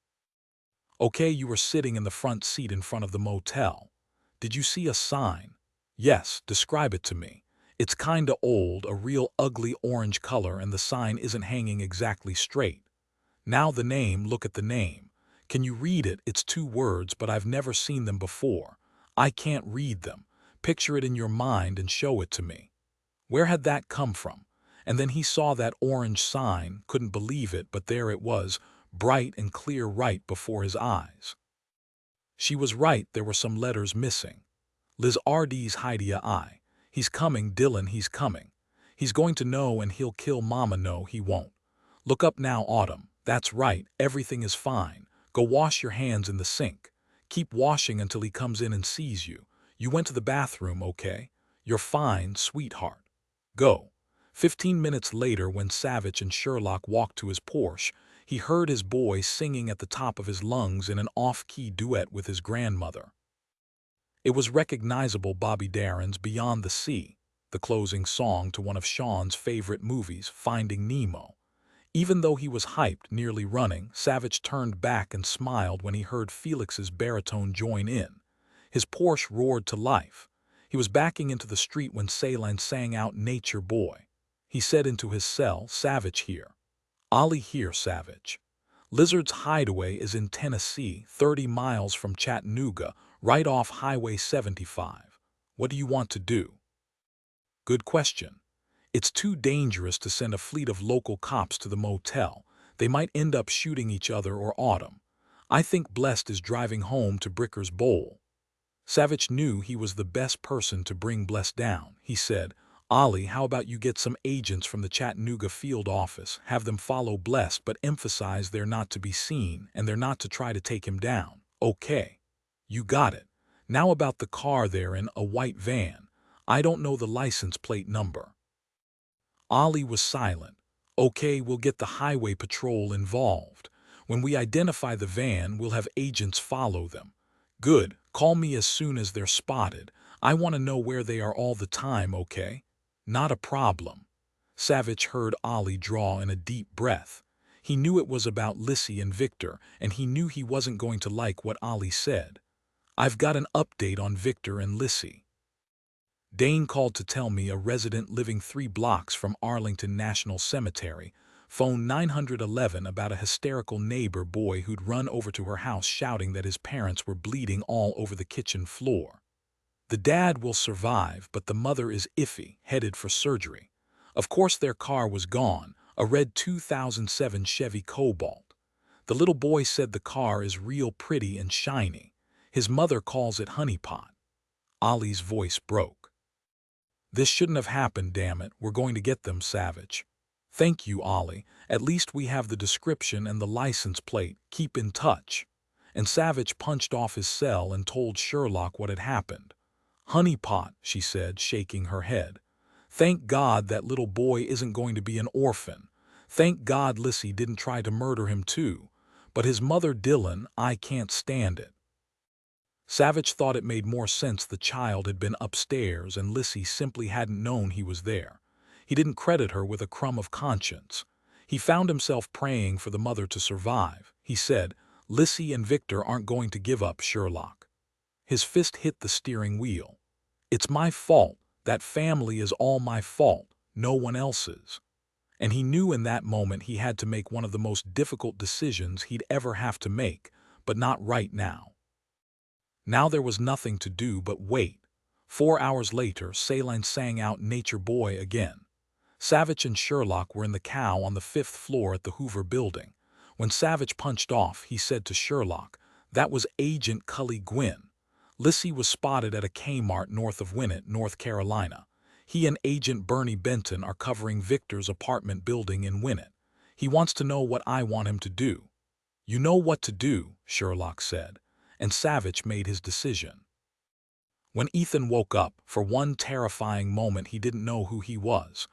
Okay, you were sitting in the front seat in front of the motel. Did you see a sign? Yes, describe it to me. It's kinda old, a real ugly orange color, and the sign isn't hanging exactly straight. Now the name, look at the name. Can you read it? It's 2 words, but I've never seen them before. I can't read them. Picture it in your mind and show it to me. Where had that come from? And then he saw that orange sign, couldn't believe it, but there it was, bright and clear right before his eyes. She was right, there were some letters missing. Liz RD's Hydia I. He's coming, Dillon, he's coming. He's going to know and he'll kill Mama. No, he won't. Look up now, Autumn. That's right, everything is fine. Go wash your hands in the sink. Keep washing until he comes in and sees you. You went to the bathroom, okay? You're fine, sweetheart. Go. 15 minutes later, when Savich and Sherlock walked to his Porsche, he heard his boy singing at the top of his lungs in an off-key duet with his grandmother. It was recognizable, Bobby Darin's Beyond the Sea, the closing song to one of Sean's favorite movies, Finding Nemo. Even though he was hyped, nearly running, Savich turned back and smiled when he heard Felix's baritone join in. His Porsche roared to life. He was backing into the street when Celine sang out, "Nature Boy." He said into his cell, "Savich here." "Ollie here, Savich." Lizard's hideaway is in Tennessee, 30 miles from Chattanooga, right off Highway 75. What do you want to do? Good question. It's too dangerous to send a fleet of local cops to the motel. They might end up shooting each other or Autumn. I think Blessed is driving home to Bricker's Bowl. Savich knew he was the best person to bring Blessed down. He said, "Ollie, how about you get some agents from the Chattanooga field office, have them follow Blessed, but emphasize they're not to be seen and they're not to try to take him down." Okay. You got it. Now about the car they're in, a white van. I don't know the license plate number. Ollie was silent. Okay, we'll get the highway patrol involved. When we identify the van, we'll have agents follow them. Good. Call me as soon as they're spotted. I want to know where they are all the time, okay? Not a problem. Savich heard Ollie draw in a deep breath. He knew it was about Lissy and Victor, and he knew he wasn't going to like what Ollie said. I've got an update on Victor and Lissy. Dane called to tell me, a resident living 3 blocks from Arlington National Cemetery, phone 911, about a hysterical neighbor boy who'd run over to her house shouting that his parents were bleeding all over the kitchen floor. The dad will survive, but the mother is iffy, headed for surgery. Of course their car was gone, a red 2007 Chevy Cobalt. The little boy said the car is real pretty and shiny. His mother calls it honeypot. Ollie's voice broke. This shouldn't have happened, damn it. We're going to get them, Savich. Thank you, Ollie. At least we have the description and the license plate. Keep in touch. And Savich punched off his cell and told Sherlock what had happened. Honeypot, she said, shaking her head. Thank God that little boy isn't going to be an orphan. Thank God Lissy didn't try to murder him too. But his mother, Dillon, I can't stand it. Savich thought it made more sense the child had been upstairs and Lissy simply hadn't known he was there. He didn't credit her with a crumb of conscience. He found himself praying for the mother to survive. He said, "Lissy and Victor aren't going to give up, Sherlock." His fist hit the steering wheel. "It's my fault. That family is all my fault, no one else's. And he knew in that moment he had to make one of the most difficult decisions he'd ever have to make, but not right now. Now there was nothing to do but wait. 4 hours later, Saline sang out Nature Boy again. Savich and Sherlock were in the cow on the 5th floor at the Hoover building. When Savich punched off, he said to Sherlock, "That was Agent Cully Gwynn. Lissy was spotted at a Kmart north of Winnett, North Carolina. He and Agent Bernie Benton are covering Victor's apartment building in Winnett. He wants to know what I want him to do." "You know what to do," Sherlock said, and Savich made his decision. When Ethan woke up, for one terrifying moment he didn't know who he was.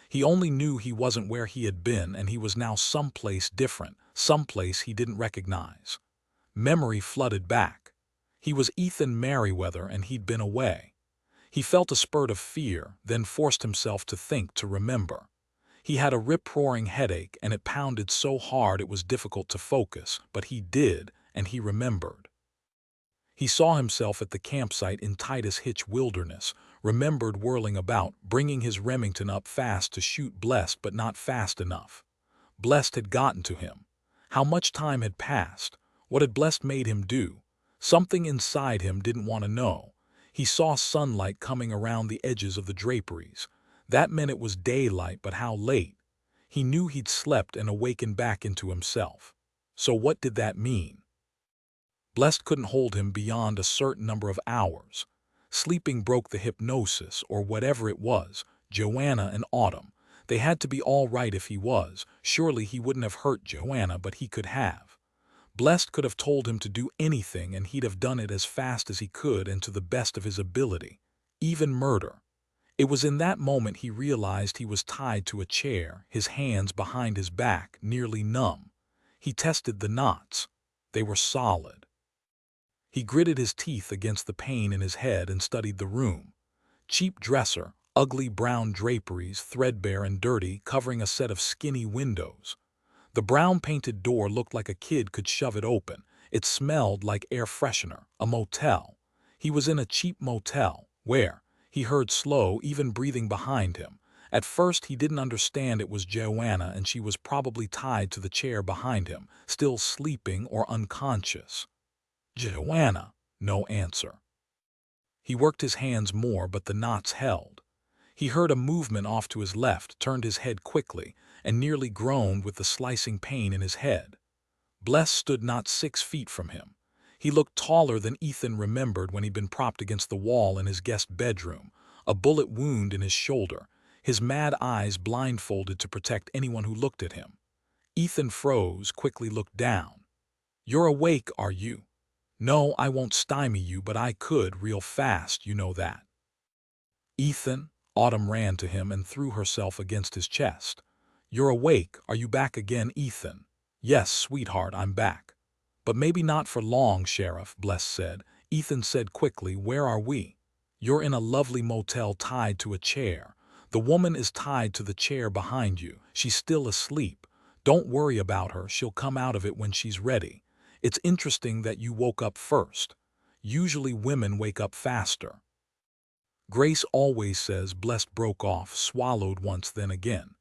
He only knew he wasn't where he had been, and he was now someplace different, someplace he didn't recognize. Memory flooded back. He was Ethan Merriweather, and he'd been away. He felt a spurt of fear, then forced himself to think, to remember. He had a rip-roaring headache, and it pounded so hard it was difficult to focus, but he did, and he remembered. He saw himself at the campsite in Titus Hitch Wilderness, remembered whirling about, bringing his Remington up fast to shoot Blessed, but not fast enough. Blessed had gotten to him. How much time had passed? What had Blessed made him do? Something inside him didn't want to know. He saw sunlight coming around the edges of the draperies. That meant it was daylight, but how late? He knew he'd slept and awakened back into himself. So what did that mean? Blessed couldn't hold him beyond a certain number of hours. Sleeping broke the hypnosis, or whatever it was. Joanna and Autumn. They had to be all right if he was. Surely he wouldn't have hurt Joanna, but he could have. Blessed could have told him to do anything, and he'd have done it as fast as he could and to the best of his ability. Even murder. It was in that moment he realized he was tied to a chair, his hands behind his back, nearly numb. He tested the knots. They were solid. He gritted his teeth against the pain in his head and studied the room. Cheap dresser, ugly brown draperies, threadbare and dirty, covering a set of skinny windows. The brown-painted door looked like a kid could shove it open. It smelled like air freshener, a motel. He was in a cheap motel, where, he heard slow, even breathing behind him. At first he didn't understand it was Joanna, and she was probably tied to the chair behind him, still sleeping or unconscious. Joanna, no answer. He worked his hands more, but the knots held. He heard a movement off to his left, turned his head quickly, and nearly groaned with the slicing pain in his head. Bless stood not 6 feet from him. He looked taller than Ethan remembered when he'd been propped against the wall in his guest bedroom, a bullet wound in his shoulder, his mad eyes blindfolded to protect anyone who looked at him. Ethan froze, quickly looked down. "You're awake, are you?" "No, I won't stymie you, but I could, real fast, you know that." "Ethan," Autumn ran to him and threw herself against his chest. "You're awake, are you back again, Ethan?" "Yes, sweetheart, I'm back." "But maybe not for long, Sheriff," Bless said. Ethan said quickly, "Where are we?" "You're in a lovely motel tied to a chair. The woman is tied to the chair behind you. She's still asleep. Don't worry about her, she'll come out of it when she's ready. It's interesting that you woke up first. Usually women wake up faster." "Grace always says," Blessed broke off, swallowed once, then again.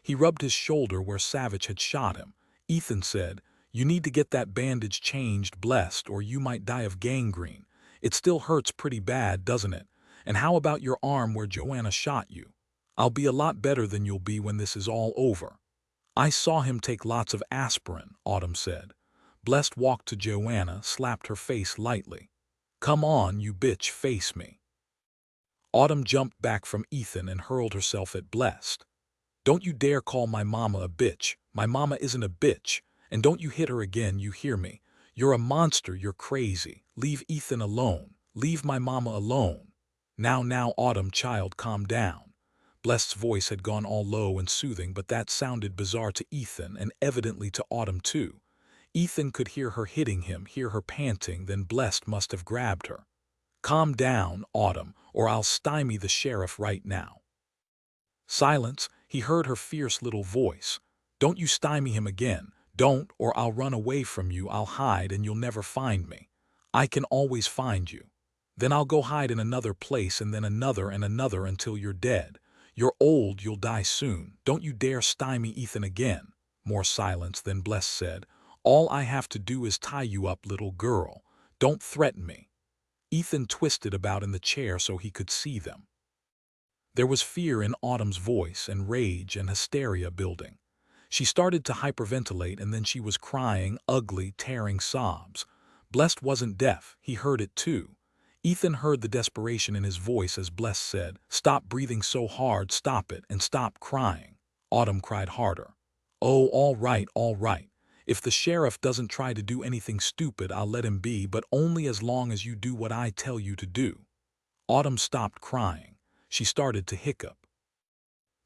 He rubbed his shoulder where Savich had shot him. Ethan said, "You need to get that bandage changed, Blessed, or you might die of gangrene. It still hurts pretty bad, doesn't it? And how about your arm where Joanna shot you? I'll be a lot better than you'll be when this is all over." "I saw him take lots of aspirin," Autumn said. Blessed walked to Joanna, slapped her face lightly. "Come on, you bitch, face me." Autumn jumped back from Ethan and hurled herself at Blessed. "Don't you dare call my mama a bitch. My mama isn't a bitch. And don't you hit her again, you hear me? You're a monster, you're crazy. Leave Ethan alone. Leave my mama alone." Now, Autumn, child, calm down." Blessed's voice had gone all low and soothing, but that sounded bizarre to Ethan, and evidently to Autumn too. Ethan could hear her hitting him, hear her panting, then Blessed must have grabbed her. "Calm down, Autumn, or I'll stymie the sheriff right now." Silence. He heard her fierce little voice. "Don't you stymie him again. Don't, or I'll run away from you, I'll hide and you'll never find me. I can always find you." Then I'll go hide in another place and then another and another until you're dead. You're old, you'll die soon. Don't you dare stymie Ethan again. More silence. Then Bless said, all I have to do is tie you up, little girl. Don't threaten me. Ethan twisted about in the chair so he could see them. There was fear in Autumn's voice and rage and hysteria building. She started to hyperventilate and then she was crying ugly, tearing sobs. Blessed wasn't deaf, he heard it too. Ethan heard the desperation in his voice as Bless said, stop breathing so hard, stop it, and stop crying. Autumn cried harder. Oh, all right, all right. If the sheriff doesn't try to do anything stupid, I'll let him be, but only as long as you do what I tell you to do. Autumn stopped crying. She started to hiccup.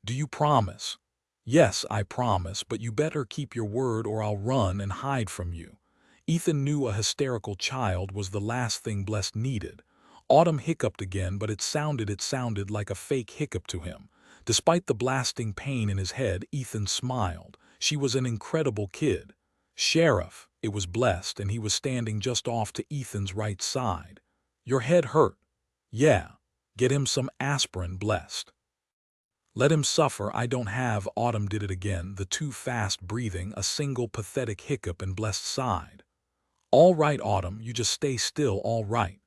Do you promise? Yes, I promise, but you better keep your word or I'll run and hide from you. Ethan knew a hysterical child was the last thing Blessed needed. Autumn hiccuped again, but it sounded like a fake hiccup to him. Despite the blasting pain in his head, Ethan smiled. She was an incredible kid. Sheriff, it was Blessed, and he was standing just off to Ethan's right side. Your head hurt. Yeah. Get him some aspirin, Blessed. Let him suffer, I don't have. Autumn did it again, the too fast breathing, a single pathetic hiccup, and Blessed sighed. All right, Autumn, you just stay still, all right.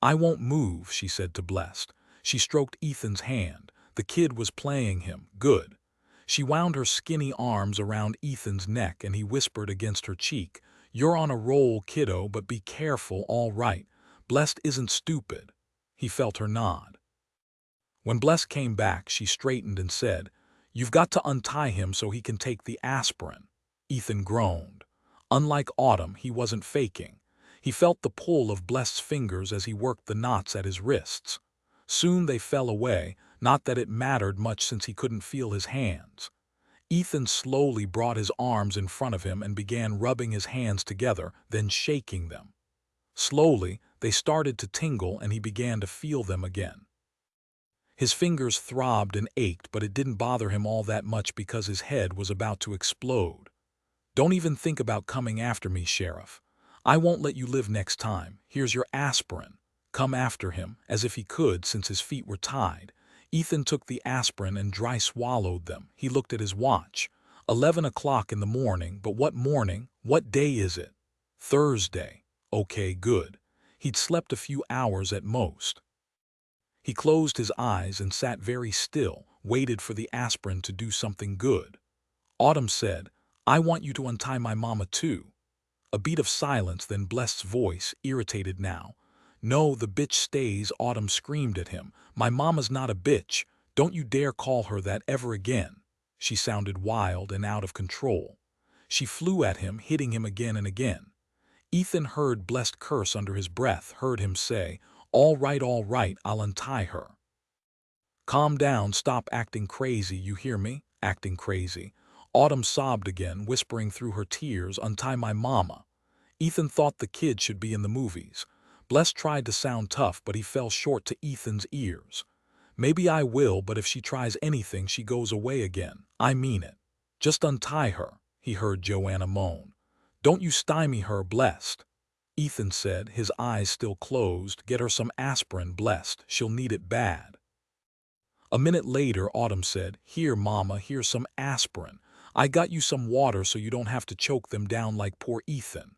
I won't move, she said to Blessed. She stroked Ethan's hand. The kid was playing him. Good. She wound her skinny arms around Ethan's neck and he whispered against her cheek, you're on a roll, kiddo, but be careful, all right. Blessed isn't stupid. He felt her nod. When Blessed came back, she straightened and said, you've got to untie him so he can take the aspirin. Ethan groaned. Unlike Autumn, he wasn't faking. He felt the pull of Blessed's fingers as he worked the knots at his wrists. Soon they fell away, not that it mattered much since he couldn't feel his hands. Ethan slowly brought his arms in front of him and began rubbing his hands together, then shaking them. Slowly, they started to tingle and he began to feel them again. His fingers throbbed and ached, but it didn't bother him all that much because his head was about to explode. Don't even think about coming after me, Sheriff. I won't let you live next time. Here's your aspirin. Come after him, as if he could since his feet were tied. Ethan took the aspirin and dry swallowed them. He looked at his watch. 11 o'clock in the morning, but what morning? What day is it? Thursday. Okay, good. He'd slept a few hours at most. He closed his eyes and sat very still, waited for the aspirin to do something good. Autumn said, I want you to untie my mama too. A beat of silence, then Blessed's voice, irritated now. No, the bitch stays, Autumn screamed at him. My mama's not a bitch. Don't you dare call her that ever again. She sounded wild and out of control. She flew at him, hitting him again and again. Ethan heard Blessed curse under his breath, heard him say, all right, I'll untie her. Calm down, stop acting crazy, you hear me? Acting crazy. Autumn sobbed again, whispering through her tears, untie my mama. Ethan thought the kid should be in the movies. Bless tried to sound tough, but he fell short to Ethan's ears. Maybe I will, but if she tries anything, she goes away again. I mean it. Just untie her, he heard Joanna moan. Don't you stymie her, Blessed. Ethan said, his eyes still closed, get her some aspirin, Blessed. She'll need it bad. A minute later, Autumn said, here, Mama, here's some aspirin. I got you some water so you don't have to choke them down like poor Ethan.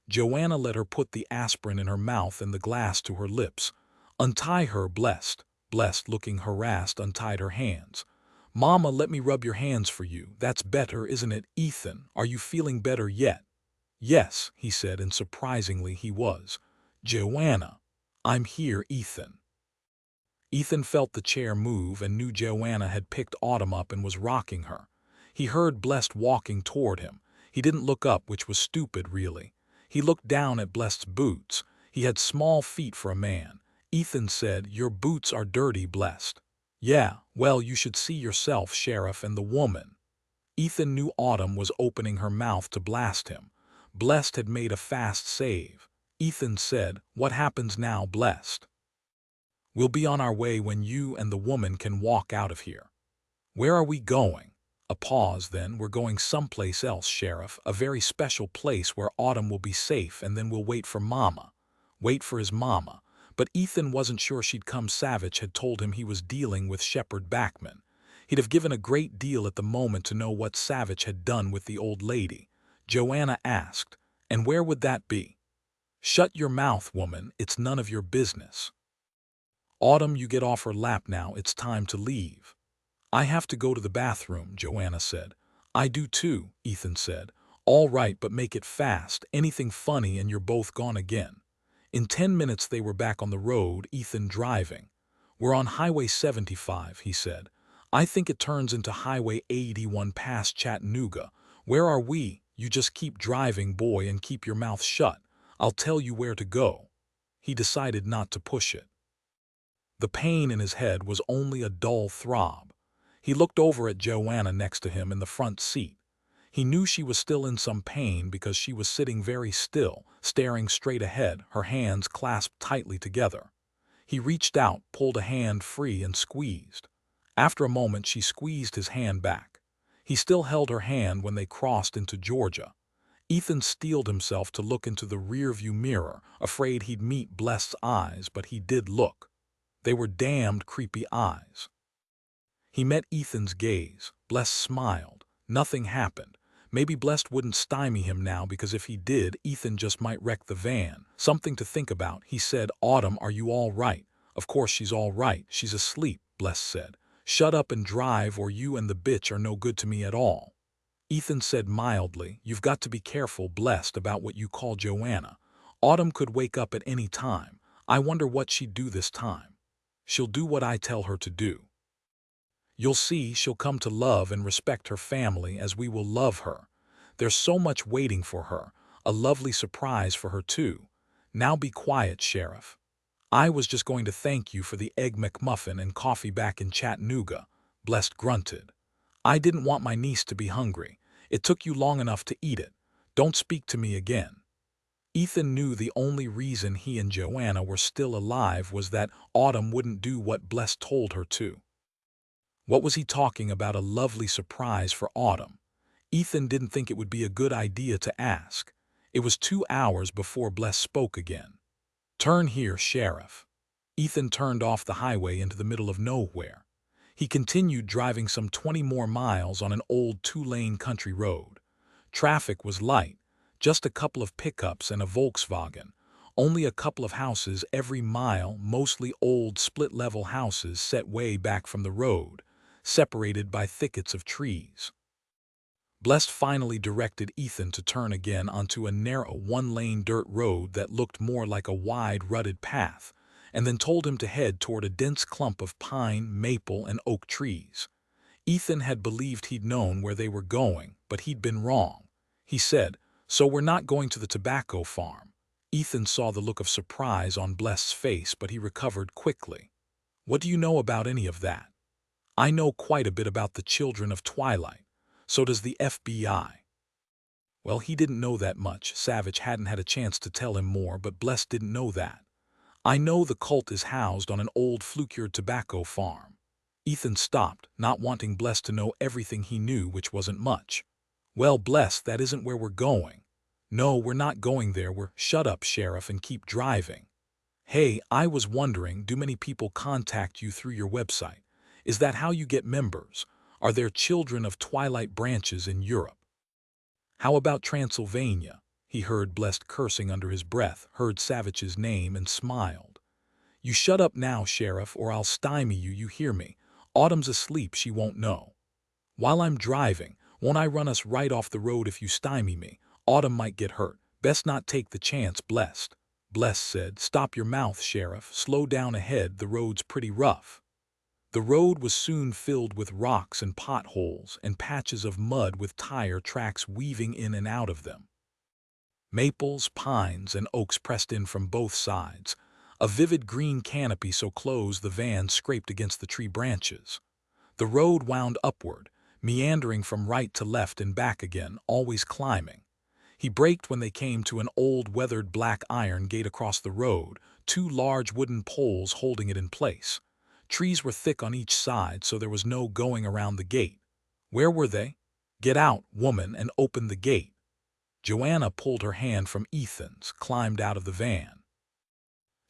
Joanna let her put the aspirin in her mouth and the glass to her lips. Untie her, Blessed. Blessed, looking harassed, untied her hands. Mama, let me rub your hands for you. That's better, isn't it, Ethan? Are you feeling better yet? Yes, he said, and surprisingly he was. Joanna. I'm here, Ethan. Ethan felt the chair move and knew Joanna had picked Autumn up and was rocking her. He heard Blessed walking toward him. He didn't look up, which was stupid, really. He looked down at Blessed's boots. He had small feet for a man. Ethan said, your boots are dirty, Blessed. Yeah, well, you should see yourself, Sheriff, and the woman. Ethan knew Autumn was opening her mouth to blast him. Blessed had made a fast save. Ethan said, what happens now, Blessed? We'll be on our way when you and the woman can walk out of here. Where are we going? A pause, then. We're going someplace else, Sheriff, a very special place where Autumn will be safe, and then we'll wait for Mama. Wait for his mama. But Ethan wasn't sure she'd come. Savich had told him he was dealing with Shepard Backman. He'd have given a great deal at the moment to know what Savich had done with the old lady. Joanna asked, "And where would that be?" "Shut your mouth, woman, it's none of your business." "Autumn, you get off her lap now, it's time to leave." "I have to go to the bathroom," Joanna said. "I do too," Ethan said. "All right, but make it fast. Anything funny and you're both gone again." In 10 minutes they were back on the road, Ethan driving. "We're on Highway 75, he said. "I think it turns into Highway 81 past Chattanooga. Where are we?" "You just keep driving, boy, and keep your mouth shut. I'll tell you where to go." He decided not to push it. The pain in his head was only a dull throb. He looked over at Joanna next to him in the front seat. He knew she was still in some pain because she was sitting very still, staring straight ahead, her hands clasped tightly together. He reached out, pulled a hand free, and squeezed. After a moment she squeezed his hand back. He still held her hand when they crossed into Georgia. Ethan steeled himself to look into the rearview mirror, afraid he'd meet Bless's eyes, but he did look. They were damned creepy eyes. He met Ethan's gaze. Bless smiled. Nothing happened. Maybe Bless wouldn't stymie him now, because if he did, Ethan just might wreck the van. Something to think about. He said, "Autumn, are you all right?" "Of course she's all right. She's asleep," Bless said. "Shut up and drive, or you and the bitch are no good to me at all." Ethan said mildly, "You've got to be careful, Blessed, about what you call Joanna. Autumn could wake up at any time. I wonder what she'd do this time." "She'll do what I tell her to do. You'll see, she'll come to love and respect her family as we will love her. There's so much waiting for her, a lovely surprise for her too. Now be quiet, Sheriff." "I was just going to thank you for the Egg McMuffin and coffee back in Chattanooga," Blessed grunted. "I didn't want my niece to be hungry. It took you long enough to eat it. Don't speak to me again." Ethan knew the only reason he and Joanna were still alive was that Autumn wouldn't do what Bless told her to. What was he talking about, a lovely surprise for Autumn? Ethan didn't think it would be a good idea to ask. It was 2 hours before Bless spoke again. "Turn here, Sheriff." Ethan turned off the highway into the middle of nowhere. He continued driving some 20 more miles on an old 2-lane country road. Traffic was light, just a couple of pickups and a Volkswagen. Only a couple of houses every mile, mostly old split-level houses set way back from the road, separated by thickets of trees. Blessed finally directed Ethan to turn again onto a narrow 1-lane dirt road that looked more like a wide rutted path, and then told him to head toward a dense clump of pine, maple, and oak trees. Ethan had believed he'd known where they were going, but he'd been wrong. He said, "So we're not going to the tobacco farm." Ethan saw the look of surprise on Bless's face, but he recovered quickly. "What do you know about any of that?" "I know quite a bit about the Children of Twilight. So does the FBI. Well, he didn't know that much. Savich hadn't had a chance to tell him more, but Bless didn't know that. "I know the cult is housed on an old flucured tobacco farm." Ethan stopped, not wanting Bless to know everything he knew, which wasn't much. "Well, Bless, that isn't where we're going." "No, we're not going there. Shut up, Sheriff, and keep driving." "Hey, I was wondering, do many people contact you through your website? Is that how you get members? Are there Children of Twilight branches in Europe?" "How about Transylvania?" He heard Blessed cursing under his breath, heard Savich's name, and smiled. "You shut up now, Sheriff, or I'll stymie you, you hear me? Autumn's asleep, she won't know." "While I'm driving, won't I run us right off the road if you stymie me? Autumn might get hurt. Best not take the chance, Blessed." Bless said, "Stop your mouth, Sheriff. Slow down ahead, the road's pretty rough." The road was soon filled with rocks and potholes and patches of mud with tire tracks weaving in and out of them. Maples, pines, and oaks pressed in from both sides, a vivid green canopy so close the van scraped against the tree branches. The road wound upward, meandering from right to left and back again, always climbing. He braked when they came to an old weathered black iron gate across the road, 2 large wooden poles holding it in place. Trees were thick on each side, so there was no going around the gate. Where were they? "Get out, woman, and open the gate." Joanna pulled her hand from Ethan's, climbed out of the van.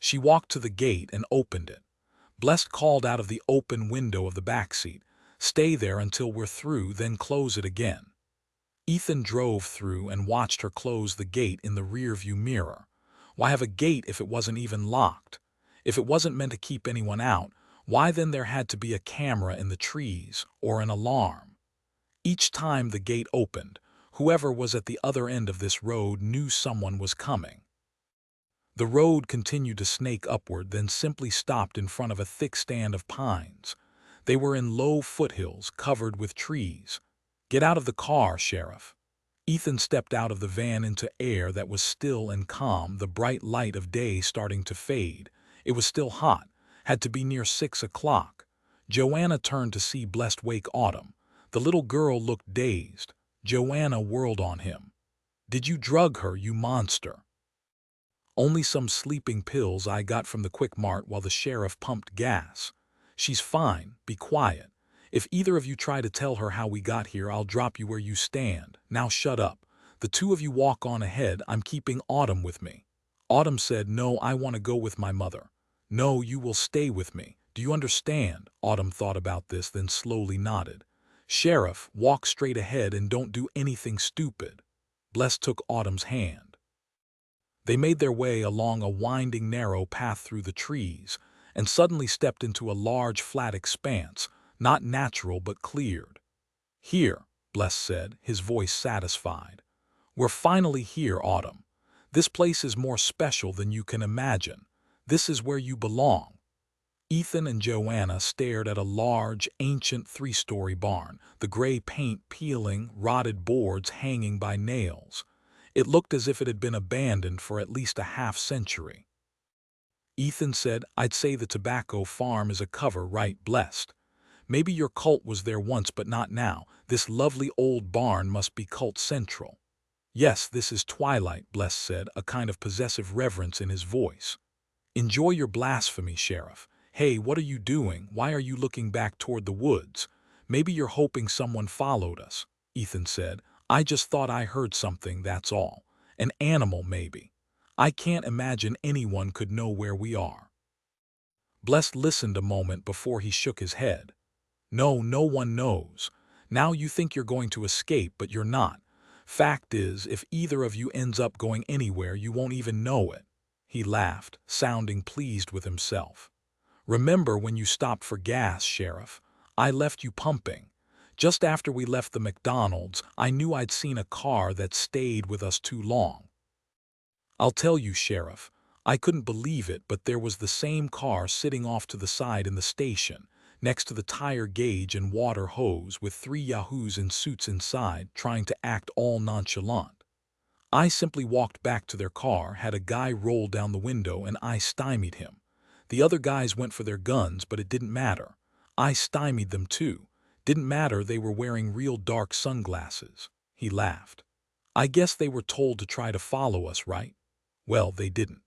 She walked to the gate and opened it. Blessed called out of the open window of the back seat, "Stay there until we're through, then close it again." Ethan drove through and watched her close the gate in the rearview mirror. Why have a gate if it wasn't even locked? If it wasn't meant to keep anyone out, why then there had to be a camera in the trees or an alarm? Each time the gate opened, whoever was at the other end of this road knew someone was coming. The road continued to snake upward, then simply stopped in front of a thick stand of pines. They were in low foothills covered with trees. "Get out of the car, Sheriff." Ethan stepped out of the van into air that was still and calm, the bright light of day starting to fade. It was still hot, had to be near 6 o'clock. Joanna turned to see Blessed wake Autumn. The little girl looked dazed. Joanna whirled on him. "Did you drug her, you monster?" "Only some sleeping pills I got from the Quick Mart while the sheriff pumped gas. She's fine, be quiet. If either of you try to tell her how we got here, I'll drop you where you stand. Now shut up. The two of you walk on ahead, I'm keeping Autumn with me." Autumn said, "No, I want to go with my mother." "No, you will stay with me. Do you understand?" Autumn thought about this, then slowly nodded. "Sheriff, walk straight ahead and don't do anything stupid." Bless took Autumn's hand. They made their way along a winding, narrow path through the trees, and suddenly stepped into a large, flat expanse, not natural but cleared. "Here," Bless said, his voice satisfied. "We're finally here, Autumn. This place is more special than you can imagine. This is where you belong." Ethan and Joanna stared at a large, ancient 3-story barn, the gray paint peeling, rotted boards hanging by nails. It looked as if it had been abandoned for at least a half-century. Ethan said, "I'd say the tobacco farm is a cover, right, Blessed? Maybe your cult was there once but not now. This lovely old barn must be cult central." "Yes, this is Twilight," Bless said, a kind of possessive reverence in his voice. "Enjoy your blasphemy, Sheriff. Hey, what are you doing? Why are you looking back toward the woods? Maybe you're hoping someone followed us." Ethan said, "I just thought I heard something, that's all. An animal, maybe. I can't imagine anyone could know where we are." Bless listened a moment before he shook his head. "No, no one knows. Now you think you're going to escape, but you're not. Fact is, if either of you ends up going anywhere, you won't even know it." He laughed, sounding pleased with himself. "Remember when you stopped for gas, Sheriff? I left you pumping. Just after we left the McDonald's, I knew I'd seen a car that stayed with us too long. I'll tell you, Sheriff, I couldn't believe it, but there was the same car sitting off to the side in the station, next to the tire gauge and water hose, with 3 yahoos in suits inside, trying to act all nonchalant. I simply walked back to their car, had a guy roll down the window, and I stymied him. The other guys went for their guns, but it didn't matter. I stymied them too. Didn't matter, they were wearing real dark sunglasses." He laughed. "I guess they were told to try to follow us, right? Well, they didn't.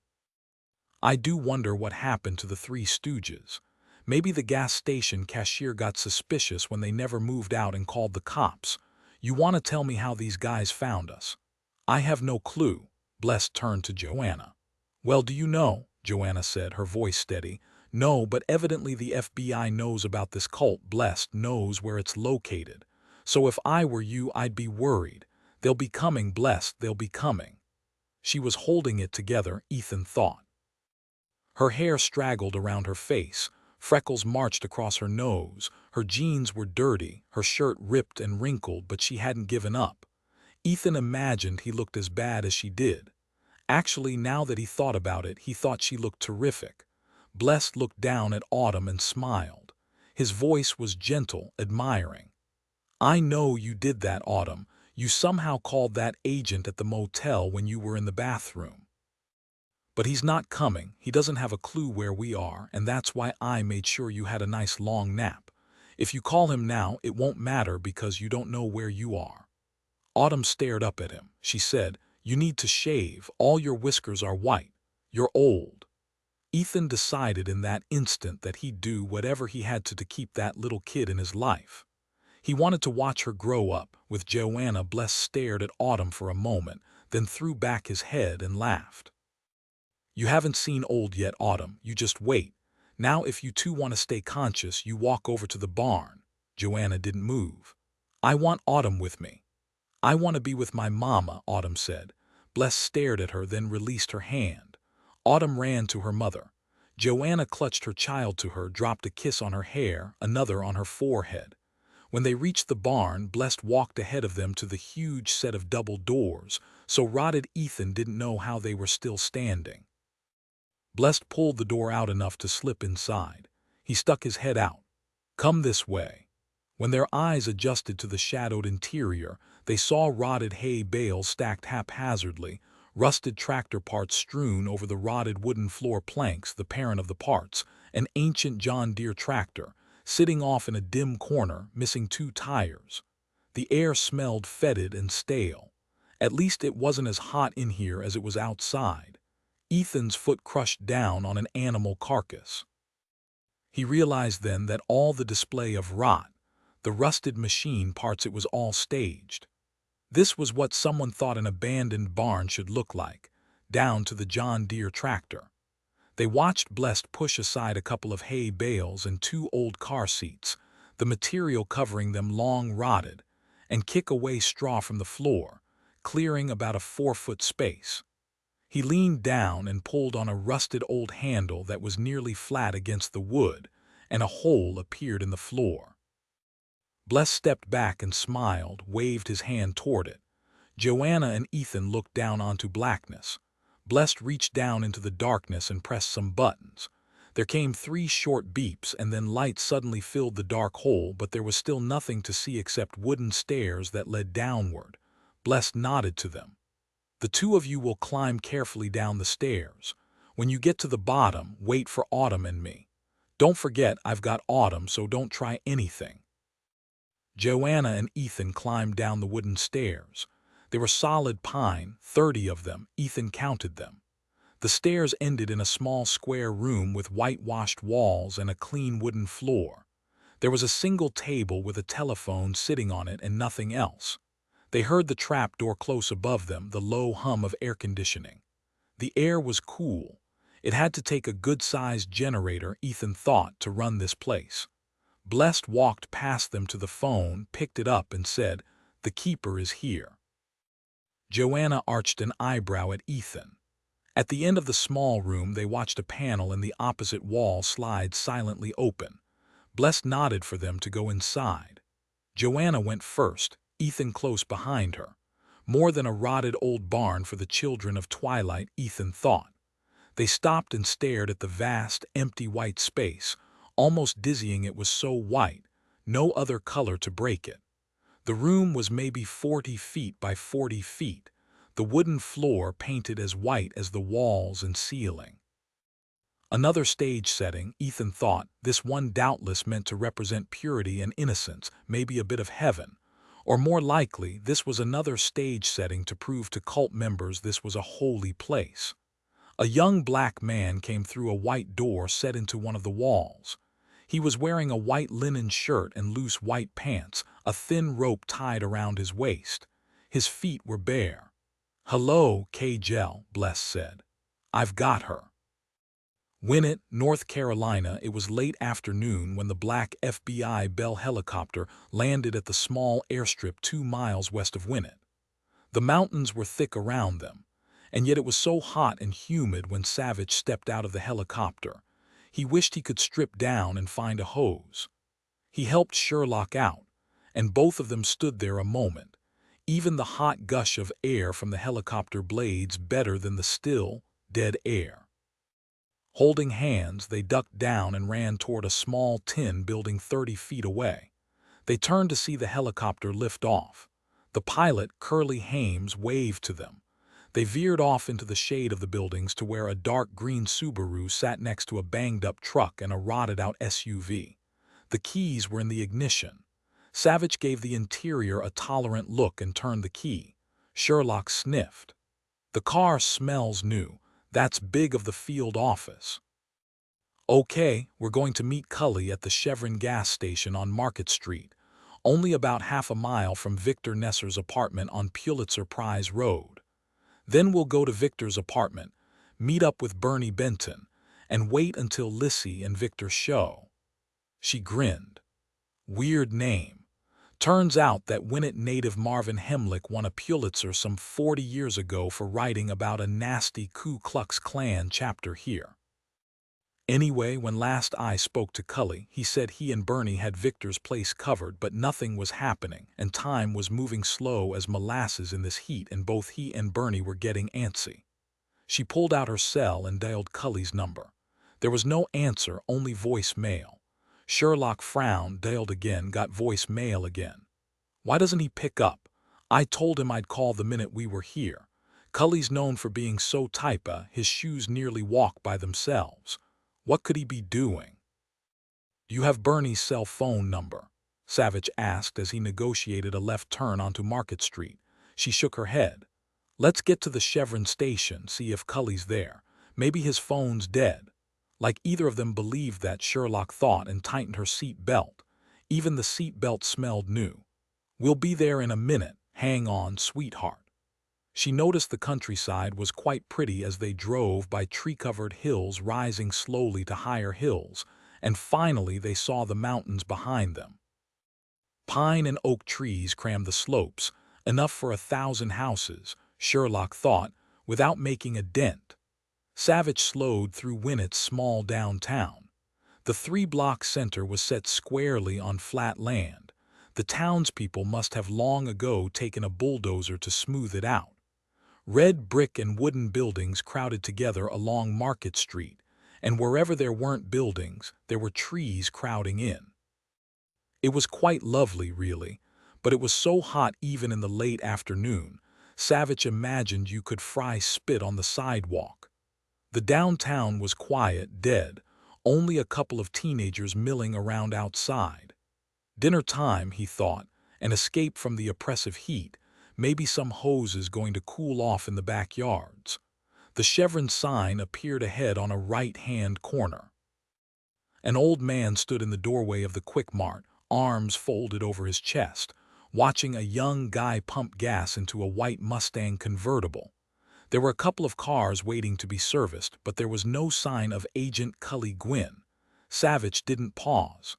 I do wonder what happened to the 3 stooges. Maybe the gas station cashier got suspicious when they never moved out and called the cops. You want to tell me how these guys found us?" "I have no clue." Bless turned to Joanna. "Well, do you know?" Joanna said, her voice steady. "No, but evidently the FBI knows about this cult. Blessed knows where it's located. So if I were you, I'd be worried. They'll be coming, Blessed, they'll be coming." She was holding it together, Ethan thought. Her hair straggled around her face, freckles marched across her nose, her jeans were dirty, her shirt ripped and wrinkled, but she hadn't given up. Ethan imagined he looked as bad as she did. Actually, now that he thought about it, he thought she looked terrific. Blessed looked down at Autumn and smiled. His voice was gentle, admiring. "I know you did that, Autumn. You somehow called that agent at the motel when you were in the bathroom. But he's not coming, he doesn't have a clue where we are, and that's why I made sure you had a nice long nap. If you call him now, it won't matter because you don't know where you are." Autumn stared up at him. She said, "You need to shave, all your whiskers are white. You're old." Ethan decided in that instant that he'd do whatever he had to keep that little kid in his life. He wanted to watch her grow up. With Joanna, Bless stared at Autumn for a moment, then threw back his head and laughed. You haven't seen old yet, Autumn. You just wait. Now if you two want to stay conscious, you walk over to the barn. Joanna didn't move. I want Autumn with me. I want to be with my mama, Autumn said. Bless stared at her, then released her hand. Autumn ran to her mother. Joanna clutched her child to her, dropped a kiss on her hair, another on her forehead. When they reached the barn, Blessed walked ahead of them to the huge set of double doors, so rotted Ethan didn't know how they were still standing. Blessed pulled the door out enough to slip inside. He stuck his head out. Come this way. When their eyes adjusted to the shadowed interior, they saw rotted hay bales stacked haphazardly, rusted tractor parts strewn over the rotted wooden floor planks, the parent of the parts, an ancient John Deere tractor, sitting off in a dim corner, missing 2 tires. The air smelled fetid and stale. At least it wasn't as hot in here as it was outside. Ethan's foot crushed down on an animal carcass. He realized then that all the display of rot, the rusted machine parts, it was all staged. This was what someone thought an abandoned barn should look like, down to the John Deere tractor. They watched Blessed push aside a couple of hay bales and 2 old car seats, the material covering them long rotted, and kick away straw from the floor, clearing about a 4-foot space. He leaned down and pulled on a rusted old handle that was nearly flat against the wood, and a hole appeared in the floor. Bless stepped back and smiled, waved his hand toward it. Joanna and Ethan looked down onto blackness. Blessed reached down into the darkness and pressed some buttons. There came 3 short beeps, and then light suddenly filled the dark hole, but there was still nothing to see except wooden stairs that led downward. Blessed nodded to them. The 2 of you will climb carefully down the stairs. When you get to the bottom, wait for Autumn and me. Don't forget I've got Autumn, so don't try anything. Joanna and Ethan climbed down the wooden stairs. They were solid pine, 30 of them. Ethan counted them. The stairs ended in a small square room with whitewashed walls and a clean wooden floor. There was a single table with a telephone sitting on it and nothing else. They heard the trap door close above them, the low hum of air conditioning. The air was cool. It had to take a good-sized generator, Ethan thought, to run this place. Blessed walked past them to the phone, picked it up, and said, "The keeper is here." Joanna arched an eyebrow at Ethan. At the end of the small room, they watched a panel in the opposite wall slide silently open. Blessed nodded for them to go inside. Joanna went first, Ethan close behind her. More than a rotted old barn for the children of twilight, Ethan thought. They stopped and stared at the vast, empty white space, almost dizzying. It was so white, no other color to break it. The room was maybe 40 feet by 40 feet, the wooden floor painted as white as the walls and ceiling. Another stage setting, Ethan thought. This one doubtless meant to represent purity and innocence, maybe a bit of heaven. Or more likely, this was another stage setting to prove to cult members this was a holy place. A young black man came through a white door set into one of the walls. He was wearing a white linen shirt and loose white pants, a thin rope tied around his waist. His feet were bare. "Hello, K-Gel," Bless said. "I've got her." Winnett, North Carolina. It was late afternoon when the black FBI Bell helicopter landed at the small airstrip 2 miles west of Winnett. The mountains were thick around them, and yet it was so hot and humid when Savich stepped out of the helicopter. He wished he could strip down and find a hose. He helped Sherlock out, and both of them stood there a moment. Even the hot gush of air from the helicopter blades better than the still, dead air. Holding hands, they ducked down and ran toward a small tin building 30 feet away. They turned to see the helicopter lift off. The pilot, Curly Hames, waved to them. They veered off into the shade of the buildings to where a dark green Subaru sat next to a banged-up truck and a rotted-out SUV. The keys were in the ignition. Savich gave the interior a tolerant look and turned the key. Sherlock sniffed. "The car smells new. That's big of the field office." "Okay, we're going to meet Cully at the Chevron gas station on Market Street, only about half a mile from Victor Nesser's apartment on Pulitzer Prize Road. Then we'll go to Victor's apartment, meet up with Bernie Benton, and wait until Lissy and Victor show. She grinned. Weird name. Turns out that Winnet native Marvin Hemlick won a Pulitzer some 40 years ago for writing about a nasty Ku Klux Klan chapter here. Anyway, when last I spoke to Cully, he said he and Bernie had Victor's place covered, but nothing was happening, and time was moving slow as molasses in this heat, and both he and Bernie were getting antsy. She pulled out her cell and dialed Cully's number. There was no answer, only voicemail. Sherlock frowned, dialed again, got voicemail again. Why doesn't he pick up? I told him I'd call the minute we were here. Cully's known for being so typa, his shoes nearly walk by themselves. What could he be doing? Do you have Bernie's cell phone number? Savich asked as he negotiated a left turn onto Market Street. She shook her head. Let's get to the Chevron station, see if Cully's there. Maybe his phone's dead. Like either of them believed that, Sherlock thought, and tightened her seat belt. Even the seat belt smelled new. We'll be there in a minute. Hang on, sweetheart. She noticed the countryside was quite pretty as they drove by tree-covered hills rising slowly to higher hills, and finally they saw the mountains behind them. Pine and oak trees crammed the slopes, enough for 1,000 houses, Sherlock thought, without making a dent. Savich slowed through Winnet's small downtown. The 3-block center was set squarely on flat land. The townspeople must have long ago taken a bulldozer to smooth it out. Red brick and wooden buildings crowded together along Market Street, and wherever there weren't buildings, there were trees crowding in. It was quite lovely, really, but it was so hot even in the late afternoon, Savich imagined you could fry spit on the sidewalk. The downtown was quiet, dead, only a couple of teenagers milling around outside. Dinner time, he thought, an escape from the oppressive heat, maybe some hoses going to cool off in the backyards. The Chevron sign appeared ahead on a right-hand corner. An old man stood in the doorway of the Quick Mart, arms folded over his chest, watching a young guy pump gas into a white Mustang convertible. There were a couple of cars waiting to be serviced, but there was no sign of Agent Cully Gwynn. Savich didn't pause.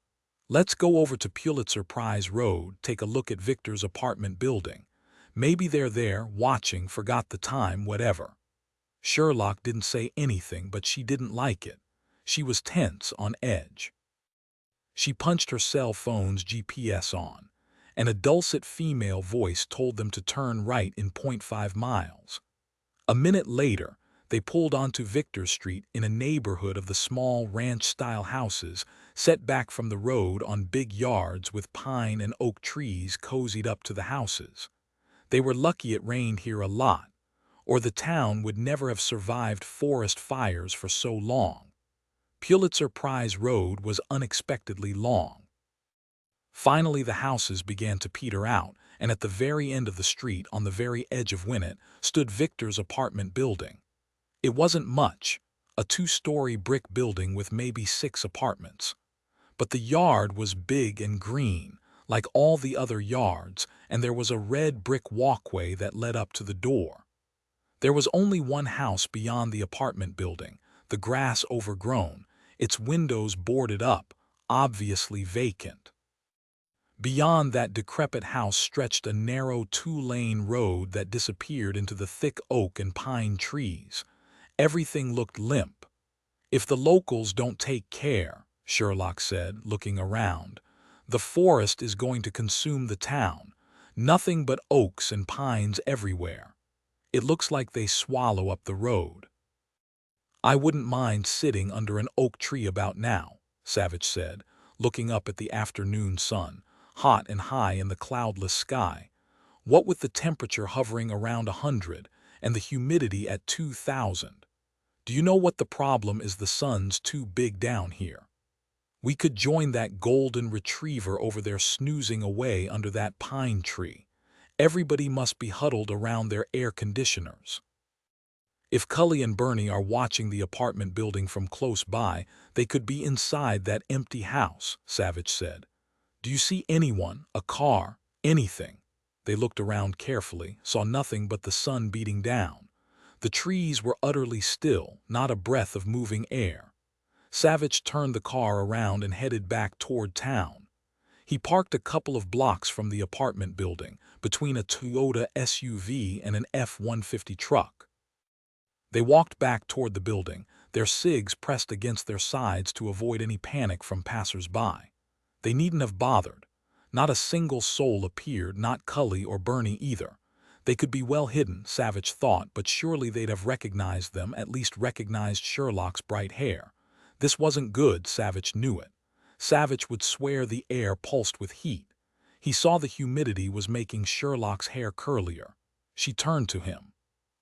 Let's go over to Pulitzer Prize Road, take a look at Victor's apartment building. Maybe they're there, watching, forgot the time, whatever. Sherlock didn't say anything, but she didn't like it. She was tense, on edge. She punched her cell phone's GPS on, and a dulcet female voice told them to turn right in 0.5 miles. A minute later, they pulled onto Victor Street in a neighborhood of the small ranch-style houses set back from the road on big yards with pine and oak trees cozied up to the houses. They were lucky it rained here a lot, or the town would never have survived forest fires for so long. Pulitzer Prize Road was unexpectedly long. Finally, the houses began to peter out, and at the very end of the street, on the very edge of Winnet, stood Victor's apartment building. It wasn't much, a 2-story brick building with maybe 6 apartments. But the yard was big and green, like all the other yards, and there was a red brick walkway that led up to the door. There was only one house beyond the apartment building, the grass overgrown, its windows boarded up, obviously vacant. Beyond that decrepit house stretched a narrow 2-lane road that disappeared into the thick oak and pine trees. Everything looked limp. If the locals don't take care, Sherlock said, looking around, the forest is going to consume the town. Nothing but oaks and pines everywhere. It looks like they swallow up the road. I wouldn't mind sitting under an oak tree about now, Savich said, looking up at the afternoon sun, hot and high in the cloudless sky. What with the temperature hovering around 100 and the humidity at 2,000. Do you know what the problem is? The sun's too big down here. We could join that golden retriever over there snoozing away under that pine tree. Everybody must be huddled around their air conditioners. If Cully and Bernie are watching the apartment building from close by, they could be inside that empty house, Savich said. Do you see anyone, a car, anything? They looked around carefully, saw nothing but the sun beating down. The trees were utterly still, not a breath of moving air. Savich turned the car around and headed back toward town. He parked a couple of blocks from the apartment building, between a Toyota SUV and an F-150 truck. They walked back toward the building, their cigs pressed against their sides to avoid any panic from passers-by. They needn't have bothered. Not a single soul appeared, not Cully or Bernie either. They could be well hidden, Savich thought, but surely they'd have recognized them, at least recognized Sherlock's bright hair. This wasn't good, Savich knew it. Savich would swear the air pulsed with heat. He saw the humidity was making Sherlock's hair curlier. She turned to him.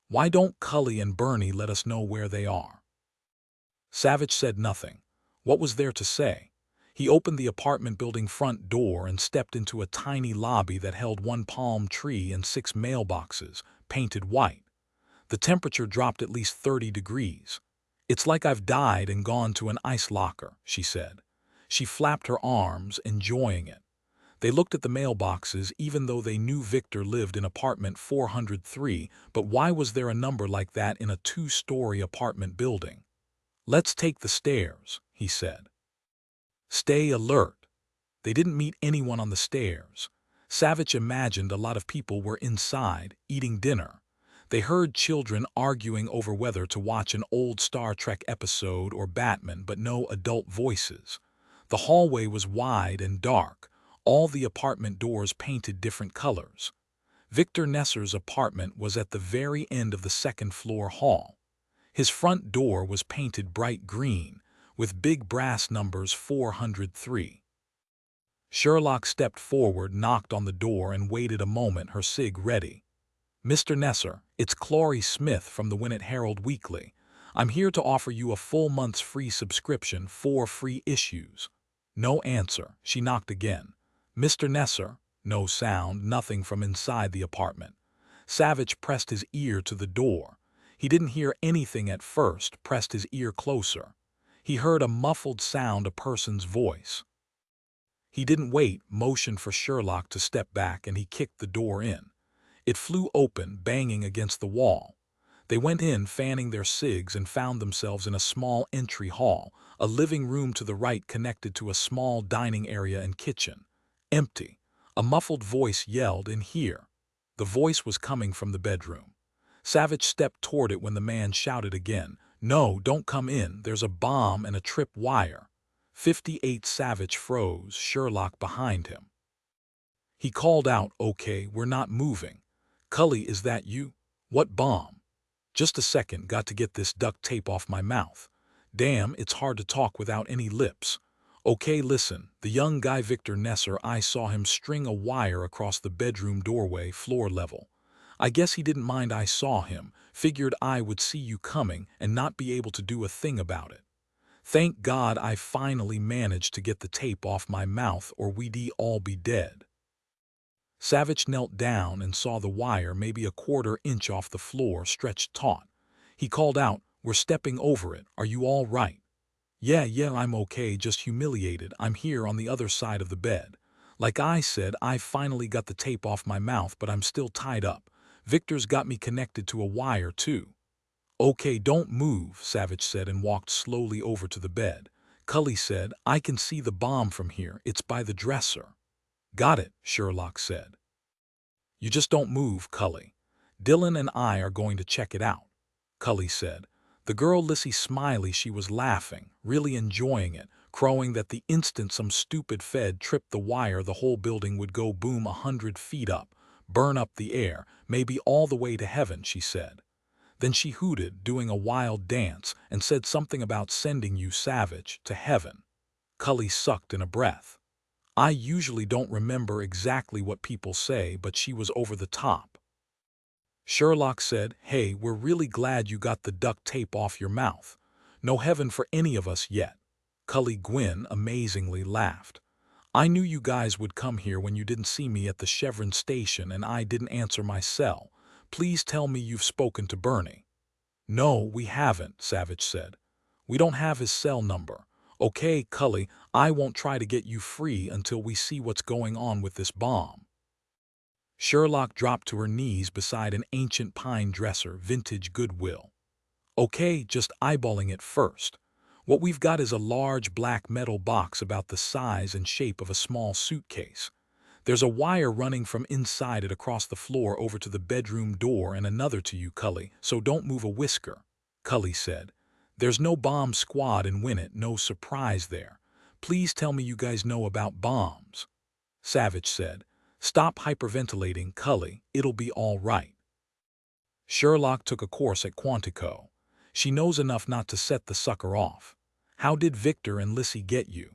"Why don't Cully and Bernie let us know where they are?" Savich said nothing. What was there to say? He opened the apartment building front door and stepped into a tiny lobby that held one palm tree and 6 mailboxes, painted white. The temperature dropped at least 30 degrees. "It's like I've died and gone to an ice locker," she said. She flapped her arms, enjoying it. They looked at the mailboxes even though they knew Victor lived in apartment 403, but why was there a number like that in a 2-story apartment building? "Let's take the stairs," he said. "Stay alert." They didn't meet anyone on the stairs. Savich imagined a lot of people were inside, eating dinner. They heard children arguing over whether to watch an old Star Trek episode or Batman, but no adult voices. The hallway was wide and dark. All the apartment doors painted different colors. Victor Nesser's apartment was at the very end of the second-floor hall. His front door was painted bright green, with big brass numbers 403. Sherlock stepped forward, knocked on the door, and waited a moment, her cig ready. "Mr. Nesser, it's Clory Smith from the Winnet Herald Weekly. I'm here to offer you a full month's free subscription, 4 free issues." No answer. She knocked again. "Mr. Nesser?" No sound, nothing from inside the apartment. Savich pressed his ear to the door. He didn't hear anything at first, pressed his ear closer. He heard a muffled sound, a person's voice. He didn't wait, motioned for Sherlock to step back, and he kicked the door in. It flew open, banging against the wall. They went in, fanning their cigs, and found themselves in a small entry hall, a living room to the right connected to a small dining area and kitchen. Empty. A muffled voice yelled, "In here." The voice was coming from the bedroom. Savich stepped toward it when the man shouted again, "No, don't come in, there's a bomb and a trip wire." 58 Savich froze, Sherlock behind him. He called out, "Okay, we're not moving." "Cully, is that you?" "What bomb?" "Just a second, got to get this duct tape off my mouth." "Damn, it's hard to talk without any lips." "Okay, listen, the young guy Victor Nesser, I saw him string a wire across the bedroom doorway, floor level. I guess he didn't mind I saw him, figured I would see you coming and not be able to do a thing about it. Thank God I finally managed to get the tape off my mouth, or we'd all be dead." Savich knelt down and saw the wire maybe a quarter-inch off the floor, stretched taut. He called out, "We're stepping over it, are you all right?" Yeah, I'm okay, just humiliated. I'm here on the other side of the bed. Like I said, I finally got the tape off my mouth, but I'm still tied up. Victor's got me connected to a wire, too." "Okay, don't move," Savich said and walked slowly over to the bed. Cully said, "I can see the bomb from here. It's by the dresser." "Got it," Sherlock said. "You just don't move, Cully. Dillon and I are going to check it out," Cully said. The girl Lissy Smiley, she was laughing, really enjoying it, crowing that the instant some stupid Fed tripped the wire the whole building would go boom 100 feet up, burn up the air, maybe all the way to heaven, she said. Then she hooted, doing a wild dance, and said something about sending you, Savich, to heaven. Cully sucked in a breath. I usually don't remember exactly what people say, but she was over the top. Sherlock said, "Hey, we're really glad you got the duct tape off your mouth. No heaven for any of us yet." Cully Gwynn amazingly laughed. "I knew you guys would come here when you didn't see me at the Chevron station and I didn't answer my cell. Please tell me you've spoken to Bernie." "No, we haven't," Savich said. "We don't have his cell number." "Okay, Cully, I won't try to get you free until we see what's going on with this bomb." Sherlock dropped to her knees beside an ancient pine dresser, vintage Goodwill. Okay, just eyeballing it first. What we've got is a large black metal box about the size and shape of a small suitcase. There's a wire running from inside it across the floor over to the bedroom door and another to you, Cully, so don't move a whisker, Cully said. There's no bomb squad in Winnet, no surprise there. Please tell me you guys know about bombs. Savich said. Stop hyperventilating, Cully, it'll be all right. Sherlock took a course at Quantico. She knows enough not to set the sucker off. How did Victor and Lissy get you?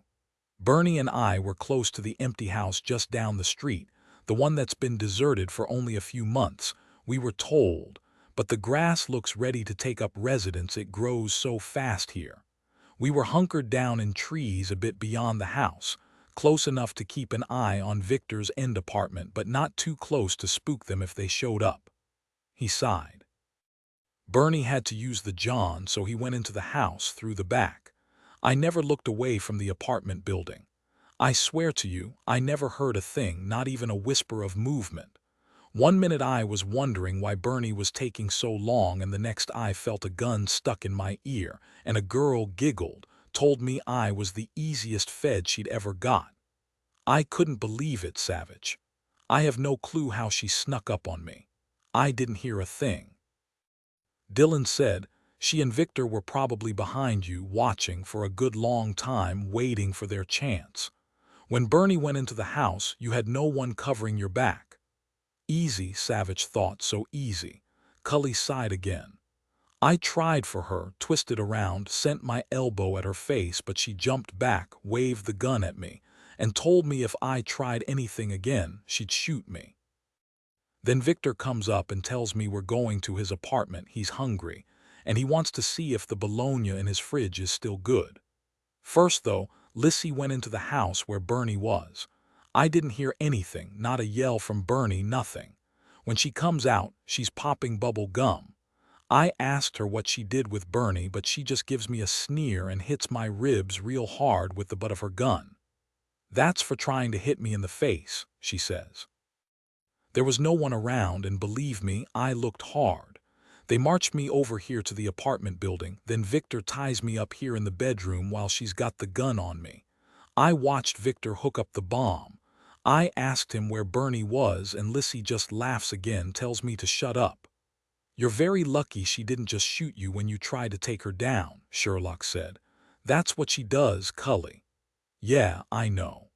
Bernie and I were close to the empty house just down the street, the one that's been deserted for only a few months, we were told, but the grass looks ready to take up residence, it grows so fast here. We were hunkered down in trees a bit beyond the house, close enough to keep an eye on Victor's end apartment but not too close to spook them if they showed up. He sighed. Bernie had to use the John, so he went into the house through the back. I never looked away from the apartment building. I swear to you, I never heard a thing, not even a whisper of movement. 1 minute I was wondering why Bernie was taking so long, and the next I felt a gun stuck in my ear, and a girl giggled, told me I was the easiest fed she'd ever got. I couldn't believe it, Savich. I have no clue how she snuck up on me. I didn't hear a thing. Dillon said, she and Victor were probably behind you, watching for a good long time, waiting for their chance. When Bernie went into the house, you had no one covering your back. Easy, Savich thought, so easy. Cully sighed again. I tried for her, twisted around, sent my elbow at her face, but she jumped back, waved the gun at me, and told me if I tried anything again, she'd shoot me. Then Victor comes up and tells me we're going to his apartment, he's hungry, and he wants to see if the bologna in his fridge is still good. First, though, Lissy went into the house where Bernie was. I didn't hear anything, not a yell from Bernie, nothing. When she comes out, she's popping bubble gum. I asked her what she did with Bernie, but she just gives me a sneer and hits my ribs real hard with the butt of her gun. That's for trying to hit me in the face, she says. There was no one around, and believe me, I looked hard. They marched me over here to the apartment building, then Victor ties me up here in the bedroom while she's got the gun on me. I watched Victor hook up the bomb. I asked him where Bernie was, and Lissy just laughs again, tells me to shut up. You're very lucky she didn't just shoot you when you tried to take her down, Sherlock said. That's what she does, Cully. Yeah, I know.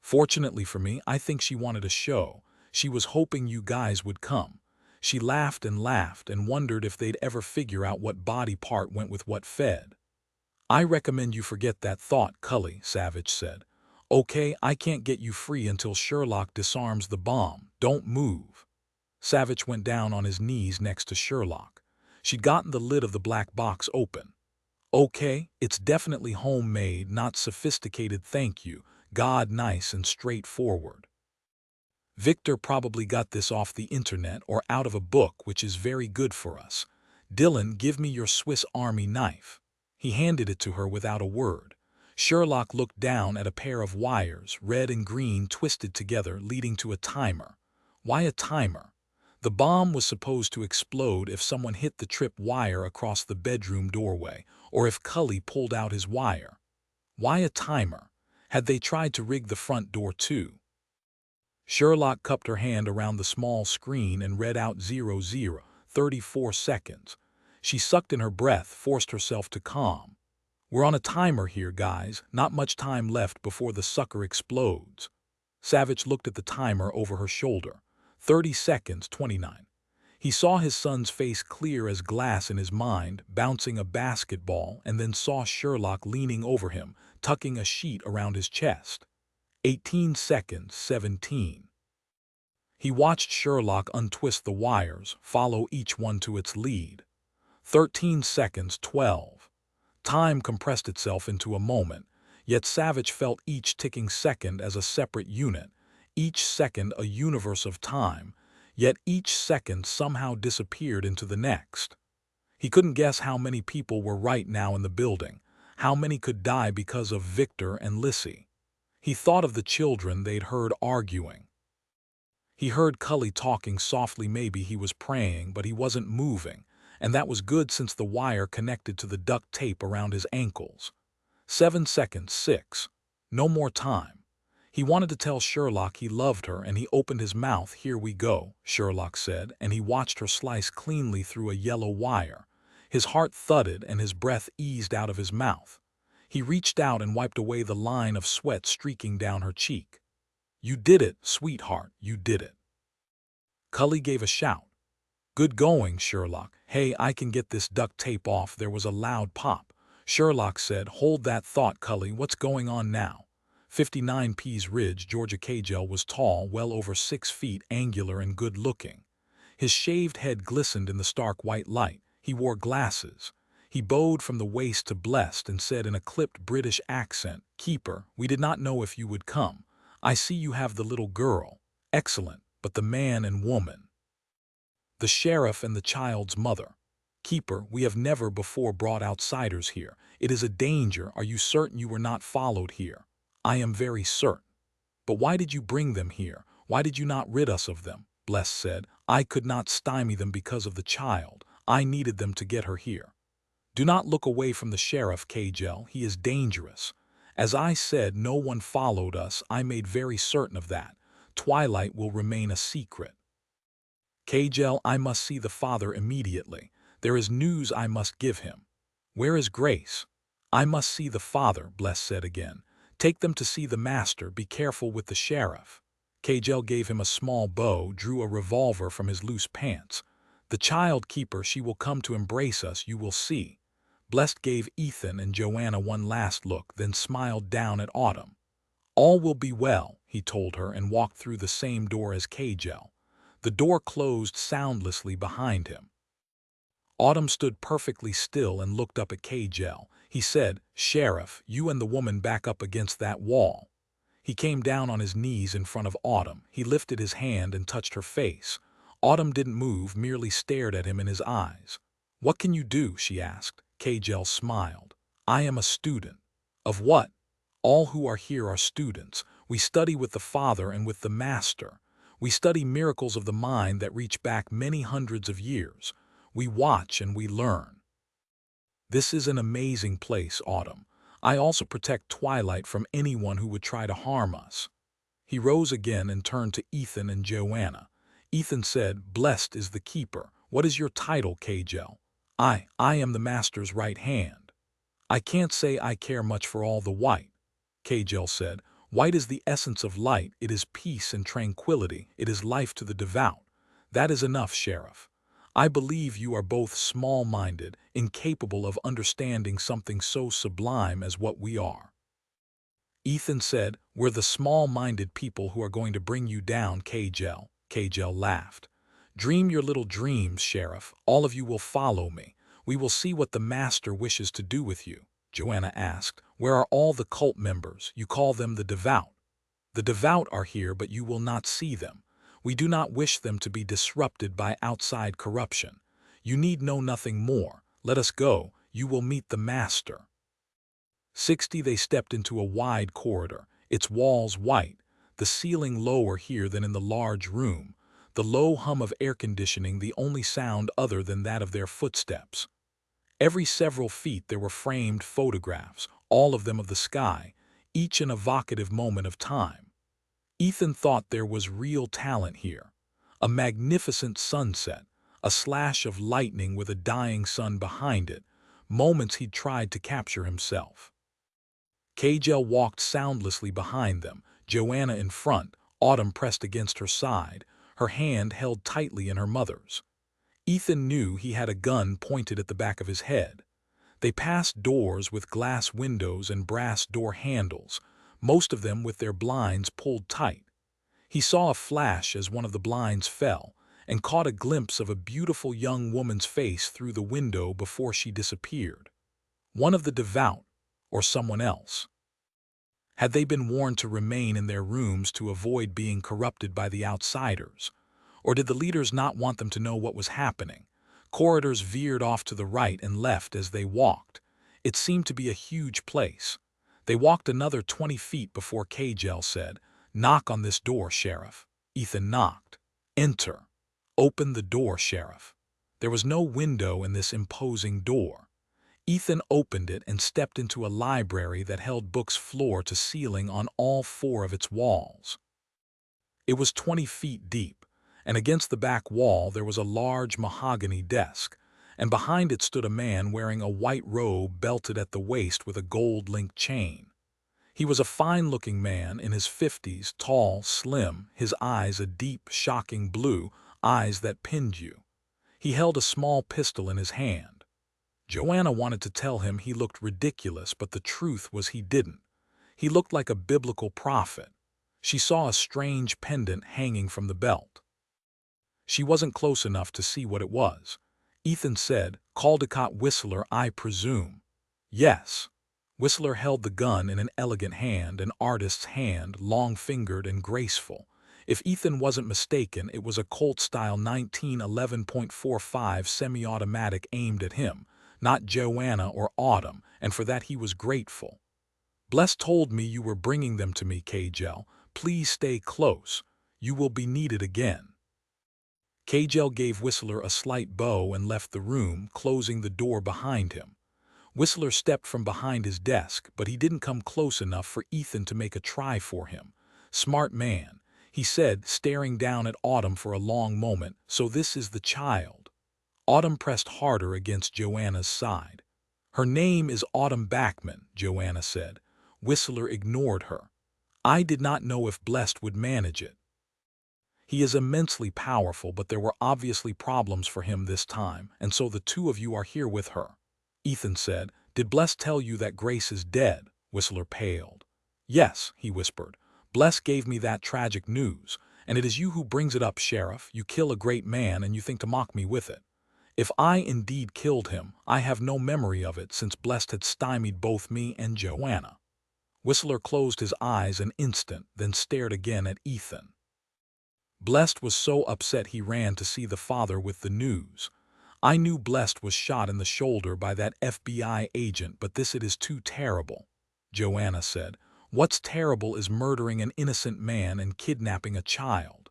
Fortunately for me, I think she wanted a show. She was hoping you guys would come. She laughed and wondered if they'd ever figure out what body part went with what fed. I recommend you forget that thought, Cully, Savich said. Okay, I can't get you free until Sherlock disarms the bomb. Don't move. Savich went down on his knees next to Sherlock. She'd gotten the lid of the black box open. Okay, it's definitely homemade, not sophisticated, thank you. God, nice and straightforward. Victor probably got this off the internet or out of a book, which is very good for us. Dillon, give me your Swiss Army knife. He handed it to her without a word. Sherlock looked down at a pair of wires, red and green, twisted together, leading to a timer. Why a timer? The bomb was supposed to explode if someone hit the trip wire across the bedroom doorway, or if Cully pulled out his wire. Why a timer? Had they tried to rig the front door too? Sherlock cupped her hand around the small screen and read out 00, 34 seconds. She sucked in her breath, forced herself to calm. We're on a timer here, guys. Not much time left before the sucker explodes. Savich looked at the timer over her shoulder. 30 seconds, 29. He saw his son's face clear as glass in his mind, bouncing a basketball, and then saw Sherlock leaning over him, tucking a sheet around his chest. 18 seconds, 17. He watched Sherlock untwist the wires, follow each one to its lead. 13 seconds, 12. Time compressed itself into a moment, yet Savich felt each ticking second as a separate unit, each second a universe of time, yet each second somehow disappeared into the next. He couldn't guess how many people were right now in the building, how many could die because of Victor and Lissy. He thought of the children they'd heard arguing. He heard Cully talking softly. Maybe he was praying, but he wasn't moving, and that was good since the wire connected to the duct tape around his ankles. 7 seconds, 6. No more time. He wanted to tell Sherlock he loved her, and he opened his mouth. "Here we go," Sherlock said, and he watched her slice cleanly through a yellow wire. His heart thudded and his breath eased out of his mouth. He reached out and wiped away the line of sweat streaking down her cheek. "You did it, sweetheart, you did it." Cully gave a shout. "Good going, Sherlock. Hey, I can get this duct tape off." There was a loud pop. Sherlock said, "Hold that thought, Cully. What's going on now?" 59 Pease Ridge, Georgia. Kagel was tall, well over 6 feet, angular and good-looking. His shaved head glistened in the stark white light. He wore glasses. He bowed from the waist to Blessed and said in a clipped British accent, "Keeper, we did not know if you would come. I see you have the little girl. Excellent, but the man and woman. The sheriff and the child's mother. Keeper, we have never before brought outsiders here. It is a danger. Are you certain you were not followed here?" "I am very certain." "But why did you bring them here? Why did you not rid us of them?" Bless said. "I could not stymie them because of the child. I needed them to get her here." "Do not look away from the sheriff, Kagel. He is dangerous. As I said, no one followed us. I made very certain of that. Twilight will remain a secret." "Kagel, I must see the father immediately. There is news I must give him." "Where is Grace?" "I must see the father," Bless said again. "Take them to see the master. Be careful with the sheriff." Kagel gave him a small bow, drew a revolver from his loose pants. "The child, Keeper, she will come to embrace us, you will see." Blessed gave Ethan and Joanna one last look, then smiled down at Autumn. "All will be well," he told her, and walked through the same door as Kagel. The door closed soundlessly behind him. Autumn stood perfectly still and looked up at Kagel. He said, "Sheriff, you and the woman back up against that wall." He came down on his knees in front of Autumn. He lifted his hand and touched her face. Autumn didn't move, merely stared at him in his eyes. "What can you do?" she asked. Kagel smiled. "I am a student." "Of what?" "All who are here are students. We study with the Father and with the Master. We study miracles of the mind that reach back many hundreds of years. We watch and we learn. This is an amazing place, Autumn. I also protect Twilight from anyone who would try to harm us." He rose again and turned to Ethan and Joanna. Ethan said, "Blessed is the Keeper. What is your title, Kagel?" I am the Master's right hand." "I can't say I care much for all the white," Kagel said. "White is the essence of light. It is peace and tranquility. It is life to the devout. That is enough, Sheriff. I believe you are both small-minded, incapable of understanding something so sublime as what we are." Ethan said, "We're the small-minded people who are going to bring you down, Kagel." Kagel laughed. "Dream your little dreams, Sheriff. All of you will follow me. We will see what the Master wishes to do with you." Joanna asked, "Where are all the cult members? You call them the devout." "The devout are here, but you will not see them. We do not wish them to be disrupted by outside corruption. You need know nothing more. Let us go. You will meet the Master." 60 They stepped into a wide corridor, its walls white, the ceiling lower here than in the large room, the low hum of air conditioning the only sound other than that of their footsteps. Every several feet there were framed photographs, all of them of the sky, each an evocative moment of time. Ethan thought there was real talent here. A magnificent sunset, a slash of lightning with a dying sun behind it, moments he'd tried to capture himself. Kagel walked soundlessly behind them, Joanna in front, Autumn pressed against her side, her hand held tightly in her mother's. Ethan knew he had a gun pointed at the back of his head. They passed doors with glass windows and brass door handles, most of them with their blinds pulled tight. He saw a flash as one of the blinds fell, and caught a glimpse of a beautiful young woman's face through the window before she disappeared. One of the devout, or someone else. Had they been warned to remain in their rooms to avoid being corrupted by the outsiders? Or did the leaders not want them to know what was happening? Corridors veered off to the right and left as they walked. It seemed to be a huge place. They walked another 20 feet before Kagel said, "Knock on this door, Sheriff." Ethan knocked. "Enter." "Open the door, Sheriff." There was no window in this imposing door. Ethan opened it and stepped into a library that held books floor to ceiling on all 4 of its walls. It was 20 feet deep, and against the back wall there was a large mahogany desk, and behind it stood a man wearing a white robe belted at the waist with a gold-linked chain. He was a fine-looking man in his 50s, tall, slim, his eyes a deep, shocking blue, eyes that pinned you. He held a small pistol in his hand. Joanna wanted to tell him he looked ridiculous, but the truth was he didn't. He looked like a biblical prophet. She saw a strange pendant hanging from the belt. She wasn't close enough to see what it was. Ethan said, "Caldecott Whistler, I presume." "Yes." Whistler held the gun in an elegant hand, an artist's hand, long-fingered and graceful. If Ethan wasn't mistaken, it was a Colt-style 1911.45 semi-automatic aimed at him, not Joanna or Autumn, and for that he was grateful. "Bless told me you were bringing them to me, Kagel. Please stay close. You will be needed again." Kagel gave Whistler a slight bow and left the room, closing the door behind him. Whistler stepped from behind his desk, but he didn't come close enough for Ethan to make a try for him. "Smart man," he said, staring down at Autumn for a long moment. "So this is the child." Autumn pressed harder against Joanna's side. "Her name is Autumn Backman," Joanna said. Whistler ignored her. "I did not know if Blessed would manage it. He is immensely powerful, but there were obviously problems for him this time, and so the 2 of you are here with her." Ethan said, "Did Bless tell you that Grace is dead?" Whistler paled. "Yes," he whispered. "Bless gave me that tragic news, and it is you who brings it up, Sheriff. You kill a great man and you think to mock me with it. If I indeed killed him, I have no memory of it since Blessed had stymied both me and Joanna." Whistler closed his eyes an instant, then stared again at Ethan. Blessed was so upset he ran to see the father with the news. "I knew Blessed was shot in the shoulder by that FBI agent, but this it is too terrible," Joanna said. "What's terrible is murdering an innocent man and kidnapping a child."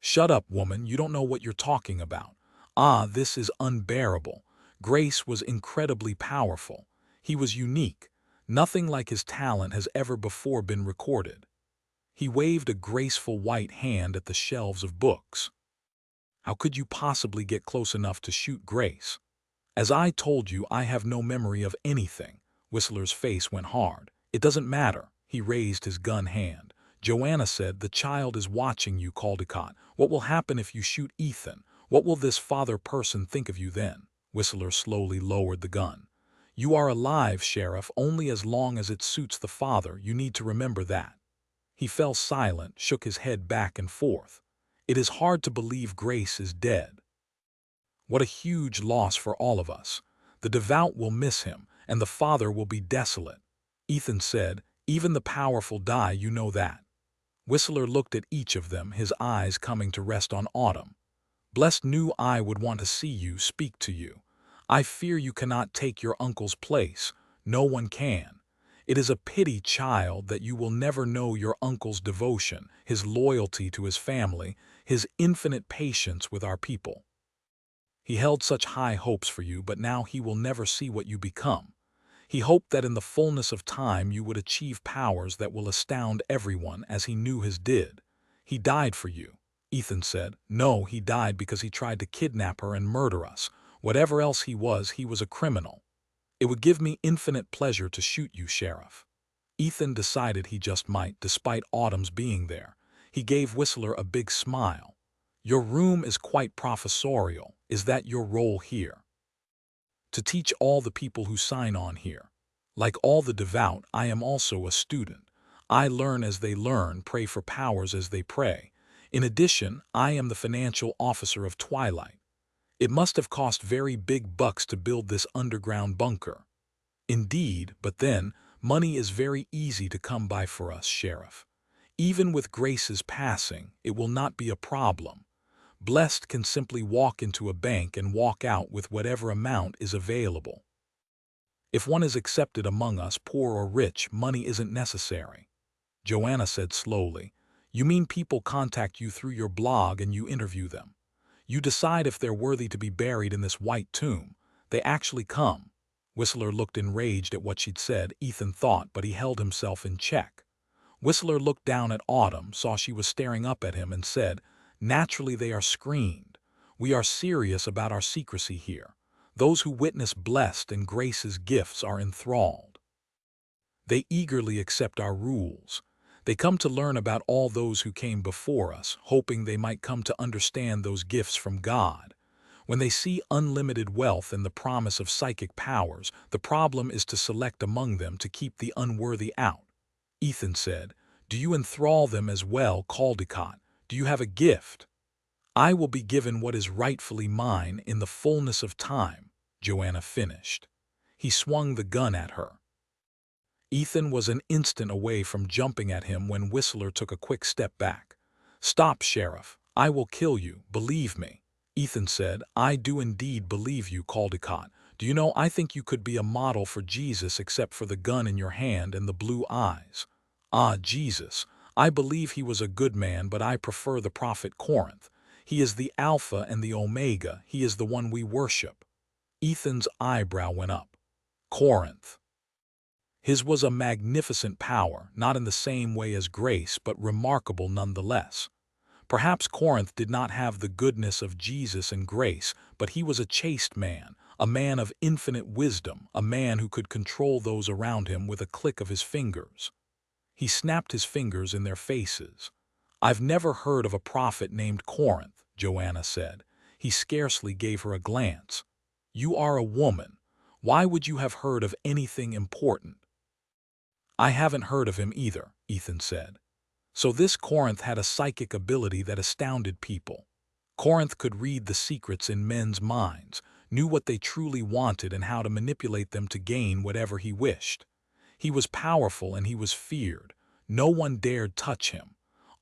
"Shut up, woman, you don't know what you're talking about." "Ah, this is unbearable. Grace was incredibly powerful. He was unique. Nothing like his talent has ever before been recorded." He waved a graceful white hand at the shelves of books. "How could you possibly get close enough to shoot Grace?" "As I told you, I have no memory of anything." Whistler's face went hard. "It doesn't matter." He raised his gun hand. "Joanna said, the child is watching you, Caldecott. What will happen if you shoot Ethan? What will this father person think of you then?" Whistler slowly lowered the gun. "You are alive, Sheriff, only as long as it suits the father. You need to remember that." He fell silent, shook his head back and forth. "It is hard to believe Grace is dead. What a huge loss for all of us. The devout will miss him, and the father will be desolate." Ethan said, "Even the powerful die, you know that." Whistler looked at each of them, his eyes coming to rest on Autumn. "Blessed knew I would want to see you, speak to you. I fear you cannot take your uncle's place. No one can. It is a pity, child, that you will never know your uncle's devotion, his loyalty to his family, his infinite patience with our people. He held such high hopes for you, but now he will never see what you become. He hoped that in the fullness of time you would achieve powers that will astound everyone, as he knew his did. He died for you." Ethan said, "No, he died because he tried to kidnap her and murder us. Whatever else he was a criminal. It would give me infinite pleasure to shoot you, Sheriff." Ethan decided he just might, despite Autumn's being there. He gave Whistler a big smile. "Your room is quite professorial. Is that your role here?" "To teach all the people who sign on here. Like all the devout, I am also a student. I learn as they learn, pray for powers as they pray. In addition, I am the financial officer of Twilight. It must have cost very big bucks to build this underground bunker." "Indeed, but then, money is very easy to come by for us, Sheriff. Even with Grace's passing, it will not be a problem. Blessed can simply walk into a bank and walk out with whatever amount is available. If one is accepted among us, poor or rich, money isn't necessary." Joanna said slowly, You mean people contact you through your blog and you interview them. You decide if they're worthy to be buried in this white tomb. They actually come. Whistler looked enraged at what she'd said, Ethan thought, but he held himself in check. Whistler looked down at Autumn, saw she was staring up at him, and said, "Naturally they are screened. We are serious about our secrecy here. Those who witness blessed and Grace's gifts are enthralled. They eagerly accept our rules. They come to learn about all those who came before us, hoping they might come to understand those gifts from God. When they see unlimited wealth and the promise of psychic powers, the problem is to select among them to keep the unworthy out." Ethan said, "Do you enthrall them as well, Caldecott? Do you have a gift?" "I will be given what is rightfully mine in the fullness of time," Joanna finished. He swung the gun at her. Ethan was an instant away from jumping at him when Whistler took a quick step back. "Stop, Sheriff. I will kill you, believe me." Ethan said, "I do indeed believe you, Caldecott. Do you know, I think you could be a model for Jesus except for the gun in your hand and the blue eyes." "Ah, Jesus. I believe he was a good man, but I prefer the prophet Corinth. He is the Alpha and the Omega. He is the one we worship." Ethan's eyebrow went up. Corinth. His was a magnificent power, not in the same way as Grace, but remarkable nonetheless. Perhaps Corinth did not have the goodness of Jesus and Grace, but he was a chaste man, a man of infinite wisdom, a man who could control those around him with a click of his fingers. He snapped his fingers in their faces. "I've never heard of a prophet named Corinth," Joanna said. He scarcely gave her a glance. "You are a woman. Why would you have heard of anything important?" "I haven't heard of him either," Ethan said. So this Corinth had a psychic ability that astounded people. Corinth could read the secrets in men's minds, knew what they truly wanted and how to manipulate them to gain whatever he wished. He was powerful and he was feared. No one dared touch him.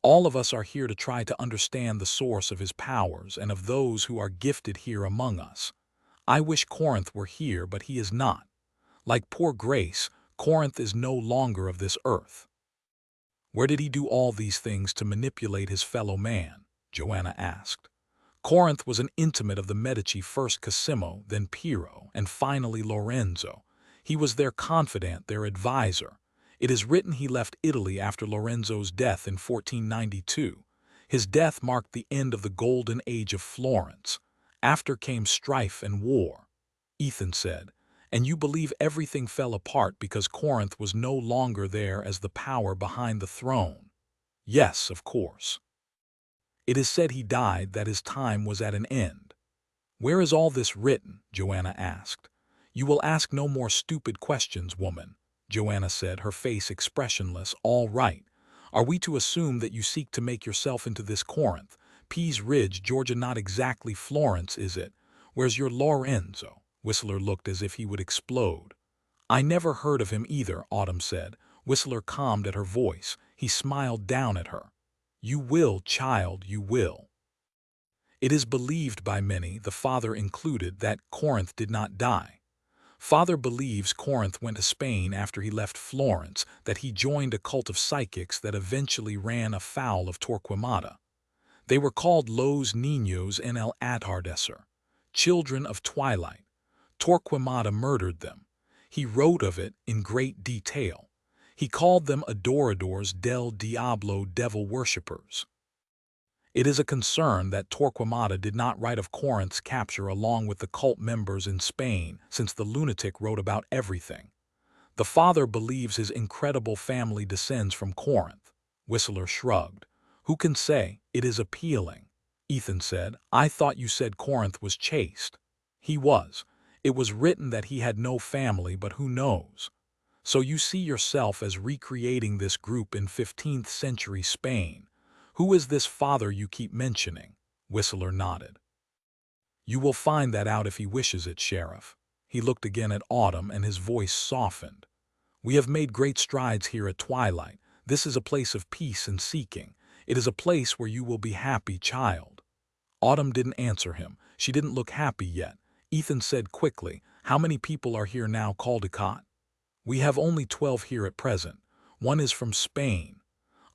All of us are here to try to understand the source of his powers and of those who are gifted here among us. I wish Corinth were here, but he is not. Like poor Grace, Corinth is no longer of this earth. Where did he do all these things to manipulate his fellow man? Joanna asked. Corinth was an intimate of the Medici, first Cosimo, then Piero, and finally Lorenzo. He was their confidant, their advisor. It is written he left Italy after Lorenzo's death in 1492. His death marked the end of the golden age of Florence. After came strife and war. Ethan said, "And you believe everything fell apart because Corinth was no longer there as the power behind the throne?" "Yes, of course. It is said he died, that his time was at an end." "Where is all this written?" Joanna asked. "You will ask no more stupid questions, woman," Joanna said, her face expressionless. "All right. Are we to assume that you seek to make yourself into this Corinth? Pease Ridge, Georgia, not exactly Florence, is it? Where's your Lorenzo?" Whistler looked as if he would explode. "I never heard of him either," Autumn said. Whistler calmed at her voice. He smiled down at her. "You will, child, you will. It is believed by many, the father included, that Corinth did not die. Father believes Corinth went to Spain after he left Florence, that he joined a cult of psychics that eventually ran afoul of Torquemada. They were called Los Niños en el Atardecer, children of twilight. Torquemada murdered them. He wrote of it in great detail. He called them adoradores del diablo, devil worshippers. It is a concern that Torquemada did not write of Corinth's capture along with the cult members in Spain, since the lunatic wrote about everything. The father believes his incredible family descends from Corinth. Whistler shrugged. "Who can say? It is appealing." Ethan said, "I thought you said Corinth was chaste." "He was. It was written that he had no family, but who knows? So you see yourself as recreating this group in 15th century Spain. Who is this father you keep mentioning?" Whistler nodded. "You will find that out if he wishes it, Sheriff." He looked again at Autumn and his voice softened. "We have made great strides here at Twilight. This is a place of peace and seeking. It is a place where you will be happy, child." Autumn didn't answer him. She didn't look happy yet. Ethan said quickly, "How many people are here now, Caldecott?" "We have only 12 here at present. One is from Spain."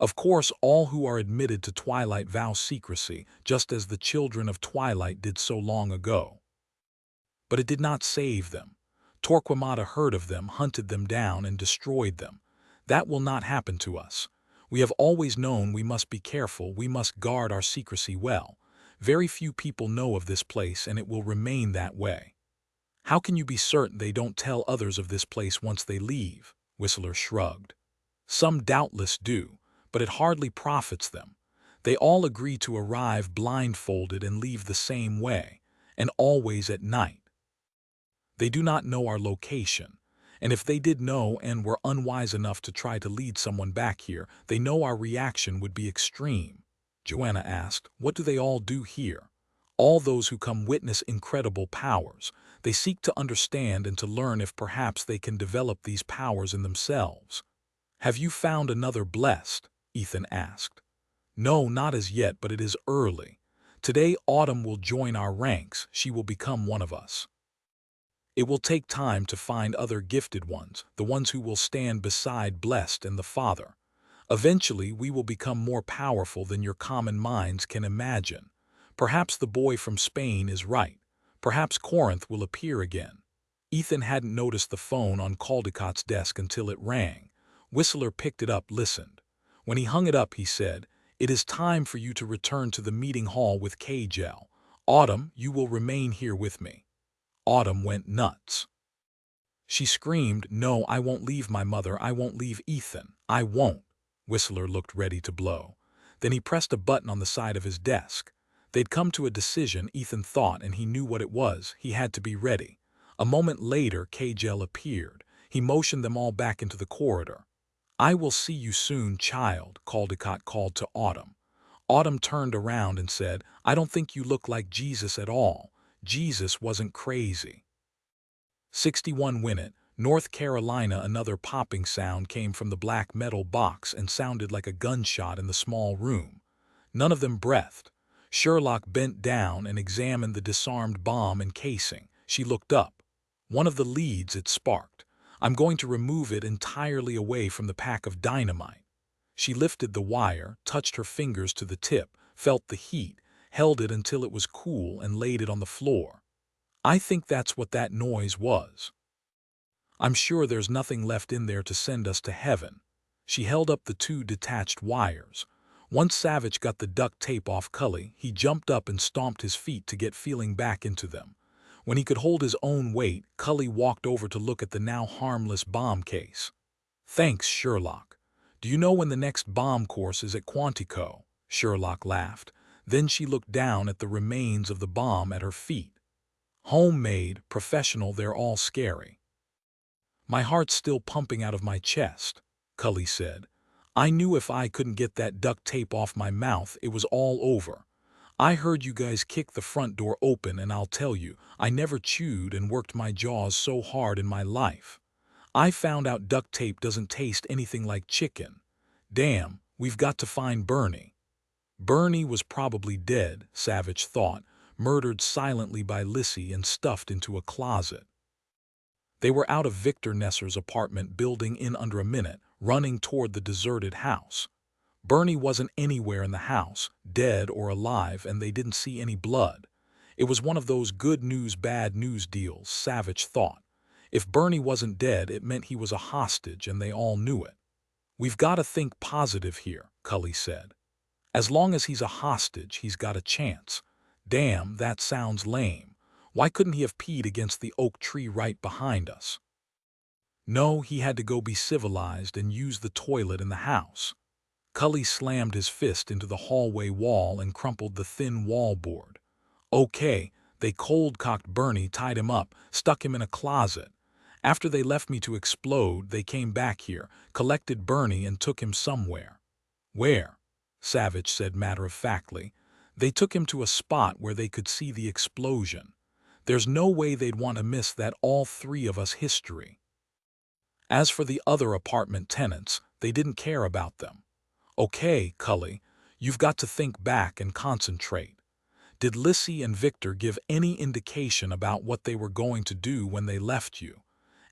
Of course, all who are admitted to Twilight vow secrecy, just as the children of Twilight did so long ago. But it did not save them. Torquemada heard of them, hunted them down, and destroyed them. That will not happen to us. We have always known we must be careful, we must guard our secrecy well. Very few people know of this place, and it will remain that way. How can you be certain they don't tell others of this place once they leave? Whistler shrugged. Some doubtless do, but it hardly profits them. They all agree to arrive blindfolded and leave the same way, and always at night. They do not know our location, and if they did know and were unwise enough to try to lead someone back here, they know our reaction would be extreme. Joanna asked, what do they all do here? All those who come witness incredible powers. They seek to understand and to learn if perhaps they can develop these powers in themselves. Have you found another blessed? Ethan asked. No, not as yet, but it is early. Today Autumn will join our ranks. She will become one of us. It will take time to find other gifted ones, the ones who will stand beside Blessed and the Father. Eventually, we will become more powerful than your common minds can imagine. Perhaps the boy from Spain is right. Perhaps Corinth will appear again. Ethan hadn't noticed the phone on Caldicott's desk until it rang. Whistler picked it up, listened. When he hung it up, he said, "It is time for you to return to the meeting hall with Kagel. Autumn, you will remain here with me." Autumn went nuts. She screamed, "No, I won't leave my mother. I won't leave Ethan. I won't." Whistler looked ready to blow. Then he pressed a button on the side of his desk. They'd come to a decision, Ethan thought, and he knew what it was. He had to be ready. A moment later, Kagel appeared. He motioned them all back into the corridor. "I will see you soon, child," Caldicott called to Autumn. Autumn turned around and said, "I don't think you look like Jesus at all. Jesus wasn't crazy." 61 Winnet, North Carolina. Another popping sound came from the black metal box and sounded like a gunshot in the small room. None of them breathed. Sherlock bent down and examined the disarmed bomb and casing. She looked up. One of the leads it sparked. "I'm going to remove it entirely away from the pack of dynamite." She lifted the wire, touched her fingers to the tip, felt the heat, held it until it was cool and laid it on the floor. "I think that's what that noise was. I'm sure there's nothing left in there to send us to heaven." She held up the two detached wires. Once Savich got the duct tape off Cully, he jumped up and stomped his feet to get feeling back into them. When he could hold his own weight, Cully walked over to look at the now harmless bomb case. "Thanks, Sherlock. Do you know when the next bomb course is at Quantico?" Sherlock laughed. Then she looked down at the remains of the bomb at her feet. "Homemade, professional, they're all scary." "My heart's still pumping out of my chest," Cully said. "I knew if I couldn't get that duct tape off my mouth, it was all over. I heard you guys kick the front door open, and I'll tell you, I never chewed and worked my jaws so hard in my life. I found out duct tape doesn't taste anything like chicken. Damn, we've got to find Bernie." Bernie was probably dead, Savich thought, murdered silently by Lissy and stuffed into a closet. They were out of Victor Nesser's apartment building in under a minute, running toward the deserted house. Bernie wasn't anywhere in the house, dead or alive, and they didn't see any blood. It was one of those good news, bad news deals, Savich thought. If Bernie wasn't dead, it meant he was a hostage, and they all knew it. "We've got to think positive here," Cully said. "As long as he's a hostage, he's got a chance. Damn, that sounds lame. Why couldn't he have peed against the oak tree right behind us?" "No, he had to go be civilized and use the toilet in the house." Cully slammed his fist into the hallway wall and crumpled the thin wallboard. "Okay, they cold-cocked Bernie, tied him up, stuck him in a closet. After they left me to explode, they came back here, collected Bernie, and took him somewhere." "Where?" Savich said matter-of-factly. "They took him to a spot where they could see the explosion. There's no way they'd want to miss that all three of us history. As for the other apartment tenants, they didn't care about them." "Okay, Cully, you've got to think back and concentrate. Did Lissy and Victor give any indication about what they were going to do when they left you?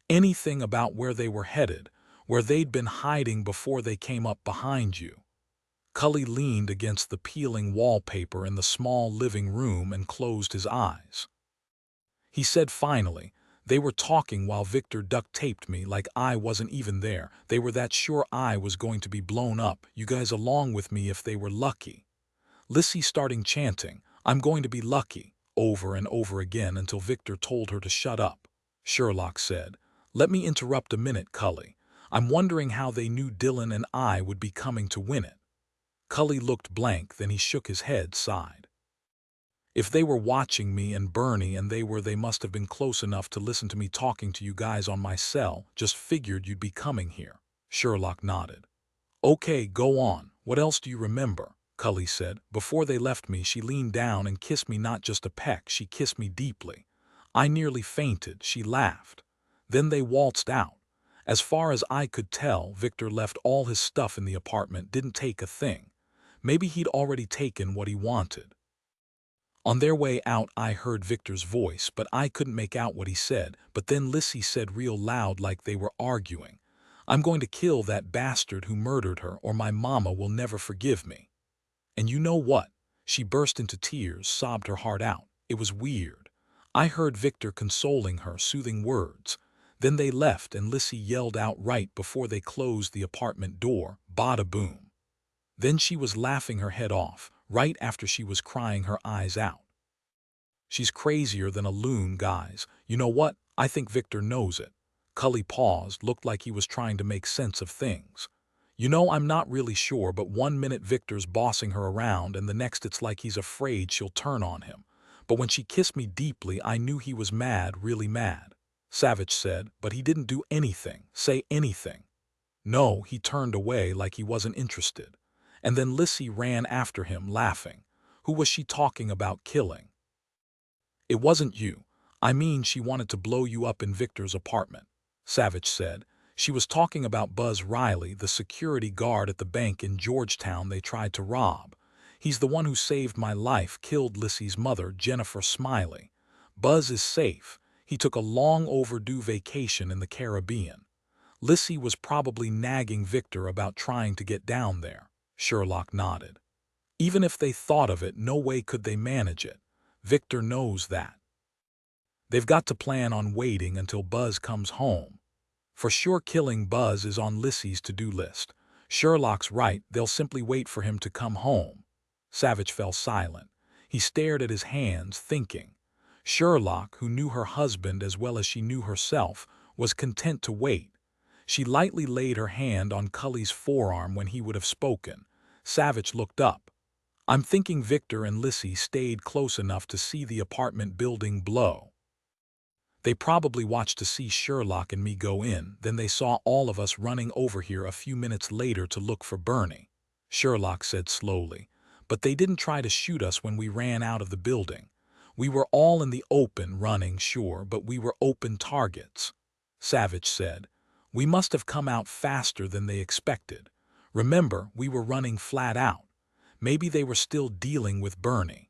Anything about where they were headed, where they'd been hiding before they came up behind you?" Cully leaned against the peeling wallpaper in the small living room and closed his eyes. He said finally, "They were talking while Victor duct-taped me like I wasn't even there. They were that sure I was going to be blown up, you guys along with me if they were lucky." Lissy starting chanting, "I'm going to be lucky," over and over again until Victor told her to shut up. Sherlock said, "Let me interrupt a minute, Cully. I'm wondering how they knew Dillon and I would be coming to win it." Cully looked blank, then he shook his head, sighed. "If they were watching me and Bernie and they must have been close enough to listen to me talking to you guys on my cell, just figured you'd be coming here." Sherlock nodded. "Okay, go on. What else do you remember?" Cully said. "Before they left me, she leaned down and kissed me, not just a peck, she kissed me deeply. I nearly fainted," she laughed. "Then they waltzed out. As far as I could tell, Victor left all his stuff in the apartment, didn't take a thing. Maybe he'd already taken what he wanted. On their way out, I heard Victor's voice, but I couldn't make out what he said. But then Lissy said real loud, like they were arguing, 'I'm going to kill that bastard who murdered her, or my mama will never forgive me.' And you know what? She burst into tears, sobbed her heart out. It was weird. I heard Victor consoling her, soothing words. Then they left and Lissy yelled out right before they closed the apartment door, 'Bada boom.' Then she was laughing her head off, right after she was crying her eyes out. She's crazier than a loon, guys. You know what? I think Victor knows it." Cully paused, looked like he was trying to make sense of things. "You know, I'm not really sure, but one minute Victor's bossing her around and the next it's like he's afraid she'll turn on him. But when she kissed me deeply, I knew he was mad, really mad." Savich said, "But he didn't do anything, say anything." "No, he turned away like he wasn't interested." And then Lissy ran after him, laughing. "Who was she talking about killing?" "It wasn't you. I mean, she wanted to blow you up in Victor's apartment," Savich said. "She was talking about Buzz Riley, the security guard at the bank in Georgetown they tried to rob. He's the one who saved my life, killed Lissy's mother, Jennifer Smiley. Buzz is safe. He took a long overdue vacation in the Caribbean. Lissy was probably nagging Victor about trying to get down there." Sherlock nodded. "Even if they thought of it, no way could they manage it. Victor knows that. They've got to plan on waiting until Buzz comes home. For sure killing Buzz is on Lissy's to-do list. Sherlock's right, they'll simply wait for him to come home." Savich fell silent. He stared at his hands, thinking. Sherlock, who knew her husband as well as she knew herself, was content to wait. She lightly laid her hand on Cully's forearm when he would have spoken. Savich looked up. "I'm thinking Victor and Lissy stayed close enough to see the apartment building blow. They probably watched to see Sherlock and me go in, then they saw all of us running over here a few minutes later to look for Bernie," Sherlock said slowly. "But they didn't try to shoot us when we ran out of the building. We were all in the open running, sure, but we were open targets." Savich said, "We must have come out faster than they expected. Remember, we were running flat out. Maybe they were still dealing with Bernie.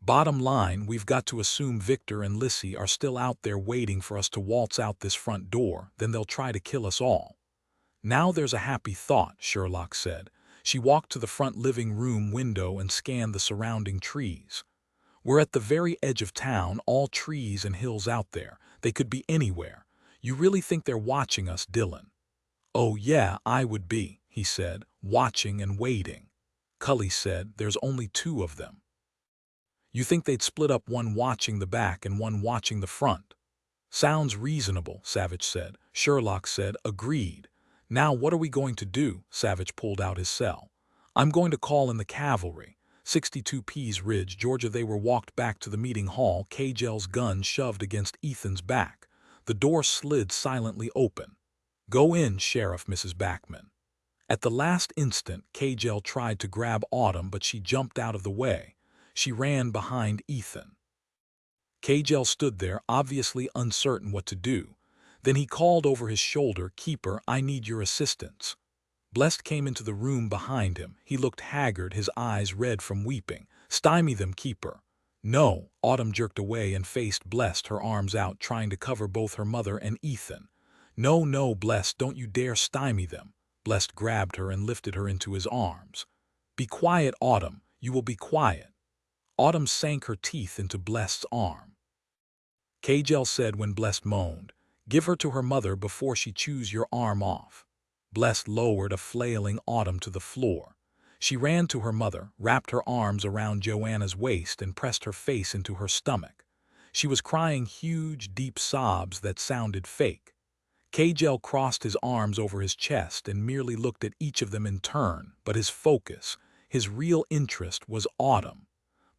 Bottom line, we've got to assume Victor and Lissy are still out there waiting for us to waltz out this front door, then they'll try to kill us all." "Now there's a happy thought," Sherlock said. She walked to the front living room window and scanned the surrounding trees. "We're at the very edge of town, all trees and hills out there. They could be anywhere. You really think they're watching us, Dillon?" "Oh yeah, I would be," he said, "watching and waiting." Cully said, "There's only two of them." "You think they'd split up, one watching the back and one watching the front?" "Sounds reasonable," Savich said. Sherlock said, "Agreed. Now what are we going to do?" Savich pulled out his cell. "I'm going to call in the cavalry. 62 Pease Ridge, Georgia." They were walked back to the meeting hall, K-Gel's gun shoved against Ethan's back. The door slid silently open. "Go in, Sheriff, Mrs. Backman." At the last instant, K-Gel tried to grab Autumn, but she jumped out of the way. She ran behind Ethan. K-Gel stood there, obviously uncertain what to do. Then he called over his shoulder, "Keeper, I need your assistance." Blessed came into the room behind him. He looked haggard, his eyes red from weeping. "Stymie them, Keeper." "No." Autumn jerked away and faced Blessed, her arms out, trying to cover both her mother and Ethan. "No, no, Blessed, don't you dare stymie them." Blessed grabbed her and lifted her into his arms. "Be quiet, Autumn. You will be quiet." Autumn sank her teeth into Blessed's arm. Kagel said when Blessed moaned, "Give her to her mother before she chews your arm off." Blessed lowered a flailing Autumn to the floor. She ran to her mother, wrapped her arms around Joanna's waist and pressed her face into her stomach. She was crying huge, deep sobs that sounded fake. Kagel crossed his arms over his chest and merely looked at each of them in turn, but his focus, his real interest, was Autumn.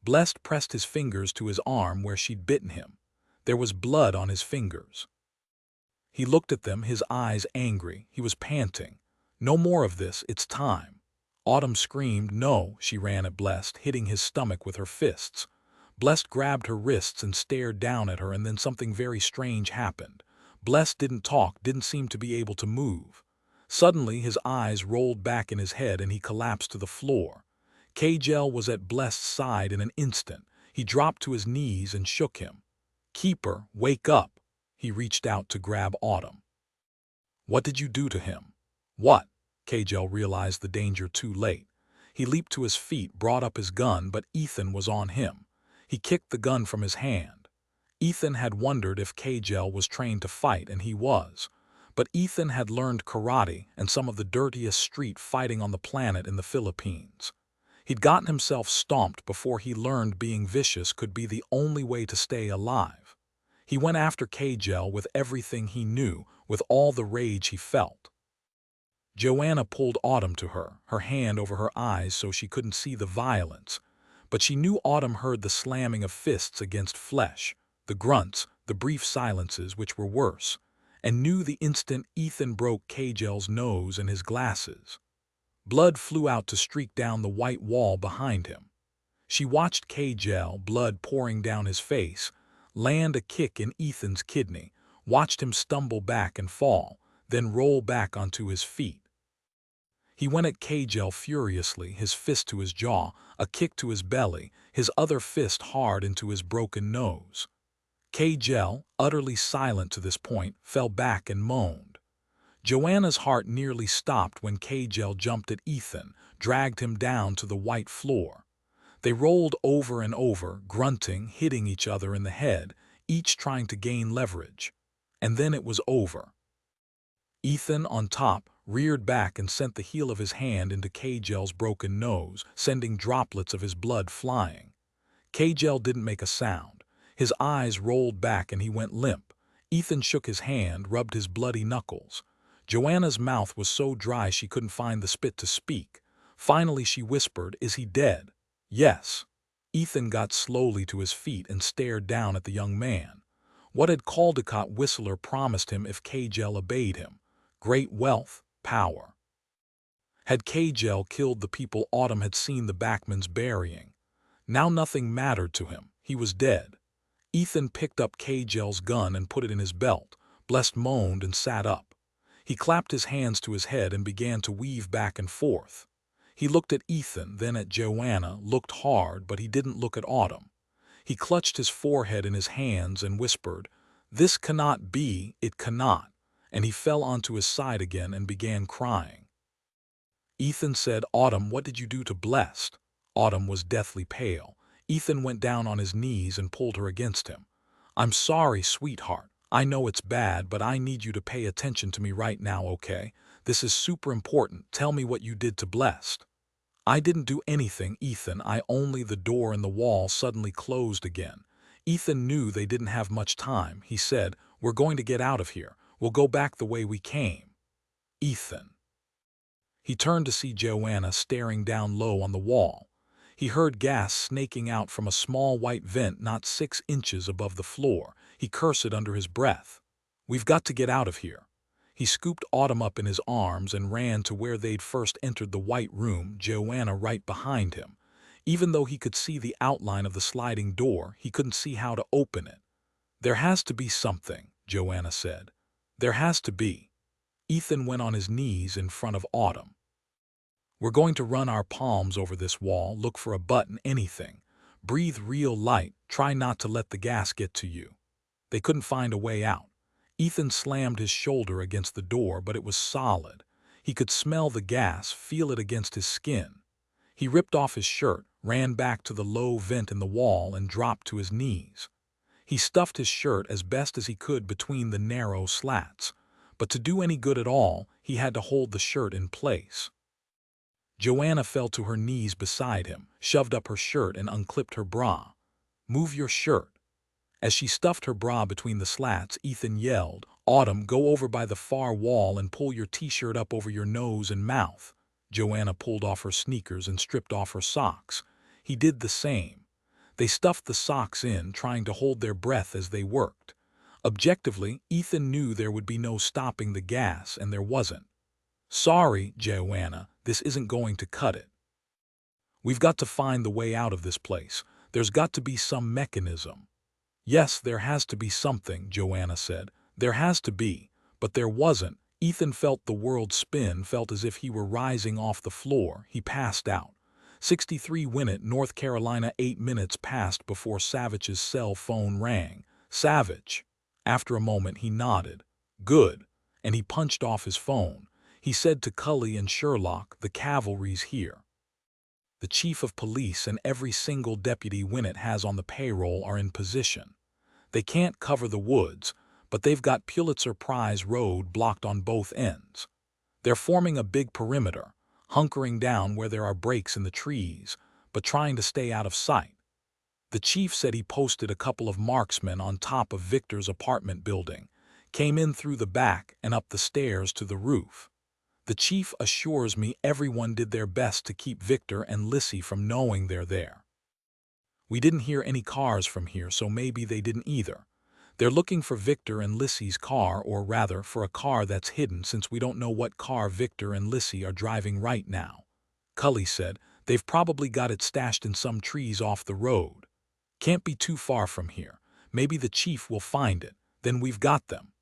Blessed pressed his fingers to his arm where she'd bitten him. There was blood on his fingers. He looked at them, his eyes angry. He was panting. "No more of this, it's time." Autumn screamed, "No!" She ran at Blessed, hitting his stomach with her fists. Blessed grabbed her wrists and stared down at her, and then something very strange happened. Blessed didn't talk, didn't seem to be able to move. Suddenly his eyes rolled back in his head and he collapsed to the floor. Kagel was at Blessed's side in an instant. He dropped to his knees and shook him. "Keeper, wake up!" He reached out to grab Autumn. "What did you do to him?" "What?" Kagel realized the danger too late. He leaped to his feet, brought up his gun, but Ethan was on him. He kicked the gun from his hand. Ethan had wondered if Kagel was trained to fight, and he was. But Ethan had learned karate and some of the dirtiest street fighting on the planet in the Philippines. He'd gotten himself stomped before he learned being vicious could be the only way to stay alive. He went after Kagel with everything he knew, with all the rage he felt. Joanna pulled Autumn to her, her hand over her eyes so she couldn't see the violence. But she knew Autumn heard the slamming of fists against flesh, the grunts, the brief silences which were worse, and knew the instant Ethan broke Kagel's nose and his glasses. Blood flew out to streak down the white wall behind him. She watched Kagel, blood pouring down his face, land a kick in Ethan's kidney, watched him stumble back and fall, then roll back onto his feet. He went at Kagel furiously, his fist to his jaw, a kick to his belly, his other fist hard into his broken nose. Kagel, utterly silent to this point, fell back and moaned. Joanna's heart nearly stopped when Kagel jumped at Ethan, dragged him down to the white floor. They rolled over and over, grunting, hitting each other in the head, each trying to gain leverage. And then it was over. Ethan, on top, reared back and sent the heel of his hand into Kagel's broken nose, sending droplets of his blood flying. Kagel didn't make a sound. His eyes rolled back and he went limp. Ethan shook his hand, rubbed his bloody knuckles. Joanna's mouth was so dry she couldn't find the spit to speak. Finally she whispered, "Is he dead?" "Yes." Ethan got slowly to his feet and stared down at the young man. What had Caldecott Whistler promised him if Kagel obeyed him? Great wealth, power. Had Kagel killed the people Autumn had seen the Backmans burying? Now nothing mattered to him. He was dead. Ethan picked up Kagel's gun and put it in his belt. Blessed moaned and sat up. He clapped his hands to his head and began to weave back and forth. He looked at Ethan, then at Joanna, looked hard, but he didn't look at Autumn. He clutched his forehead in his hands and whispered, "This cannot be, it cannot," and he fell onto his side again and began crying. Ethan said, "Autumn, what did you do to Blessed?" Autumn was deathly pale. Ethan went down on his knees and pulled her against him. "I'm sorry, sweetheart. I know it's bad, but I need you to pay attention to me right now, okay? This is super important. Tell me what you did to Blessed." "I didn't do anything, Ethan. The door in the wall suddenly closed again." Ethan knew they didn't have much time. He said, "We're going to get out of here. We'll go back the way we came." "Ethan." He turned to see Joanna staring down low on the wall. He heard gas snaking out from a small white vent not 6 inches above the floor. He cursed under his breath. "We've got to get out of here." He scooped Autumn up in his arms and ran to where they'd first entered the white room, Joanna right behind him. Even though he could see the outline of the sliding door, he couldn't see how to open it. "There has to be something," Joanna said. "There has to be." Ethan went on his knees in front of Autumn. "We're going to run our palms over this wall, look for a button, anything. Breathe real light, try not to let the gas get to you." They couldn't find a way out. Ethan slammed his shoulder against the door, but it was solid. He could smell the gas, feel it against his skin. He ripped off his shirt, ran back to the low vent in the wall, and dropped to his knees. He stuffed his shirt as best as he could between the narrow slats, but to do any good at all, he had to hold the shirt in place. Joanna fell to her knees beside him, shoved up her shirt and unclipped her bra. "Move your shirt." As she stuffed her bra between the slats, Ethan yelled, "Autumn, go over by the far wall and pull your t-shirt up over your nose and mouth." Joanna pulled off her sneakers and stripped off her socks. He did the same. They stuffed the socks in, trying to hold their breath as they worked. Objectively, Ethan knew there would be no stopping the gas, and there wasn't. "Sorry, Joanna, this isn't going to cut it. We've got to find the way out of this place. There's got to be some mechanism." "Yes, there has to be something," Joanna said. "There has to be." But there wasn't. Ethan felt the world spin, felt as if he were rising off the floor. He passed out. 63 Winnet, North Carolina. 8 minutes passed before Savich's cell phone rang. "Savich." After a moment he nodded. "Good." And he punched off his phone. He said to Cully and Sherlock, "The cavalry's here. The chief of police and every single deputy Winnet has on the payroll are in position. They can't cover the woods, but they've got Pulitzer Prize Road blocked on both ends. They're forming a big perimeter, hunkering down where there are breaks in the trees, but trying to stay out of sight. The chief said he posted a couple of marksmen on top of Victor's apartment building, came in through the back and up the stairs to the roof. The chief assures me everyone did their best to keep Victor and Lissy from knowing they're there. We didn't hear any cars from here, so maybe they didn't either. They're looking for Victor and Lissy's car, or rather for a car that's hidden, since we don't know what car Victor and Lissy are driving right now." Cully said, "They've probably got it stashed in some trees off the road. Can't be too far from here. Maybe the chief will find it. Then we've got them."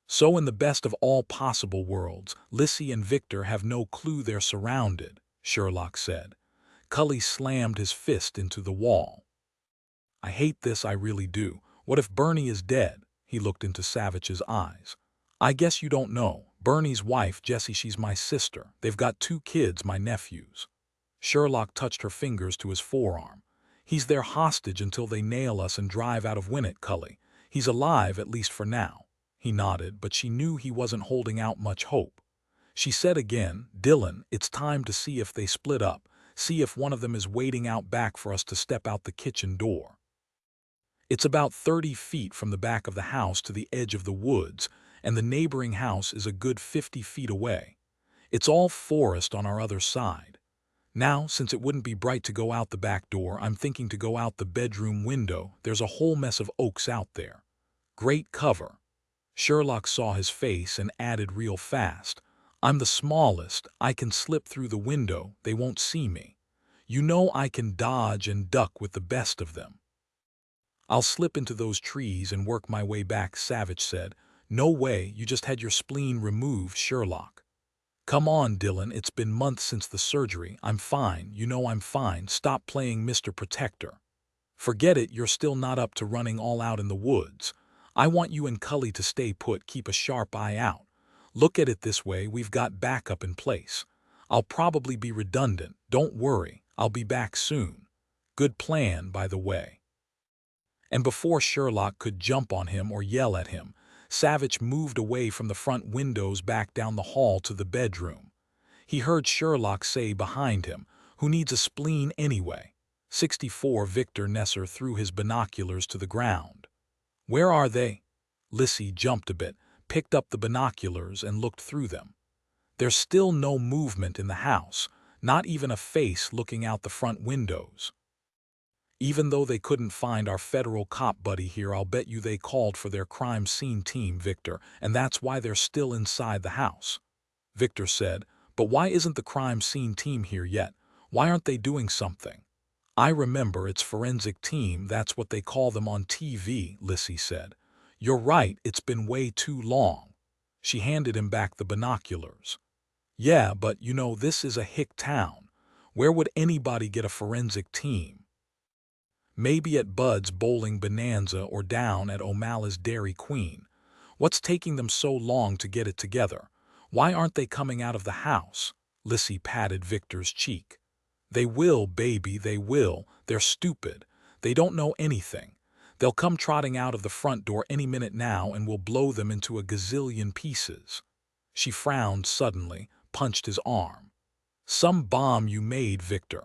"So in the best of all possible worlds, Lissy and Victor have no clue they're surrounded," Sherlock said. Cully slammed his fist into the wall. "I hate this, I really do. What if Bernie is dead?" He looked into Savich's eyes. "I guess you don't know. Bernie's wife, Jessie, she's my sister. They've got 2 kids, my nephews." Sherlock touched her fingers to his forearm. "He's their hostage until they nail us and drive out of Winnet, Cully. He's alive, at least for now." He nodded, but she knew he wasn't holding out much hope. She said again, "Dillon, it's time to see if they split up, see if one of them is waiting out back for us to step out the kitchen door. It's about 30 feet from the back of the house to the edge of the woods, and the neighboring house is a good 50 feet away. It's all forest on our other side. Now, since it wouldn't be bright to go out the back door, I'm thinking to go out the bedroom window. There's a whole mess of oaks out there. Great cover." Sherlock saw his face and added real fast, "I'm the smallest. I can slip through the window. They won't see me. You know I can dodge and duck with the best of them." "I'll slip into those trees and work my way back," Savich said. "No way, you just had your spleen removed, Sherlock." "Come on, Dillon, it's been months since the surgery. I'm fine, you know I'm fine. Stop playing Mr. Protector. Forget it, you're still not up to running all out in the woods. I want you and Cully to stay put, keep a sharp eye out. Look at it this way, we've got backup in place. I'll probably be redundant. Don't worry, I'll be back soon. Good plan, by the way." And before Sherlock could jump on him or yell at him, Savich moved away from the front windows back down the hall to the bedroom. He heard Sherlock say behind him, "Who needs a spleen anyway?" 64 Victor Nesser threw his binoculars to the ground. "Where are they?" Lissy jumped a bit, picked up the binoculars and looked through them. "There's still no movement in the house, not even a face looking out the front windows. Even though they couldn't find our federal cop buddy here, I'll bet you they called for their crime scene team, Victor, and that's why they're still inside the house." Victor said, "But why isn't the crime scene team here yet? Why aren't they doing something?" "I remember, it's forensic team, that's what they call them on TV," Lissy said. "You're right, it's been way too long." She handed him back the binoculars. "Yeah, but you know, this is a hick town. Where would anybody get a forensic team? Maybe at Bud's Bowling Bonanza or down at O'Malley's Dairy Queen. What's taking them so long to get it together? Why aren't they coming out of the house? Lissy patted Victor's cheek. They will, baby, they will. They're stupid. They don't know anything. They'll come trotting out of the front door any minute now and we'll blow them into a gazillion pieces. She frowned suddenly, punched his arm. Some bomb you made, Victor.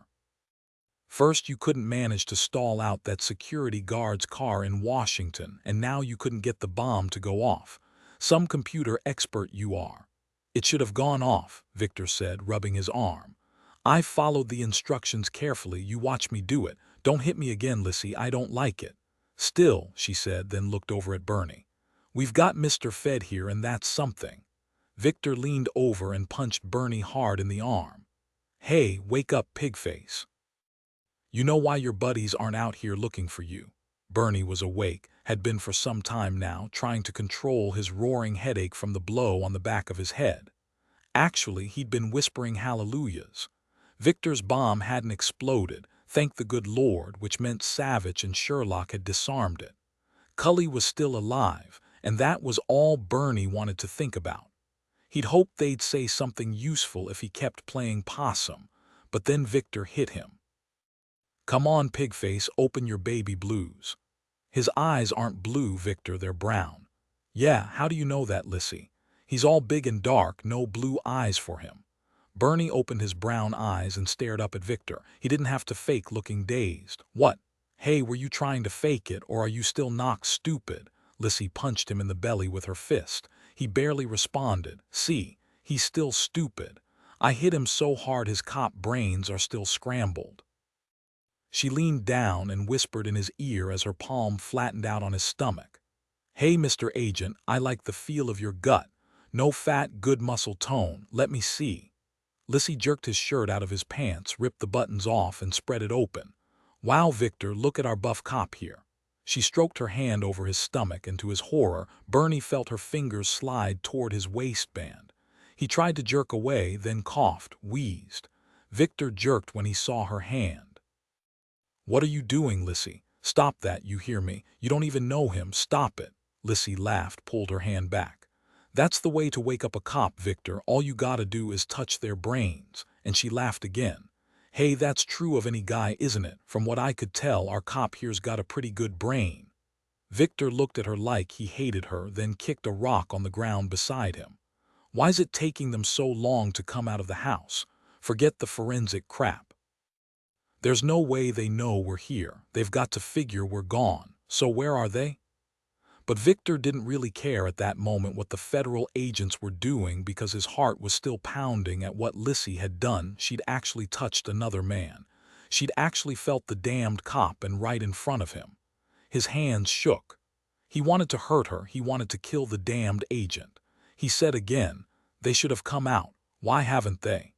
First you couldn't manage to stall out that security guard's car in Washington, and now you couldn't get the bomb to go off. Some computer expert you are. It should have gone off, Victor said, rubbing his arm. I followed the instructions carefully, you watch me do it. Don't hit me again, Lissy, I don't like it. Still, she said, then looked over at Bernie. We've got Mr. Fed here and that's something. Victor leaned over and punched Bernie hard in the arm. Hey, wake up, pigface. You know why your buddies aren't out here looking for you. Bernie was awake, had been for some time now, trying to control his roaring headache from the blow on the back of his head. Actually, he'd been whispering hallelujahs. Victor's bomb hadn't exploded, thank the good Lord, which meant Savich and Sherlock had disarmed it. Cully was still alive, and that was all Bernie wanted to think about. He'd hoped they'd say something useful if he kept playing possum, but then Victor hit him. Come on, pigface, open your baby blues. His eyes aren't blue, Victor, they're brown. Yeah, how do you know that, Lissy? He's all big and dark, no blue eyes for him. Bernie opened his brown eyes and stared up at Victor. He didn't have to fake looking dazed. What? Hey, were you trying to fake it, or are you still knocked stupid? Lissy punched him in the belly with her fist. He barely responded. See, he's still stupid. I hit him so hard his cop brains are still scrambled. She leaned down and whispered in his ear as her palm flattened out on his stomach. Hey, Mr. Agent, I like the feel of your gut. No fat, good muscle tone. Let me see. Lissy jerked his shirt out of his pants, ripped the buttons off, and spread it open. Wow, Victor, look at our buff cop here. She stroked her hand over his stomach, and to his horror, Bernie felt her fingers slide toward his waistband. He tried to jerk away, then coughed, wheezed. Victor jerked when he saw her hand. What are you doing, Lissy? Stop that, you hear me? You don't even know him, stop it. Lissy laughed, pulled her hand back. That's the way to wake up a cop, Victor. All you gotta do is touch their brains. And she laughed again. Hey, that's true of any guy, isn't it? From what I could tell, our cop here's got a pretty good brain. Victor looked at her like he hated her, then kicked a rock on the ground beside him. Why's it taking them so long to come out of the house? Forget the forensic crap. There's no way they know we're here. They've got to figure we're gone. So where are they? But Victor didn't really care at that moment what the federal agents were doing because his heart was still pounding at what Lissy had done. She'd actually touched another man. She'd actually felt the damned cop and right in front of him. His hands shook. He wanted to hurt her. He wanted to kill the damned agent. He said again, they should have come out. Why haven't they?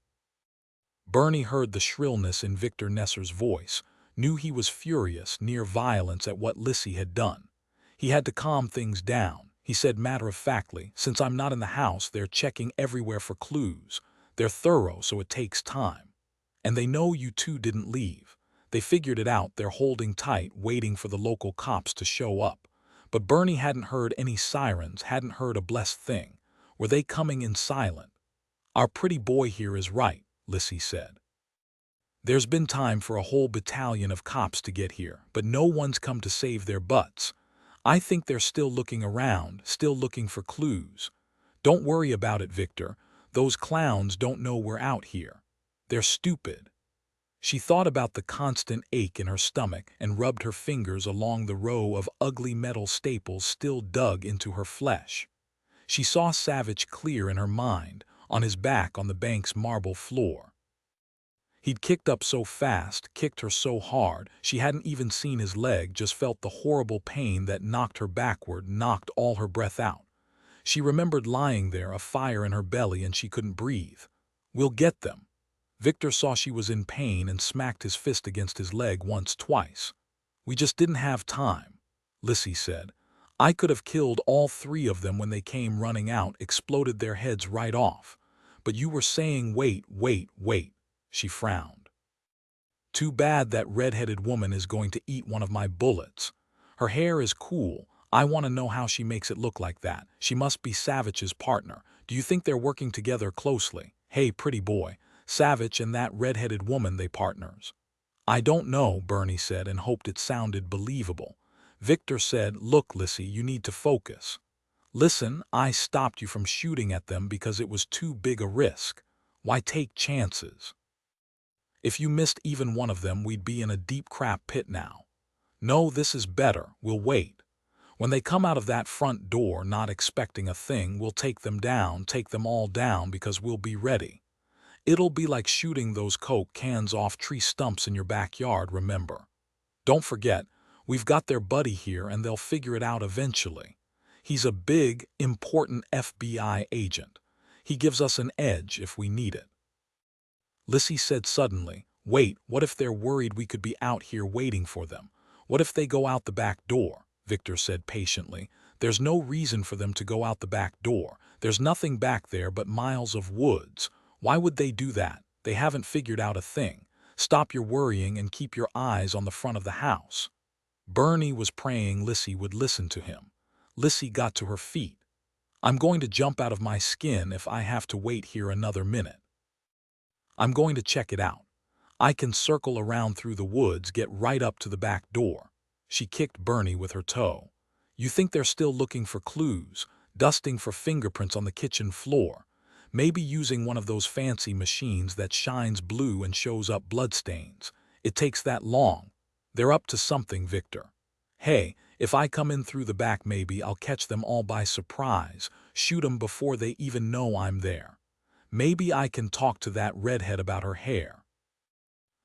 Bernie heard the shrillness in Victor Nesser's voice, knew he was furious, near violence at what Lissy had done. He had to calm things down. He said matter-of-factly, since I'm not in the house, they're checking everywhere for clues. They're thorough, so it takes time. And they know you two didn't leave. They figured it out. They're holding tight, waiting for the local cops to show up. But Bernie hadn't heard any sirens, hadn't heard a blessed thing. Were they coming in silent? Our pretty boy here is right, Lissy said. There's been time for a whole battalion of cops to get here, but no one's come to save their butts. I think they're still looking around, still looking for clues. Don't worry about it, Victor. Those clowns don't know we're out here. They're stupid. She thought about the constant ache in her stomach and rubbed her fingers along the row of ugly metal staples still dug into her flesh. She saw Savich clear in her mind, on his back on the bank's marble floor. He'd kicked up so fast, kicked her so hard, she hadn't even seen his leg, just felt the horrible pain that knocked her backward, knocked all her breath out. She remembered lying there, a fire in her belly, and she couldn't breathe. We'll get them. Victor saw she was in pain and smacked his fist against his leg once, twice. We just didn't have time, Lissy said. I could have killed all three of them when they came running out, exploded their heads right off. But you were saying wait, wait, wait. She frowned. Too bad that red-headed woman is going to eat one of my bullets. Her hair is cool. I want to know how she makes it look like that. She must be Savich's partner. Do you think they're working together closely? Hey, pretty boy, Savich and that red-headed woman they partners. I don't know, Bernie said and hoped it sounded believable. Victor said, look, Lissy, you need to focus. Listen, I stopped you from shooting at them because it was too big a risk. Why take chances? If you missed even one of them, we'd be in a deep crap pit now. No, this is better. We'll wait. When they come out of that front door not expecting a thing, we'll take them down, take them all down because we'll be ready. It'll be like shooting those Coke cans off tree stumps in your backyard, remember. Don't forget, we've got their buddy here and they'll figure it out eventually. He's a big, important FBI agent. He gives us an edge if we need it. Lissy said suddenly, wait, what if they're worried we could be out here waiting for them? What if they go out the back door? Victor said patiently. There's no reason for them to go out the back door. There's nothing back there but miles of woods. Why would they do that? They haven't figured out a thing. Stop your worrying and keep your eyes on the front of the house. Bernie was praying Lissy would listen to him. Lissy got to her feet. I'm going to jump out of my skin if I have to wait here another minute. I'm going to check it out. I can circle around through the woods, get right up to the back door. She kicked Bernie with her toe. You think they're still looking for clues, dusting for fingerprints on the kitchen floor, maybe using one of those fancy machines that shines blue and shows up bloodstains. It takes that long. They're up to something, Victor. Hey, if I come in through the back, maybe I'll catch them all by surprise, shoot 'em before they even know I'm there. Maybe I can talk to that redhead about her hair.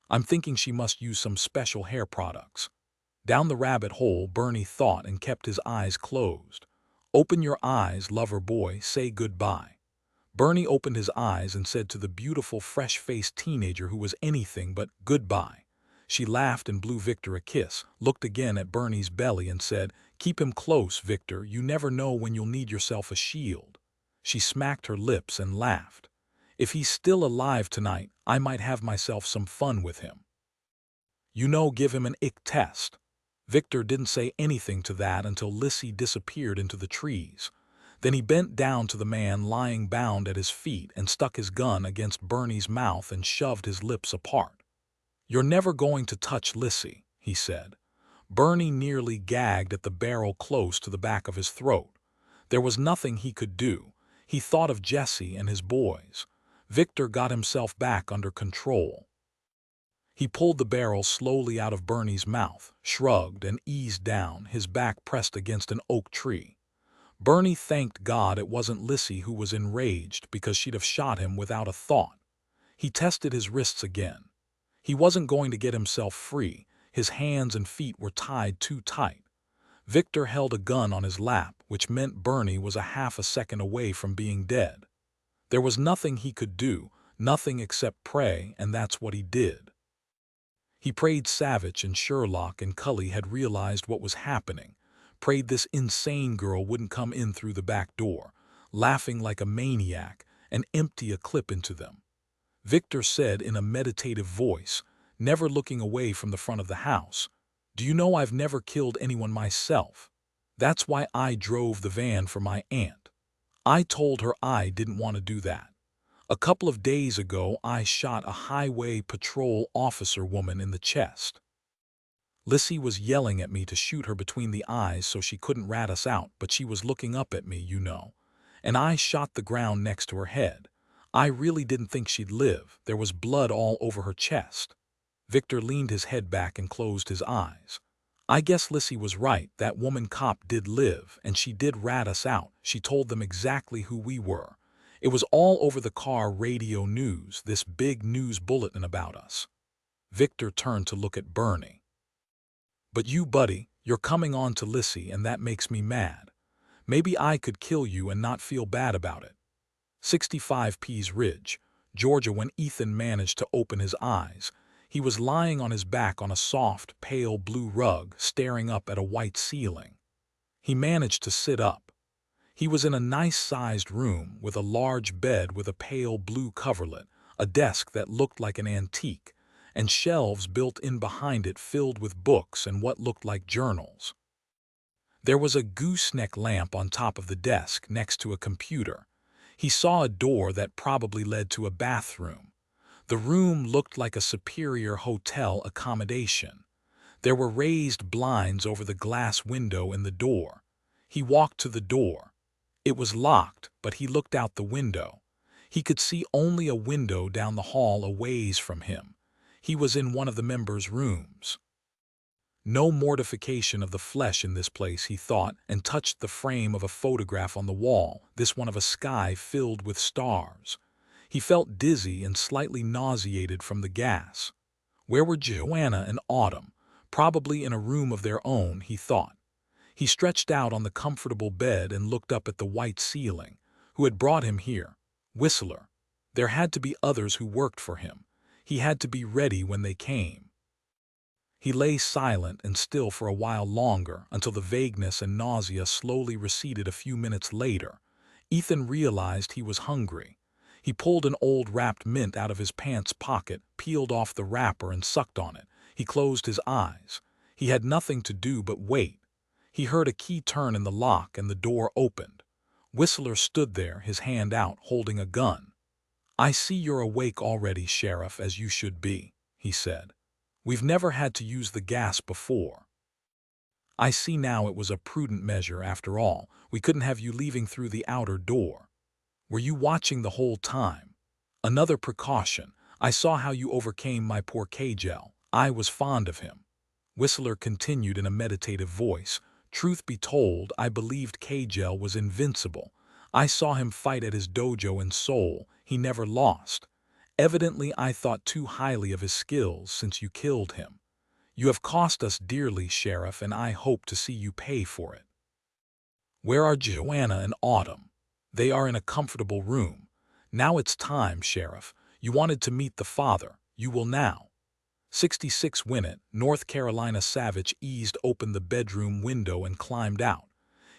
I'm thinking she must use some special hair products. Down the rabbit hole, Bernie thought and kept his eyes closed. Open your eyes, lover boy, say goodbye. Bernie opened his eyes and said to the beautiful, fresh-faced teenager who was anything but goodbye. She laughed and blew Victor a kiss, looked again at Bernie's belly and said, keep him close, Victor, you never know when you'll need yourself a shield. She smacked her lips and laughed. If he's still alive tonight, I might have myself some fun with him. You know, give him an ick test. Victor didn't say anything to that until Lissy disappeared into the trees. Then he bent down to the man lying bound at his feet and stuck his gun against Bernie's mouth and shoved his lips apart. You're never going to touch Lissy, he said. Bernie nearly gagged at the barrel close to the back of his throat. There was nothing he could do. He thought of Jesse and his boys. Victor got himself back under control. He pulled the barrel slowly out of Bernie's mouth, shrugged, and eased down, his back pressed against an oak tree. Bernie thanked God it wasn't Lissy who was enraged because she'd have shot him without a thought. He tested his wrists again. He wasn't going to get himself free. His hands and feet were tied too tight. Victor held a gun on his lap, which meant Bernie was a half a second away from being dead. There was nothing he could do, nothing except pray, and that's what he did. He prayed Savich and Sherlock and Cully had realized what was happening, prayed this insane girl wouldn't come in through the back door, laughing like a maniac, and empty a clip into them. Victor said in a meditative voice, never looking away from the front of the house, do you know I've never killed anyone myself? That's why I drove the van for my aunt. I told her I didn't want to do that. A couple of days ago, I shot a highway patrol officer woman in the chest. Lissy was yelling at me to shoot her between the eyes so she couldn't rat us out, but she was looking up at me, you know. And I shot the ground next to her head. I really didn't think she'd live. There was blood all over her chest. Victor leaned his head back and closed his eyes. I guess Lissy was right. That woman cop did live, and she did rat us out. She told them exactly who we were. It was all over the car radio news, this big news bulletin about us. Victor turned to look at Bernie. But you, buddy, you're coming on to Lissy, and that makes me mad. Maybe I could kill you and not feel bad about it. 65 Pease Ridge, Georgia. When Ethan managed to open his eyes, he was lying on his back on a soft, pale blue rug, staring up at a white ceiling. He managed to sit up. He was in a nice-sized room with a large bed with a pale blue coverlet, a desk that looked like an antique, and shelves built in behind it filled with books and what looked like journals. There was a gooseneck lamp on top of the desk next to a computer. He saw a door that probably led to a bathroom. The room looked like a superior hotel accommodation. There were raised blinds over the glass window in the door. He walked to the door. It was locked, but he looked out the window. He could see only a window down the hall a ways from him. He was in one of the members' rooms. No mortification of the flesh in this place, he thought, and touched the frame of a photograph on the wall, this one of a sky filled with stars. He felt dizzy and slightly nauseated from the gas. Where were Joanna and Autumn? Probably in a room of their own, he thought. He stretched out on the comfortable bed and looked up at the white ceiling. Who had brought him here? Whistler. There had to be others who worked for him. He had to be ready when they came. He lay silent and still for a while longer until the vagueness and nausea slowly receded. A few minutes later, Ethan realized he was hungry. He pulled an old wrapped mint out of his pants pocket, peeled off the wrapper and sucked on it. He closed his eyes. He had nothing to do but wait. He heard a key turn in the lock and the door opened. Whistler stood there, his hand out, holding a gun. "I see you're awake already, Sheriff, as you should be," he said. "We've never had to use the gas before. I see now it was a prudent measure after all. We couldn't have you leaving through the outer door. Were you watching the whole time? Another precaution. I saw how you overcame my poor Kagel. I was fond of him." Whistler continued in a meditative voice. "Truth be told, I believed Kagel was invincible. I saw him fight at his dojo in Seoul. He never lost. Evidently I thought too highly of his skills since you killed him. You have cost us dearly, Sheriff, and I hope to see you pay for it. Where are Joanna and Autumn? They are in a comfortable room. Now it's time, Sheriff. You wanted to meet the father. You will now." 66 Winnet, North Carolina. Savich eased open the bedroom window and climbed out.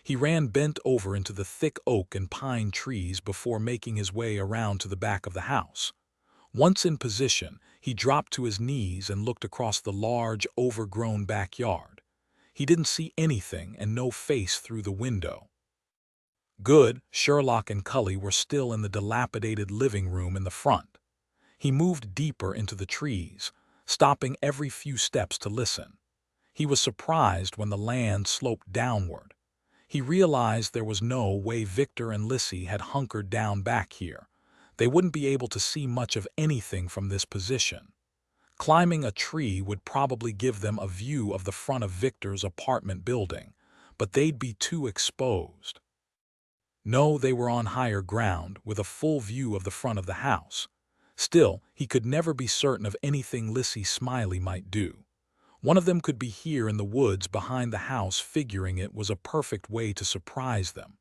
He ran bent over into the thick oak and pine trees before making his way around to the back of the house. Once in position, he dropped to his knees and looked across the large, overgrown backyard. He didn't see anything and no face through the window. Good, Sherlock and Cully were still in the dilapidated living room in the front. He moved deeper into the trees, stopping every few steps to listen. He was surprised when the land sloped downward. He realized there was no way Victor and Lissy had hunkered down back here. They wouldn't be able to see much of anything from this position. Climbing a tree would probably give them a view of the front of Victor's apartment building, but they'd be too exposed. No, they were on higher ground, with a full view of the front of the house. Still, he could never be certain of anything Lissy Smiley might do. One of them could be here in the woods behind the house, figuring it was a perfect way to surprise them.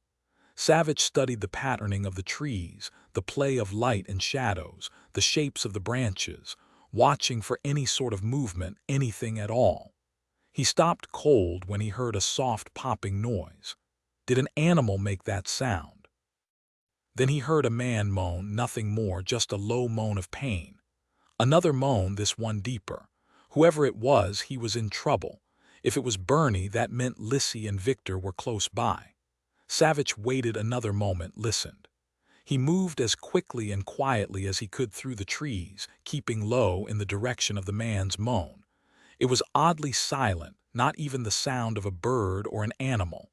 Savich studied the patterning of the trees, the play of light and shadows, the shapes of the branches, watching for any sort of movement, anything at all. He stopped cold when he heard a soft popping noise. Did an animal make that sound? Then he heard a man moan, nothing more, just a low moan of pain. Another moan, this one deeper. Whoever it was, he was in trouble. If it was Bernie, that meant Lissy and Victor were close by. Savich waited another moment, listened. He moved as quickly and quietly as he could through the trees, keeping low in the direction of the man's moan. It was oddly silent, not even the sound of a bird or an animal.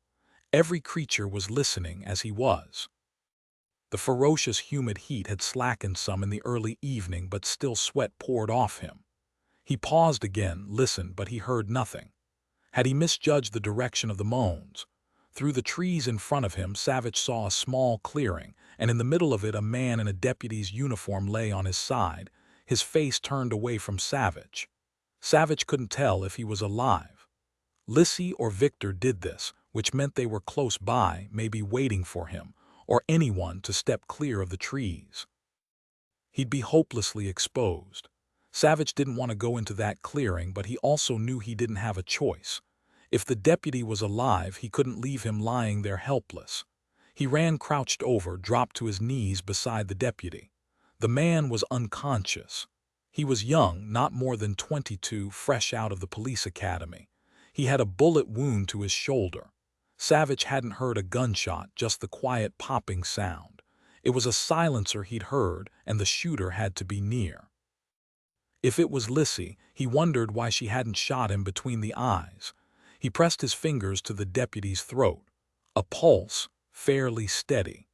Every creature was listening as he was. The ferocious humid heat had slackened some in the early evening, but still sweat poured off him. He paused again, listened, but he heard nothing. Had he misjudged the direction of the moans? Through the trees in front of him, Savich saw a small clearing, and in the middle of it a man in a deputy's uniform lay on his side, his face turned away from Savich. Savich couldn't tell if he was alive. Lissy or Victor did this, which meant they were close by, maybe waiting for him, or anyone to step clear of the trees. He'd be hopelessly exposed. Savich didn't want to go into that clearing, but he also knew he didn't have a choice. If the deputy was alive, he couldn't leave him lying there helpless. He ran, crouched over, dropped to his knees beside the deputy. The man was unconscious. He was young, not more than 22, fresh out of the police academy. He had a bullet wound to his shoulder. Savich hadn't heard a gunshot, just the quiet popping sound. It was a silencer he'd heard, and the shooter had to be near. If it was Lissy, he wondered why she hadn't shot him between the eyes. He pressed his fingers to the deputy's throat. A pulse, fairly steady.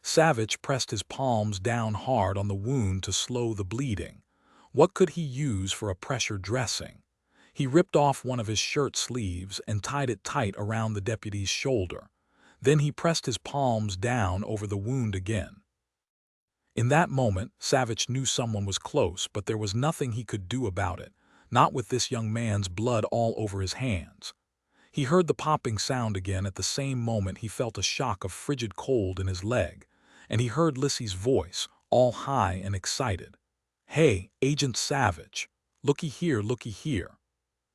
Savich pressed his palms down hard on the wound to slow the bleeding. What could he use for a pressure dressing? He ripped off one of his shirt sleeves and tied it tight around the deputy's shoulder. Then he pressed his palms down over the wound again. In that moment, Savich knew someone was close, but there was nothing he could do about it, not with this young man's blood all over his hands. He heard the popping sound again. At the same moment he felt a shock of frigid cold in his leg, and he heard Lissy's voice, all high and excited. "Hey, Agent Savich, looky here, looky here."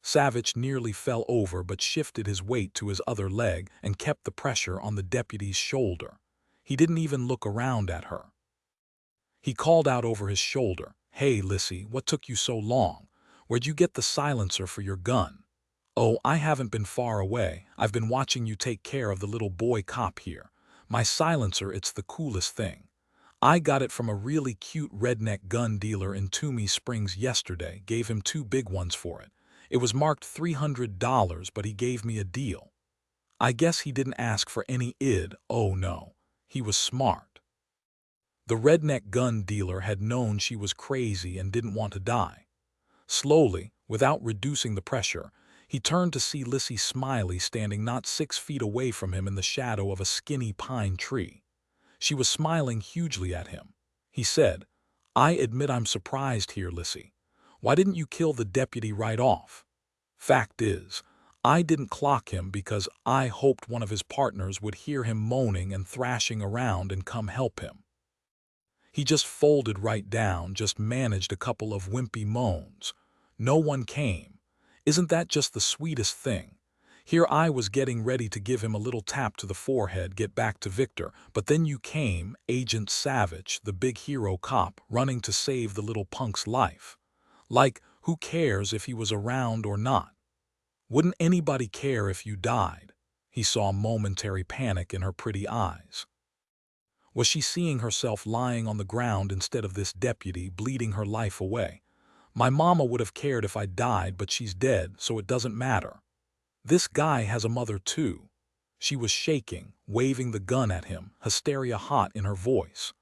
Savich nearly fell over but shifted his weight to his other leg and kept the pressure on the deputy's shoulder. He didn't even look around at her. He called out over his shoulder, "Hey, Lissy, what took you so long? Where'd you get the silencer for your gun?" "Oh, I haven't been far away. I've been watching you take care of the little boy cop here. My silencer, it's the coolest thing. I got it from a really cute redneck gun dealer in Toomey Springs yesterday. Gave him 2 big ones for it. It was marked $300, but he gave me a deal." I guess he didn't ask for any id. Oh no. He was smart. The redneck gun dealer had known she was crazy and didn't want to die. Slowly, without reducing the pressure, he turned to see Lissy Smiley standing not 6 feet away from him in the shadow of a skinny pine tree. She was smiling hugely at him. He said, "I admit I'm surprised here, Lissy. Why didn't you kill the deputy right off? Fact is, I didn't clock him because I hoped one of his partners would hear him moaning and thrashing around and come help him. He just folded right down, just managed a couple of wimpy moans. No one came. Isn't that just the sweetest thing? Here I was getting ready to give him a little tap to the forehead, get back to Victor, but then you came, Agent Savich, the big hero cop, running to save the little punk's life. Like, who cares if he was around or not? Wouldn't anybody care if you died?" He saw momentary panic in her pretty eyes. Was she seeing herself lying on the ground instead of this deputy bleeding her life away? "My mama would have cared if I died, but she's dead, so it doesn't matter. This guy has a mother too." She was shaking, waving the gun at him, hysteria hot in her voice.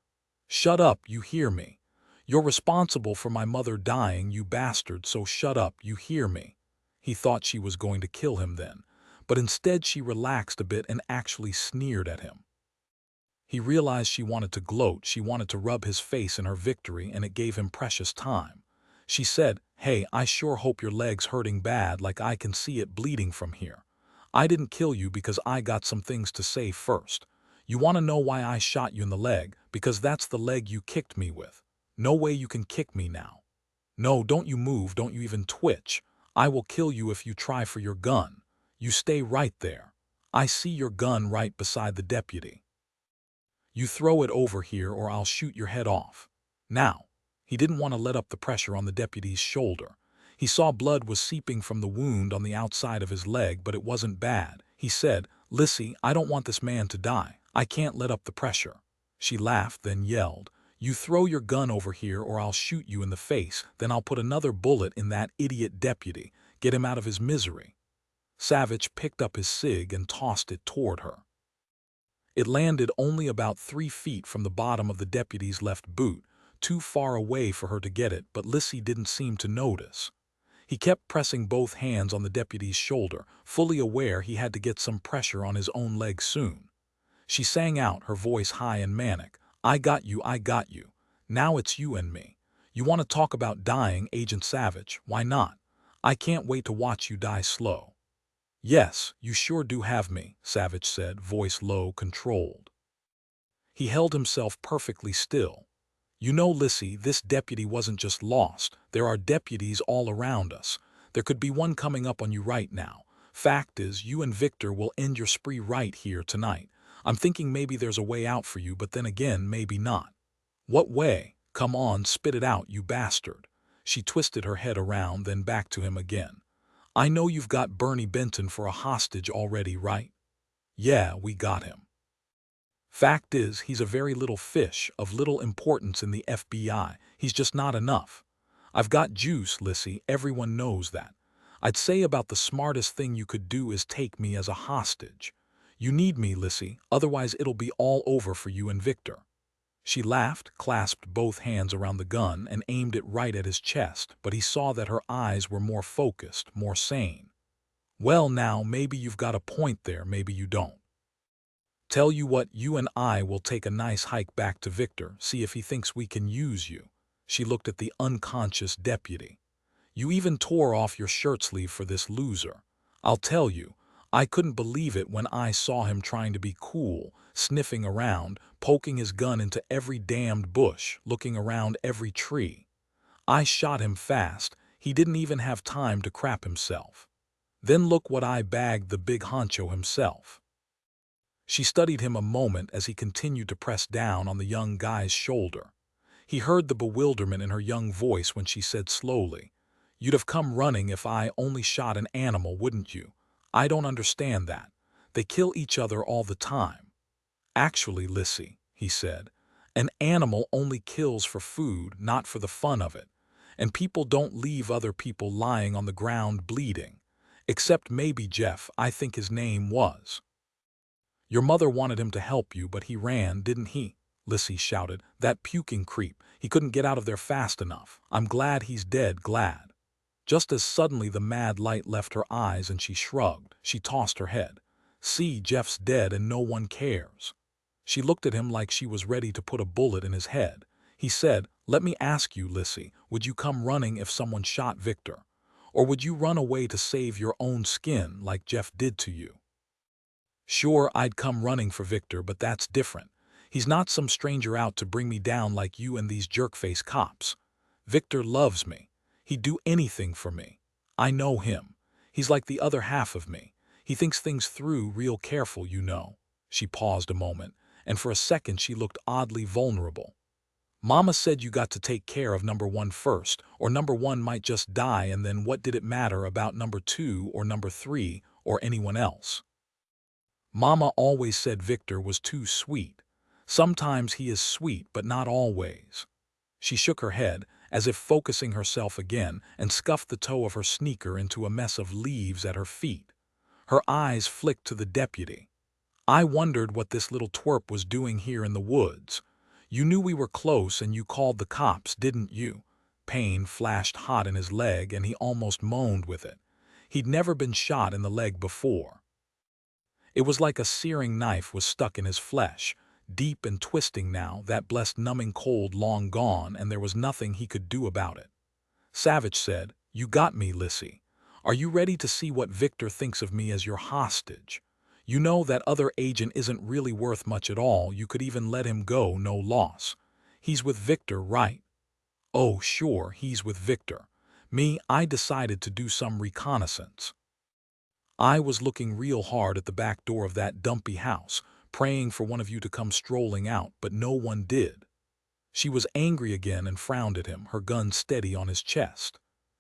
"Shut up, you hear me? You're responsible for my mother dying, you bastard, so shut up, you hear me?" He thought she was going to kill him then, but instead she relaxed a bit and actually sneered at him. He realized she wanted to gloat, she wanted to rub his face in her victory, and it gave him precious time. She said, "Hey, I sure hope your leg's hurting bad, like I can see it bleeding from here. I didn't kill you because I got some things to say first. You want to know why I shot you in the leg? Because that's the leg you kicked me with. No way you can kick me now. No, don't you move, don't you even twitch. I will kill you if you try for your gun. You stay right there. I see your gun right beside the deputy. You throw it over here or I'll shoot your head off. Now." He didn't want to let up the pressure on the deputy's shoulder. He saw blood was seeping from the wound on the outside of his leg, but it wasn't bad. He said, "Lissy, I don't want this man to die. I can't let up the pressure." She laughed, then yelled, "You throw your gun over here or I'll shoot you in the face, then I'll put another bullet in that idiot deputy, get him out of his misery." Savich picked up his cig and tossed it toward her. It landed only about 3 feet from the bottom of the deputy's left boot, too far away for her to get it, but Lissy didn't seem to notice. He kept pressing both hands on the deputy's shoulder, fully aware he had to get some pressure on his own leg soon. She sang out, her voice high and manic, I got you, I got you. Now it's you and me. You want to talk about dying, Agent Savich? Why not? I can't wait to watch you die slow." "Yes, you sure do have me," Savich said, voice low, controlled. He held himself perfectly still. "You know, Lissy, this deputy wasn't just lost. There are deputies all around us. There could be one coming up on you right now. Fact is, you and Victor will end your spree right here tonight. I'm thinking maybe there's a way out for you, but then again, maybe not." "What way? Come on, spit it out, you bastard." She twisted her head around, then back to him again. "I know you've got Bernie Benton for a hostage already, right?" "Yeah, we got him." Fact is, he's a very little fish, of little importance in the FBI. He's just not enough. I've got juice, Lissy, everyone knows that. I'd say about the smartest thing you could do is take me as a hostage. You need me, Lissy, otherwise it'll be all over for you and Victor. She laughed, clasped both hands around the gun, and aimed it right at his chest, but he saw that her eyes were more focused, more sane. Well now, maybe you've got a point there, maybe you don't. Tell you what, you and I will take a nice hike back to Victor, see if he thinks we can use you. She looked at the unconscious deputy. You even tore off your shirt sleeve for this loser. I'll tell you, I couldn't believe it when I saw him trying to be cool, sniffing around, poking his gun into every damned bush, looking around every tree. I shot him fast, he didn't even have time to crap himself. Then look what I bagged the big honcho himself. She studied him a moment as he continued to press down on the young guy's shoulder. He heard the bewilderment in her young voice when she said slowly, "You'd have come running if I only shot an animal, wouldn't you? I don't understand that. They kill each other all the time." "Actually, Lissy," he said, "an animal only kills for food, not for the fun of it. And people don't leave other people lying on the ground bleeding. Except maybe Jeff, I think his name was. Your mother wanted him to help you, but he ran, didn't he?" Lissy shouted. "That puking creep. He couldn't get out of there fast enough. I'm glad he's dead, glad." Just as suddenly the mad light left her eyes and she shrugged. She tossed her head. "See, Jeff's dead and no one cares." She looked at him like she was ready to put a bullet in his head. He said, "Let me ask you, Lissy, would you come running if someone shot Victor? Or would you run away to save your own skin like Jeff did to you?" "Sure, I'd come running for Victor, but that's different. He's not some stranger out to bring me down like you and these jerk-face cops. Victor loves me. He'd do anything for me. I know him. He's like the other half of me. He thinks things through real careful, you know." She paused a moment, and for a second she looked oddly vulnerable. "Mama said you got to take care of number one first, or number one might just die, and then what did it matter about number two or number three or anyone else? Mama always said Victor was too sweet. Sometimes he is sweet, but not always." She shook her head, as if focusing herself again, and scuffed the toe of her sneaker into a mess of leaves at her feet. Her eyes flicked to the deputy. "I wondered what this little twerp was doing here in the woods. You knew we were close and you called the cops, didn't you?" Pain flashed hot in his leg and he almost moaned with it. He'd never been shot in the leg before. It was like a searing knife was stuck in his flesh, deep and twisting now, that blessed numbing cold long gone, and there was nothing he could do about it. Savich said, "You got me, Lissy. Are you ready to see what Victor thinks of me as your hostage? You know that other agent isn't really worth much at all. You could even let him go, no loss. He's with Victor, right?" "Oh, sure, he's with Victor. Me, I decided to do some reconnaissance. I was looking real hard at the back door of that dumpy house, praying for one of you to come strolling out, but no one did." She was angry again and frowned at him, her gun steady on his chest.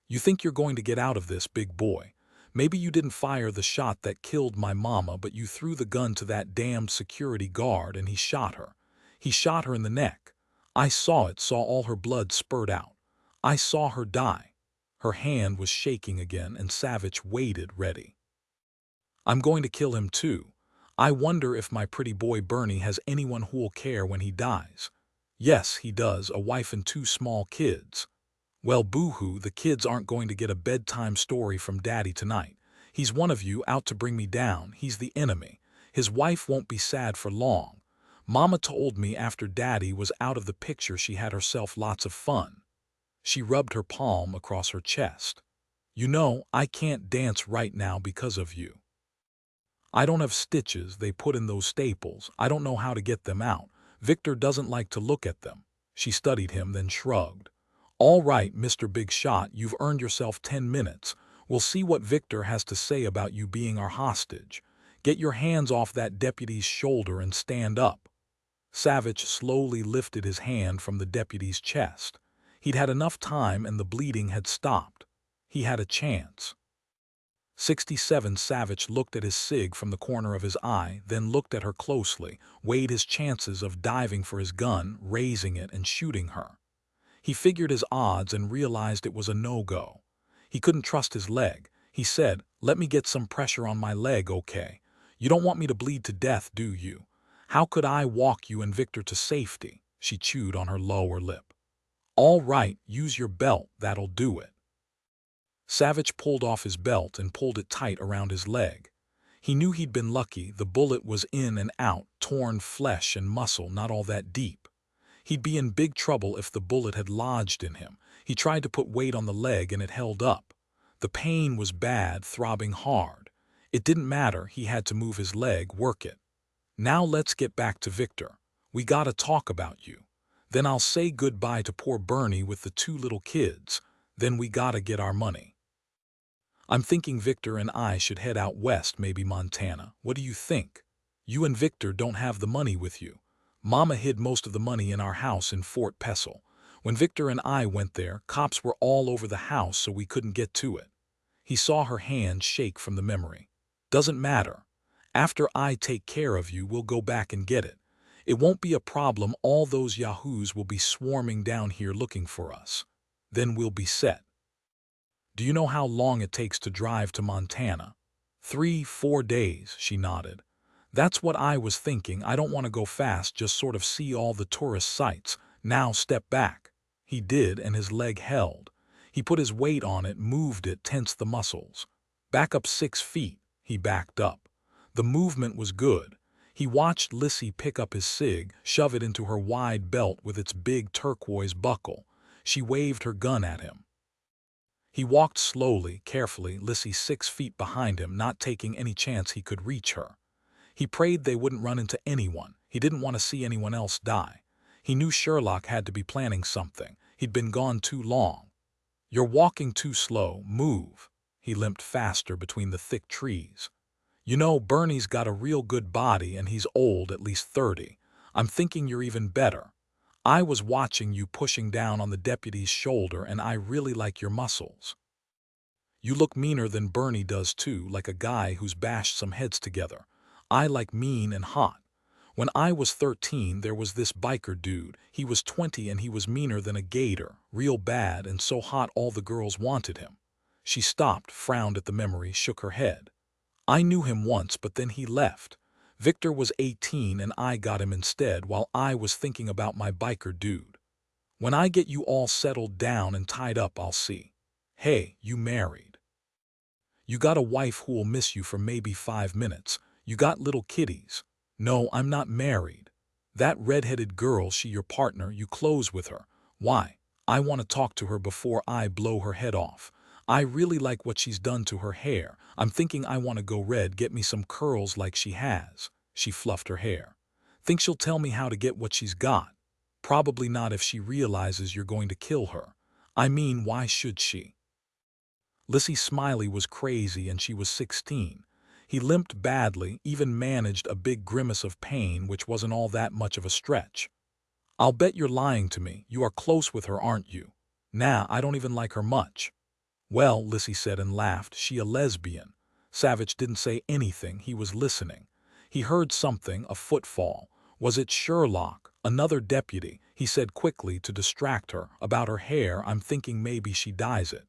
"You think you're going to get out of this, big boy? Maybe you didn't fire the shot that killed my mama, but you threw the gun to that damned security guard and he shot her. He shot her in the neck. I saw it, saw all her blood spurt out. I saw her die." Her hand was shaking again and Savich waited ready. "I'm going to kill him too. I wonder if my pretty boy Bernie has anyone who'll care when he dies. Yes, he does, a wife and 2 small kids. Well, boo-hoo, the kids aren't going to get a bedtime story from Daddy tonight. He's one of you, out to bring me down. He's the enemy. His wife won't be sad for long. Mama told me after Daddy was out of the picture she had herself lots of fun." She rubbed her palm across her chest. "You know, I can't dance right now because of you. I don't have stitches they put in those staples. I don't know how to get them out. Victor doesn't like to look at them." She studied him, then shrugged. "All right, Mr. Big Shot, you've earned yourself 10 minutes. We'll see what Victor has to say about you being our hostage. Get your hands off that deputy's shoulder and stand up." Savich slowly lifted his hand from the deputy's chest. He'd had enough time and the bleeding had stopped. He had a chance. 67 Savage looked at his cig from the corner of his eye, then looked at her closely, weighed his chances of diving for his gun, raising it, and shooting her. He figured his odds and realized it was a no-go. He couldn't trust his leg. He said, "Let me get some pressure on my leg, okay? You don't want me to bleed to death, do you? How could I walk you and Victor to safety?" She chewed on her lower lip. "All right, use your belt, that'll do it." Savage pulled off his belt and pulled it tight around his leg. He knew he'd been lucky. The bullet was in and out, torn flesh and muscle, not all that deep. He'd be in big trouble if the bullet had lodged in him. He tried to put weight on the leg and it held up. The pain was bad, throbbing hard. It didn't matter, he had to move his leg, work it. "Now let's get back to Victor. We gotta talk about you. Then I'll say goodbye to poor Bernie with the 2 little kids. Then we gotta get our money. I'm thinking Victor and I should head out west, maybe Montana. What do you think? You and Victor don't have the money with you. Mama hid most of the money in our house in Fort Pestle. When Victor and I went there, cops were all over the house so we couldn't get to it." He saw her hand shake from the memory. "Doesn't matter. After I take care of you, we'll go back and get it. It won't be a problem. All those yahoos will be swarming down here looking for us. Then we'll be set." "Do you know how long it takes to drive to Montana?" 3-4 days, she nodded. "That's what I was thinking. I don't want to go fast, just sort of see all the tourist sites. Now step back." He did, and his leg held. He put his weight on it, moved it, tensed the muscles. "Back up 6 feet." He backed up. The movement was good. He watched Lissy pick up his cig, shove it into her wide belt with its big turquoise buckle. She waved her gun at him. He walked slowly, carefully, Lissy 6 feet behind him, not taking any chance he could reach her. He prayed they wouldn't run into anyone. He didn't want to see anyone else die. He knew Sherlock had to be planning something. He'd been gone too long. "You're walking too slow. Move." He limped faster between the thick trees. "You know, Bernie's got a real good body and he's old, at least 30. I'm thinking you're even better. I was watching you pushing down on the deputy's shoulder and I really like your muscles. You look meaner than Bernie does too, like a guy who's bashed some heads together. I like mean and hot. When I was 13, there was this biker dude. He was 20 and he was meaner than a gator, real bad and so hot all the girls wanted him." She stopped, frowned at the memory, shook her head. "I knew him once, but then he left. Victor was 18 and I got him instead while I was thinking about my biker dude. When I get you all settled down and tied up, I'll see. Hey, you married? You got a wife who'll miss you for maybe 5 minutes. You got little kiddies." "No, I'm not married." "That red-headed girl, she your partner, you close with her. Why?" "I want to talk to her before I blow her head off. I really like what she's done to her hair. I'm thinking I want to go red, get me some curls like she has." She fluffed her hair. "Think she'll tell me how to get what she's got?" "Probably not if she realizes you're going to kill her. I mean, why should she?" Lissy Smiley was crazy and she was 16. He limped badly, even managed a big grimace of pain, which wasn't all that much of a stretch. "I'll bet you're lying to me. You are close with her, aren't you?" "Nah, I don't even like her much." "Well," Lissy said and laughed, "she a lesbian." Savage didn't say anything. He was listening. He heard something, a footfall. Was it Sherlock, another deputy? He said quickly to distract her. "About her hair, I'm thinking maybe she dyes it.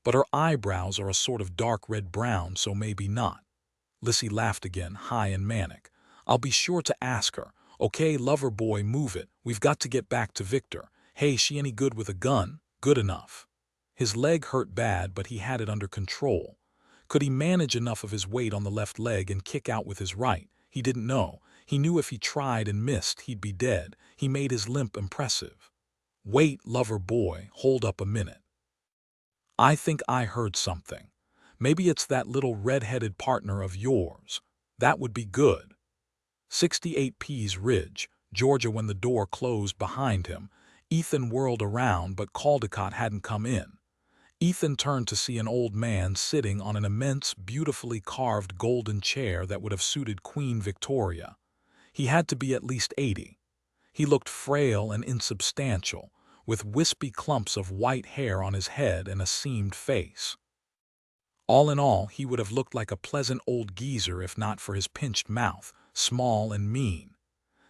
But her eyebrows are a sort of dark red-brown, so maybe not." Lissy laughed again, high and manic. "I'll be sure to ask her. Okay, lover boy, move it. We've got to get back to Victor. Hey, she any good with a gun?" "Good enough." His leg hurt bad, but he had it under control. Could he manage enough of his weight on the left leg and kick out with his right? He didn't know. He knew if he tried and missed, he'd be dead. He made his limp impressive. "Wait, lover boy, hold up a minute. I think I heard something. Maybe it's that little red-headed partner of yours. That would be good." 68 Pease Ridge, Georgia. When the door closed behind him, Ethan whirled around, but Caldecott hadn't come in. Ethan turned to see an old man sitting on an immense, beautifully carved golden chair that would have suited Queen Victoria. He had to be at least 80. He looked frail and insubstantial, with wispy clumps of white hair on his head and a seamed face. All in all, he would have looked like a pleasant old geezer if not for his pinched mouth, small and mean.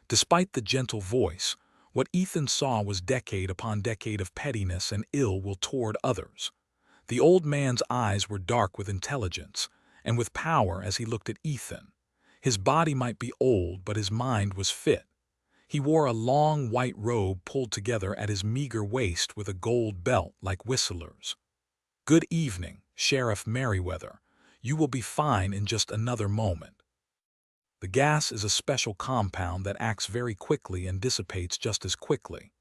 Despite the gentle voice, what Ethan saw was decade upon decade of pettiness and ill will toward others. The old man's eyes were dark with intelligence and with power as he looked at Ethan. His body might be old, but his mind was fit. He wore a long white robe pulled together at his meager waist with a gold belt like Whistler's. "Good evening, Sheriff Merriweather. You will be fine in just another moment." The gas is a special compound that acts very quickly and dissipates just as quickly.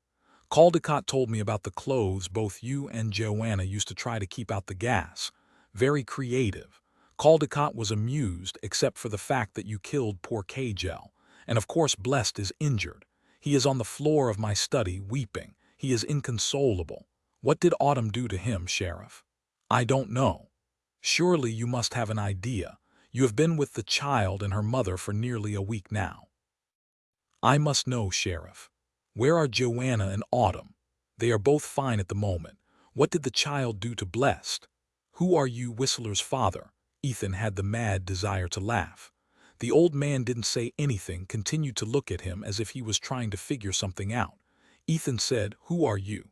Caldecott told me about the clothes both you and Joanna used to try to keep out the gas. Very creative. Caldecott was amused except for the fact that you killed poor Kagel. And of course Blessed is injured. He is on the floor of my study weeping. He is inconsolable. What did Autumn do to him, Sheriff? I don't know. Surely you must have an idea. You have been with the child and her mother for nearly a week now. I must know, Sheriff. Where are Joanna and Autumn? They are both fine at the moment. What did the child do to Blessed? Who are you, Whistler's father? Ethan had the mad desire to laugh. The old man didn't say anything, continued to look at him as if he was trying to figure something out. Ethan said, "Who are you?"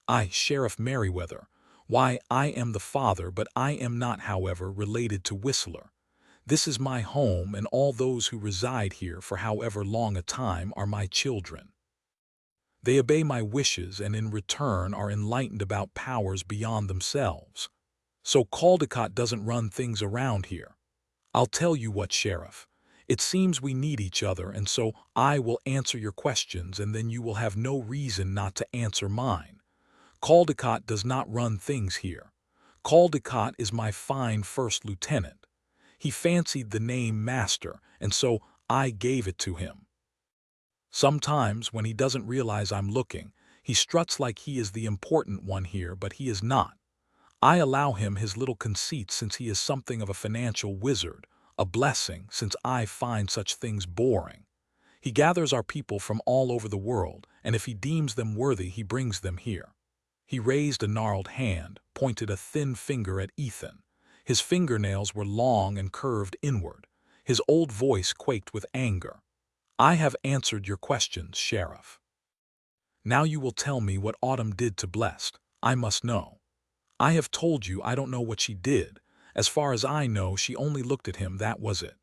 "I, Sheriff Merriweather. Why, I am the father, but I am not, however, related to Whistler. This is my home, and all those who reside here for however long a time are my children. They obey my wishes and in return are enlightened about powers beyond themselves. So Caldecott doesn't run things around here. I'll tell you what, Sheriff. It seems we need each other, and so I will answer your questions and then you will have no reason not to answer mine. Caldecott does not run things here. Caldecott is my fine first lieutenant. He fancied the name Master, and so I gave it to him. Sometimes, when he doesn't realize I'm looking, he struts like he is the important one here, but he is not. I allow him his little conceits since he is something of a financial wizard, a blessing since I find such things boring. He gathers our people from all over the world, and if he deems them worthy, he brings them here." He raised a gnarled hand, pointed a thin finger at Ethan. His fingernails were long and curved inward. His old voice quaked with anger. "I have answered your questions, Sheriff. Now you will tell me what Autumn did to Blessed. I must know." "I have told you I don't know what she did. As far as I know, she only looked at him, that was it."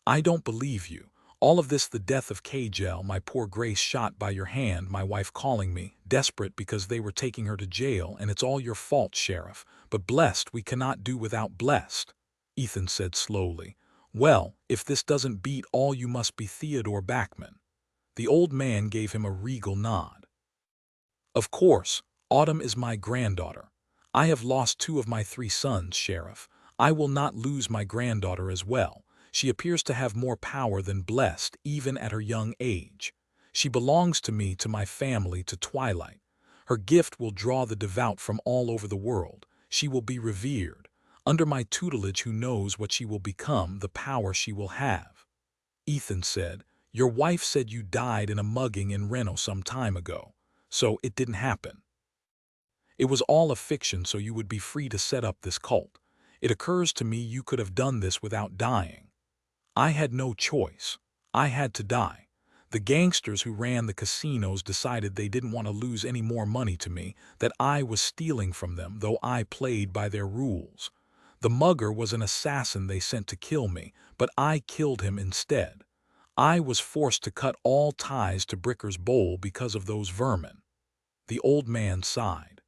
"I don't believe you. All of this, the death of Kagel, my poor Grace shot by your hand, my wife calling me, desperate because they were taking her to jail, and it's all your fault, Sheriff. But Blessed we cannot do without Blessed." Ethan said slowly, "Well, if this doesn't beat all, you must be Theodore Bachman." The old man gave him a regal nod. "Of course, Autumn is my granddaughter. I have lost 2 of my 3 sons, Sheriff. I will not lose my granddaughter as well. She appears to have more power than Blessed, even at her young age. She belongs to me, to my family, to Twilight. Her gift will draw the devout from all over the world. She will be revered. Under my tutelage, who knows what she will become, the power she will have." Ethan said, "Your wife said you died in a mugging in Reno some time ago. So it didn't happen. It was all a fiction so you would be free to set up this cult. It occurs to me you could have done this without dying. I had no choice. I had to die. The gangsters who ran the casinos decided they didn't want to lose any more money to me, that I was stealing from them, though I played by their rules. The mugger was an assassin they sent to kill me, but I killed him instead. I was forced to cut all ties to Bricker's Bowl because of those vermin." The old man sighed.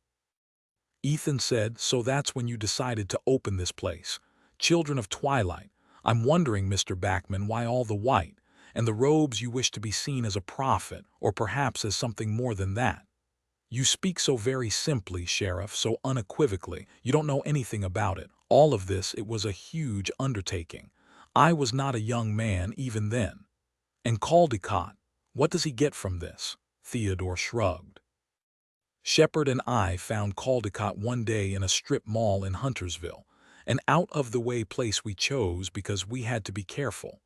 Ethan said, "So that's when you decided to open this place. Children of Twilight. I'm wondering, Mr. Bachman, why all the white, and the robes you wish to be seen as a prophet, or perhaps as something more than that. You speak so very simply, Sheriff, so unequivocally. You don't know anything about it. All of this, it was a huge undertaking. I was not a young man even then. And Caldecott, what does he get from this?" Theodore shrugged. "Shepard and I found Caldecott one day in a strip mall in Huntersville, an out-of-the-way place we chose because we had to be careful.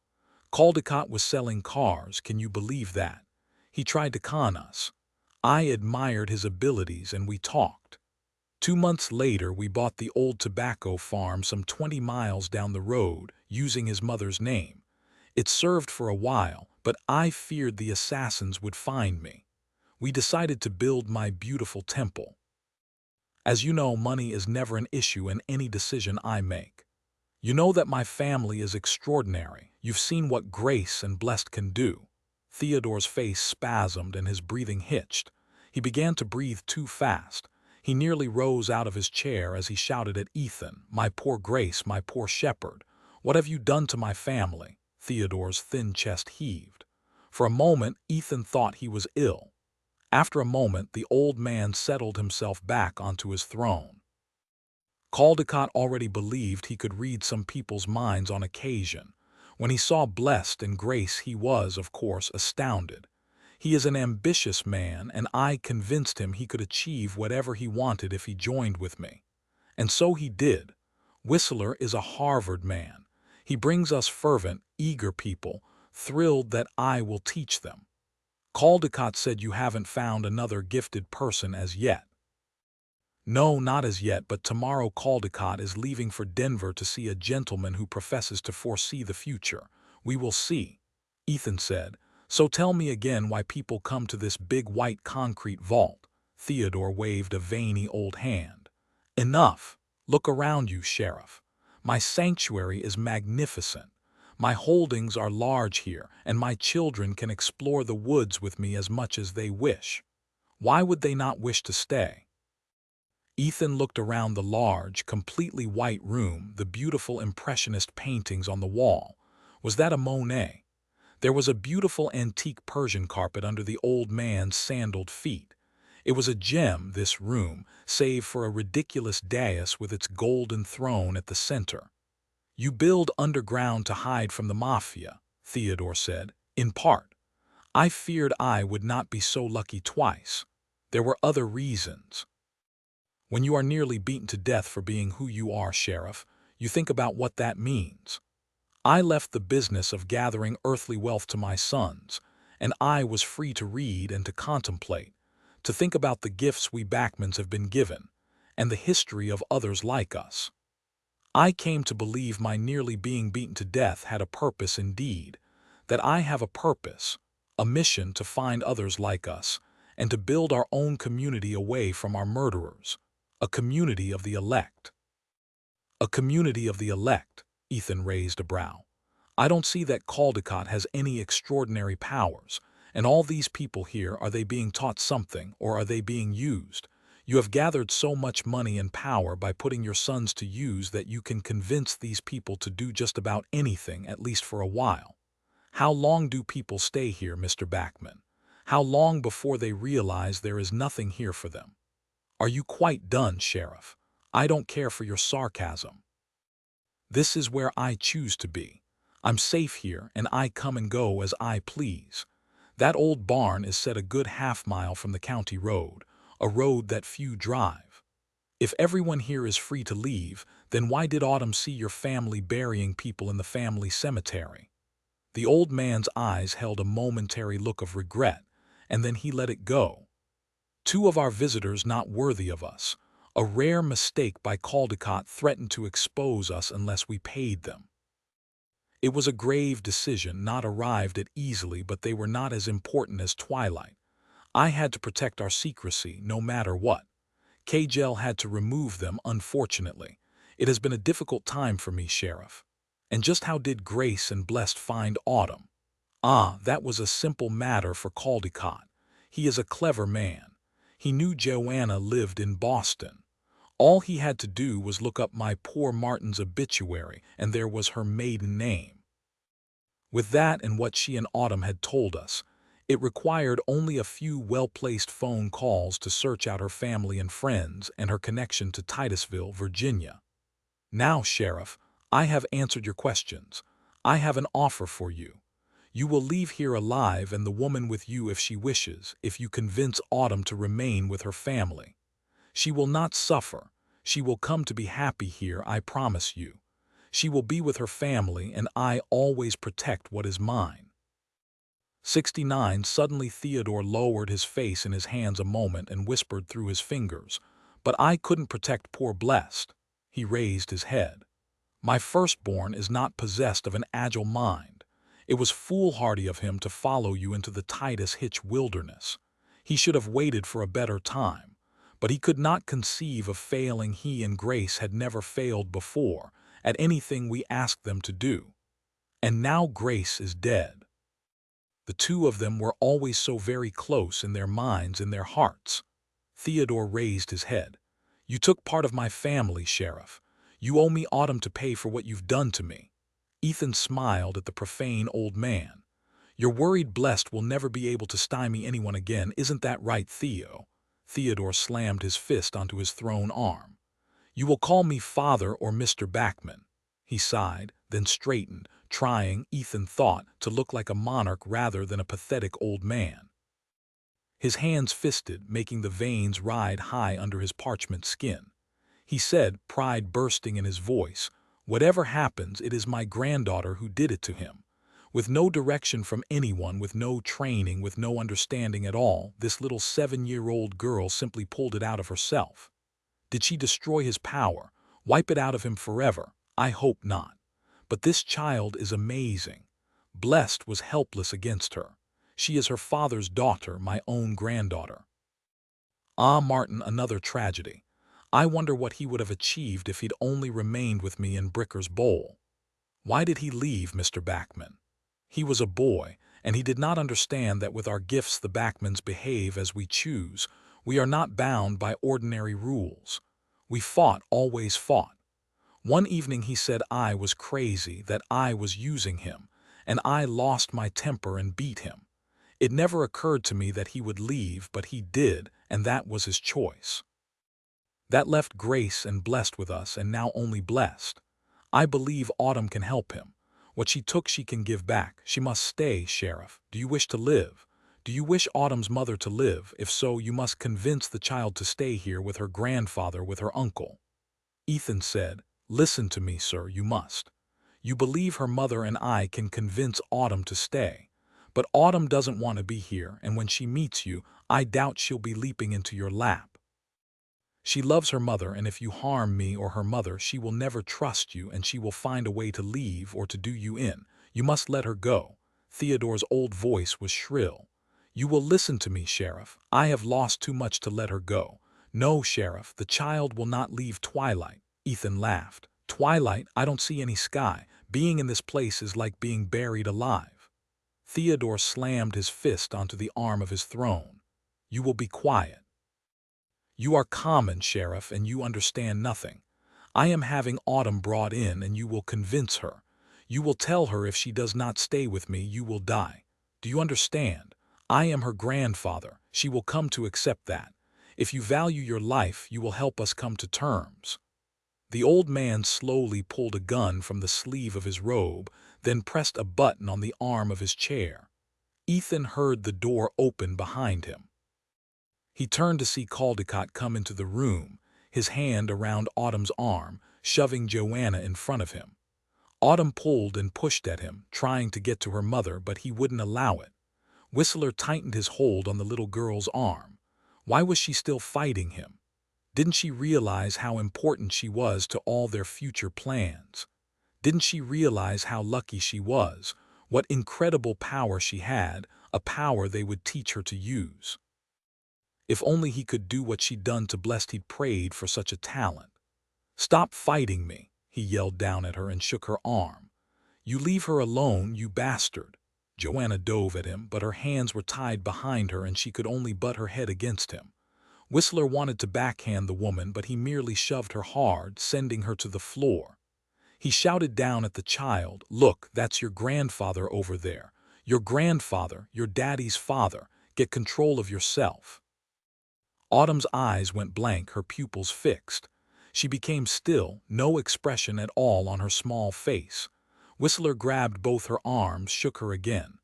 Caldecott was selling cars, can you believe that? He tried to con us. I admired his abilities and we talked. 2 months later, we bought the old tobacco farm some 20 miles down the road, using his mother's name. It served for a while, but I feared the assassins would find me. We decided to build my beautiful temple. As you know, money is never an issue in any decision I make. You know that my family is extraordinary. You've seen what Grace and Blessed can do. Theodore's face spasmed and his breathing hitched. He began to breathe too fast. He nearly rose out of his chair as he shouted at Ethan, "My poor Grace, my poor shepherd. What have you done to my family?" Theodore's thin chest heaved. For a moment, Ethan thought he was ill. After a moment, the old man settled himself back onto his throne. Caldecott already believed he could read some people's minds on occasion. When he saw Blessed and Grace, he was, of course, astounded. He is an ambitious man, and I convinced him he could achieve whatever he wanted if he joined with me. And so he did. Whistler is a Harvard man. He brings us fervent, eager people, thrilled that I will teach them. Caldecott said you haven't found another gifted person as yet. No, not as yet, but tomorrow Caldecott is leaving for Denver to see a gentleman who professes to foresee the future. We will see, Ethan said. So tell me again why people come to this big white concrete vault. Theodore waved a veiny old hand. Enough. Look around you, Sheriff. My sanctuary is magnificent. My holdings are large here, and my children can explore the woods with me as much as they wish. Why would they not wish to stay? Ethan looked around the large, completely white room, the beautiful impressionist paintings on the wall. Was that a Monet? There was a beautiful antique Persian carpet under the old man's sandaled feet. It was a gem, this room, save for a ridiculous dais with its golden throne at the center. You build underground to hide from the mafia, Theodore said, in part. I feared I would not be so lucky twice. There were other reasons. When you are nearly beaten to death for being who you are, Sheriff, you think about what that means. I left the business of gathering earthly wealth to my sons, and I was free to read and to contemplate, to think about the gifts we Backmans have been given, and the history of others like us. I came to believe my nearly being beaten to death had a purpose indeed, that I have a purpose, a mission to find others like us, and to build our own community away from our murderers. A community of the elect. A community of the elect, Ethan raised a brow. I don't see that Caldecott has any extraordinary powers, and all these people here, are they being taught something, or are they being used? You have gathered so much money and power by putting your sons to use that you can convince these people to do just about anything, at least for a while. How long do people stay here, Mr. Backman? How long before they realize there is nothing here for them? Are you quite done, Sheriff? I don't care for your sarcasm. This is where I choose to be. I'm safe here, and I come and go as I please. That old barn is set a good half-mile from the county road, a road that few drive. If everyone here is free to leave, then why did Autumn see your family burying people in the family cemetery? The old man's eyes held a momentary look of regret, and then he let it go. Two of our visitors not worthy of us. A rare mistake by Caldecott threatened to expose us unless we paid them. It was a grave decision, not arrived at easily, but they were not as important as Twilight. I had to protect our secrecy, no matter what. Kagel had to remove them, unfortunately. It has been a difficult time for me, Sheriff. And just how did Grace and Blessed find Autumn? Ah, that was a simple matter for Caldecott. He is a clever man. He knew Joanna lived in Boston. All he had to do was look up my poor Martin's obituary, and there was her maiden name. With that and what she and Autumn had told us, it required only a few well-placed phone calls to search out her family and friends and her connection to Titusville, Virginia. Now, Sheriff, I have answered your questions. I have an offer for you. You will leave here alive and the woman with you if she wishes, if you convince Autumn to remain with her family. She will not suffer. She will come to be happy here, I promise you. She will be with her family, and I always protect what is mine. 69. Suddenly Theodore lowered his face in his hands a moment and whispered through his fingers, But I couldn't protect poor Blessed. He raised his head. My firstborn is not possessed of an agile mind. It was foolhardy of him to follow you into the Titus Hitch wilderness. He should have waited for a better time. But he could not conceive of failing. He and Grace had never failed before at anything we asked them to do. And now Grace is dead. The two of them were always so very close in their minds, in their hearts. Theodore raised his head. You took part of my family, Sheriff. You owe me Autumn to pay for what you've done to me. Ethan smiled at the profane old man. You're worried Blessed will never be able to stymie anyone again, isn't that right, Theo? Theodore slammed his fist onto his thrown arm. You will call me Father or Mr. Backman. He sighed, then straightened, trying, Ethan thought, to look like a monarch rather than a pathetic old man. His hands fisted, making the veins ride high under his parchment skin. He said, pride bursting in his voice, whatever happens, it is my granddaughter who did it to him. With no direction from anyone, with no training, with no understanding at all, this little 7-year-old girl simply pulled it out of herself. Did she destroy his power, wipe it out of him forever? I hope not. But this child is amazing. Blessed was helpless against her. She is her father's daughter, my own granddaughter. Ah, Martin, another tragedy. I wonder what he would have achieved if he'd only remained with me in Bricker's Bowl. Why did he leave, Mr. Backman? He was a boy, and he did not understand that with our gifts the Backmans behave as we choose. We are not bound by ordinary rules. We fought, always fought. One evening he said I was crazy, that I was using him, and I lost my temper and beat him. It never occurred to me that he would leave, but he did, and that was his choice. That left Grace and Blessed with us, and now only Blessed. I believe Autumn can help him. What she took she can give back. She must stay, Sheriff. Do you wish to live? Do you wish Autumn's mother to live? If so, you must convince the child to stay here with her grandfather, with her uncle. Ethan said, listen to me, sir, you must. You believe her mother and I can convince Autumn to stay. But Autumn doesn't want to be here, and when she meets you, I doubt she'll be leaping into your lap. She loves her mother, and if you harm me or her mother, she will never trust you, and she will find a way to leave or to do you in. You must let her go. Theodore's old voice was shrill. You will listen to me, Sheriff. I have lost too much to let her go. No, Sheriff, the child will not leave Twilight. Ethan laughed. Twilight? I don't see any sky. Being in this place is like being buried alive. Theodore slammed his fist onto the arm of his throne. You will be quiet. You are common, Sheriff, and you understand nothing. I am having Autumn brought in, and you will convince her. You will tell her if she does not stay with me, you will die. Do you understand? I am her grandfather. She will come to accept that. If you value your life, you will help us come to terms. The old man slowly pulled a gun from the sleeve of his robe, then pressed a button on the arm of his chair. Ethan heard the door open behind him. He turned to see Caldecott come into the room, his hand around Autumn's arm, shoving Joanna in front of him. Autumn pulled and pushed at him, trying to get to her mother, but he wouldn't allow it. Whistler tightened his hold on the little girl's arm. Why was she still fighting him? Didn't she realize how important she was to all their future plans? Didn't she realize how lucky she was, what incredible power she had, a power they would teach her to use? If only he could do what she'd done to Blessed. He'd prayed for such a talent. Stop fighting me, he yelled down at her and shook her arm. You leave her alone, you bastard. Joanna dove at him, but her hands were tied behind her and she could only butt her head against him. Whistler wanted to backhand the woman, but he merely shoved her hard, sending her to the floor. He shouted down at the child, Look, that's your grandfather over there. Your grandfather, your daddy's father. Get control of yourself. Autumn's eyes went blank, her pupils fixed. She became still, no expression at all on her small face. Whistler grabbed both her arms, shook her again.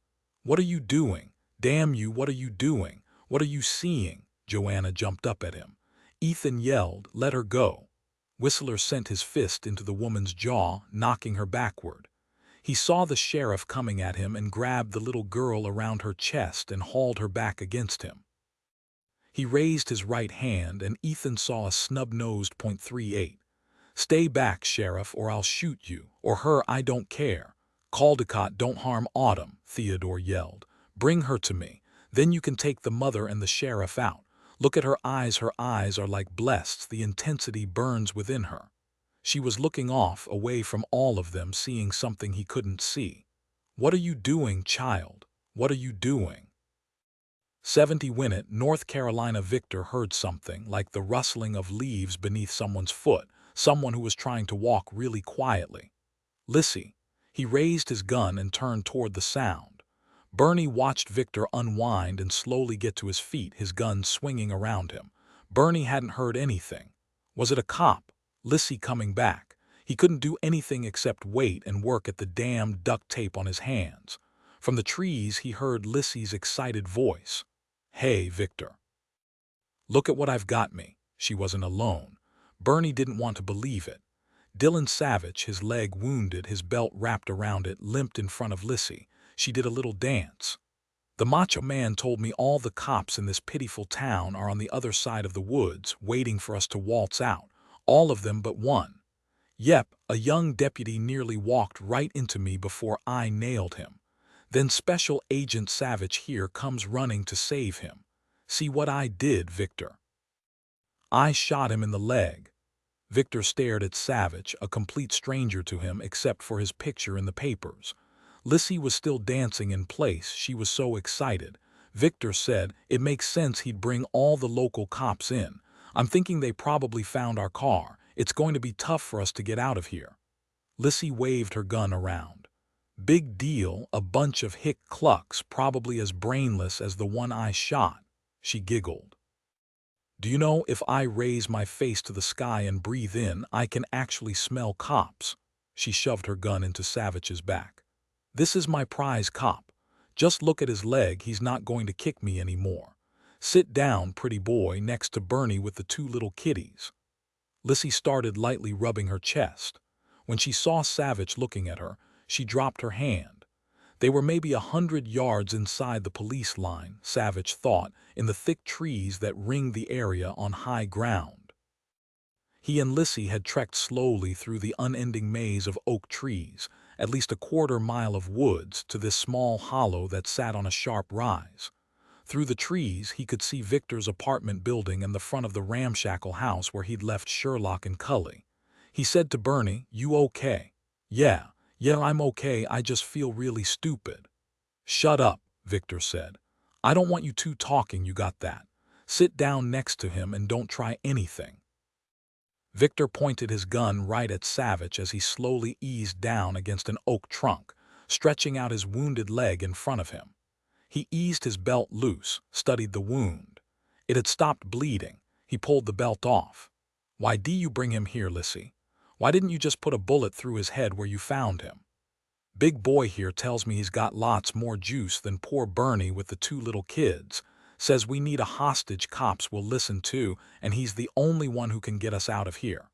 What are you doing? Damn you, what are you doing? What are you seeing? Joanna jumped up at him. Ethan yelled, Let her go. Whistler sent his fist into the woman's jaw, knocking her backward. He saw the sheriff coming at him and grabbed the little girl around her chest and hauled her back against him. He raised his right hand and Ethan saw a snub-nosed .38. "Stay back, Sheriff, or I'll shoot you, or her, I don't care." "Caldecott, don't harm Autumn," Theodore yelled. "Bring her to me. Then you can take the mother and the sheriff out. Look at her eyes are like blessed, the intensity burns within her." She was looking off, away from all of them, seeing something he couldn't see. "What are you doing, child? What are you doing?" 70 Winnet, North Carolina. Victor heard something like the rustling of leaves beneath someone's foot, someone who was trying to walk really quietly. "Lissy." He raised his gun and turned toward the sound. Bernie watched Victor unwind and slowly get to his feet, his gun swinging around him. Bernie hadn't heard anything. Was it a cop? Lissy coming back? He couldn't do anything except wait and work at the damned duct tape on his hands. From the trees he heard Lissy's excited voice. "Hey, Victor. Look at what I've got me." She wasn't alone. Bernie didn't want to believe it. Dillon Savich, his leg wounded, his belt wrapped around it, limped in front of Lissy. She did a little dance. "The macho man told me all the cops in this pitiful town are on the other side of the woods, waiting for us to waltz out. All of them but one. Yep, a young deputy nearly walked right into me before I nailed him. Then Special Agent Savich here comes running to save him. See what I did, Victor. I shot him in the leg." Victor stared at Savich, a complete stranger to him except for his picture in the papers. Lissy was still dancing in place, she was so excited. Victor said, "It makes sense he'd bring all the local cops in. I'm thinking they probably found our car. It's going to be tough for us to get out of here." Lissy waved her gun around. "Big deal, a bunch of hick clucks, probably as brainless as the one I shot." She giggled. "Do you know, if I raise my face to the sky and breathe in, I can actually smell cops." She shoved her gun into Savich's back. "This is my prize cop. Just look at his leg, he's not going to kick me anymore. Sit down, pretty boy, next to Bernie with the two little kitties." Lissy started lightly rubbing her chest. When she saw Savich looking at her, she dropped her hand. They were maybe 100 yards inside the police line, Savich thought, in the thick trees that ringed the area on high ground. He and Lissy had trekked slowly through the unending maze of oak trees, at least a quarter-mile of woods, to this small hollow that sat on a sharp rise. Through the trees he could see Victor's apartment building and the front of the ramshackle house where he'd left Sherlock and Cully. He said to Bernie, "You okay?" Yeah, I'm okay, I just feel really stupid." "Shut up," Victor said. "I don't want you two talking, you got that? Sit down next to him and don't try anything." Victor pointed his gun right at Savich as he slowly eased down against an oak trunk, stretching out his wounded leg in front of him. He eased his belt loose, studied the wound. It had stopped bleeding. He pulled the belt off. "Why do you bring him here, Lissy? Why didn't you just put a bullet through his head where you found him? Big boy here tells me he's got lots more juice than poor Bernie with the two little kids. Says we need a hostage cops will listen to, and he's the only one who can get us out of here."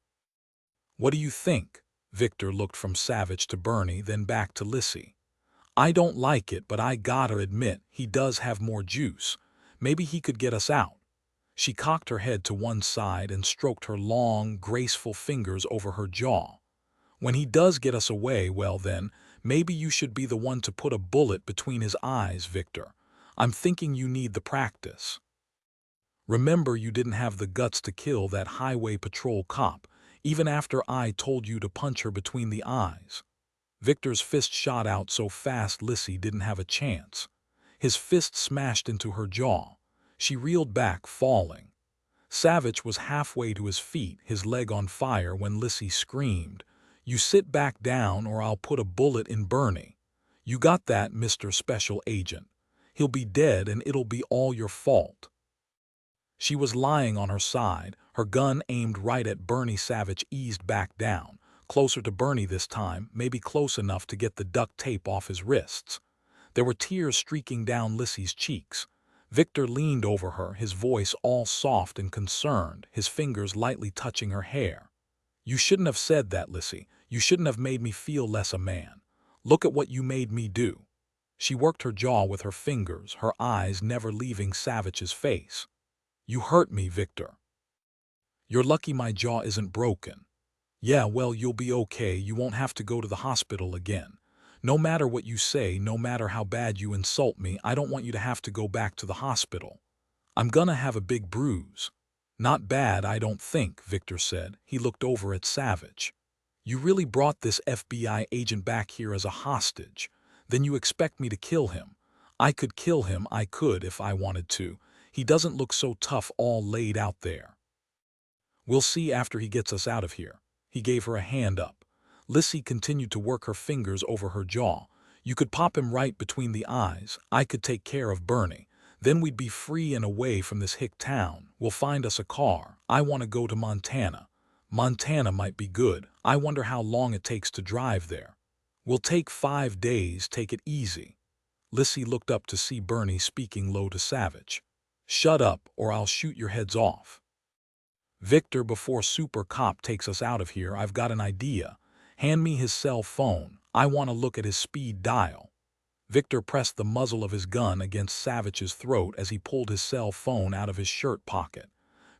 "What do you think?" Victor looked from Savich to Bernie, then back to Lissy. "I don't like it, but I gotta admit, he does have more juice. Maybe he could get us out." She cocked her head to one side and stroked her long, graceful fingers over her jaw. "When he does get us away, well then, maybe you should be the one to put a bullet between his eyes, Victor. I'm thinking you need the practice. Remember, you didn't have the guts to kill that highway patrol cop, even after I told you to punch her between the eyes." Victor's fist shot out so fast Lissy didn't have a chance. His fist smashed into her jaw. She reeled back, falling. Savich was halfway to his feet, his leg on fire, when Lissy screamed, "You sit back down or I'll put a bullet in Bernie. You got that, Mr. Special Agent? He'll be dead and it'll be all your fault." She was lying on her side, her gun aimed right at Bernie. Savich eased back down, closer to Bernie this time, maybe close enough to get the duct tape off his wrists. There were tears streaking down Lissy's cheeks. Victor leaned over her, his voice all soft and concerned, his fingers lightly touching her hair. "You shouldn't have said that, Lissy. You shouldn't have made me feel less a man. Look at what you made me do." She worked her jaw with her fingers, her eyes never leaving Savich's face. You hurt me, Victor. You're lucky my jaw isn't broken. Yeah, well, you'll be okay. You won't have to go to the hospital again. No matter what you say, no matter how bad you insult me, I don't want you to have to go back to the hospital. I'm gonna have a big bruise. Not bad, I don't think, Victor said. He looked over at Savich. You really brought this FBI agent back here as a hostage. Then you expect me to kill him. I could kill him, I could if I wanted to. He doesn't look so tough all laid out there. We'll see after he gets us out of here. He gave her a hand up. Lissy continued to work her fingers over her jaw. You could pop him right between the eyes. I could take care of Bernie. Then we'd be free and away from this hick town. We'll find us a car. I want to go to Montana. Montana might be good. I wonder how long it takes to drive there. We'll take 5 days, take it easy. Lissy looked up to see Bernie speaking low to Savich. Shut up, or I'll shoot your heads off. Victor, before Super Cop takes us out of here, I've got an idea. Hand me his cell phone. I want to look at his speed dial. Victor pressed the muzzle of his gun against Savich's throat as he pulled his cell phone out of his shirt pocket.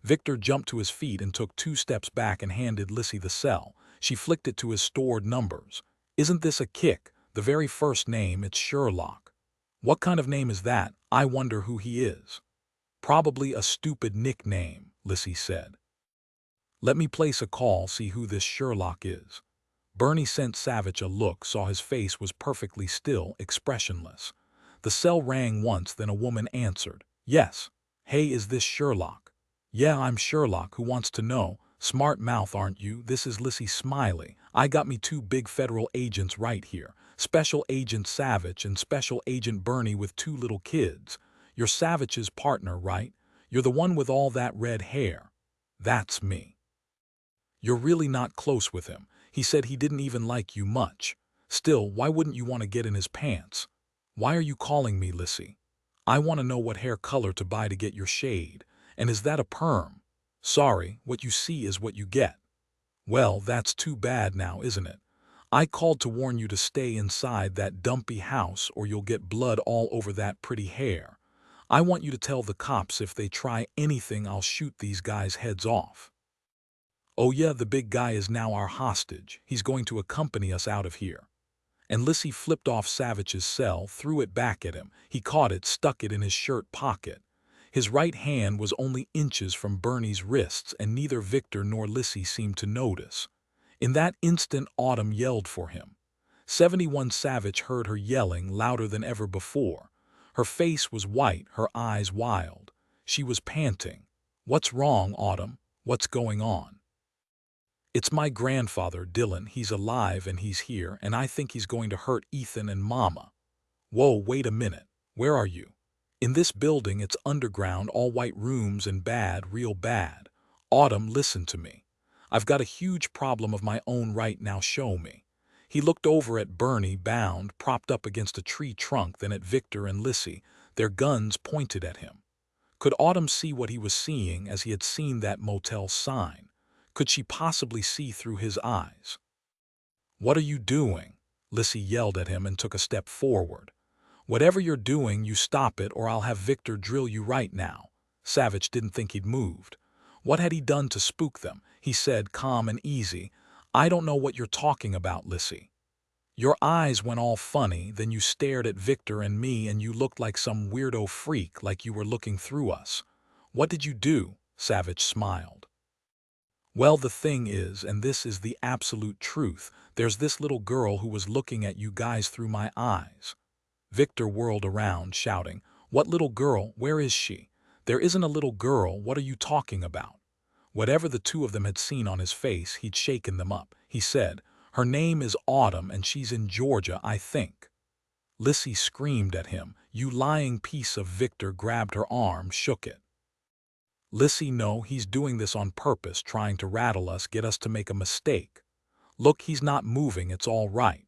Victor jumped to his feet and took 2 steps back and handed Lissy the cell. She flicked it to his stored numbers. Isn't this a kick? The very first name, it's Sherlock. What kind of name is that? I wonder who he is. Probably a stupid nickname, Lissy said. Let me place a call, see who this Sherlock is. Bernie sent Savich a look, saw his face was perfectly still, expressionless. The cell rang once, then a woman answered. Yes. Hey, is this Sherlock? Yeah, I'm Sherlock. Who wants to know? Smart mouth, aren't you? This is Lissy Smiley. I got me 2 big federal agents right here. Special Agent Savich and Special Agent Bernie with 2 little kids. You're Savich's partner, right? You're the one with all that red hair. That's me. You're really not close with him. He said he didn't even like you much. Still, why wouldn't you want to get in his pants? Why are you calling me, Lissy? I want to know what hair color to buy to get your shade. And is that a perm? Sorry, what you see is what you get. Well, that's too bad now, isn't it? I called to warn you to stay inside that dumpy house or you'll get blood all over that pretty hair. I want you to tell the cops if they try anything, I'll shoot these guys' heads off. Oh yeah, the big guy is now our hostage. He's going to accompany us out of here. And Lissy flipped off Savich's cell, threw it back at him. He caught it, stuck it in his shirt pocket. His right hand was only inches from Bernie's wrists, and neither Victor nor Lissy seemed to notice. In that instant, Autumn yelled for him. 71 Savich heard her yelling louder than ever before. Her face was white, her eyes wild. She was panting. What's wrong, Autumn? What's going on? It's my grandfather, Dillon. He's alive and he's here, and I think he's going to hurt Ethan and Mama. Whoa, wait a minute. Where are you? In this building, it's underground, all white rooms and bad, real bad. Autumn, listen to me. I've got a huge problem of my own right now, show me. He looked over at Bernie, bound, propped up against a tree trunk, then at Victor and Lissy, their guns pointed at him. Could Autumn see what he was seeing as he had seen that motel sign? Could she possibly see through his eyes? What are you doing? Lissy yelled at him and took a step forward. Whatever you're doing, you stop it or I'll have Victor drill you right now. Savich didn't think he'd moved. What had he done to spook them? He said, calm and easy, I don't know what you're talking about, Lissy. Your eyes went all funny, then you stared at Victor and me and you looked like some weirdo freak, like you were looking through us. What did you do? Savich smiled. Well, the thing is, and this is the absolute truth, there's this little girl who was looking at you guys through my eyes. Victor whirled around, shouting, What little girl? Where is she? There isn't a little girl. What are you talking about? Whatever the 2 of them had seen on his face, he'd shaken them up. He said, Her name is Autumn and she's in Georgia, I think. Lissy screamed at him. You lying piece of. Victor grabbed her arm, shook it. Lissy, no, he's doing this on purpose, trying to rattle us, get us to make a mistake. Look, he's not moving, it's all right.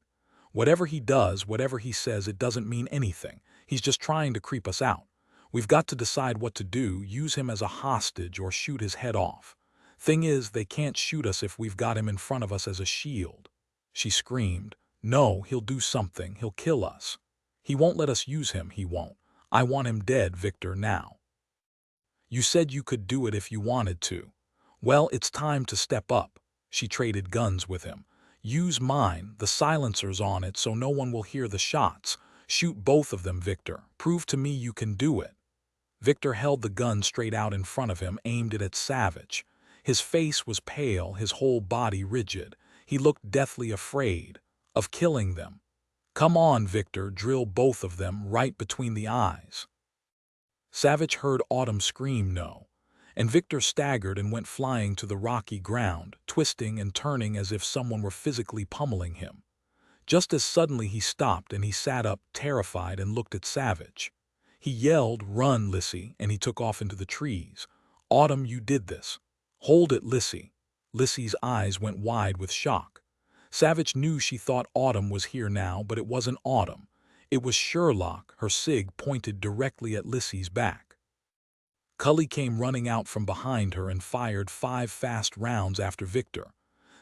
Whatever he does, whatever he says, it doesn't mean anything. He's just trying to creep us out. We've got to decide what to do, use him as a hostage or shoot his head off. Thing is, they can't shoot us if we've got him in front of us as a shield. She screamed, No, he'll do something, he'll kill us. He won't let us use him, he won't. I want him dead, Victor, now. You said you could do it if you wanted to. Well, it's time to step up. She traded guns with him. Use mine, the silencer's on it so no one will hear the shots. Shoot both of them, Victor. Prove to me you can do it. Victor held the gun straight out in front of him, aimed it at Savich. His face was pale, his whole body rigid. He looked deathly afraid of killing them. Come on, Victor, drill both of them right between the eyes. Savich heard Autumn scream no, and Victor staggered and went flying to the rocky ground, twisting and turning as if someone were physically pummeling him. Just as suddenly he stopped and he sat up, terrified, and looked at Savich. He yelled, "Run, Lissy," and he took off into the trees. "Autumn, you did this." "Hold it, Lissy." Lissy's eyes went wide with shock. Savich knew she thought Autumn was here now, but it wasn't Autumn. It was Sherlock, her cig pointed directly at Lissy's back. Cully came running out from behind her and fired 5 fast rounds after Victor.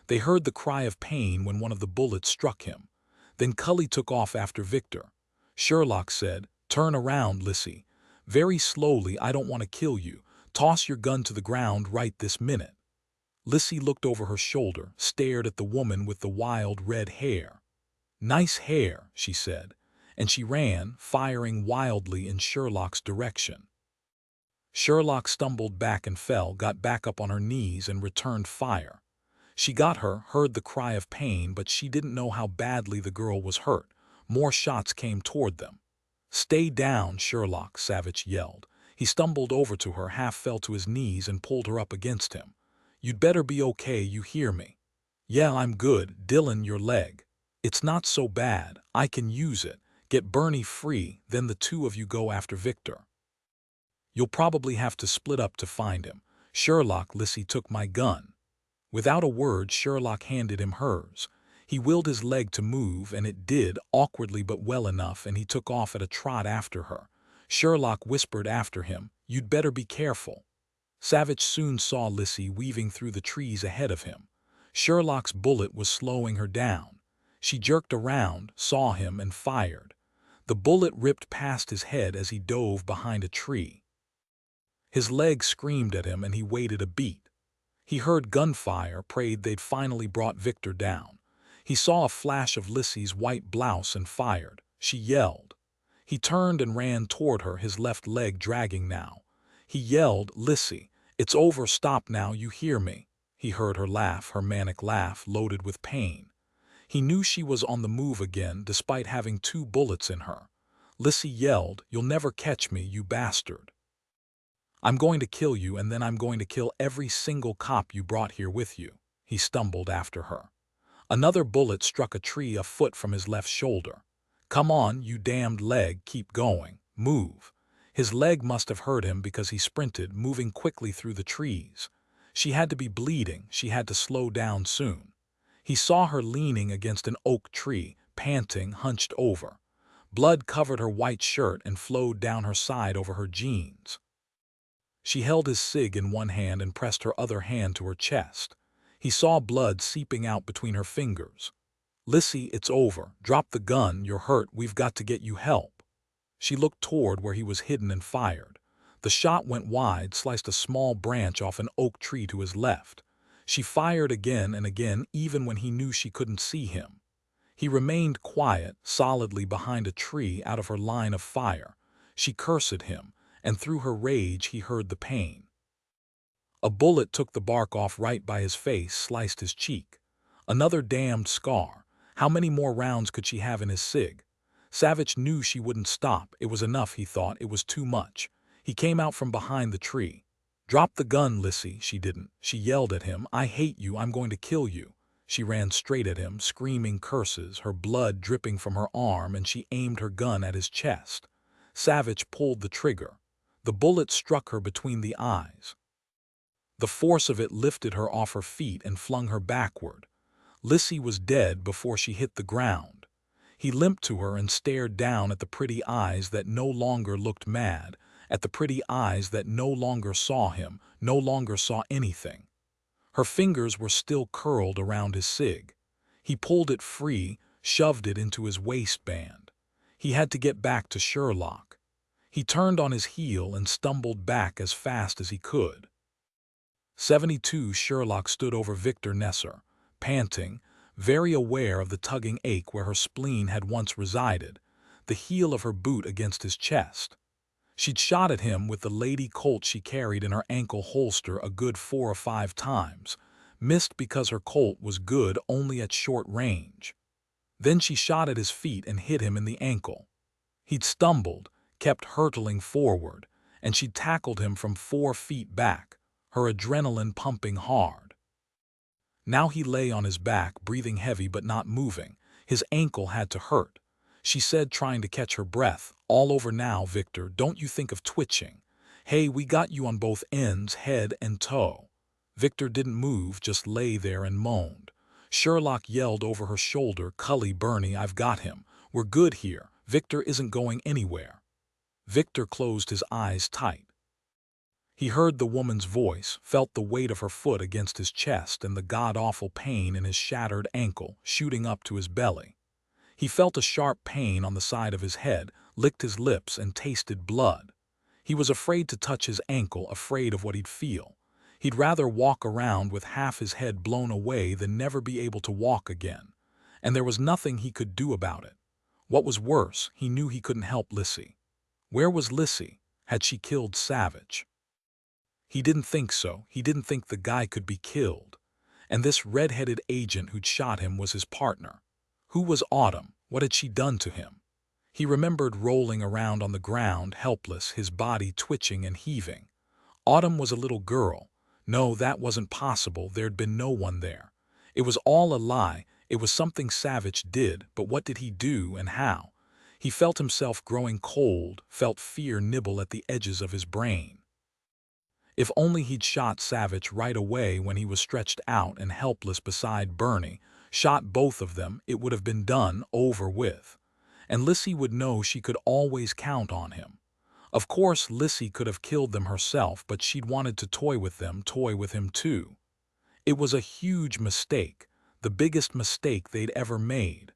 They heard the cry of pain when one of the bullets struck him. Then Cully took off after Victor. Sherlock said, "Turn around, Lissy. Very slowly, I don't want to kill you. Toss your gun to the ground right this minute." Lissy looked over her shoulder, stared at the woman with the wild red hair. "Nice hair," she said, and she ran, firing wildly in Sherlock's direction. Sherlock stumbled back and fell, got back up on her knees and returned fire. She got her, heard the cry of pain, but she didn't know how badly the girl was hurt. More shots came toward them. "Stay down, Sherlock," Savich yelled. He stumbled over to her, half fell to his knees and pulled her up against him. "You'd better be okay, you hear me?" "Yeah, I'm good. Dillon, your leg." "It's not so bad. I can use it. Get Bernie free, then the two of you go after Victor. You'll probably have to split up to find him." "Sherlock," Lissy took my gun. Without a word, Sherlock handed him hers. He willed his leg to move, and it did, awkwardly but well enough, and he took off at a trot after her. Sherlock whispered after him, "You'd better be careful." Savich soon saw Lissy weaving through the trees ahead of him. Sherlock's bullet was slowing her down. She jerked around, saw him, and fired. The bullet ripped past his head as he dove behind a tree. His leg screamed at him, and he waited a beat. He heard gunfire, prayed they'd finally brought Victor down. He saw a flash of Lissy's white blouse and fired. She yelled. He turned and ran toward her, his left leg dragging now. He yelled, "Lissy, it's over, stop now, you hear me?" He heard her laugh, her manic laugh loaded with pain. He knew she was on the move again, despite having 2 bullets in her. Lissy yelled, "You'll never catch me, you bastard. I'm going to kill you, and then I'm going to kill every single cop you brought here with you." He stumbled after her. Another bullet struck a tree a foot from his left shoulder. "Come on, you damned leg, keep going. Move." His leg must have hurt him because he sprinted, moving quickly through the trees. She had to be bleeding, she had to slow down soon. He saw her leaning against an oak tree, panting, hunched over. Blood covered her white shirt and flowed down her side over her jeans. She held his cig in one hand and pressed her other hand to her chest. He saw blood seeping out between her fingers. "Lissy, it's over. Drop the gun, you're hurt, we've got to get you help." She looked toward where he was hidden and fired. The shot went wide, sliced a small branch off an oak tree to his left. She fired again and again, even when he knew she couldn't see him. He remained quiet, solidly behind a tree out of her line of fire. She cursed at him, and through her rage he heard the pain. A bullet took the bark off right by his face, sliced his cheek. Another damned scar. How many more rounds could she have in his cig? Savich knew she wouldn't stop. It was enough, he thought. It was too much. He came out from behind the tree. "Drop the gun, Lissy." She didn't. She yelled at him, "I hate you, I'm going to kill you." She ran straight at him, screaming curses, her blood dripping from her arm, and she aimed her gun at his chest. Savich pulled the trigger. The bullet struck her between the eyes. The force of it lifted her off her feet and flung her backward. Lissy was dead before she hit the ground. He limped to her and stared down at the pretty eyes that no longer looked mad, at the pretty eyes that no longer saw him, no longer saw anything. Her fingers were still curled around his cig. He pulled it free, shoved it into his waistband. He had to get back to Sherlock. He turned on his heel and stumbled back as fast as he could. 72 Sherlock stood over Victor Nesser, panting, very aware of the tugging ache where her spleen had once resided, the heel of her boot against his chest. She'd shot at him with the Lady Colt she carried in her ankle holster a good 4 or 5 times, missed because her Colt was good only at short range. Then she shot at his feet and hit him in the ankle. He'd stumbled, kept hurtling forward, and she'd tackled him from 4 feet back, her adrenaline pumping hard. Now he lay on his back, breathing heavy but not moving. His ankle had to hurt. She said, trying to catch her breath, "All over now, Victor, don't you think of twitching. Hey, we got you on both ends, head and toe." Victor didn't move, just lay there and moaned. Sherlock yelled over her shoulder, "Cully, Bernie, I've got him. We're good here. Victor isn't going anywhere." Victor closed his eyes tight. He heard the woman's voice, felt the weight of her foot against his chest and the god-awful pain in his shattered ankle shooting up to his belly. He felt a sharp pain on the side of his head, licked his lips, and tasted blood. He was afraid to touch his ankle, afraid of what he'd feel. He'd rather walk around with half his head blown away than never be able to walk again. And there was nothing he could do about it. What was worse, he knew he couldn't help Lissy. Where was Lissy? Had she killed Savich? He didn't think so. He didn't think the guy could be killed. And this red-headed agent who'd shot him was his partner. Who was Autumn? What had she done to him? He remembered rolling around on the ground, helpless, his body twitching and heaving. Autumn was a little girl. No, that wasn't possible. There'd been no one there. It was all a lie. It was something Savich did, but what did he do and how? He felt himself growing cold, felt fear nibble at the edges of his brain. If only he'd shot Savich right away when he was stretched out and helpless beside Bernie, shot both of them, it would have been done, over with. And Lissy would know she could always count on him. Of course, Lissy could have killed them herself, but she'd wanted to toy with him too. It was a huge mistake, the biggest mistake they'd ever made.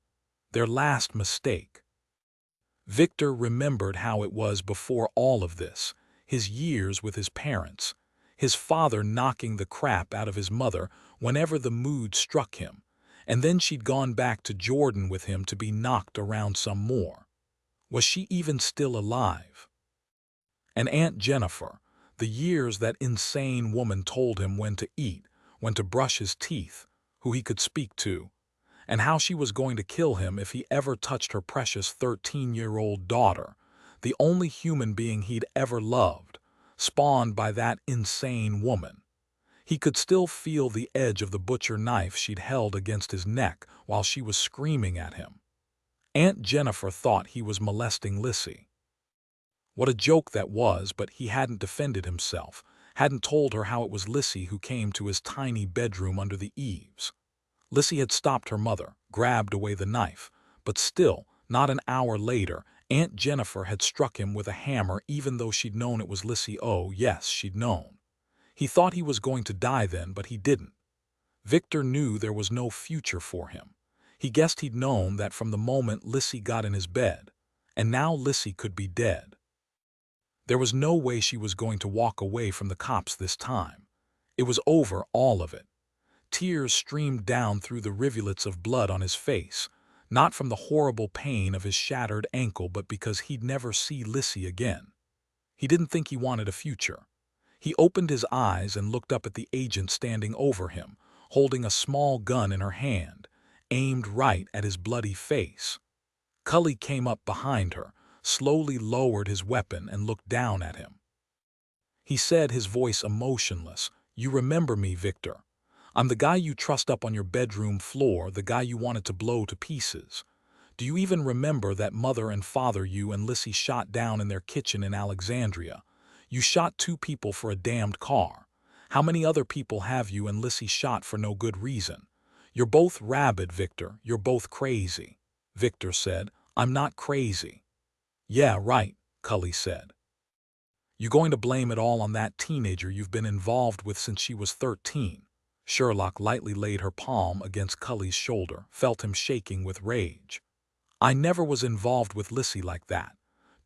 Their last mistake. Victor remembered how it was before all of this, his years with his parents, his father knocking the crap out of his mother whenever the mood struck him, and then she'd gone back to Jordan with him to be knocked around some more. Was she even still alive? And Aunt Jennifer, the years that insane woman told him when to eat, when to brush his teeth, who he could speak to, and how she was going to kill him if he ever touched her precious 13-year-old daughter, the only human being he'd ever loved, spawned by that insane woman. He could still feel the edge of the butcher knife she'd held against his neck while she was screaming at him. Aunt Jennifer thought he was molesting Lissy. What a joke that was, but he hadn't defended himself, hadn't told her how it was Lissy who came to his tiny bedroom under the eaves. Lissy had stopped her mother, grabbed away the knife, but still, not an hour later, Aunt Jennifer had struck him with a hammer even though she'd known it was Lissy. Oh, yes, she'd known. He thought he was going to die then, but he didn't. Victor knew there was no future for him. He guessed he'd known that from the moment Lissy got in his bed, and now Lissy could be dead. There was no way she was going to walk away from the cops this time. It was over, all of it. Tears streamed down through the rivulets of blood on his face, not from the horrible pain of his shattered ankle, but because he'd never see Lissy again. He didn't think he wanted a future. He opened his eyes and looked up at the agent standing over him, holding a small gun in her hand, aimed right at his bloody face. Cully came up behind her, slowly lowered his weapon and looked down at him. He said, his voice emotionless, "You remember me, Victor. I'm the guy you trussed up on your bedroom floor, the guy you wanted to blow to pieces. Do you even remember that mother and father you and Lissy shot down in their kitchen in Alexandria? You shot 2 people for a damned car. How many other people have you and Lissy shot for no good reason? You're both rabid, Victor. You're both crazy." Victor said, "I'm not crazy." "Yeah, right," Cully said. "You going to blame it all on that teenager you've been involved with since she was 13? Sherlock lightly laid her palm against Cully's shoulder, felt him shaking with rage. "I never was involved with Lissy like that.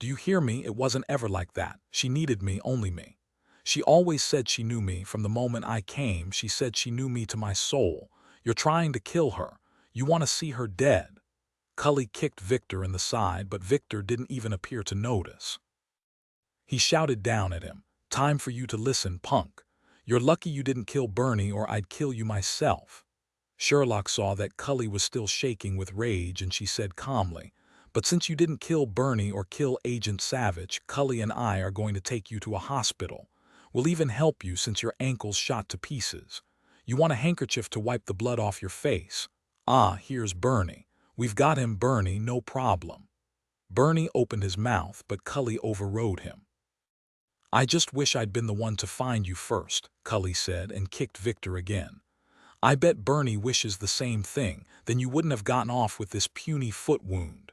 Do you hear me? It wasn't ever like that. She needed me, only me. She always said she knew me from the moment I came. She said she knew me to my soul. You're trying to kill her. You want to see her dead." Cully kicked Victor in the side, but Victor didn't even appear to notice. He shouted down at him, "Time for you to listen, punk. You're lucky you didn't kill Bernie or I'd kill you myself." Sherlock saw that Cully was still shaking with rage and she said calmly, "But since you didn't kill Bernie or kill Agent Savich, Cully and I are going to take you to a hospital. We'll even help you since your ankle's shot to pieces. You want a handkerchief to wipe the blood off your face? Ah, here's Bernie. We've got him, Bernie, no problem." Bernie opened his mouth, but Cully overrode him. "I just wish I'd been the one to find you first," Cully said and kicked Victor again. "I bet Bernie wishes the same thing, then you wouldn't have gotten off with this puny foot wound."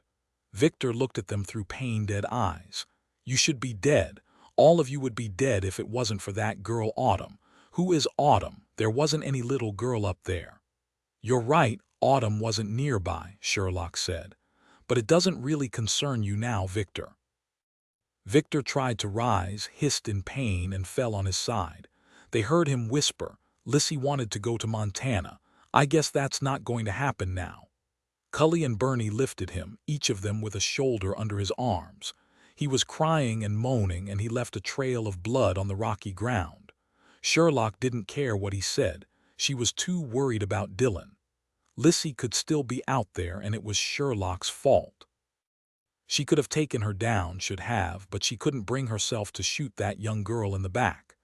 Victor looked at them through pain-dead eyes. "You should be dead. All of you would be dead if it wasn't for that girl Autumn." "Who is Autumn? There wasn't any little girl up there." "You're right, Autumn wasn't nearby," Sherlock said. "But it doesn't really concern you now, Victor." Victor tried to rise, hissed in pain, and fell on his side. They heard him whisper, "Lissy wanted to go to Montana. I guess that's not going to happen now." Cully and Bernie lifted him, each of them with a shoulder under his arms. He was crying and moaning, and he left a trail of blood on the rocky ground. Sherlock didn't care what he said. She was too worried about Dillon. Lissy could still be out there, and it was Sherlock's fault. She could have taken her down, should have, but she couldn't bring herself to shoot that young girl in the back.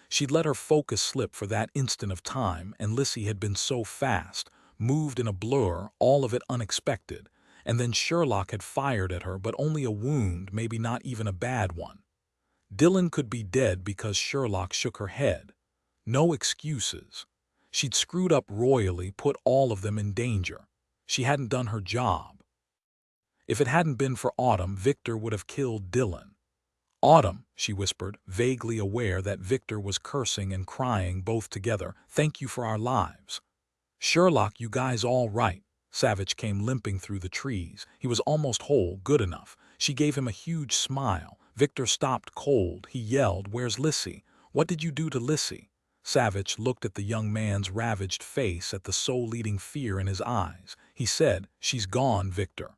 She'd let her focus slip for that instant of time, and Lissy had been so fast, moved in a blur, all of it unexpected, and then Sherlock had fired at her, but only a wound, maybe not even a bad one. Dillon could be dead because Sherlock shook her head. No excuses. She'd screwed up royally, put all of them in danger. She hadn't done her job. If it hadn't been for Autumn, Victor would have killed Dillon. "Autumn," she whispered, vaguely aware that Victor was cursing and crying both together, "thank you for our lives." "Sherlock, you guys all right?" Savich came limping through the trees. He was almost whole, good enough. She gave him a huge smile. Victor stopped cold. He yelled, "Where's Lissy? What did you do to Lissy?" Savich looked at the young man's ravaged face, at the soul-eating fear in his eyes. He said, "She's gone, Victor."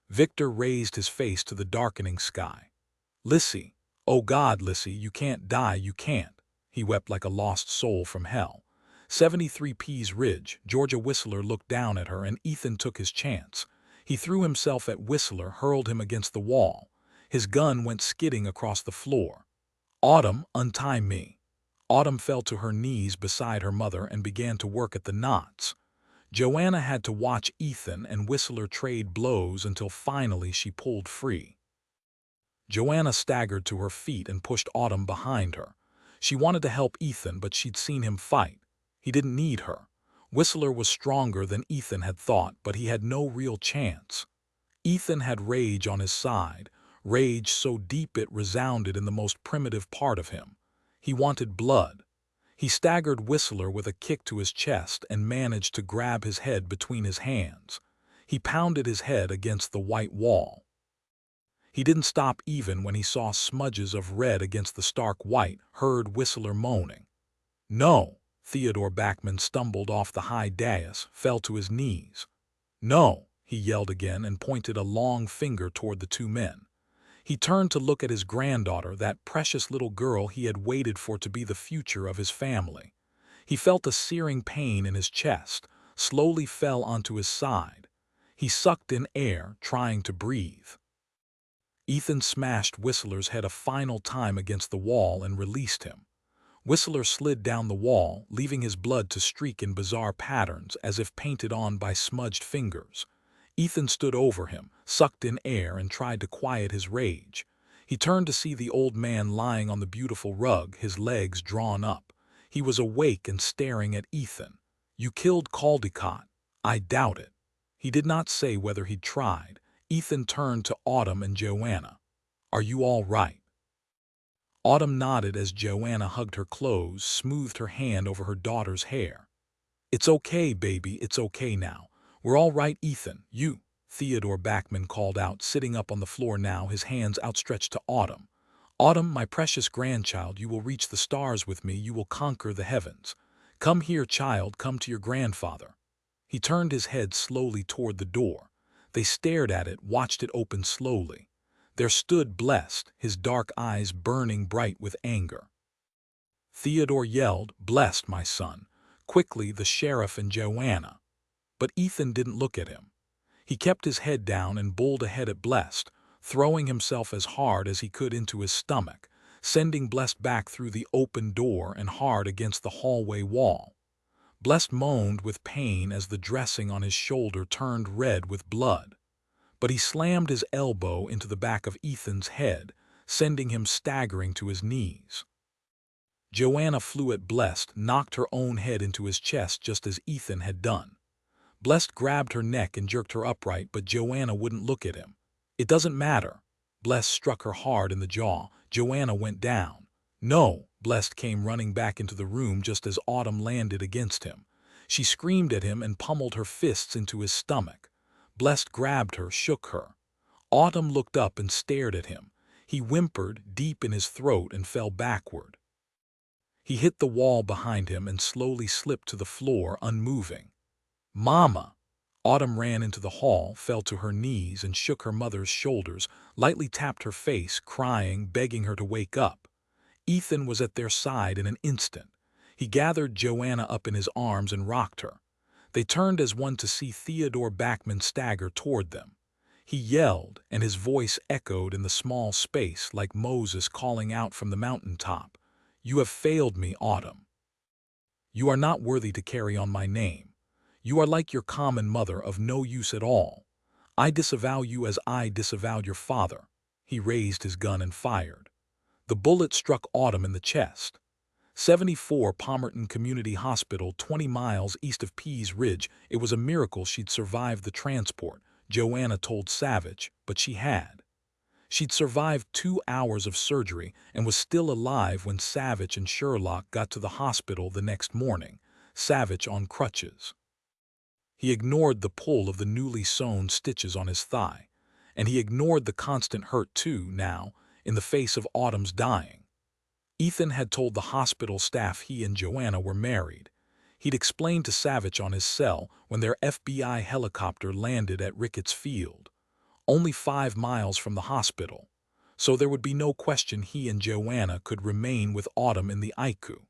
Victor raised his face to the darkening sky. "Lissy, oh God, Lissy, you can't die, you can't." He wept like a lost soul from hell. 73 Peas Ridge, Georgia. Whistler looked down at her, and Ethan took his chance. He threw himself at Whistler, hurled him against the wall. His gun went skidding across the floor. "Autumn, untie me." Autumn fell to her knees beside her mother and began to work at the knots. Joanna had to watch Ethan and Whistler trade blows until finally she pulled free. Joanna staggered to her feet and pushed Autumn behind her. She wanted to help Ethan, but she'd seen him fight. He didn't need her. Whistler was stronger than Ethan had thought, but he had no real chance. Ethan had rage on his side, rage so deep it resounded in the most primitive part of him. He wanted blood. He staggered Whistler with a kick to his chest and managed to grab his head between his hands. He pounded his head against the white wall. He didn't stop even when he saw smudges of red against the stark white, heard Whistler moaning. "No!" Theodore Bachman stumbled off the high dais, fell to his knees. "No!" he yelled again and pointed a long finger toward the two men. He turned to look at his granddaughter, that precious little girl he had waited for to be the future of his family. He felt a searing pain in his chest, slowly fell onto his side. He sucked in air, trying to breathe. Ethan smashed Whistler's head a final time against the wall and released him. Whistler slid down the wall, leaving his blood to streak in bizarre patterns as if painted on by smudged fingers. Ethan stood over him, sucked in air, and tried to quiet his rage. He turned to see the old man lying on the beautiful rug, his legs drawn up. He was awake and staring at Ethan. "You killed Caldecott." "I doubt it." He did not say whether he'd tried. Ethan turned to Autumn and Joanna. "Are you all right?" Autumn nodded as Joanna hugged her clothes, smoothed her hand over her daughter's hair. "It's okay, baby, it's okay now. We're all right, Ethan. You." Theodore Bachman called out, sitting up on the floor now, his hands outstretched to Autumn. Autumn, my precious grandchild, you will reach the stars with me, you will conquer the heavens. Come here, child, come to your grandfather. He turned his head slowly toward the door. They stared at it, watched it open slowly. There stood Blessed, his dark eyes burning bright with anger. Theodore yelled, "Blessed, my son." Quickly, the sheriff and Joanna. But Ethan didn't look at him. He kept his head down and bowled ahead at Blessed, throwing himself as hard as he could into his stomach, sending Blessed back through the open door and hard against the hallway wall. Blessed moaned with pain as the dressing on his shoulder turned red with blood. But he slammed his elbow into the back of Ethan's head, sending him staggering to his knees. Joanna flew at Blessed, knocked her own head into his chest just as Ethan had done. Blessed grabbed her neck and jerked her upright, but Joanna wouldn't look at him. "It doesn't matter." Blessed struck her hard in the jaw. Joanna went down. "No!" Blessed came running back into the room just as Autumn landed against him. She screamed at him and pummeled her fists into his stomach. Blessed grabbed her, shook her. Autumn looked up and stared at him. He whimpered deep in his throat and fell backward. He hit the wall behind him and slowly slipped to the floor, unmoving. "Mama!" Autumn ran into the hall, fell to her knees and shook her mother's shoulders, lightly tapped her face, crying, begging her to wake up. Ethan was at their side in an instant. He gathered Joanna up in his arms and rocked her. They turned as one to see Theodore Bachman stagger toward them. He yelled, and his voice echoed in the small space like Moses calling out from the mountaintop. "You have failed me, Autumn. You are not worthy to carry on my name. You are like your common mother, of no use at all. I disavow you as I disavowed your father." He raised his gun and fired. The bullet struck Autumn in the chest. 74 Palmerton Community Hospital, 20 miles east of Pease Ridge. It was a miracle she'd survived the transport, Joanna told Savich, but she had. She'd survived 2 hours of surgery and was still alive when Savich and Sherlock got to the hospital the next morning, Savich on crutches. He ignored the pull of the newly sewn stitches on his thigh, and he ignored the constant hurt too now, in the face of Autumn's dying. Ethan had told the hospital staff he and Joanna were married. He'd explained to Savich on his cell when their FBI helicopter landed at Ricketts Field, only 5 miles from the hospital, so there would be no question he and Joanna could remain with Autumn in the ICU.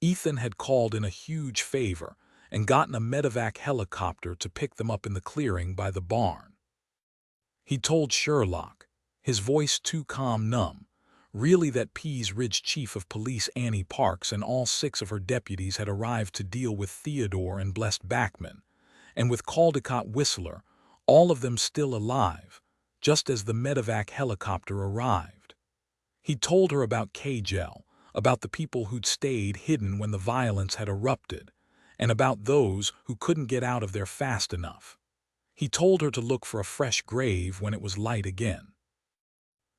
Ethan had called in a huge favor and gotten a medevac helicopter to pick them up in the clearing by the barn. He told Sherlock, his voice too calm, numb, really that Pease Ridge Chief of Police Annie Parks and all 6 of her deputies had arrived to deal with Theodore and Blessed Bachman, and with Caldecott Whistler, all of them still alive, just as the medevac helicopter arrived. He told her about K-Gel, about the people who'd stayed hidden when the violence had erupted, and about those who couldn't get out of there fast enough. He told her to look for a fresh grave when it was light again.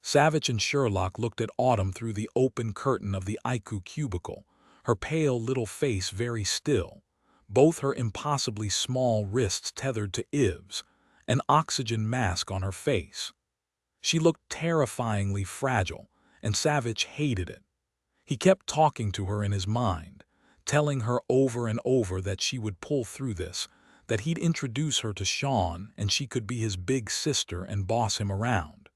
Savich and Sherlock looked at Autumn through the open curtain of the ICU cubicle, her pale little face very still, both her impossibly small wrists tethered to Iv's, an oxygen mask on her face. She looked terrifyingly fragile, and Savich hated it. He kept talking to her in his mind, telling her over and over that she would pull through this, that he'd introduce her to Sean and she could be his big sister and boss him around.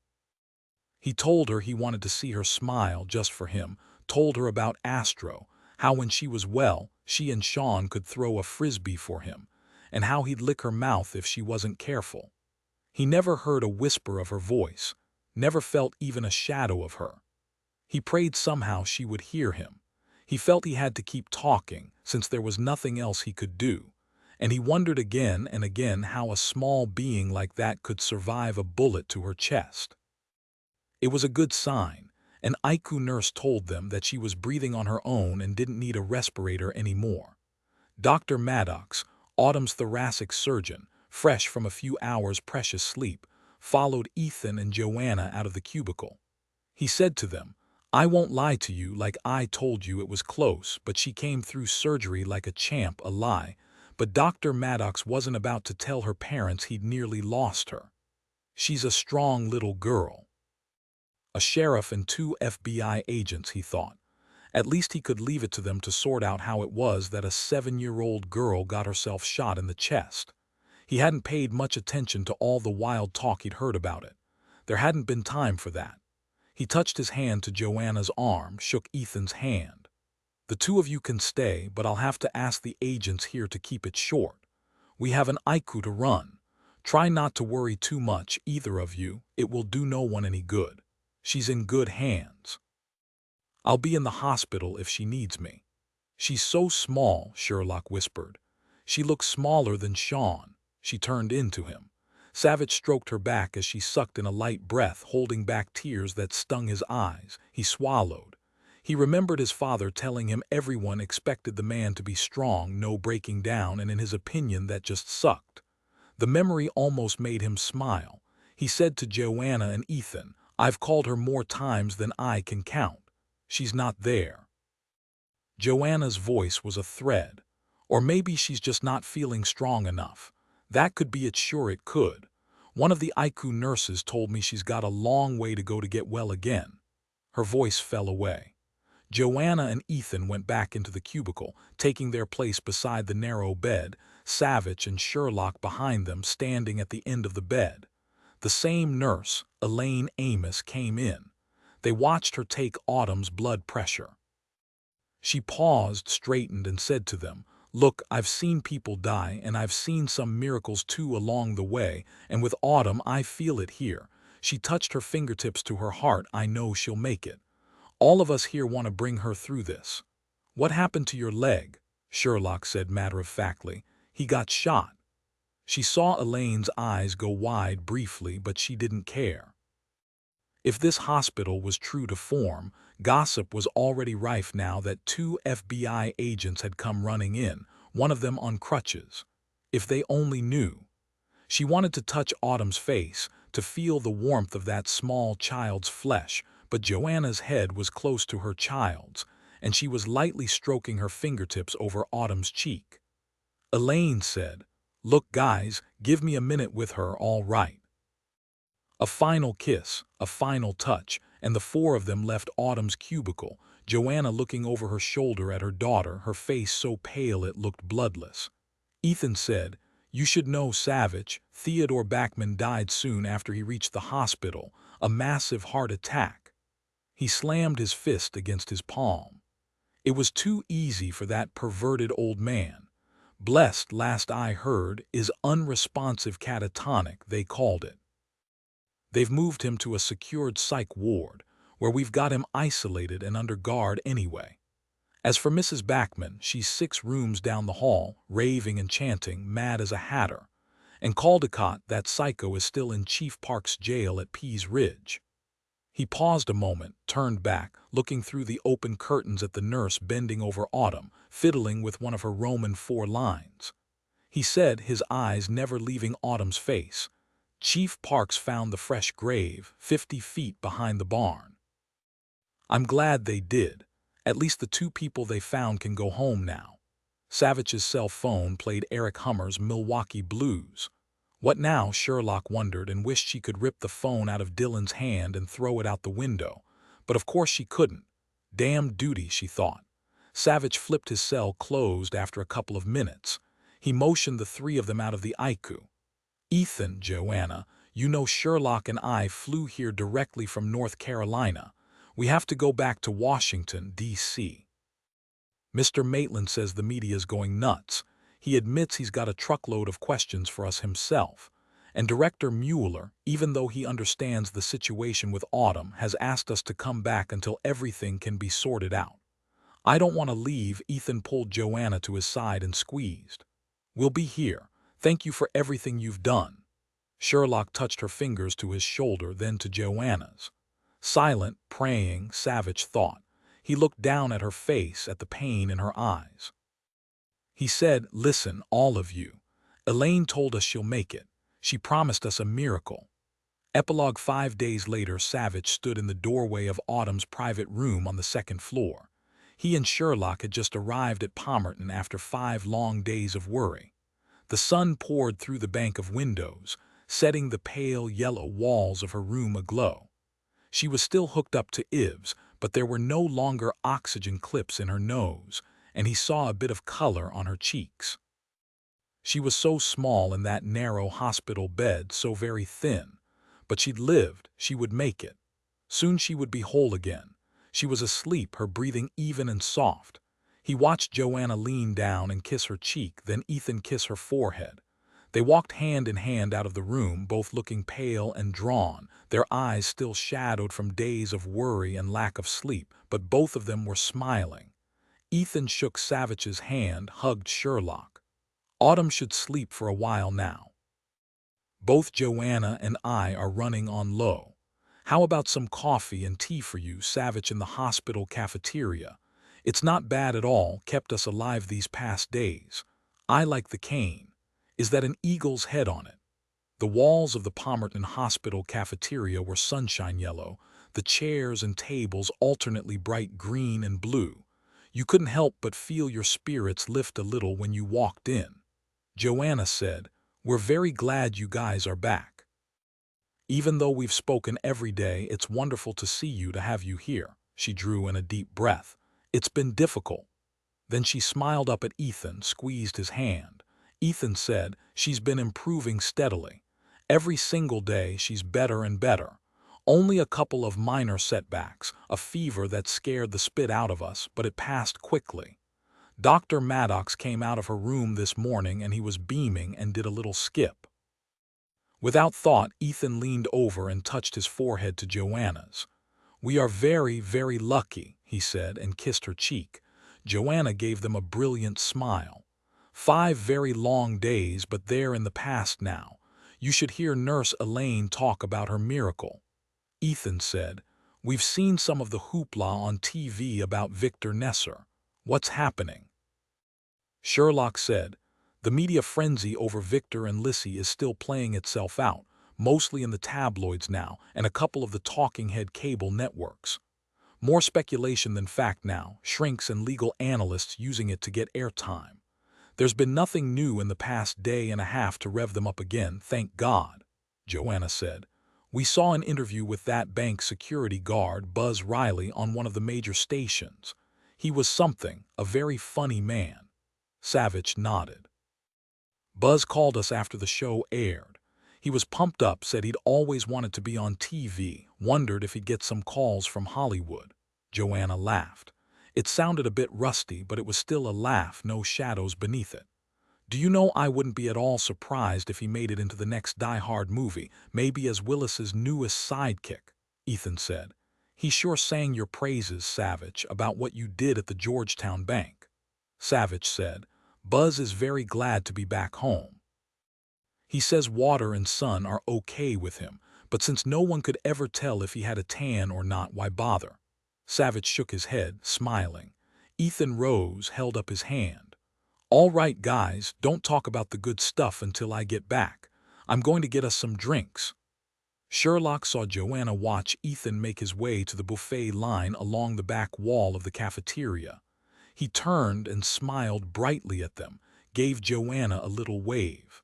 He told her he wanted to see her smile just for him, told her about Astro, how when she was well, she and Sean could throw a frisbee for him, and how he'd lick her mouth if she wasn't careful. He never heard a whisper of her voice, never felt even a shadow of her. He prayed somehow she would hear him. He felt he had to keep talking, since there was nothing else he could do, and he wondered again and again how a small being like that could survive a bullet to her chest. It was a good sign. An ICU nurse told them that she was breathing on her own and didn't need a respirator anymore. Dr. Maddox, Autumn's thoracic surgeon, fresh from a few hours' precious sleep, followed Ethan and Joanna out of the cubicle. He said to them, "I won't lie to you like I told you it was close, but she came through surgery like a champ, a lie, But Dr. Maddox wasn't about to tell her parents he'd nearly lost her. She's a strong little girl. A sheriff and 2 FBI agents, he thought. At least he could leave it to them to sort out how it was that a 7-year-old girl got herself shot in the chest. He hadn't paid much attention to all the wild talk he'd heard about it. There hadn't been time for that. He touched his hand to Joanna's arm, shook Ethan's hand. "The 2 of you can stay, but I'll have to ask the agents here to keep it short. We have an IQ to run. Try not to worry too much, either of you. It will do no one any good. She's in good hands. I'll be in the hospital if she needs me." "She's so small," Sherlock whispered. "She looks smaller than Sean." She turned into him. Savich stroked her back as she sucked in a light breath, holding back tears that stung his eyes. He swallowed. He remembered his father telling him everyone expected the man to be strong, no breaking down, and in his opinion that just sucked. The memory almost made him smile. He said to Joanna and Ethan, "I've called her more times than I can count. She's not there." Joanna's voice was a thread. "Or maybe she's just not feeling strong enough. That could be it, sure it could. One of the IQ nurses told me she's got a long way to go to get well again." Her voice fell away. Joanna and Ethan went back into the cubicle, taking their place beside the narrow bed, Savich and Sherlock behind them, standing at the end of the bed. The same nurse, Elaine Amos, came in. They watched her take Autumn's blood pressure. She paused, straightened, and said to them, "Look, I've seen people die, and I've seen some miracles too along the way, and with Autumn I feel it here." She touched her fingertips to her heart. "I know she'll make it. All of us here want to bring her through this." "What happened to your leg?" Sherlock said matter-of-factly. "He got shot." She saw Elaine's eyes go wide briefly, but she didn't care. If this hospital was true to form, gossip was already rife now that 2 FBI agents had come running in, one of them on crutches. If they only knew. She wanted to touch Autumn's face, to feel the warmth of that small child's flesh, but Joanna's head was close to her child's, and she was lightly stroking her fingertips over Autumn's cheek. Elaine said, "Look, guys, give me a minute with her, all right?" A final kiss, a final touch, and the 4 of them left Autumn's cubicle, Joanna looking over her shoulder at her daughter, her face so pale it looked bloodless. Ethan said, "You should know, Savich, Theodore Bachman died soon after he reached the hospital, a massive heart attack." He slammed his fist against his palm. "It was too easy for that perverted old man. Blessed, last I heard, is unresponsive catatonic, they called it. They've moved him to a secured psych ward, where we've got him isolated and under guard anyway. As for Mrs. Bachman, she's 6 rooms down the hall, raving and chanting, mad as a hatter. And Caldecott, that psycho, is still in Chief Park's jail at Pease Ridge." He paused a moment, turned back, looking through the open curtains at the nurse bending over Autumn, fiddling with one of her Roman 4 lines. He said, his eyes never leaving Autumn's face, "Chief Park's found the fresh grave 50 feet behind the barn. I'm glad they did. At least the 2 people they found can go home now." Savich's cell phone played Eric Hummer's Milwaukee Blues. What now, Sherlock wondered, and wished she could rip the phone out of Dillon's hand and throw it out the window. But of course she couldn't. Damn duty, she thought. Savich flipped his cell closed after a couple of minutes. He motioned the 3 of them out of the IQ. "Ethan, Joanna, you know Sherlock and I flew here directly from North Carolina. We have to go back to Washington, D.C. Mr. Maitland says the media's going nuts. He admits he's got a truckload of questions for us himself. And Director Mueller, even though he understands the situation with Autumn, has asked us to come back until everything can be sorted out. I don't want to leave." Ethan pulled Joanna to his side and squeezed. "We'll be here. Thank you for everything you've done." Sherlock touched her fingers to his shoulder, then to Joanna's. Silent, praying, Savich thought. He looked down at her face, at the pain in her eyes. He said, "Listen, all of you. Elaine told us she'll make it. She promised us a miracle." Epilogue 5 days later, Savich stood in the doorway of Autumn's private room on the 2nd floor. He and Sherlock had just arrived at Palmerton after 5 long days of worry. The sun poured through the bank of windows, setting the pale yellow walls of her room aglow. She was still hooked up to Ives, but there were no longer oxygen clips in her nose, and he saw a bit of color on her cheeks. She was so small in that narrow hospital bed, so very thin. But she'd lived, she would make it. Soon she would be whole again. She was asleep, her breathing even and soft. He watched Joanna lean down and kiss her cheek, then Ethan kiss her forehead. They walked hand in hand out of the room, both looking pale and drawn, their eyes still shadowed from days of worry and lack of sleep, but both of them were smiling. Ethan shook Savich's hand, hugged Sherlock. Autumn should sleep for a while now. Both Joanna and I are running on low. How about some coffee and tea for you, Savich in the hospital cafeteria? It's not bad at all, kept us alive these past days. I like the cane. Is that an eagle's head on it? The walls of the Palmerton Hospital cafeteria were sunshine yellow, the chairs and tables alternately bright green and blue. You couldn't help but feel your spirits lift a little when you walked in. Joanna said, "We're very glad you guys are back. Even though we've spoken every day, it's wonderful to see you, to have you here." She drew in a deep breath. "It's been difficult." Then she smiled up at Ethan, squeezed his hand. Ethan said, "She's been improving steadily. Every single day she's better and better. Only a couple of minor setbacks, a fever that scared the spit out of us, but it passed quickly. Dr. Maddox came out of her room this morning and he was beaming and did a little skip." Without thought, Ethan leaned over and touched his forehead to Joanna's. "We are very, very lucky," he said, and kissed her cheek. Joanna gave them a brilliant smile. "5 very long days, but they're in the past now. You should hear Nurse Elaine talk about her miracle." Ethan said, "We've seen some of the hoopla on TV about Victor Nesser. What's happening?" Sherlock said, "The media frenzy over Victor and Lissy is still playing itself out, mostly in the tabloids now and a couple of the talking head cable networks. More speculation than fact now, shrinks and legal analysts using it to get airtime. There's been nothing new in the past day and a half to rev them up again, thank God," Joanna said. "We saw an interview with that bank security guard, Buzz Riley, on one of the major stations. He was something, a very funny man." Savich nodded. "Buzz called us after the show aired. He was pumped up, said he'd always wanted to be on TV, wondered if he'd get some calls from Hollywood." Joanna laughed. It sounded a bit rusty, but it was still a laugh, no shadows beneath it. "Do you know, I wouldn't be at all surprised if he made it into the next Die Hard movie, maybe as Willis's newest sidekick," Ethan said. "He sure sang your praises, Savich, about what you did at the Georgetown Bank." Savich said, "Buzz is very glad to be back home. He says water and sun are okay with him, but since no one could ever tell if he had a tan or not, why bother?" Savich shook his head, smiling. Ethan rose, held up his hand. "All right, guys, don't talk about the good stuff until I get back. I'm going to get us some drinks." Sherlock saw Joanna watch Ethan make his way to the buffet line along the back wall of the cafeteria. He turned and smiled brightly at them, gave Joanna a little wave.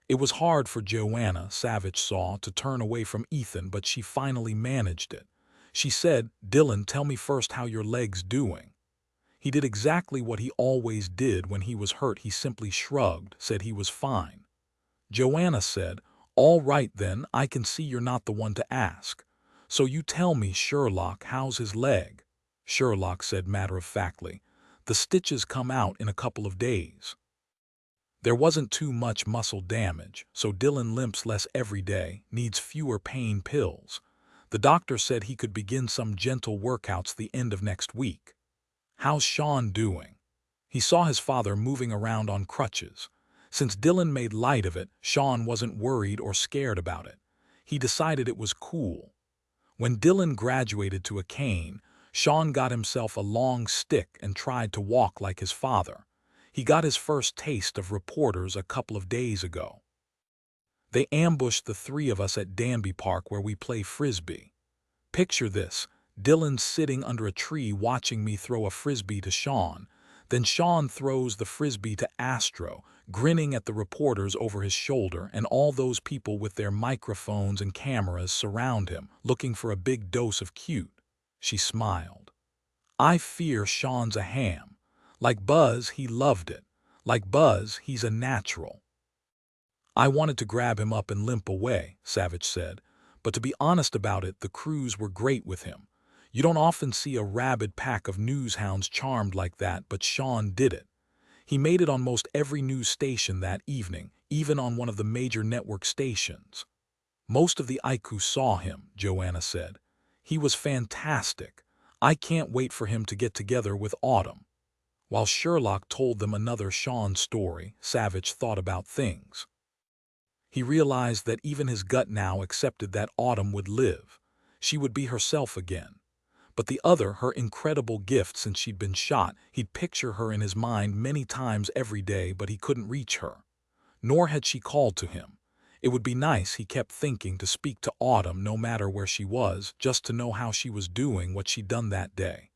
It was hard for Joanna, Savich saw, to turn away from Ethan, but she finally managed it. She said, "Dillon, tell me first how your leg's doing." He did exactly what he always did when he was hurt. He simply shrugged, said he was fine. Joanna said, "All right then, I can see you're not the one to ask. So you tell me, Sherlock, how's his leg?" Sherlock said matter-of-factly, "The stitches come out in a couple of days." There wasn't too much muscle damage, so Dillon limps less every day, needs fewer pain pills. The doctor said he could begin some gentle workouts the end of next week. "How's Sean doing?" He saw his father moving around on crutches. Since Dillon made light of it, Sean wasn't worried or scared about it. He decided it was cool. When Dillon graduated to a cane, Sean got himself a long stick and tried to walk like his father. He got his first taste of reporters a couple of days ago. "They ambushed the 3 of us at Danby Park where we play frisbee. Picture this, Dillon's sitting under a tree watching me throw a frisbee to Sean. Then Sean throws the frisbee to Astro, grinning at the reporters over his shoulder, and all those people with their microphones and cameras surround him, looking for a big dose of cute. She smiled. I fear Sean's a ham. Like Buzz, he loved it. Like Buzz, he's a natural. I wanted to grab him up and limp away, Savich said. But to be honest about it, the crews were great with him. You don't often see a rabid pack of newshounds charmed like that, but Sean did it. He made it on most every news station that evening, even on one of the major network stations. Most of the Aiku saw him, Joanna said. He was fantastic. I can't wait for him to get together with Autumn. While Sherlock told them another Sean story, Savich thought about things. He realized that even his gut now accepted that Autumn would live. She would be herself again. But the other, her incredible gift since she'd been shot, he'd picture her in his mind many times every day, but he couldn't reach her. Nor had she called to him. It would be nice, he kept thinking, to speak to Autumn no matter where she was, just to know how she was doing, what she'd done that day.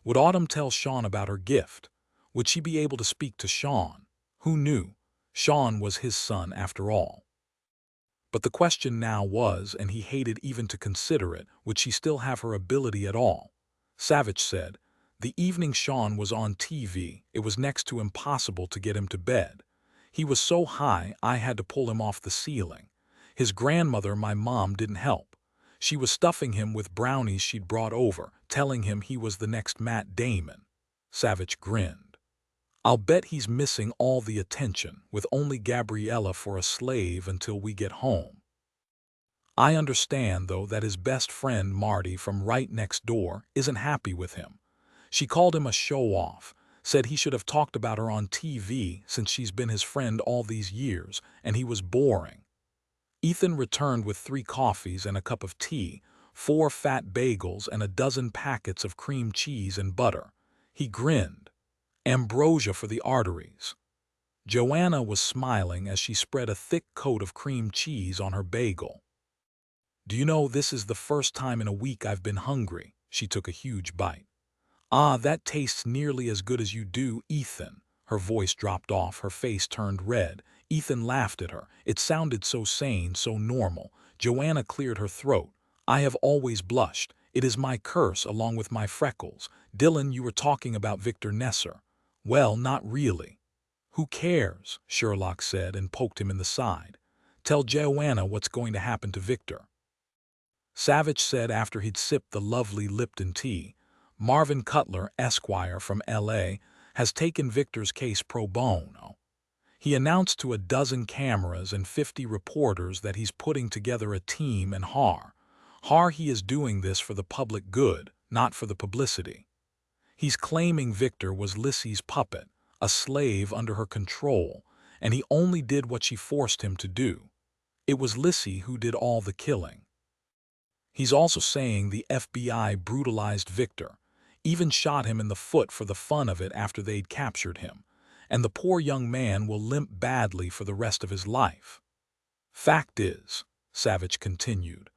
Would Autumn tell Sean about her gift? Would she be able to speak to Sean? Who knew? Sean was his son after all. But the question now was, and he hated even to consider it, would she still have her ability at all? Savich said, the evening Sean was on TV, it was next to impossible to get him to bed. He was so high, I had to pull him off the ceiling. His grandmother, my mom, didn't help. She was stuffing him with brownies she'd brought over, telling him he was the next Matt Damon. Savich grinned. I'll bet he's missing all the attention, with only Gabriella for a slave until we get home. I understand, though, that his best friend Marty from right next door isn't happy with him. She called him a show-off, said he should have talked about her on TV since she's been his friend all these years, and he was boring. Ethan returned with 3 coffees and a cup of tea, 4 fat bagels, and a dozen packets of cream cheese and butter. He grinned. Ambrosia for the arteries. Joanna was smiling as she spread a thick coat of cream cheese on her bagel. Do you know, this is the first time in a week I've been hungry? She took a huge bite. Ah, that tastes nearly as good as you do, Ethan. Her voice dropped off, her face turned red. Ethan laughed at her. It sounded so sane, so normal. Joanna cleared her throat. I have always blushed. It is my curse along with my freckles. Dillon, you were talking about Victor Nesser. Well, not really. Who cares? Sherlock said and poked him in the side. Tell Joanna what's going to happen to Victor. Savich said after he'd sipped the lovely Lipton tea. Marvin Cutler, Esquire from L.A., has taken Victor's case pro bono. He announced to a dozen cameras and 50 reporters that he's putting together a team, and he is doing this for the public good, not for the publicity. He's claiming Victor was Lissy's puppet, a slave under her control, and he only did what she forced him to do. It was Lissy who did all the killing. He's also saying the FBI brutalized Victor, even shot him in the foot for the fun of it after they'd captured him, and the poor young man will limp badly for the rest of his life. Fact is, Savich continued,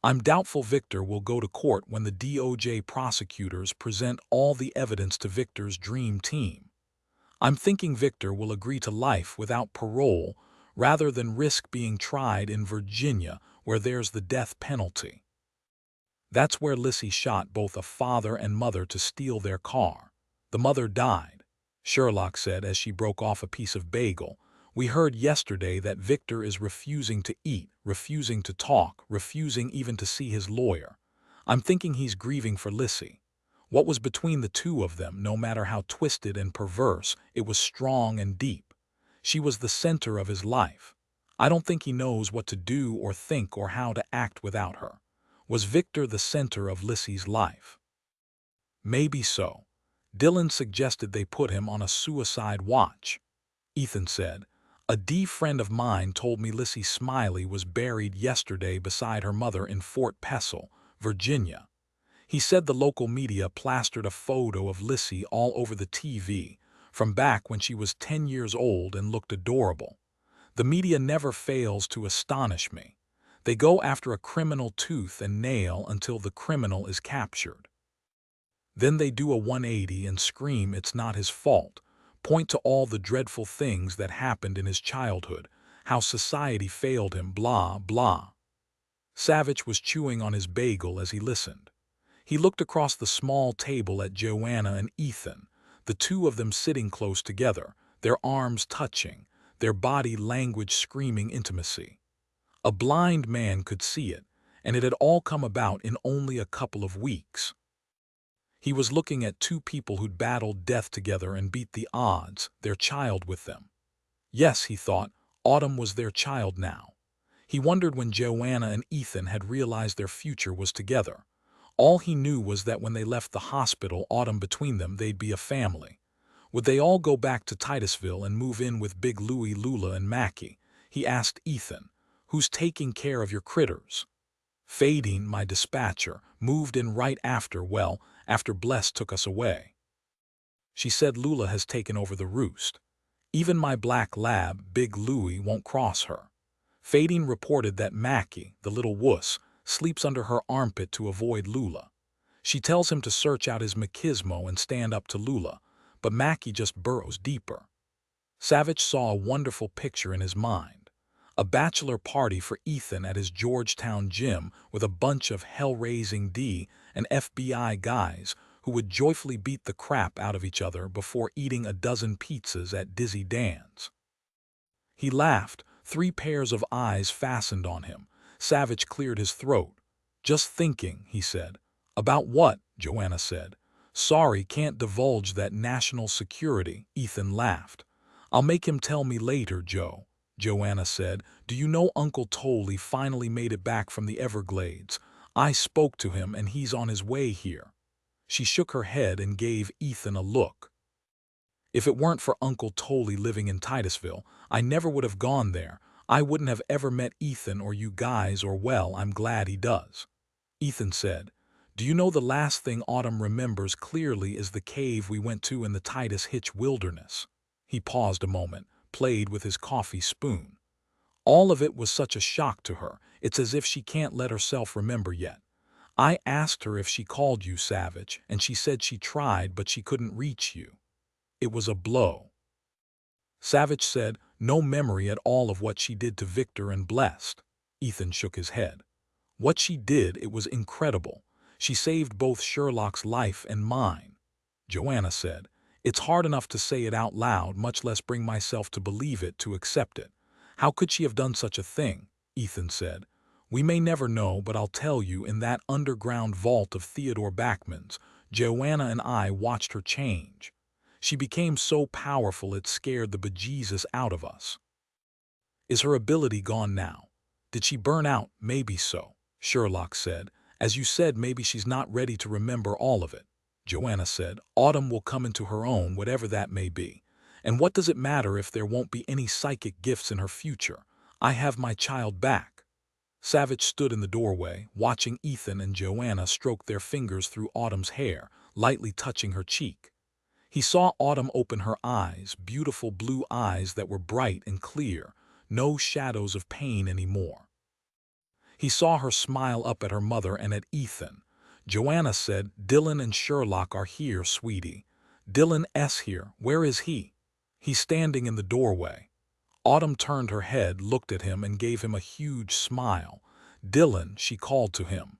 I'm doubtful Victor will go to court when the DOJ prosecutors present all the evidence to Victor's dream team. I'm thinking Victor will agree to life without parole rather than risk being tried in Virginia where there's the death penalty. That's where Lissy shot both a father and mother to steal their car. The mother died, Sherlock said as she broke off a piece of bagel. We heard yesterday that Victor is refusing to eat, refusing to talk, refusing even to see his lawyer. I'm thinking he's grieving for Lissy. What was between the two of them, no matter how twisted and perverse, it was strong and deep. She was the center of his life. I don't think he knows what to do or think or how to act without her. Was Victor the center of Lissy's life? Maybe so. Dillon suggested they put him on a suicide watch. Ethan said, a D friend of mine told me Lissy Smiley was buried yesterday beside her mother in Fort Pestle, Virginia. He said the local media plastered a photo of Lissy all over the TV, from back when she was 10 years old and looked adorable. The media never fails to astonish me. They go after a criminal tooth and nail until the criminal is captured. Then they do a 180 and scream it's not his fault, point to all the dreadful things that happened in his childhood, how society failed him, blah, blah. Savich was chewing on his bagel as he listened. He looked across the small table at Joanna and Ethan, the two of them sitting close together, their arms touching, their body language screaming intimacy. A blind man could see it, and it had all come about in only a couple of weeks. He was looking at two people who'd battled death together and beat the odds, their child with them. Yes, he thought, Autumn was their child now. He wondered when Joanna and Ethan had realized their future was together. All he knew was that when they left the hospital, Autumn between them, they'd be a family. Would they all go back to Titusville and move in with Big Louie, Lula, and Mackie? He asked Ethan, "Who's taking care of your critters?" Fading, my dispatcher, moved in right after, after Bless took us away. She said Lula has taken over the roost. Even my black lab, Big Louie, won't cross her. Fading reported that Mackie, the little wuss, sleeps under her armpit to avoid Lula. She tells him to search out his machismo and stand up to Lula, but Mackie just burrows deeper. Savich saw a wonderful picture in his mind. A bachelor party for Ethan at his Georgetown gym with a bunch of hell-raising D and FBI guys who would joyfully beat the crap out of each other before eating a dozen pizzas at Dizzy Dan's. He laughed, 3 pairs of eyes fastened on him. Savich cleared his throat. "Just thinking," he said. "About what?" Joanna said. "Sorry, can't divulge that, national security," Ethan laughed. "I'll make him tell me later, Joe." Joanna said, "Do you know Uncle Tolley finally made it back from the Everglades? I spoke to him and he's on his way here." She shook her head and gave Ethan a look. "If it weren't for Uncle Tolley living in Titusville, I never would have gone there. I wouldn't have ever met Ethan or you guys, or I'm glad he does." Ethan said, "Do you know the last thing Autumn remembers clearly is the cave we went to in the Titus Hitch Wilderness?" He paused a moment, played with his coffee spoon. "All of it was such a shock to her, it's as if she can't let herself remember yet. I asked her if she called you, Savich, and she said she tried but she couldn't reach you. It was a blow." Savich said, "No memory at all of what she did to Victor and Blessed." Ethan shook his head. "What she did, it was incredible. She saved both Sherlock's life and mine." Joanna said, "It's hard enough to say it out loud, much less bring myself to believe it, to accept it. How could she have done such a thing?" Ethan said, "We may never know, but I'll tell you, in that underground vault of Theodore Bachman's, Joanna and I watched her change. She became so powerful it scared the bejesus out of us." "Is her ability gone now? Did she burn out?" "Maybe so," Sherlock said. "As you said, maybe she's not ready to remember all of it." Joanna said, "Autumn will come into her own, whatever that may be. And what does it matter if there won't be any psychic gifts in her future? I have my child back." Savich stood in the doorway, watching Ethan and Joanna stroke their fingers through Autumn's hair, lightly touching her cheek. He saw Autumn open her eyes, beautiful blue eyes that were bright and clear, no shadows of pain anymore. He saw her smile up at her mother and at Ethan. Joanna said, "Dillon and Sherlock are here, sweetie." "Dillon's here. Where is he?" "He's standing in the doorway." Autumn turned her head, looked at him, and gave him a huge smile. "Dillon," she called to him.